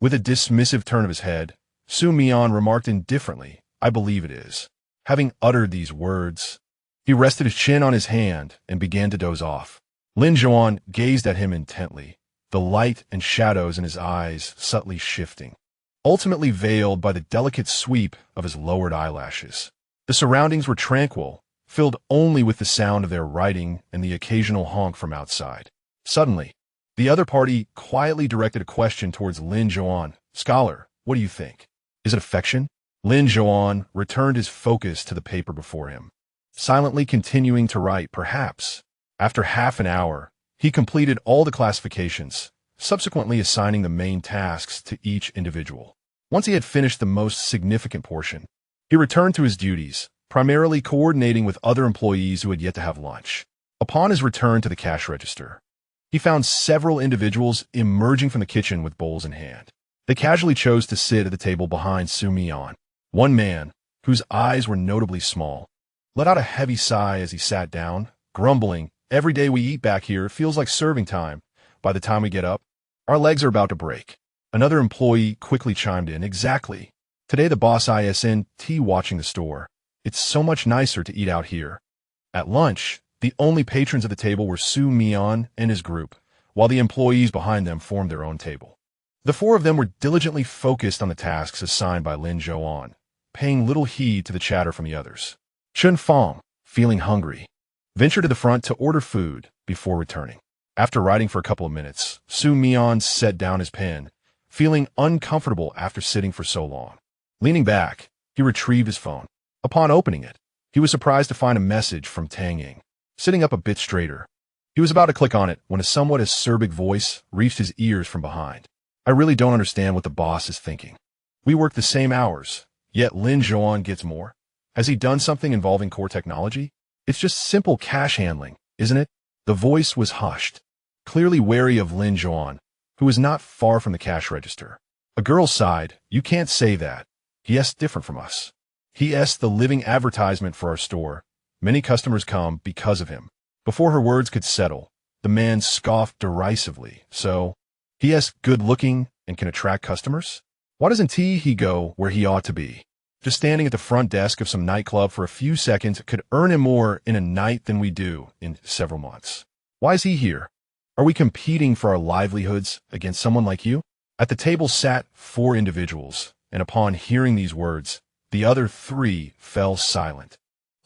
With a dismissive turn of his head, Xu Mian remarked indifferently, I believe it is. Having uttered these words, he rested his chin on his hand and began to doze off. Lin Zhouan gazed at him intently, the light and shadows in his eyes subtly shifting, ultimately veiled by the delicate sweep of his lowered eyelashes. The surroundings were tranquil, filled only with the sound of their writing and the occasional honk from outside. Suddenly, the other party quietly directed a question towards Lin Zhouan. Scholar, what do you think? Is it affection? Lin Zhouan returned his focus to the paper before him, silently continuing to write. Perhaps. After half an hour, he completed all the classifications, subsequently assigning the main tasks to each individual. Once he had finished the most significant portion, he returned to his duties, primarily coordinating with other employees who had yet to have lunch. Upon his return to the cash register, he found several individuals emerging from the kitchen with bowls in hand. They casually chose to sit at the table behind Xu Mian. One man, whose eyes were notably small, let out a heavy sigh as he sat down, grumbling, every day we eat back here feels like serving time. By the time we get up, our legs are about to break. Another employee quickly chimed in, exactly. Today the boss isn't watching the store. It's so much nicer to eat out here. At lunch, the only patrons of the table were Xu Mian and his group, while the employees behind them formed their own table. The four of them were diligently focused on the tasks assigned by Lin Zhouan, paying little heed to the chatter from the others. Chen Fong, feeling hungry, ventured to the front to order food before returning. After writing for a couple of minutes, Xu Mian set down his pen, feeling uncomfortable after sitting for so long. Leaning back, he retrieved his phone. Upon opening it, he was surprised to find a message from Tang Ying. Sitting up a bit straighter, he was about to click on it when a somewhat acerbic voice reached his ears from behind. I really don't understand what the boss is thinking. We work the same hours, yet Lin Zhouan gets more. Has he done something involving core technology? It's just simple cash handling, isn't it? The voice was hushed, clearly wary of Lin Zhouan, who was not far from the cash register. A girl sighed, you can't say that. He's different from us. He's the living advertisement for our store. Many customers come because of him. Before her words could settle, the man scoffed derisively. So, he's good-looking and can attract customers? Why doesn't he go where he ought to be? Just standing at the front desk of some nightclub for a few seconds could earn him more in a night than we do in several months. Why is he here? Are we competing for our livelihoods against someone like you? At the table sat 4 individuals, and upon hearing these words, the other 3 fell silent,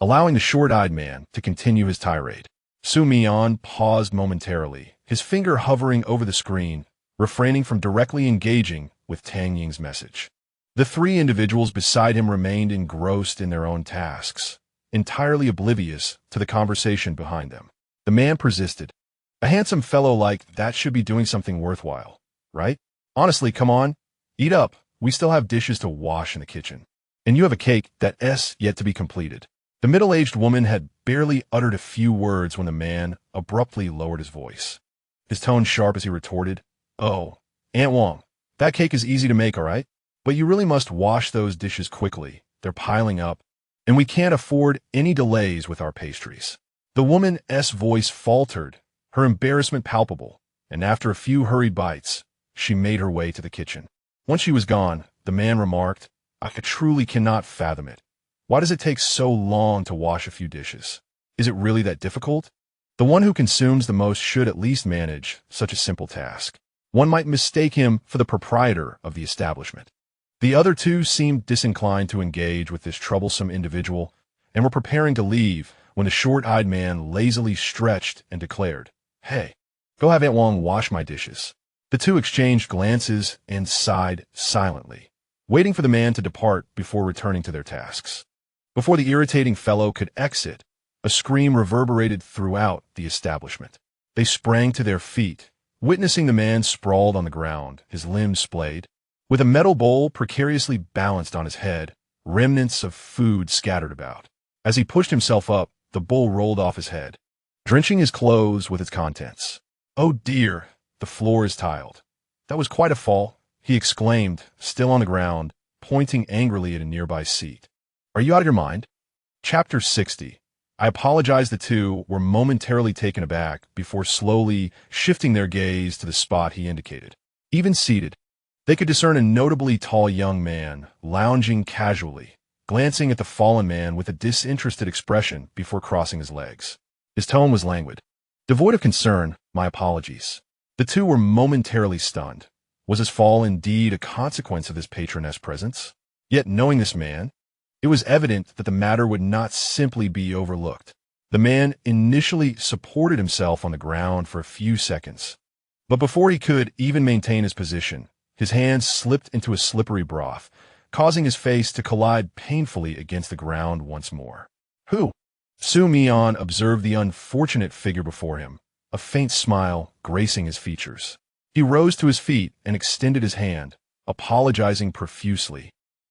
allowing the short-eyed man to continue his tirade. Xu Mian paused momentarily, his finger hovering over the screen, refraining from directly engaging with Tang Ying's message. The 3 individuals beside him remained engrossed in their own tasks, entirely oblivious to the conversation behind them. The man persisted. A handsome fellow like that should be doing something worthwhile, right? Honestly, come on, eat up. We still have dishes to wash in the kitchen. And you have a cake that's yet to be completed. The middle-aged woman had barely uttered a few words when the man abruptly lowered his voice, his tone sharp as he retorted, Oh, Aunt Wong, that cake is easy to make, all right? But you really must wash those dishes quickly. They're piling up, and we can't afford any delays with our pastries. The woman's voice faltered, her embarrassment palpable, and after a few hurried bites, she made her way to the kitchen. Once she was gone, the man remarked, I truly cannot fathom it. Why does it take so long to wash a few dishes? Is it really that difficult? The one who consumes the most should at least manage such a simple task. One might mistake him for the proprietor of the establishment. The other 2 seemed disinclined to engage with this troublesome individual and were preparing to leave when the short-eyed man lazily stretched and declared, Hey, go have Aunt Wong wash my dishes. The 2 exchanged glances and sighed silently, waiting for the man to depart before returning to their tasks. Before the irritating fellow could exit, A scream reverberated throughout the establishment. They sprang to their feet, witnessing the man sprawled on the ground, his limbs splayed. With a metal bowl precariously balanced on his head, remnants of food scattered about. As he pushed himself up, the bowl rolled off his head, drenching his clothes with its contents. "Oh dear, the floor is tiled. That was quite a fall," he exclaimed, still on the ground, pointing angrily at a nearby seat. "Are you out of your mind?" Chapter 60. I apologize. The two were momentarily taken aback before slowly shifting their gaze to the spot he indicated. Even seated, they could discern a notably tall young man, lounging casually, glancing at the fallen man with a disinterested expression before crossing his legs. His tone was languid, devoid of concern. "My apologies." The two were momentarily stunned. Was his fall indeed a consequence of his patroness' presence? Yet, knowing this man, it was evident that the matter would not simply be overlooked. The man initially supported himself on the ground for a few seconds, but before he could even maintain his position, his hands slipped into a slippery broth, causing his face to collide painfully against the ground once more. "Who?" Xu Mian observed the unfortunate figure before him, a faint smile gracing his features. He rose to his feet and extended his hand, apologizing profusely.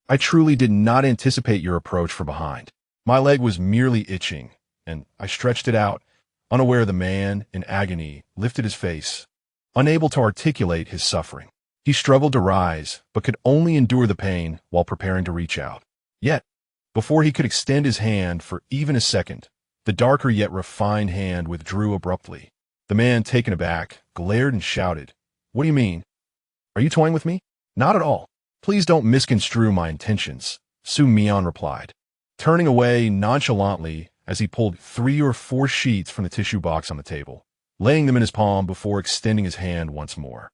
"I truly did not anticipate your approach from behind. My leg was merely itching, and I stretched it out." Unaware, the man, in agony, lifted his face, unable to articulate his suffering. He struggled to rise, but could only endure the pain while preparing to reach out. Yet, before he could extend his hand for even a second, the darker yet refined hand withdrew abruptly. The man, taken aback, glared and shouted, "What do you mean? Are you toying with me?" "Not at all. Please don't misconstrue my intentions," Xu Mian replied, turning away nonchalantly as he pulled 3 or 4 sheets from the tissue box on the table, laying them in his palm before extending his hand once more.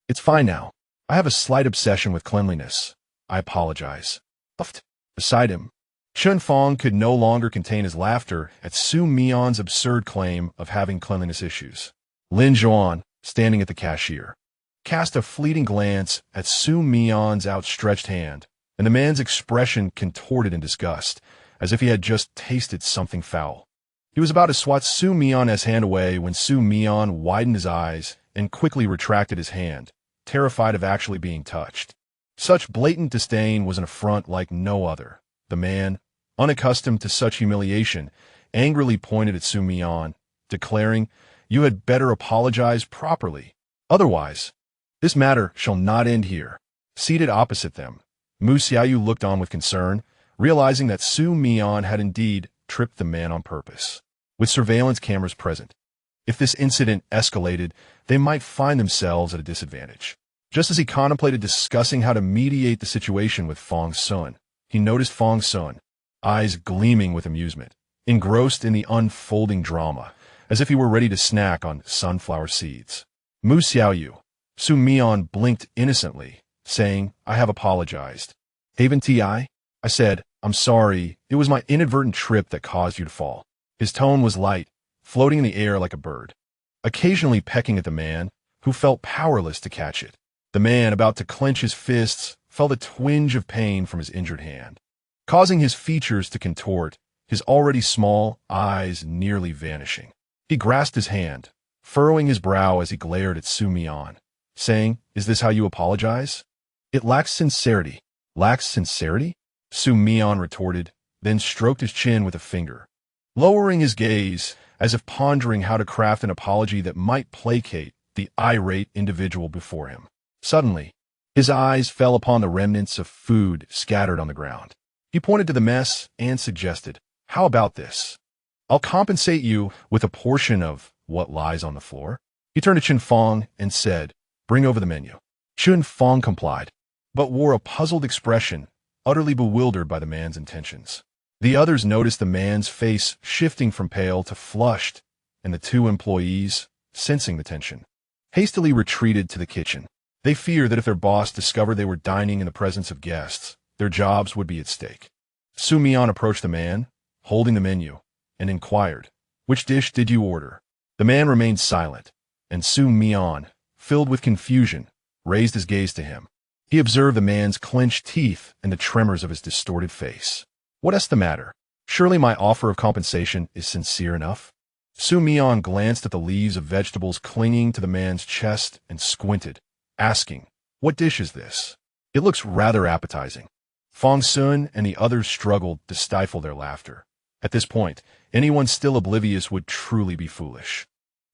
It's fine now. I have a slight obsession with cleanliness. I apologize." Puffed. Beside him, Chun Fong could no longer contain his laughter at Xu Mian's absurd claim of having cleanliness issues. Lin Zhouan, standing at the cashier, cast a fleeting glance at Xu Mian's outstretched hand, and the man's expression contorted in disgust, as if he had just tasted something foul. He was about to swat Xu Mian's hand away when Xu Mian widened his eyes and quickly retracted his hand, terrified of actually being touched. Such blatant disdain was an affront like no other. The man, unaccustomed to such humiliation, angrily pointed at Xu Mian, declaring, "You had better apologize properly. Otherwise, this matter shall not end here." Seated opposite them, Mu Xiaoyu looked on with concern, realizing that Xu Mian had indeed tripped the man on purpose. With surveillance cameras present, if this incident escalated, they might find themselves at a disadvantage. Just as he contemplated discussing how to mediate the situation with Fong Sun, he noticed Fong Sun, eyes gleaming with amusement, engrossed in the unfolding drama, as if he were ready to snack on sunflower seeds. Mu Xiaoyu, Xu Mian blinked innocently, saying, "I have apologized." "Haven't I?" I said, "I'm sorry. It was my inadvertent trip that caused you to fall." His tone was light, floating in the air like a bird, occasionally pecking at the man, who felt powerless to catch it. The man, about to clench his fists, felt a twinge of pain from his injured hand, causing his features to contort, his already small eyes nearly vanishing. He grasped his hand, furrowing his brow as he glared at Xu Mian, saying, "Is this how you apologize?" "It lacks sincerity." "Lacks sincerity?" Xu Mian retorted, then stroked his chin with a finger, lowering his gaze as if pondering how to craft an apology that might placate the irate individual before him. Suddenly, his eyes fell upon the remnants of food scattered on the ground. He pointed to the mess and suggested, "How about this? I'll compensate you with a portion of what lies on the floor." He turned to Chun Fong and said, "Bring over the menu." Chun Fong complied, but wore a puzzled expression, utterly bewildered by the man's intentions. The others noticed the man's face shifting from pale to flushed, and the 2 employees, sensing the tension, hastily retreated to the kitchen. They feared that if their boss discovered they were dining in the presence of guests, their jobs would be at stake. Xu Mian approached the man, holding the menu, and inquired, "Which dish did you order?" The man remained silent, and Xu Mian, filled with confusion, raised his gaze to him. He observed the man's clenched teeth and the tremors of his distorted face. "What's the matter?" Surely my offer of compensation is sincere enough? Xu Mian glanced at the leaves of vegetables clinging to the man's chest and squinted, asking, "What dish is this? It looks rather appetizing." Fong Sun and the others struggled to stifle their laughter. At this point, anyone still oblivious would truly be foolish.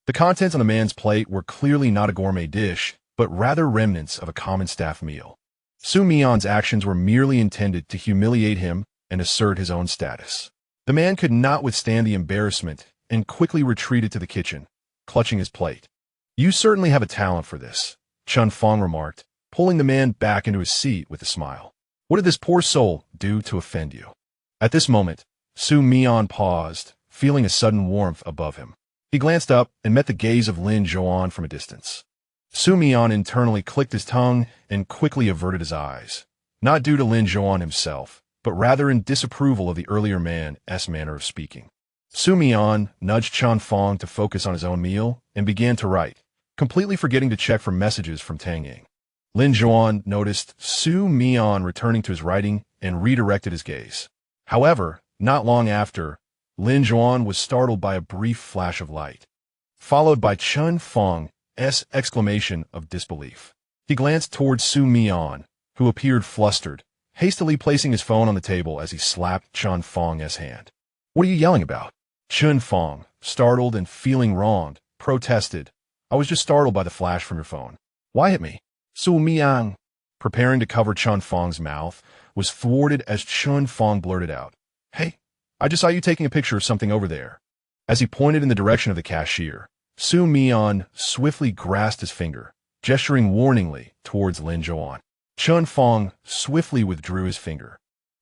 The contents on the man's plate were clearly not a gourmet dish, but rather remnants of a common staff meal. Xu Mian's actions were merely intended to humiliate him and assert his own status. The man could not withstand the embarrassment and quickly retreated to the kitchen, clutching his plate. "You certainly have a talent for this," Chun Fong remarked, pulling the man back into his seat with a smile. "What did this poor soul do to offend you?" At this moment, Xu Mian paused, feeling a sudden warmth above him. He glanced up and met the gaze of Lin Zhouan from a distance. Xu Mian internally clicked his tongue and quickly averted his eyes, not due to Lin Zhouan himself, but rather in disapproval of the earlier man's manner of speaking. Xu Mian nudged Chun Fong to focus on his own meal and began to write, completely forgetting to check for messages from Tang Ying. Lin Zhouan noticed Xu Mian returning to his writing and redirected his gaze. However, not long after, Lin Zhouan was startled by a brief flash of light, followed by Chun Fong's exclamation of disbelief. He glanced towards Xu Mian, who appeared flustered, hastily placing his phone on the table as he slapped Chun Fong's hand. "What are you yelling about?" Chun Fong, startled and feeling wronged, protested. "I was just startled by the flash from your phone. Why hit me?" Xu Mian, preparing to cover Chun Fong's mouth, was thwarted as Chun Fong blurted out, "Hey, I just saw you taking a picture of something over there." As he pointed in the direction of the cashier, Xu Mian swiftly grasped his finger, gesturing warningly towards Lin Zhouan. Chun Fong swiftly withdrew his finger,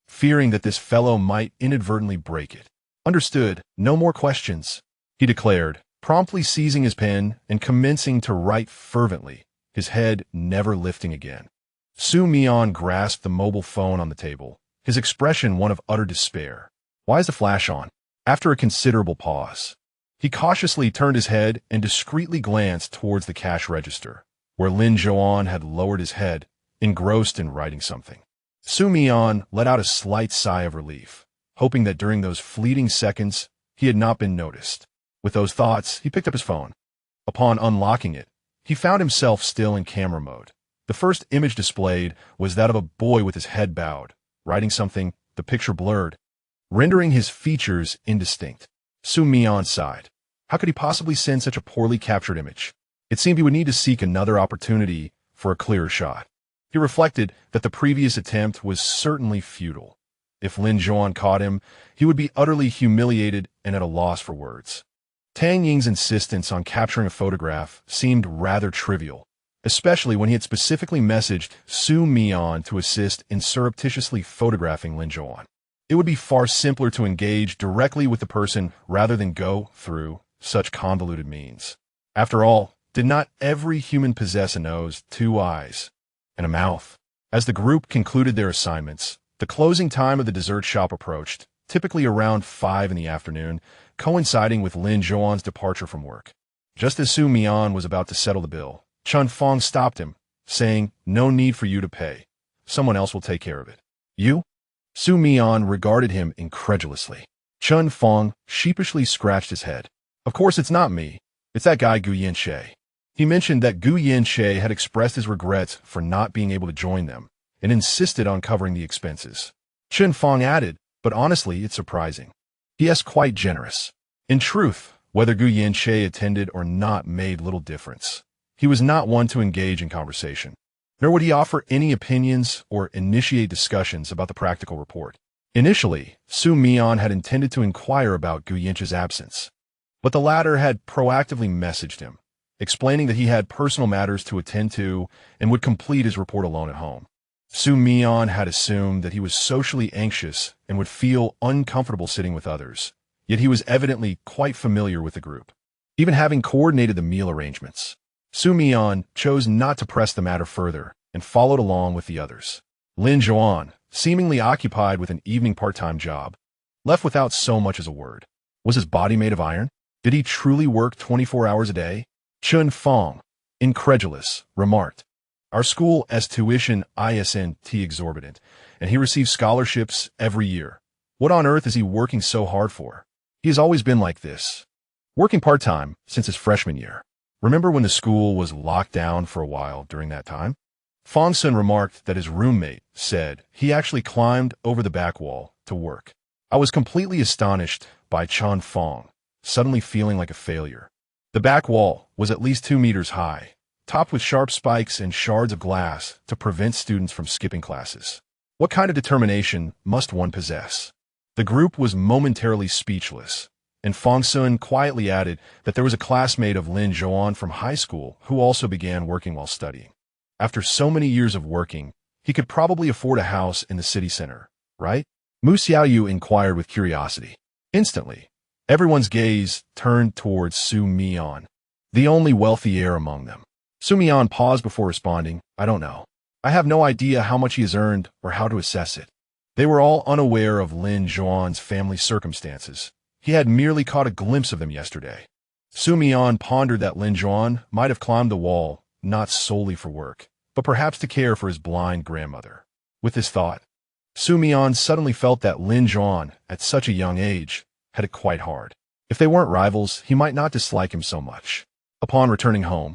fearing that this fellow might inadvertently break it. "Understood, no more questions," he declared, promptly seizing his pen and commencing to write fervently, his head never lifting again. Xu Mian grasped the mobile phone on the table, his expression one of utter despair. "Why is the flash on?" After a considerable pause, he cautiously turned his head and discreetly glanced towards the cash register, where Lin Zhouan had lowered his head, engrossed in writing something. Xu Mian let out a slight sigh of relief, hoping that during those fleeting seconds he had not been noticed. With those thoughts, he picked up his phone. Upon unlocking it, he found himself still in camera mode. The first image displayed was that of a boy with his head bowed, writing something, the picture blurred, rendering his features indistinct. Xu Mian sighed. How could he possibly send such a poorly captured image? It seemed he would need to seek another opportunity for a clearer shot. He reflected that the previous attempt was certainly futile. If Lin Zhouan caught him, he would be utterly humiliated and at a loss for words. Tang Ying's insistence on capturing a photograph seemed rather trivial, especially when he had specifically messaged Xu Mian to assist in surreptitiously photographing Lin Zhouan. It would be far simpler to engage directly with the person rather than go through such convoluted means. After all, did not every human possess a nose, 2 eyes, and a mouth? As the group concluded their assignments, the closing time of the dessert shop approached, typically around 5 in the afternoon, coinciding with Lin Zhouan's departure from work. Just as Xu Mian was about to settle the bill, Chun Fong stopped him, saying, "No need for you to pay. Someone else will take care of it." "You?" Xu Mian regarded him incredulously. Chun Fong sheepishly scratched his head. "Of course it's not me. It's that guy Gu Yinshe." He mentioned that Gu Yinshe had expressed his regrets for not being able to join them, and insisted on covering the expenses. Chun Fong added, "But honestly, it's surprising. He is quite generous." In truth, whether Gu Yinshe attended or not made little difference. He was not one to engage in conversation, nor would he offer any opinions or initiate discussions about the practical report. Initially, Xu Mian had intended to inquire about Gu Yinshe's absence, but the latter had proactively messaged him, explaining that he had personal matters to attend to and would complete his report alone at home. Xu Mian had assumed that he was socially anxious and would feel uncomfortable sitting with others, yet he was evidently quite familiar with the group, even having coordinated the meal arrangements. Xu Mian chose not to press the matter further and followed along with the others. Lin Zhouan, seemingly occupied with an evening part-time job, left without so much as a word. Was his body made of iron? Did he truly work 24 hours a day? Chun Fong, incredulous, remarked, "Our school's tuition isn't exorbitant, and he receives scholarships every year. What on earth is he working so hard for? He has always been like this. Working part-time since his freshman year. Remember when the school was locked down for a while during that time? Fong Sun remarked that his roommate said he actually climbed over the back wall to work. I was completely astonished by Chan Fong, suddenly feeling like a failure. The back wall was at least 2 meters high, topped with sharp spikes and shards of glass to prevent students from skipping classes. What kind of determination must one possess? The group was momentarily speechless, and Fong Sun quietly added that there was a classmate of Lin Zhouan from high school who also began working while studying. After so many years of working, he could probably afford a house in the city center, right? Mu Xiaoyu inquired with curiosity. Instantly, everyone's gaze turned towards Xu Mian, the only wealthy heir among them. Xu Mian paused before responding, I don't know. I have no idea how much he has earned or how to assess it. They were all unaware of Lin Zhouan's family circumstances. He had merely caught a glimpse of them yesterday. Xu Mian pondered that Lin Zhouan might have climbed the wall, not solely for work, but perhaps to care for his blind grandmother. With this thought, Xu Mian suddenly felt that Lin Zhouan, at such a young age, had it quite hard. If they weren't rivals, he might not dislike him so much. Upon returning home,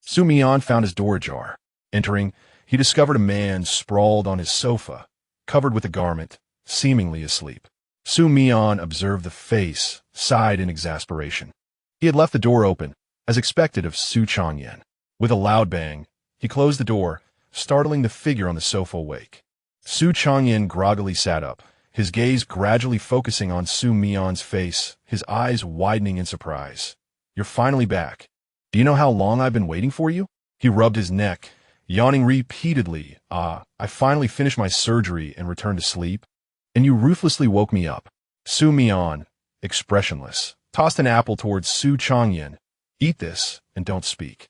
Xu Mian found his door ajar. Entering, he discovered a man sprawled on his sofa, covered with a garment, seemingly asleep. Xu Mian observed the face, sighed in exasperation. He had left the door open, as expected of Xu Changyan. With a loud bang, he closed the door, startling the figure on the sofa awake. Xu Changyan groggily sat up, his gaze gradually focusing on Xu Mian's face, his eyes widening in surprise. You're finally back. Do you know how long I've been waiting for you? He rubbed his neck, yawning repeatedly. I finally finished my surgery and returned to sleep, and you ruthlessly woke me up. Xu Mian, expressionless, tossed an apple towards Xu Changyan. Eat this, and don't speak.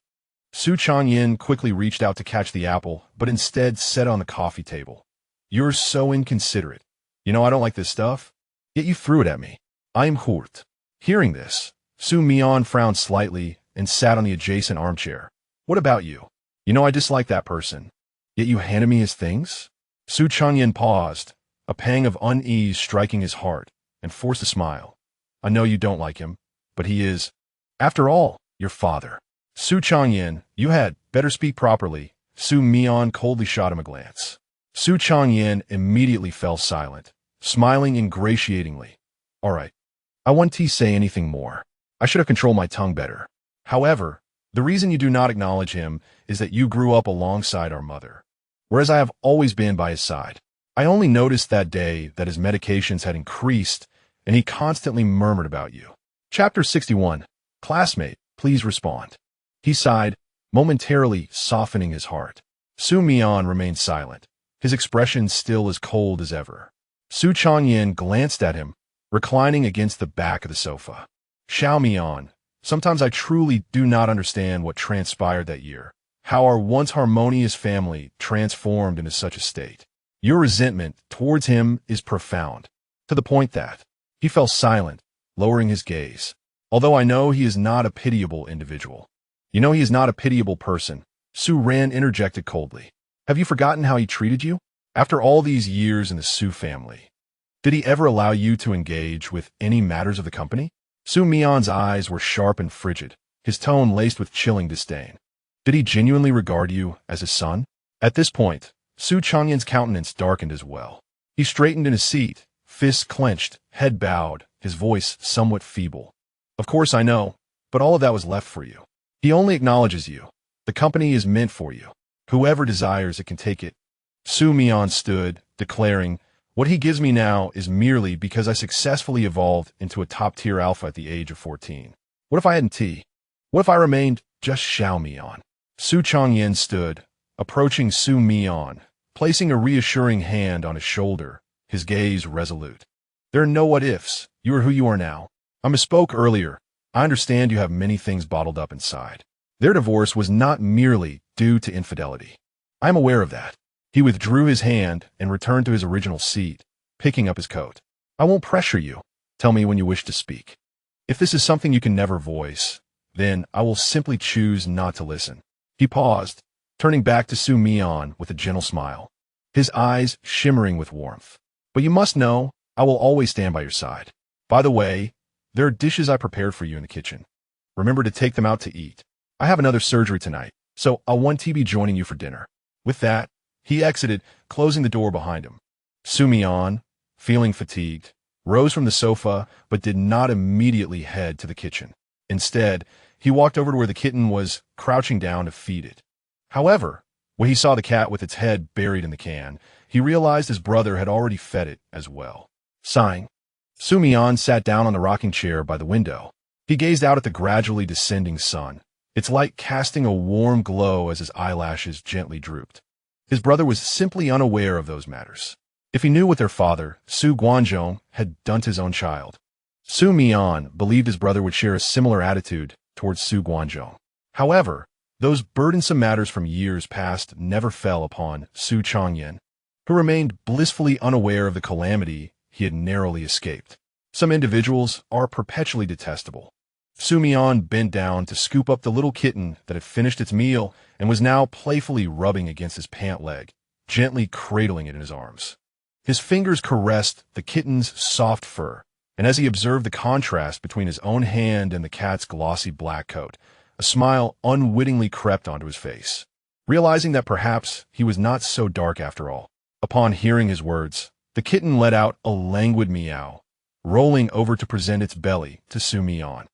Xu Changyan quickly reached out to catch the apple, but instead set it on the coffee table. You're so inconsiderate. You know I don't like this stuff, yet you threw it at me. I am hurt. Hearing this, Xu Mian frowned slightly and sat on the adjacent armchair. What about you? You know I dislike that person, yet you handed me his things? Xu Changyan paused, a pang of unease striking his heart, and forced a smile. I know you don't like him, but he is, after all, your father. Xu Changyan, you had better speak properly. Xu Mian coldly shot him a glance. Xu Changyan immediately fell silent, smiling ingratiatingly. All right, I won't say anything more. I should have controlled my tongue better. However, the reason you do not acknowledge him is that you grew up alongside our mother, whereas I have always been by his side. I only noticed that day that his medications had increased and he constantly murmured about you. Chapter 61. Classmate, please respond. He sighed, momentarily softening his heart. Xu Mian remained silent, his expression still as cold as ever. Xu Changyan glanced at him, reclining against the back of the sofa. Xiao Mian, sometimes I truly do not understand what transpired that year, how our once harmonious family transformed into such a state. Your resentment towards him is profound, to the point that he fell silent, lowering his gaze. Although I know he is not a pitiable individual. You know he is not a pitiable person, Xu Ran interjected coldly. Have you forgotten how he treated you? After all these years in the Xu family, did he ever allow you to engage with any matters of the company? Xu Mian's eyes were sharp and frigid, his tone laced with chilling disdain. Did he genuinely regard you as his son? At this point, Xu Changyan's countenance darkened as well. He straightened in his seat, fists clenched, head bowed, his voice somewhat feeble. Of course I know, but all of that was left for you. He only acknowledges you. The company is meant for you. Whoever desires it can take it. Xu Mian stood, declaring, what he gives me now is merely because I successfully evolved into a top-tier alpha at the age of 14. What if I hadn't tea? What if I remained just Xiao Mian? Xu Changyan stood, approaching Xu Mian, placing a reassuring hand on his shoulder, his gaze resolute. There are no what-ifs. You are who you are now. I misspoke earlier. I understand you have many things bottled up inside. Their divorce was not merely due to infidelity. I am aware of that. He withdrew his hand and returned to his original seat, picking up his coat. I won't pressure you. Tell me when you wish to speak. If this is something you can never voice, then I will simply choose not to listen. He paused, turning back to Xu Mian with a gentle smile, his eyes shimmering with warmth. But you must know, I will always stand by your side. By the way, there are dishes I prepared for you in the kitchen. Remember to take them out to eat. I have another surgery tonight, so I want to be joining you for dinner." With that, he exited, closing the door behind him. Xu Mian, feeling fatigued, rose from the sofa but did not immediately head to the kitchen. Instead, he walked over to where the kitten was crouching down to feed it. However, when he saw the cat with its head buried in the can, he realized his brother had already fed it as well. Sighing, Xu Mian sat down on the rocking chair by the window. He gazed out at the gradually descending sun, its light casting a warm glow as his eyelashes gently drooped. His brother was simply unaware of those matters. If he knew what their father, Xu Guanzhong, had done to his own child, Xu Mian believed his brother would share a similar attitude towards Xu Guanzhong. However, those burdensome matters from years past never fell upon Xu Changyan, who remained blissfully unaware of the calamity he had narrowly escaped. Some individuals are perpetually detestable. Xu Mian bent down to scoop up the little kitten that had finished its meal and was now playfully rubbing against his pant leg, gently cradling it in his arms. His fingers caressed the kitten's soft fur, and as he observed the contrast between his own hand and the cat's glossy black coat, a smile unwittingly crept onto his face. Realizing that perhaps he was not so dark after all, upon hearing his words, the kitten let out a languid meow, rolling over to present its belly to Xu Mian.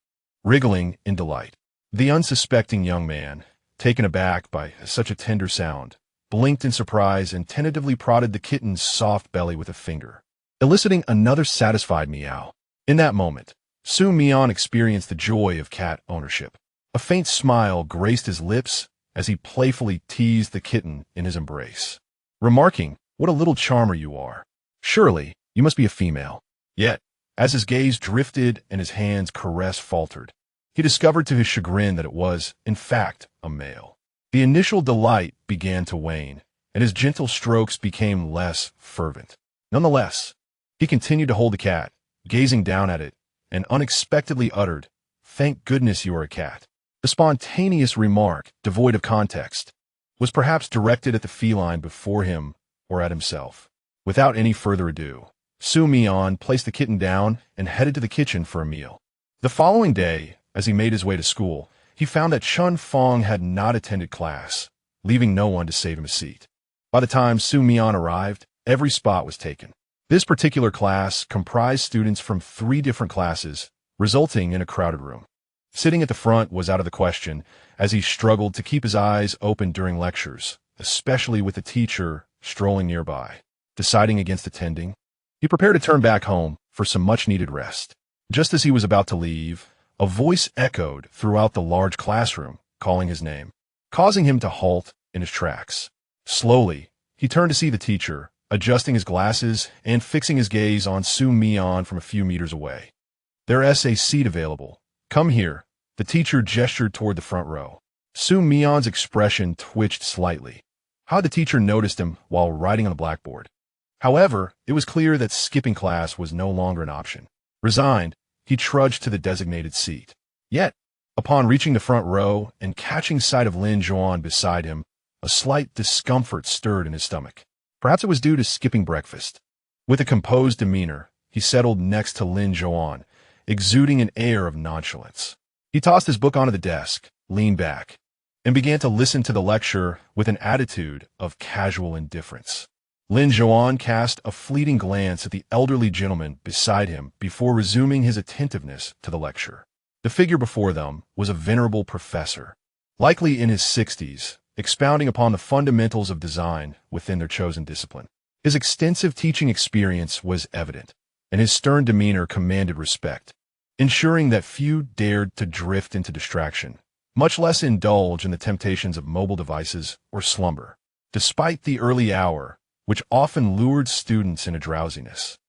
Wriggling in delight, the unsuspecting young man, taken aback by such a tender sound, blinked in surprise and tentatively prodded the kitten's soft belly with a finger, eliciting another satisfied meow. In that moment, Xu Mian experienced the joy of cat ownership. A faint smile graced his lips as he playfully teased the kitten in his embrace, remarking, "What a little charmer you are. Surely, you must be a female." Yet, as his gaze drifted and his hand's caress faltered, he discovered to his chagrin that it was, in fact, a male. The initial delight began to wane, and his gentle strokes became less fervent. Nonetheless, he continued to hold the cat, gazing down at it, and unexpectedly uttered, "Thank goodness you are a cat." The spontaneous remark, devoid of context, was perhaps directed at the feline before him or at himself. Without any further ado, Xu Mian placed the kitten down and headed to the kitchen for a meal. The following day, as he made his way to school, he found that Chun Fong had not attended class, leaving no one to save him a seat. By the time Xu Mian arrived, every spot was taken. This particular class comprised students from 3 different classes, resulting in a crowded room. Sitting at the front was out of the question, as he struggled to keep his eyes open during lectures, especially with the teacher strolling nearby. Deciding against attending, he prepared to turn back home for some much-needed rest. Just as he was about to leave, a voice echoed throughout the large classroom, calling his name, causing him to halt in his tracks. Slowly, he turned to see the teacher, adjusting his glasses and fixing his gaze on Xu Mian from a few meters away. "There's a seat available. Come here." The teacher gestured toward the front row. Xu Mian's expression twitched slightly. How had the teacher noticed him while writing on the blackboard? However, it was clear that skipping class was no longer an option. Resigned, he trudged to the designated seat. Yet, upon reaching the front row and catching sight of Lin Zhouan beside him, a slight discomfort stirred in his stomach. Perhaps it was due to skipping breakfast. With a composed demeanor, he settled next to Lin Zhouan, exuding an air of nonchalance. He tossed his book onto the desk, leaned back, and began to listen to the lecture with an attitude of casual indifference. Lin Zhouan cast a fleeting glance at the elderly gentleman beside him before resuming his attentiveness to the lecture. The figure before them was a venerable professor, likely in his 60s, expounding upon the fundamentals of design within their chosen discipline. His extensive teaching experience was evident, and his stern demeanor commanded respect, ensuring that few dared to drift into distraction, much less indulge in the temptations of mobile devices or slumber. Despite the early hour, which often lured students into drowsiness,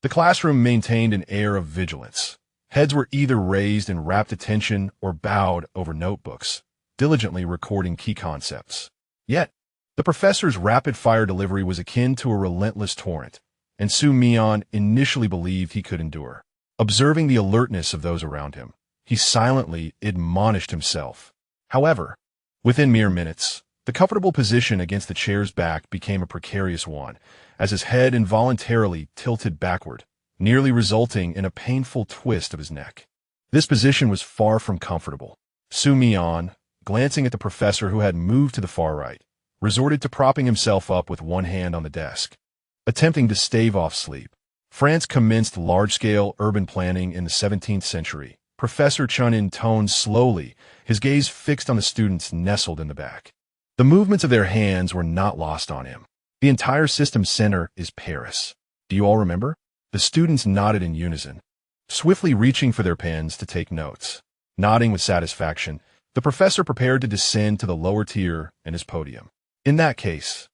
the classroom maintained an air of vigilance. Heads were either raised in rapt attention or bowed over notebooks, diligently recording key concepts. Yet, the professor's rapid-fire delivery was akin to a relentless torrent, and Xu Mian initially believed he could endure. Observing the alertness of those around him, he silently admonished himself. However, within mere minutes, the comfortable position against the chair's back became a precarious one, as his head involuntarily tilted backward, nearly resulting in a painful twist of his neck. This position was far from comfortable. Xu Mian, glancing at the professor who had moved to the far right, resorted to propping himself up with one hand on the desk, attempting to stave off sleep. France commenced large-scale urban planning in the 17th century. Professor Chen intoned slowly, his gaze fixed on the students nestled in the back. The movements of their hands were not lost on him. The entire system's center is Paris. Do you all remember? The students nodded in unison, swiftly reaching for their pens to take notes. Nodding with satisfaction, the professor prepared to descend to the lower tier and his podium. In that case,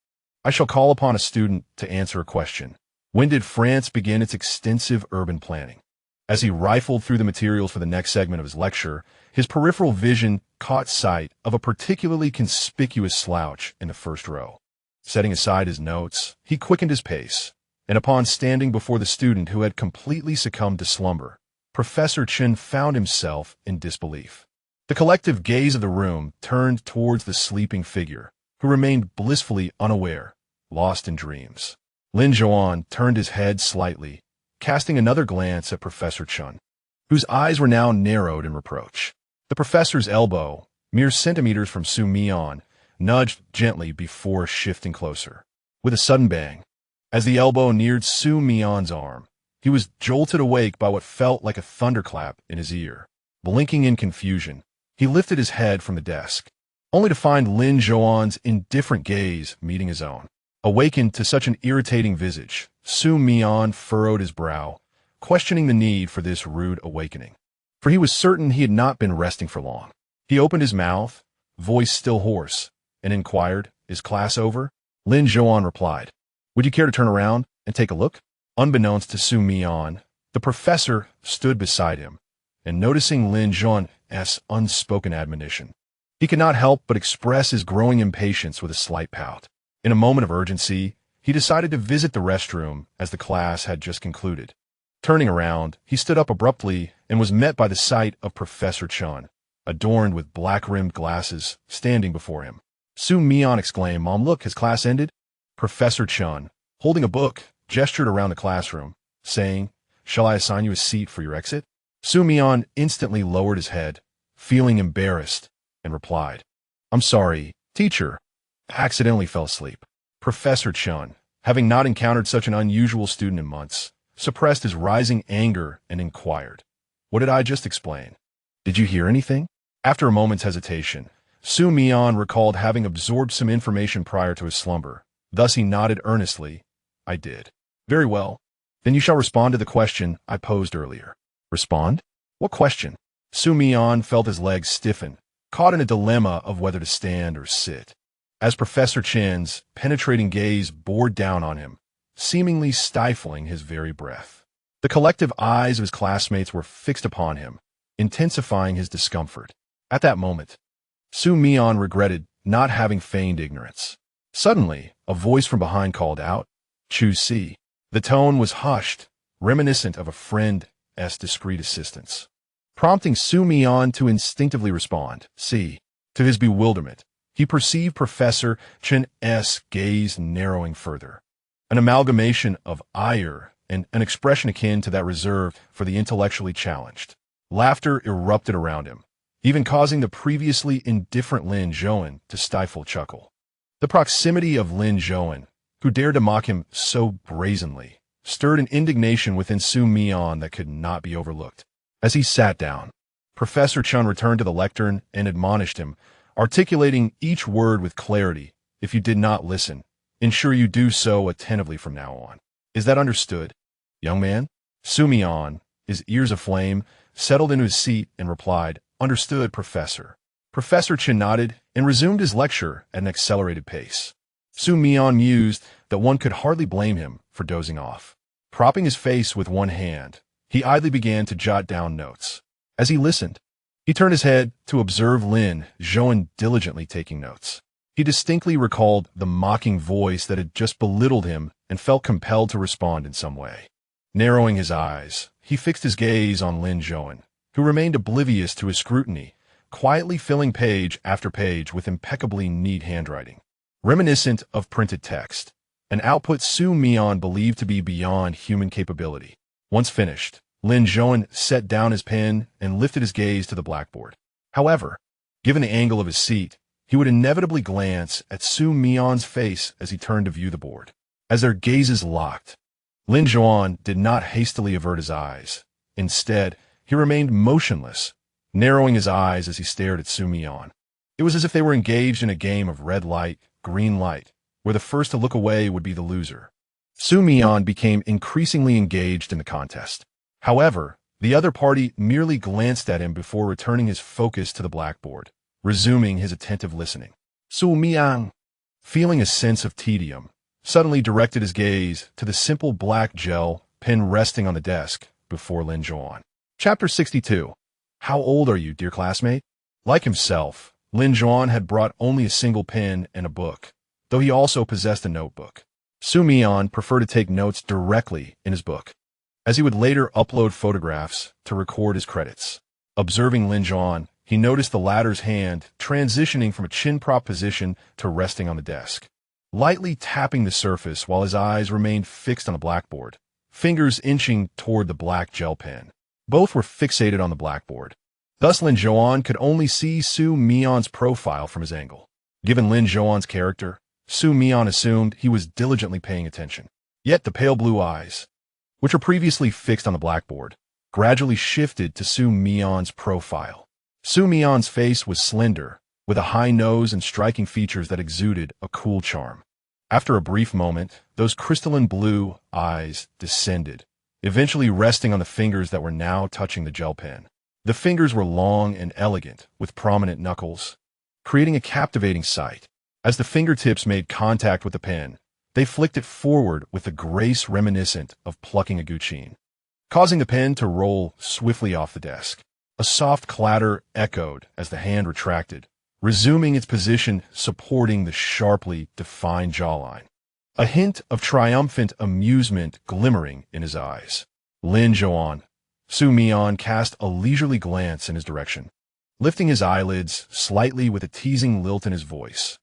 I shall call upon a student to answer a question. When did France begin its extensive urban planning? As he rifled through the materials for the next segment of his lecture, his peripheral vision caught sight of a particularly conspicuous slouch in the first row. Setting aside his notes, he quickened his pace, and upon standing before the student who had completely succumbed to slumber, Professor Chen found himself in disbelief. The collective gaze of the room turned towards the sleeping figure, who remained blissfully unaware, lost in dreams. Lin Zhouan turned his head slightly, casting another glance at Professor Chen, whose eyes were now narrowed in reproach. The professor's elbow, mere centimeters from Xu Mian, nudged gently before shifting closer. With a sudden bang, as the elbow neared Xu Mian's arm, he was jolted awake by what felt like a thunderclap in his ear. Blinking in confusion, he lifted his head from the desk, only to find Lin Zhouan's indifferent gaze meeting his own. Awakened to such an irritating visage, Xu Mian furrowed his brow, questioning the need for this rude awakening. For he was certain he had not been resting for long. He opened his mouth, voice still hoarse, and inquired, "Is class over?" Lin Zhouan replied, "Would you care to turn around and take a look?" Unbeknownst to Xu Mian, the professor stood beside him, and noticing Lin Zhouan's unspoken admonition, he could not help but express his growing impatience with a slight pout. In a moment of urgency, he decided to visit the restroom as the class had just concluded. Turning around, he stood up abruptly and was met by the sight of Professor Chen, adorned with black-rimmed glasses, standing before him. Xu Mian exclaimed, "Mom, look, has class ended?" Professor Chen, holding a book, gestured around the classroom, saying, "Shall I assign you a seat for your exit?" Xu Mian instantly lowered his head, feeling embarrassed, and replied, "I'm sorry, teacher. Accidentally fell asleep." Professor Chen, having not encountered such an unusual student in months, suppressed his rising anger and inquired, "What did I just explain? Did you hear anything?" After a moment's hesitation, Xu Mian recalled having absorbed some information prior to his slumber. Thus he nodded earnestly, "I did." "Very well. Then you shall respond to the question I posed earlier." "Respond? What question?" Xu Mian felt his legs stiffen, caught in a dilemma of whether to stand or sit, as Professor Chen's penetrating gaze bore down on him, seemingly stifling his very breath. The collective eyes of his classmates were fixed upon him, intensifying his discomfort. At that moment, Xu Mian regretted not having feigned ignorance. Suddenly, a voice from behind called out, "Choose C." The tone was hushed, reminiscent of a friend's discreet assistance, prompting Xu Mian to instinctively respond, "C." To his bewilderment, he perceived Professor Chen's gaze narrowing further, an amalgamation of ire and an expression akin to that reserved for the intellectually challenged. Laughter erupted around him, even causing the previously indifferent Lin Zhouan to stifle a chuckle. The proximity of Lin Zhouan, who dared to mock him so brazenly, stirred an indignation within Xu Mian that could not be overlooked. As he sat down, Professor Chen returned to the lectern and admonished him, articulating each word with clarity. "If you did not listen, ensure you do so attentively from now on. Is that understood, young man?" Xu Mian, his ears aflame, settled into his seat and replied, "Understood, Professor." Professor Chen nodded and resumed his lecture at an accelerated pace. Xu Mian mused that one could hardly blame him for dozing off. Propping his face with one hand, he idly began to jot down notes. As he listened, he turned his head to observe Lin Zhouan diligently taking notes. He distinctly recalled the mocking voice that had just belittled him and felt compelled to respond in some way. Narrowing his eyes, he fixed his gaze on Lin Zhouan, who remained oblivious to his scrutiny, quietly filling page after page with impeccably neat handwriting, reminiscent of printed text, an output Xu Mian believed to be beyond human capability. Once finished, Lin Zhouan set down his pen and lifted his gaze to the blackboard. However, given the angle of his seat, he would inevitably glance at Xu Mian's face as he turned to view the board. As their gazes locked, Lin Zhouan did not hastily avert his eyes. Instead, he remained motionless, narrowing his eyes as he stared at Xu Mian. It was as if they were engaged in a game of red light, green light, where the first to look away would be the loser. Xu Mian became increasingly engaged in the contest. However, the other party merely glanced at him before returning his focus to the blackboard, resuming his attentive listening. Xu Mian, feeling a sense of tedium, suddenly directed his gaze to the simple black gel pen resting on the desk before Lin Zhouan. Chapter 62. How old are you, dear classmate? Like himself, Lin Zhouan had brought only a single pen and a book, though he also possessed a notebook. Xu Mian preferred to take notes directly in his book, as he would later upload photographs to record his credits. Observing Lin Zhouan, he noticed the latter's hand transitioning from a chin-prop position to resting on the desk, lightly tapping the surface while his eyes remained fixed on the blackboard, fingers inching toward the black gel pen. Both were fixated on the blackboard. Thus, Lin Zhouan could only see Xu Mian's profile from his angle. Given Lin Zhouan's character, Xu Mian assumed he was diligently paying attention. Yet the pale blue eyes, which were previously fixed on the blackboard, gradually shifted to Xu Mian's profile. Xu Mian's face was slender, with a high nose and striking features that exuded a cool charm. After a brief moment, those crystalline blue eyes descended, eventually resting on the fingers that were now touching the gel pen. The fingers were long and elegant, with prominent knuckles, creating a captivating sight. As the fingertips made contact with the pen, they flicked it forward with a grace reminiscent of plucking a guillotine, causing the pen to roll swiftly off the desk. A soft clatter echoed as the hand retracted, resuming its position supporting the sharply defined jawline, a hint of triumphant amusement glimmering in his eyes. Lin Zhouan, Xu Mian cast a leisurely glance in his direction, lifting his eyelids slightly with a teasing lilt in his voice.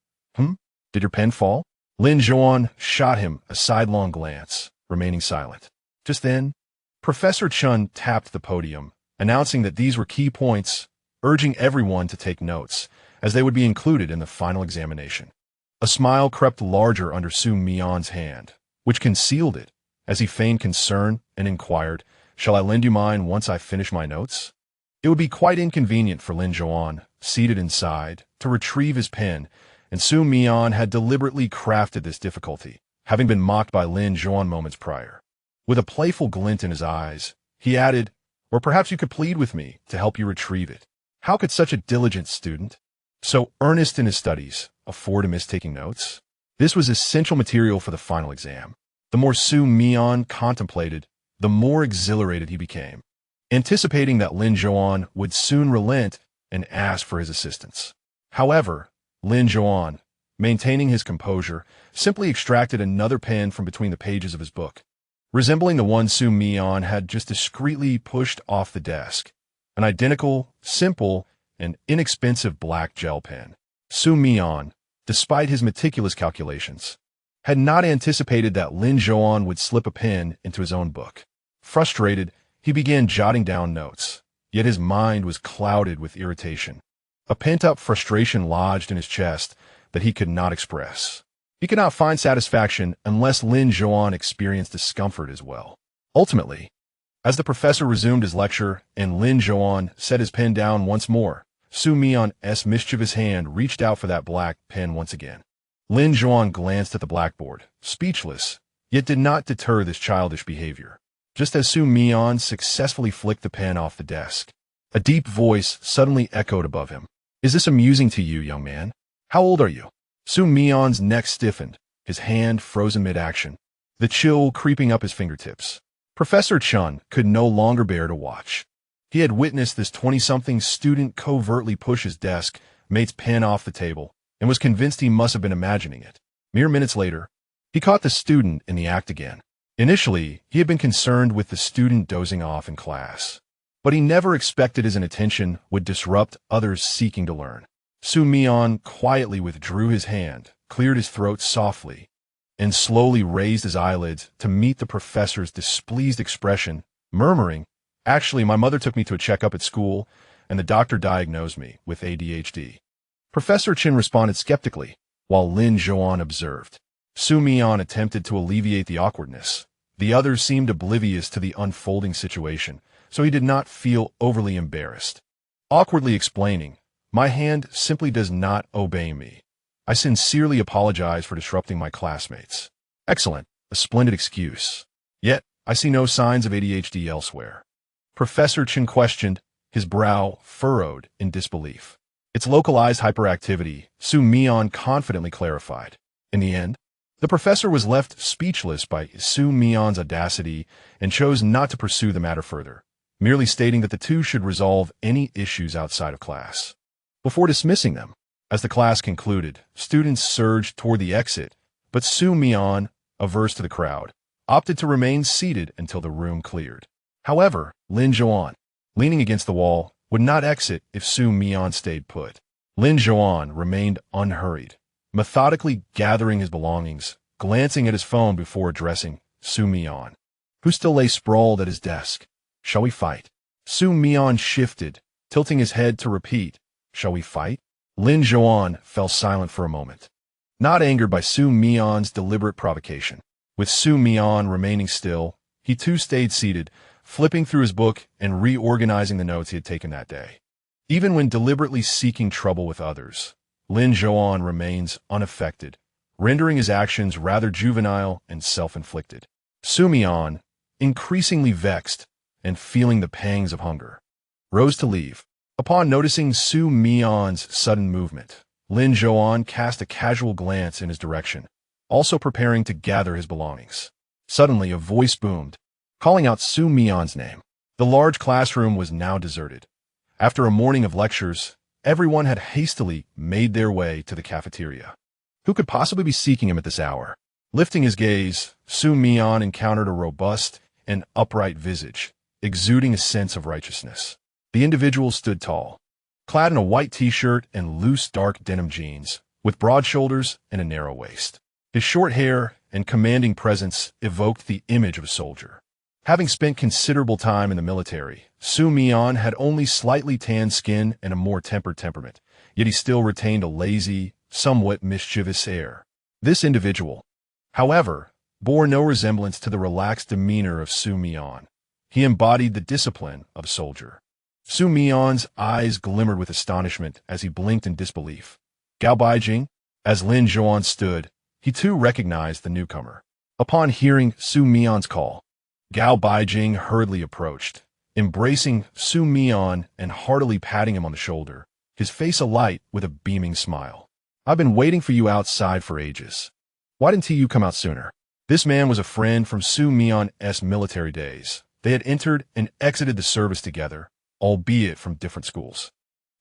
Did your pen fall? Lin Zhouan shot him a sidelong glance, remaining silent. Just then, Professor Chun tapped the podium, announcing that these were key points, urging everyone to take notes, as they would be included in the final examination. A smile crept larger under Xu Mian's hand, which concealed it, as he feigned concern and inquired, "Shall I lend you mine once I finish my notes?" It would be quite inconvenient for Lin Zhouan, seated inside, to retrieve his pen, and Xu Mian had deliberately crafted this difficulty, having been mocked by Lin Zhouan moments prior. With a playful glint in his eyes, he added, "Or perhaps you could plead with me to help you retrieve it." How could such a diligent student, so earnest in his studies, afford to miss taking notes? This was essential material for the final exam. The more Xu Mian contemplated, the more exhilarated he became, anticipating that Lin Zhouan would soon relent and ask for his assistance. However, Lin Zhouan, maintaining his composure, simply extracted another pen from between the pages of his book, resembling the one Xu Mian had just discreetly pushed off the desk, an identical, simple, and inexpensive black gel pen. Xu Mian, despite his meticulous calculations, had not anticipated that Lin Zhouan would slip a pen into his own book. Frustrated, he began jotting down notes, yet his mind was clouded with irritation. A pent-up frustration lodged in his chest that he could not express. He could not find satisfaction unless Lin Zhouan experienced discomfort as well. Ultimately, as the professor resumed his lecture and Lin Zhouan set his pen down once more, Xu Mian's mischievous hand reached out for that black pen once again. Lin Zhouan glanced at the blackboard, speechless, yet did not deter this childish behavior. Just as Xu Mian successfully flicked the pen off the desk, a deep voice suddenly echoed above him. "Is this amusing to you, young man? How old are you?" Xu Mian's neck stiffened, his hand frozen mid-action, the chill creeping up his fingertips. Professor Chun could no longer bear to watch. He had witnessed this 20-something student covertly push his desk mate's pen off the table and was convinced he must have been imagining it. Mere minutes later, he caught the student in the act again. Initially, he had been concerned with the student dozing off in class, but he never expected his inattention would disrupt others seeking to learn. Xu Mian quietly withdrew his hand, cleared his throat softly, and slowly raised his eyelids to meet the professor's displeased expression murmuring, "Actually, my mother took me to a checkup at school, and the doctor diagnosed me with ADHD." Professor Chen responded skeptically, while Lin Zhouan observed. Xu Mian attempted to alleviate the awkwardness. The others seemed oblivious to the unfolding situation, so he did not feel overly embarrassed. Awkwardly explaining, "My hand simply does not obey me. I sincerely apologize for disrupting my classmates." Excellent, a splendid excuse. Yet, I see no signs of ADHD elsewhere. Professor Chen questioned, his brow furrowed in disbelief. "It's localized hyperactivity," Xu Mian confidently clarified. In the end, the professor was left speechless by Xu Mian's audacity and chose not to pursue the matter further, merely stating that the two should resolve any issues outside of class. Before dismissing them, as the class concluded, students surged toward the exit, but Xu Mian, averse to the crowd, opted to remain seated until the room cleared. However, Lin Zhouan, leaning against the wall, would not exit if Xu Mian stayed put. Lin Zhouan remained unhurried, methodically gathering his belongings, glancing at his phone before addressing Xu Mian, who still lay sprawled at his desk. "Shall we fight?" Xu Mian shifted, tilting his head to repeat, "Shall we fight?" Lin Zhouan fell silent for a moment, not angered by Xu Mian's deliberate provocation. With Xu Mian remaining still, he too stayed seated, flipping through his book and reorganizing the notes he had taken that day. Even when deliberately seeking trouble with others, Lin Zhouan remains unaffected, rendering his actions rather juvenile and self-inflicted. Xu Mian, increasingly vexed and feeling the pangs of hunger, rose to leave. Upon noticing Xu Mian's sudden movement, Lin Zhouan cast a casual glance in his direction, also preparing to gather his belongings. Suddenly, a voice boomed, calling out Xu Mian's name. The large classroom was now deserted. After a morning of lectures, everyone had hastily made their way to the cafeteria. Who could possibly be seeking him at this hour? Lifting his gaze, Xu Mian encountered a robust and upright visage, exuding a sense of righteousness. The individual stood tall, clad in a white t-shirt and loose dark denim jeans, with broad shoulders and a narrow waist. His short hair and commanding presence evoked the image of a soldier. Having spent considerable time in the military, Xu Mian had only slightly tanned skin and a more tempered temperament, yet he still retained a lazy, somewhat mischievous air. This individual, however, bore no resemblance to the relaxed demeanor of Xu Mian. He embodied the discipline of a soldier. Xu Mian's eyes glimmered with astonishment as he blinked in disbelief. "Gao Baijing?" As Lin Zhouan stood, he too recognized the newcomer. Upon hearing Xu Mian's call, Gao Baijing hurriedly approached, embracing Xu Mian and heartily patting him on the shoulder, his face alight with a beaming smile. "I've been waiting for you outside for ages. Why didn't you come out sooner?" This man was a friend from Xu Mian's military days. They had entered and exited the service together, albeit from different schools.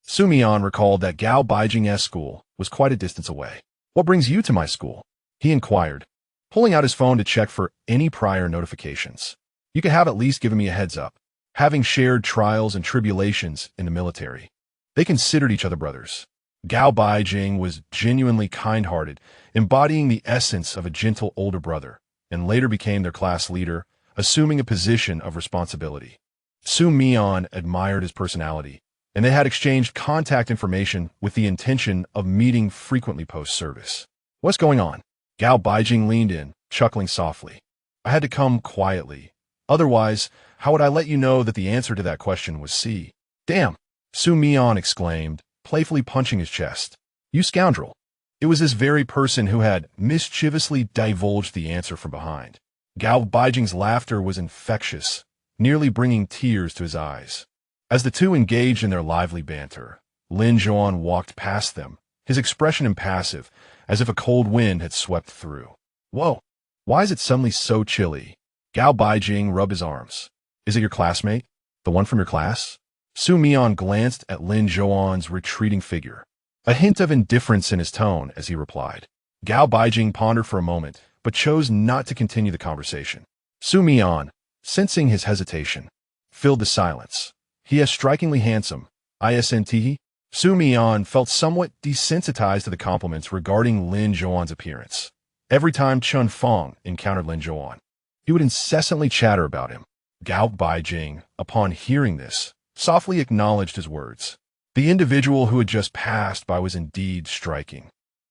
Xu Mian recalled that Gao Baijing's school was quite a distance away. "What brings you to my school?" he inquired, pulling out his phone to check for any prior notifications. "You could have at least given me a heads up." Having shared trials and tribulations in the military, they considered each other brothers. Gao Baijing was genuinely kind-hearted, embodying the essence of a gentle older brother, and later became their class leader, assuming a position of responsibility. Xu Mian admired his personality, and they had exchanged contact information with the intention of meeting frequently post-service. "What's going on?" Gao Baijing leaned in, chuckling softly. "I had to come quietly. Otherwise, how would I let you know that the answer to that question was C?" "Damn!" Xu Mian exclaimed, playfully punching his chest. "You scoundrel!" It was this very person who had mischievously divulged the answer from behind. Gao Baijing's laughter was infectious, nearly bringing tears to his eyes. As the two engaged in their lively banter, Lin Zhouan walked past them, his expression impassive, as if a cold wind had swept through. "Whoa, why is it suddenly so chilly?" Gao Baijing rubbed his arms. "Is it your classmate? The one from your class?" Xu Mian glanced at Lin Zhouan's retreating figure, a hint of indifference in his tone as he replied. Gao Baijing pondered for a moment, but chose not to continue the conversation. Xu Mian, sensing his hesitation, filled the silence. "He is strikingly handsome. Isn't he?" Xu Mian felt somewhat desensitized to the compliments regarding Lin Zhouan's appearance. Every time Chun Feng encountered Lin Zhouan, he would incessantly chatter about him. Gao Baijing, upon hearing this, softly acknowledged his words. The individual who had just passed by was indeed striking.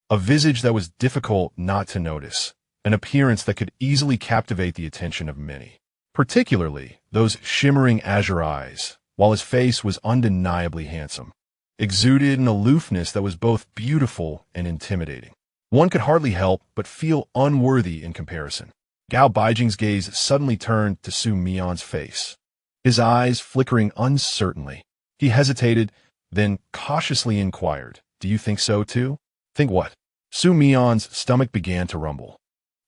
A visage that was difficult not to notice, an appearance that could easily captivate the attention of many, particularly those shimmering azure eyes, while his face was undeniably handsome, exuded an aloofness that was both beautiful and intimidating. One could hardly help but feel unworthy in comparison. Gao Baijing's gaze suddenly turned to Xu Mian's face, his eyes flickering uncertainly. He hesitated, then cautiously inquired, "Do you think so too?" "Think what?" Xu Mian's stomach began to rumble.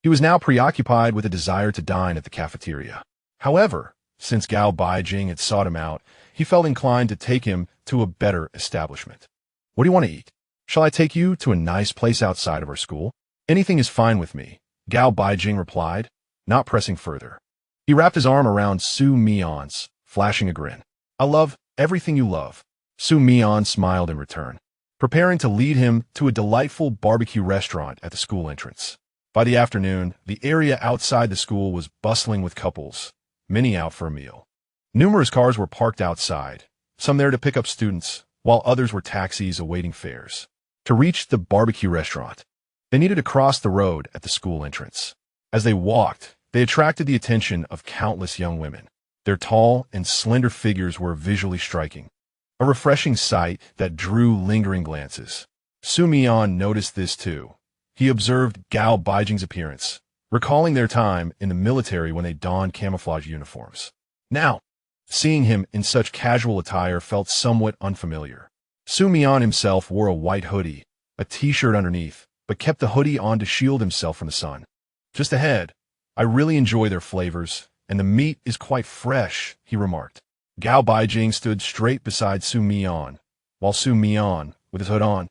He was now preoccupied with a desire to dine at the cafeteria. However, since Gao Baijing had sought him out, he felt inclined to take him to a better establishment. "What do you want to eat? Shall I take you to a nice place outside of our school?" "Anything is fine with me," Gao Baijing replied, not pressing further. He wrapped his arm around Xu Mian's, flashing a grin. "I love everything you love." Xu Mian smiled in return, preparing to lead him to a delightful barbecue restaurant at the school entrance. By the afternoon, the area outside the school was bustling with couples, many out for a meal. Numerous cars were parked outside, some there to pick up students, while others were taxis awaiting fares. To reach the barbecue restaurant, they needed to cross the road at the school entrance. As they walked, they attracted the attention of countless young women. Their tall and slender figures were visually striking, a refreshing sight that drew lingering glances. Xu Mian noticed this too. He observed Gao Baijing's appearance, recalling their time in the military when they donned camouflage uniforms. Now, seeing him in such casual attire felt somewhat unfamiliar. Xu Mian himself wore a white hoodie, a t-shirt underneath, but kept the hoodie on to shield himself from the sun. "Just ahead. I really enjoy their flavors, and the meat is quite fresh," he remarked. Gao Baijing stood straight beside Xu Mian, while Xu Mian, with his hood on,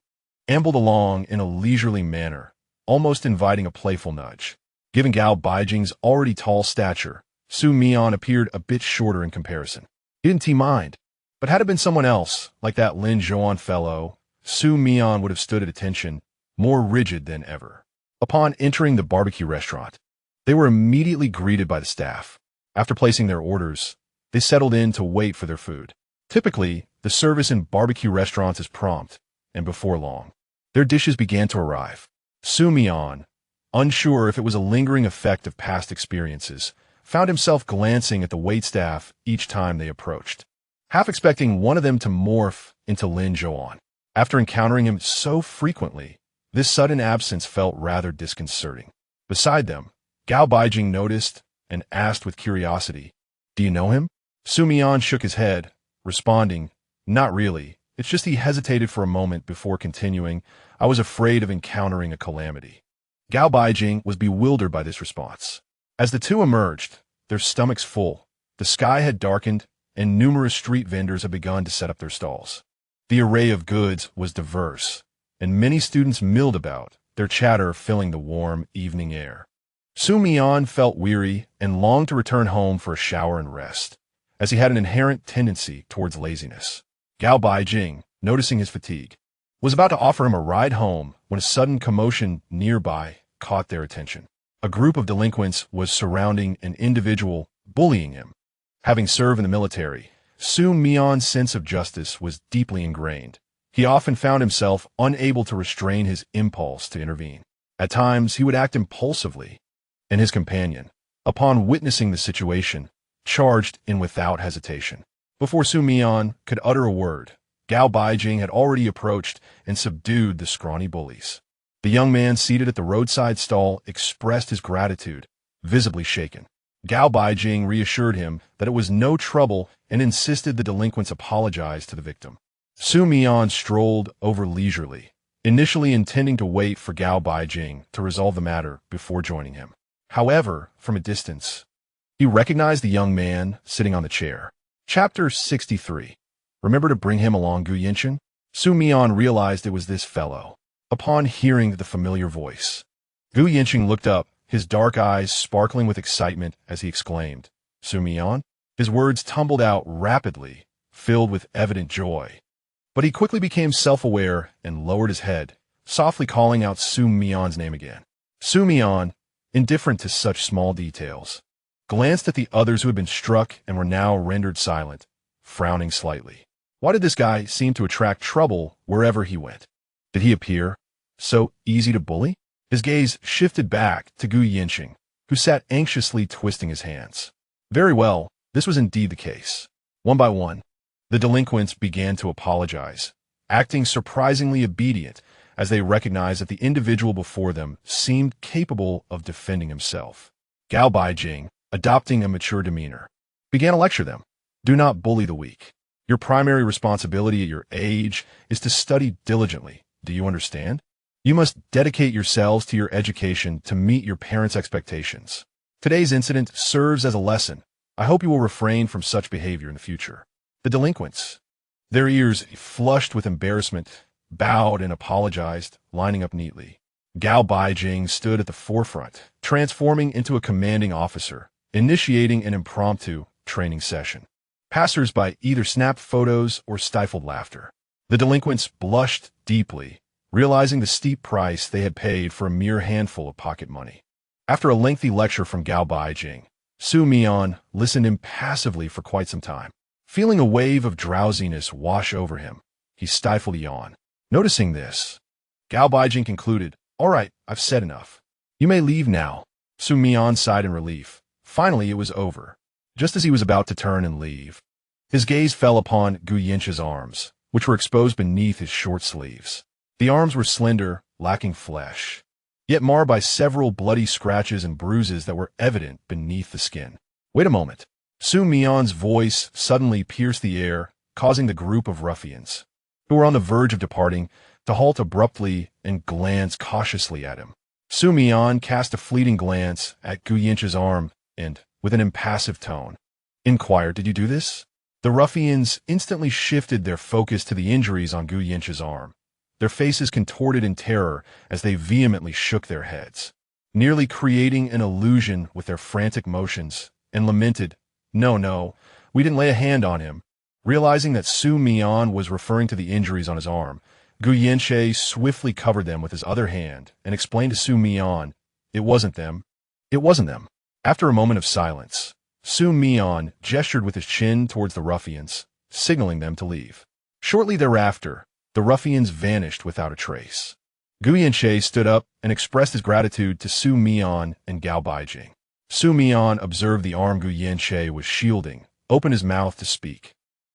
ambled along in a leisurely manner, almost inviting a playful nudge. Given Gao Baijing's already tall stature, Xu Mian appeared a bit shorter in comparison. He didn't mind, but had it been someone else, like that Lin Zhouan fellow, Xu Mian would have stood at attention, more rigid than ever. Upon entering the barbecue restaurant, they were immediately greeted by the staff. After placing their orders, they settled in to wait for their food. Typically, the service in barbecue restaurants is prompt, and before long, their dishes began to arrive. Xu Mian, unsure if it was a lingering effect of past experiences, found himself glancing at the waitstaff each time they approached, half expecting one of them to morph into Lin Zhouan. After encountering him so frequently, this sudden absence felt rather disconcerting. Beside them, Gao Baijing noticed and asked with curiosity, "Do you know him?" Xu Mian shook his head, responding, "Not really. It's just he hesitated for a moment before continuing. I was afraid of encountering a calamity." Gao Baijing was bewildered by this response. As the two emerged, their stomachs full, the sky had darkened, and numerous street vendors had begun to set up their stalls. The array of goods was diverse, and many students milled about, their chatter filling the warm evening air. Xu Mian felt weary and longed to return home for a shower and rest, as he had an inherent tendency towards laziness. Gao Baijing, noticing his fatigue, was about to offer him a ride home when a sudden commotion nearby caught their attention. A group of delinquents was surrounding an individual, bullying him. Having served in the military, Xu Mian's sense of justice was deeply ingrained. He often found himself unable to restrain his impulse to intervene. At times, he would act impulsively, and his companion, upon witnessing the situation, charged in without hesitation. Before Xu Mian could utter a word, Gao Baijing had already approached and subdued the scrawny bullies. The young man seated at the roadside stall expressed his gratitude, visibly shaken. Gao Baijing reassured him that it was no trouble and insisted the delinquents apologize to the victim. Xu Mian strolled over leisurely, initially intending to wait for Gao Baijing to resolve the matter before joining him. However, from a distance, he recognized the young man sitting on the chair. Chapter 63. Remember to bring him along, Gu Yinshin? Xu Mian realized it was this fellow. Upon hearing the familiar voice, Gu Yinshin looked up, his dark eyes sparkling with excitement as he exclaimed, "Xu Mian?" His words tumbled out rapidly, filled with evident joy. But he quickly became self-aware and lowered his head, softly calling out Xu Mian's name again. Xu Mian, indifferent to such small details, glanced at the others who had been struck and were now rendered silent, frowning slightly. Why did this guy seem to attract trouble wherever he went? Did he appear so easy to bully? His gaze shifted back to Gu Yinqing, who sat anxiously twisting his hands. Very well, this was indeed the case. One by one, the delinquents began to apologize, acting surprisingly obedient as they recognized that the individual before them seemed capable of defending himself. Gao Baijing, adopting a mature demeanor, began to lecture them. Do not bully the weak. Your primary responsibility at your age is to study diligently. Do you understand? You must dedicate yourselves to your education to meet your parents' expectations. Today's incident serves as a lesson. I hope you will refrain from such behavior in the future. The delinquents, their ears flushed with embarrassment, bowed and apologized, lining up neatly. Gao Baijing stood at the forefront, transforming into a commanding officer, initiating an impromptu training session. Passers-by either snapped photos or stifled laughter. The delinquents blushed deeply, realizing the steep price they had paid for a mere handful of pocket money. After a lengthy lecture from Gao Baijing, Xu Mian listened impassively for quite some time. Feeling a wave of drowsiness wash over him, he stifled a yawn. Noticing this, Gao Baijing concluded, "All right, I've said enough. You may leave now." Xu Mian sighed in relief. Finally, it was over. Just as he was about to turn and leave, his gaze fell upon Gu Yinche's arms, which were exposed beneath his short sleeves. The arms were slender, lacking flesh, yet marred by several bloody scratches and bruises that were evident beneath the skin. Wait a moment. Xu Mian's voice suddenly pierced the air, causing the group of ruffians, who were on the verge of departing, to halt abruptly and glance cautiously at him. Xu Mian cast a fleeting glance at Gu Yinche's arm and, with an impassive tone, inquired, "Did you do this?" The ruffians instantly shifted their focus to the injuries on Gu Yinche's arm. Their faces contorted in terror as they vehemently shook their heads, nearly creating an illusion with their frantic motions, and lamented, No, we didn't lay a hand on him." Realizing that Xu Mian was referring to the injuries on his arm, Gu Yinche swiftly covered them with his other hand and explained to Xu Mian, "It wasn't them. It wasn't them." After a moment of silence, Xu Mian gestured with his chin towards the ruffians, signaling them to leave. Shortly thereafter, the ruffians vanished without a trace. Gu Yinche stood up and expressed his gratitude to Xu Mian and Gao Baijing. Xu Mian observed the arm Gu Yinche was shielding, opened his mouth to speak,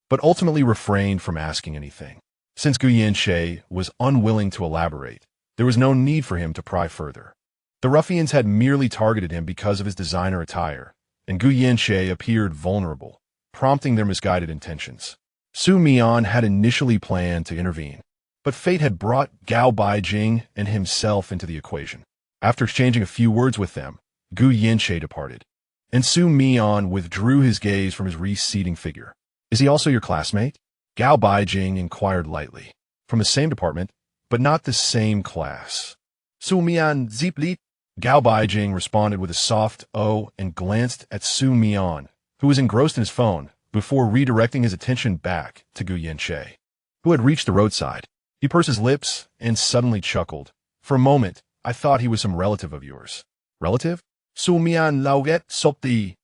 but ultimately refrained from asking anything. Since Gu Yinche was unwilling to elaborate, there was no need for him to pry further. The ruffians had merely targeted him because of his designer attire, and Gu Yinche appeared vulnerable, prompting their misguided intentions. Xu Mian had initially planned to intervene, but fate had brought Gao Baijing and himself into the equation. After exchanging a few words with them, Gu Yinche departed, and Xu Mian withdrew his gaze from his receding figure. "Is he also your classmate?" Gao Baijing inquired lightly. "From the same department, but not the same class." "Xu Mian Zipli?" Gao Baijing responded with a soft "oh" and glanced at Xu Mian, who was engrossed in his phone, before redirecting his attention back to Gu Yinche, who had reached the roadside. He pursed his lips and suddenly chuckled. "For a moment, I thought he was some relative of yours." "Relative?" "Xu Mian Lauget Sopti."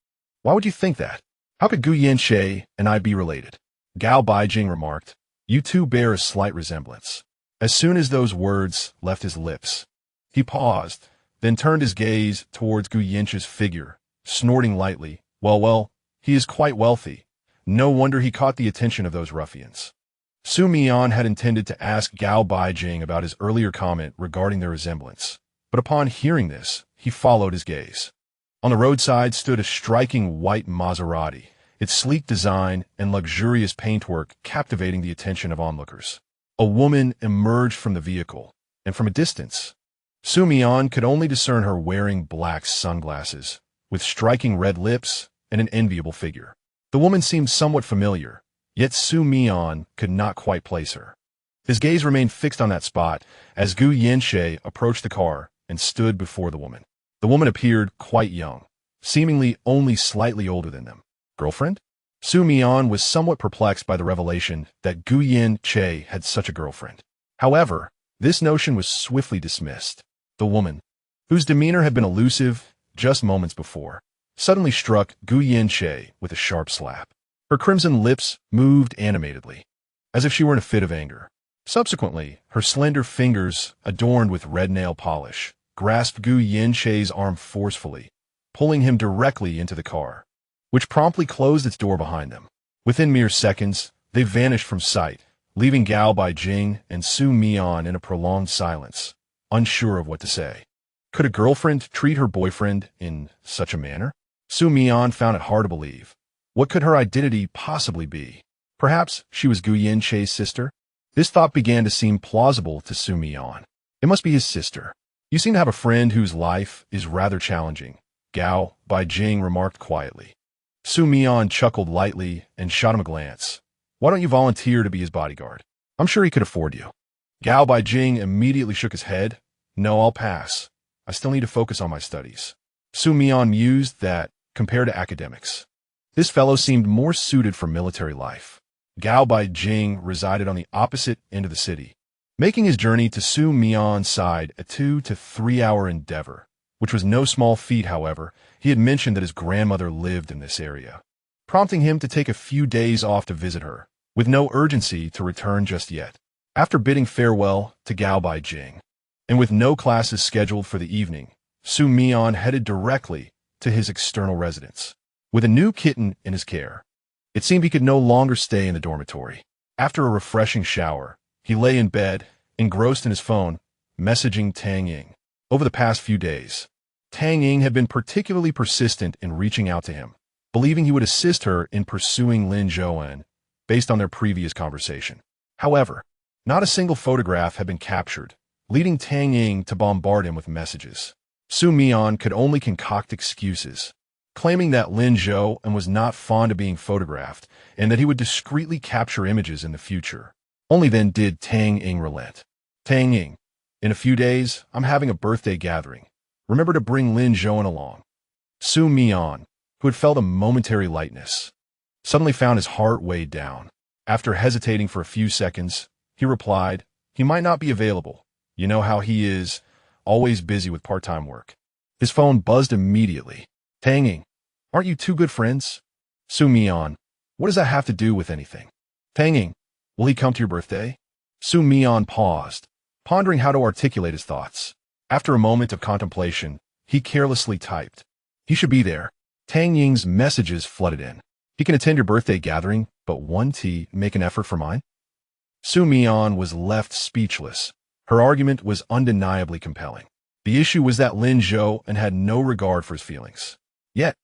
"Why would you think that? How could Gu Yinche and I be related?" Gao Baijing remarked. "You two bear a slight resemblance." As soon as those words left his lips, he paused, then turned his gaze towards Gu Yinche's figure, snorting lightly. Well, he is quite wealthy. No wonder he caught the attention of those ruffians." Xu Mian had intended to ask Gao Baijing about his earlier comment regarding their resemblance, but upon hearing this, he followed his gaze. On the roadside stood a striking white Maserati, its sleek design and luxurious paintwork captivating the attention of onlookers. A woman emerged from the vehicle, and from a distance, Xu Mian could only discern her wearing black sunglasses, with striking red lips and an enviable figure. The woman seemed somewhat familiar, yet Xu Mian could not quite place her. His gaze remained fixed on that spot as Gu Yinche approached the car and stood before the woman. The woman appeared quite young, seemingly only slightly older than them. Girlfriend? Xu Mian was somewhat perplexed by the revelation that Gu Yinche had such a girlfriend. However, this notion was swiftly dismissed. The woman, whose demeanor had been elusive just moments before, suddenly struck Gu Yanche with a sharp slap. Her crimson lips moved animatedly, as if she were in a fit of anger. Subsequently, her slender fingers, adorned with red nail polish, grasped Gu Yanche's arm forcefully, pulling him directly into the car, which promptly closed its door behind them. Within mere seconds, they vanished from sight, leaving Gao Baijing and Xu Mian in a prolonged silence, unsure of what to say. Could a girlfriend treat her boyfriend in such a manner? Xu Mian found it hard to believe. What could her identity possibly be? Perhaps she was Gu Yanche's sister? This thought began to seem plausible to Xu Mian. It must be his sister. You seem to have a friend whose life is rather challenging, Gao Baijing remarked quietly. Xu Mian chuckled lightly and shot him a glance. Why don't you volunteer to be his bodyguard? I'm sure he could afford you. Gao Baijing immediately shook his head. No, I'll pass. I still need to focus on my studies. Xu Mian mused that, compared to academics, this fellow seemed more suited for military life. Gao Baijing resided on the opposite end of the city, making his journey to Xu Mian's side a 2 to 3 hour endeavor, which was no small feat. However, he had mentioned that his grandmother lived in this area, prompting him to take a few days off to visit her, with no urgency to return just yet. After bidding farewell to Gao Baijing, and with no classes scheduled for the evening, Xu Mian headed directly to his external residence. With a new kitten in his care, it seemed he could no longer stay in the dormitory. After a refreshing shower, he lay in bed, engrossed in his phone, messaging Tang Ying. Over the past few days, Tang Ying had been particularly persistent in reaching out to him, believing he would assist her in pursuing Lin Zhouan based on their previous conversation. However, not a single photograph had been captured, leading Tang Ying to bombard him with messages. Xu Mian could only concoct excuses, claiming that Lin Zhouan was not fond of being photographed and that he would discreetly capture images in the future. Only then did Tang Ying relent. Tang Ying, in a few days, I'm having a birthday gathering. Remember to bring Lin Zhouan along. Xu Mian, who had felt a momentary lightness, suddenly found his heart weighed down. After hesitating for a few seconds, he replied, he might not be available. You know how he is, always busy with part-time work. His phone buzzed immediately. Tang Ying, aren't you two good friends? Xu Mian, what does that have to do with anything? Tang Ying, will he come to your birthday? Xu Mian paused, pondering how to articulate his thoughts. After a moment of contemplation, he carelessly typed, he should be there. Tang Ying's messages flooded in. He can attend your birthday gathering, but won't he make an effort for mine? Xu Mian was left speechless. Her argument was undeniably compelling. The issue was that Lin Zhouan had no regard for his feelings. Yet,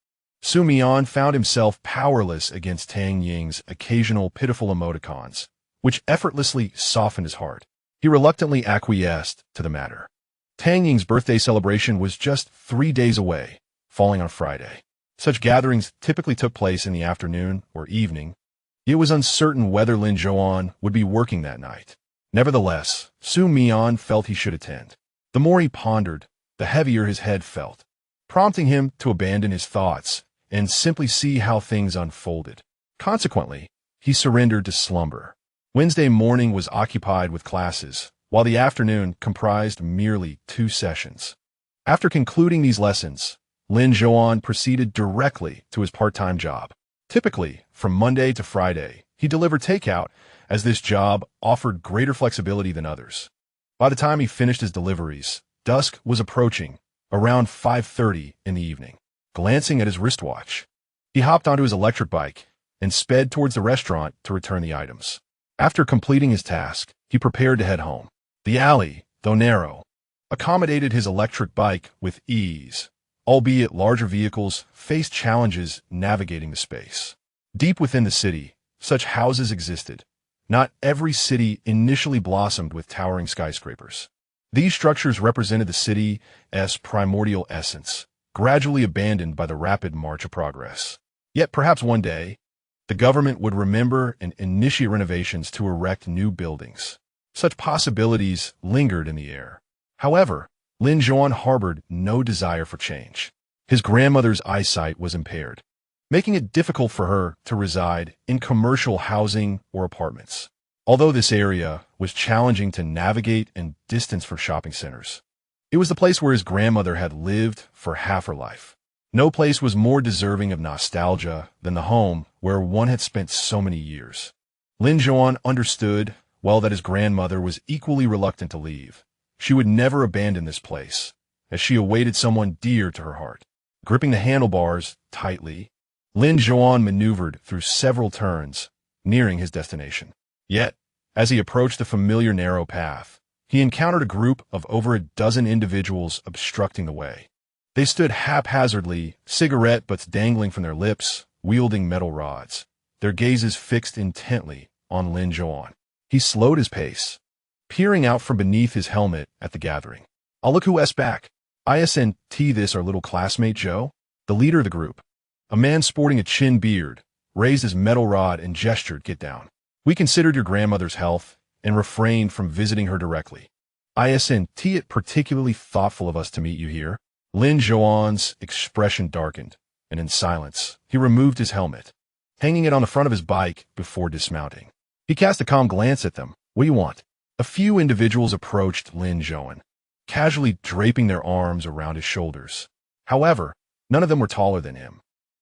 Xu Mian found himself powerless against Tang Ying's occasional pitiful emoticons, which effortlessly softened his heart. He reluctantly acquiesced to the matter. Tang Ying's birthday celebration was just 3 days away, falling on Friday. Such gatherings typically took place in the afternoon or evening. It was uncertain whether Lin Zhouan would be working that night. Nevertheless, Xu Mian felt he should attend. The more he pondered, the heavier his head felt, prompting him to abandon his thoughts and simply see how things unfolded. Consequently, he surrendered to slumber. Wednesday morning was occupied with classes, while the afternoon comprised merely 2 sessions. After concluding these lessons, Lin Zhouan proceeded directly to his part-time job. Typically, from Monday to Friday, he delivered takeout, as this job offered greater flexibility than others. By the time he finished his deliveries, dusk was approaching, around 5:30 in the evening. Glancing at his wristwatch, he hopped onto his electric bike and sped towards the restaurant to return the items. After completing his task, he prepared to head home. The alley, though narrow, accommodated his electric bike with ease, albeit larger vehicles faced challenges navigating the space. Deep within the city, such houses existed. Not every city initially blossomed with towering skyscrapers. These structures represented the city's primordial essence, gradually abandoned by the rapid march of progress. Yet perhaps one day, the government would remember and initiate renovations to erect new buildings. Such possibilities lingered in the air. However, Lin Zhouan harbored no desire for change. His grandmother's eyesight was impaired, making it difficult for her to reside in commercial housing or apartments. Although this area was challenging to navigate and distance from shopping centers, it was the place where his grandmother had lived for half her life. No place was more deserving of nostalgia than the home where one had spent so many years. Lin Zhouan understood, well, that his grandmother was equally reluctant to leave. She would never abandon this place, as she awaited someone dear to her heart. Gripping the handlebars tightly, Lin Zhouan maneuvered through several turns, nearing his destination. Yet, as he approached the familiar narrow path, he encountered a group of over a dozen individuals obstructing the way. They stood haphazardly, cigarette butts dangling from their lips, wielding metal rods, their gazes fixed intently on Lin Zhouan. He slowed his pace, peering out from beneath his helmet at the gathering. "I'll look who's back. Isn't this our little classmate Joe?" The leader of the group, a man sporting a chin beard, raised his metal rod and gestured, "Get down. We considered your grandmother's health and refrained from visiting her directly. Isn't it particularly thoughtful of us to meet you here?" Lin Zhouan's expression darkened, and in silence, he removed his helmet, hanging it on the front of his bike before dismounting. He cast a calm glance at them. "What do you want?" A few individuals approached Lin Zhouan, casually draping their arms around his shoulders. However, none of them were taller than him,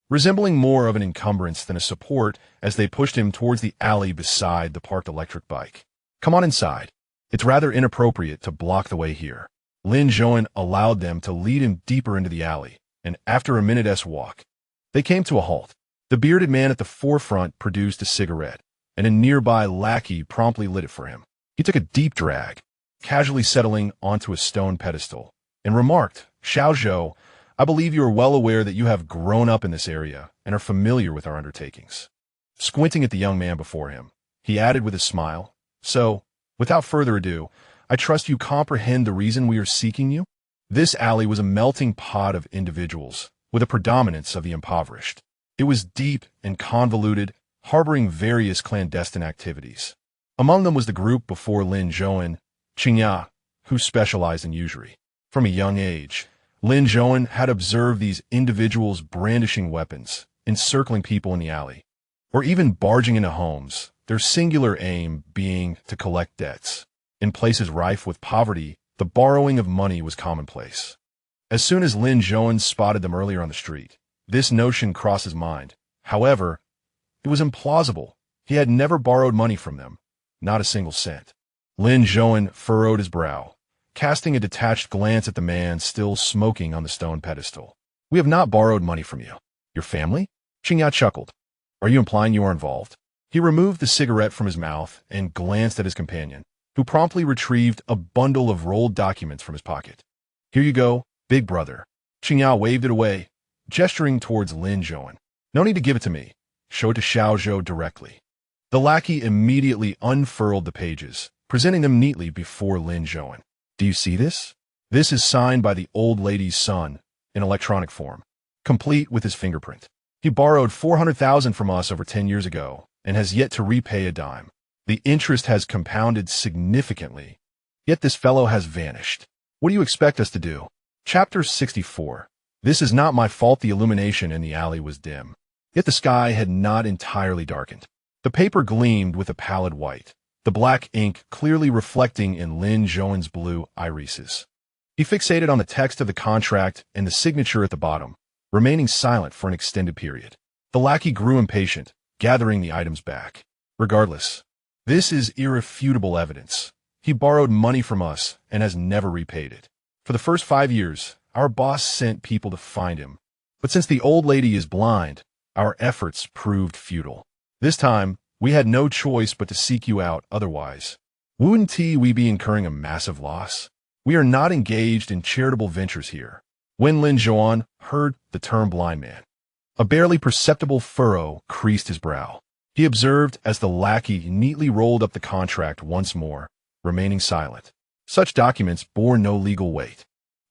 resembling more of an encumbrance than a support as they pushed him towards the alley beside the parked electric bike. "Come on inside. It's rather inappropriate to block the way here." Lin Zhouan allowed them to lead him deeper into the alley, and after a minute's walk, they came to a halt. The bearded man at the forefront produced a cigarette, and a nearby lackey promptly lit it for him. He took a deep drag, casually settling onto a stone pedestal, and remarked, "Xiao Zhou, I believe you are well aware that you have grown up in this area and are familiar with our undertakings." Squinting at the young man before him, he added with a smile, "So, without further ado, I trust you comprehend the reason we are seeking you?" This alley was a melting pot of individuals, with a predominance of the impoverished. It was deep and convoluted, harboring various clandestine activities. Among them was the group before Lin Zhouan, Qingya, who specialized in usury. From a young age, Lin Zhouan had observed these individuals brandishing weapons, encircling people in the alley, or even barging into homes, their singular aim being to collect debts. In places rife with poverty, the borrowing of money was commonplace. As soon as Lin Zhouan spotted them earlier on the street, this notion crossed his mind. However, it was implausible. He had never borrowed money from them, not a single cent. Lin Zhouan furrowed his brow, casting a detached glance at the man still smoking on the stone pedestal. "We have not borrowed money from you. Your family?" Qingya chuckled. "Are you implying you are involved?" He removed the cigarette from his mouth and glanced at his companion, who promptly retrieved a bundle of rolled documents from his pocket. "Here you go, big brother." Qingya waved it away, gesturing towards Lin Zhouan. "No need to give it to me. Show it to Xiao Zhou directly." The lackey immediately unfurled the pages, presenting them neatly before Lin Zhouan. "Do you see this? This is signed by the old lady's son in electronic form, complete with his fingerprint. He borrowed 400,000 from us over 10 years ago and has yet to repay a dime. The interest has compounded significantly, yet this fellow has vanished. What do you expect us to do?" Chapter 64. This is not my fault. The illumination in the alley was dim, yet the sky had not entirely darkened. The paper gleamed with a pallid white, the black ink clearly reflecting in Lin Zhouan's blue irises. He fixated on the text of the contract and the signature at the bottom, remaining silent for an extended period. The lackey grew impatient, gathering the items back. "Regardless, this is irrefutable evidence. He borrowed money from us and has never repaid it. For the first 5 years, our boss sent people to find him. But since the old lady is blind, our efforts proved futile. This time, we had no choice but to seek you out, otherwise wouldn't we be incurring a massive loss? We are not engaged in charitable ventures here." When Lin Zhouan heard the term blind man, a barely perceptible furrow creased his brow. He observed as the lackey neatly rolled up the contract once more, remaining silent. Such documents bore no legal weight.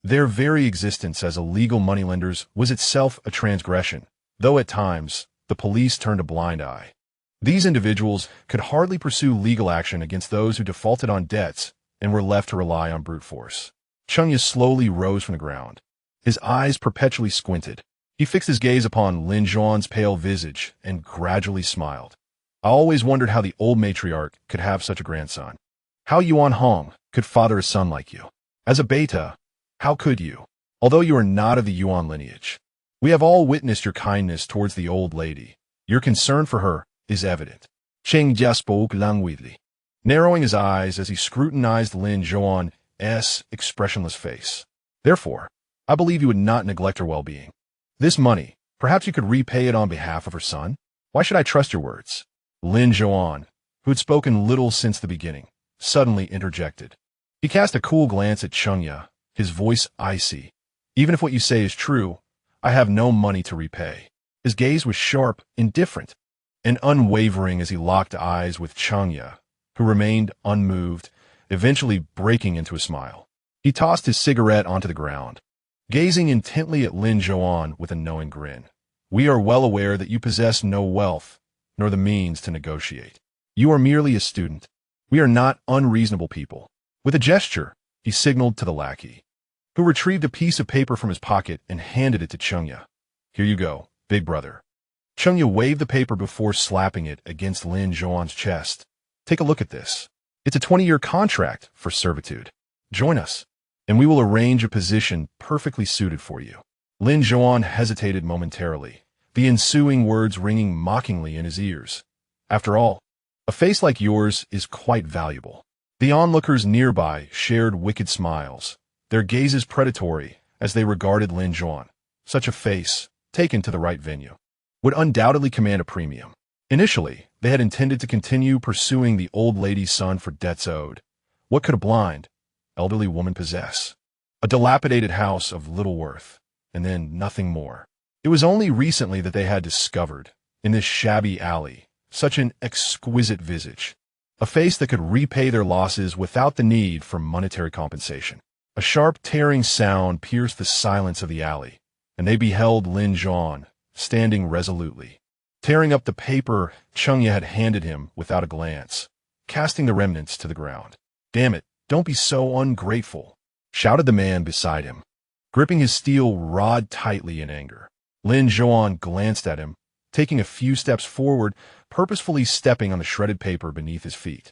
Their very existence as illegal moneylenders was itself a transgression, though at times the police turned a blind eye. These individuals could hardly pursue legal action against those who defaulted on debts and were left to rely on brute force. Chengya slowly rose from the ground. His eyes perpetually squinted. He fixed his gaze upon Lin Zhouan's pale visage and gradually smiled. "I always wondered how the old matriarch could have such a grandson. How Yuan Hong could father a son like you. As a beta, how could you? Although you are not of the Yuan lineage, We have all witnessed your kindness towards the old lady. Your concern for her is evident. Cheng Jia spoke languidly, narrowing his eyes as he scrutinized Lin Zhouan's expressionless face. Therefore, I believe you would not neglect her well-being. This money, perhaps you could repay it on behalf of her son? Why should I trust your words? Lin Zhouan, who had spoken little since the beginning, suddenly interjected. He cast a cool glance at Chengya, his voice icy. Even if what you say is true, I have no money to repay. His gaze was sharp, indifferent, and unwavering as he locked eyes with Chengya, who remained unmoved, eventually breaking into a smile. He tossed his cigarette onto the ground, gazing intently at Lin Zhouan with a knowing grin. We are well aware that you possess no wealth, nor the means to negotiate. You are merely a student. We are not unreasonable people. With a gesture, he signaled to the lackey, who retrieved a piece of paper from his pocket and handed it to Chengya. Here you go, big brother. Chengya waved the paper before slapping it against Lin Zhouan's chest. Take a look at this. It's a 20-year contract for servitude. Join us, and we will arrange a position perfectly suited for you. Lin Zhouan hesitated momentarily, the ensuing words ringing mockingly in his ears. After all, a face like yours is quite valuable. The onlookers nearby shared wicked smiles, their gazes predatory as they regarded Lin Zhouan. Such a face, taken to the right venue, would undoubtedly command a premium. Initially, they had intended to continue pursuing the old lady's son for debts owed. What could a blind, elderly woman possess? A dilapidated house of little worth, and then nothing more. It was only recently that they had discovered, in this shabby alley, such an exquisite visage, a face that could repay their losses without the need for monetary compensation. A sharp, tearing sound pierced the silence of the alley, and they beheld Lin Zhouan, standing resolutely, tearing up the paper Chengya had handed him without a glance, casting the remnants to the ground. Damn it, don't be so ungrateful, shouted the man beside him, gripping his steel rod tightly in anger. Lin Zhouan glanced at him, taking a few steps forward, purposefully stepping on the shredded paper beneath his feet.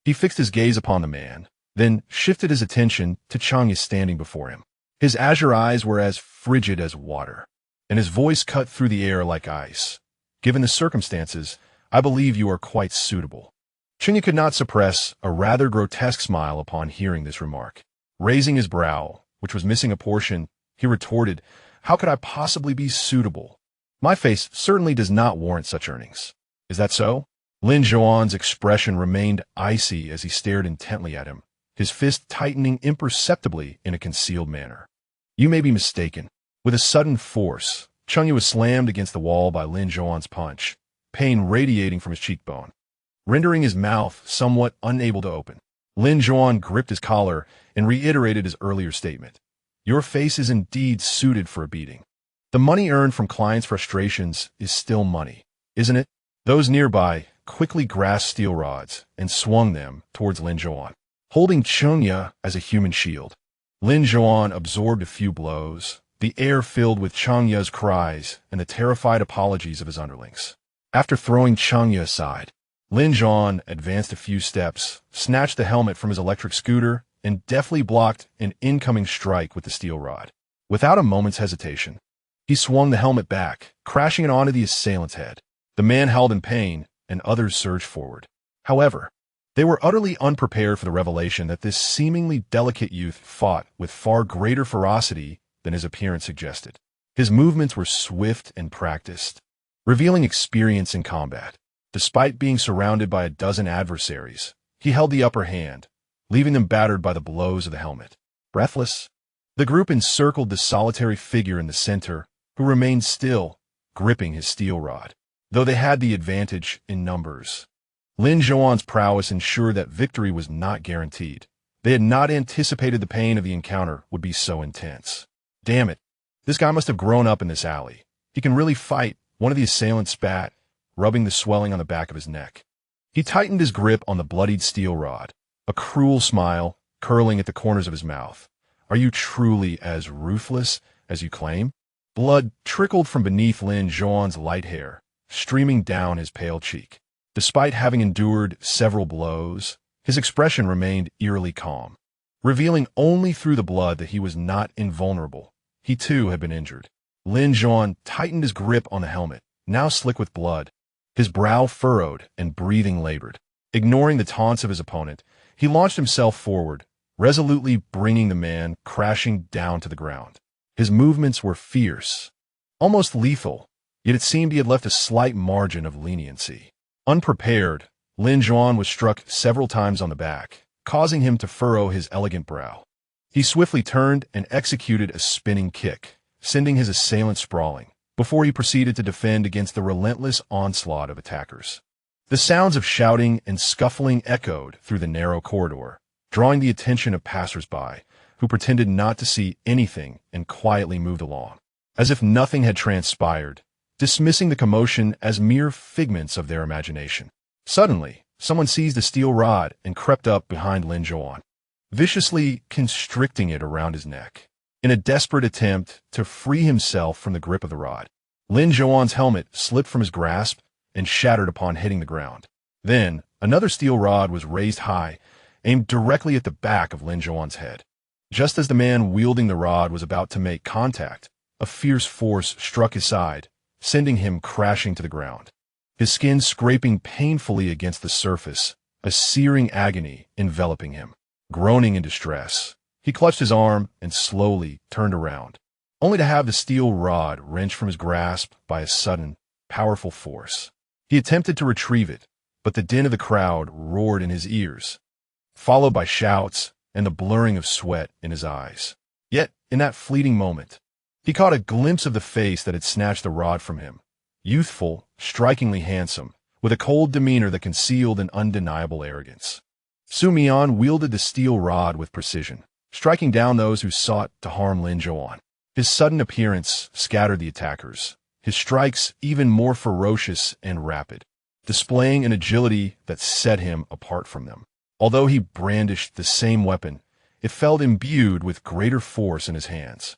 He fixed his gaze upon the man, then shifted his attention to Chengya standing before him. His azure eyes were as frigid as water, and his voice cut through the air like ice. Given the circumstances, I believe you are quite suitable. Chengya could not suppress a rather grotesque smile upon hearing this remark. Raising his brow, which was missing a portion, he retorted, How could I possibly be suitable? My face certainly does not warrant such earnings. Is that so? Lin Zhouan's expression remained icy as he stared intently at him, his fist tightening imperceptibly in a concealed manner. You may be mistaken. With a sudden force, Chengya was slammed against the wall by Lin Zhouan's punch, pain radiating from his cheekbone, rendering his mouth somewhat unable to open. Lin Zhouan gripped his collar and reiterated his earlier statement. Your face is indeed suited for a beating. The money earned from clients' frustrations is still money, isn't it? Those nearby quickly grasped steel rods and swung them towards Lin Zhouan, holding Chengya as a human shield. Lin Zhouan absorbed a few blows, the air filled with Chengya's cries and the terrified apologies of his underlings. After throwing Chengya aside, Lin Zhouan advanced a few steps, snatched the helmet from his electric scooter, and deftly blocked an incoming strike with the steel rod. Without a moment's hesitation, he swung the helmet back, crashing it onto the assailant's head. The man howled in pain, and others surged forward. However, they were utterly unprepared for the revelation that this seemingly delicate youth fought with far greater ferocity than his appearance suggested. His movements were swift and practiced, revealing experience in combat. Despite being surrounded by a dozen adversaries, he held the upper hand, leaving them battered by the blows of the helmet. Breathless, the group encircled the solitary figure in the center, who remained still, gripping his steel rod. Though they had the advantage in numbers, Lin Zhouan's prowess ensured that victory was not guaranteed. They had not anticipated the pain of the encounter would be so intense. Damn it, this guy must have grown up in this alley. He can really fight, one of the assailants spat, rubbing the swelling on the back of his neck. He tightened his grip on the bloodied steel rod, a cruel smile curling at the corners of his mouth. Are you truly as ruthless as you claim? Blood trickled from beneath Lin Zhouan's light hair, streaming down his pale cheek. Despite having endured several blows, his expression remained eerily calm, revealing only through the blood that he was not invulnerable. He too had been injured. Lin Zhouan tightened his grip on the helmet, now slick with blood, his brow furrowed and breathing labored. Ignoring the taunts of his opponent, he launched himself forward, resolutely bringing the man crashing down to the ground. His movements were fierce, almost lethal, yet it seemed he had left a slight margin of leniency. Unprepared, Lin Zhouan was struck several times on the back, causing him to furrow his elegant brow. He swiftly turned and executed a spinning kick, sending his assailant sprawling, before he proceeded to defend against the relentless onslaught of attackers. The sounds of shouting and scuffling echoed through the narrow corridor, drawing the attention of passers-by, who pretended not to see anything and quietly moved along, as if nothing had transpired, dismissing the commotion as mere figments of their imagination. Suddenly, someone seized a steel rod and crept up behind Lin Zhouan, viciously constricting it around his neck. In a desperate attempt to free himself from the grip of the rod, Lin Zhouan's helmet slipped from his grasp and shattered upon hitting the ground. Then, another steel rod was raised high, aimed directly at the back of Lin Zhouan's head. Just as the man wielding the rod was about to make contact, a fierce force struck his side, sending him crashing to the ground. His skin scraping painfully against the surface, a searing agony enveloping him. Groaning in distress, he clutched his arm and slowly turned around, only to have the steel rod wrenched from his grasp by a sudden, powerful force. He attempted to retrieve it, but the din of the crowd roared in his ears, followed by shouts and the blurring of sweat in his eyes. Yet, in that fleeting moment, he caught a glimpse of the face that had snatched the rod from him, youthful, strikingly handsome, with a cold demeanor that concealed an undeniable arrogance. Xu Mian wielded the steel rod with precision, striking down those who sought to harm Lin Zhouan. His sudden appearance scattered the attackers, his strikes even more ferocious and rapid, displaying an agility that set him apart from them. Although he brandished the same weapon, it felt imbued with greater force in his hands,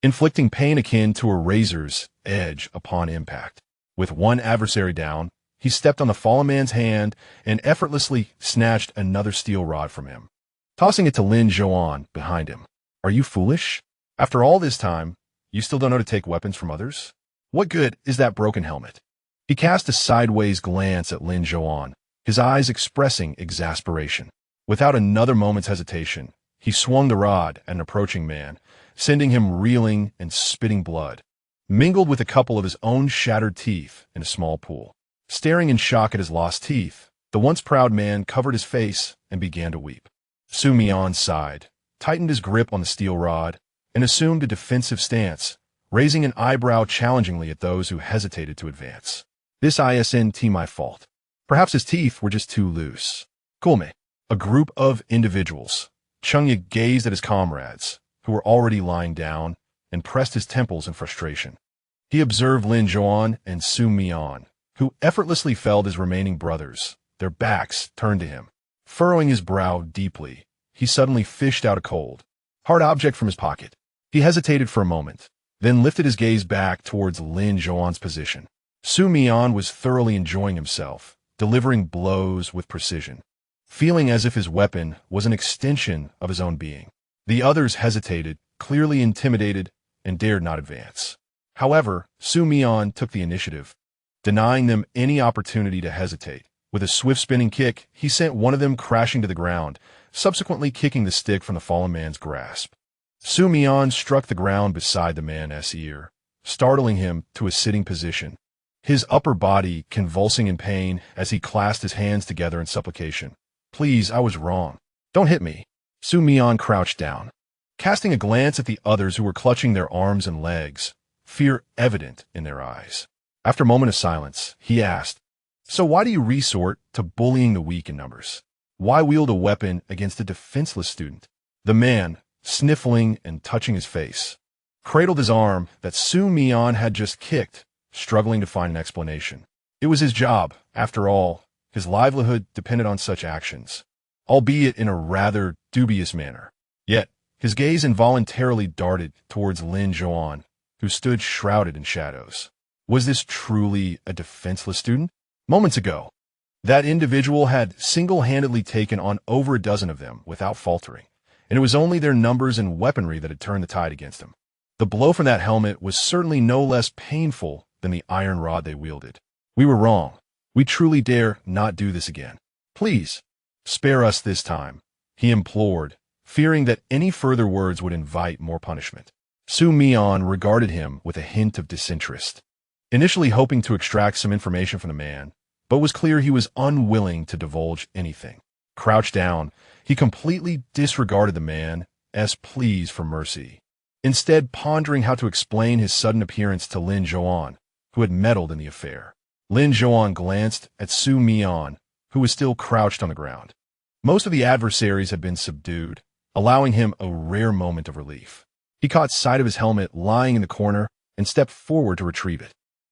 inflicting pain akin to a razor's edge upon impact. With one adversary down, he stepped on the fallen man's hand and effortlessly snatched another steel rod from him, tossing it to Lin Zhouan behind him. "Are you foolish? After all this time, you still don't know to take weapons from others? What good is that broken helmet?" He cast a sideways glance at Lin Zhouan, his eyes expressing exasperation. Without another moment's hesitation, he swung the rod at an approaching man, sending him reeling and spitting blood, mingled with a couple of his own shattered teeth in a small pool. Staring in shock at his lost teeth, the once proud man covered his face and began to weep. Xu Mian sighed, tightened his grip on the steel rod, and assumed a defensive stance, raising an eyebrow challengingly at those who hesitated to advance. "This isn't my fault. Perhaps his teeth were just too loose." "Kulme." A group of individuals. Chengya gazed at his comrades, who were already lying down, and pressed his temples in frustration. He observed Lin Zhouan and Xu Mian, who effortlessly felled his remaining brothers, their backs turned to him. Furrowing his brow deeply, he suddenly fished out a cold, hard object from his pocket. He hesitated for a moment, then lifted his gaze back towards Lin Zhouan's position. Xu Mian was thoroughly enjoying himself, delivering blows with precision, feeling as if his weapon was an extension of his own being. The others hesitated, clearly intimidated, and dared not advance. However, Xu Mian took the initiative, denying them any opportunity to hesitate. With a swift spinning kick, he sent one of them crashing to the ground, subsequently kicking the stick from the fallen man's grasp. Xu Mian struck the ground beside the man's ear, startling him to a sitting position, his upper body convulsing in pain as he clasped his hands together in supplication. "Please, I was wrong. Don't hit me." Xu Mian crouched down, casting a glance at the others who were clutching their arms and legs, fear evident in their eyes. After a moment of silence, he asked, "So why do you resort to bullying the weak in numbers? Why wield a weapon against a defenseless student?" The man, sniffling and touching his face, cradled his arm that Xu Mian had just kicked, struggling to find an explanation. It was his job, after all. His livelihood depended on such actions, albeit in a rather dubious manner. Yet, his gaze involuntarily darted towards Lin Zhouan, who stood shrouded in shadows. Was this truly a defenseless student? Moments ago, that individual had single-handedly taken on over a dozen of them without faltering, and it was only their numbers and weaponry that had turned the tide against him. The blow from that helmet was certainly no less painful than the iron rod they wielded. We were wrong. We truly dare not do this again. Please, spare us this time, he implored, fearing that any further words would invite more punishment. Xu Mian regarded him with a hint of disinterest, initially hoping to extract some information from the man, but was clear he was unwilling to divulge anything. Crouched down, he completely disregarded the man's pleas for mercy, instead pondering how to explain his sudden appearance to Lin Zhouan, who had meddled in the affair. Lin Zhouan glanced at Xu Mian, who was still crouched on the ground. Most of the adversaries had been subdued, allowing him a rare moment of relief. He caught sight of his helmet lying in the corner and stepped forward to retrieve it.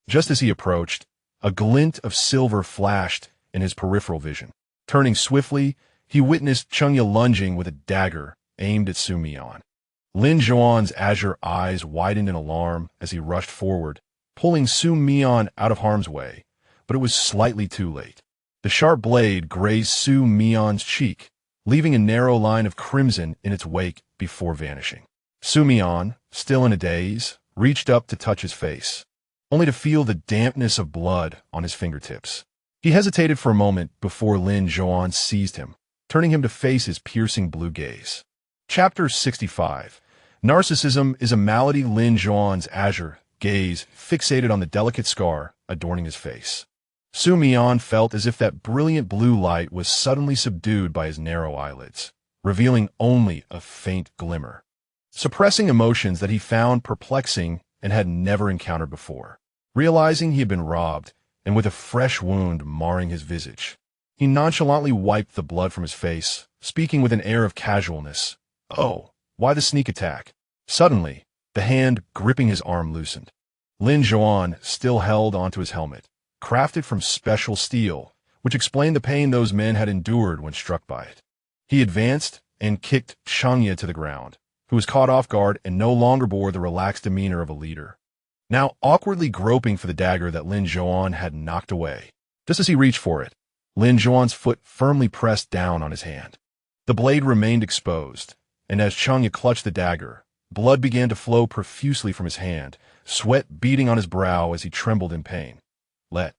Just as he approached, a glint of silver flashed in his peripheral vision. Turning swiftly, he witnessed Chengya lunging with a dagger aimed at Xu Mian. Lin Zhouan's azure eyes widened in alarm as he rushed forward, pulling Xu Mian out of harm's way, but it was slightly too late. The sharp blade grazed Xu Mian's cheek, leaving a narrow line of crimson in its wake before vanishing. Xu Mian, still in a daze, reached up to touch his face, only to feel the dampness of blood on his fingertips. He hesitated for a moment before Lin Zhouan seized him, turning him to face his piercing blue gaze. Chapter 65. Narcissism is a malady. Lin Zhouan's azure gaze fixated on the delicate scar adorning his face. Xu Mian felt as if that brilliant blue light was suddenly subdued by his narrow eyelids, revealing only a faint glimmer, suppressing emotions that he found perplexing and had never encountered before. Realizing he had been robbed, and with a fresh wound marring his visage, he nonchalantly wiped the blood from his face, speaking with an air of casualness. "Oh, why the sneak attack?" Suddenly, the hand gripping his arm loosened. Lin Zhouan still held onto his helmet, crafted from special steel, which explained the pain those men had endured when struck by it. He advanced and kicked Chengya to the ground, who was caught off guard and no longer bore the relaxed demeanor of a leader, now awkwardly groping for the dagger that Lin Zhouan had knocked away. Just as he reached for it, Lin Zhouan's foot firmly pressed down on his hand. The blade remained exposed, and as Chengya clutched the dagger, blood began to flow profusely from his hand, sweat beading on his brow as he trembled in pain. "Let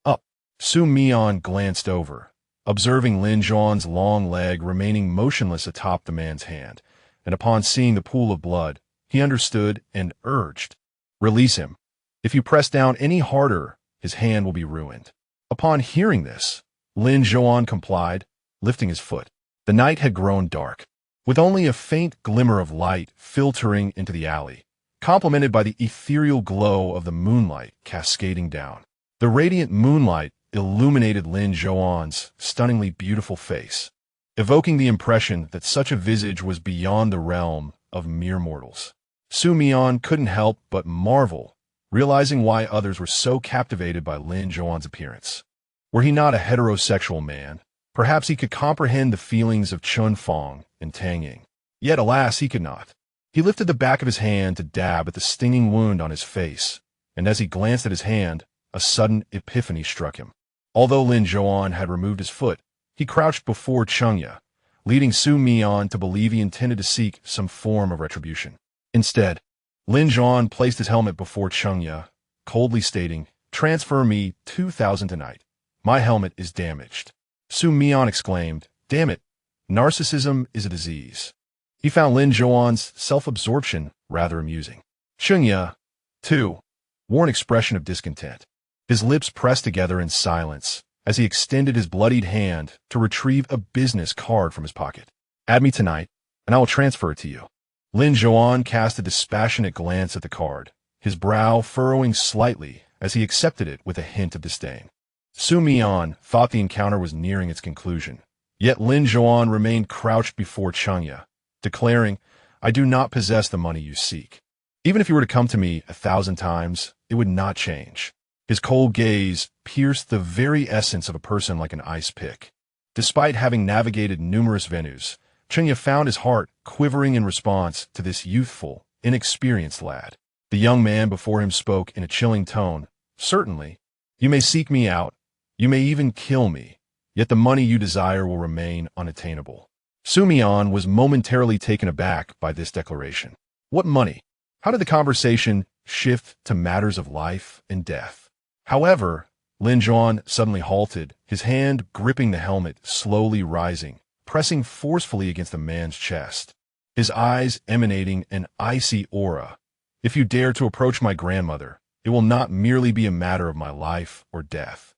up." Xu Mian glanced over, observing Lin Zhouan's long leg remaining motionless atop the man's hand, and upon seeing the pool of blood, he understood and urged, "Release him. If you press down any harder, his hand will be ruined." Upon hearing this, Lin Zhouan complied, lifting his foot. The night had grown dark, with only a faint glimmer of light filtering into the alley, complemented by the ethereal glow of the moonlight cascading down. The radiant moonlight illuminated Lin Zhouan's stunningly beautiful face, evoking the impression that such a visage was beyond the realm of mere mortals. Xu Mian couldn't help but marvel, realizing why others were so captivated by Lin Zhouan's appearance. Were he not a heterosexual man, perhaps he could comprehend the feelings of Chun Fong and Tang Ying. Yet alas, he could not. He lifted the back of his hand to dab at the stinging wound on his face, and as he glanced at his hand, a sudden epiphany struck him. Although Lin Zhouan had removed his foot, he crouched before Chengya, leading Xu Mian to believe he intended to seek some form of retribution. Instead, Lin Zhouan placed his helmet before Chengya, coldly stating, "Transfer me 2,000 tonight. My helmet is damaged." Xu Mian exclaimed, "Damn it, narcissism is a disease." He found Lin Zhouan's self-absorption rather amusing. Chengya, too, wore an expression of discontent. His lips pressed together in silence as he extended his bloodied hand to retrieve a business card from his pocket. "Add me tonight, and I will transfer it to you." Lin Zhouan cast a dispassionate glance at the card, his brow furrowing slightly as he accepted it with a hint of disdain. Xu Mian thought the encounter was nearing its conclusion, yet Lin Zhouan remained crouched before Chengya, declaring, "I do not possess the money you seek. Even if you were to come to me 1,000 times, it would not change." His cold gaze pierced the very essence of a person like an ice pick. Despite having navigated numerous venues, Chengya found his heart quivering in response to this youthful, inexperienced lad. The young man before him spoke in a chilling tone, "Certainly, you may seek me out, you may even kill me, yet the money you desire will remain unattainable." Xu Mian was momentarily taken aback by this declaration. What money? How did the conversation shift to matters of life and death? However, Lin Zhouan suddenly halted, his hand gripping the helmet, slowly rising, pressing forcefully against the man's chest. His eyes emanating an icy aura. If you dare to approach my grandmother, it will not merely be a matter of my life or death.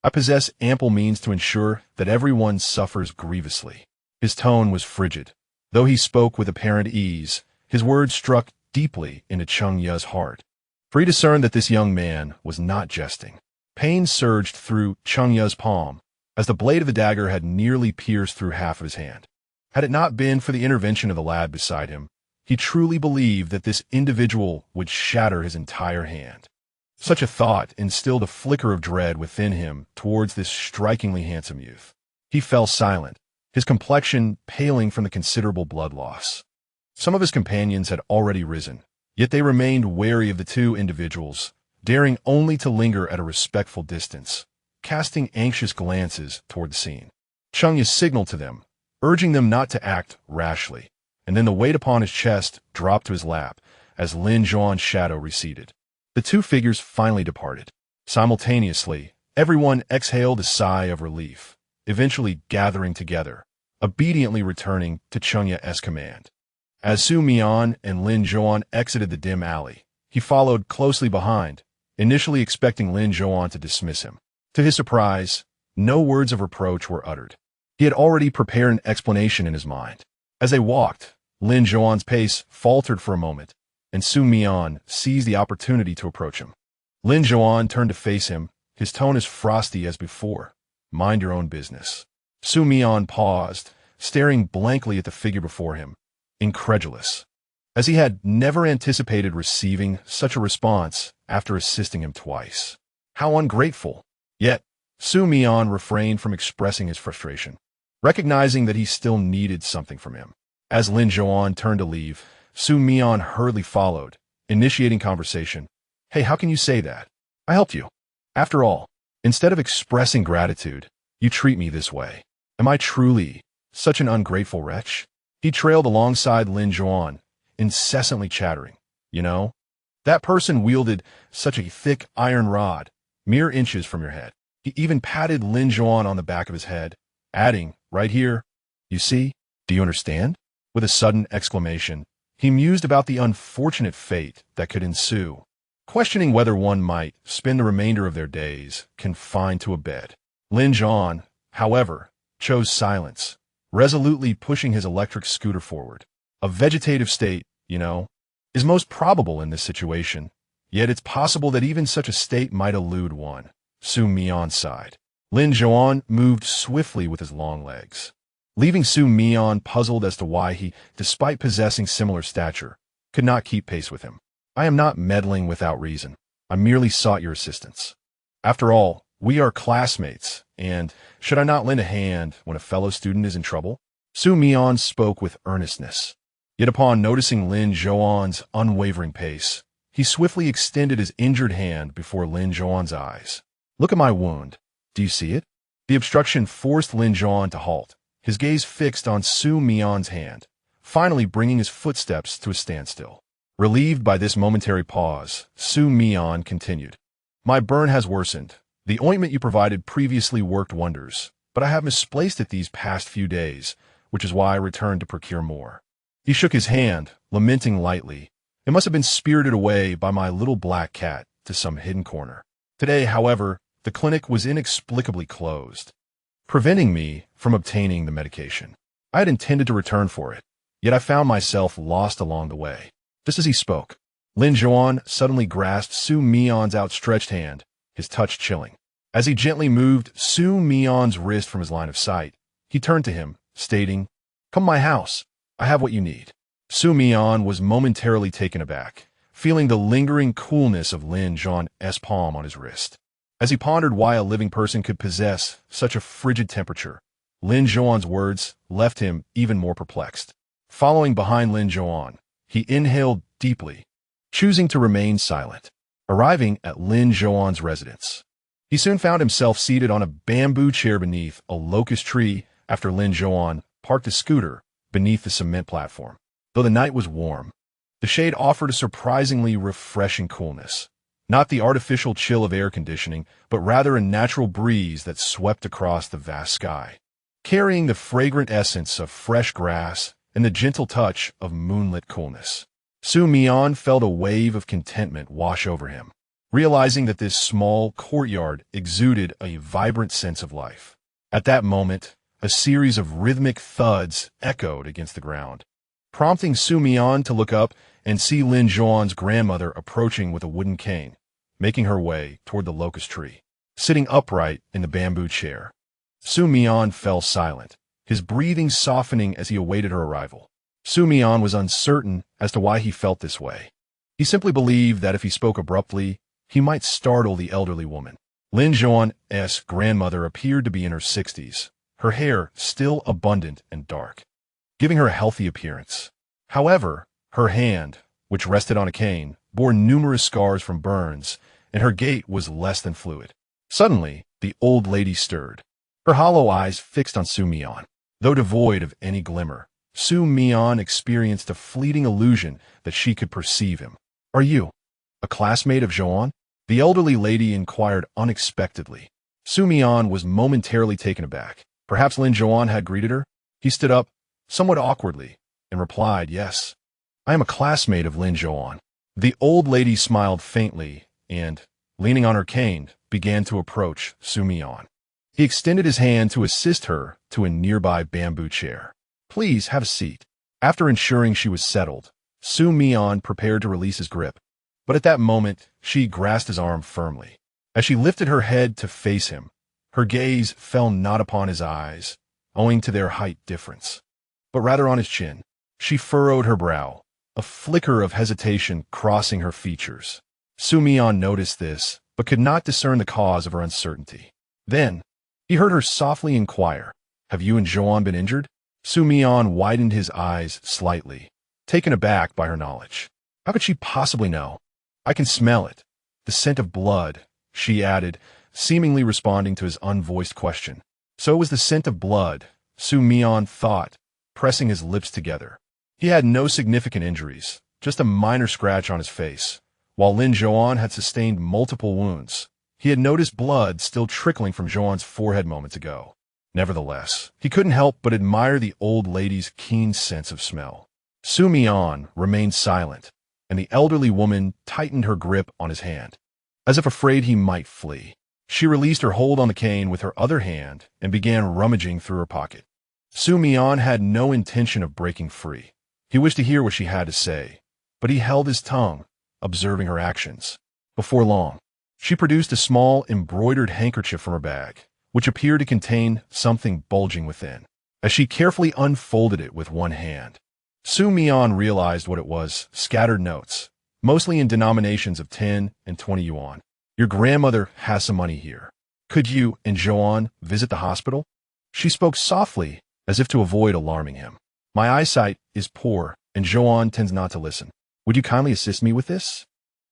I possess ample means to ensure that everyone suffers grievously. His tone was frigid. Though he spoke with apparent ease, his words struck deeply into Cheng Ye's heart. For he discerned that this young man was not jesting. Pain surged through Cheng Ye's palm, as the blade of the dagger had nearly pierced through half of his hand. Had it not been for the intervention of the lad beside him, he truly believed that this individual would shatter his entire hand. Such a thought instilled a flicker of dread within him towards this strikingly handsome youth. He fell silent, his complexion paling from the considerable blood loss. Some of his companions had already risen, yet they remained wary of the two individuals, daring only to linger at a respectful distance, casting anxious glances toward the scene. Cheng Ye signaled to them, urging them not to act rashly, and then the weight upon his chest dropped to his lap as Lin Zhouan's shadow receded. The two figures finally departed. Simultaneously, everyone exhaled a sigh of relief, eventually gathering together, obediently returning to Cheng Ye's command. As Xu Mian and Lin Zhouan exited the dim alley, he followed closely behind, initially expecting Lin Zhouan to dismiss him. To his surprise, no words of reproach were uttered. He had already prepared an explanation in his mind. As they walked, Lin Zhouan's pace faltered for a moment, and Xu Mian seized the opportunity to approach him. Lin Zhouan turned to face him, his tone as frosty as before. Mind your own business. Xu Mian paused, staring blankly at the figure before him, incredulous, as he had never anticipated receiving such a response after assisting him twice. How ungrateful! Yet, Xu Mian refrained from expressing his frustration, recognizing that he still needed something from him. As Lin Zhouan turned to leave, Xu Mian hurriedly followed, initiating conversation. Hey, how can you say that? I helped you. After all, instead of expressing gratitude, you treat me this way. Am I truly such an ungrateful wretch? He trailed alongside Lin Zhouan, incessantly chattering. You know, that person wielded such a thick iron rod, mere inches from your head. He even patted Lin Zhouan on the back of his head, adding, right here, you see, do you understand? With a sudden exclamation, he mused about the unfortunate fate that could ensue, questioning whether one might spend the remainder of their days confined to a bed. Lin Zhouan, however, chose silence, resolutely pushing his electric scooter forward. A vegetative state, you know, is most probable in this situation, yet it's possible that even such a state might elude one. Xu Mian sighed. Lin Zhouan moved swiftly with his long legs, leaving Xu Mian puzzled as to why he, despite possessing similar stature, could not keep pace with him. I am not meddling without reason. I merely sought your assistance. After all, we are classmates, and should I not lend a hand when a fellow student is in trouble? Xu Mian spoke with earnestness. Yet upon noticing Lin Zhouan's unwavering pace, he swiftly extended his injured hand before Lin Zhouan's eyes. Look at my wound. Do you see it? The obstruction forced Lin Zhouan to halt, his gaze fixed on Xu Mian's hand, finally bringing his footsteps to a standstill. Relieved by this momentary pause, Xu Mian continued. My burn has worsened. The ointment you provided previously worked wonders, but I have misplaced it these past few days, which is why I returned to procure more. He shook his hand, lamenting lightly. It must have been spirited away by my little black cat to some hidden corner. Today, however, the clinic was inexplicably closed, preventing me from obtaining the medication. I had intended to return for it, yet I found myself lost along the way. Just as he spoke, Lin Zhouan suddenly grasped Xu Mian's outstretched hand, his touch chilling. As he gently moved Xu Mian's wrist from his line of sight, he turned to him, stating, Come to my house. I have what you need. Xu Mian was momentarily taken aback, feeling the lingering coolness of Lin Zhouan's palm on his wrist. As he pondered why a living person could possess such a frigid temperature, Lin Zhouan's words left him even more perplexed. Following behind Lin Zhouan, he inhaled deeply, choosing to remain silent. Arriving at Lin Zhouan's residence, he soon found himself seated on a bamboo chair beneath a locust tree after Lin Zhouan parked his scooter beneath the cement platform. Though the night was warm, The shade offered a surprisingly refreshing coolness. Not the artificial chill of air conditioning, but rather a natural breeze that swept across the vast sky, carrying the fragrant essence of fresh grass and the gentle touch of moonlit coolness. Xu Mian felt a wave of contentment wash over him, realizing that this small courtyard exuded a vibrant sense of life. At that moment, a series of rhythmic thuds echoed against the ground, prompting Xu Mian to look up and see Lin Zhouan's grandmother approaching with a wooden cane, making her way toward the locust tree. Sitting upright in the bamboo chair, Xu Mian fell silent, his breathing softening as he awaited her arrival. Xu Mian was uncertain as to why he felt this way. He simply believed that if he spoke abruptly, he might startle the elderly woman. Lin Zhouan's grandmother appeared to be in her 60s, her hair still abundant and dark, giving her a healthy appearance. However, her hand, which rested on a cane, bore numerous scars from burns, and her gait was less than fluid. Suddenly, the old lady stirred, her hollow eyes fixed on Xu Mian. Though devoid of any glimmer, Xu Mian experienced a fleeting illusion that she could perceive him. "Are you a classmate of Zhouan?" the elderly lady inquired unexpectedly. Xu Mian was momentarily taken aback. Perhaps Lin Zhouan had greeted her? He stood up, somewhat awkwardly, and replied, "Yes, I am a classmate of Lin Zhouan." The old lady smiled faintly and, leaning on her cane, began to approach Xu Mian. He extended his hand to assist her to a nearby bamboo chair. "Please have a seat." After ensuring she was settled, Xu Mian prepared to release his grip. But at that moment, she grasped his arm firmly. As she lifted her head to face him, her gaze fell not upon his eyes, owing to their height difference, but rather on his chin. She furrowed her brow, a flicker of hesitation crossing her features. Xu Mian noticed this, but could not discern the cause of her uncertainty. Then, he heard her softly inquire, "Have you and Zhouan been injured?" Xu Mian widened his eyes slightly, taken aback by her knowledge. How could she possibly know? "I can smell it. The scent of blood," she added, seemingly responding to his unvoiced question. So it was the scent of blood, Xu Mian thought, pressing his lips together. He had no significant injuries, just a minor scratch on his face, while Lin Zhouan had sustained multiple wounds. He had noticed blood still trickling from Zhouan's forehead moments ago. Nevertheless, he couldn't help but admire the old lady's keen sense of smell. Xu Mian remained silent, and the elderly woman tightened her grip on his hand, as if afraid he might flee. She released her hold on the cane with her other hand and began rummaging through her pocket. Xu Mian had no intention of breaking free. He wished to hear what she had to say, but he held his tongue, observing her actions. Before long, she produced a small embroidered handkerchief from her bag, which appeared to contain something bulging within. As she carefully unfolded it with one hand, Xu Mian realized what it was: scattered notes, mostly in denominations of 10 and 20 yuan. "Your grandmother has some money here. Could you and Zhouan visit the hospital?" She spoke softly, as if to avoid alarming him. "My eyesight is poor, and Zhouan tends not to listen. Would you kindly assist me with this?"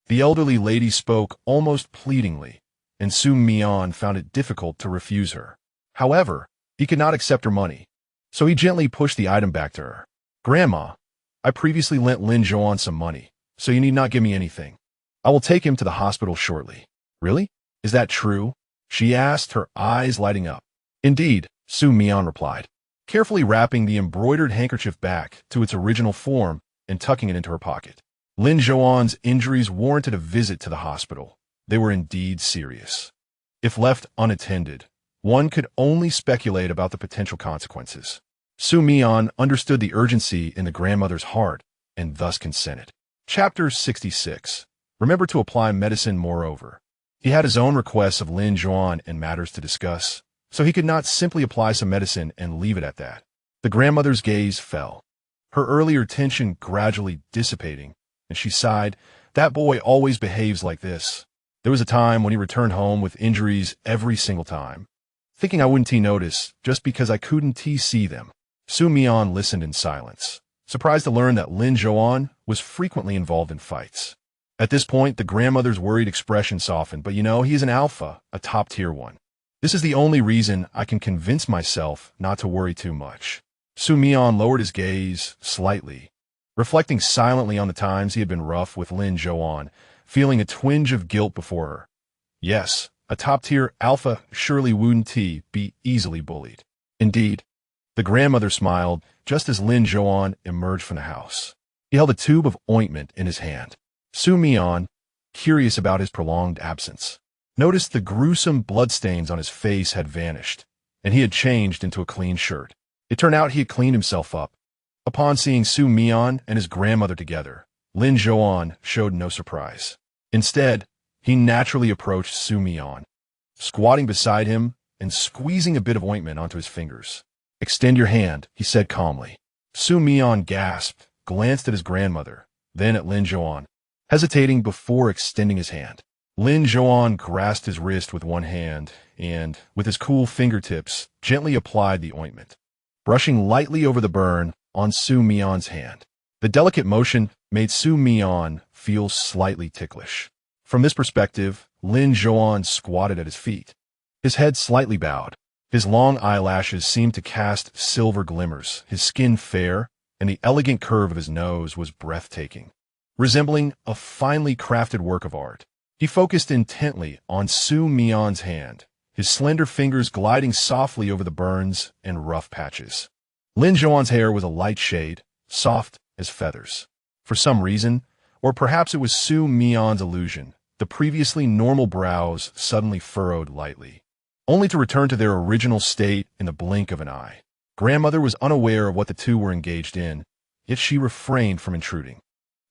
The elderly lady spoke almost pleadingly, and Xu Mian found it difficult to refuse her. However, he could not accept her money, so he gently pushed the item back to her. "Grandma, I previously lent Lin Zhouan some money, so you need not give me anything. I will take him to the hospital shortly." "Really? Is that true?" she asked, her eyes lighting up. "Indeed," Xu Mian replied, carefully wrapping the embroidered handkerchief back to its original form and tucking it into her pocket. Lin Zhouan's injuries warranted a visit to the hospital. They were indeed serious. If left unattended, one could only speculate about the potential consequences. Xu Mian understood the urgency in the grandmother's heart and thus consented. Chapter 66. Remember to apply medicine moreover. He had his own requests of Lin Zhouan and matters to discuss, so he could not simply apply some medicine and leave it at that. The grandmother's gaze fell, her earlier tension gradually dissipating, and she sighed. "That boy always behaves like this. There was a time when he returned home with injuries every single time, thinking I wouldn't notice just because I couldn't see them." Xu Mian listened in silence, surprised to learn that Lin Zhouan was frequently involved in fights. At this point, the grandmother's worried expression softened. "But he's an alpha, a top-tier one. This is the only reason I can convince myself not to worry too much." Xu Mian lowered his gaze slightly, reflecting silently on the times he had been rough with Lin Zhouan, feeling a twinge of guilt before her. Yes, a top-tier alpha surely wouldn't be easily bullied. Indeed, the grandmother smiled just as Lin Zhouan emerged from the house. He held a tube of ointment in his hand. Xu Mian, curious about his prolonged absence, noticed the gruesome bloodstains on his face had vanished, and he had changed into a clean shirt. It turned out he had cleaned himself up. Upon seeing Xu Mian and his grandmother together, Lin Zhouan showed no surprise. Instead, he naturally approached Xu Mian, squatting beside him and squeezing a bit of ointment onto his fingers. "Extend your hand," he said calmly. Xu Mian gasped, glanced at his grandmother, then at Lin Zhouan, hesitating before extending his hand. Lin Zhouan grasped his wrist with one hand and, with his cool fingertips, gently applied the ointment, brushing lightly over the burn on Xu Mian's hand. The delicate motion made Xu Mian feel slightly ticklish. From this perspective, Lin Zhouan squatted at his feet, his head slightly bowed. His long eyelashes seemed to cast silver glimmers, his skin fair, and the elegant curve of his nose was breathtaking, resembling a finely crafted work of art. He focused intently on Xu Mian's hand, his slender fingers gliding softly over the burns and rough patches. Lin Zhouan's hair was a light shade, soft as feathers. For some reason, or perhaps it was Xu Mian's illusion, the previously normal brows suddenly furrowed lightly, only to return to their original state in the blink of an eye. Grandmother was unaware of what the two were engaged in, yet she refrained from intruding.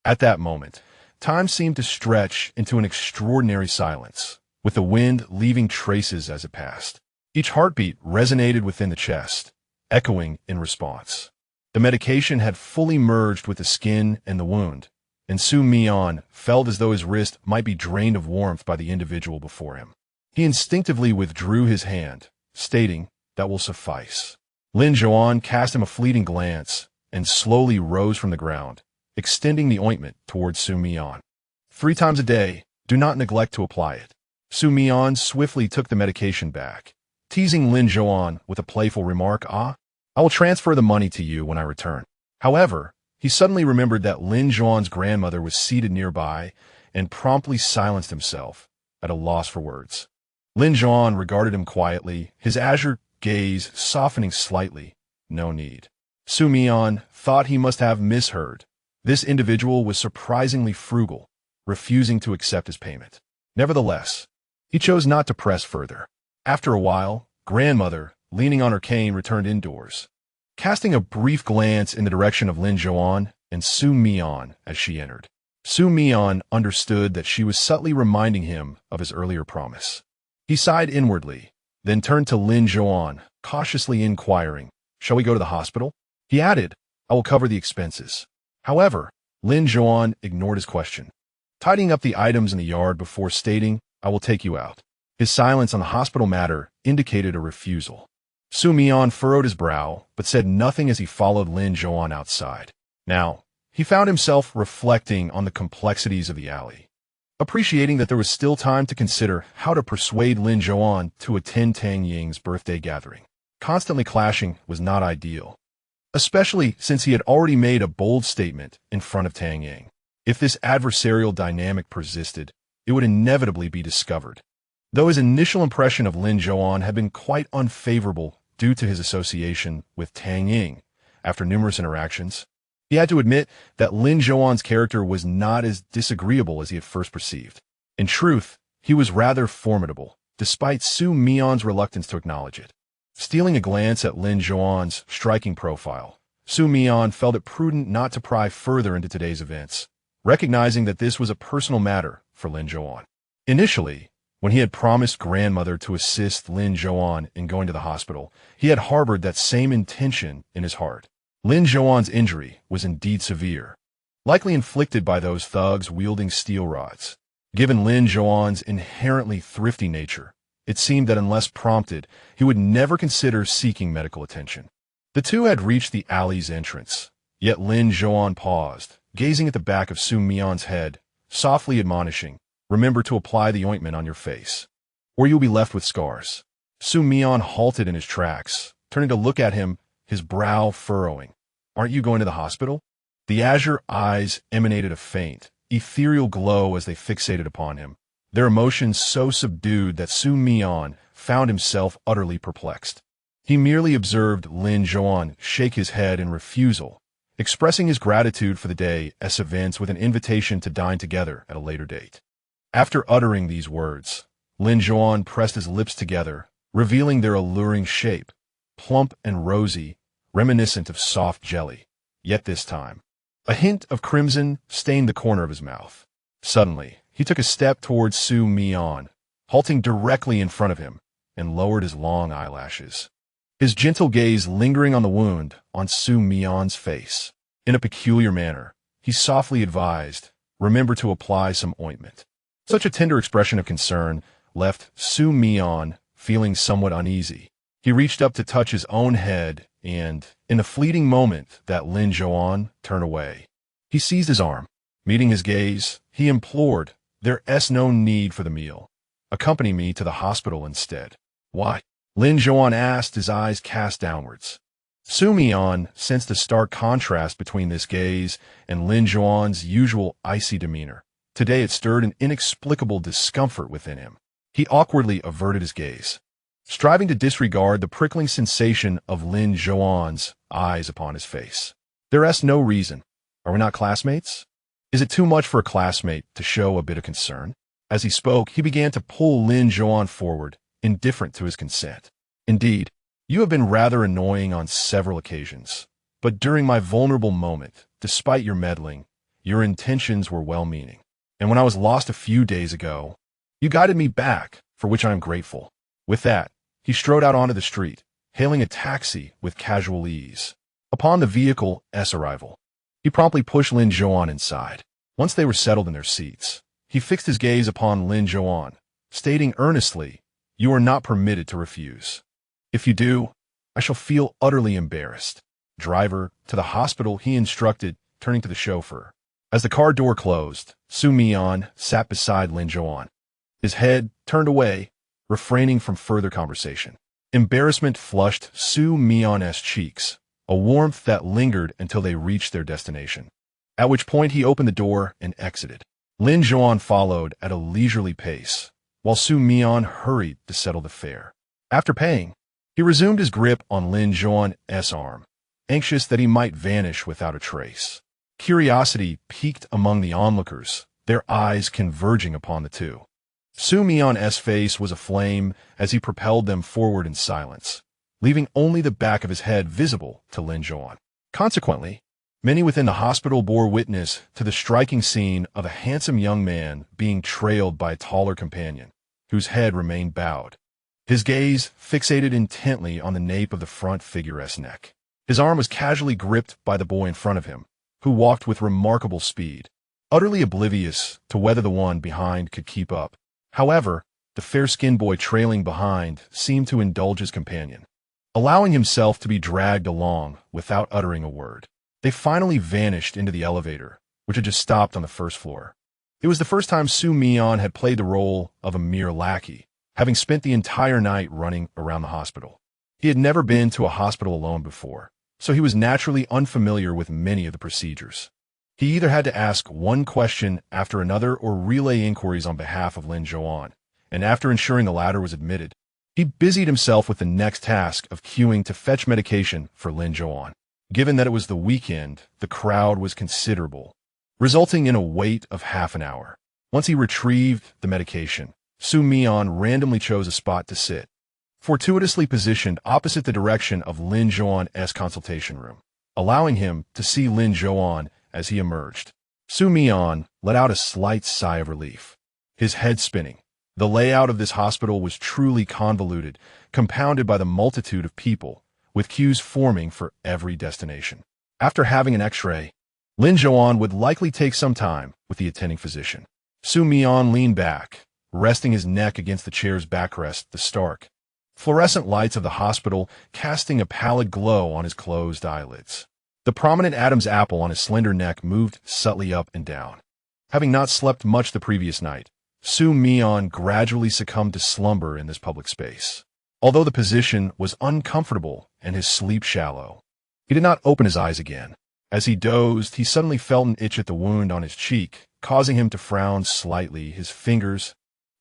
At that moment, time seemed to stretch into an extraordinary silence, with the wind leaving traces as it passed. Each heartbeat resonated within the chest, echoing in response. The medication had fully merged with the skin and the wound, and Xu Mian felt as though his wrist might be drained of warmth by the individual before him. He instinctively withdrew his hand, stating, "That will suffice." Lin Zhouan cast him a fleeting glance and slowly rose from the ground, extending the ointment towards Xu Mian. 3 times a day, do not neglect to apply it." Xu Mian swiftly took the medication back, teasing Lin Zhouan with a playful remark, "I will transfer the money to you when I return." However, he suddenly remembered that Lin Zhouan's grandmother was seated nearby and promptly silenced himself, at a loss for words. Lin Zhouan regarded him quietly, his azure gaze softening slightly. No need. Xu Mian thought he must have misheard. This individual was surprisingly frugal, refusing to accept his payment. Nevertheless, he chose not to press further. After a while, grandmother, leaning on her cane, returned indoors, casting a brief glance in the direction of Lin Zhouan and Xu Mian as she entered. Xu Mian understood that she was subtly reminding him of his earlier promise. He sighed inwardly, then turned to Lin Zhouan, cautiously inquiring, "Shall we go to the hospital?" He added, "I will cover the expenses." However, Lin Zhouan ignored his question, tidying up the items in the yard before stating, "I will take you out." His silence on the hospital matter indicated a refusal. Xu Mian furrowed his brow, but said nothing as he followed Lin Zhouan outside. Now, he found himself reflecting on the complexities of the alley, appreciating that there was still time to consider how to persuade Lin Zhouan to attend Tang Ying's birthday gathering. Constantly clashing was not ideal, especially since he had already made a bold statement in front of Tang Ying. If this adversarial dynamic persisted, it would inevitably be discovered. Though his initial impression of Lin Zhouan had been quite unfavorable due to his association with Tang Ying, after numerous interactions, he had to admit that Lin Zhouan's character was not as disagreeable as he had first perceived. In truth, he was rather formidable, despite Xu Mian's reluctance to acknowledge it. Stealing a glance at Lin Zhouan's striking profile, Xu Mian felt it prudent not to pry further into today's events, recognizing that this was a personal matter for Lin Zhouan. Initially, when he had promised grandmother to assist Lin Zhouan in going to the hospital, he had harbored that same intention in his heart. Lin Zhouan's injury was indeed severe, likely inflicted by those thugs wielding steel rods. Given Lin Zhouan's inherently thrifty nature, it seemed that unless prompted, he would never consider seeking medical attention. The two had reached the alley's entrance, yet Lin Zhouan paused, gazing at the back of Xu Mian's head, softly admonishing, "Remember to apply the ointment on your face, or you'll be left with scars." Xu Mian halted in his tracks, turning to look at him, his brow furrowing. "Aren't you going to the hospital?" The azure eyes emanated a faint, ethereal glow as they fixated upon him, their emotions so subdued that Xu Mian found himself utterly perplexed. He merely observed Lin Zhouan shake his head in refusal, expressing his gratitude for the day's events with an invitation to dine together at a later date. After uttering these words, Lin Zhouan pressed his lips together, revealing their alluring shape, plump and rosy, reminiscent of soft jelly. Yet this time, a hint of crimson stained the corner of his mouth. Suddenly, he took a step towards Xu Mian, halting directly in front of him, and lowered his long eyelashes, his gentle gaze lingering on the wound on Xu Mian's face. In a peculiar manner, he softly advised, "Remember to apply some ointment." Such a tender expression of concern left Xu Mian feeling somewhat uneasy. He reached up to touch his own head, and, in the fleeting moment that Lin Zhouan turned away, he seized his arm. Meeting his gaze, he implored, "There's no need for the meal. Accompany me to the hospital instead." "Why?" Lin Zhouan asked, his eyes cast downwards. Xu Mian sensed a stark contrast between this gaze and Lin Zhouan's usual icy demeanor. Today it stirred an inexplicable discomfort within him. He awkwardly averted his gaze, striving to disregard the prickling sensation of Lin Zhouan's eyes upon his face. "There's no reason. Are we not classmates? Is it too much for a classmate to show a bit of concern?" As he spoke, he began to pull Lin Zhouan forward, indifferent to his consent. "Indeed, you have been rather annoying on several occasions, but during my vulnerable moment, despite your meddling, your intentions were well-meaning. And when I was lost a few days ago, you guided me back, for which I am grateful." With that, he strode out onto the street, hailing a taxi with casual ease. Upon the vehicle's arrival, he promptly pushed Lin Zhouan inside. Once they were settled in their seats, he fixed his gaze upon Lin Zhouan, stating earnestly, "You are not permitted to refuse. If you do, I shall feel utterly embarrassed." "Driver, to the hospital," he instructed, turning to the chauffeur. As the car door closed, Xu Mian sat beside Lin Zhouan, his head turned away, refraining from further conversation. Embarrassment flushed Xu Mian's cheeks, a warmth that lingered until they reached their destination, at which point he opened the door and exited. Lin Zhouan followed at a leisurely pace, while Xu Mian hurried to settle the fare. After paying, he resumed his grip on Lin Zhouan's arm, anxious that he might vanish without a trace. Curiosity piqued among the onlookers, their eyes converging upon the two. Xu Mian's face was aflame as he propelled them forward in silence, leaving only the back of his head visible to Lin Zhouan. Consequently, many within the hospital bore witness to the striking scene of a handsome young man being trailed by a taller companion, whose head remained bowed, his gaze fixated intently on the nape of the front figure's neck. His arm was casually gripped by the boy in front of him, who walked with remarkable speed, utterly oblivious to whether the one behind could keep up. However, the fair-skinned boy trailing behind seemed to indulge his companion, allowing himself to be dragged along without uttering a word. They finally vanished into the elevator, which had just stopped on the first floor. It was the first time Xu Mian had played the role of a mere lackey, having spent the entire night running around the hospital. He had never been to a hospital alone before, so he was naturally unfamiliar with many of the procedures. He either had to ask one question after another or relay inquiries on behalf of Lin Zhouan, and after ensuring the latter was admitted, he busied himself with the next task of queuing to fetch medication for Lin Zhouan. Given that it was the weekend, the crowd was considerable, resulting in a wait of half an hour. Once he retrieved the medication, Xu Mian randomly chose a spot to sit, fortuitously positioned opposite the direction of Lin Zhouan's consultation room, allowing him to see Lin Zhouan as he emerged. Xu Mian let out a slight sigh of relief, his head spinning. The layout of this hospital was truly convoluted, compounded by the multitude of people, with queues forming for every destination. After having an X-ray, Lin Zhouan would likely take some time with the attending physician. Xu Mian leaned back, resting his neck against the chair's backrest, the stark, fluorescent lights of the hospital casting a pallid glow on his closed eyelids. The prominent Adam's apple on his slender neck moved subtly up and down. Having not slept much the previous night, Xu Mian gradually succumbed to slumber in this public space. Although the position was uncomfortable and his sleep shallow, he did not open his eyes again. As he dozed, he suddenly felt an itch at the wound on his cheek, causing him to frown slightly, his fingers,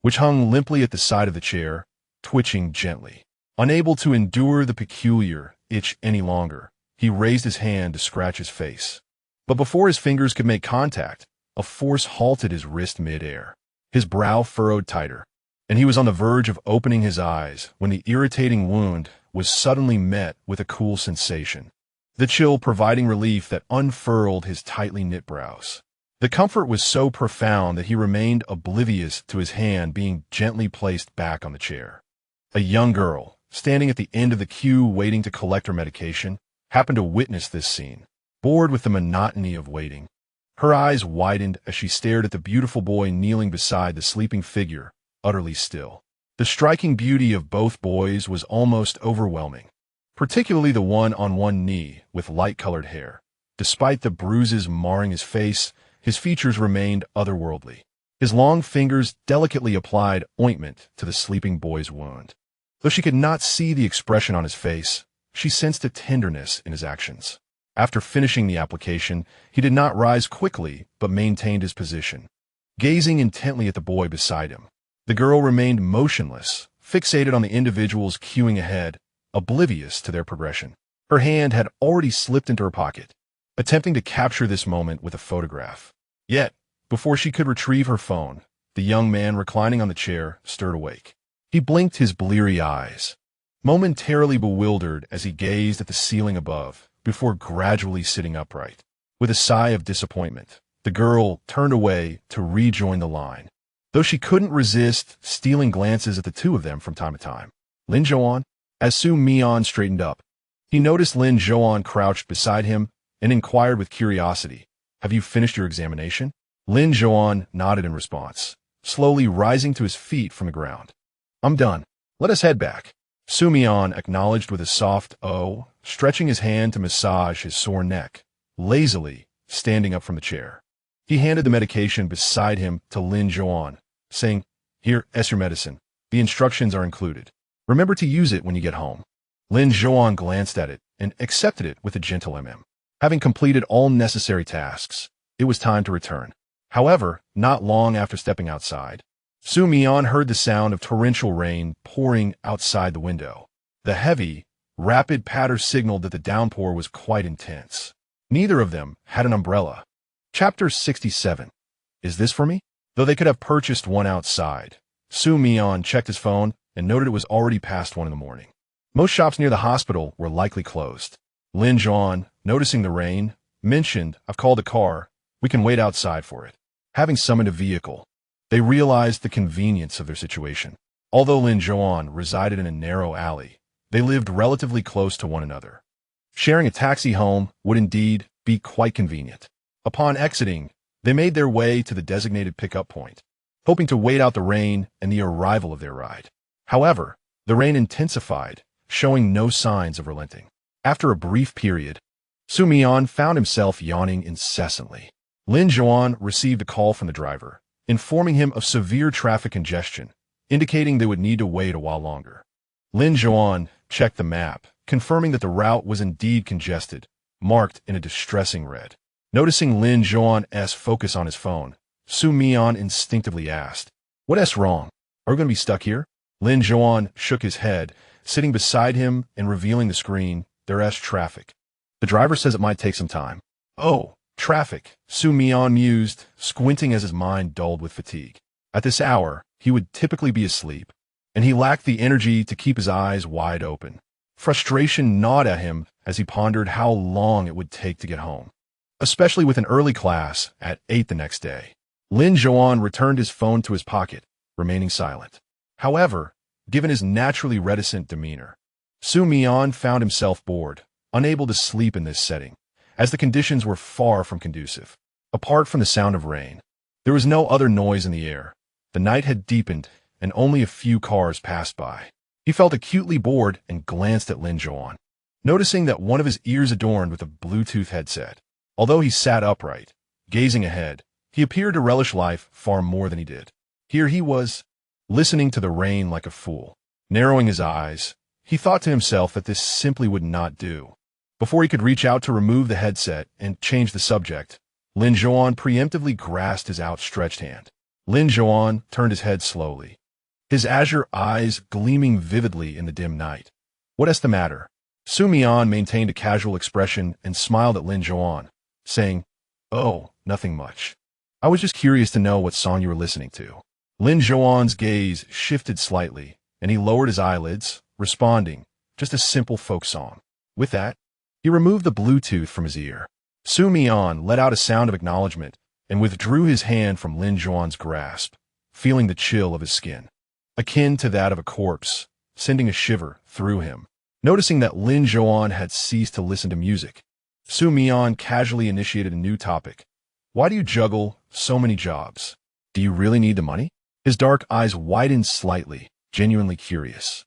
which hung limply at the side of the chair, twitching gently. Unable to endure the peculiar itch any longer, he raised his hand to scratch his face. But before his fingers could make contact, a force halted his wrist mid-air. His brow furrowed tighter, and he was on the verge of opening his eyes when the irritating wound was suddenly met with a cool sensation, the chill providing relief that unfurled his tightly knit brows. The comfort was so profound that he remained oblivious to his hand being gently placed back on the chair. A young girl, standing at the end of the queue waiting to collect her medication, happened to witness this scene. Bored with the monotony of waiting, her eyes widened as she stared at the beautiful boy kneeling beside the sleeping figure, utterly still. The striking beauty of both boys was almost overwhelming, particularly the one on one knee with light-colored hair. Despite the bruises marring his face, his features remained otherworldly. His long fingers delicately applied ointment to the sleeping boy's wound. Though she could not see the expression on his face, she sensed a tenderness in his actions. After finishing the application, he did not rise quickly, but maintained his position, gazing intently at the boy beside him. The girl remained motionless, fixated on the individuals queuing ahead, oblivious to their progression. Her hand had already slipped into her pocket, attempting to capture this moment with a photograph. Yet, before she could retrieve her phone, the young man reclining on the chair stirred awake. He blinked his bleary eyes, momentarily bewildered as he gazed at the ceiling above, before gradually sitting upright. With a sigh of disappointment, the girl turned away to rejoin the line, though she couldn't resist stealing glances at the two of them from time to time. Lin Zhouan? As Xu Mian straightened up, he noticed Lin Zhouan crouched beside him and inquired with curiosity, "Have you finished your examination?" Lin Zhouan nodded in response, slowly rising to his feet from the ground. "I'm done. Let us head back." Xu Mian acknowledged with a soft "oh," stretching his hand to massage his sore neck, lazily standing up from the chair. He handed the medication beside him to Lin Zhouan, saying, "Here, is your medicine. The instructions are included. Remember to use it when you get home." Lin Zhouan glanced at it and accepted it with a gentle Having completed all necessary tasks, it was time to return. However, not long after stepping outside, Xu Mian heard the sound of torrential rain pouring outside the window. The heavy, rapid patter signaled that the downpour was quite intense. Neither of them had an umbrella. Chapter 67. Is this for me? Though they could have purchased one outside, Xu Mian checked his phone and noted it was already past 1 in the morning. Most shops near the hospital were likely closed. Lin Zhouan, noticing the rain, mentioned, "I've called a car. We can wait outside for it." Having summoned a vehicle, they realized the convenience of their situation. Although Lin Zhouan resided in a narrow alley, they lived relatively close to one another. Sharing a taxi home would indeed be quite convenient. Upon exiting, they made their way to the designated pickup point, hoping to wait out the rain and the arrival of their ride. However, the rain intensified, showing no signs of relenting. After a brief period, Xu Mian found himself yawning incessantly. Lin Zhouan received a call from the driver, informing him of severe traffic congestion, indicating they would need to wait a while longer. Lin Zhouan checked the map, confirming that the route was indeed congested, marked in a distressing red. Noticing Lin Zhouan's focus on his phone, Xu Mian instinctively asked, "What's wrong? Are we going to be stuck here?" Lin Zhouan shook his head, sitting beside him and revealing the screen, "There's traffic. The driver says it might take some time." "Oh, traffic," Xu Mian mused, squinting as his mind dulled with fatigue. At this hour, he would typically be asleep, and he lacked the energy to keep his eyes wide open. Frustration gnawed at him as he pondered how long it would take to get home, especially with an early class at 8 the next day. Lin Zhouan returned his phone to his pocket, remaining silent. However, given his naturally reticent demeanor, Xu Mian found himself bored, unable to sleep in this setting, as the conditions were far from conducive. Apart from the sound of rain, there was no other noise in the air. The night had deepened, and only a few cars passed by. He felt acutely bored and glanced at Lin Zhouan, noticing that one of his ears adorned with a Bluetooth headset. Although he sat upright, gazing ahead, he appeared to relish life far more than he did. Here he was, listening to the rain like a fool. Narrowing his eyes, he thought to himself that this simply would not do. Before he could reach out to remove the headset and change the subject, Lin Zhouan preemptively grasped his outstretched hand. Lin Zhouan turned his head slowly, his azure eyes gleaming vividly in the dim night. "What's the matter?" Xu Mian maintained a casual expression and smiled at Lin Zhouan, saying, "Oh, nothing much. I was just curious to know what song you were listening to." Lin Zhouan's gaze shifted slightly, and he lowered his eyelids, responding, "Just a simple folk song." With that, he removed the Bluetooth from his ear. Xu Mian let out a sound of acknowledgement and withdrew his hand from Lin Zhouan's grasp, feeling the chill of his skin, akin to that of a corpse, sending a shiver through him. Noticing that Lin Zhouan had ceased to listen to music, Xu Mian casually initiated a new topic. "Why do you juggle so many jobs? Do you really need the money?" His dark eyes widened slightly, genuinely curious.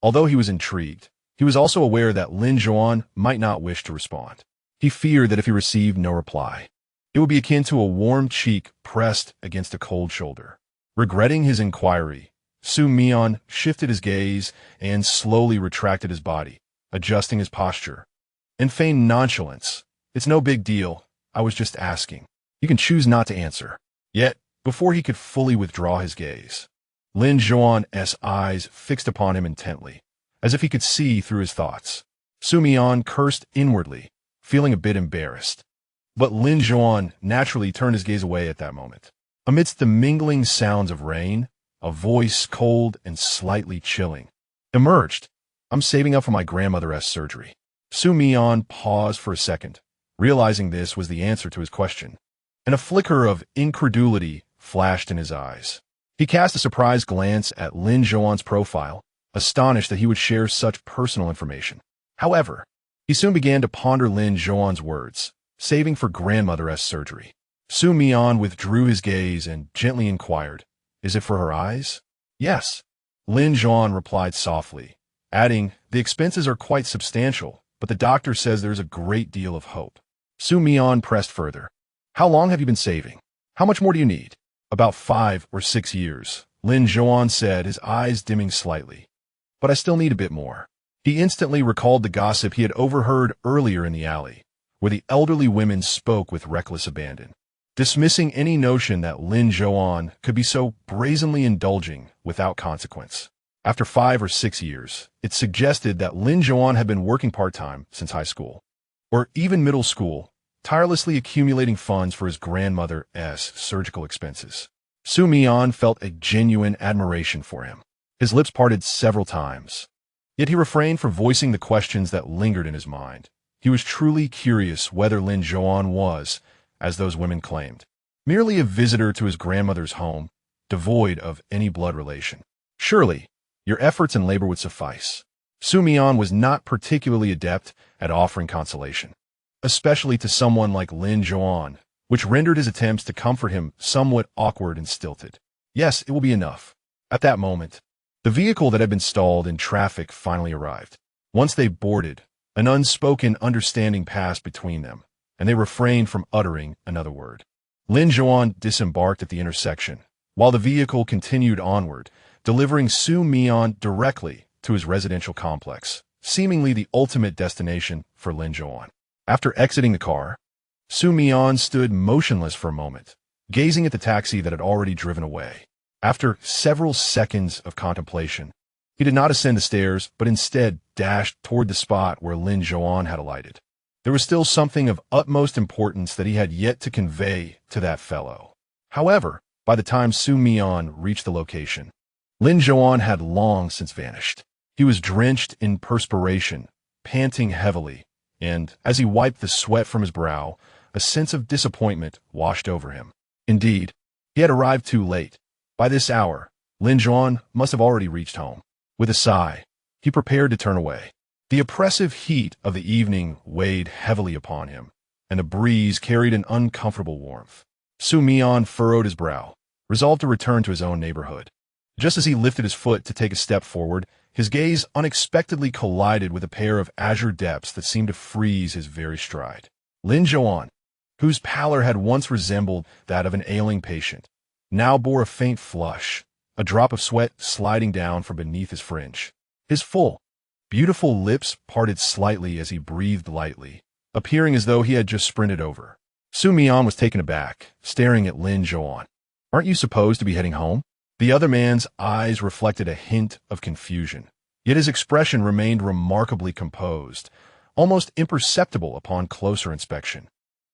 Although he was intrigued, he was also aware that Lin Zhouan might not wish to respond. He feared that if he received no reply, it would be akin to a warm cheek pressed against a cold shoulder. Regretting his inquiry, Xu Mian shifted his gaze and slowly retracted his body, adjusting his posture, and feigned nonchalance. "It's no big deal. I was just asking. You can choose not to answer." Yet, before he could fully withdraw his gaze, Lin Zhouan's eyes fixed upon him intently, as if he could see through his thoughts. Xu Mian cursed inwardly, feeling a bit embarrassed. But Lin Zhouan naturally turned his gaze away at that moment. Amidst the mingling sounds of rain, a voice cold and slightly chilling emerged. "I'm saving up for my grandmother's surgery." Xu Mian paused for a second, realizing this was the answer to his question, and a flicker of incredulity flashed in his eyes. He cast a surprised glance at Lin Zhouan's profile, astonished that he would share such personal information. However, he soon began to ponder Lin Zhouan's words, saving for grandmother's surgery. Xu Mian withdrew his gaze and gently inquired, "Is it for her eyes?" "Yes," Lin Zhouan replied softly, adding, "The expenses are quite substantial, but the doctor says there's a great deal of hope." Xu Mian pressed further. "How long have you been saving? How much more do you need?" "About 5 or 6 years, Lin Zhouan said, his eyes dimming slightly. "But I still need a bit more." He instantly recalled the gossip he had overheard earlier in the alley, where the elderly women spoke with reckless abandon, dismissing any notion that Lin Zhouan could be so brazenly indulging without consequence. After 5 or 6 years, it suggested that Lin Zhouan had been working part-time since high school, or even middle school, tirelessly accumulating funds for his grandmother's surgical expenses. Xu Mian felt a genuine admiration for him. His lips parted several times, yet he refrained from voicing the questions that lingered in his mind. He was truly curious whether Lin Zhouan was, as those women claimed, merely a visitor to his grandmother's home, devoid of any blood relation. Surely, your efforts and labor would suffice. Xu Mian was not particularly adept at offering consolation, especially to someone like Lin Zhouan, which rendered his attempts to comfort him somewhat awkward and stilted. "Yes, it will be enough." At that moment, the vehicle that had been stalled in traffic finally arrived. Once they boarded, an unspoken understanding passed between them, and they refrained from uttering another word. Lin Zhouan disembarked at the intersection, while the vehicle continued onward, delivering Xu Mian directly to his residential complex, seemingly the ultimate destination for Lin Zhouan. After exiting the car, Xu Mian stood motionless for a moment, gazing at the taxi that had already driven away. After several seconds of contemplation, he did not ascend the stairs, but instead dashed toward the spot where Lin Zhouan had alighted. There was still something of utmost importance that he had yet to convey to that fellow. However, by the time Xu Mian reached the location, Lin Zhouan had long since vanished. He was drenched in perspiration, panting heavily, and, as he wiped the sweat from his brow, a sense of disappointment washed over him. Indeed, he had arrived too late. By this hour, Lin Zhouan must have already reached home. With a sigh, he prepared to turn away. The oppressive heat of the evening weighed heavily upon him, and the breeze carried an uncomfortable warmth. Xu Mian furrowed his brow, resolved to return to his own neighborhood. Just as he lifted his foot to take a step forward, his gaze unexpectedly collided with a pair of azure depths that seemed to freeze his very stride. Lin Zhouan, whose pallor had once resembled that of an ailing patient, now bore a faint flush, a drop of sweat sliding down from beneath his fringe. His full, beautiful lips parted slightly as he breathed lightly, appearing as though he had just sprinted over. Xu Mian was taken aback, staring at Lin Zhouan. "Aren't you supposed to be heading home?" The other man's eyes reflected a hint of confusion, yet his expression remained remarkably composed, almost imperceptible upon closer inspection.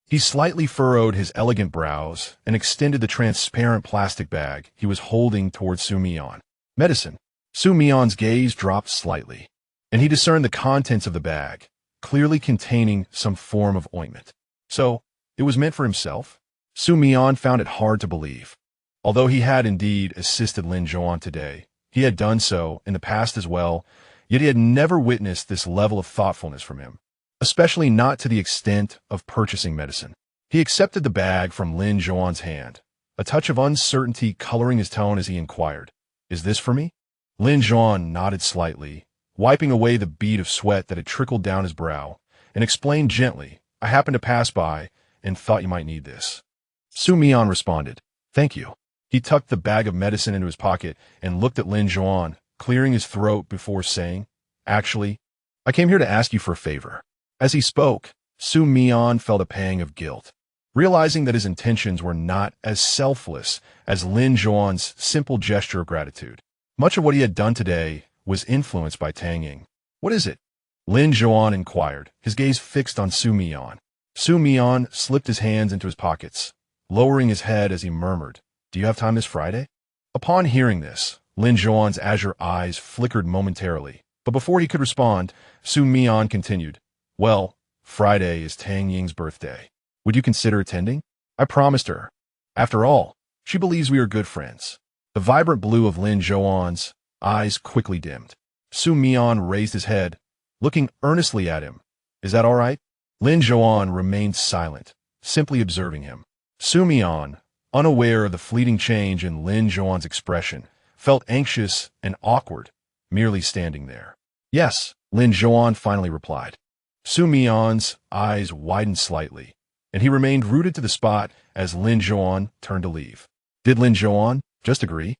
He slightly furrowed his elegant brows and extended the transparent plastic bag he was holding towards Xu Mian. "Medicine." Xu Mian's gaze dropped slightly, and he discerned the contents of the bag, clearly containing some form of ointment. So, it was meant for himself? Xu Mian found it hard to believe. Although he had indeed assisted Lin Zhouan today, he had done so in the past as well, yet he had never witnessed this level of thoughtfulness from him, especially not to the extent of purchasing medicine. He accepted the bag from Lin Zhouan's hand, a touch of uncertainty coloring his tone as he inquired, "Is this for me?" Lin Zhouan nodded slightly, wiping away the bead of sweat that had trickled down his brow, and explained gently, "I happened to pass by and thought you might need this." Xu Mian responded, "Thank you." He tucked the bag of medicine into his pocket and looked at Lin Zhouan, clearing his throat before saying, "Actually, I came here to ask you for a favor." As he spoke, Xu Mian felt a pang of guilt, realizing that his intentions were not as selfless as Lin Zhouan's simple gesture of gratitude. Much of what he had done today was influenced by Tang Ying. "What is it?" Lin Zhouan inquired, his gaze fixed on Xu Mian. Xu Mian slipped his hands into his pockets, lowering his head as he murmured, "Do you have time this Friday?" Upon hearing this, Lin Zhouan's azure eyes flickered momentarily, but before he could respond, Xu Mian continued, "Well, Friday is Tang Ying's birthday. Would you consider attending?" I promised her. After all, she believes we are good friends. The vibrant blue of Lin Zhouan's eyes quickly dimmed. Xu Mian raised his head, looking earnestly at him. "Is that all right?" Lin Zhouan remained silent, simply observing him. Xu Mian, unaware of the fleeting change in Lin Zhouan's expression, felt anxious and awkward, merely standing there. "Yes," Lin Zhouan finally replied. Xu Mian's eyes widened slightly, and he remained rooted to the spot as Lin Zhouan turned to leave. Did Lin Zhouan just agree?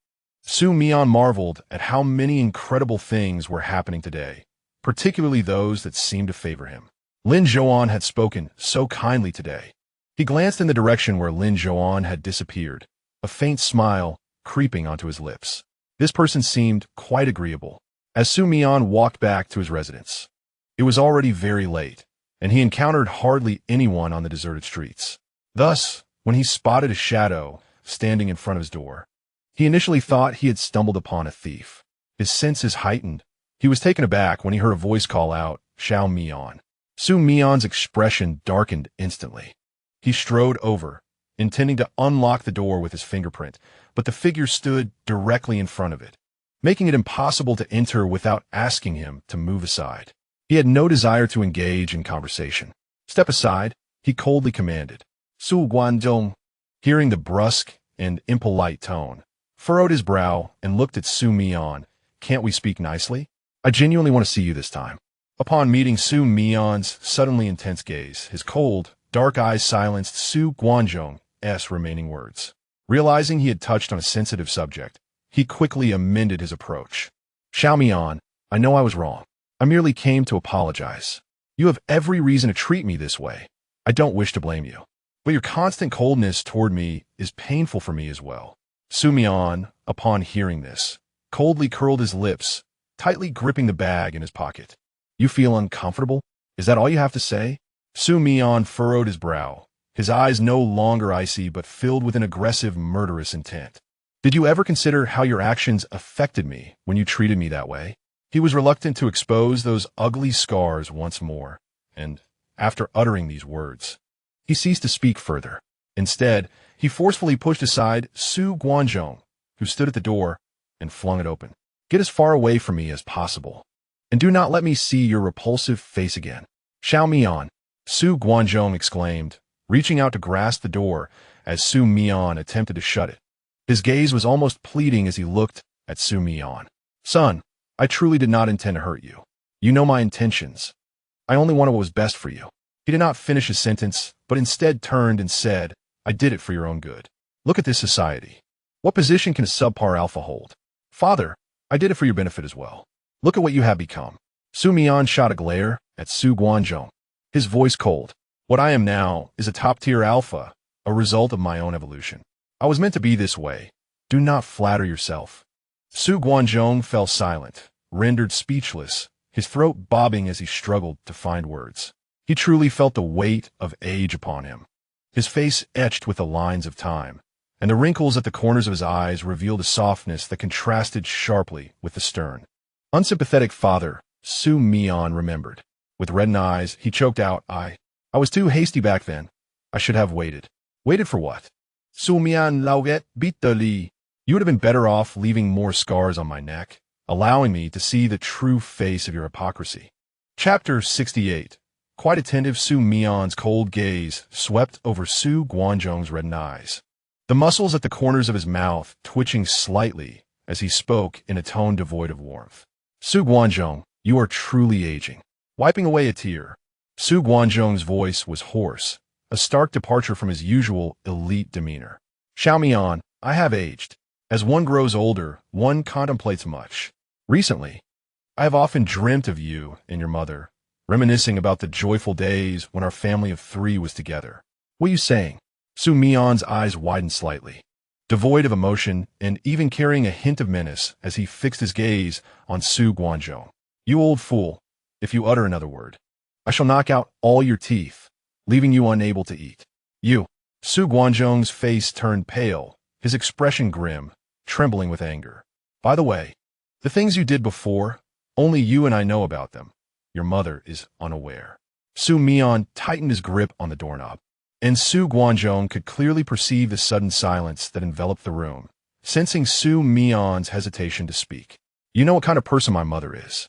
Xu Mian marveled at how many incredible things were happening today, particularly those that seemed to favor him. Lin Zhouan had spoken so kindly today. He glanced in the direction where Lin Zhouan had disappeared, a faint smile creeping onto his lips. This person seemed quite agreeable. As Xu Mian walked back to his residence, it was already very late, and he encountered hardly anyone on the deserted streets. Thus, when he spotted a shadow standing in front of his door, he initially thought he had stumbled upon a thief. His senses heightened. He was taken aback when he heard a voice call out, "Xu Mian." Xu Mian's expression darkened instantly. He strode over, intending to unlock the door with his fingerprint, but the figure stood directly in front of it, making it impossible to enter without asking him to move aside. He had no desire to engage in conversation. "Step aside," he coldly commanded. Xu Guanzhong, hearing the brusque and impolite tone, furrowed his brow and looked at Xu Mian. "Can't we speak nicely? I genuinely want to see you this time." Upon meeting Xu Mian's suddenly intense gaze, his cold, dark eyes silenced Xu Guanzhong's remaining words. Realizing he had touched on a sensitive subject, he quickly amended his approach. "Xu Mian, I know I was wrong. I merely came to apologize. You have every reason to treat me this way. I don't wish to blame you. But your constant coldness toward me is painful for me as well." Xu Mian, upon hearing this, coldly curled his lips, tightly gripping the bag in his pocket. "You feel uncomfortable? Is that all you have to say?" Xu Mian furrowed his brow, his eyes no longer icy but filled with an aggressive, murderous intent. "Did you ever consider how your actions affected me when you treated me that way?" He was reluctant to expose those ugly scars once more, and, after uttering these words, he ceased to speak further. Instead, he forcefully pushed aside Xu Guanzhong, who stood at the door, and flung it open. "Get as far away from me as possible, and do not let me see your repulsive face again." "Xu Mian," Xu Guanzhong exclaimed, reaching out to grasp the door as Xu Mian attempted to shut it. His gaze was almost pleading as he looked at Xu Mian. "Son, I truly did not intend to hurt you. You know my intentions. I only wanted what was best for you." He did not finish his sentence, but instead turned and said, "I did it for your own good. Look at this society. What position can a subpar alpha hold? Father, I did it for your benefit as well. Look at what you have become." Xu Mian shot a glare at Xu Guanzhong, his voice cold. What I am now is a top-tier alpha, a result of my own evolution. I was meant to be this way. Do not flatter yourself. Xu Guanzhong fell silent, rendered speechless, his throat bobbing as he struggled to find words. He truly felt the weight of age upon him. His face etched with the lines of time, and the wrinkles at the corners of his eyes revealed a softness that contrasted sharply with the stern, unsympathetic father Xu Mian remembered. With reddened eyes, he choked out, I was too hasty back then. I should have waited. Waited for what? Xu Mian lauget bitterly. You would have been better off leaving more scars on my neck, allowing me to see the true face of your hypocrisy. Chapter 68. Quite attentive, Xu Mian's cold gaze swept over Xu Guanzhong's reddened eyes, the muscles at the corners of his mouth twitching slightly as he spoke in a tone devoid of warmth. Xu Guanzhong, you are truly aging. Wiping away a tear, Xu Guanzhong's voice was hoarse, a stark departure from his usual elite demeanor. Xu Mian, I have aged. As one grows older, one contemplates much. Recently, I have often dreamt of you and your mother, reminiscing about the joyful days when our family of 3 was together. What are you saying? Xu Mian's eyes widened slightly, devoid of emotion and even carrying a hint of menace as he fixed his gaze on Xu Guanzhong. You old fool, if you utter another word, I shall knock out all your teeth, leaving you unable to eat. You. Xu Guanzhong's face turned pale, his expression grim, trembling with anger. By the way, the things you did before, only you and I know about them. Your mother is unaware. Xu Mian tightened his grip on the doorknob, and Xu Guanzhong could clearly perceive the sudden silence that enveloped the room, sensing Xu Mian's hesitation to speak. You know what kind of person my mother is.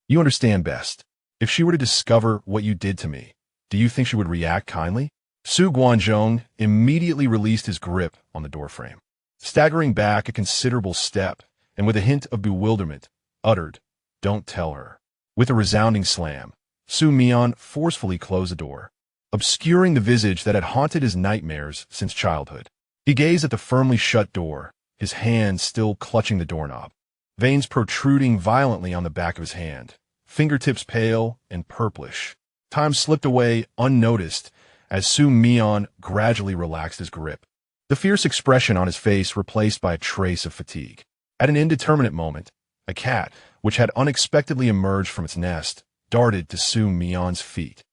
You understand best. If she were to discover what you did to me, do you think she would react kindly? Xu Guanzhong immediately released his grip on the doorframe, staggering back a considerable step, and with a hint of bewilderment, uttered, Don't tell her. With a resounding slam, Xu Mian forcefully closed the door, obscuring the visage that had haunted his nightmares since childhood. He gazed at the firmly shut door, his hand still clutching the doorknob, veins protruding violently on the back of his hand, fingertips pale and purplish. Time slipped away unnoticed as Xu Mian gradually relaxed his grip, the fierce expression on his face replaced by a trace of fatigue. At an indeterminate moment, a cat, which had unexpectedly emerged from its nest, darted to Xu Mian's feet.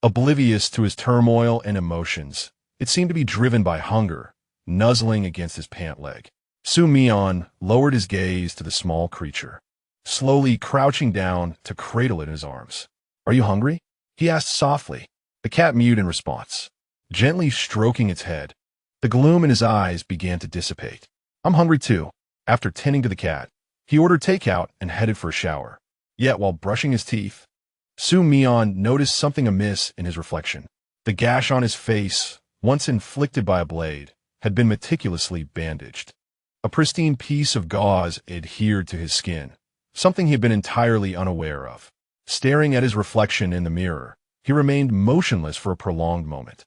Oblivious to his turmoil and emotions, it seemed to be driven by hunger, nuzzling against his pant leg. Xu Mian lowered his gaze to the small creature, slowly crouching down to cradle it in his arms. Are you hungry? He asked softly. The cat mewed in response, gently stroking its head. The gloom in his eyes began to dissipate. I'm hungry too. After tending to the cat, he ordered takeout and headed for a shower. Yet while brushing his teeth, Xu Mian noticed something amiss in his reflection. The gash on his face, once inflicted by a blade, had been meticulously bandaged. A pristine piece of gauze adhered to his skin, something he had been entirely unaware of. Staring at his reflection in the mirror, he remained motionless for a prolonged moment.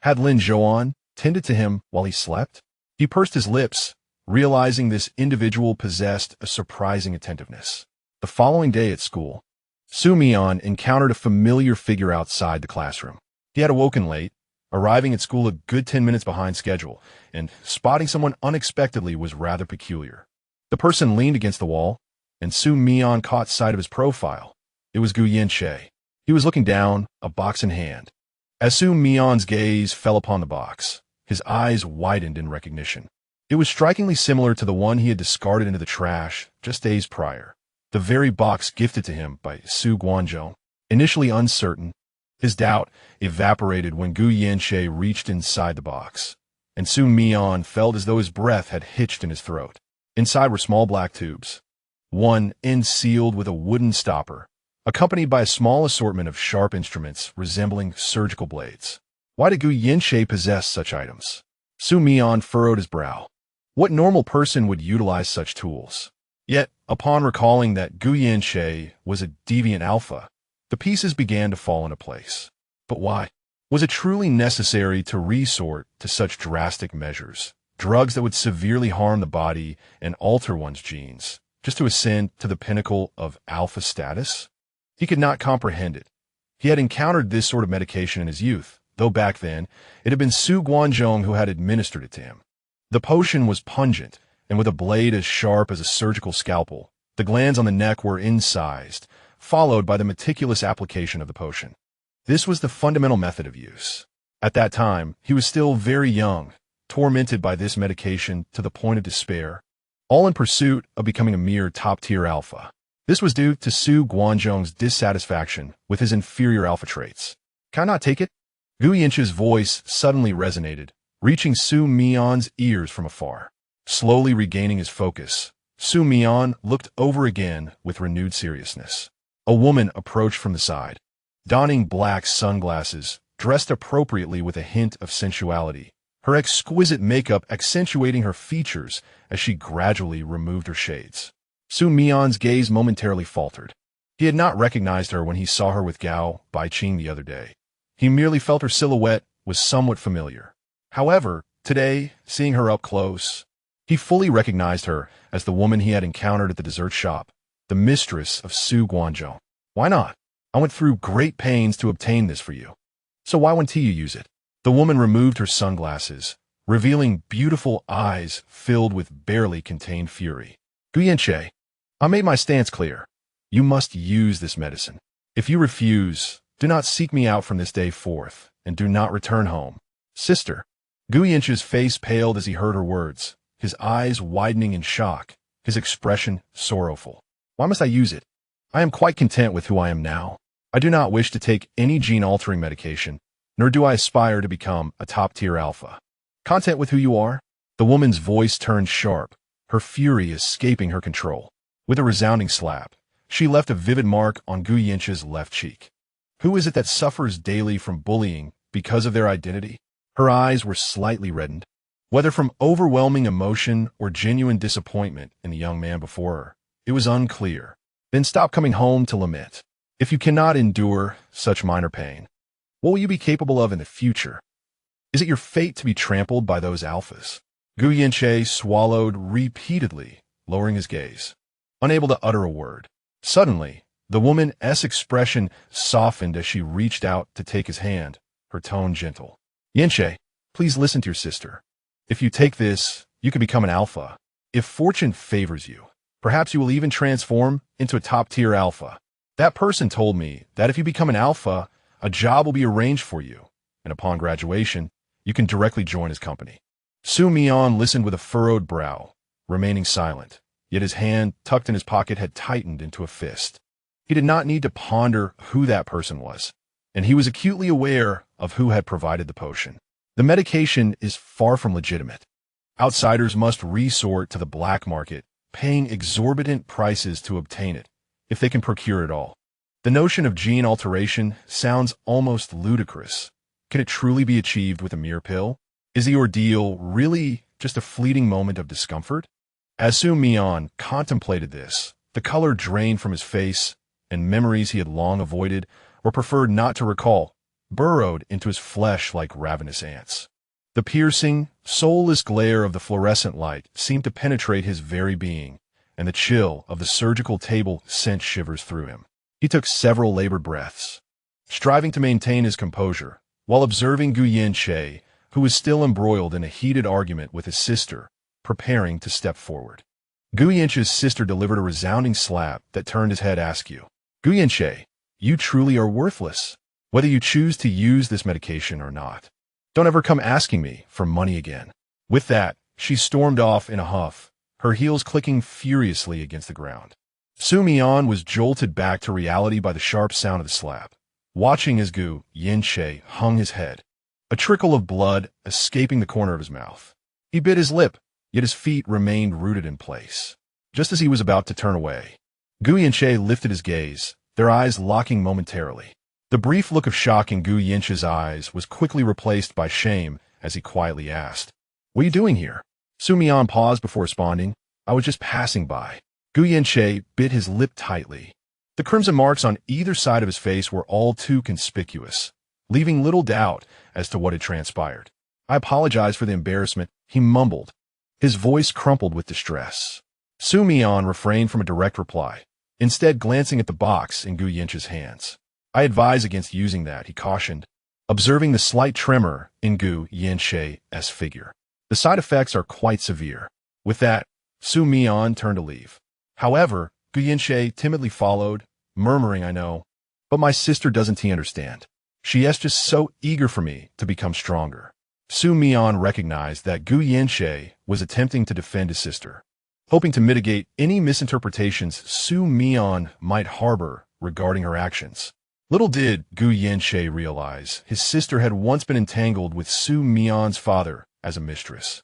Had Lin Zhouan tended to him while he slept? He pursed his lips, realizing this individual possessed a surprising attentiveness. The following day at school, Xu Mian encountered a familiar figure outside the classroom. He had awoken late, arriving at school a good 10 minutes behind schedule, and spotting someone unexpectedly was rather peculiar. The person leaned against the wall, and Xu Mian caught sight of his profile. It was Gu Yanxie. He was looking down, a box in hand. As Xu Mian's gaze fell upon the box, his eyes widened in recognition. It was strikingly similar to the one he had discarded into the trash just days prior, the very box gifted to him by Xu Guanzhong. Initially uncertain, his doubt evaporated when Gu Yanxie reached inside the box, and Xu Mian felt as though his breath had hitched in his throat. Inside were small black tubes, one end sealed with a wooden stopper, accompanied by a small assortment of sharp instruments resembling surgical blades. Why did Gu Yanxie possess such items? Xu Mian furrowed his brow. What normal person would utilize such tools? Yet, upon recalling that Gu Yanxie was a deviant alpha, the pieces began to fall into place. But why? Was it truly necessary to resort to such drastic measures, drugs that would severely harm the body and alter one's genes, just to ascend to the pinnacle of alpha status? He could not comprehend it. He had encountered this sort of medication in his youth, though back then it had been Xu Guanzhong who had administered it to him. The potion was pungent, and with a blade as sharp as a surgical scalpel. The glands on the neck were incised, followed by the meticulous application of the potion. This was the fundamental method of use. At that time, he was still very young, tormented by this medication to the point of despair, all in pursuit of becoming a mere top-tier alpha. This was due to Xu Guanzhong's dissatisfaction with his inferior alpha traits. Can I not take it? Gu Yanche's voice suddenly resonated, reaching Xu Mian's ears from afar. Slowly regaining his focus, Xu Mian looked over again with renewed seriousness. A woman approached from the side, donning black sunglasses, dressed appropriately with a hint of sensuality, her exquisite makeup accentuating her features as she gradually removed her shades. Xu Mian's gaze momentarily faltered. He had not recognized her when he saw her with Gao Baiqing the other day. He merely felt her silhouette was somewhat familiar. However, today, seeing her up close, he fully recognized her as the woman he had encountered at the dessert shop, the mistress of Xu Guanzhong. Why not? I went through great pains to obtain this for you. So why won't you use it? The woman removed her sunglasses, revealing beautiful eyes filled with barely contained fury. Gu Yanche, I made my stance clear. You must use this medicine. If you refuse, do not seek me out from this day forth, and do not return home. Sister. Gu Yanche's face paled as he heard her words, his eyes widening in shock, his expression sorrowful. Why must I use it? I am quite content with who I am now. I do not wish to take any gene-altering medication, nor do I aspire to become a top-tier alpha. Content with who you are? The woman's voice turned sharp, her fury escaping her control. With a resounding slap, she left a vivid mark on Gu Yanche's left cheek. Who is it that suffers daily from bullying because of their identity? Her eyes were slightly reddened, whether from overwhelming emotion or genuine disappointment in the young man before her. It was unclear. Then stop coming home to lament. If you cannot endure such minor pain, what will you be capable of in the future? Is it your fate to be trampled by those alphas? Gu Yanche swallowed repeatedly, lowering his gaze, unable to utter a word. Suddenly, the woman's expression softened as she reached out to take his hand, her tone gentle. Yanche, please listen to your sister. If you take this, you can become an alpha. If fortune favors you, perhaps you will even transform into a top-tier alpha. That person told me that if you become an alpha, a job will be arranged for you, and upon graduation, you can directly join his company. Xu Mian listened with a furrowed brow, remaining silent, yet his hand tucked in his pocket had tightened into a fist. He did not need to ponder who that person was, and he was acutely aware of who had provided the potion. The medication is far from legitimate. Outsiders must resort to the black market, paying exorbitant prices to obtain it, if they can procure it all. The notion of gene alteration sounds almost ludicrous. Can it truly be achieved with a mere pill? Is the ordeal really just a fleeting moment of discomfort? As Xu Mian contemplated this, the color drained from his face, and memories he had long avoided or preferred not to recall burrowed into his flesh like ravenous ants. The piercing, soulless glare of the fluorescent light seemed to penetrate his very being, and the chill of the surgical table sent shivers through him. He took several labored breaths, striving to maintain his composure, while observing Gu Yanche, who was still embroiled in a heated argument with his sister, preparing to step forward. Gu Yanche's sister delivered a resounding slap that turned his head askew. Gu Yanche, you truly are worthless, whether you choose to use this medication or not. Don't ever come asking me for money again. With that, she stormed off in a huff, her heels clicking furiously against the ground. Xu Mian was jolted back to reality by the sharp sound of the slap, watching as Gu Yanche hung his head, a trickle of blood escaping the corner of his mouth. He bit his lip, yet his feet remained rooted in place. Just as he was about to turn away, Gu Yanche lifted his gaze, their eyes locking momentarily. The brief look of shock in Gu Yanche's eyes was quickly replaced by shame as he quietly asked, "What are you doing here?" Xu Mian paused before responding, "I was just passing by." Gu Yanche bit his lip tightly. The crimson marks on either side of his face were all too conspicuous, leaving little doubt as to what had transpired. "I apologize for the embarrassment," he mumbled, his voice crumpled with distress. Xu Mian refrained from a direct reply, instead glancing at the box in Gu Yinche's hands. I advise against using that, he cautioned, observing the slight tremor in Gu Yinche's figure. The side effects are quite severe. With that, Xu Mian turned to leave. However, Gu Yinche timidly followed, murmuring, I know, but my sister doesn't understand. She is just so eager for me to become stronger. Xu Mian recognized that Gu Yinche was attempting to defend his sister, hoping to mitigate any misinterpretations Xu Mian might harbor regarding her actions. Little did Gu Yinche realize his sister had once been entangled with Xu Mian's father as a mistress.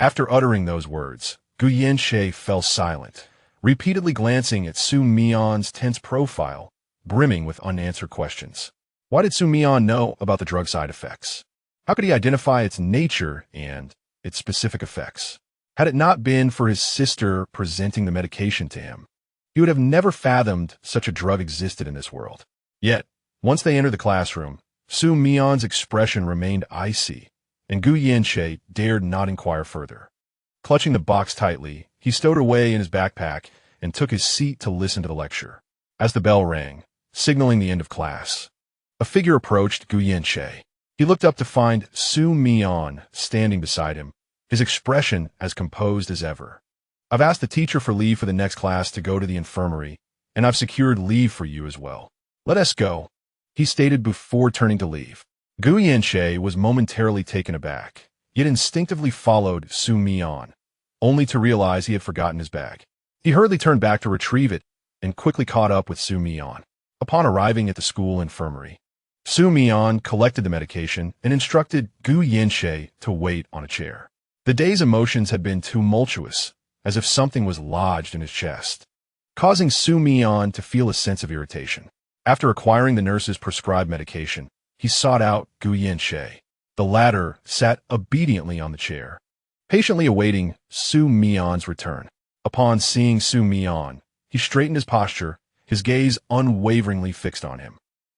After uttering those words, Gu Yinche fell silent, repeatedly glancing at Xu Mian's tense profile, brimming with unanswered questions. Why did Xu Mian know about the drug side effects? How could he identify its nature and its specific effects? Had it not been for his sister presenting the medication to him, he would have never fathomed such a drug existed in this world. Yet, once they entered the classroom, Xu Mian's expression remained icy, and Gu Yinche dared not inquire further. Clutching the box tightly, he stowed it away in his backpack and took his seat to listen to the lecture. As the bell rang, signaling the end of class, a figure approached Gu Yinche. He looked up to find Xu Mian standing beside him, his expression as composed as ever. I've asked the teacher for leave for the next class to go to the infirmary, and I've secured leave for you as well. Let us go, he stated before turning to leave. Gu Yinche was momentarily taken aback, yet instinctively followed Xu Mian, only to realize he had forgotten his bag. He hurriedly turned back to retrieve it and quickly caught up with Xu Mian. Upon arriving at the school infirmary, Xu Mian collected the medication and instructed Gu Yinche to wait on a chair. The day's emotions had been tumultuous, as if something was lodged in his chest, causing Xu Mian to feel a sense of irritation. After acquiring the nurse's prescribed medication, he sought out Gu Yinche. The latter sat obediently on the chair, patiently awaiting Xu Mian's return. Upon seeing Xu Mian, he straightened his posture, his gaze unwaveringly fixed on him.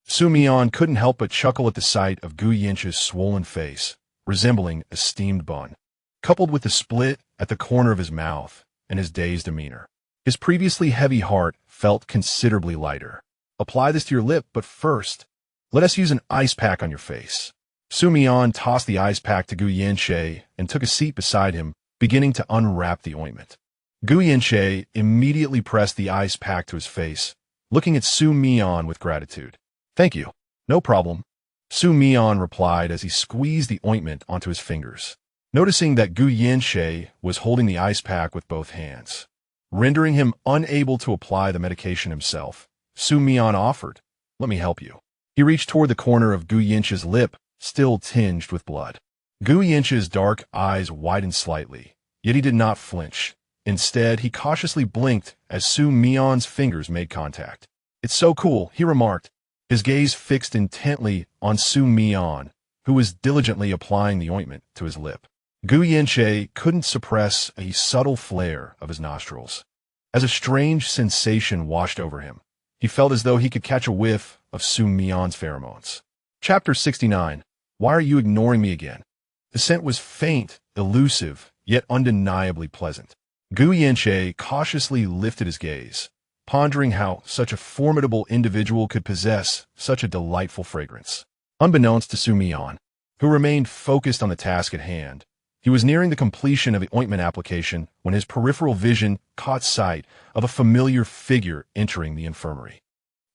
Xu Mian couldn't help but chuckle at the sight of Gu Yinche's swollen face, resembling a steamed bun, coupled with the split at the corner of his mouth and his dazed demeanor. His previously heavy heart felt considerably lighter. Apply this to your lip, but first, let us use an ice pack on your face. Xu Mian tossed the ice pack to Gu Yinche and took a seat beside him, beginning to unwrap the ointment. Gu Yinche immediately pressed the ice pack to his face, looking at Xu Mian with gratitude. Thank you. No problem, Xu Mian replied as he squeezed the ointment onto his fingers, noticing that Gu Yinche was holding the ice pack with both hands. Rendering him unable to apply the medication himself, Xu Mian offered, let me help you. He reached toward the corner of Gu Yinche's lip, still tinged with blood. Gu Yinche's dark eyes widened slightly, yet he did not flinch. Instead, he cautiously blinked as Xu Mian's fingers made contact. It's so cool, he remarked, his gaze fixed intently on Xu Mian, who was diligently applying the ointment to his lip. Gu Yinche couldn't suppress a subtle flare of his nostrils. As a strange sensation washed over him, he felt as though he could catch a whiff of Xu Mian's pheromones. Chapter 69. Why are you ignoring me again? The scent was faint, elusive, yet undeniably pleasant. Gu Yinche cautiously lifted his gaze, pondering how such a formidable individual could possess such a delightful fragrance. Unbeknownst to Xu Mian, who remained focused on the task at hand, he was nearing the completion of the ointment application when his peripheral vision caught sight of a familiar figure entering the infirmary.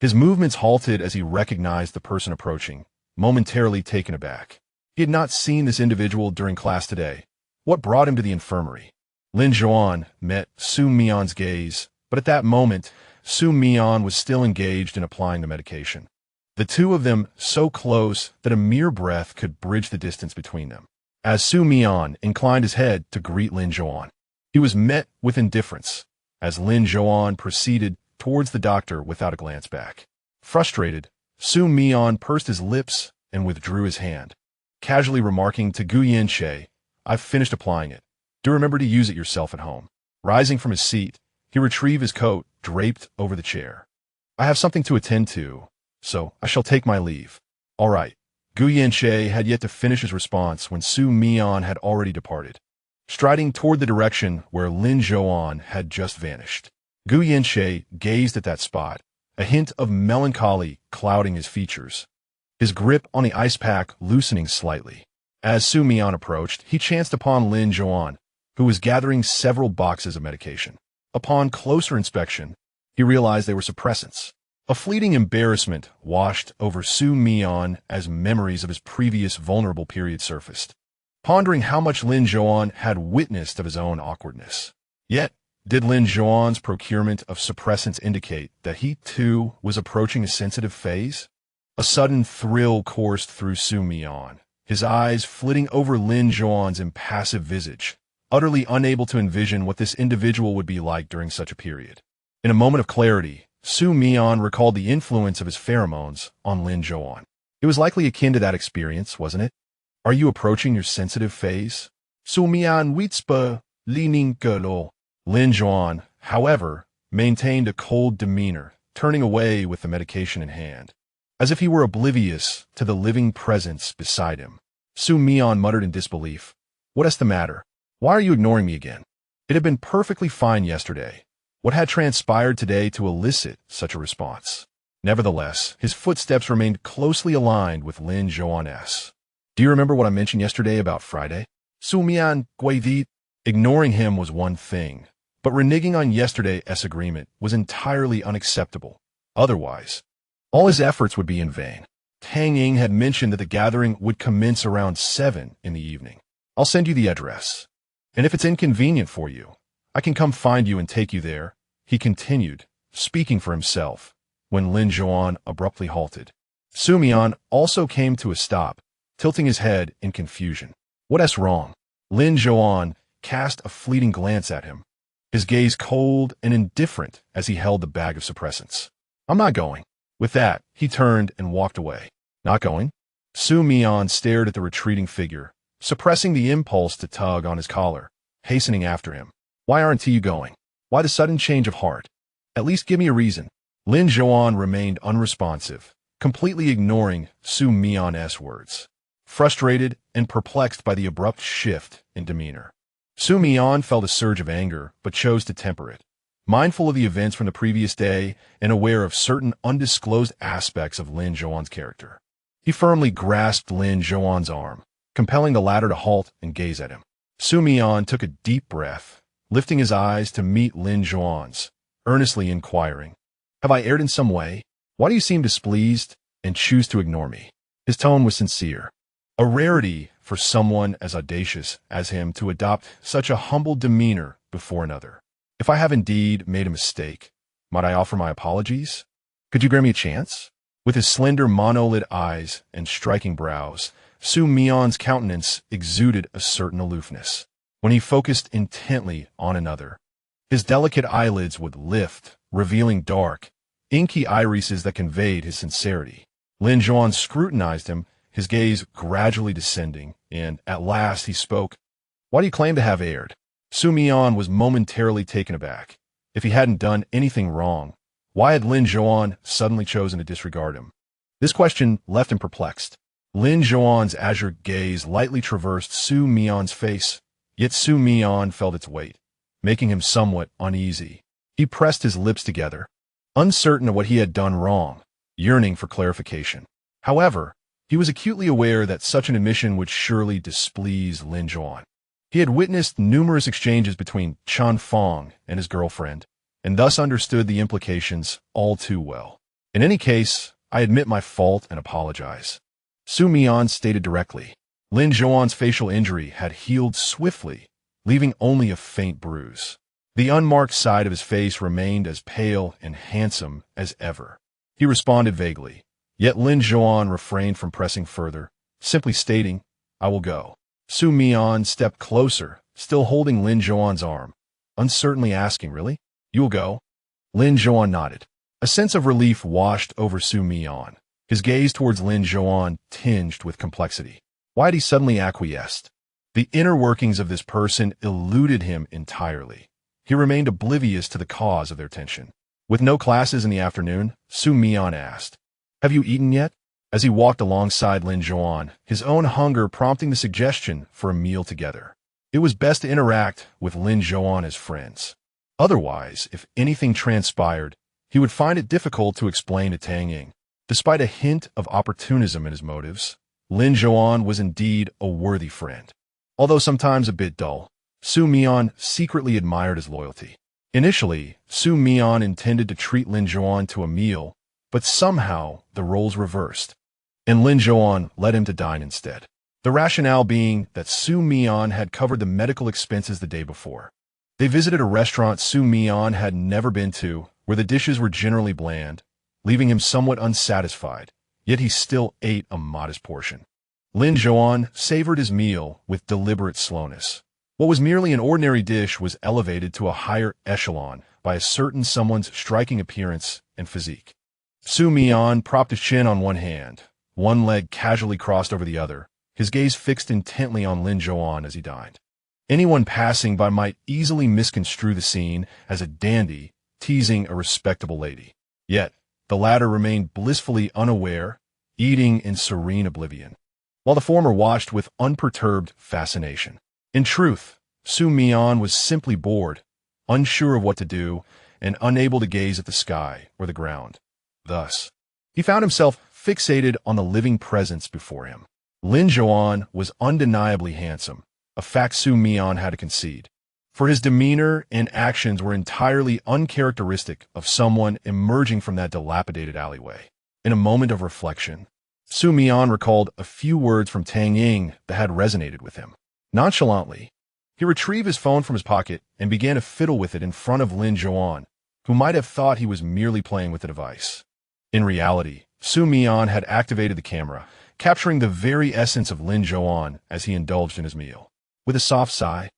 His movements halted as he recognized the person approaching, momentarily taken aback. He had not seen this individual during class today. What brought him to the infirmary? Lin Zhouan met Xu Mian's gaze, but at that moment, Xu Mian was still engaged in applying the medication. The two of them so close that a mere breath could bridge the distance between them. As Xu Mian inclined his head to greet Lin Zhouan, he was met with indifference, as Lin Zhouan proceeded towards the doctor without a glance back. Frustrated, Xu Mian pursed his lips and withdrew his hand, casually remarking to Gu Yinche, I've finished applying it. Do remember to use it yourself at home. Rising from his seat, he retrieved his coat draped over the chair. I have something to attend to, so I shall take my leave. All right. Gu Yinche had yet to finish his response when Xu Mian had already departed, striding toward the direction where Lin Zhouan had just vanished. Gu Yanxie gazed at that spot, a hint of melancholy clouding his features, his grip on the ice pack loosening slightly. As Xu Mian approached, he chanced upon Lin Zhouan, who was gathering several boxes of medication. Upon closer inspection, he realized they were suppressants. A fleeting embarrassment washed over Xu Mian as memories of his previous vulnerable period surfaced, pondering how much Lin Zhouan had witnessed of his own awkwardness. Yet, did Lin Zhouan's procurement of suppressants indicate that he, too, was approaching a sensitive phase? A sudden thrill coursed through Xu Mian, his eyes flitting over Lin Zhouan's impassive visage, utterly unable to envision what this individual would be like during such a period. In a moment of clarity, Xu Mian recalled the influence of his pheromones on Lin Zhouan. It was likely akin to that experience, wasn't it? Are you approaching your sensitive phase? Xu Mian witspa leaning gelo. Lin Zhouan, however, maintained a cold demeanor, turning away with the medication in hand, as if he were oblivious to the living presence beside him. Xu Mian muttered in disbelief. What is the matter? Why are you ignoring me again? It had been perfectly fine yesterday. What had transpired today to elicit such a response? Nevertheless, his footsteps remained closely aligned with Lin Zhouan's. Do you remember what I mentioned yesterday about Friday? Xu Mian guivid. Ignoring him was one thing, but reneging on yesterday's agreement was entirely unacceptable. Otherwise, all his efforts would be in vain. Tang Ying had mentioned that the gathering would commence around 7 in the evening. I'll send you the address. And if it's inconvenient for you, I can come find you and take you there, he continued, speaking for himself, when Lin Zhouan abruptly halted. Xu Mian also came to a stop, tilting his head in confusion. What's wrong? Lin Zhouan cast a fleeting glance at him, his gaze cold and indifferent as he held the bag of suppressants. I'm not going. With that, he turned and walked away. Not going? Xu Mian stared at the retreating figure, suppressing the impulse to tug on his collar, hastening after him. Why aren't you going? Why the sudden change of heart? At least give me a reason. Lin Zhouan remained unresponsive, completely ignoring Xu Mian's words, frustrated and perplexed by the abrupt shift in demeanor. Xu Mian felt a surge of anger, but chose to temper it. Mindful of the events from the previous day and aware of certain undisclosed aspects of Lin Zhouan's character, he firmly grasped Lin Zhouan's arm, compelling the latter to halt and gaze at him. Xu Mian took a deep breath, lifting his eyes to meet Lin Zhouan's, earnestly inquiring, Have I erred in some way? Why do you seem displeased and choose to ignore me? His tone was sincere, a rarity for someone as audacious as him to adopt such a humble demeanor before another. If I have indeed made a mistake, might I offer my apologies? Could you grant me a chance? With his slender monolid eyes and striking brows, Xu Mian's countenance exuded a certain aloofness. When he focused intently on another, his delicate eyelids would lift, revealing dark, inky irises that conveyed his sincerity. Lin Zhouan scrutinized him, his gaze gradually descending, and at last he spoke. Why do you claim to have erred? Xu Mian was momentarily taken aback. If he hadn't done anything wrong, why had Lin Zhouan suddenly chosen to disregard him? This question left him perplexed. Lin Zhouan's azure gaze lightly traversed Xu Mian's face, yet Xu Mian felt its weight, making him somewhat uneasy. He pressed his lips together, uncertain of what he had done wrong, yearning for clarification. However, he was acutely aware that such an admission would surely displease Lin Zhouan. He had witnessed numerous exchanges between Chan Fong and his girlfriend, and thus understood the implications all too well. In any case, I admit my fault and apologize. Xu Mian stated directly. Lin Zhouan's facial injury had healed swiftly, leaving only a faint bruise. The unmarked side of his face remained as pale and handsome as ever. He responded vaguely, yet Lin Zhouan refrained from pressing further, simply stating, I will go. Xu Mian stepped closer, still holding Lin Zhouan's arm, uncertainly asking, Really? You will go? Lin Zhouan nodded. A sense of relief washed over Xu Mian, his gaze towards Lin Zhouan tinged with complexity. Why had he suddenly acquiesced? The inner workings of this person eluded him entirely. He remained oblivious to the cause of their tension. With no classes in the afternoon, Xu Mian asked, Have you eaten yet? As he walked alongside Lin Zhouan, his own hunger prompting the suggestion for a meal together. It was best to interact with Lin Zhouan as friends. Otherwise, if anything transpired, he would find it difficult to explain to Tang Ying. Despite a hint of opportunism in his motives, Lin Zhouan was indeed a worthy friend. Although sometimes a bit dull, Xu Mian secretly admired his loyalty. Initially, Xu Mian intended to treat Lin Zhouan to a meal, but somehow the roles reversed, and Lin Zhouan led him to dine instead. The rationale being that Xu Mian had covered the medical expenses the day before. They visited a restaurant Xu Mian had never been to, where the dishes were generally bland, leaving him somewhat unsatisfied, yet he still ate a modest portion. Lin Zhouan savored his meal with deliberate slowness. What was merely an ordinary dish was elevated to a higher echelon by a certain someone's striking appearance and physique. Xu Mian propped his chin on one hand, one leg casually crossed over the other, his gaze fixed intently on Lin Zhouan as he dined. Anyone passing by might easily misconstrue the scene as a dandy teasing a respectable lady. Yet, the latter remained blissfully unaware, eating in serene oblivion, while the former watched with unperturbed fascination. In truth, Xu Mian was simply bored, unsure of what to do, and unable to gaze at the sky or the ground. Thus, he found himself fixated on the living presence before him. Lin Zhouan was undeniably handsome, a fact Xu Mian had to concede, for his demeanor and actions were entirely uncharacteristic of someone emerging from that dilapidated alleyway. In a moment of reflection, Xu Mian recalled a few words from Tang Ying that had resonated with him. Nonchalantly, he retrieved his phone from his pocket and began to fiddle with it in front of Lin Zhouan, who might have thought he was merely playing with the device. In reality, Xu Mian had activated the camera, capturing the very essence of Lin Zhouan as he indulged in his meal. With a soft sigh,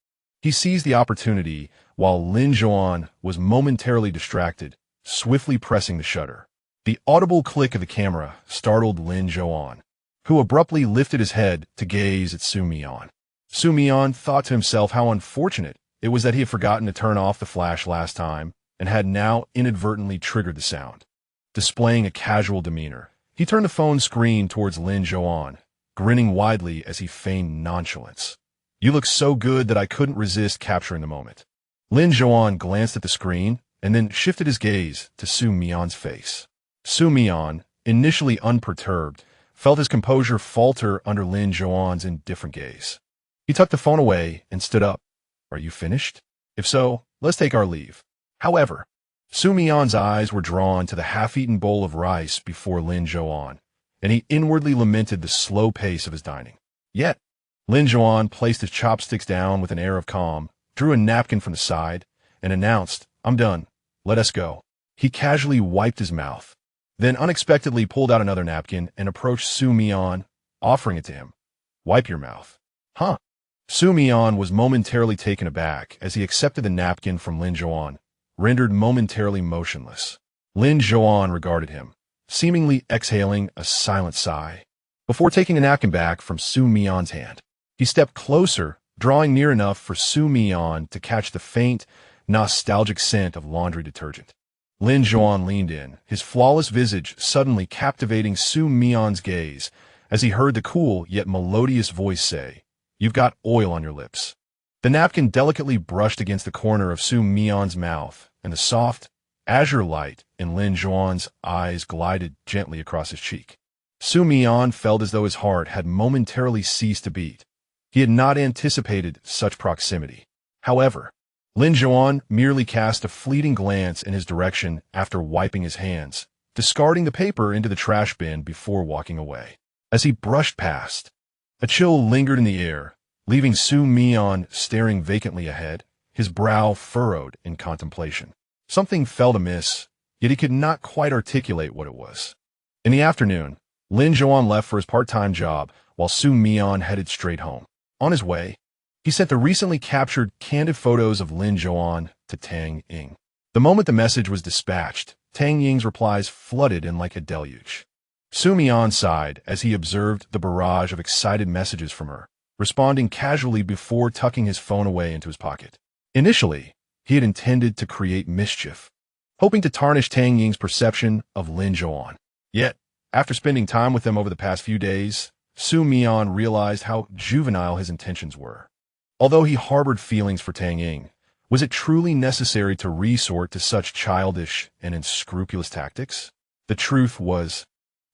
he seized the opportunity while Lin Zhouan was momentarily distracted, swiftly pressing the shutter. The audible click of the camera startled Lin Zhouan, who abruptly lifted his head to gaze at Xu Mian. Xu Mian thought to himself how unfortunate it was that he had forgotten to turn off the flash last time and had now inadvertently triggered the sound. Displaying a casual demeanor, he turned the phone screen towards Lin Zhouan, grinning widely as he feigned nonchalance. "You look so good that I couldn't resist capturing the moment." Lin Zhouan glanced at the screen and then shifted his gaze to Xu Mian's face. Xu Mian, initially unperturbed, felt his composure falter under Lin Zhouan's indifferent gaze. He tucked the phone away and stood up. "Are you finished? If so, let's take our leave." However, Xu Mian's eyes were drawn to the half-eaten bowl of rice before Lin Zhouan, and he inwardly lamented the slow pace of his dining. Yet, Lin Zhouan placed his chopsticks down with an air of calm, drew a napkin from the side, and announced, "I'm done. Let us go." He casually wiped his mouth, then unexpectedly pulled out another napkin and approached Xu Mian, offering it to him. "Wipe your mouth." "Huh?" Xu Mian was momentarily taken aback as he accepted the napkin from Lin Zhouan, rendered momentarily motionless. Lin Zhouan regarded him, seemingly exhaling a silent sigh. Before taking the napkin back from Xu Mian's hand, he stepped closer, drawing near enough for Xu Mian to catch the faint, nostalgic scent of laundry detergent. Lin Zhouan leaned in, his flawless visage suddenly captivating Xu Mian's gaze as he heard the cool yet melodious voice say, "You've got oil on your lips." The napkin delicately brushed against the corner of Xu Mian's mouth, and the soft, azure light in Lin Zhouan's eyes glided gently across his cheek. Xu Mian felt as though his heart had momentarily ceased to beat. He had not anticipated such proximity. However, Lin Zhouan merely cast a fleeting glance in his direction after wiping his hands, discarding the paper into the trash bin before walking away. As he brushed past, a chill lingered in the air, leaving Xu Mian staring vacantly ahead, his brow furrowed in contemplation. Something felt amiss, yet he could not quite articulate what it was. In the afternoon, Lin Zhouan left for his part-time job, while Xu Mian headed straight home. On his way, he sent the recently captured candid photos of Lin Zhouan to Tang Ying. The moment the message was dispatched, Tang Ying's replies flooded in like a deluge. Xu Mian sighed as he observed the barrage of excited messages from her, responding casually before tucking his phone away into his pocket. Initially, he had intended to create mischief, hoping to tarnish Tang Ying's perception of Lin Zhouan. Yet, after spending time with them over the past few days, Xu Mian realized how juvenile his intentions were. Although he harbored feelings for Tang Ying, Was it truly necessary to resort to such childish and unscrupulous tactics? The truth was,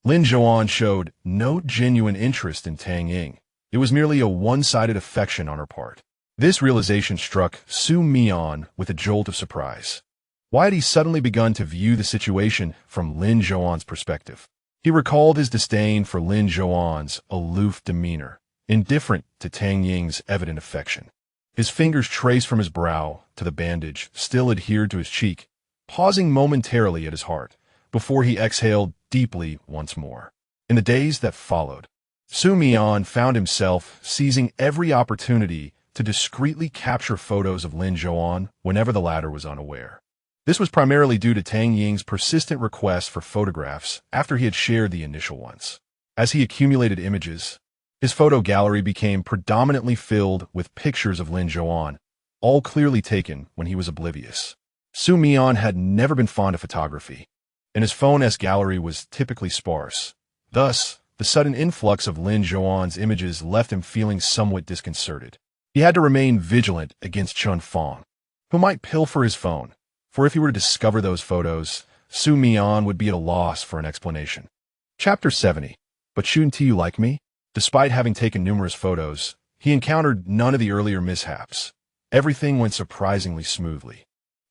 Lin Zhouan showed no genuine interest in Tang Ying. It was merely a one-sided affection on her part. This realization struck Xu Mian with a jolt of surprise. Why had he suddenly begun to view the situation from Lin Zhouan's perspective? He recalled his disdain for Lin Zhouan's aloof demeanor, indifferent to Tang Ying's evident affection. His fingers traced from his brow to the bandage still adhered to his cheek, pausing momentarily at his heart, before he exhaled deeply once more. In the days that followed, Xu Mian found himself seizing every opportunity to discreetly capture photos of Lin Zhouan whenever the latter was unaware. This was primarily due to Tang Ying's persistent request for photographs after he had shared the initial ones. As he accumulated images, his photo gallery became predominantly filled with pictures of Lin Zhouan, all clearly taken when he was oblivious. Xu Mian had never been fond of photography, and his phone's gallery was typically sparse. Thus, the sudden influx of Lin Zhouan's images left him feeling somewhat disconcerted. He had to remain vigilant against Chun Fong, who might pilfer his phone, for if he were to discover those photos, Xu Mian would be at a loss for an explanation. Chapter 70. But shouldn't you like me? Despite having taken numerous photos, he encountered none of the earlier mishaps. Everything went surprisingly smoothly.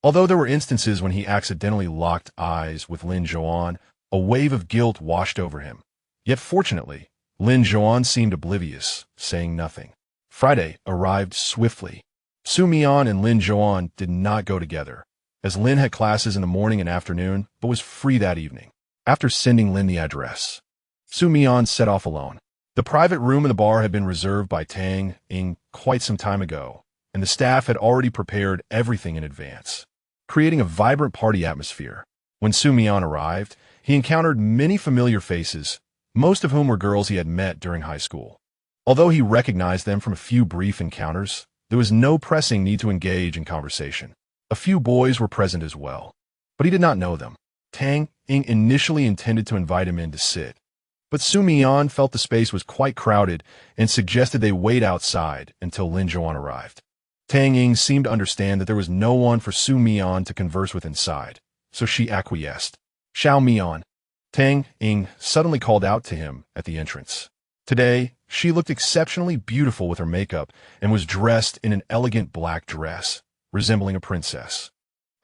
Although there were instances when he accidentally locked eyes with Lin Zhouan, a wave of guilt washed over him. Yet fortunately, Lin Zhouan seemed oblivious, saying nothing. Friday arrived swiftly. Xu Mian and Lin Zhouan did not go together, as Lin had classes in the morning and afternoon, but was free that evening. After sending Lin the address, Xu Mian set off alone. The private room in the bar had been reserved by Tang Ying quite some time ago, and the staff had already prepared everything in advance, creating a vibrant party atmosphere. When Xu Mian arrived, he encountered many familiar faces, most of whom were girls he had met during high school. Although he recognized them from a few brief encounters, there was no pressing need to engage in conversation. A few boys were present as well, but he did not know them. Tang Ying initially intended to invite him in to sit, but Xu Mian felt the space was quite crowded and suggested they wait outside until Lin Zhouan arrived. Tang Ying seemed to understand that there was no one for Xu Mian to converse with inside, so she acquiesced. Xu Mian. Tang Ying suddenly called out to him at the entrance. Today, she looked exceptionally beautiful with her makeup and was dressed in an elegant black dress, resembling a princess.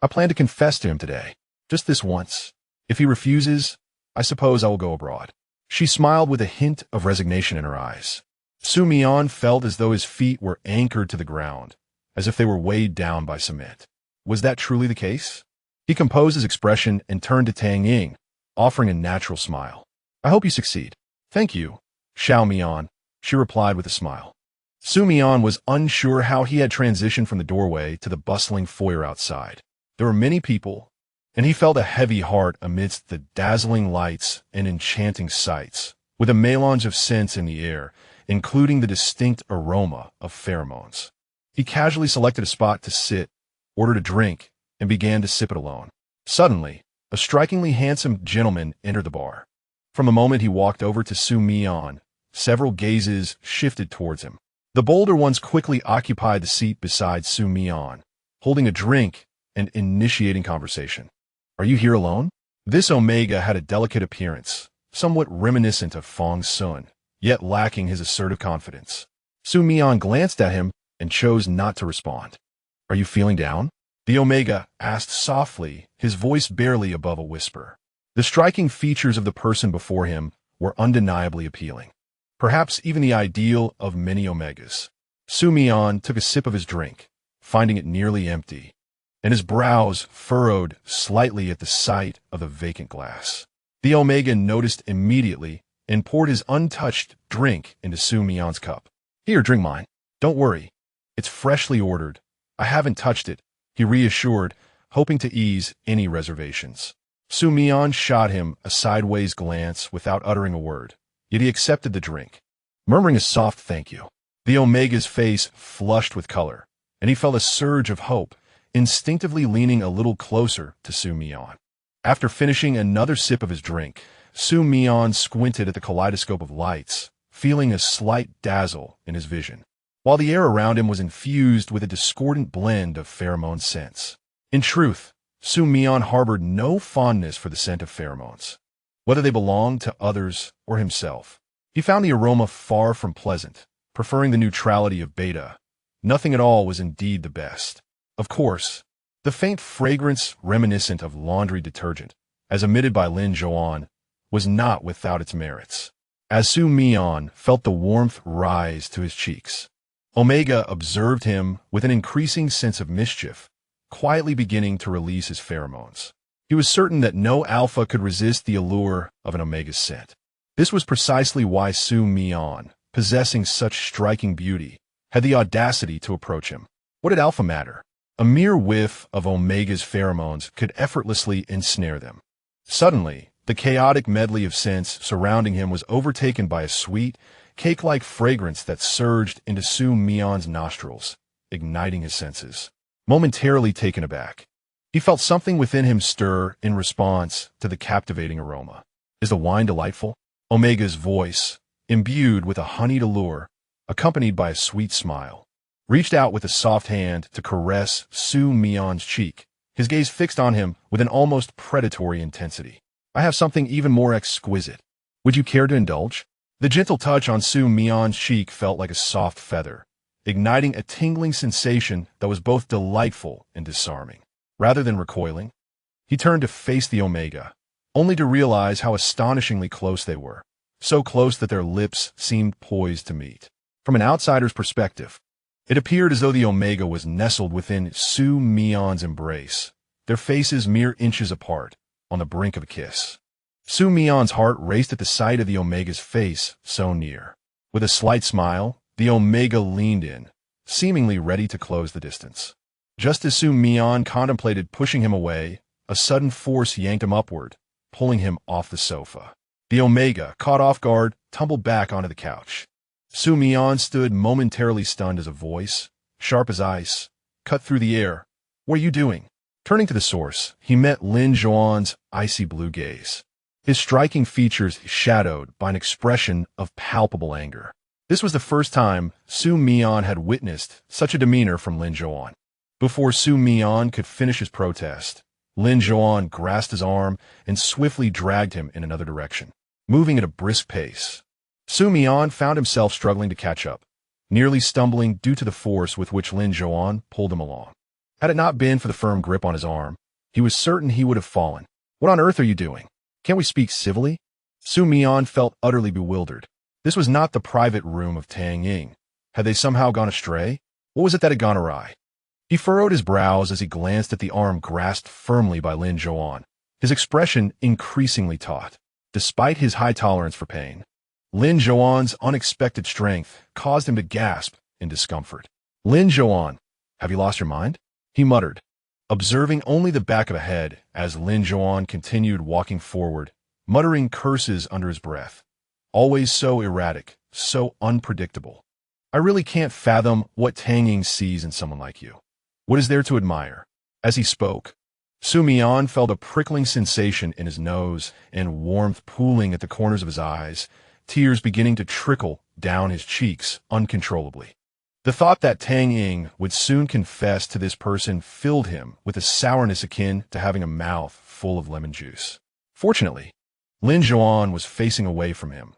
I plan to confess to him today, just this once. If he refuses, I suppose I will go abroad. She smiled with a hint of resignation in her eyes. Xu Mian felt as though his feet were anchored to the ground, as if they were weighed down by cement. Was that truly the case? He composed his expression and turned to Tang Ying, offering a natural smile. I hope you succeed. Thank you, Xu Mian, she replied with a smile. Xu Mian was unsure how he had transitioned from the doorway to the bustling foyer outside. There were many people, and he felt a heavy heart amidst the dazzling lights and enchanting sights, with a melange of scents in the air, including the distinct aroma of pheromones. He casually selected a spot to sit, ordered a drink, and began to sip it alone. Suddenly, a strikingly handsome gentleman entered the bar. From the moment he walked over to Xu Mian, several gazes shifted towards him. The bolder ones quickly occupied the seat beside Xu Mian, holding a drink and initiating conversation. Are you here alone? This Omega had a delicate appearance, somewhat reminiscent of Fong Sun, yet lacking his assertive confidence. Xu Mian glanced at him and chose not to respond. Are you feeling down? The Omega asked softly, his voice barely above a whisper. The striking features of the person before him were undeniably appealing, perhaps even the ideal of many Omegas. Xu Mian took a sip of his drink, finding it nearly empty, and his brows furrowed slightly at the sight of the vacant glass. The Omega noticed immediately and poured his untouched drink into Xu Mian's cup. Here, drink mine. Don't worry. It's freshly ordered. I haven't touched it, he reassured, hoping to ease any reservations. Xu Mian shot him a sideways glance without uttering a word, yet he accepted the drink, murmuring a soft thank you. The Omega's face flushed with color, and he felt a surge of hope, instinctively leaning a little closer to Xu Mian. After finishing another sip of his drink, Xu Mian squinted at the kaleidoscope of lights, feeling a slight dazzle in his vision. while the air around him was infused with a discordant blend of pheromone scents. In truth, Xu Mian harbored no fondness for the scent of pheromones, whether they belonged to others or himself. He found the aroma far from pleasant, preferring the neutrality of beta. Nothing at all was indeed the best. Of course, the faint fragrance reminiscent of laundry detergent, as emitted by Lin Zhouan, was not without its merits. As Xu Mian felt the warmth rise to his cheeks, Omega observed him with an increasing sense of mischief, quietly beginning to release his pheromones. He was certain that no alpha could resist the allure of an Omega's scent. This was precisely why Xu Mian, possessing such striking beauty, had the audacity to approach him. What did alpha matter? A mere whiff of Omega's pheromones could effortlessly ensnare them. Suddenly, the chaotic medley of scents surrounding him was overtaken by a sweet, cake-like fragrance that surged into Xu Mian's nostrils, igniting his senses. Momentarily taken aback, he felt something within him stir in response to the captivating aroma. Is the wine delightful? Omega's voice, imbued with a honeyed allure, accompanied by a sweet smile, reached out with a soft hand to caress Xu Mian's cheek, his gaze fixed on him with an almost predatory intensity. I have something even more exquisite. Would you care to indulge? The gentle touch on Xu Mian's cheek felt like a soft feather, igniting a tingling sensation that was both delightful and disarming. Rather than recoiling, he turned to face the Omega, only to realize how astonishingly close they were, so close that their lips seemed poised to meet. From an outsider's perspective, it appeared as though the Omega was nestled within Xu Mian's embrace, their faces mere inches apart, on the brink of a kiss. Xu Mian's heart raced at the sight of the Omega's face so near. With a slight smile, the Omega leaned in, seemingly ready to close the distance. Just as Xu Mian contemplated pushing him away, a sudden force yanked him upward, pulling him off the sofa. The Omega, caught off guard, tumbled back onto the couch. Xu Mian stood momentarily stunned as a voice, sharp as ice, cut through the air. What are you doing? Turning to the source, he met Lin Zhouan's icy blue gaze, his striking features shadowed by an expression of palpable anger. This was the first time Xu Mian had witnessed such a demeanor from Lin Zhouan. Before Xu Mian could finish his protest, Lin Zhouan grasped his arm and swiftly dragged him in another direction, moving at a brisk pace. Xu Mian found himself struggling to catch up, nearly stumbling due to the force with which Lin Zhouan pulled him along. Had it not been for the firm grip on his arm, he was certain he would have fallen. What on earth are you doing? Can't we speak civilly? Xu Mian felt utterly bewildered. This was not the private room of Tang Ying. Had they somehow gone astray? What was it that had gone awry? He furrowed his brows as he glanced at the arm grasped firmly by Lin Zhouan, his expression increasingly taut. Despite his high tolerance for pain, Lin Zhouan's unexpected strength caused him to gasp in discomfort. Lin Zhouan, have you lost your mind? He muttered, observing only the back of a head as Lin Zhouan continued walking forward, muttering curses under his breath. Always so erratic, so unpredictable. I really can't fathom what Tang Ying sees in someone like you. What is there to admire? As he spoke, Xu Mian felt a prickling sensation in his nose and warmth pooling at the corners of his eyes, tears beginning to trickle down his cheeks uncontrollably. The thought that Tang Ying would soon confess to this person filled him with a sourness akin to having a mouth full of lemon juice. Fortunately, Lin Zhouan was facing away from him.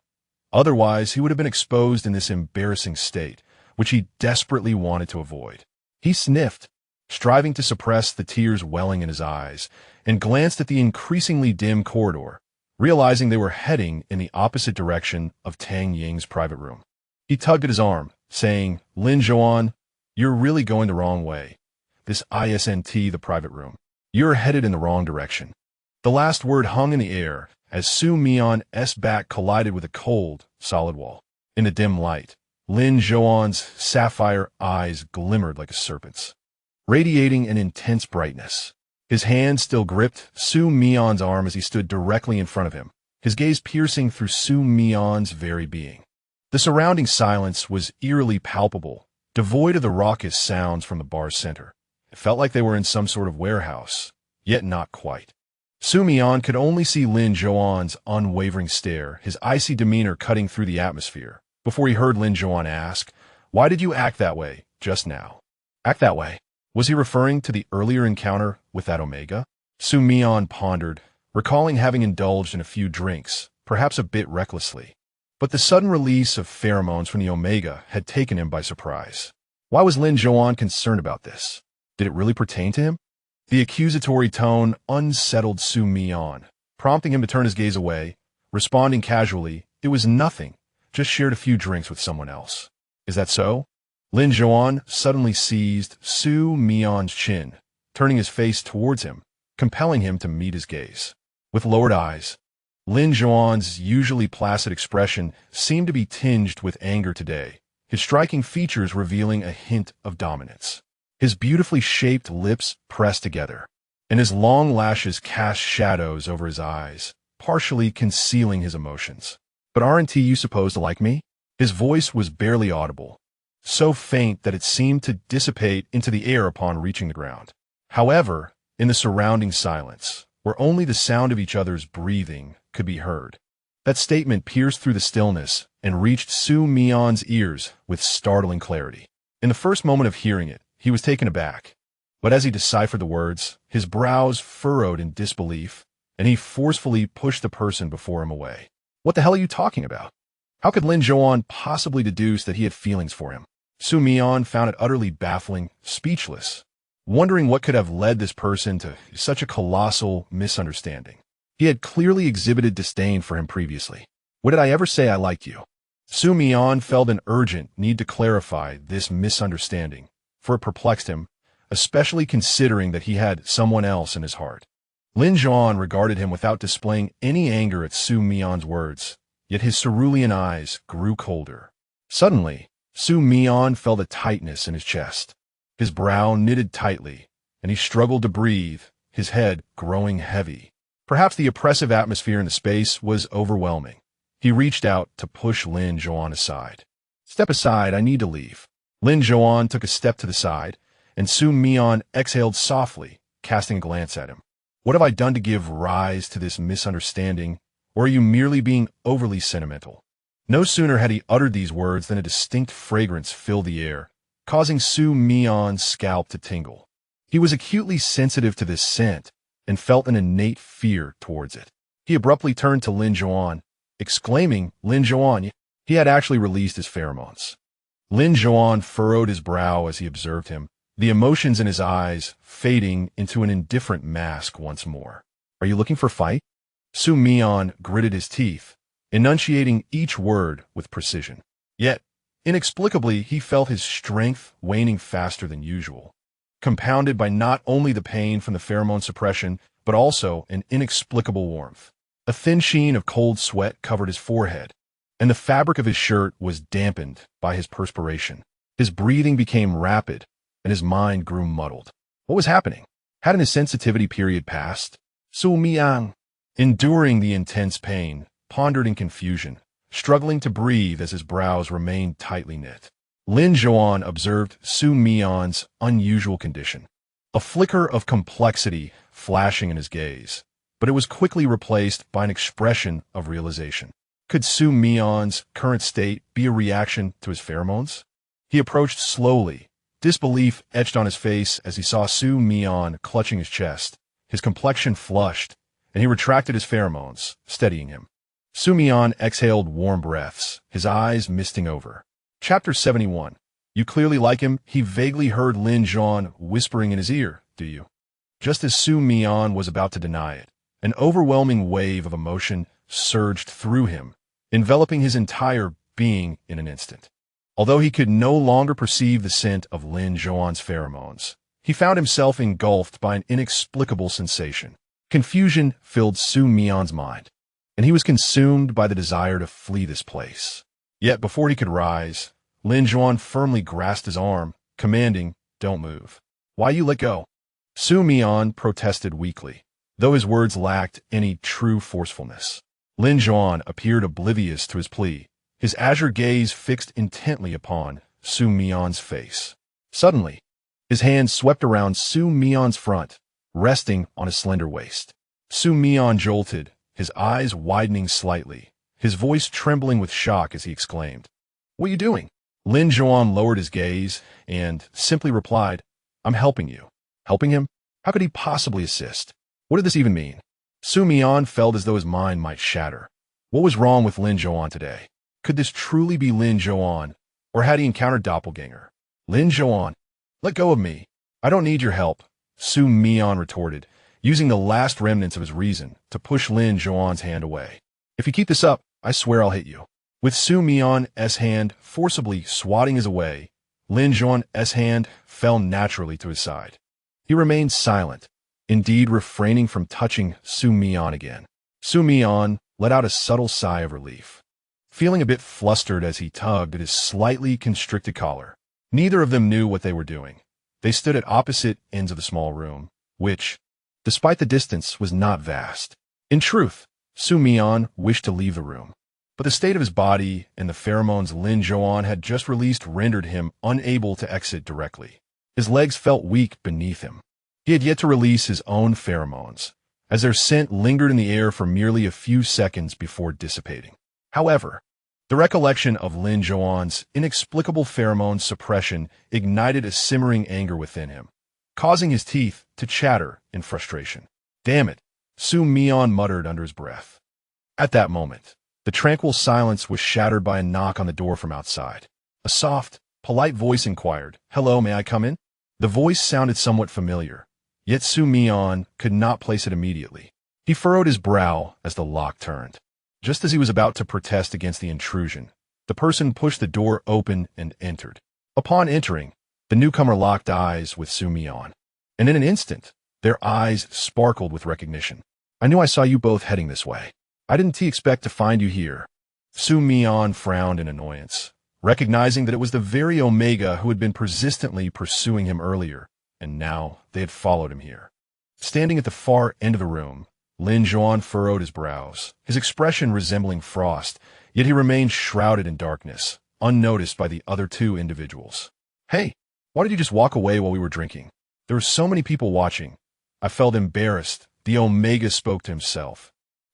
Otherwise, he would have been exposed in this embarrassing state, which he desperately wanted to avoid. He sniffed, striving to suppress the tears welling in his eyes, and glanced at the increasingly dim corridor, realizing they were heading in the opposite direction of Tang Ying's private room. He tugged at his arm, saying, Lin Zhouan, you're really going the wrong way. This isn't the private room. You're headed in the wrong direction. The last word hung in the air as Xu Mian's back collided with a cold, solid wall. In the dim light, Lin Zhouan's sapphire eyes glimmered like a serpent's, radiating an intense brightness. His hand still gripped Xu Mian's arm as he stood directly in front of him, his gaze piercing through Xu Mian's very being. The surrounding silence was eerily palpable, devoid of the raucous sounds from the bar's center. It felt like they were in some sort of warehouse, yet not quite. Xu Mian could only see Lin Zhouan's unwavering stare, his icy demeanor cutting through the atmosphere, before he heard Lin Zhouan ask, Why did you act that way just now? Act that way? Was he referring to the earlier encounter with that Omega? Xu Mian pondered, recalling having indulged in a few drinks, perhaps a bit recklessly. But the sudden release of pheromones from the Omega had taken him by surprise. Why was Lin Zhouan concerned about this? Did it really pertain to him? The accusatory tone unsettled Xu Mian, prompting him to turn his gaze away, responding casually, "It was nothing, just shared a few drinks with someone else." "Is that so?" Lin Zhouan suddenly seized Xu Mian's chin, turning his face towards him, compelling him to meet his gaze. With lowered eyes, Lin Zhouan's usually placid expression seemed to be tinged with anger today, his striking features revealing a hint of dominance. His beautifully shaped lips pressed together, and his long lashes cast shadows over his eyes, partially concealing his emotions. "But aren't you supposed to like me?" His voice was barely audible, so faint that it seemed to dissipate into the air upon reaching the ground. However, in the surrounding silence, where only the sound of each other's breathing could be heard, that statement pierced through the stillness and reached Xu Mian's ears with startling clarity. In the first moment of hearing it, he was taken aback, but as he deciphered the words, his brows furrowed in disbelief, and he forcefully pushed the person before him away. "What the hell are you talking about? How could Lin Zhouan possibly deduce that he had feelings for him?" Xu Mian found it utterly baffling, speechless, wondering what could have led this person to such a colossal misunderstanding. He had clearly exhibited disdain for him previously. "What did I ever say I liked you?" Xu Mian felt an urgent need to clarify this misunderstanding, for it perplexed him, especially considering that he had someone else in his heart. Lin Zhouan regarded him without displaying any anger at Xu Mian's words, yet his cerulean eyes grew colder. Suddenly, Xu Mian felt a tightness in his chest. His brow knitted tightly, and he struggled to breathe, his head growing heavy. Perhaps the oppressive atmosphere in the space was overwhelming. He reached out to push Lin Zhouan aside. "Step aside, I need to leave." Lin Zhouan took a step to the side, and Xu Mian exhaled softly, casting a glance at him. "What have I done to give rise to this misunderstanding, or are you merely being overly sentimental?" No sooner had he uttered these words than a distinct fragrance filled the air, causing Xu Mian's scalp to tingle. He was acutely sensitive to this scent and felt an innate fear towards it. He abruptly turned to Lin Zhouan, exclaiming, "Lin Zhouan!" He had actually released his pheromones. Lin Zhouan furrowed his brow as he observed him, the emotions in his eyes fading into an indifferent mask once more. "Are you looking for fight?" Xu Mian gritted his teeth, enunciating each word with precision. Yet, inexplicably, he felt his strength waning faster than usual, compounded by not only the pain from the pheromone suppression, but also an inexplicable warmth. A thin sheen of cold sweat covered his forehead, and the fabric of his shirt was dampened by his perspiration. His breathing became rapid, and his mind grew muddled. What was happening? Hadn't his sensitivity period passed? Xu Mian, enduring the intense pain, pondered in confusion, struggling to breathe as his brows remained tightly knit. Lin Zhouan observed Xu Mian's unusual condition, a flicker of complexity flashing in his gaze, but it was quickly replaced by an expression of realization. Could Xu Mian's current state be a reaction to his pheromones? He approached slowly, disbelief etched on his face as he saw Xu Mian clutching his chest, his complexion flushed, and he retracted his pheromones, steadying him. Xu Mian exhaled warm breaths, his eyes misting over. Chapter 71. "You clearly like him," he vaguely heard Lin Zhouan whispering in his ear, "do you?" Just as Xu Mian was about to deny it, an overwhelming wave of emotion surged through him, enveloping his entire being in an instant. Although he could no longer perceive the scent of Lin Zhouan's pheromones, he found himself engulfed by an inexplicable sensation. Confusion filled Xu Mian's mind, and he was consumed by the desire to flee this place. Yet before he could rise, Lin Zhouan firmly grasped his arm, commanding, "Don't move." "Why you let go?" Xu Mian protested weakly, though his words lacked any true forcefulness. Lin Zhouan appeared oblivious to his plea, his azure gaze fixed intently upon Xu Mian's face. Suddenly, his hand swept around Xu Mian's front, resting on his slender waist. Xu Mian jolted, his eyes widening slightly, his voice trembling with shock as he exclaimed, "What are you doing?" Lin Zhouan lowered his gaze and simply replied, I'm helping you. Helping him? How could he possibly assist? What did this even mean? Xu Mian felt as though his mind might shatter. What was wrong with Lin Zhouan today? Could this truly be Lin Zhouan, or had he encountered doppelganger? Lin Zhouan, let go of me. I don't need your help, Xu Mian retorted, using the last remnants of his reason to push Lin Zhouan's hand away. If you keep this up, I swear I'll hit you. With Xu Mian's hand forcibly swatting his away, Lin Zhouan's hand fell naturally to his side. He remained silent, indeed refraining from touching Xu Mian again. Xu Mian let out a subtle sigh of relief, feeling a bit flustered as he tugged at his slightly constricted collar. Neither of them knew what they were doing. They stood at opposite ends of the small room, which, despite the distance, was not vast. In truth, Xu Mian wished to leave the room, but the state of his body and the pheromones Lin Zhouan had just released rendered him unable to exit directly. His legs felt weak beneath him. He had yet to release his own pheromones, as their scent lingered in the air for merely a few seconds before dissipating. However, the recollection of Lin Zhouan's inexplicable pheromone suppression ignited a simmering anger within him, causing his teeth to chatter in frustration. Damn it, Xu Mian muttered under his breath. At that moment, the tranquil silence was shattered by a knock on the door from outside. A soft, polite voice inquired, Hello, may I come in? The voice sounded somewhat familiar, yet Xu Mian could not place it immediately. He furrowed his brow as the lock turned. Just as he was about to protest against the intrusion, the person pushed the door open and entered. Upon entering, the newcomer locked eyes with Xu Mian, and in an instant, their eyes sparkled with recognition. I knew I saw you both heading this way. I didn't expect to find you here. Xu Mian frowned in annoyance, recognizing that it was the very Omega who had been persistently pursuing him earlier, and now they had followed him here. Standing at the far end of the room, Lin Zhouan furrowed his brows, his expression resembling frost, yet he remained shrouded in darkness, unnoticed by the other two individuals. Hey, why did you just walk away while we were drinking? There were so many people watching. I felt embarrassed. The Omega spoke to himself,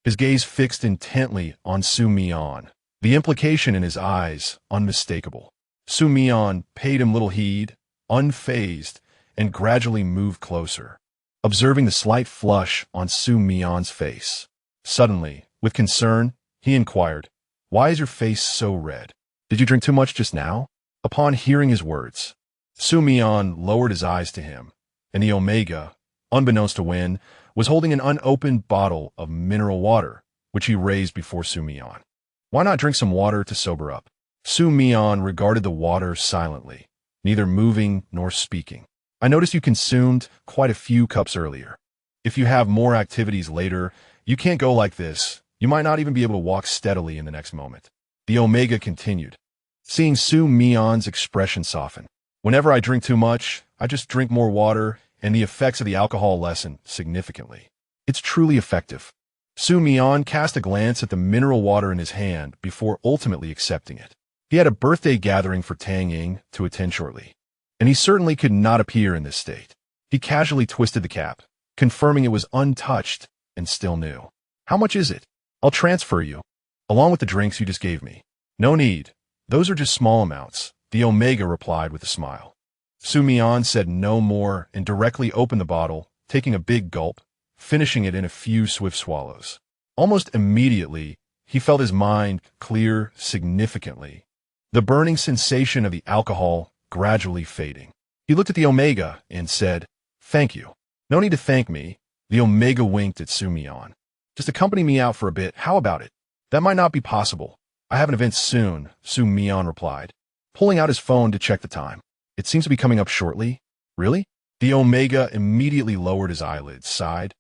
his gaze fixed intently on Xu Mian, the implication in his eyes unmistakable. Xu Mian paid him little heed, unfazed, and gradually moved closer, observing the slight flush on Xu Mian's face. Suddenly, with concern, he inquired, Why is your face so red? Did you drink too much just now? Upon hearing his words, Xu Mian lowered his eyes to him, and the Omega, unbeknownst to Wen, was holding an unopened bottle of mineral water, which he raised before Xu Mian. Why not drink some water to sober up? Xu Mian regarded the water silently, neither moving nor speaking. I noticed you consumed quite a few cups earlier. If you have more activities later, you can't go like this. You might not even be able to walk steadily in the next moment. The Omega continued, seeing Xu Mian's expression soften. Whenever I drink too much, I just drink more water, and the effects of the alcohol lessen significantly. It's truly effective. Xu Mian cast a glance at the mineral water in his hand before ultimately accepting it. He had a birthday gathering for Tang Ying to attend shortly, and he certainly could not appear in this state. He casually twisted the cap, confirming it was untouched and still new. How much is it? I'll transfer you, along with the drinks you just gave me. No need. Those are just small amounts, the Omega replied with a smile. Xu Mian said no more and directly opened the bottle, taking a big gulp, finishing it in a few swift swallows. Almost immediately, he felt his mind clear significantly, the burning sensation of the alcohol gradually fading. He looked at the Omega and said, Thank you. No need to thank me. The Omega winked at Xu Mian. Just accompany me out for a bit. How about it? That might not be possible. I have an event soon, Xu Mian replied, pulling out his phone to check the time. It seems to be coming up shortly. Really? The Omega immediately lowered his eyelids, sighed,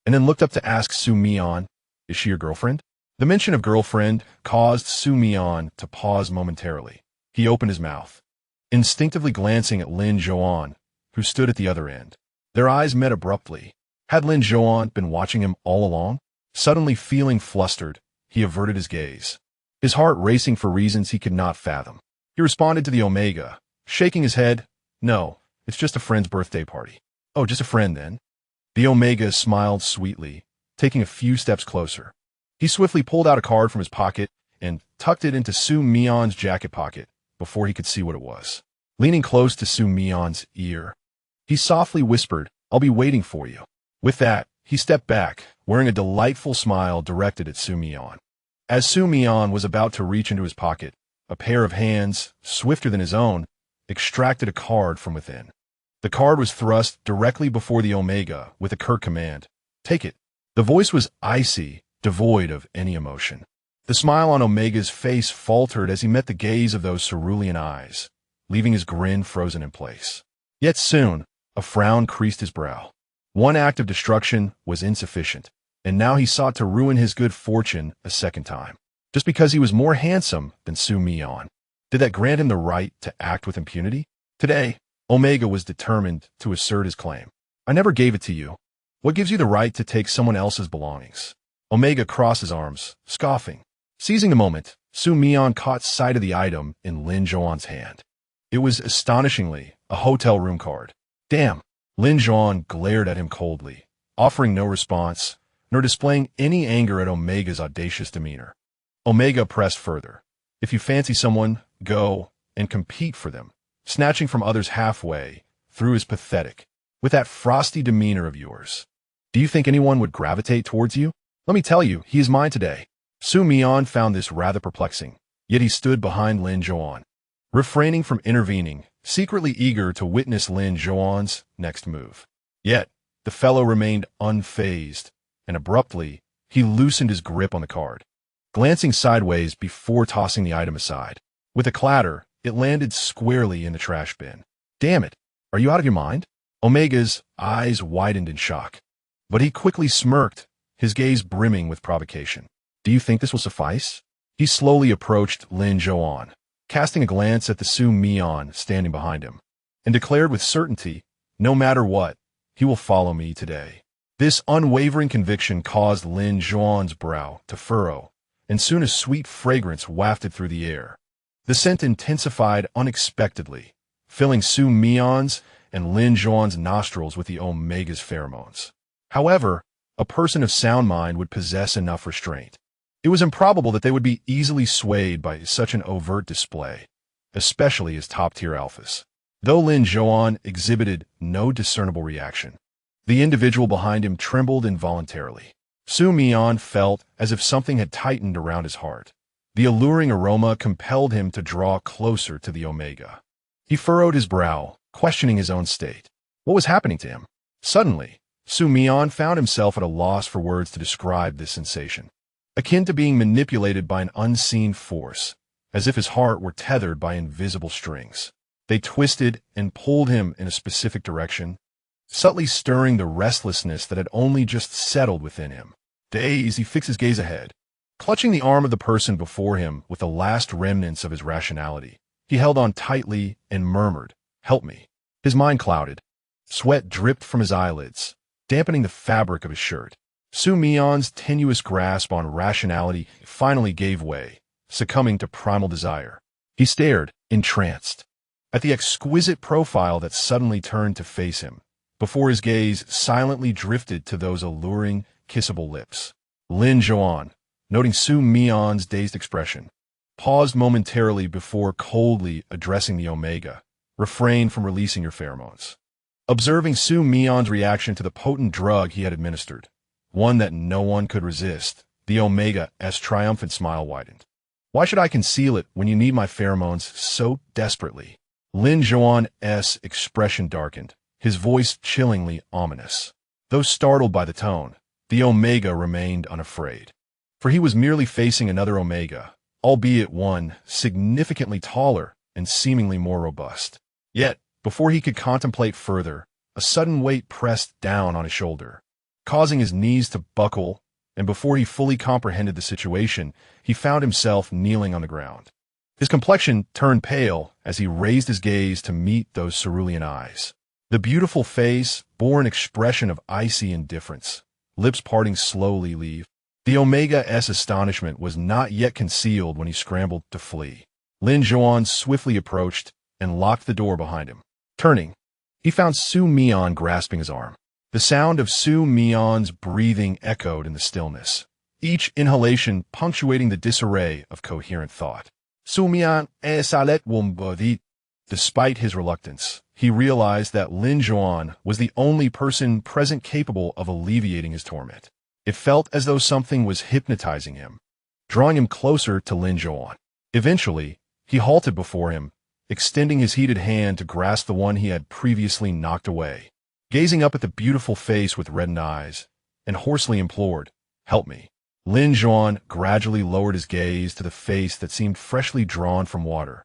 and then looked up to ask Xu Mian, Is she your girlfriend? The mention of girlfriend caused Xu Mian to pause momentarily. He opened his mouth, instinctively glancing at Lin Zhouan, who stood at the other end. Their eyes met abruptly. Had Lin Zhouan been watching him all along? Suddenly feeling flustered, he averted his gaze, his heart racing for reasons he could not fathom. He responded to the Omega, shaking his head, No, it's just a friend's birthday party. Oh, just a friend then? The Omega smiled sweetly, taking a few steps closer. He swiftly pulled out a card from his pocket and tucked it into Xu Mian's jacket pocket before he could see what it was. Leaning close to Xu Mian's ear, he softly whispered, "I'll be waiting for you." With that, he stepped back, wearing a delightful smile directed at Xu Mian. As Xu Mian was about to reach into his pocket, a pair of hands, swifter than his own, extracted a card from within. The card was thrust directly before the Omega with a curt command, "Take it." The voice was icy, devoid of any emotion. The smile on Omega's face faltered as he met the gaze of those cerulean eyes, leaving his grin frozen in place. Yet soon, a frown creased his brow. One act of destruction was insufficient, and now he sought to ruin his good fortune a second time, just because he was more handsome than Xu Mian. Did that grant him the right to act with impunity? Today, Omega was determined to assert his claim. "I never gave it to you. What gives you the right to take someone else's belongings?" Omega crossed his arms, scoffing. Seizing the moment, Xu Mian caught sight of the item in Lin Zhouan's hand. It was astonishingly a hotel room card. "Damn!" Lin Zhouan glared at him coldly, offering no response, nor displaying any anger at Omega's audacious demeanor. Omega pressed further. "If you fancy someone, go and compete for them," snatching from others halfway through his pathetic, "With that frosty demeanor of yours. Do you think anyone would gravitate towards you? Let me tell you, he is mine today." Xu Mian found this rather perplexing, yet he stood behind Lin Zhouan, refraining from intervening, secretly eager to witness Lin Zhouan's next move. Yet, the fellow remained unfazed, and abruptly, he loosened his grip on the card, glancing sideways before tossing the item aside. With a clatter, it landed squarely in the trash bin. "Damn it! Are you out of your mind?" Omega's eyes widened in shock, but he quickly smirked, his gaze brimming with provocation. "Do you think this will suffice?" He slowly approached Lin Zhouan, casting a glance at the Xu Mian standing behind him, and declared with certainty, "No matter what, he will follow me today." This unwavering conviction caused Lin Zhouan's brow to furrow, and soon a sweet fragrance wafted through the air. The scent intensified unexpectedly, filling Xu Mian's and Lin Zhouan's nostrils with the Omega's pheromones. However, a person of sound mind would possess enough restraint. It was improbable that they would be easily swayed by such an overt display, especially as top-tier alphas. Though Lin Zhouan exhibited no discernible reaction, the individual behind him trembled involuntarily. Xu Mian felt as if something had tightened around his heart. The alluring aroma compelled him to draw closer to the Omega. He furrowed his brow, questioning his own state. What was happening to him? Suddenly, Xu Mian found himself at a loss for words to describe this sensation, akin to being manipulated by an unseen force, as if his heart were tethered by invisible strings. They twisted and pulled him in a specific direction, subtly stirring the restlessness that had only just settled within him. Dazed, he fixed his gaze ahead. Clutching the arm of the person before him with the last remnants of his rationality, he held on tightly and murmured, "Help me." His mind clouded. Sweat dripped from his eyelids, dampening the fabric of his shirt. Xu Mian's tenuous grasp on rationality finally gave way, succumbing to primal desire. He stared, entranced, at the exquisite profile that suddenly turned to face him, before his gaze silently drifted to those alluring, kissable lips. Lin Zhouan, noting Xu Mian's dazed expression, paused momentarily before coldly addressing the Omega, "Refrain from releasing your pheromones." Observing Xu Mian's reaction to the potent drug he had administered, one that no one could resist, the Omega's triumphant smile widened. "Why should I conceal it when you need my pheromones so desperately?" Lin Zhouan's expression darkened, his voice chillingly ominous. Though startled by the tone, the Omega remained unafraid, for he was merely facing another Omega, albeit one significantly taller and seemingly more robust. Yet, before he could contemplate further, a sudden weight pressed down on his shoulder, causing his knees to buckle, and before he fully comprehended the situation, he found himself kneeling on the ground. His complexion turned pale as he raised his gaze to meet those cerulean eyes. The beautiful face bore an expression of icy indifference, lips parting slowly leave. The Omega's astonishment was not yet concealed when he scrambled to flee. Lin Zhouan swiftly approached and locked the door behind him. Turning, he found Xu Mian grasping his arm. The sound of Xu Mian's breathing echoed in the stillness, each inhalation punctuating the disarray of coherent thought. Xu Mian salet wombodi. Despite his reluctance, he realized that Lin Zhouan was the only person present capable of alleviating his torment. It felt as though something was hypnotizing him, drawing him closer to Lin Zhouan. Eventually, he halted before him, extending his heated hand to grasp the one he had previously knocked away. Gazing up at the beautiful face with reddened eyes, and hoarsely implored, "Help me." Lin Zhouan gradually lowered his gaze to the face that seemed freshly drawn from water,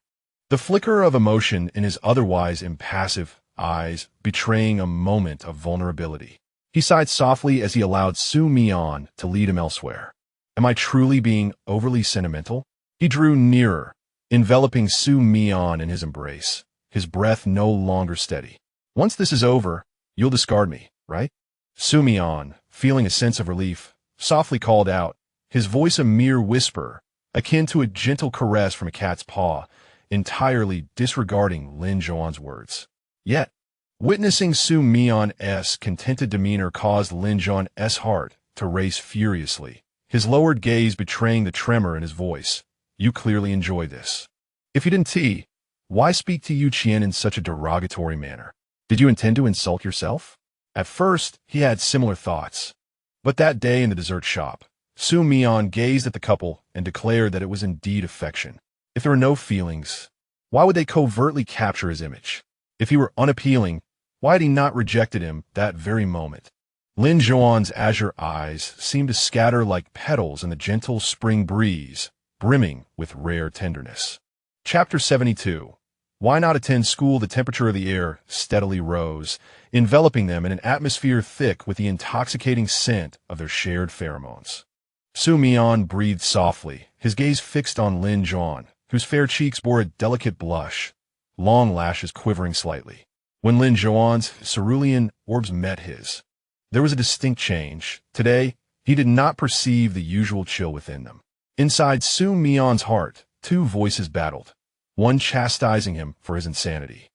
the flicker of emotion in his otherwise impassive eyes betraying a moment of vulnerability. He sighed softly as he allowed Xu Mian to lead him elsewhere. Am I truly being overly sentimental? He drew nearer, enveloping Xu Mian in his embrace, his breath no longer steady. Once this is over, you'll discard me, right? Xu Mian, feeling a sense of relief, softly called out, his voice a mere whisper, akin to a gentle caress from a cat's paw, entirely disregarding Lin Zhouan's words. Yet, witnessing Xu Mian's contented demeanor caused Lin Zhouan's heart to race furiously, his lowered gaze betraying the tremor in his voice. You clearly enjoy this. If you didn't, why speak to Yu Qian in such a derogatory manner? Did you intend to insult yourself? At first, he had similar thoughts. But that day in the dessert shop, Xu Mian gazed at the couple and declared that it was indeed affection. If there were no feelings, why would they covertly capture his image? If he were unappealing, why had he not rejected him that very moment? Lin Zhouan's azure eyes seemed to scatter like petals in the gentle spring breeze, brimming with rare tenderness. Chapter 72. Why not attend school? The temperature of the air steadily rose, enveloping them in an atmosphere thick with the intoxicating scent of their shared pheromones. Xu Mian breathed softly, his gaze fixed on Lin Zhouan, whose fair cheeks bore a delicate blush, long lashes quivering slightly. When Lin Zhouan's cerulean orbs met his, there was a distinct change. Today, he did not perceive the usual chill within them. Inside Xu Mian's heart, two voices battled, one chastising him for his insanity,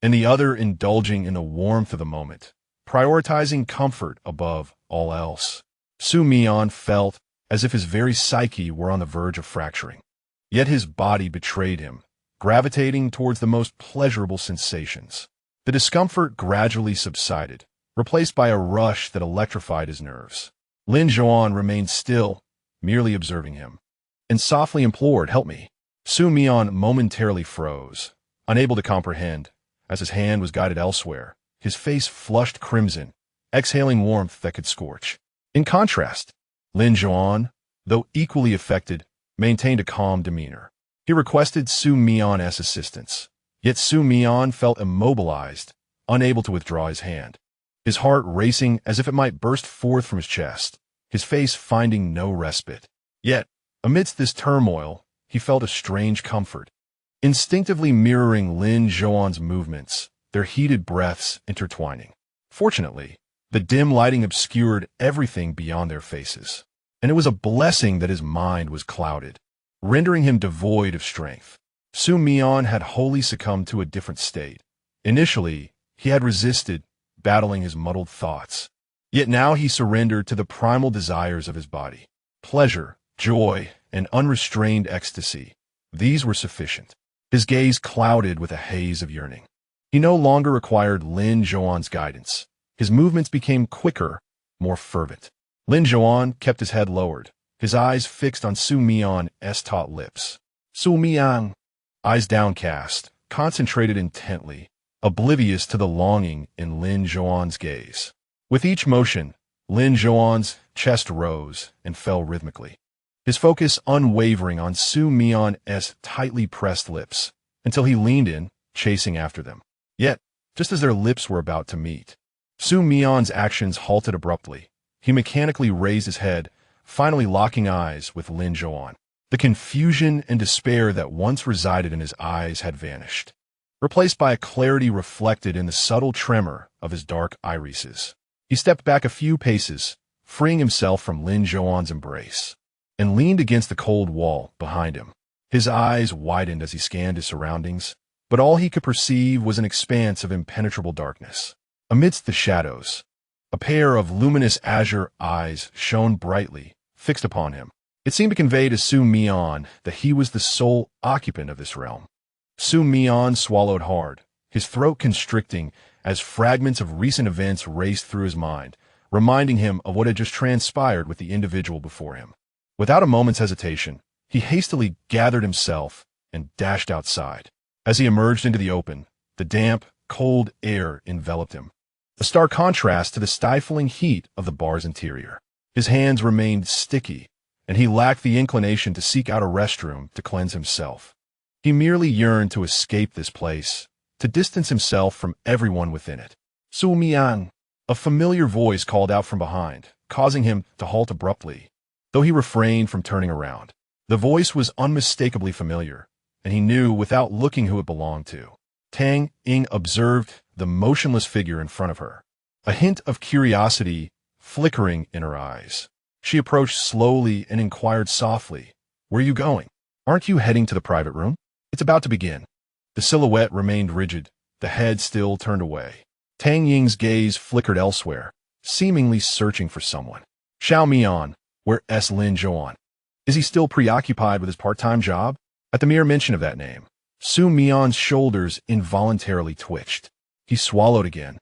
and the other indulging in the warmth of the moment, prioritizing comfort above all else. Xu Mian felt as if his very psyche were on the verge of fracturing. Yet his body betrayed him, gravitating towards the most pleasurable sensations. The discomfort gradually subsided, replaced by a rush that electrified his nerves. Lin Zhouan remained still, merely observing him, and softly implored, "Help me." Xu Mian momentarily froze, unable to comprehend, as his hand was guided elsewhere, his face flushed crimson, exhaling warmth that could scorch. In contrast, Lin Zhouan, though equally affected, maintained a calm demeanor. He requested Xu Mian's assistance, yet Xu Mian felt immobilized, unable to withdraw his hand, his heart racing as if it might burst forth from his chest, his face finding no respite. Yet, amidst this turmoil, he felt a strange comfort. Instinctively mirroring Lin Zhouan's movements, their heated breaths intertwining. Fortunately, the dim lighting obscured everything beyond their faces, and it was a blessing that his mind was clouded, rendering him devoid of strength. Xu Mian had wholly succumbed to a different state. Initially, he had resisted, battling his muddled thoughts. Yet now he surrendered to the primal desires of his body. Pleasure, joy, and unrestrained ecstasy. These were sufficient. His gaze clouded with a haze of yearning. He no longer required Lin Zhouan's guidance. His movements became quicker, more fervent. Lin Zhouan kept his head lowered, his eyes fixed on Xu Mian's taut lips. Xu Mian, eyes downcast, concentrated intently, oblivious to the longing in Lin Zhouan's gaze. With each motion, Lin Zhouan's chest rose and fell rhythmically, his focus unwavering on Xu Mian's tightly pressed lips, until he leaned in, chasing after them. Yet, just as their lips were about to meet, Xu Mian's actions halted abruptly. He mechanically raised his head, finally locking eyes with Lin Zhouan. The confusion and despair that once resided in his eyes had vanished, replaced by a clarity reflected in the subtle tremor of his dark irises. He stepped back a few paces, freeing himself from Lin Zhouan's embrace, and leaned against the cold wall behind him. His eyes widened as he scanned his surroundings, but all he could perceive was an expanse of impenetrable darkness. Amidst the shadows, a pair of luminous azure eyes shone brightly, fixed upon him. It seemed to convey to Xu Mian that he was the sole occupant of this realm. Xu Mian swallowed hard, his throat constricting as fragments of recent events raced through his mind, reminding him of what had just transpired with the individual before him. Without a moment's hesitation, he hastily gathered himself and dashed outside. As he emerged into the open, the damp, cold air enveloped him, a stark contrast to the stifling heat of the bar's interior. His hands remained sticky, and he lacked the inclination to seek out a restroom to cleanse himself. He merely yearned to escape this place, to distance himself from everyone within it. Xu Mian, a familiar voice called out from behind, causing him to halt abruptly, though he refrained from turning around. The voice was unmistakably familiar, and he knew without looking who it belonged to. Tang Ying observed the motionless figure in front of her, a hint of curiosity flickering in her eyes. She approached slowly and inquired softly, "Where are you going? Aren't you heading to the private room? It's about to begin." The silhouette remained rigid, the head still turned away. Tang Ying's gaze flickered elsewhere, seemingly searching for someone. Xu Mian, where's Lin Zhouan? Is he still preoccupied with his part-time job? At the mere mention of that name, Xu Mian's shoulders involuntarily twitched. He swallowed again,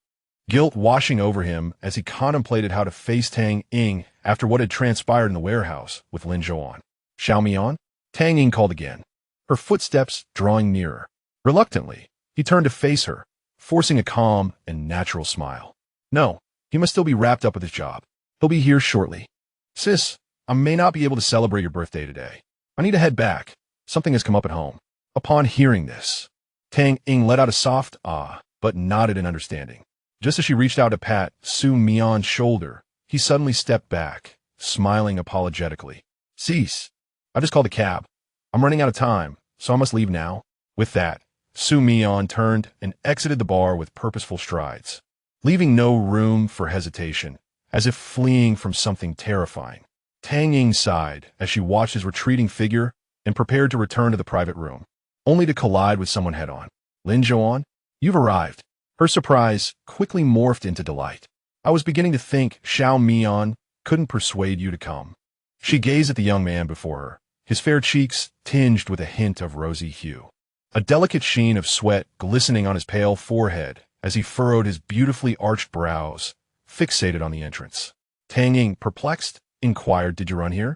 guilt washing over him as he contemplated how to face Tang Ying after what had transpired in the warehouse with Lin Zhouan. "Xu Mian?" Tang Ying called again, her footsteps drawing nearer. Reluctantly, he turned to face her, forcing a calm and natural smile. "No, he must still be wrapped up with his job. He'll be here shortly." "Sis, I may not be able to celebrate your birthday today. I need to head back. Something has come up at home." Upon hearing this, Tang Ying let out a soft ah, but nodded in understanding. Just as she reached out to pat Xu Mian's shoulder, he suddenly stepped back, smiling apologetically. "Cease. I just called a cab. I'm running out of time, so I must leave now." With that, Xu Mian turned and exited the bar with purposeful strides, leaving no room for hesitation, as if fleeing from something terrifying. Tang Ying sighed as she watched his retreating figure and prepared to return to the private room, only to collide with someone head-on. "Lin Zhouan, you've arrived." Her surprise quickly morphed into delight. "I was beginning to think Xu Mian couldn't persuade you to come." She gazed at the young man before her, his fair cheeks tinged with a hint of rosy hue, a delicate sheen of sweat glistening on his pale forehead as he furrowed his beautifully arched brows, fixated on the entrance. Tang Ying, perplexed, inquired, "Did you run here?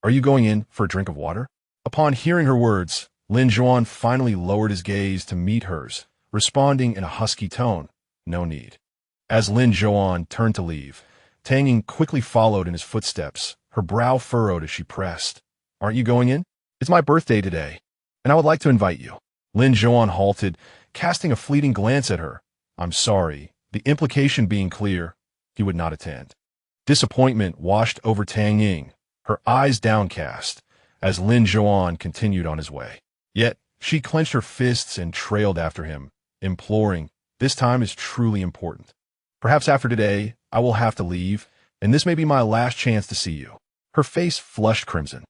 Are you going in for a drink of water?" Upon hearing her words, Lin Zhouan finally lowered his gaze to meet hers, responding in a husky tone, "No need." As Lin Zhouan turned to leave, Tang Ying quickly followed in his footsteps, her brow furrowed as she pressed, "Aren't you going in? It's my birthday today, and I would like to invite you." Lin Zhouan halted, casting a fleeting glance at her. "I'm sorry," the implication being clear, he would not attend. Disappointment washed over Tang Ying, her eyes downcast, as Lin Zhouan continued on his way. Yet, she clenched her fists and trailed after him, imploring, "This time is truly important. Perhaps after today, I will have to leave, and this may be my last chance to see you." Her face flushed crimson,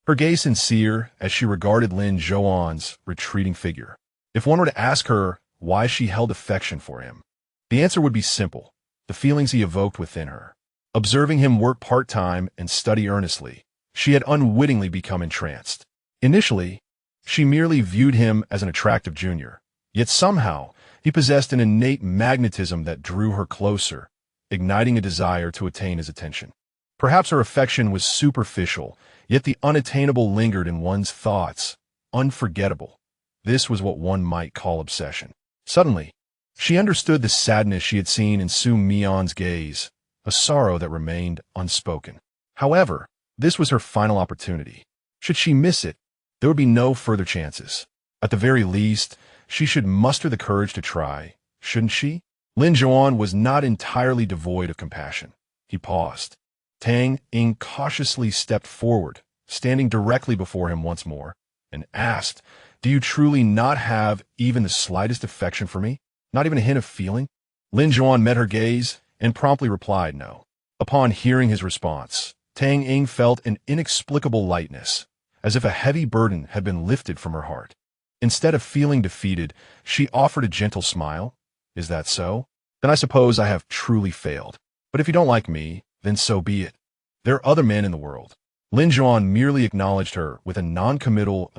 her gaze sincere as she regarded Lin Zhouan's retreating figure. If one were to ask her why she held affection for him, the answer would be simple: the feelings he evoked within her. Observing him work part-time and study earnestly, she had unwittingly become entranced. Initially, she merely viewed him as an attractive junior, yet somehow he possessed an innate magnetism that drew her closer, igniting a desire to attain his attention. Perhaps her affection was superficial, yet the unattainable lingered in one's thoughts, unforgettable. This was what one might call obsession. Suddenly, she understood the sadness she had seen in Xu Mian's gaze, a sorrow that remained unspoken. However, this was her final opportunity. Should she miss it, there would be no further chances. At the very least, she should muster the courage to try, shouldn't she? Lin Zhouan was not entirely devoid of compassion. He paused. Tang Ying cautiously stepped forward, standing directly before him once more, and asked, "Do you truly not have even the slightest affection for me? Not even a hint of feeling?" Lin Zhouan met her gaze and promptly replied no. Upon hearing his response, Tang Ying felt an inexplicable lightness, as if a heavy burden had been lifted from her heart. Instead of feeling defeated, she offered a gentle smile. "Is that so? Then I suppose I have truly failed. But if you don't like me, then so be it. There are other men in the world." Lin Zhouan merely acknowledged her with a non-committal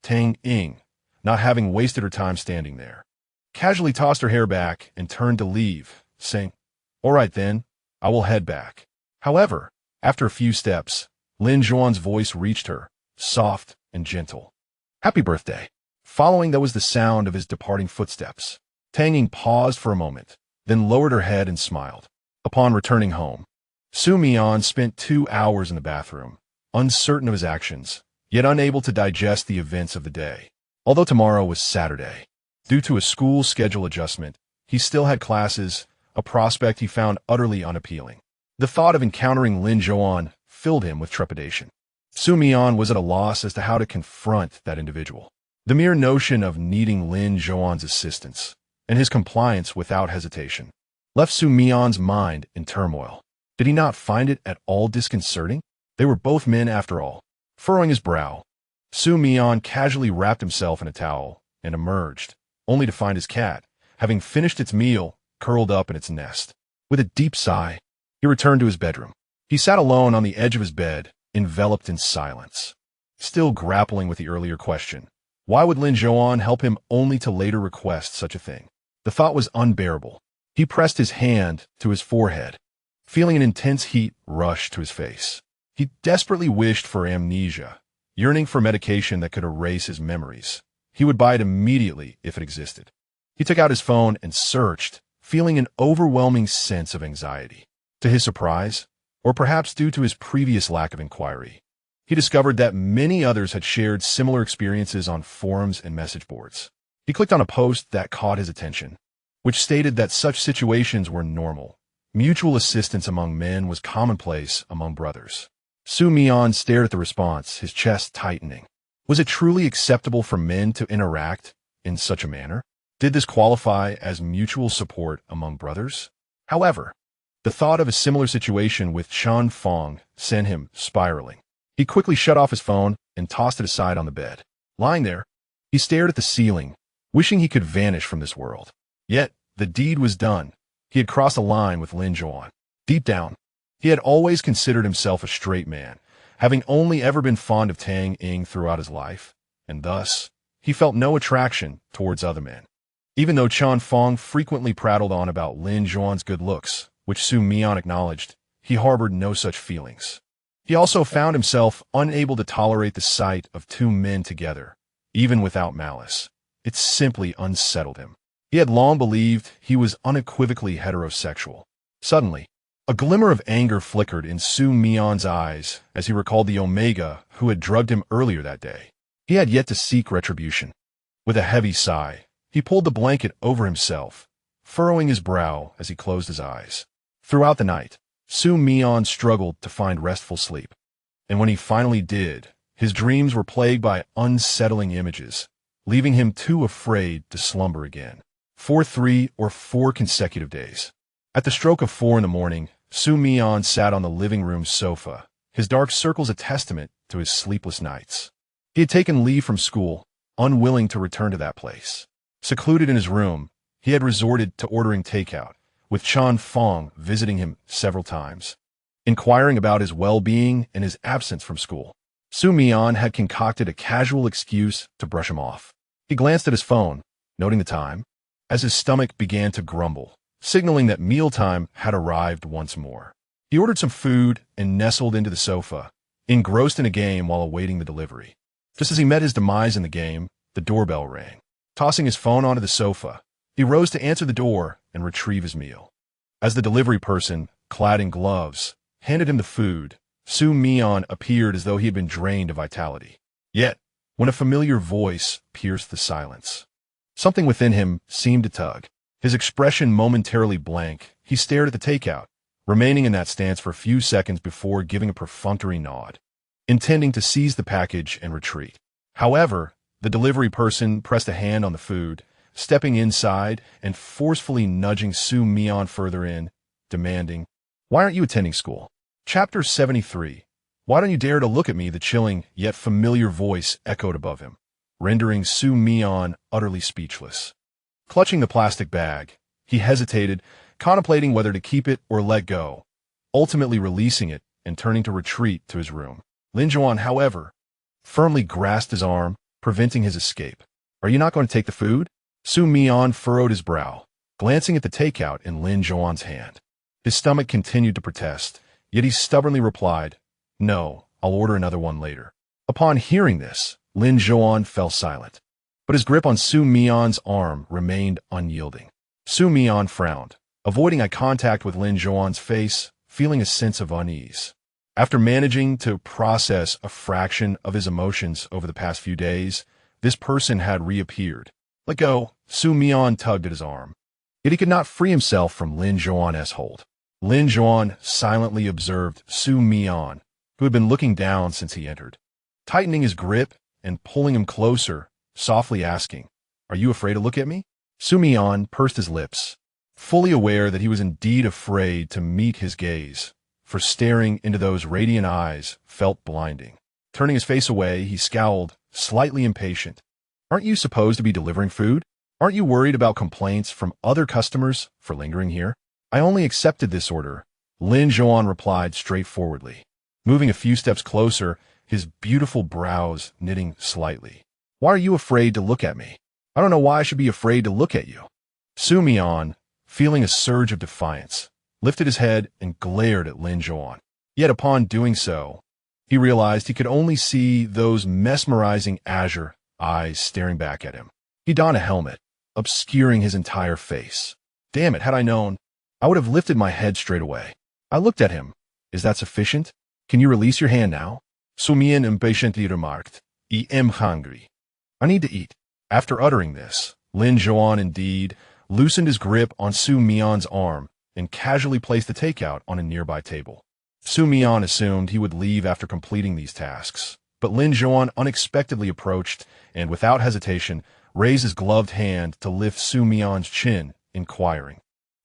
Tang Ing, not having wasted her time standing there. Casually tossed her hair back and turned to leave, saying, "All right then, I will head back." However, after a few steps, Lin Zhouan's voice reached her, soft and gentle. "Happy birthday." Following that was the sound of his departing footsteps. Tang Ing paused for a moment, then lowered her head and smiled. Upon returning home, Xu Mian spent 2 hours in the bathroom, uncertain of his actions, yet unable to digest the events of the day. Although tomorrow was Saturday, due to a school schedule adjustment, he still had classes, a prospect he found utterly unappealing. The thought of encountering Lin Zhouan filled him with trepidation. Xu Mian was at a loss as to how to confront that individual. The mere notion of needing Lin Zhouan's assistance, and his compliance without hesitation, left Xu Mian's mind in turmoil. Did he not find it at all disconcerting? They were both men after all. Furrowing his brow, Xu Mian casually wrapped himself in a towel and emerged, only to find his cat, having finished its meal, curled up in its nest. With a deep sigh, he returned to his bedroom. He sat alone on the edge of his bed, enveloped in silence. Still grappling with the earlier question, why would Lin Zhouan help him only to later request such a thing? The thought was unbearable. He pressed his hand to his forehead, feeling an intense heat rush to his face. He desperately wished for amnesia, yearning for medication that could erase his memories. He would buy it immediately if it existed. He took out his phone and searched, feeling an overwhelming sense of anxiety. To his surprise, or perhaps due to his previous lack of inquiry, he discovered that many others had shared similar experiences on forums and message boards. He clicked on a post that caught his attention, which stated that such situations were normal. Mutual assistance among men was commonplace among brothers. Xu Mian stared at the response, his chest tightening. Was it truly acceptable for men to interact in such a manner? Did this qualify as mutual support among brothers? However, the thought of a similar situation with Chan Fong sent him spiraling. He quickly shut off his phone and tossed it aside on the bed. Lying there, he stared at the ceiling, wishing he could vanish from this world. Yet, the deed was done. He had crossed a line with Lin Zhouan. Deep down, he had always considered himself a straight man, having only ever been fond of Tang Ing throughout his life, and thus, he felt no attraction towards other men. Even though Chan Fong frequently prattled on about Lin Zhouan's good looks, which Xu Mian acknowledged, he harbored no such feelings. He also found himself unable to tolerate the sight of two men together, even without malice. It simply unsettled him. He had long believed he was unequivocally heterosexual. Suddenly, a glimmer of anger flickered in Xu Mian's eyes as he recalled the Omega who had drugged him earlier that day. He had yet to seek retribution. With a heavy sigh, he pulled the blanket over himself, furrowing his brow as he closed his eyes. Throughout the night, Xu Mian struggled to find restful sleep. And when he finally did, his dreams were plagued by unsettling images, leaving him too afraid to slumber again. For 3 or 4 consecutive days. At the stroke of 4 in the morning, Xu Mian sat on the living room sofa, his dark circles a testament to his sleepless nights. He had taken leave from school, unwilling to return to that place. Secluded in his room, he had resorted to ordering takeout, with Chan Fong visiting him several times, inquiring about his well-being and his absence from school. Xu Mian had concocted a casual excuse to brush him off. He glanced at his phone, noting the time, as his stomach began to grumble, signaling that mealtime had arrived once more. He ordered some food and nestled into the sofa, engrossed in a game while awaiting the delivery. Just as he met his demise in the game, the doorbell rang. Tossing his phone onto the sofa, he rose to answer the door and retrieve his meal. As the delivery person, clad in gloves, handed him the food, Xu Mian appeared as though he had been drained of vitality. Yet, when a familiar voice pierced the silence, something within him seemed to tug. His expression momentarily blank, he stared at the takeout, remaining in that stance for a few seconds before giving a perfunctory nod, intending to seize the package and retreat. However, the delivery person pressed a hand on the food, stepping inside and forcefully nudging Xu Mian further in, demanding, "Why aren't you attending school?" Chapter 73. Why don't you dare to look at me? The chilling yet familiar voice echoed above him, rendering Xu Mian utterly speechless. Clutching the plastic bag, he hesitated, contemplating whether to keep it or let go, ultimately releasing it and turning to retreat to his room. Lin Zhouan, however, firmly grasped his arm, preventing his escape. "Are you not going to take the food?" Xu Mian furrowed his brow, glancing at the takeout in Lin Zhouan's hand. His stomach continued to protest, yet he stubbornly replied, "No, I'll order another one later." Upon hearing this, Lin Zhouan fell silent, but his grip on Xu Mian's arm remained unyielding. Xu Mian frowned, avoiding eye contact with Lin Zhouan's face, feeling a sense of unease. After managing to process a fraction of his emotions over the past few days, this person had reappeared. "Let go." Xu Mian tugged at his arm, yet he could not free himself from Lin Zhouan's hold. Lin Zhouan silently observed Xu Mian, who had been looking down since he entered, tightening his grip and pulling him closer, softly asking, "Are you afraid to look at me?" Xu Mian pursed his lips, fully aware that he was indeed afraid to meet his gaze, for staring into those radiant eyes felt blinding. Turning his face away, he scowled, slightly impatient. "Aren't you supposed to be delivering food? Aren't you worried about complaints from other customers for lingering here?" "I only accepted this order," Lin Zhouan replied straightforwardly, moving a few steps closer, his beautiful brows knitting slightly. "Why are you afraid to look at me?" "I don't know why I should be afraid to look at you." Xu Mian, feeling a surge of defiance, lifted his head and glared at Lin Zhouan. Yet upon doing so, he realized he could only see those mesmerizing azure eyes staring back at him. He donned a helmet, obscuring his entire face. Damn it, had I known, I would have lifted my head straight away. I looked at him. "Is that sufficient? Can you release your hand now?" Xu Mian impatiently remarked, "I am hungry. I need to eat." After uttering this, Lin Zhouan indeed loosened his grip on Xu Mian's arm and casually placed the takeout on a nearby table. Xu Mian assumed he would leave after completing these tasks, but Lin Zhouan unexpectedly approached and, without hesitation, raised his gloved hand to lift Xu Mian's chin, inquiring,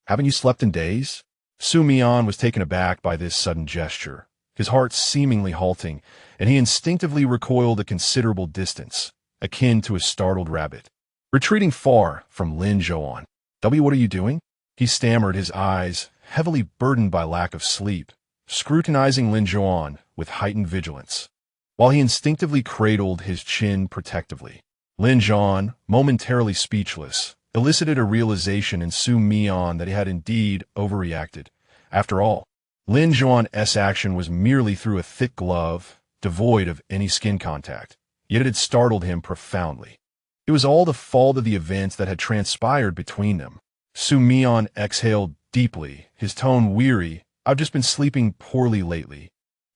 "Haven't you slept in days?" Xu Mian was taken aback by this sudden gesture, his heart seemingly halting, and he instinctively recoiled a considerable distance, akin to a startled rabbit, retreating far from Lin Zhouan. "What are you doing?" he stammered, his eyes heavily burdened by lack of sleep, scrutinizing Lin Zhouan with heightened vigilance, while he instinctively cradled his chin protectively. Lin Zhouan, momentarily speechless, elicited a realization in Xu Mian that he had indeed overreacted. After all, Lin Zhouan's action was merely through a thick glove, devoid of any skin contact, yet it had startled him profoundly. It was all the fault of the events that had transpired between them. Xu Mian exhaled deeply, his tone weary. "I've just been sleeping poorly lately,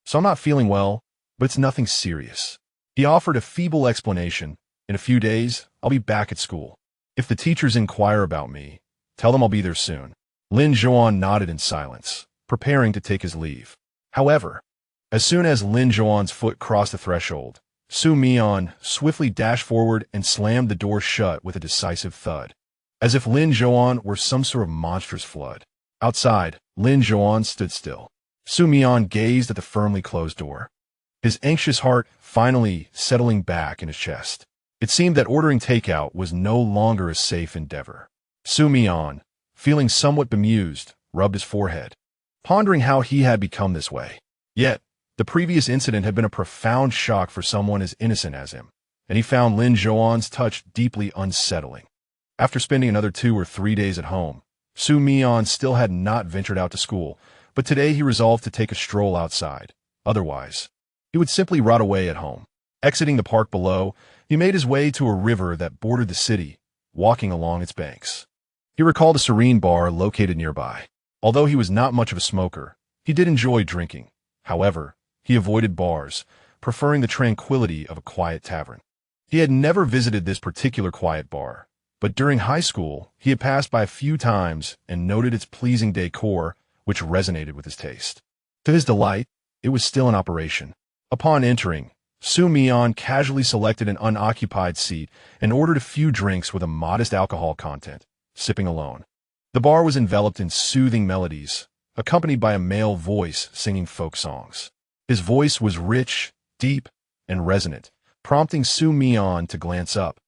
so I'm not feeling well, but it's nothing serious." He offered a feeble explanation. "In a few days, I'll be back at school. If the teachers inquire about me, tell them I'll be there soon." Lin Zhouan nodded in silence, preparing to take his leave. However, as soon as Lin Zhouan's foot crossed the threshold, Xu Mian swiftly dashed forward and slammed the door shut with a decisive thud, as if Lin Zhouan were some sort of monstrous flood. Outside, Lin Zhouan stood still. Xu Mian gazed at the firmly closed door, his anxious heart finally settling back in his chest. It seemed that ordering takeout was no longer a safe endeavor. Xu Mian, feeling somewhat bemused, rubbed his forehead, pondering how he had become this way. Yet, the previous incident had been a profound shock for someone as innocent as him, and he found Lin Zhouan's touch deeply unsettling. After spending another 2 or 3 days at home, Xu Mian still had not ventured out to school, but today he resolved to take a stroll outside. Otherwise, he would simply rot away at home. Exiting the park below, he made his way to a river that bordered the city, walking along its banks. He recalled a serene bar located nearby. Although he was not much of a smoker, he did enjoy drinking. However, he avoided bars, preferring the tranquility of a quiet tavern. He had never visited this particular quiet bar, but during high school, he had passed by a few times and noted its pleasing decor, which resonated with his taste. To his delight, it was still in operation. Upon entering, Xu Mian casually selected an unoccupied seat and ordered a few drinks with a modest alcohol content, sipping alone. The bar was enveloped in soothing melodies, accompanied by a male voice singing folk songs. His voice was rich, deep, and resonant, prompting Xu Mian to glance up.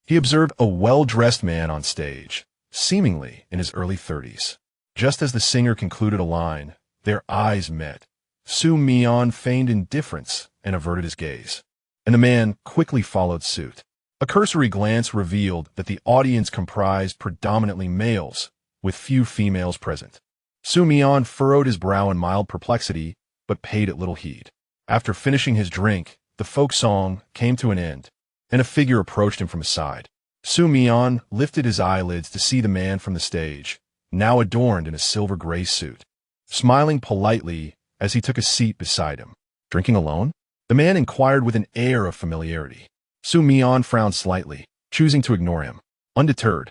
He observed a well-dressed man on stage, seemingly in his early 30s. Just as the singer concluded a line, their eyes met, Xu Mian feigned indifference and averted his gaze, and the man quickly followed suit. A cursory glance revealed that the audience comprised predominantly males, with few females present. Xu Mian furrowed his brow in mild perplexity, but paid it little heed. After finishing his drink, the folk song came to an end, and a figure approached him from his side. Xu Mian lifted his eyelids to see the man from the stage, now adorned in a silver-gray suit, smiling politely as he took a seat beside him. "Drinking alone?" the man inquired with an air of familiarity. Xu Mian frowned slightly, choosing to ignore him. Undeterred,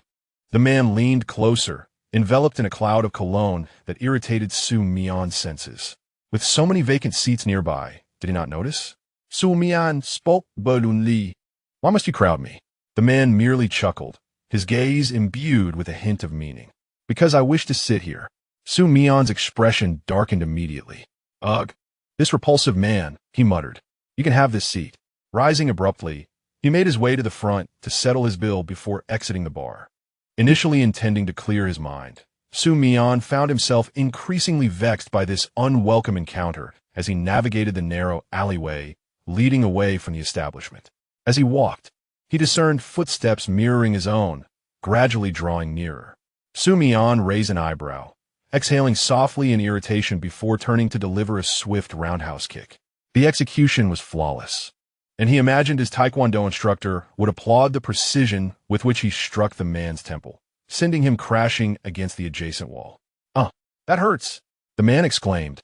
the man leaned closer, enveloped in a cloud of cologne that irritated Xu Mian's senses. With so many vacant seats nearby, did he not notice? Xu Mian spoke balloonly. "Why must you crowd me?" The man merely chuckled, his gaze imbued with a hint of meaning. "Because I wish to sit here." Xu Mian's expression darkened immediately. "Ugh, this repulsive man," he muttered. "You can have this seat." Rising abruptly, he made his way to the front to settle his bill before exiting the bar. Initially intending to clear his mind, Xu Mian found himself increasingly vexed by this unwelcome encounter as he navigated the narrow alleyway leading away from the establishment. As he walked, he discerned footsteps mirroring his own, gradually drawing nearer. Xu Mian raised an eyebrow, exhaling softly in irritation before turning to deliver a swift roundhouse kick. The execution was flawless, and he imagined his Taekwondo instructor would applaud the precision with which he struck the man's temple, sending him crashing against the adjacent wall. That hurts," the man exclaimed,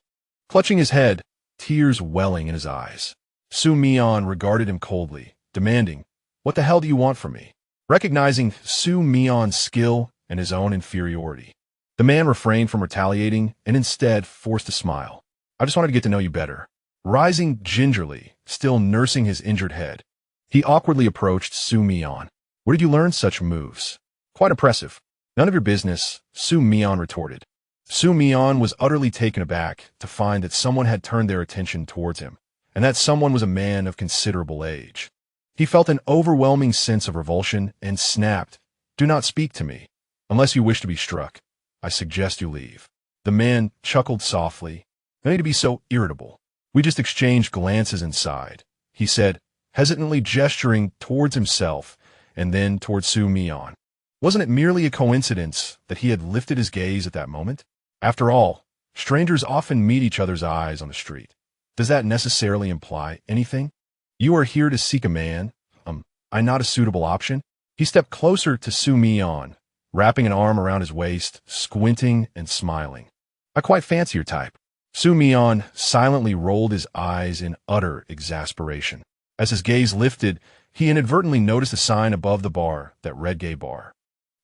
clutching his head, tears welling in his eyes. Xu Mian regarded him coldly, demanding, "What the hell do you want from me?" Recognizing Xu Mian's skill and his own inferiority, the man refrained from retaliating and instead forced a smile. "I just wanted to get to know you better." Rising gingerly, still nursing his injured head, he awkwardly approached Xu Mian. "Where did you learn such moves?" "Quite impressive." "None of your business," Xu Mian retorted. Xu Mian was utterly taken aback to find that someone had turned their attention towards him, and that someone was a man of considerable age. He felt an overwhelming sense of revulsion and snapped, "Do not speak to me. Unless you wish to be struck, I suggest you leave." The man chuckled softly. "No need to be so irritable. We just exchanged glances inside," he said, hesitantly gesturing towards himself and then towards Xu Mian. Wasn't it merely a coincidence that he had lifted his gaze at that moment? After all, strangers often meet each other's eyes on the street. Does that necessarily imply anything? "You are here to seek a man. I'm not a suitable option?" He stepped closer to Xu Mian, wrapping an arm around his waist, squinting and smiling. "I quite fancy your type." Xu Mian silently rolled his eyes in utter exasperation. As his gaze lifted, he inadvertently noticed a sign above the bar that read "Gay Bar."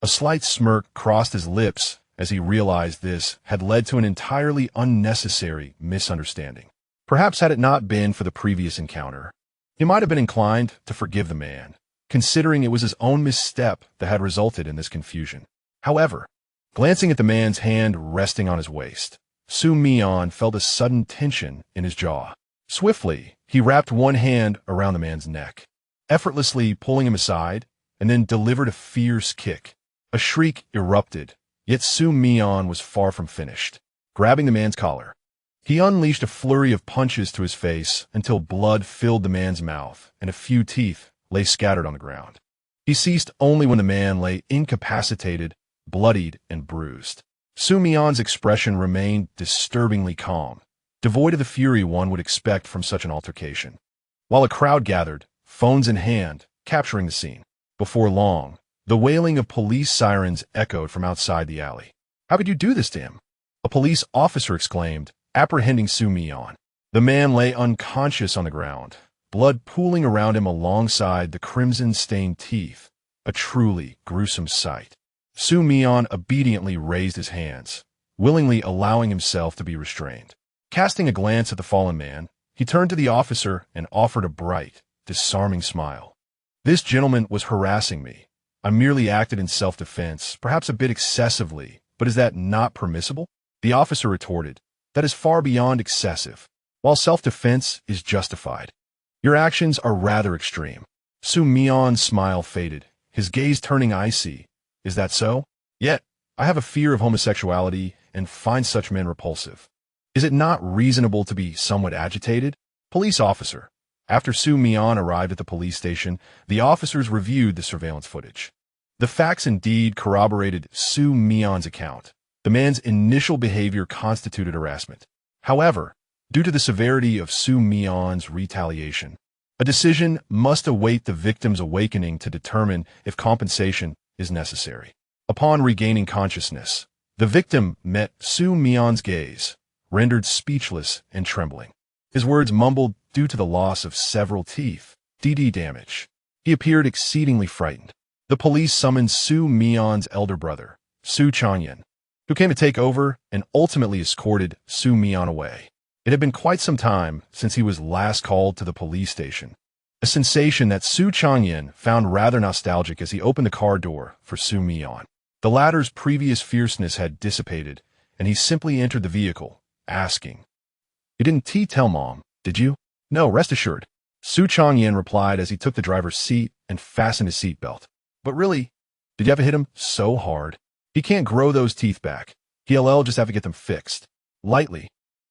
A slight smirk crossed his lips as he realized this had led to an entirely unnecessary misunderstanding. Perhaps had it not been for the previous encounter, he might have been inclined to forgive the man, considering it was his own misstep that had resulted in this confusion. However, glancing at the man's hand resting on his waist, Xu Mian felt a sudden tension in his jaw. Swiftly, he wrapped one hand around the man's neck, effortlessly pulling him aside, and then delivered a fierce kick. A shriek erupted, yet Xu Mian was far from finished. Grabbing the man's collar, he unleashed a flurry of punches to his face until blood filled the man's mouth and a few teeth lay scattered on the ground. He ceased only when the man lay incapacitated, bloodied, and bruised. Xu Mian's expression remained disturbingly calm, devoid of the fury one would expect from such an altercation. While a crowd gathered, phones in hand, capturing the scene. Before long, the wailing of police sirens echoed from outside the alley. "How could you do this to him?" a police officer exclaimed, apprehending Xu Mian. The man lay unconscious on the ground, blood pooling around him alongside the crimson-stained teeth, a truly gruesome sight. Xu Mian obediently raised his hands, willingly allowing himself to be restrained. Casting a glance at the fallen man, he turned to the officer and offered a bright, disarming smile. "This gentleman was harassing me. I merely acted in self-defense, perhaps a bit excessively, but is that not permissible?" The officer retorted, "That is far beyond excessive, while self-defense is justified. Your actions are rather extreme." Xu Mian's smile faded, his gaze turning icy. "Is that so? Yet, I have a fear of homosexuality and find such men repulsive." Is it not reasonable to be somewhat agitated? Police officer. After Xu Mian arrived at the police station, the officers reviewed the surveillance footage. The facts indeed corroborated Xu Mian's account. The man's initial behavior constituted harassment. However, due to the severity of Xu Mian's retaliation, a decision must await the victim's awakening to determine if compensation is necessary. Upon regaining consciousness, the victim met Xu Mian's gaze, rendered speechless and trembling. His words mumbled due to the loss of several teeth, damage. He appeared exceedingly frightened. The police summoned Xu Mian's elder brother, Xu Mian, who came to take over and ultimately escorted Xu Mian away. It had been quite some time since he was last called to the police station, a sensation that Xu Mian found rather nostalgic as he opened the car door for Xu Mian. The latter's previous fierceness had dissipated, and he simply entered the vehicle, asking, "You didn't tell Mom, did you?" "No, rest assured," Xu Mian replied as he took the driver's seat and fastened his seatbelt. "But really, did you ever hit him so hard? He can't grow those teeth back. He'll just have to get them fixed." Lightly.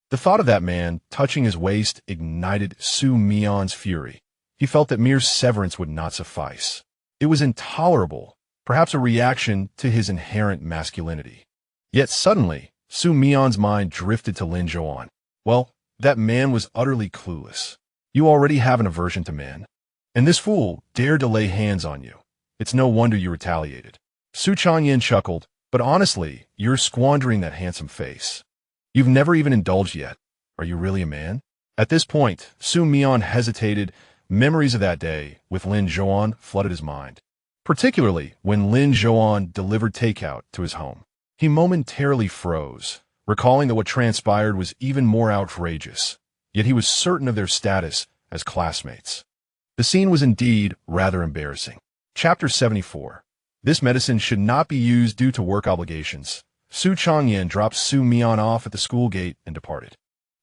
The thought of that man touching his waist ignited Xu Mian's fury. He felt that mere severance would not suffice. It was intolerable, perhaps a reaction to his inherent masculinity. Yet suddenly, Xu Mian's mind drifted to Lin Zhouan. Well, that man was utterly clueless. You already have an aversion to men, and this fool dared to lay hands on you. It's no wonder you retaliated. Xu Mian chuckled, but honestly, you're squandering that handsome face. You've never even indulged yet. Are you really a man? At this point, Xu Mian hesitated. Memories of that day with Lin Zhouan flooded his mind, particularly when Lin Zhouan delivered takeout to his home. He momentarily froze, recalling that what transpired was even more outrageous, yet he was certain of their status as classmates. The scene was indeed rather embarrassing. Chapter 74. This medicine should not be used due to work obligations. Xu Mian dropped Xu Mian off at the school gate and departed.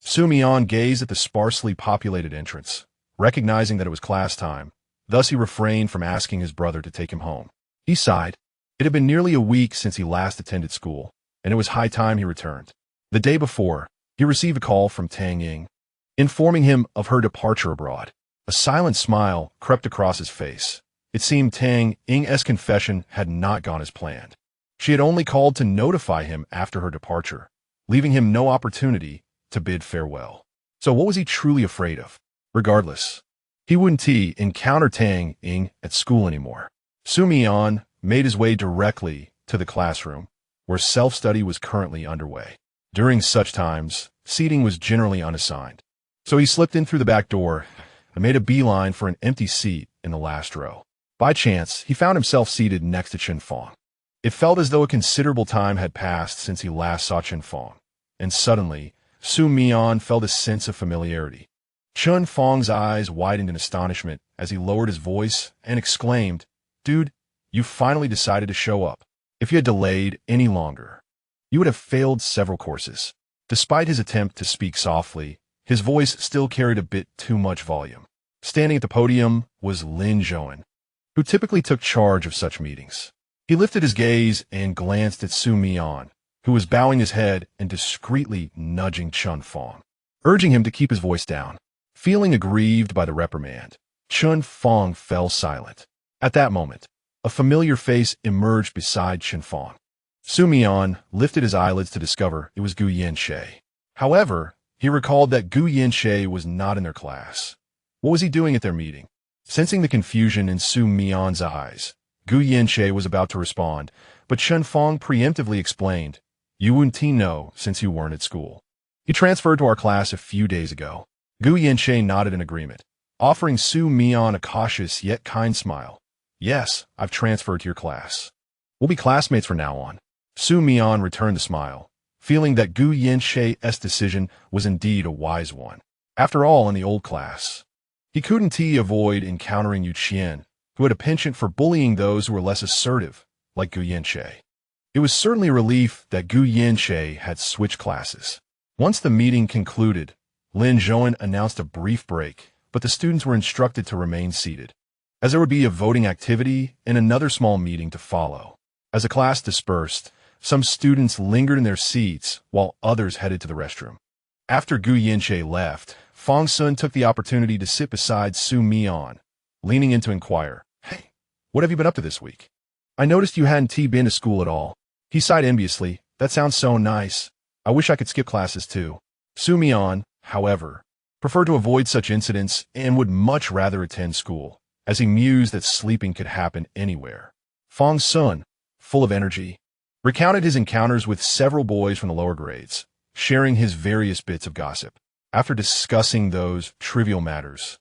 Xu Mian gazed at the sparsely populated entrance, recognizing that it was class time. Thus he refrained from asking his brother to take him home. He sighed. It had been nearly a week since he last attended school, and it was high time he returned. The day before, he received a call from Tang Ying, informing him of her departure abroad. A silent smile crept across his face. It seemed Tang Ying's confession had not gone as planned. She had only called to notify him after her departure, leaving him no opportunity to bid farewell. So what was he truly afraid of? Regardless, he wouldn't encounter Tang Ying at school anymore. Xu Mian made his way directly to the classroom, where self-study was currently underway. During such times, seating was generally unassigned. So he slipped in through the back door and made a beeline for an empty seat in the last row. By chance, he found himself seated next to Chen Fong. It felt as though a considerable time had passed since he last saw Chen Fong, and suddenly, Xu Mian felt a sense of familiarity. Chen Fong's eyes widened in astonishment as he lowered his voice and exclaimed, "Dude, you finally decided to show up. If you had delayed any longer, you would have failed several courses." Despite his attempt to speak softly, his voice still carried a bit too much volume. Standing at the podium was Lin Zhouan, who typically took charge of such meetings. He lifted his gaze and glanced at Xu Mian, who was bowing his head and discreetly nudging Chen Fong, urging him to keep his voice down. Feeling aggrieved by the reprimand, Chen Fong fell silent. At that moment, a familiar face emerged beside Chen Fong. Xu Mian lifted his eyelids to discover it was Gu Yanxie. However, he recalled that Gu Yanxie was not in their class. What was he doing at their meeting? Sensing the confusion in Xu Mian's eyes, Gu Yanxie was about to respond, but Chen Fong preemptively explained, "You wouldn't know since you weren't at school. He transferred to our class a few days ago." Gu Yanxie nodded in agreement, offering Xu Mian a cautious yet kind smile. "Yes, I've transferred to your class. We'll be classmates from now on." Xu Mian returned the smile, feeling that Gu Yanxie's decision was indeed a wise one. After all, in the old class, he couldn't avoid encountering Yu Qian, who had a penchant for bullying those who were less assertive, like Gu Yanxie. It was certainly a relief that Gu Yanxie had switched classes. Once the meeting concluded, Lin Zhouan announced a brief break, but the students were instructed to remain seated, as there would be a voting activity and another small meeting to follow. As the class dispersed, some students lingered in their seats while others headed to the restroom. After Gu Yanxie left, Fong Sun took the opportunity to sit beside Xu Mian, leaning in to inquire, "Hey, what have you been up to this week? I noticed you hadn't been to school at all." He sighed enviously. "That sounds so nice. I wish I could skip classes too." Xu Mian, however, preferred to avoid such incidents and would much rather attend school, as he mused that sleeping could happen anywhere. Fong Sun, full of energy, recounted his encounters with several boys from the lower grades, sharing his various bits of gossip. After discussing those trivial matters,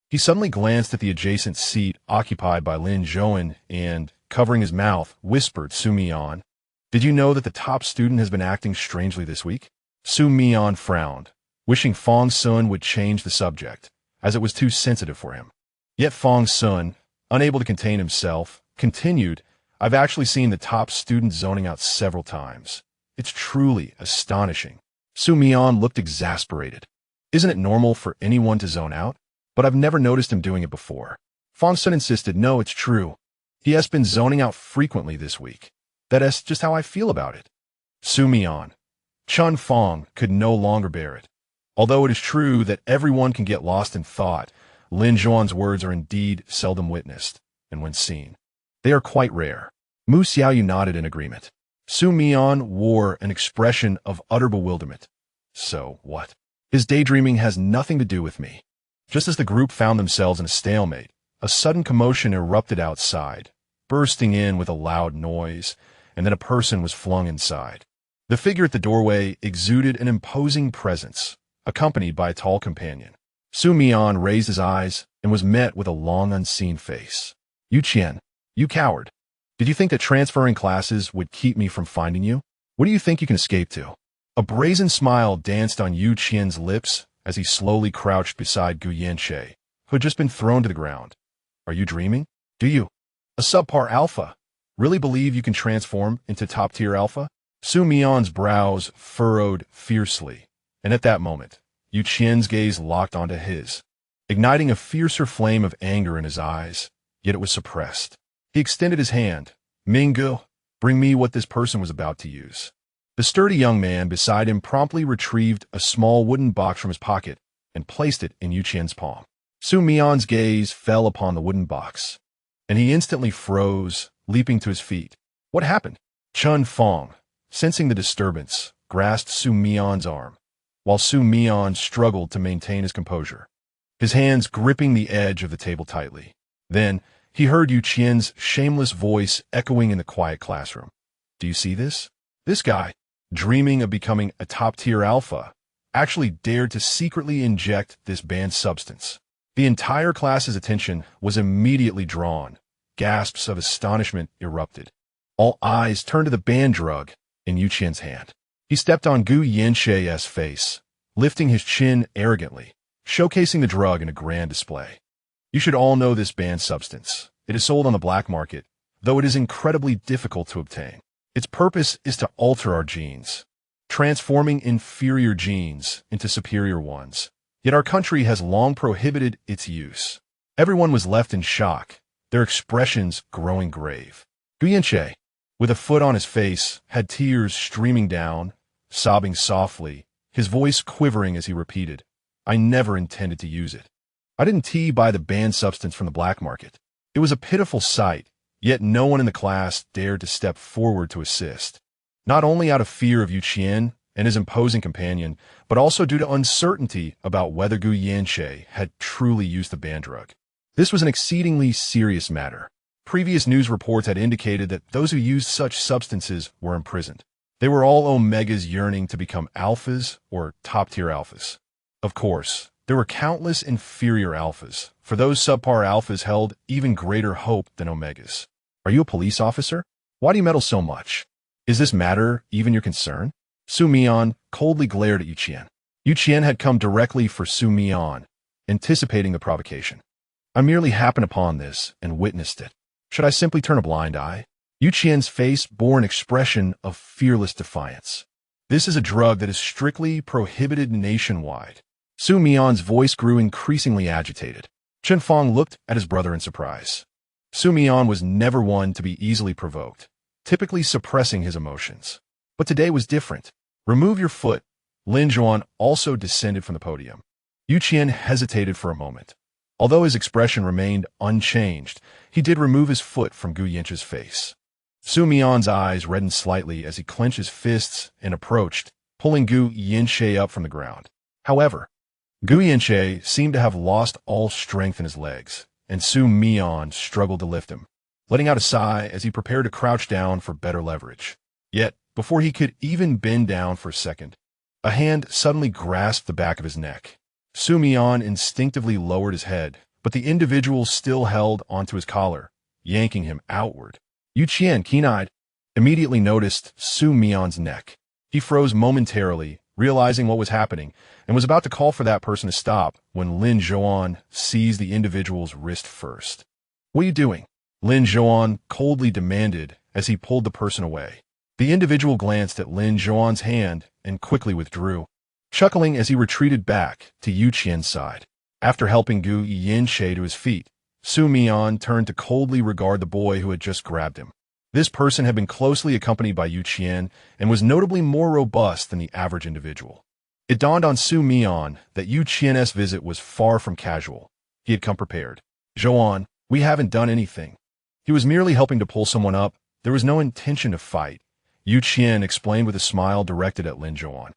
he suddenly glanced at the adjacent seat occupied by Lin Zhouan and, covering his mouth, whispered, "Xu Mian, did you know that the top student has been acting strangely this week?" Xu Mian frowned, wishing Fong Sun would change the subject, as it was too sensitive for him. Yet Fong Sun, unable to contain himself, continued, "I've actually seen the top student zoning out several times. It's truly astonishing." Xu Mian looked exasperated. "Isn't it normal for anyone to zone out? But I've never noticed him doing it before." Fong Sun insisted, "No, it's true. He has been zoning out frequently this week. That's just how I feel about it." Xu Mian, Chun Fong, could no longer bear it. Although it is true that everyone can get lost in thought, Lin Zhouan's words are indeed seldom witnessed, and when seen, they are quite rare. Mu Xiaoyu nodded in agreement. Xu Mian wore an expression of utter bewilderment. "So what? His daydreaming has nothing to do with me." Just as the group found themselves in a stalemate, a sudden commotion erupted outside, bursting in with a loud noise, and then a person was flung inside. The figure at the doorway exuded an imposing presence, accompanied by a tall companion. Xu Mian raised his eyes and was met with a long unseen face. "Yu Qian, you coward. Did you think that transferring classes would keep me from finding you? What do you think you can escape to?" A brazen smile danced on Yu Qian's lips as he slowly crouched beside Gu Yanxie, who had just been thrown to the ground. "Are you dreaming? Do you, a subpar alpha, really believe you can transform into top-tier alpha?" Xu Mian's brows furrowed fiercely, and at that moment, Yu Qian's gaze locked onto his, igniting a fiercer flame of anger in his eyes, yet it was suppressed. He extended his hand. "Minggu, bring me what this person was about to use." The sturdy young man beside him promptly retrieved a small wooden box from his pocket and placed it in Yu Qian's palm. Xu Mian's gaze fell upon the wooden box, and he instantly froze, leaping to his feet. "What happened?" Chun Fong, sensing the disturbance, grasped Xu Mian's arm, while Xu Mian struggled to maintain his composure, his hands gripping the edge of the table tightly. Then, he heard Yu Qian's shameless voice echoing in the quiet classroom. "Do you see this? This guy, dreaming of becoming a top-tier alpha, actually dared to secretly inject this banned substance." The entire class's attention was immediately drawn. Gasps of astonishment erupted. All eyes turned to the banned drug in Yu Qian's hand. He stepped on Gu Yanxie's face, lifting his chin arrogantly, showcasing the drug in a grand display. "You should all know this banned substance. It is sold on the black market, though it is incredibly difficult to obtain. Its purpose is to alter our genes, transforming inferior genes into superior ones. Yet our country has long prohibited its use." Everyone was left in shock, their expressions growing grave. Gu Yanxie, with a foot on his face, had tears streaming down, sobbing softly, his voice quivering as he repeated, "I never intended to use it. I didn't buy the banned substance from the black market." It was a pitiful sight, yet no one in the class dared to step forward to assist, not only out of fear of Yu Qian and his imposing companion, but also due to uncertainty about whether Gu Yanxie had truly used the banned drug. This was an exceedingly serious matter. Previous news reports had indicated that those who used such substances were imprisoned. They were all omegas yearning to become alphas or top-tier alphas. Of course, there were countless inferior alphas, for those subpar alphas held even greater hope than omegas. "Are you a police officer? Why do you meddle so much? Is this matter even your concern?" Xu Mian coldly glared at Yu Qian. Yu Qian had come directly for Xu Mian, anticipating the provocation. "I merely happened upon this and witnessed it. Should I simply turn a blind eye?" Yu Qian's face bore an expression of fearless defiance. "This is a drug that is strictly prohibited nationwide." Xu Mian's voice grew increasingly agitated. Chen Fong looked at his brother in surprise. Xu Mian was never one to be easily provoked, typically suppressing his emotions. But today was different. "Remove your foot," Lin Zhouan also descended from the podium. Xu Qian hesitated for a moment. Although his expression remained unchanged, he did remove his foot from Gu Yinche's face. Xu Mian's eyes reddened slightly as he clenched his fists and approached, pulling Gu Yinche up from the ground. However, Gu Yinche seemed to have lost all strength in his legs, and Xu Mian struggled to lift him, letting out a sigh as he prepared to crouch down for better leverage. Yet, before he could even bend down for a second, a hand suddenly grasped the back of his neck. Xu Mian instinctively lowered his head, but the individual still held onto his collar, yanking him outward. Xu Qian, keen-eyed, immediately noticed Xu Mian's neck. He froze momentarily, realizing what was happening, and was about to call for that person to stop when Lin Zhouan seized the individual's wrist first. "What are you doing?" Lin Zhouan coldly demanded as he pulled the person away. The individual glanced at Lin Zhouan's hand and quickly withdrew, chuckling as he retreated back to Xu Qian's side. After helping Gu Yinche to his feet, Xu Mian turned to coldly regard the boy who had just grabbed him. This person had been closely accompanied by Xu Qian and was notably more robust than the average individual. It dawned on Xu Mian that Xu Qian's visit was far from casual. He had come prepared. "Zhouan, we haven't done anything. He was merely helping to pull someone up. There was no intention to fight," Xu Qian explained with a smile directed at Lin Zhouan.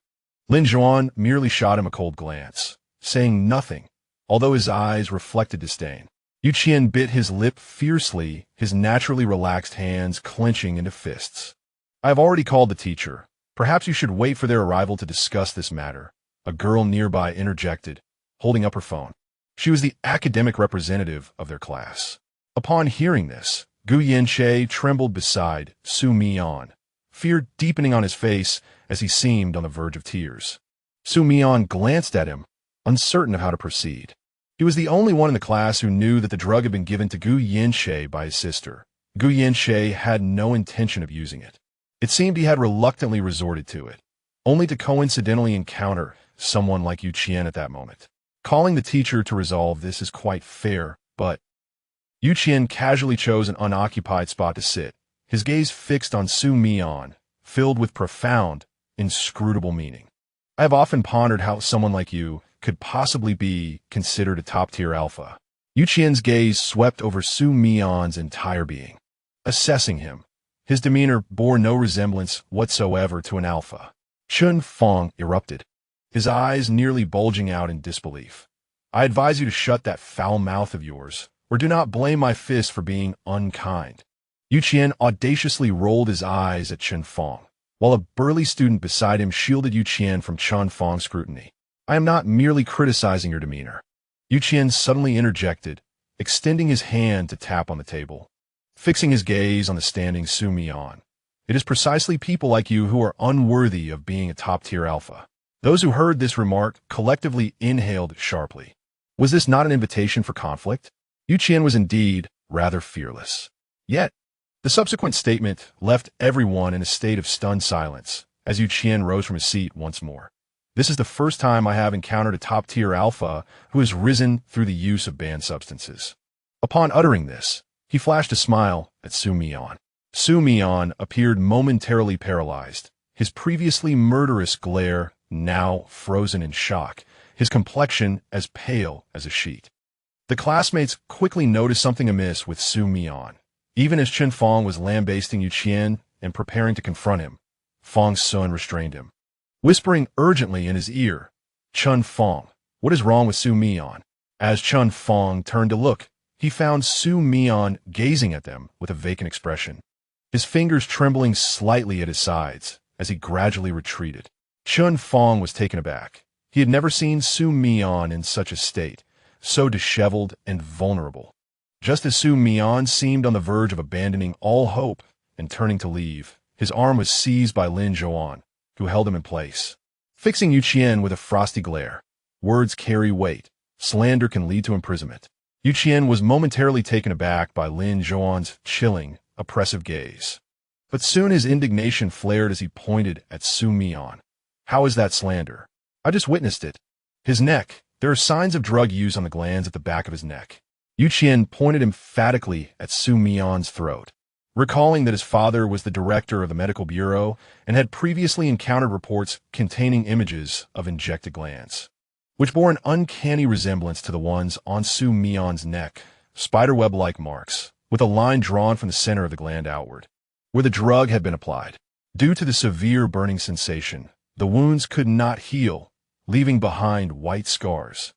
Lin Zhouan merely shot him a cold glance, saying nothing, although his eyes reflected disdain. Xu Qian bit his lip fiercely, his naturally relaxed hands clenching into fists. "I have already called the teacher. Perhaps you should wait for their arrival to discuss this matter," a girl nearby interjected, holding up her phone. She was the academic representative of their class. Upon hearing this, Gu Yinche trembled beside Xu Mian, fear deepening on his face as he seemed on the verge of tears. Xu Mian glanced at him, uncertain of how to proceed. He was the only one in the class who knew that the drug had been given to Gu Yinche by his sister. Gu Yinche had no intention of using it. It seemed he had reluctantly resorted to it, only to coincidentally encounter someone like Xu Qian at that moment. Calling the teacher to resolve this is quite fair, but Xu Qian casually chose an unoccupied spot to sit, his gaze fixed on Xu Mian, filled with profound, inscrutable meaning. "I have often pondered how someone like you could possibly be considered a top-tier alpha." Xu Qian's gaze swept over Xu Mian's entire being. Assessing him, his demeanor bore no resemblance whatsoever to an alpha. Chun Fong erupted, his eyes nearly bulging out in disbelief. "I advise you to shut that foul mouth of yours, or do not blame my fist for being unkind." Xu Qian audaciously rolled his eyes at Chun Fong, while a burly student beside him shielded Xu Qian from Chun Fong's scrutiny. "I am not merely criticizing your demeanor." Xu Qian suddenly interjected, extending his hand to tap on the table. Fixing his gaze on the standing Xu Mian. "It is precisely people like you who are unworthy of being a top-tier alpha." Those who heard this remark collectively inhaled sharply. Was this not an invitation for conflict? Xu Qian was indeed rather fearless. Yet, the subsequent statement left everyone in a state of stunned silence as Xu Qian rose from his seat once more. "This is the first time I have encountered a top-tier alpha who has risen through the use of banned substances." Upon uttering this, he flashed a smile at Xu Mian. Xu Mian appeared momentarily paralyzed, his previously murderous glare now frozen in shock, his complexion as pale as a sheet. The classmates quickly noticed something amiss with Xu Mian. Even as Chun Fong was lambasting Xu Qian and preparing to confront him, Fong Sun restrained him. Whispering urgently in his ear, "Chun Fong, what is wrong with Xu Mian?" As Chun Fong turned to look, he found Xu Mian gazing at them with a vacant expression, his fingers trembling slightly at his sides as he gradually retreated. Chun Fong was taken aback. He had never seen Xu Mian in such a state, so disheveled and vulnerable. Just as Xu Mian seemed on the verge of abandoning all hope and turning to leave, his arm was seized by Lin Zhouan, who held him in place. Fixing Xu Qian with a frosty glare, "Words carry weight. Slander can lead to imprisonment." Xu Qian was momentarily taken aback by Lin Zhouan's chilling, oppressive gaze. But soon his indignation flared as he pointed at Xu Mian. "How is that slander? I just witnessed it. His neck, there are signs of drug use on the glands at the back of his neck." Xu Qian pointed emphatically at Xu Mian's throat. recalling that his father was the director of the medical bureau and had previously encountered reports containing images of injected glands, which bore an uncanny resemblance to the ones on Xu Mian's neck, spiderweb-like marks, with a line drawn from the center of the gland outward, where the drug had been applied. Due to the severe burning sensation, the wounds could not heal, leaving behind white scars.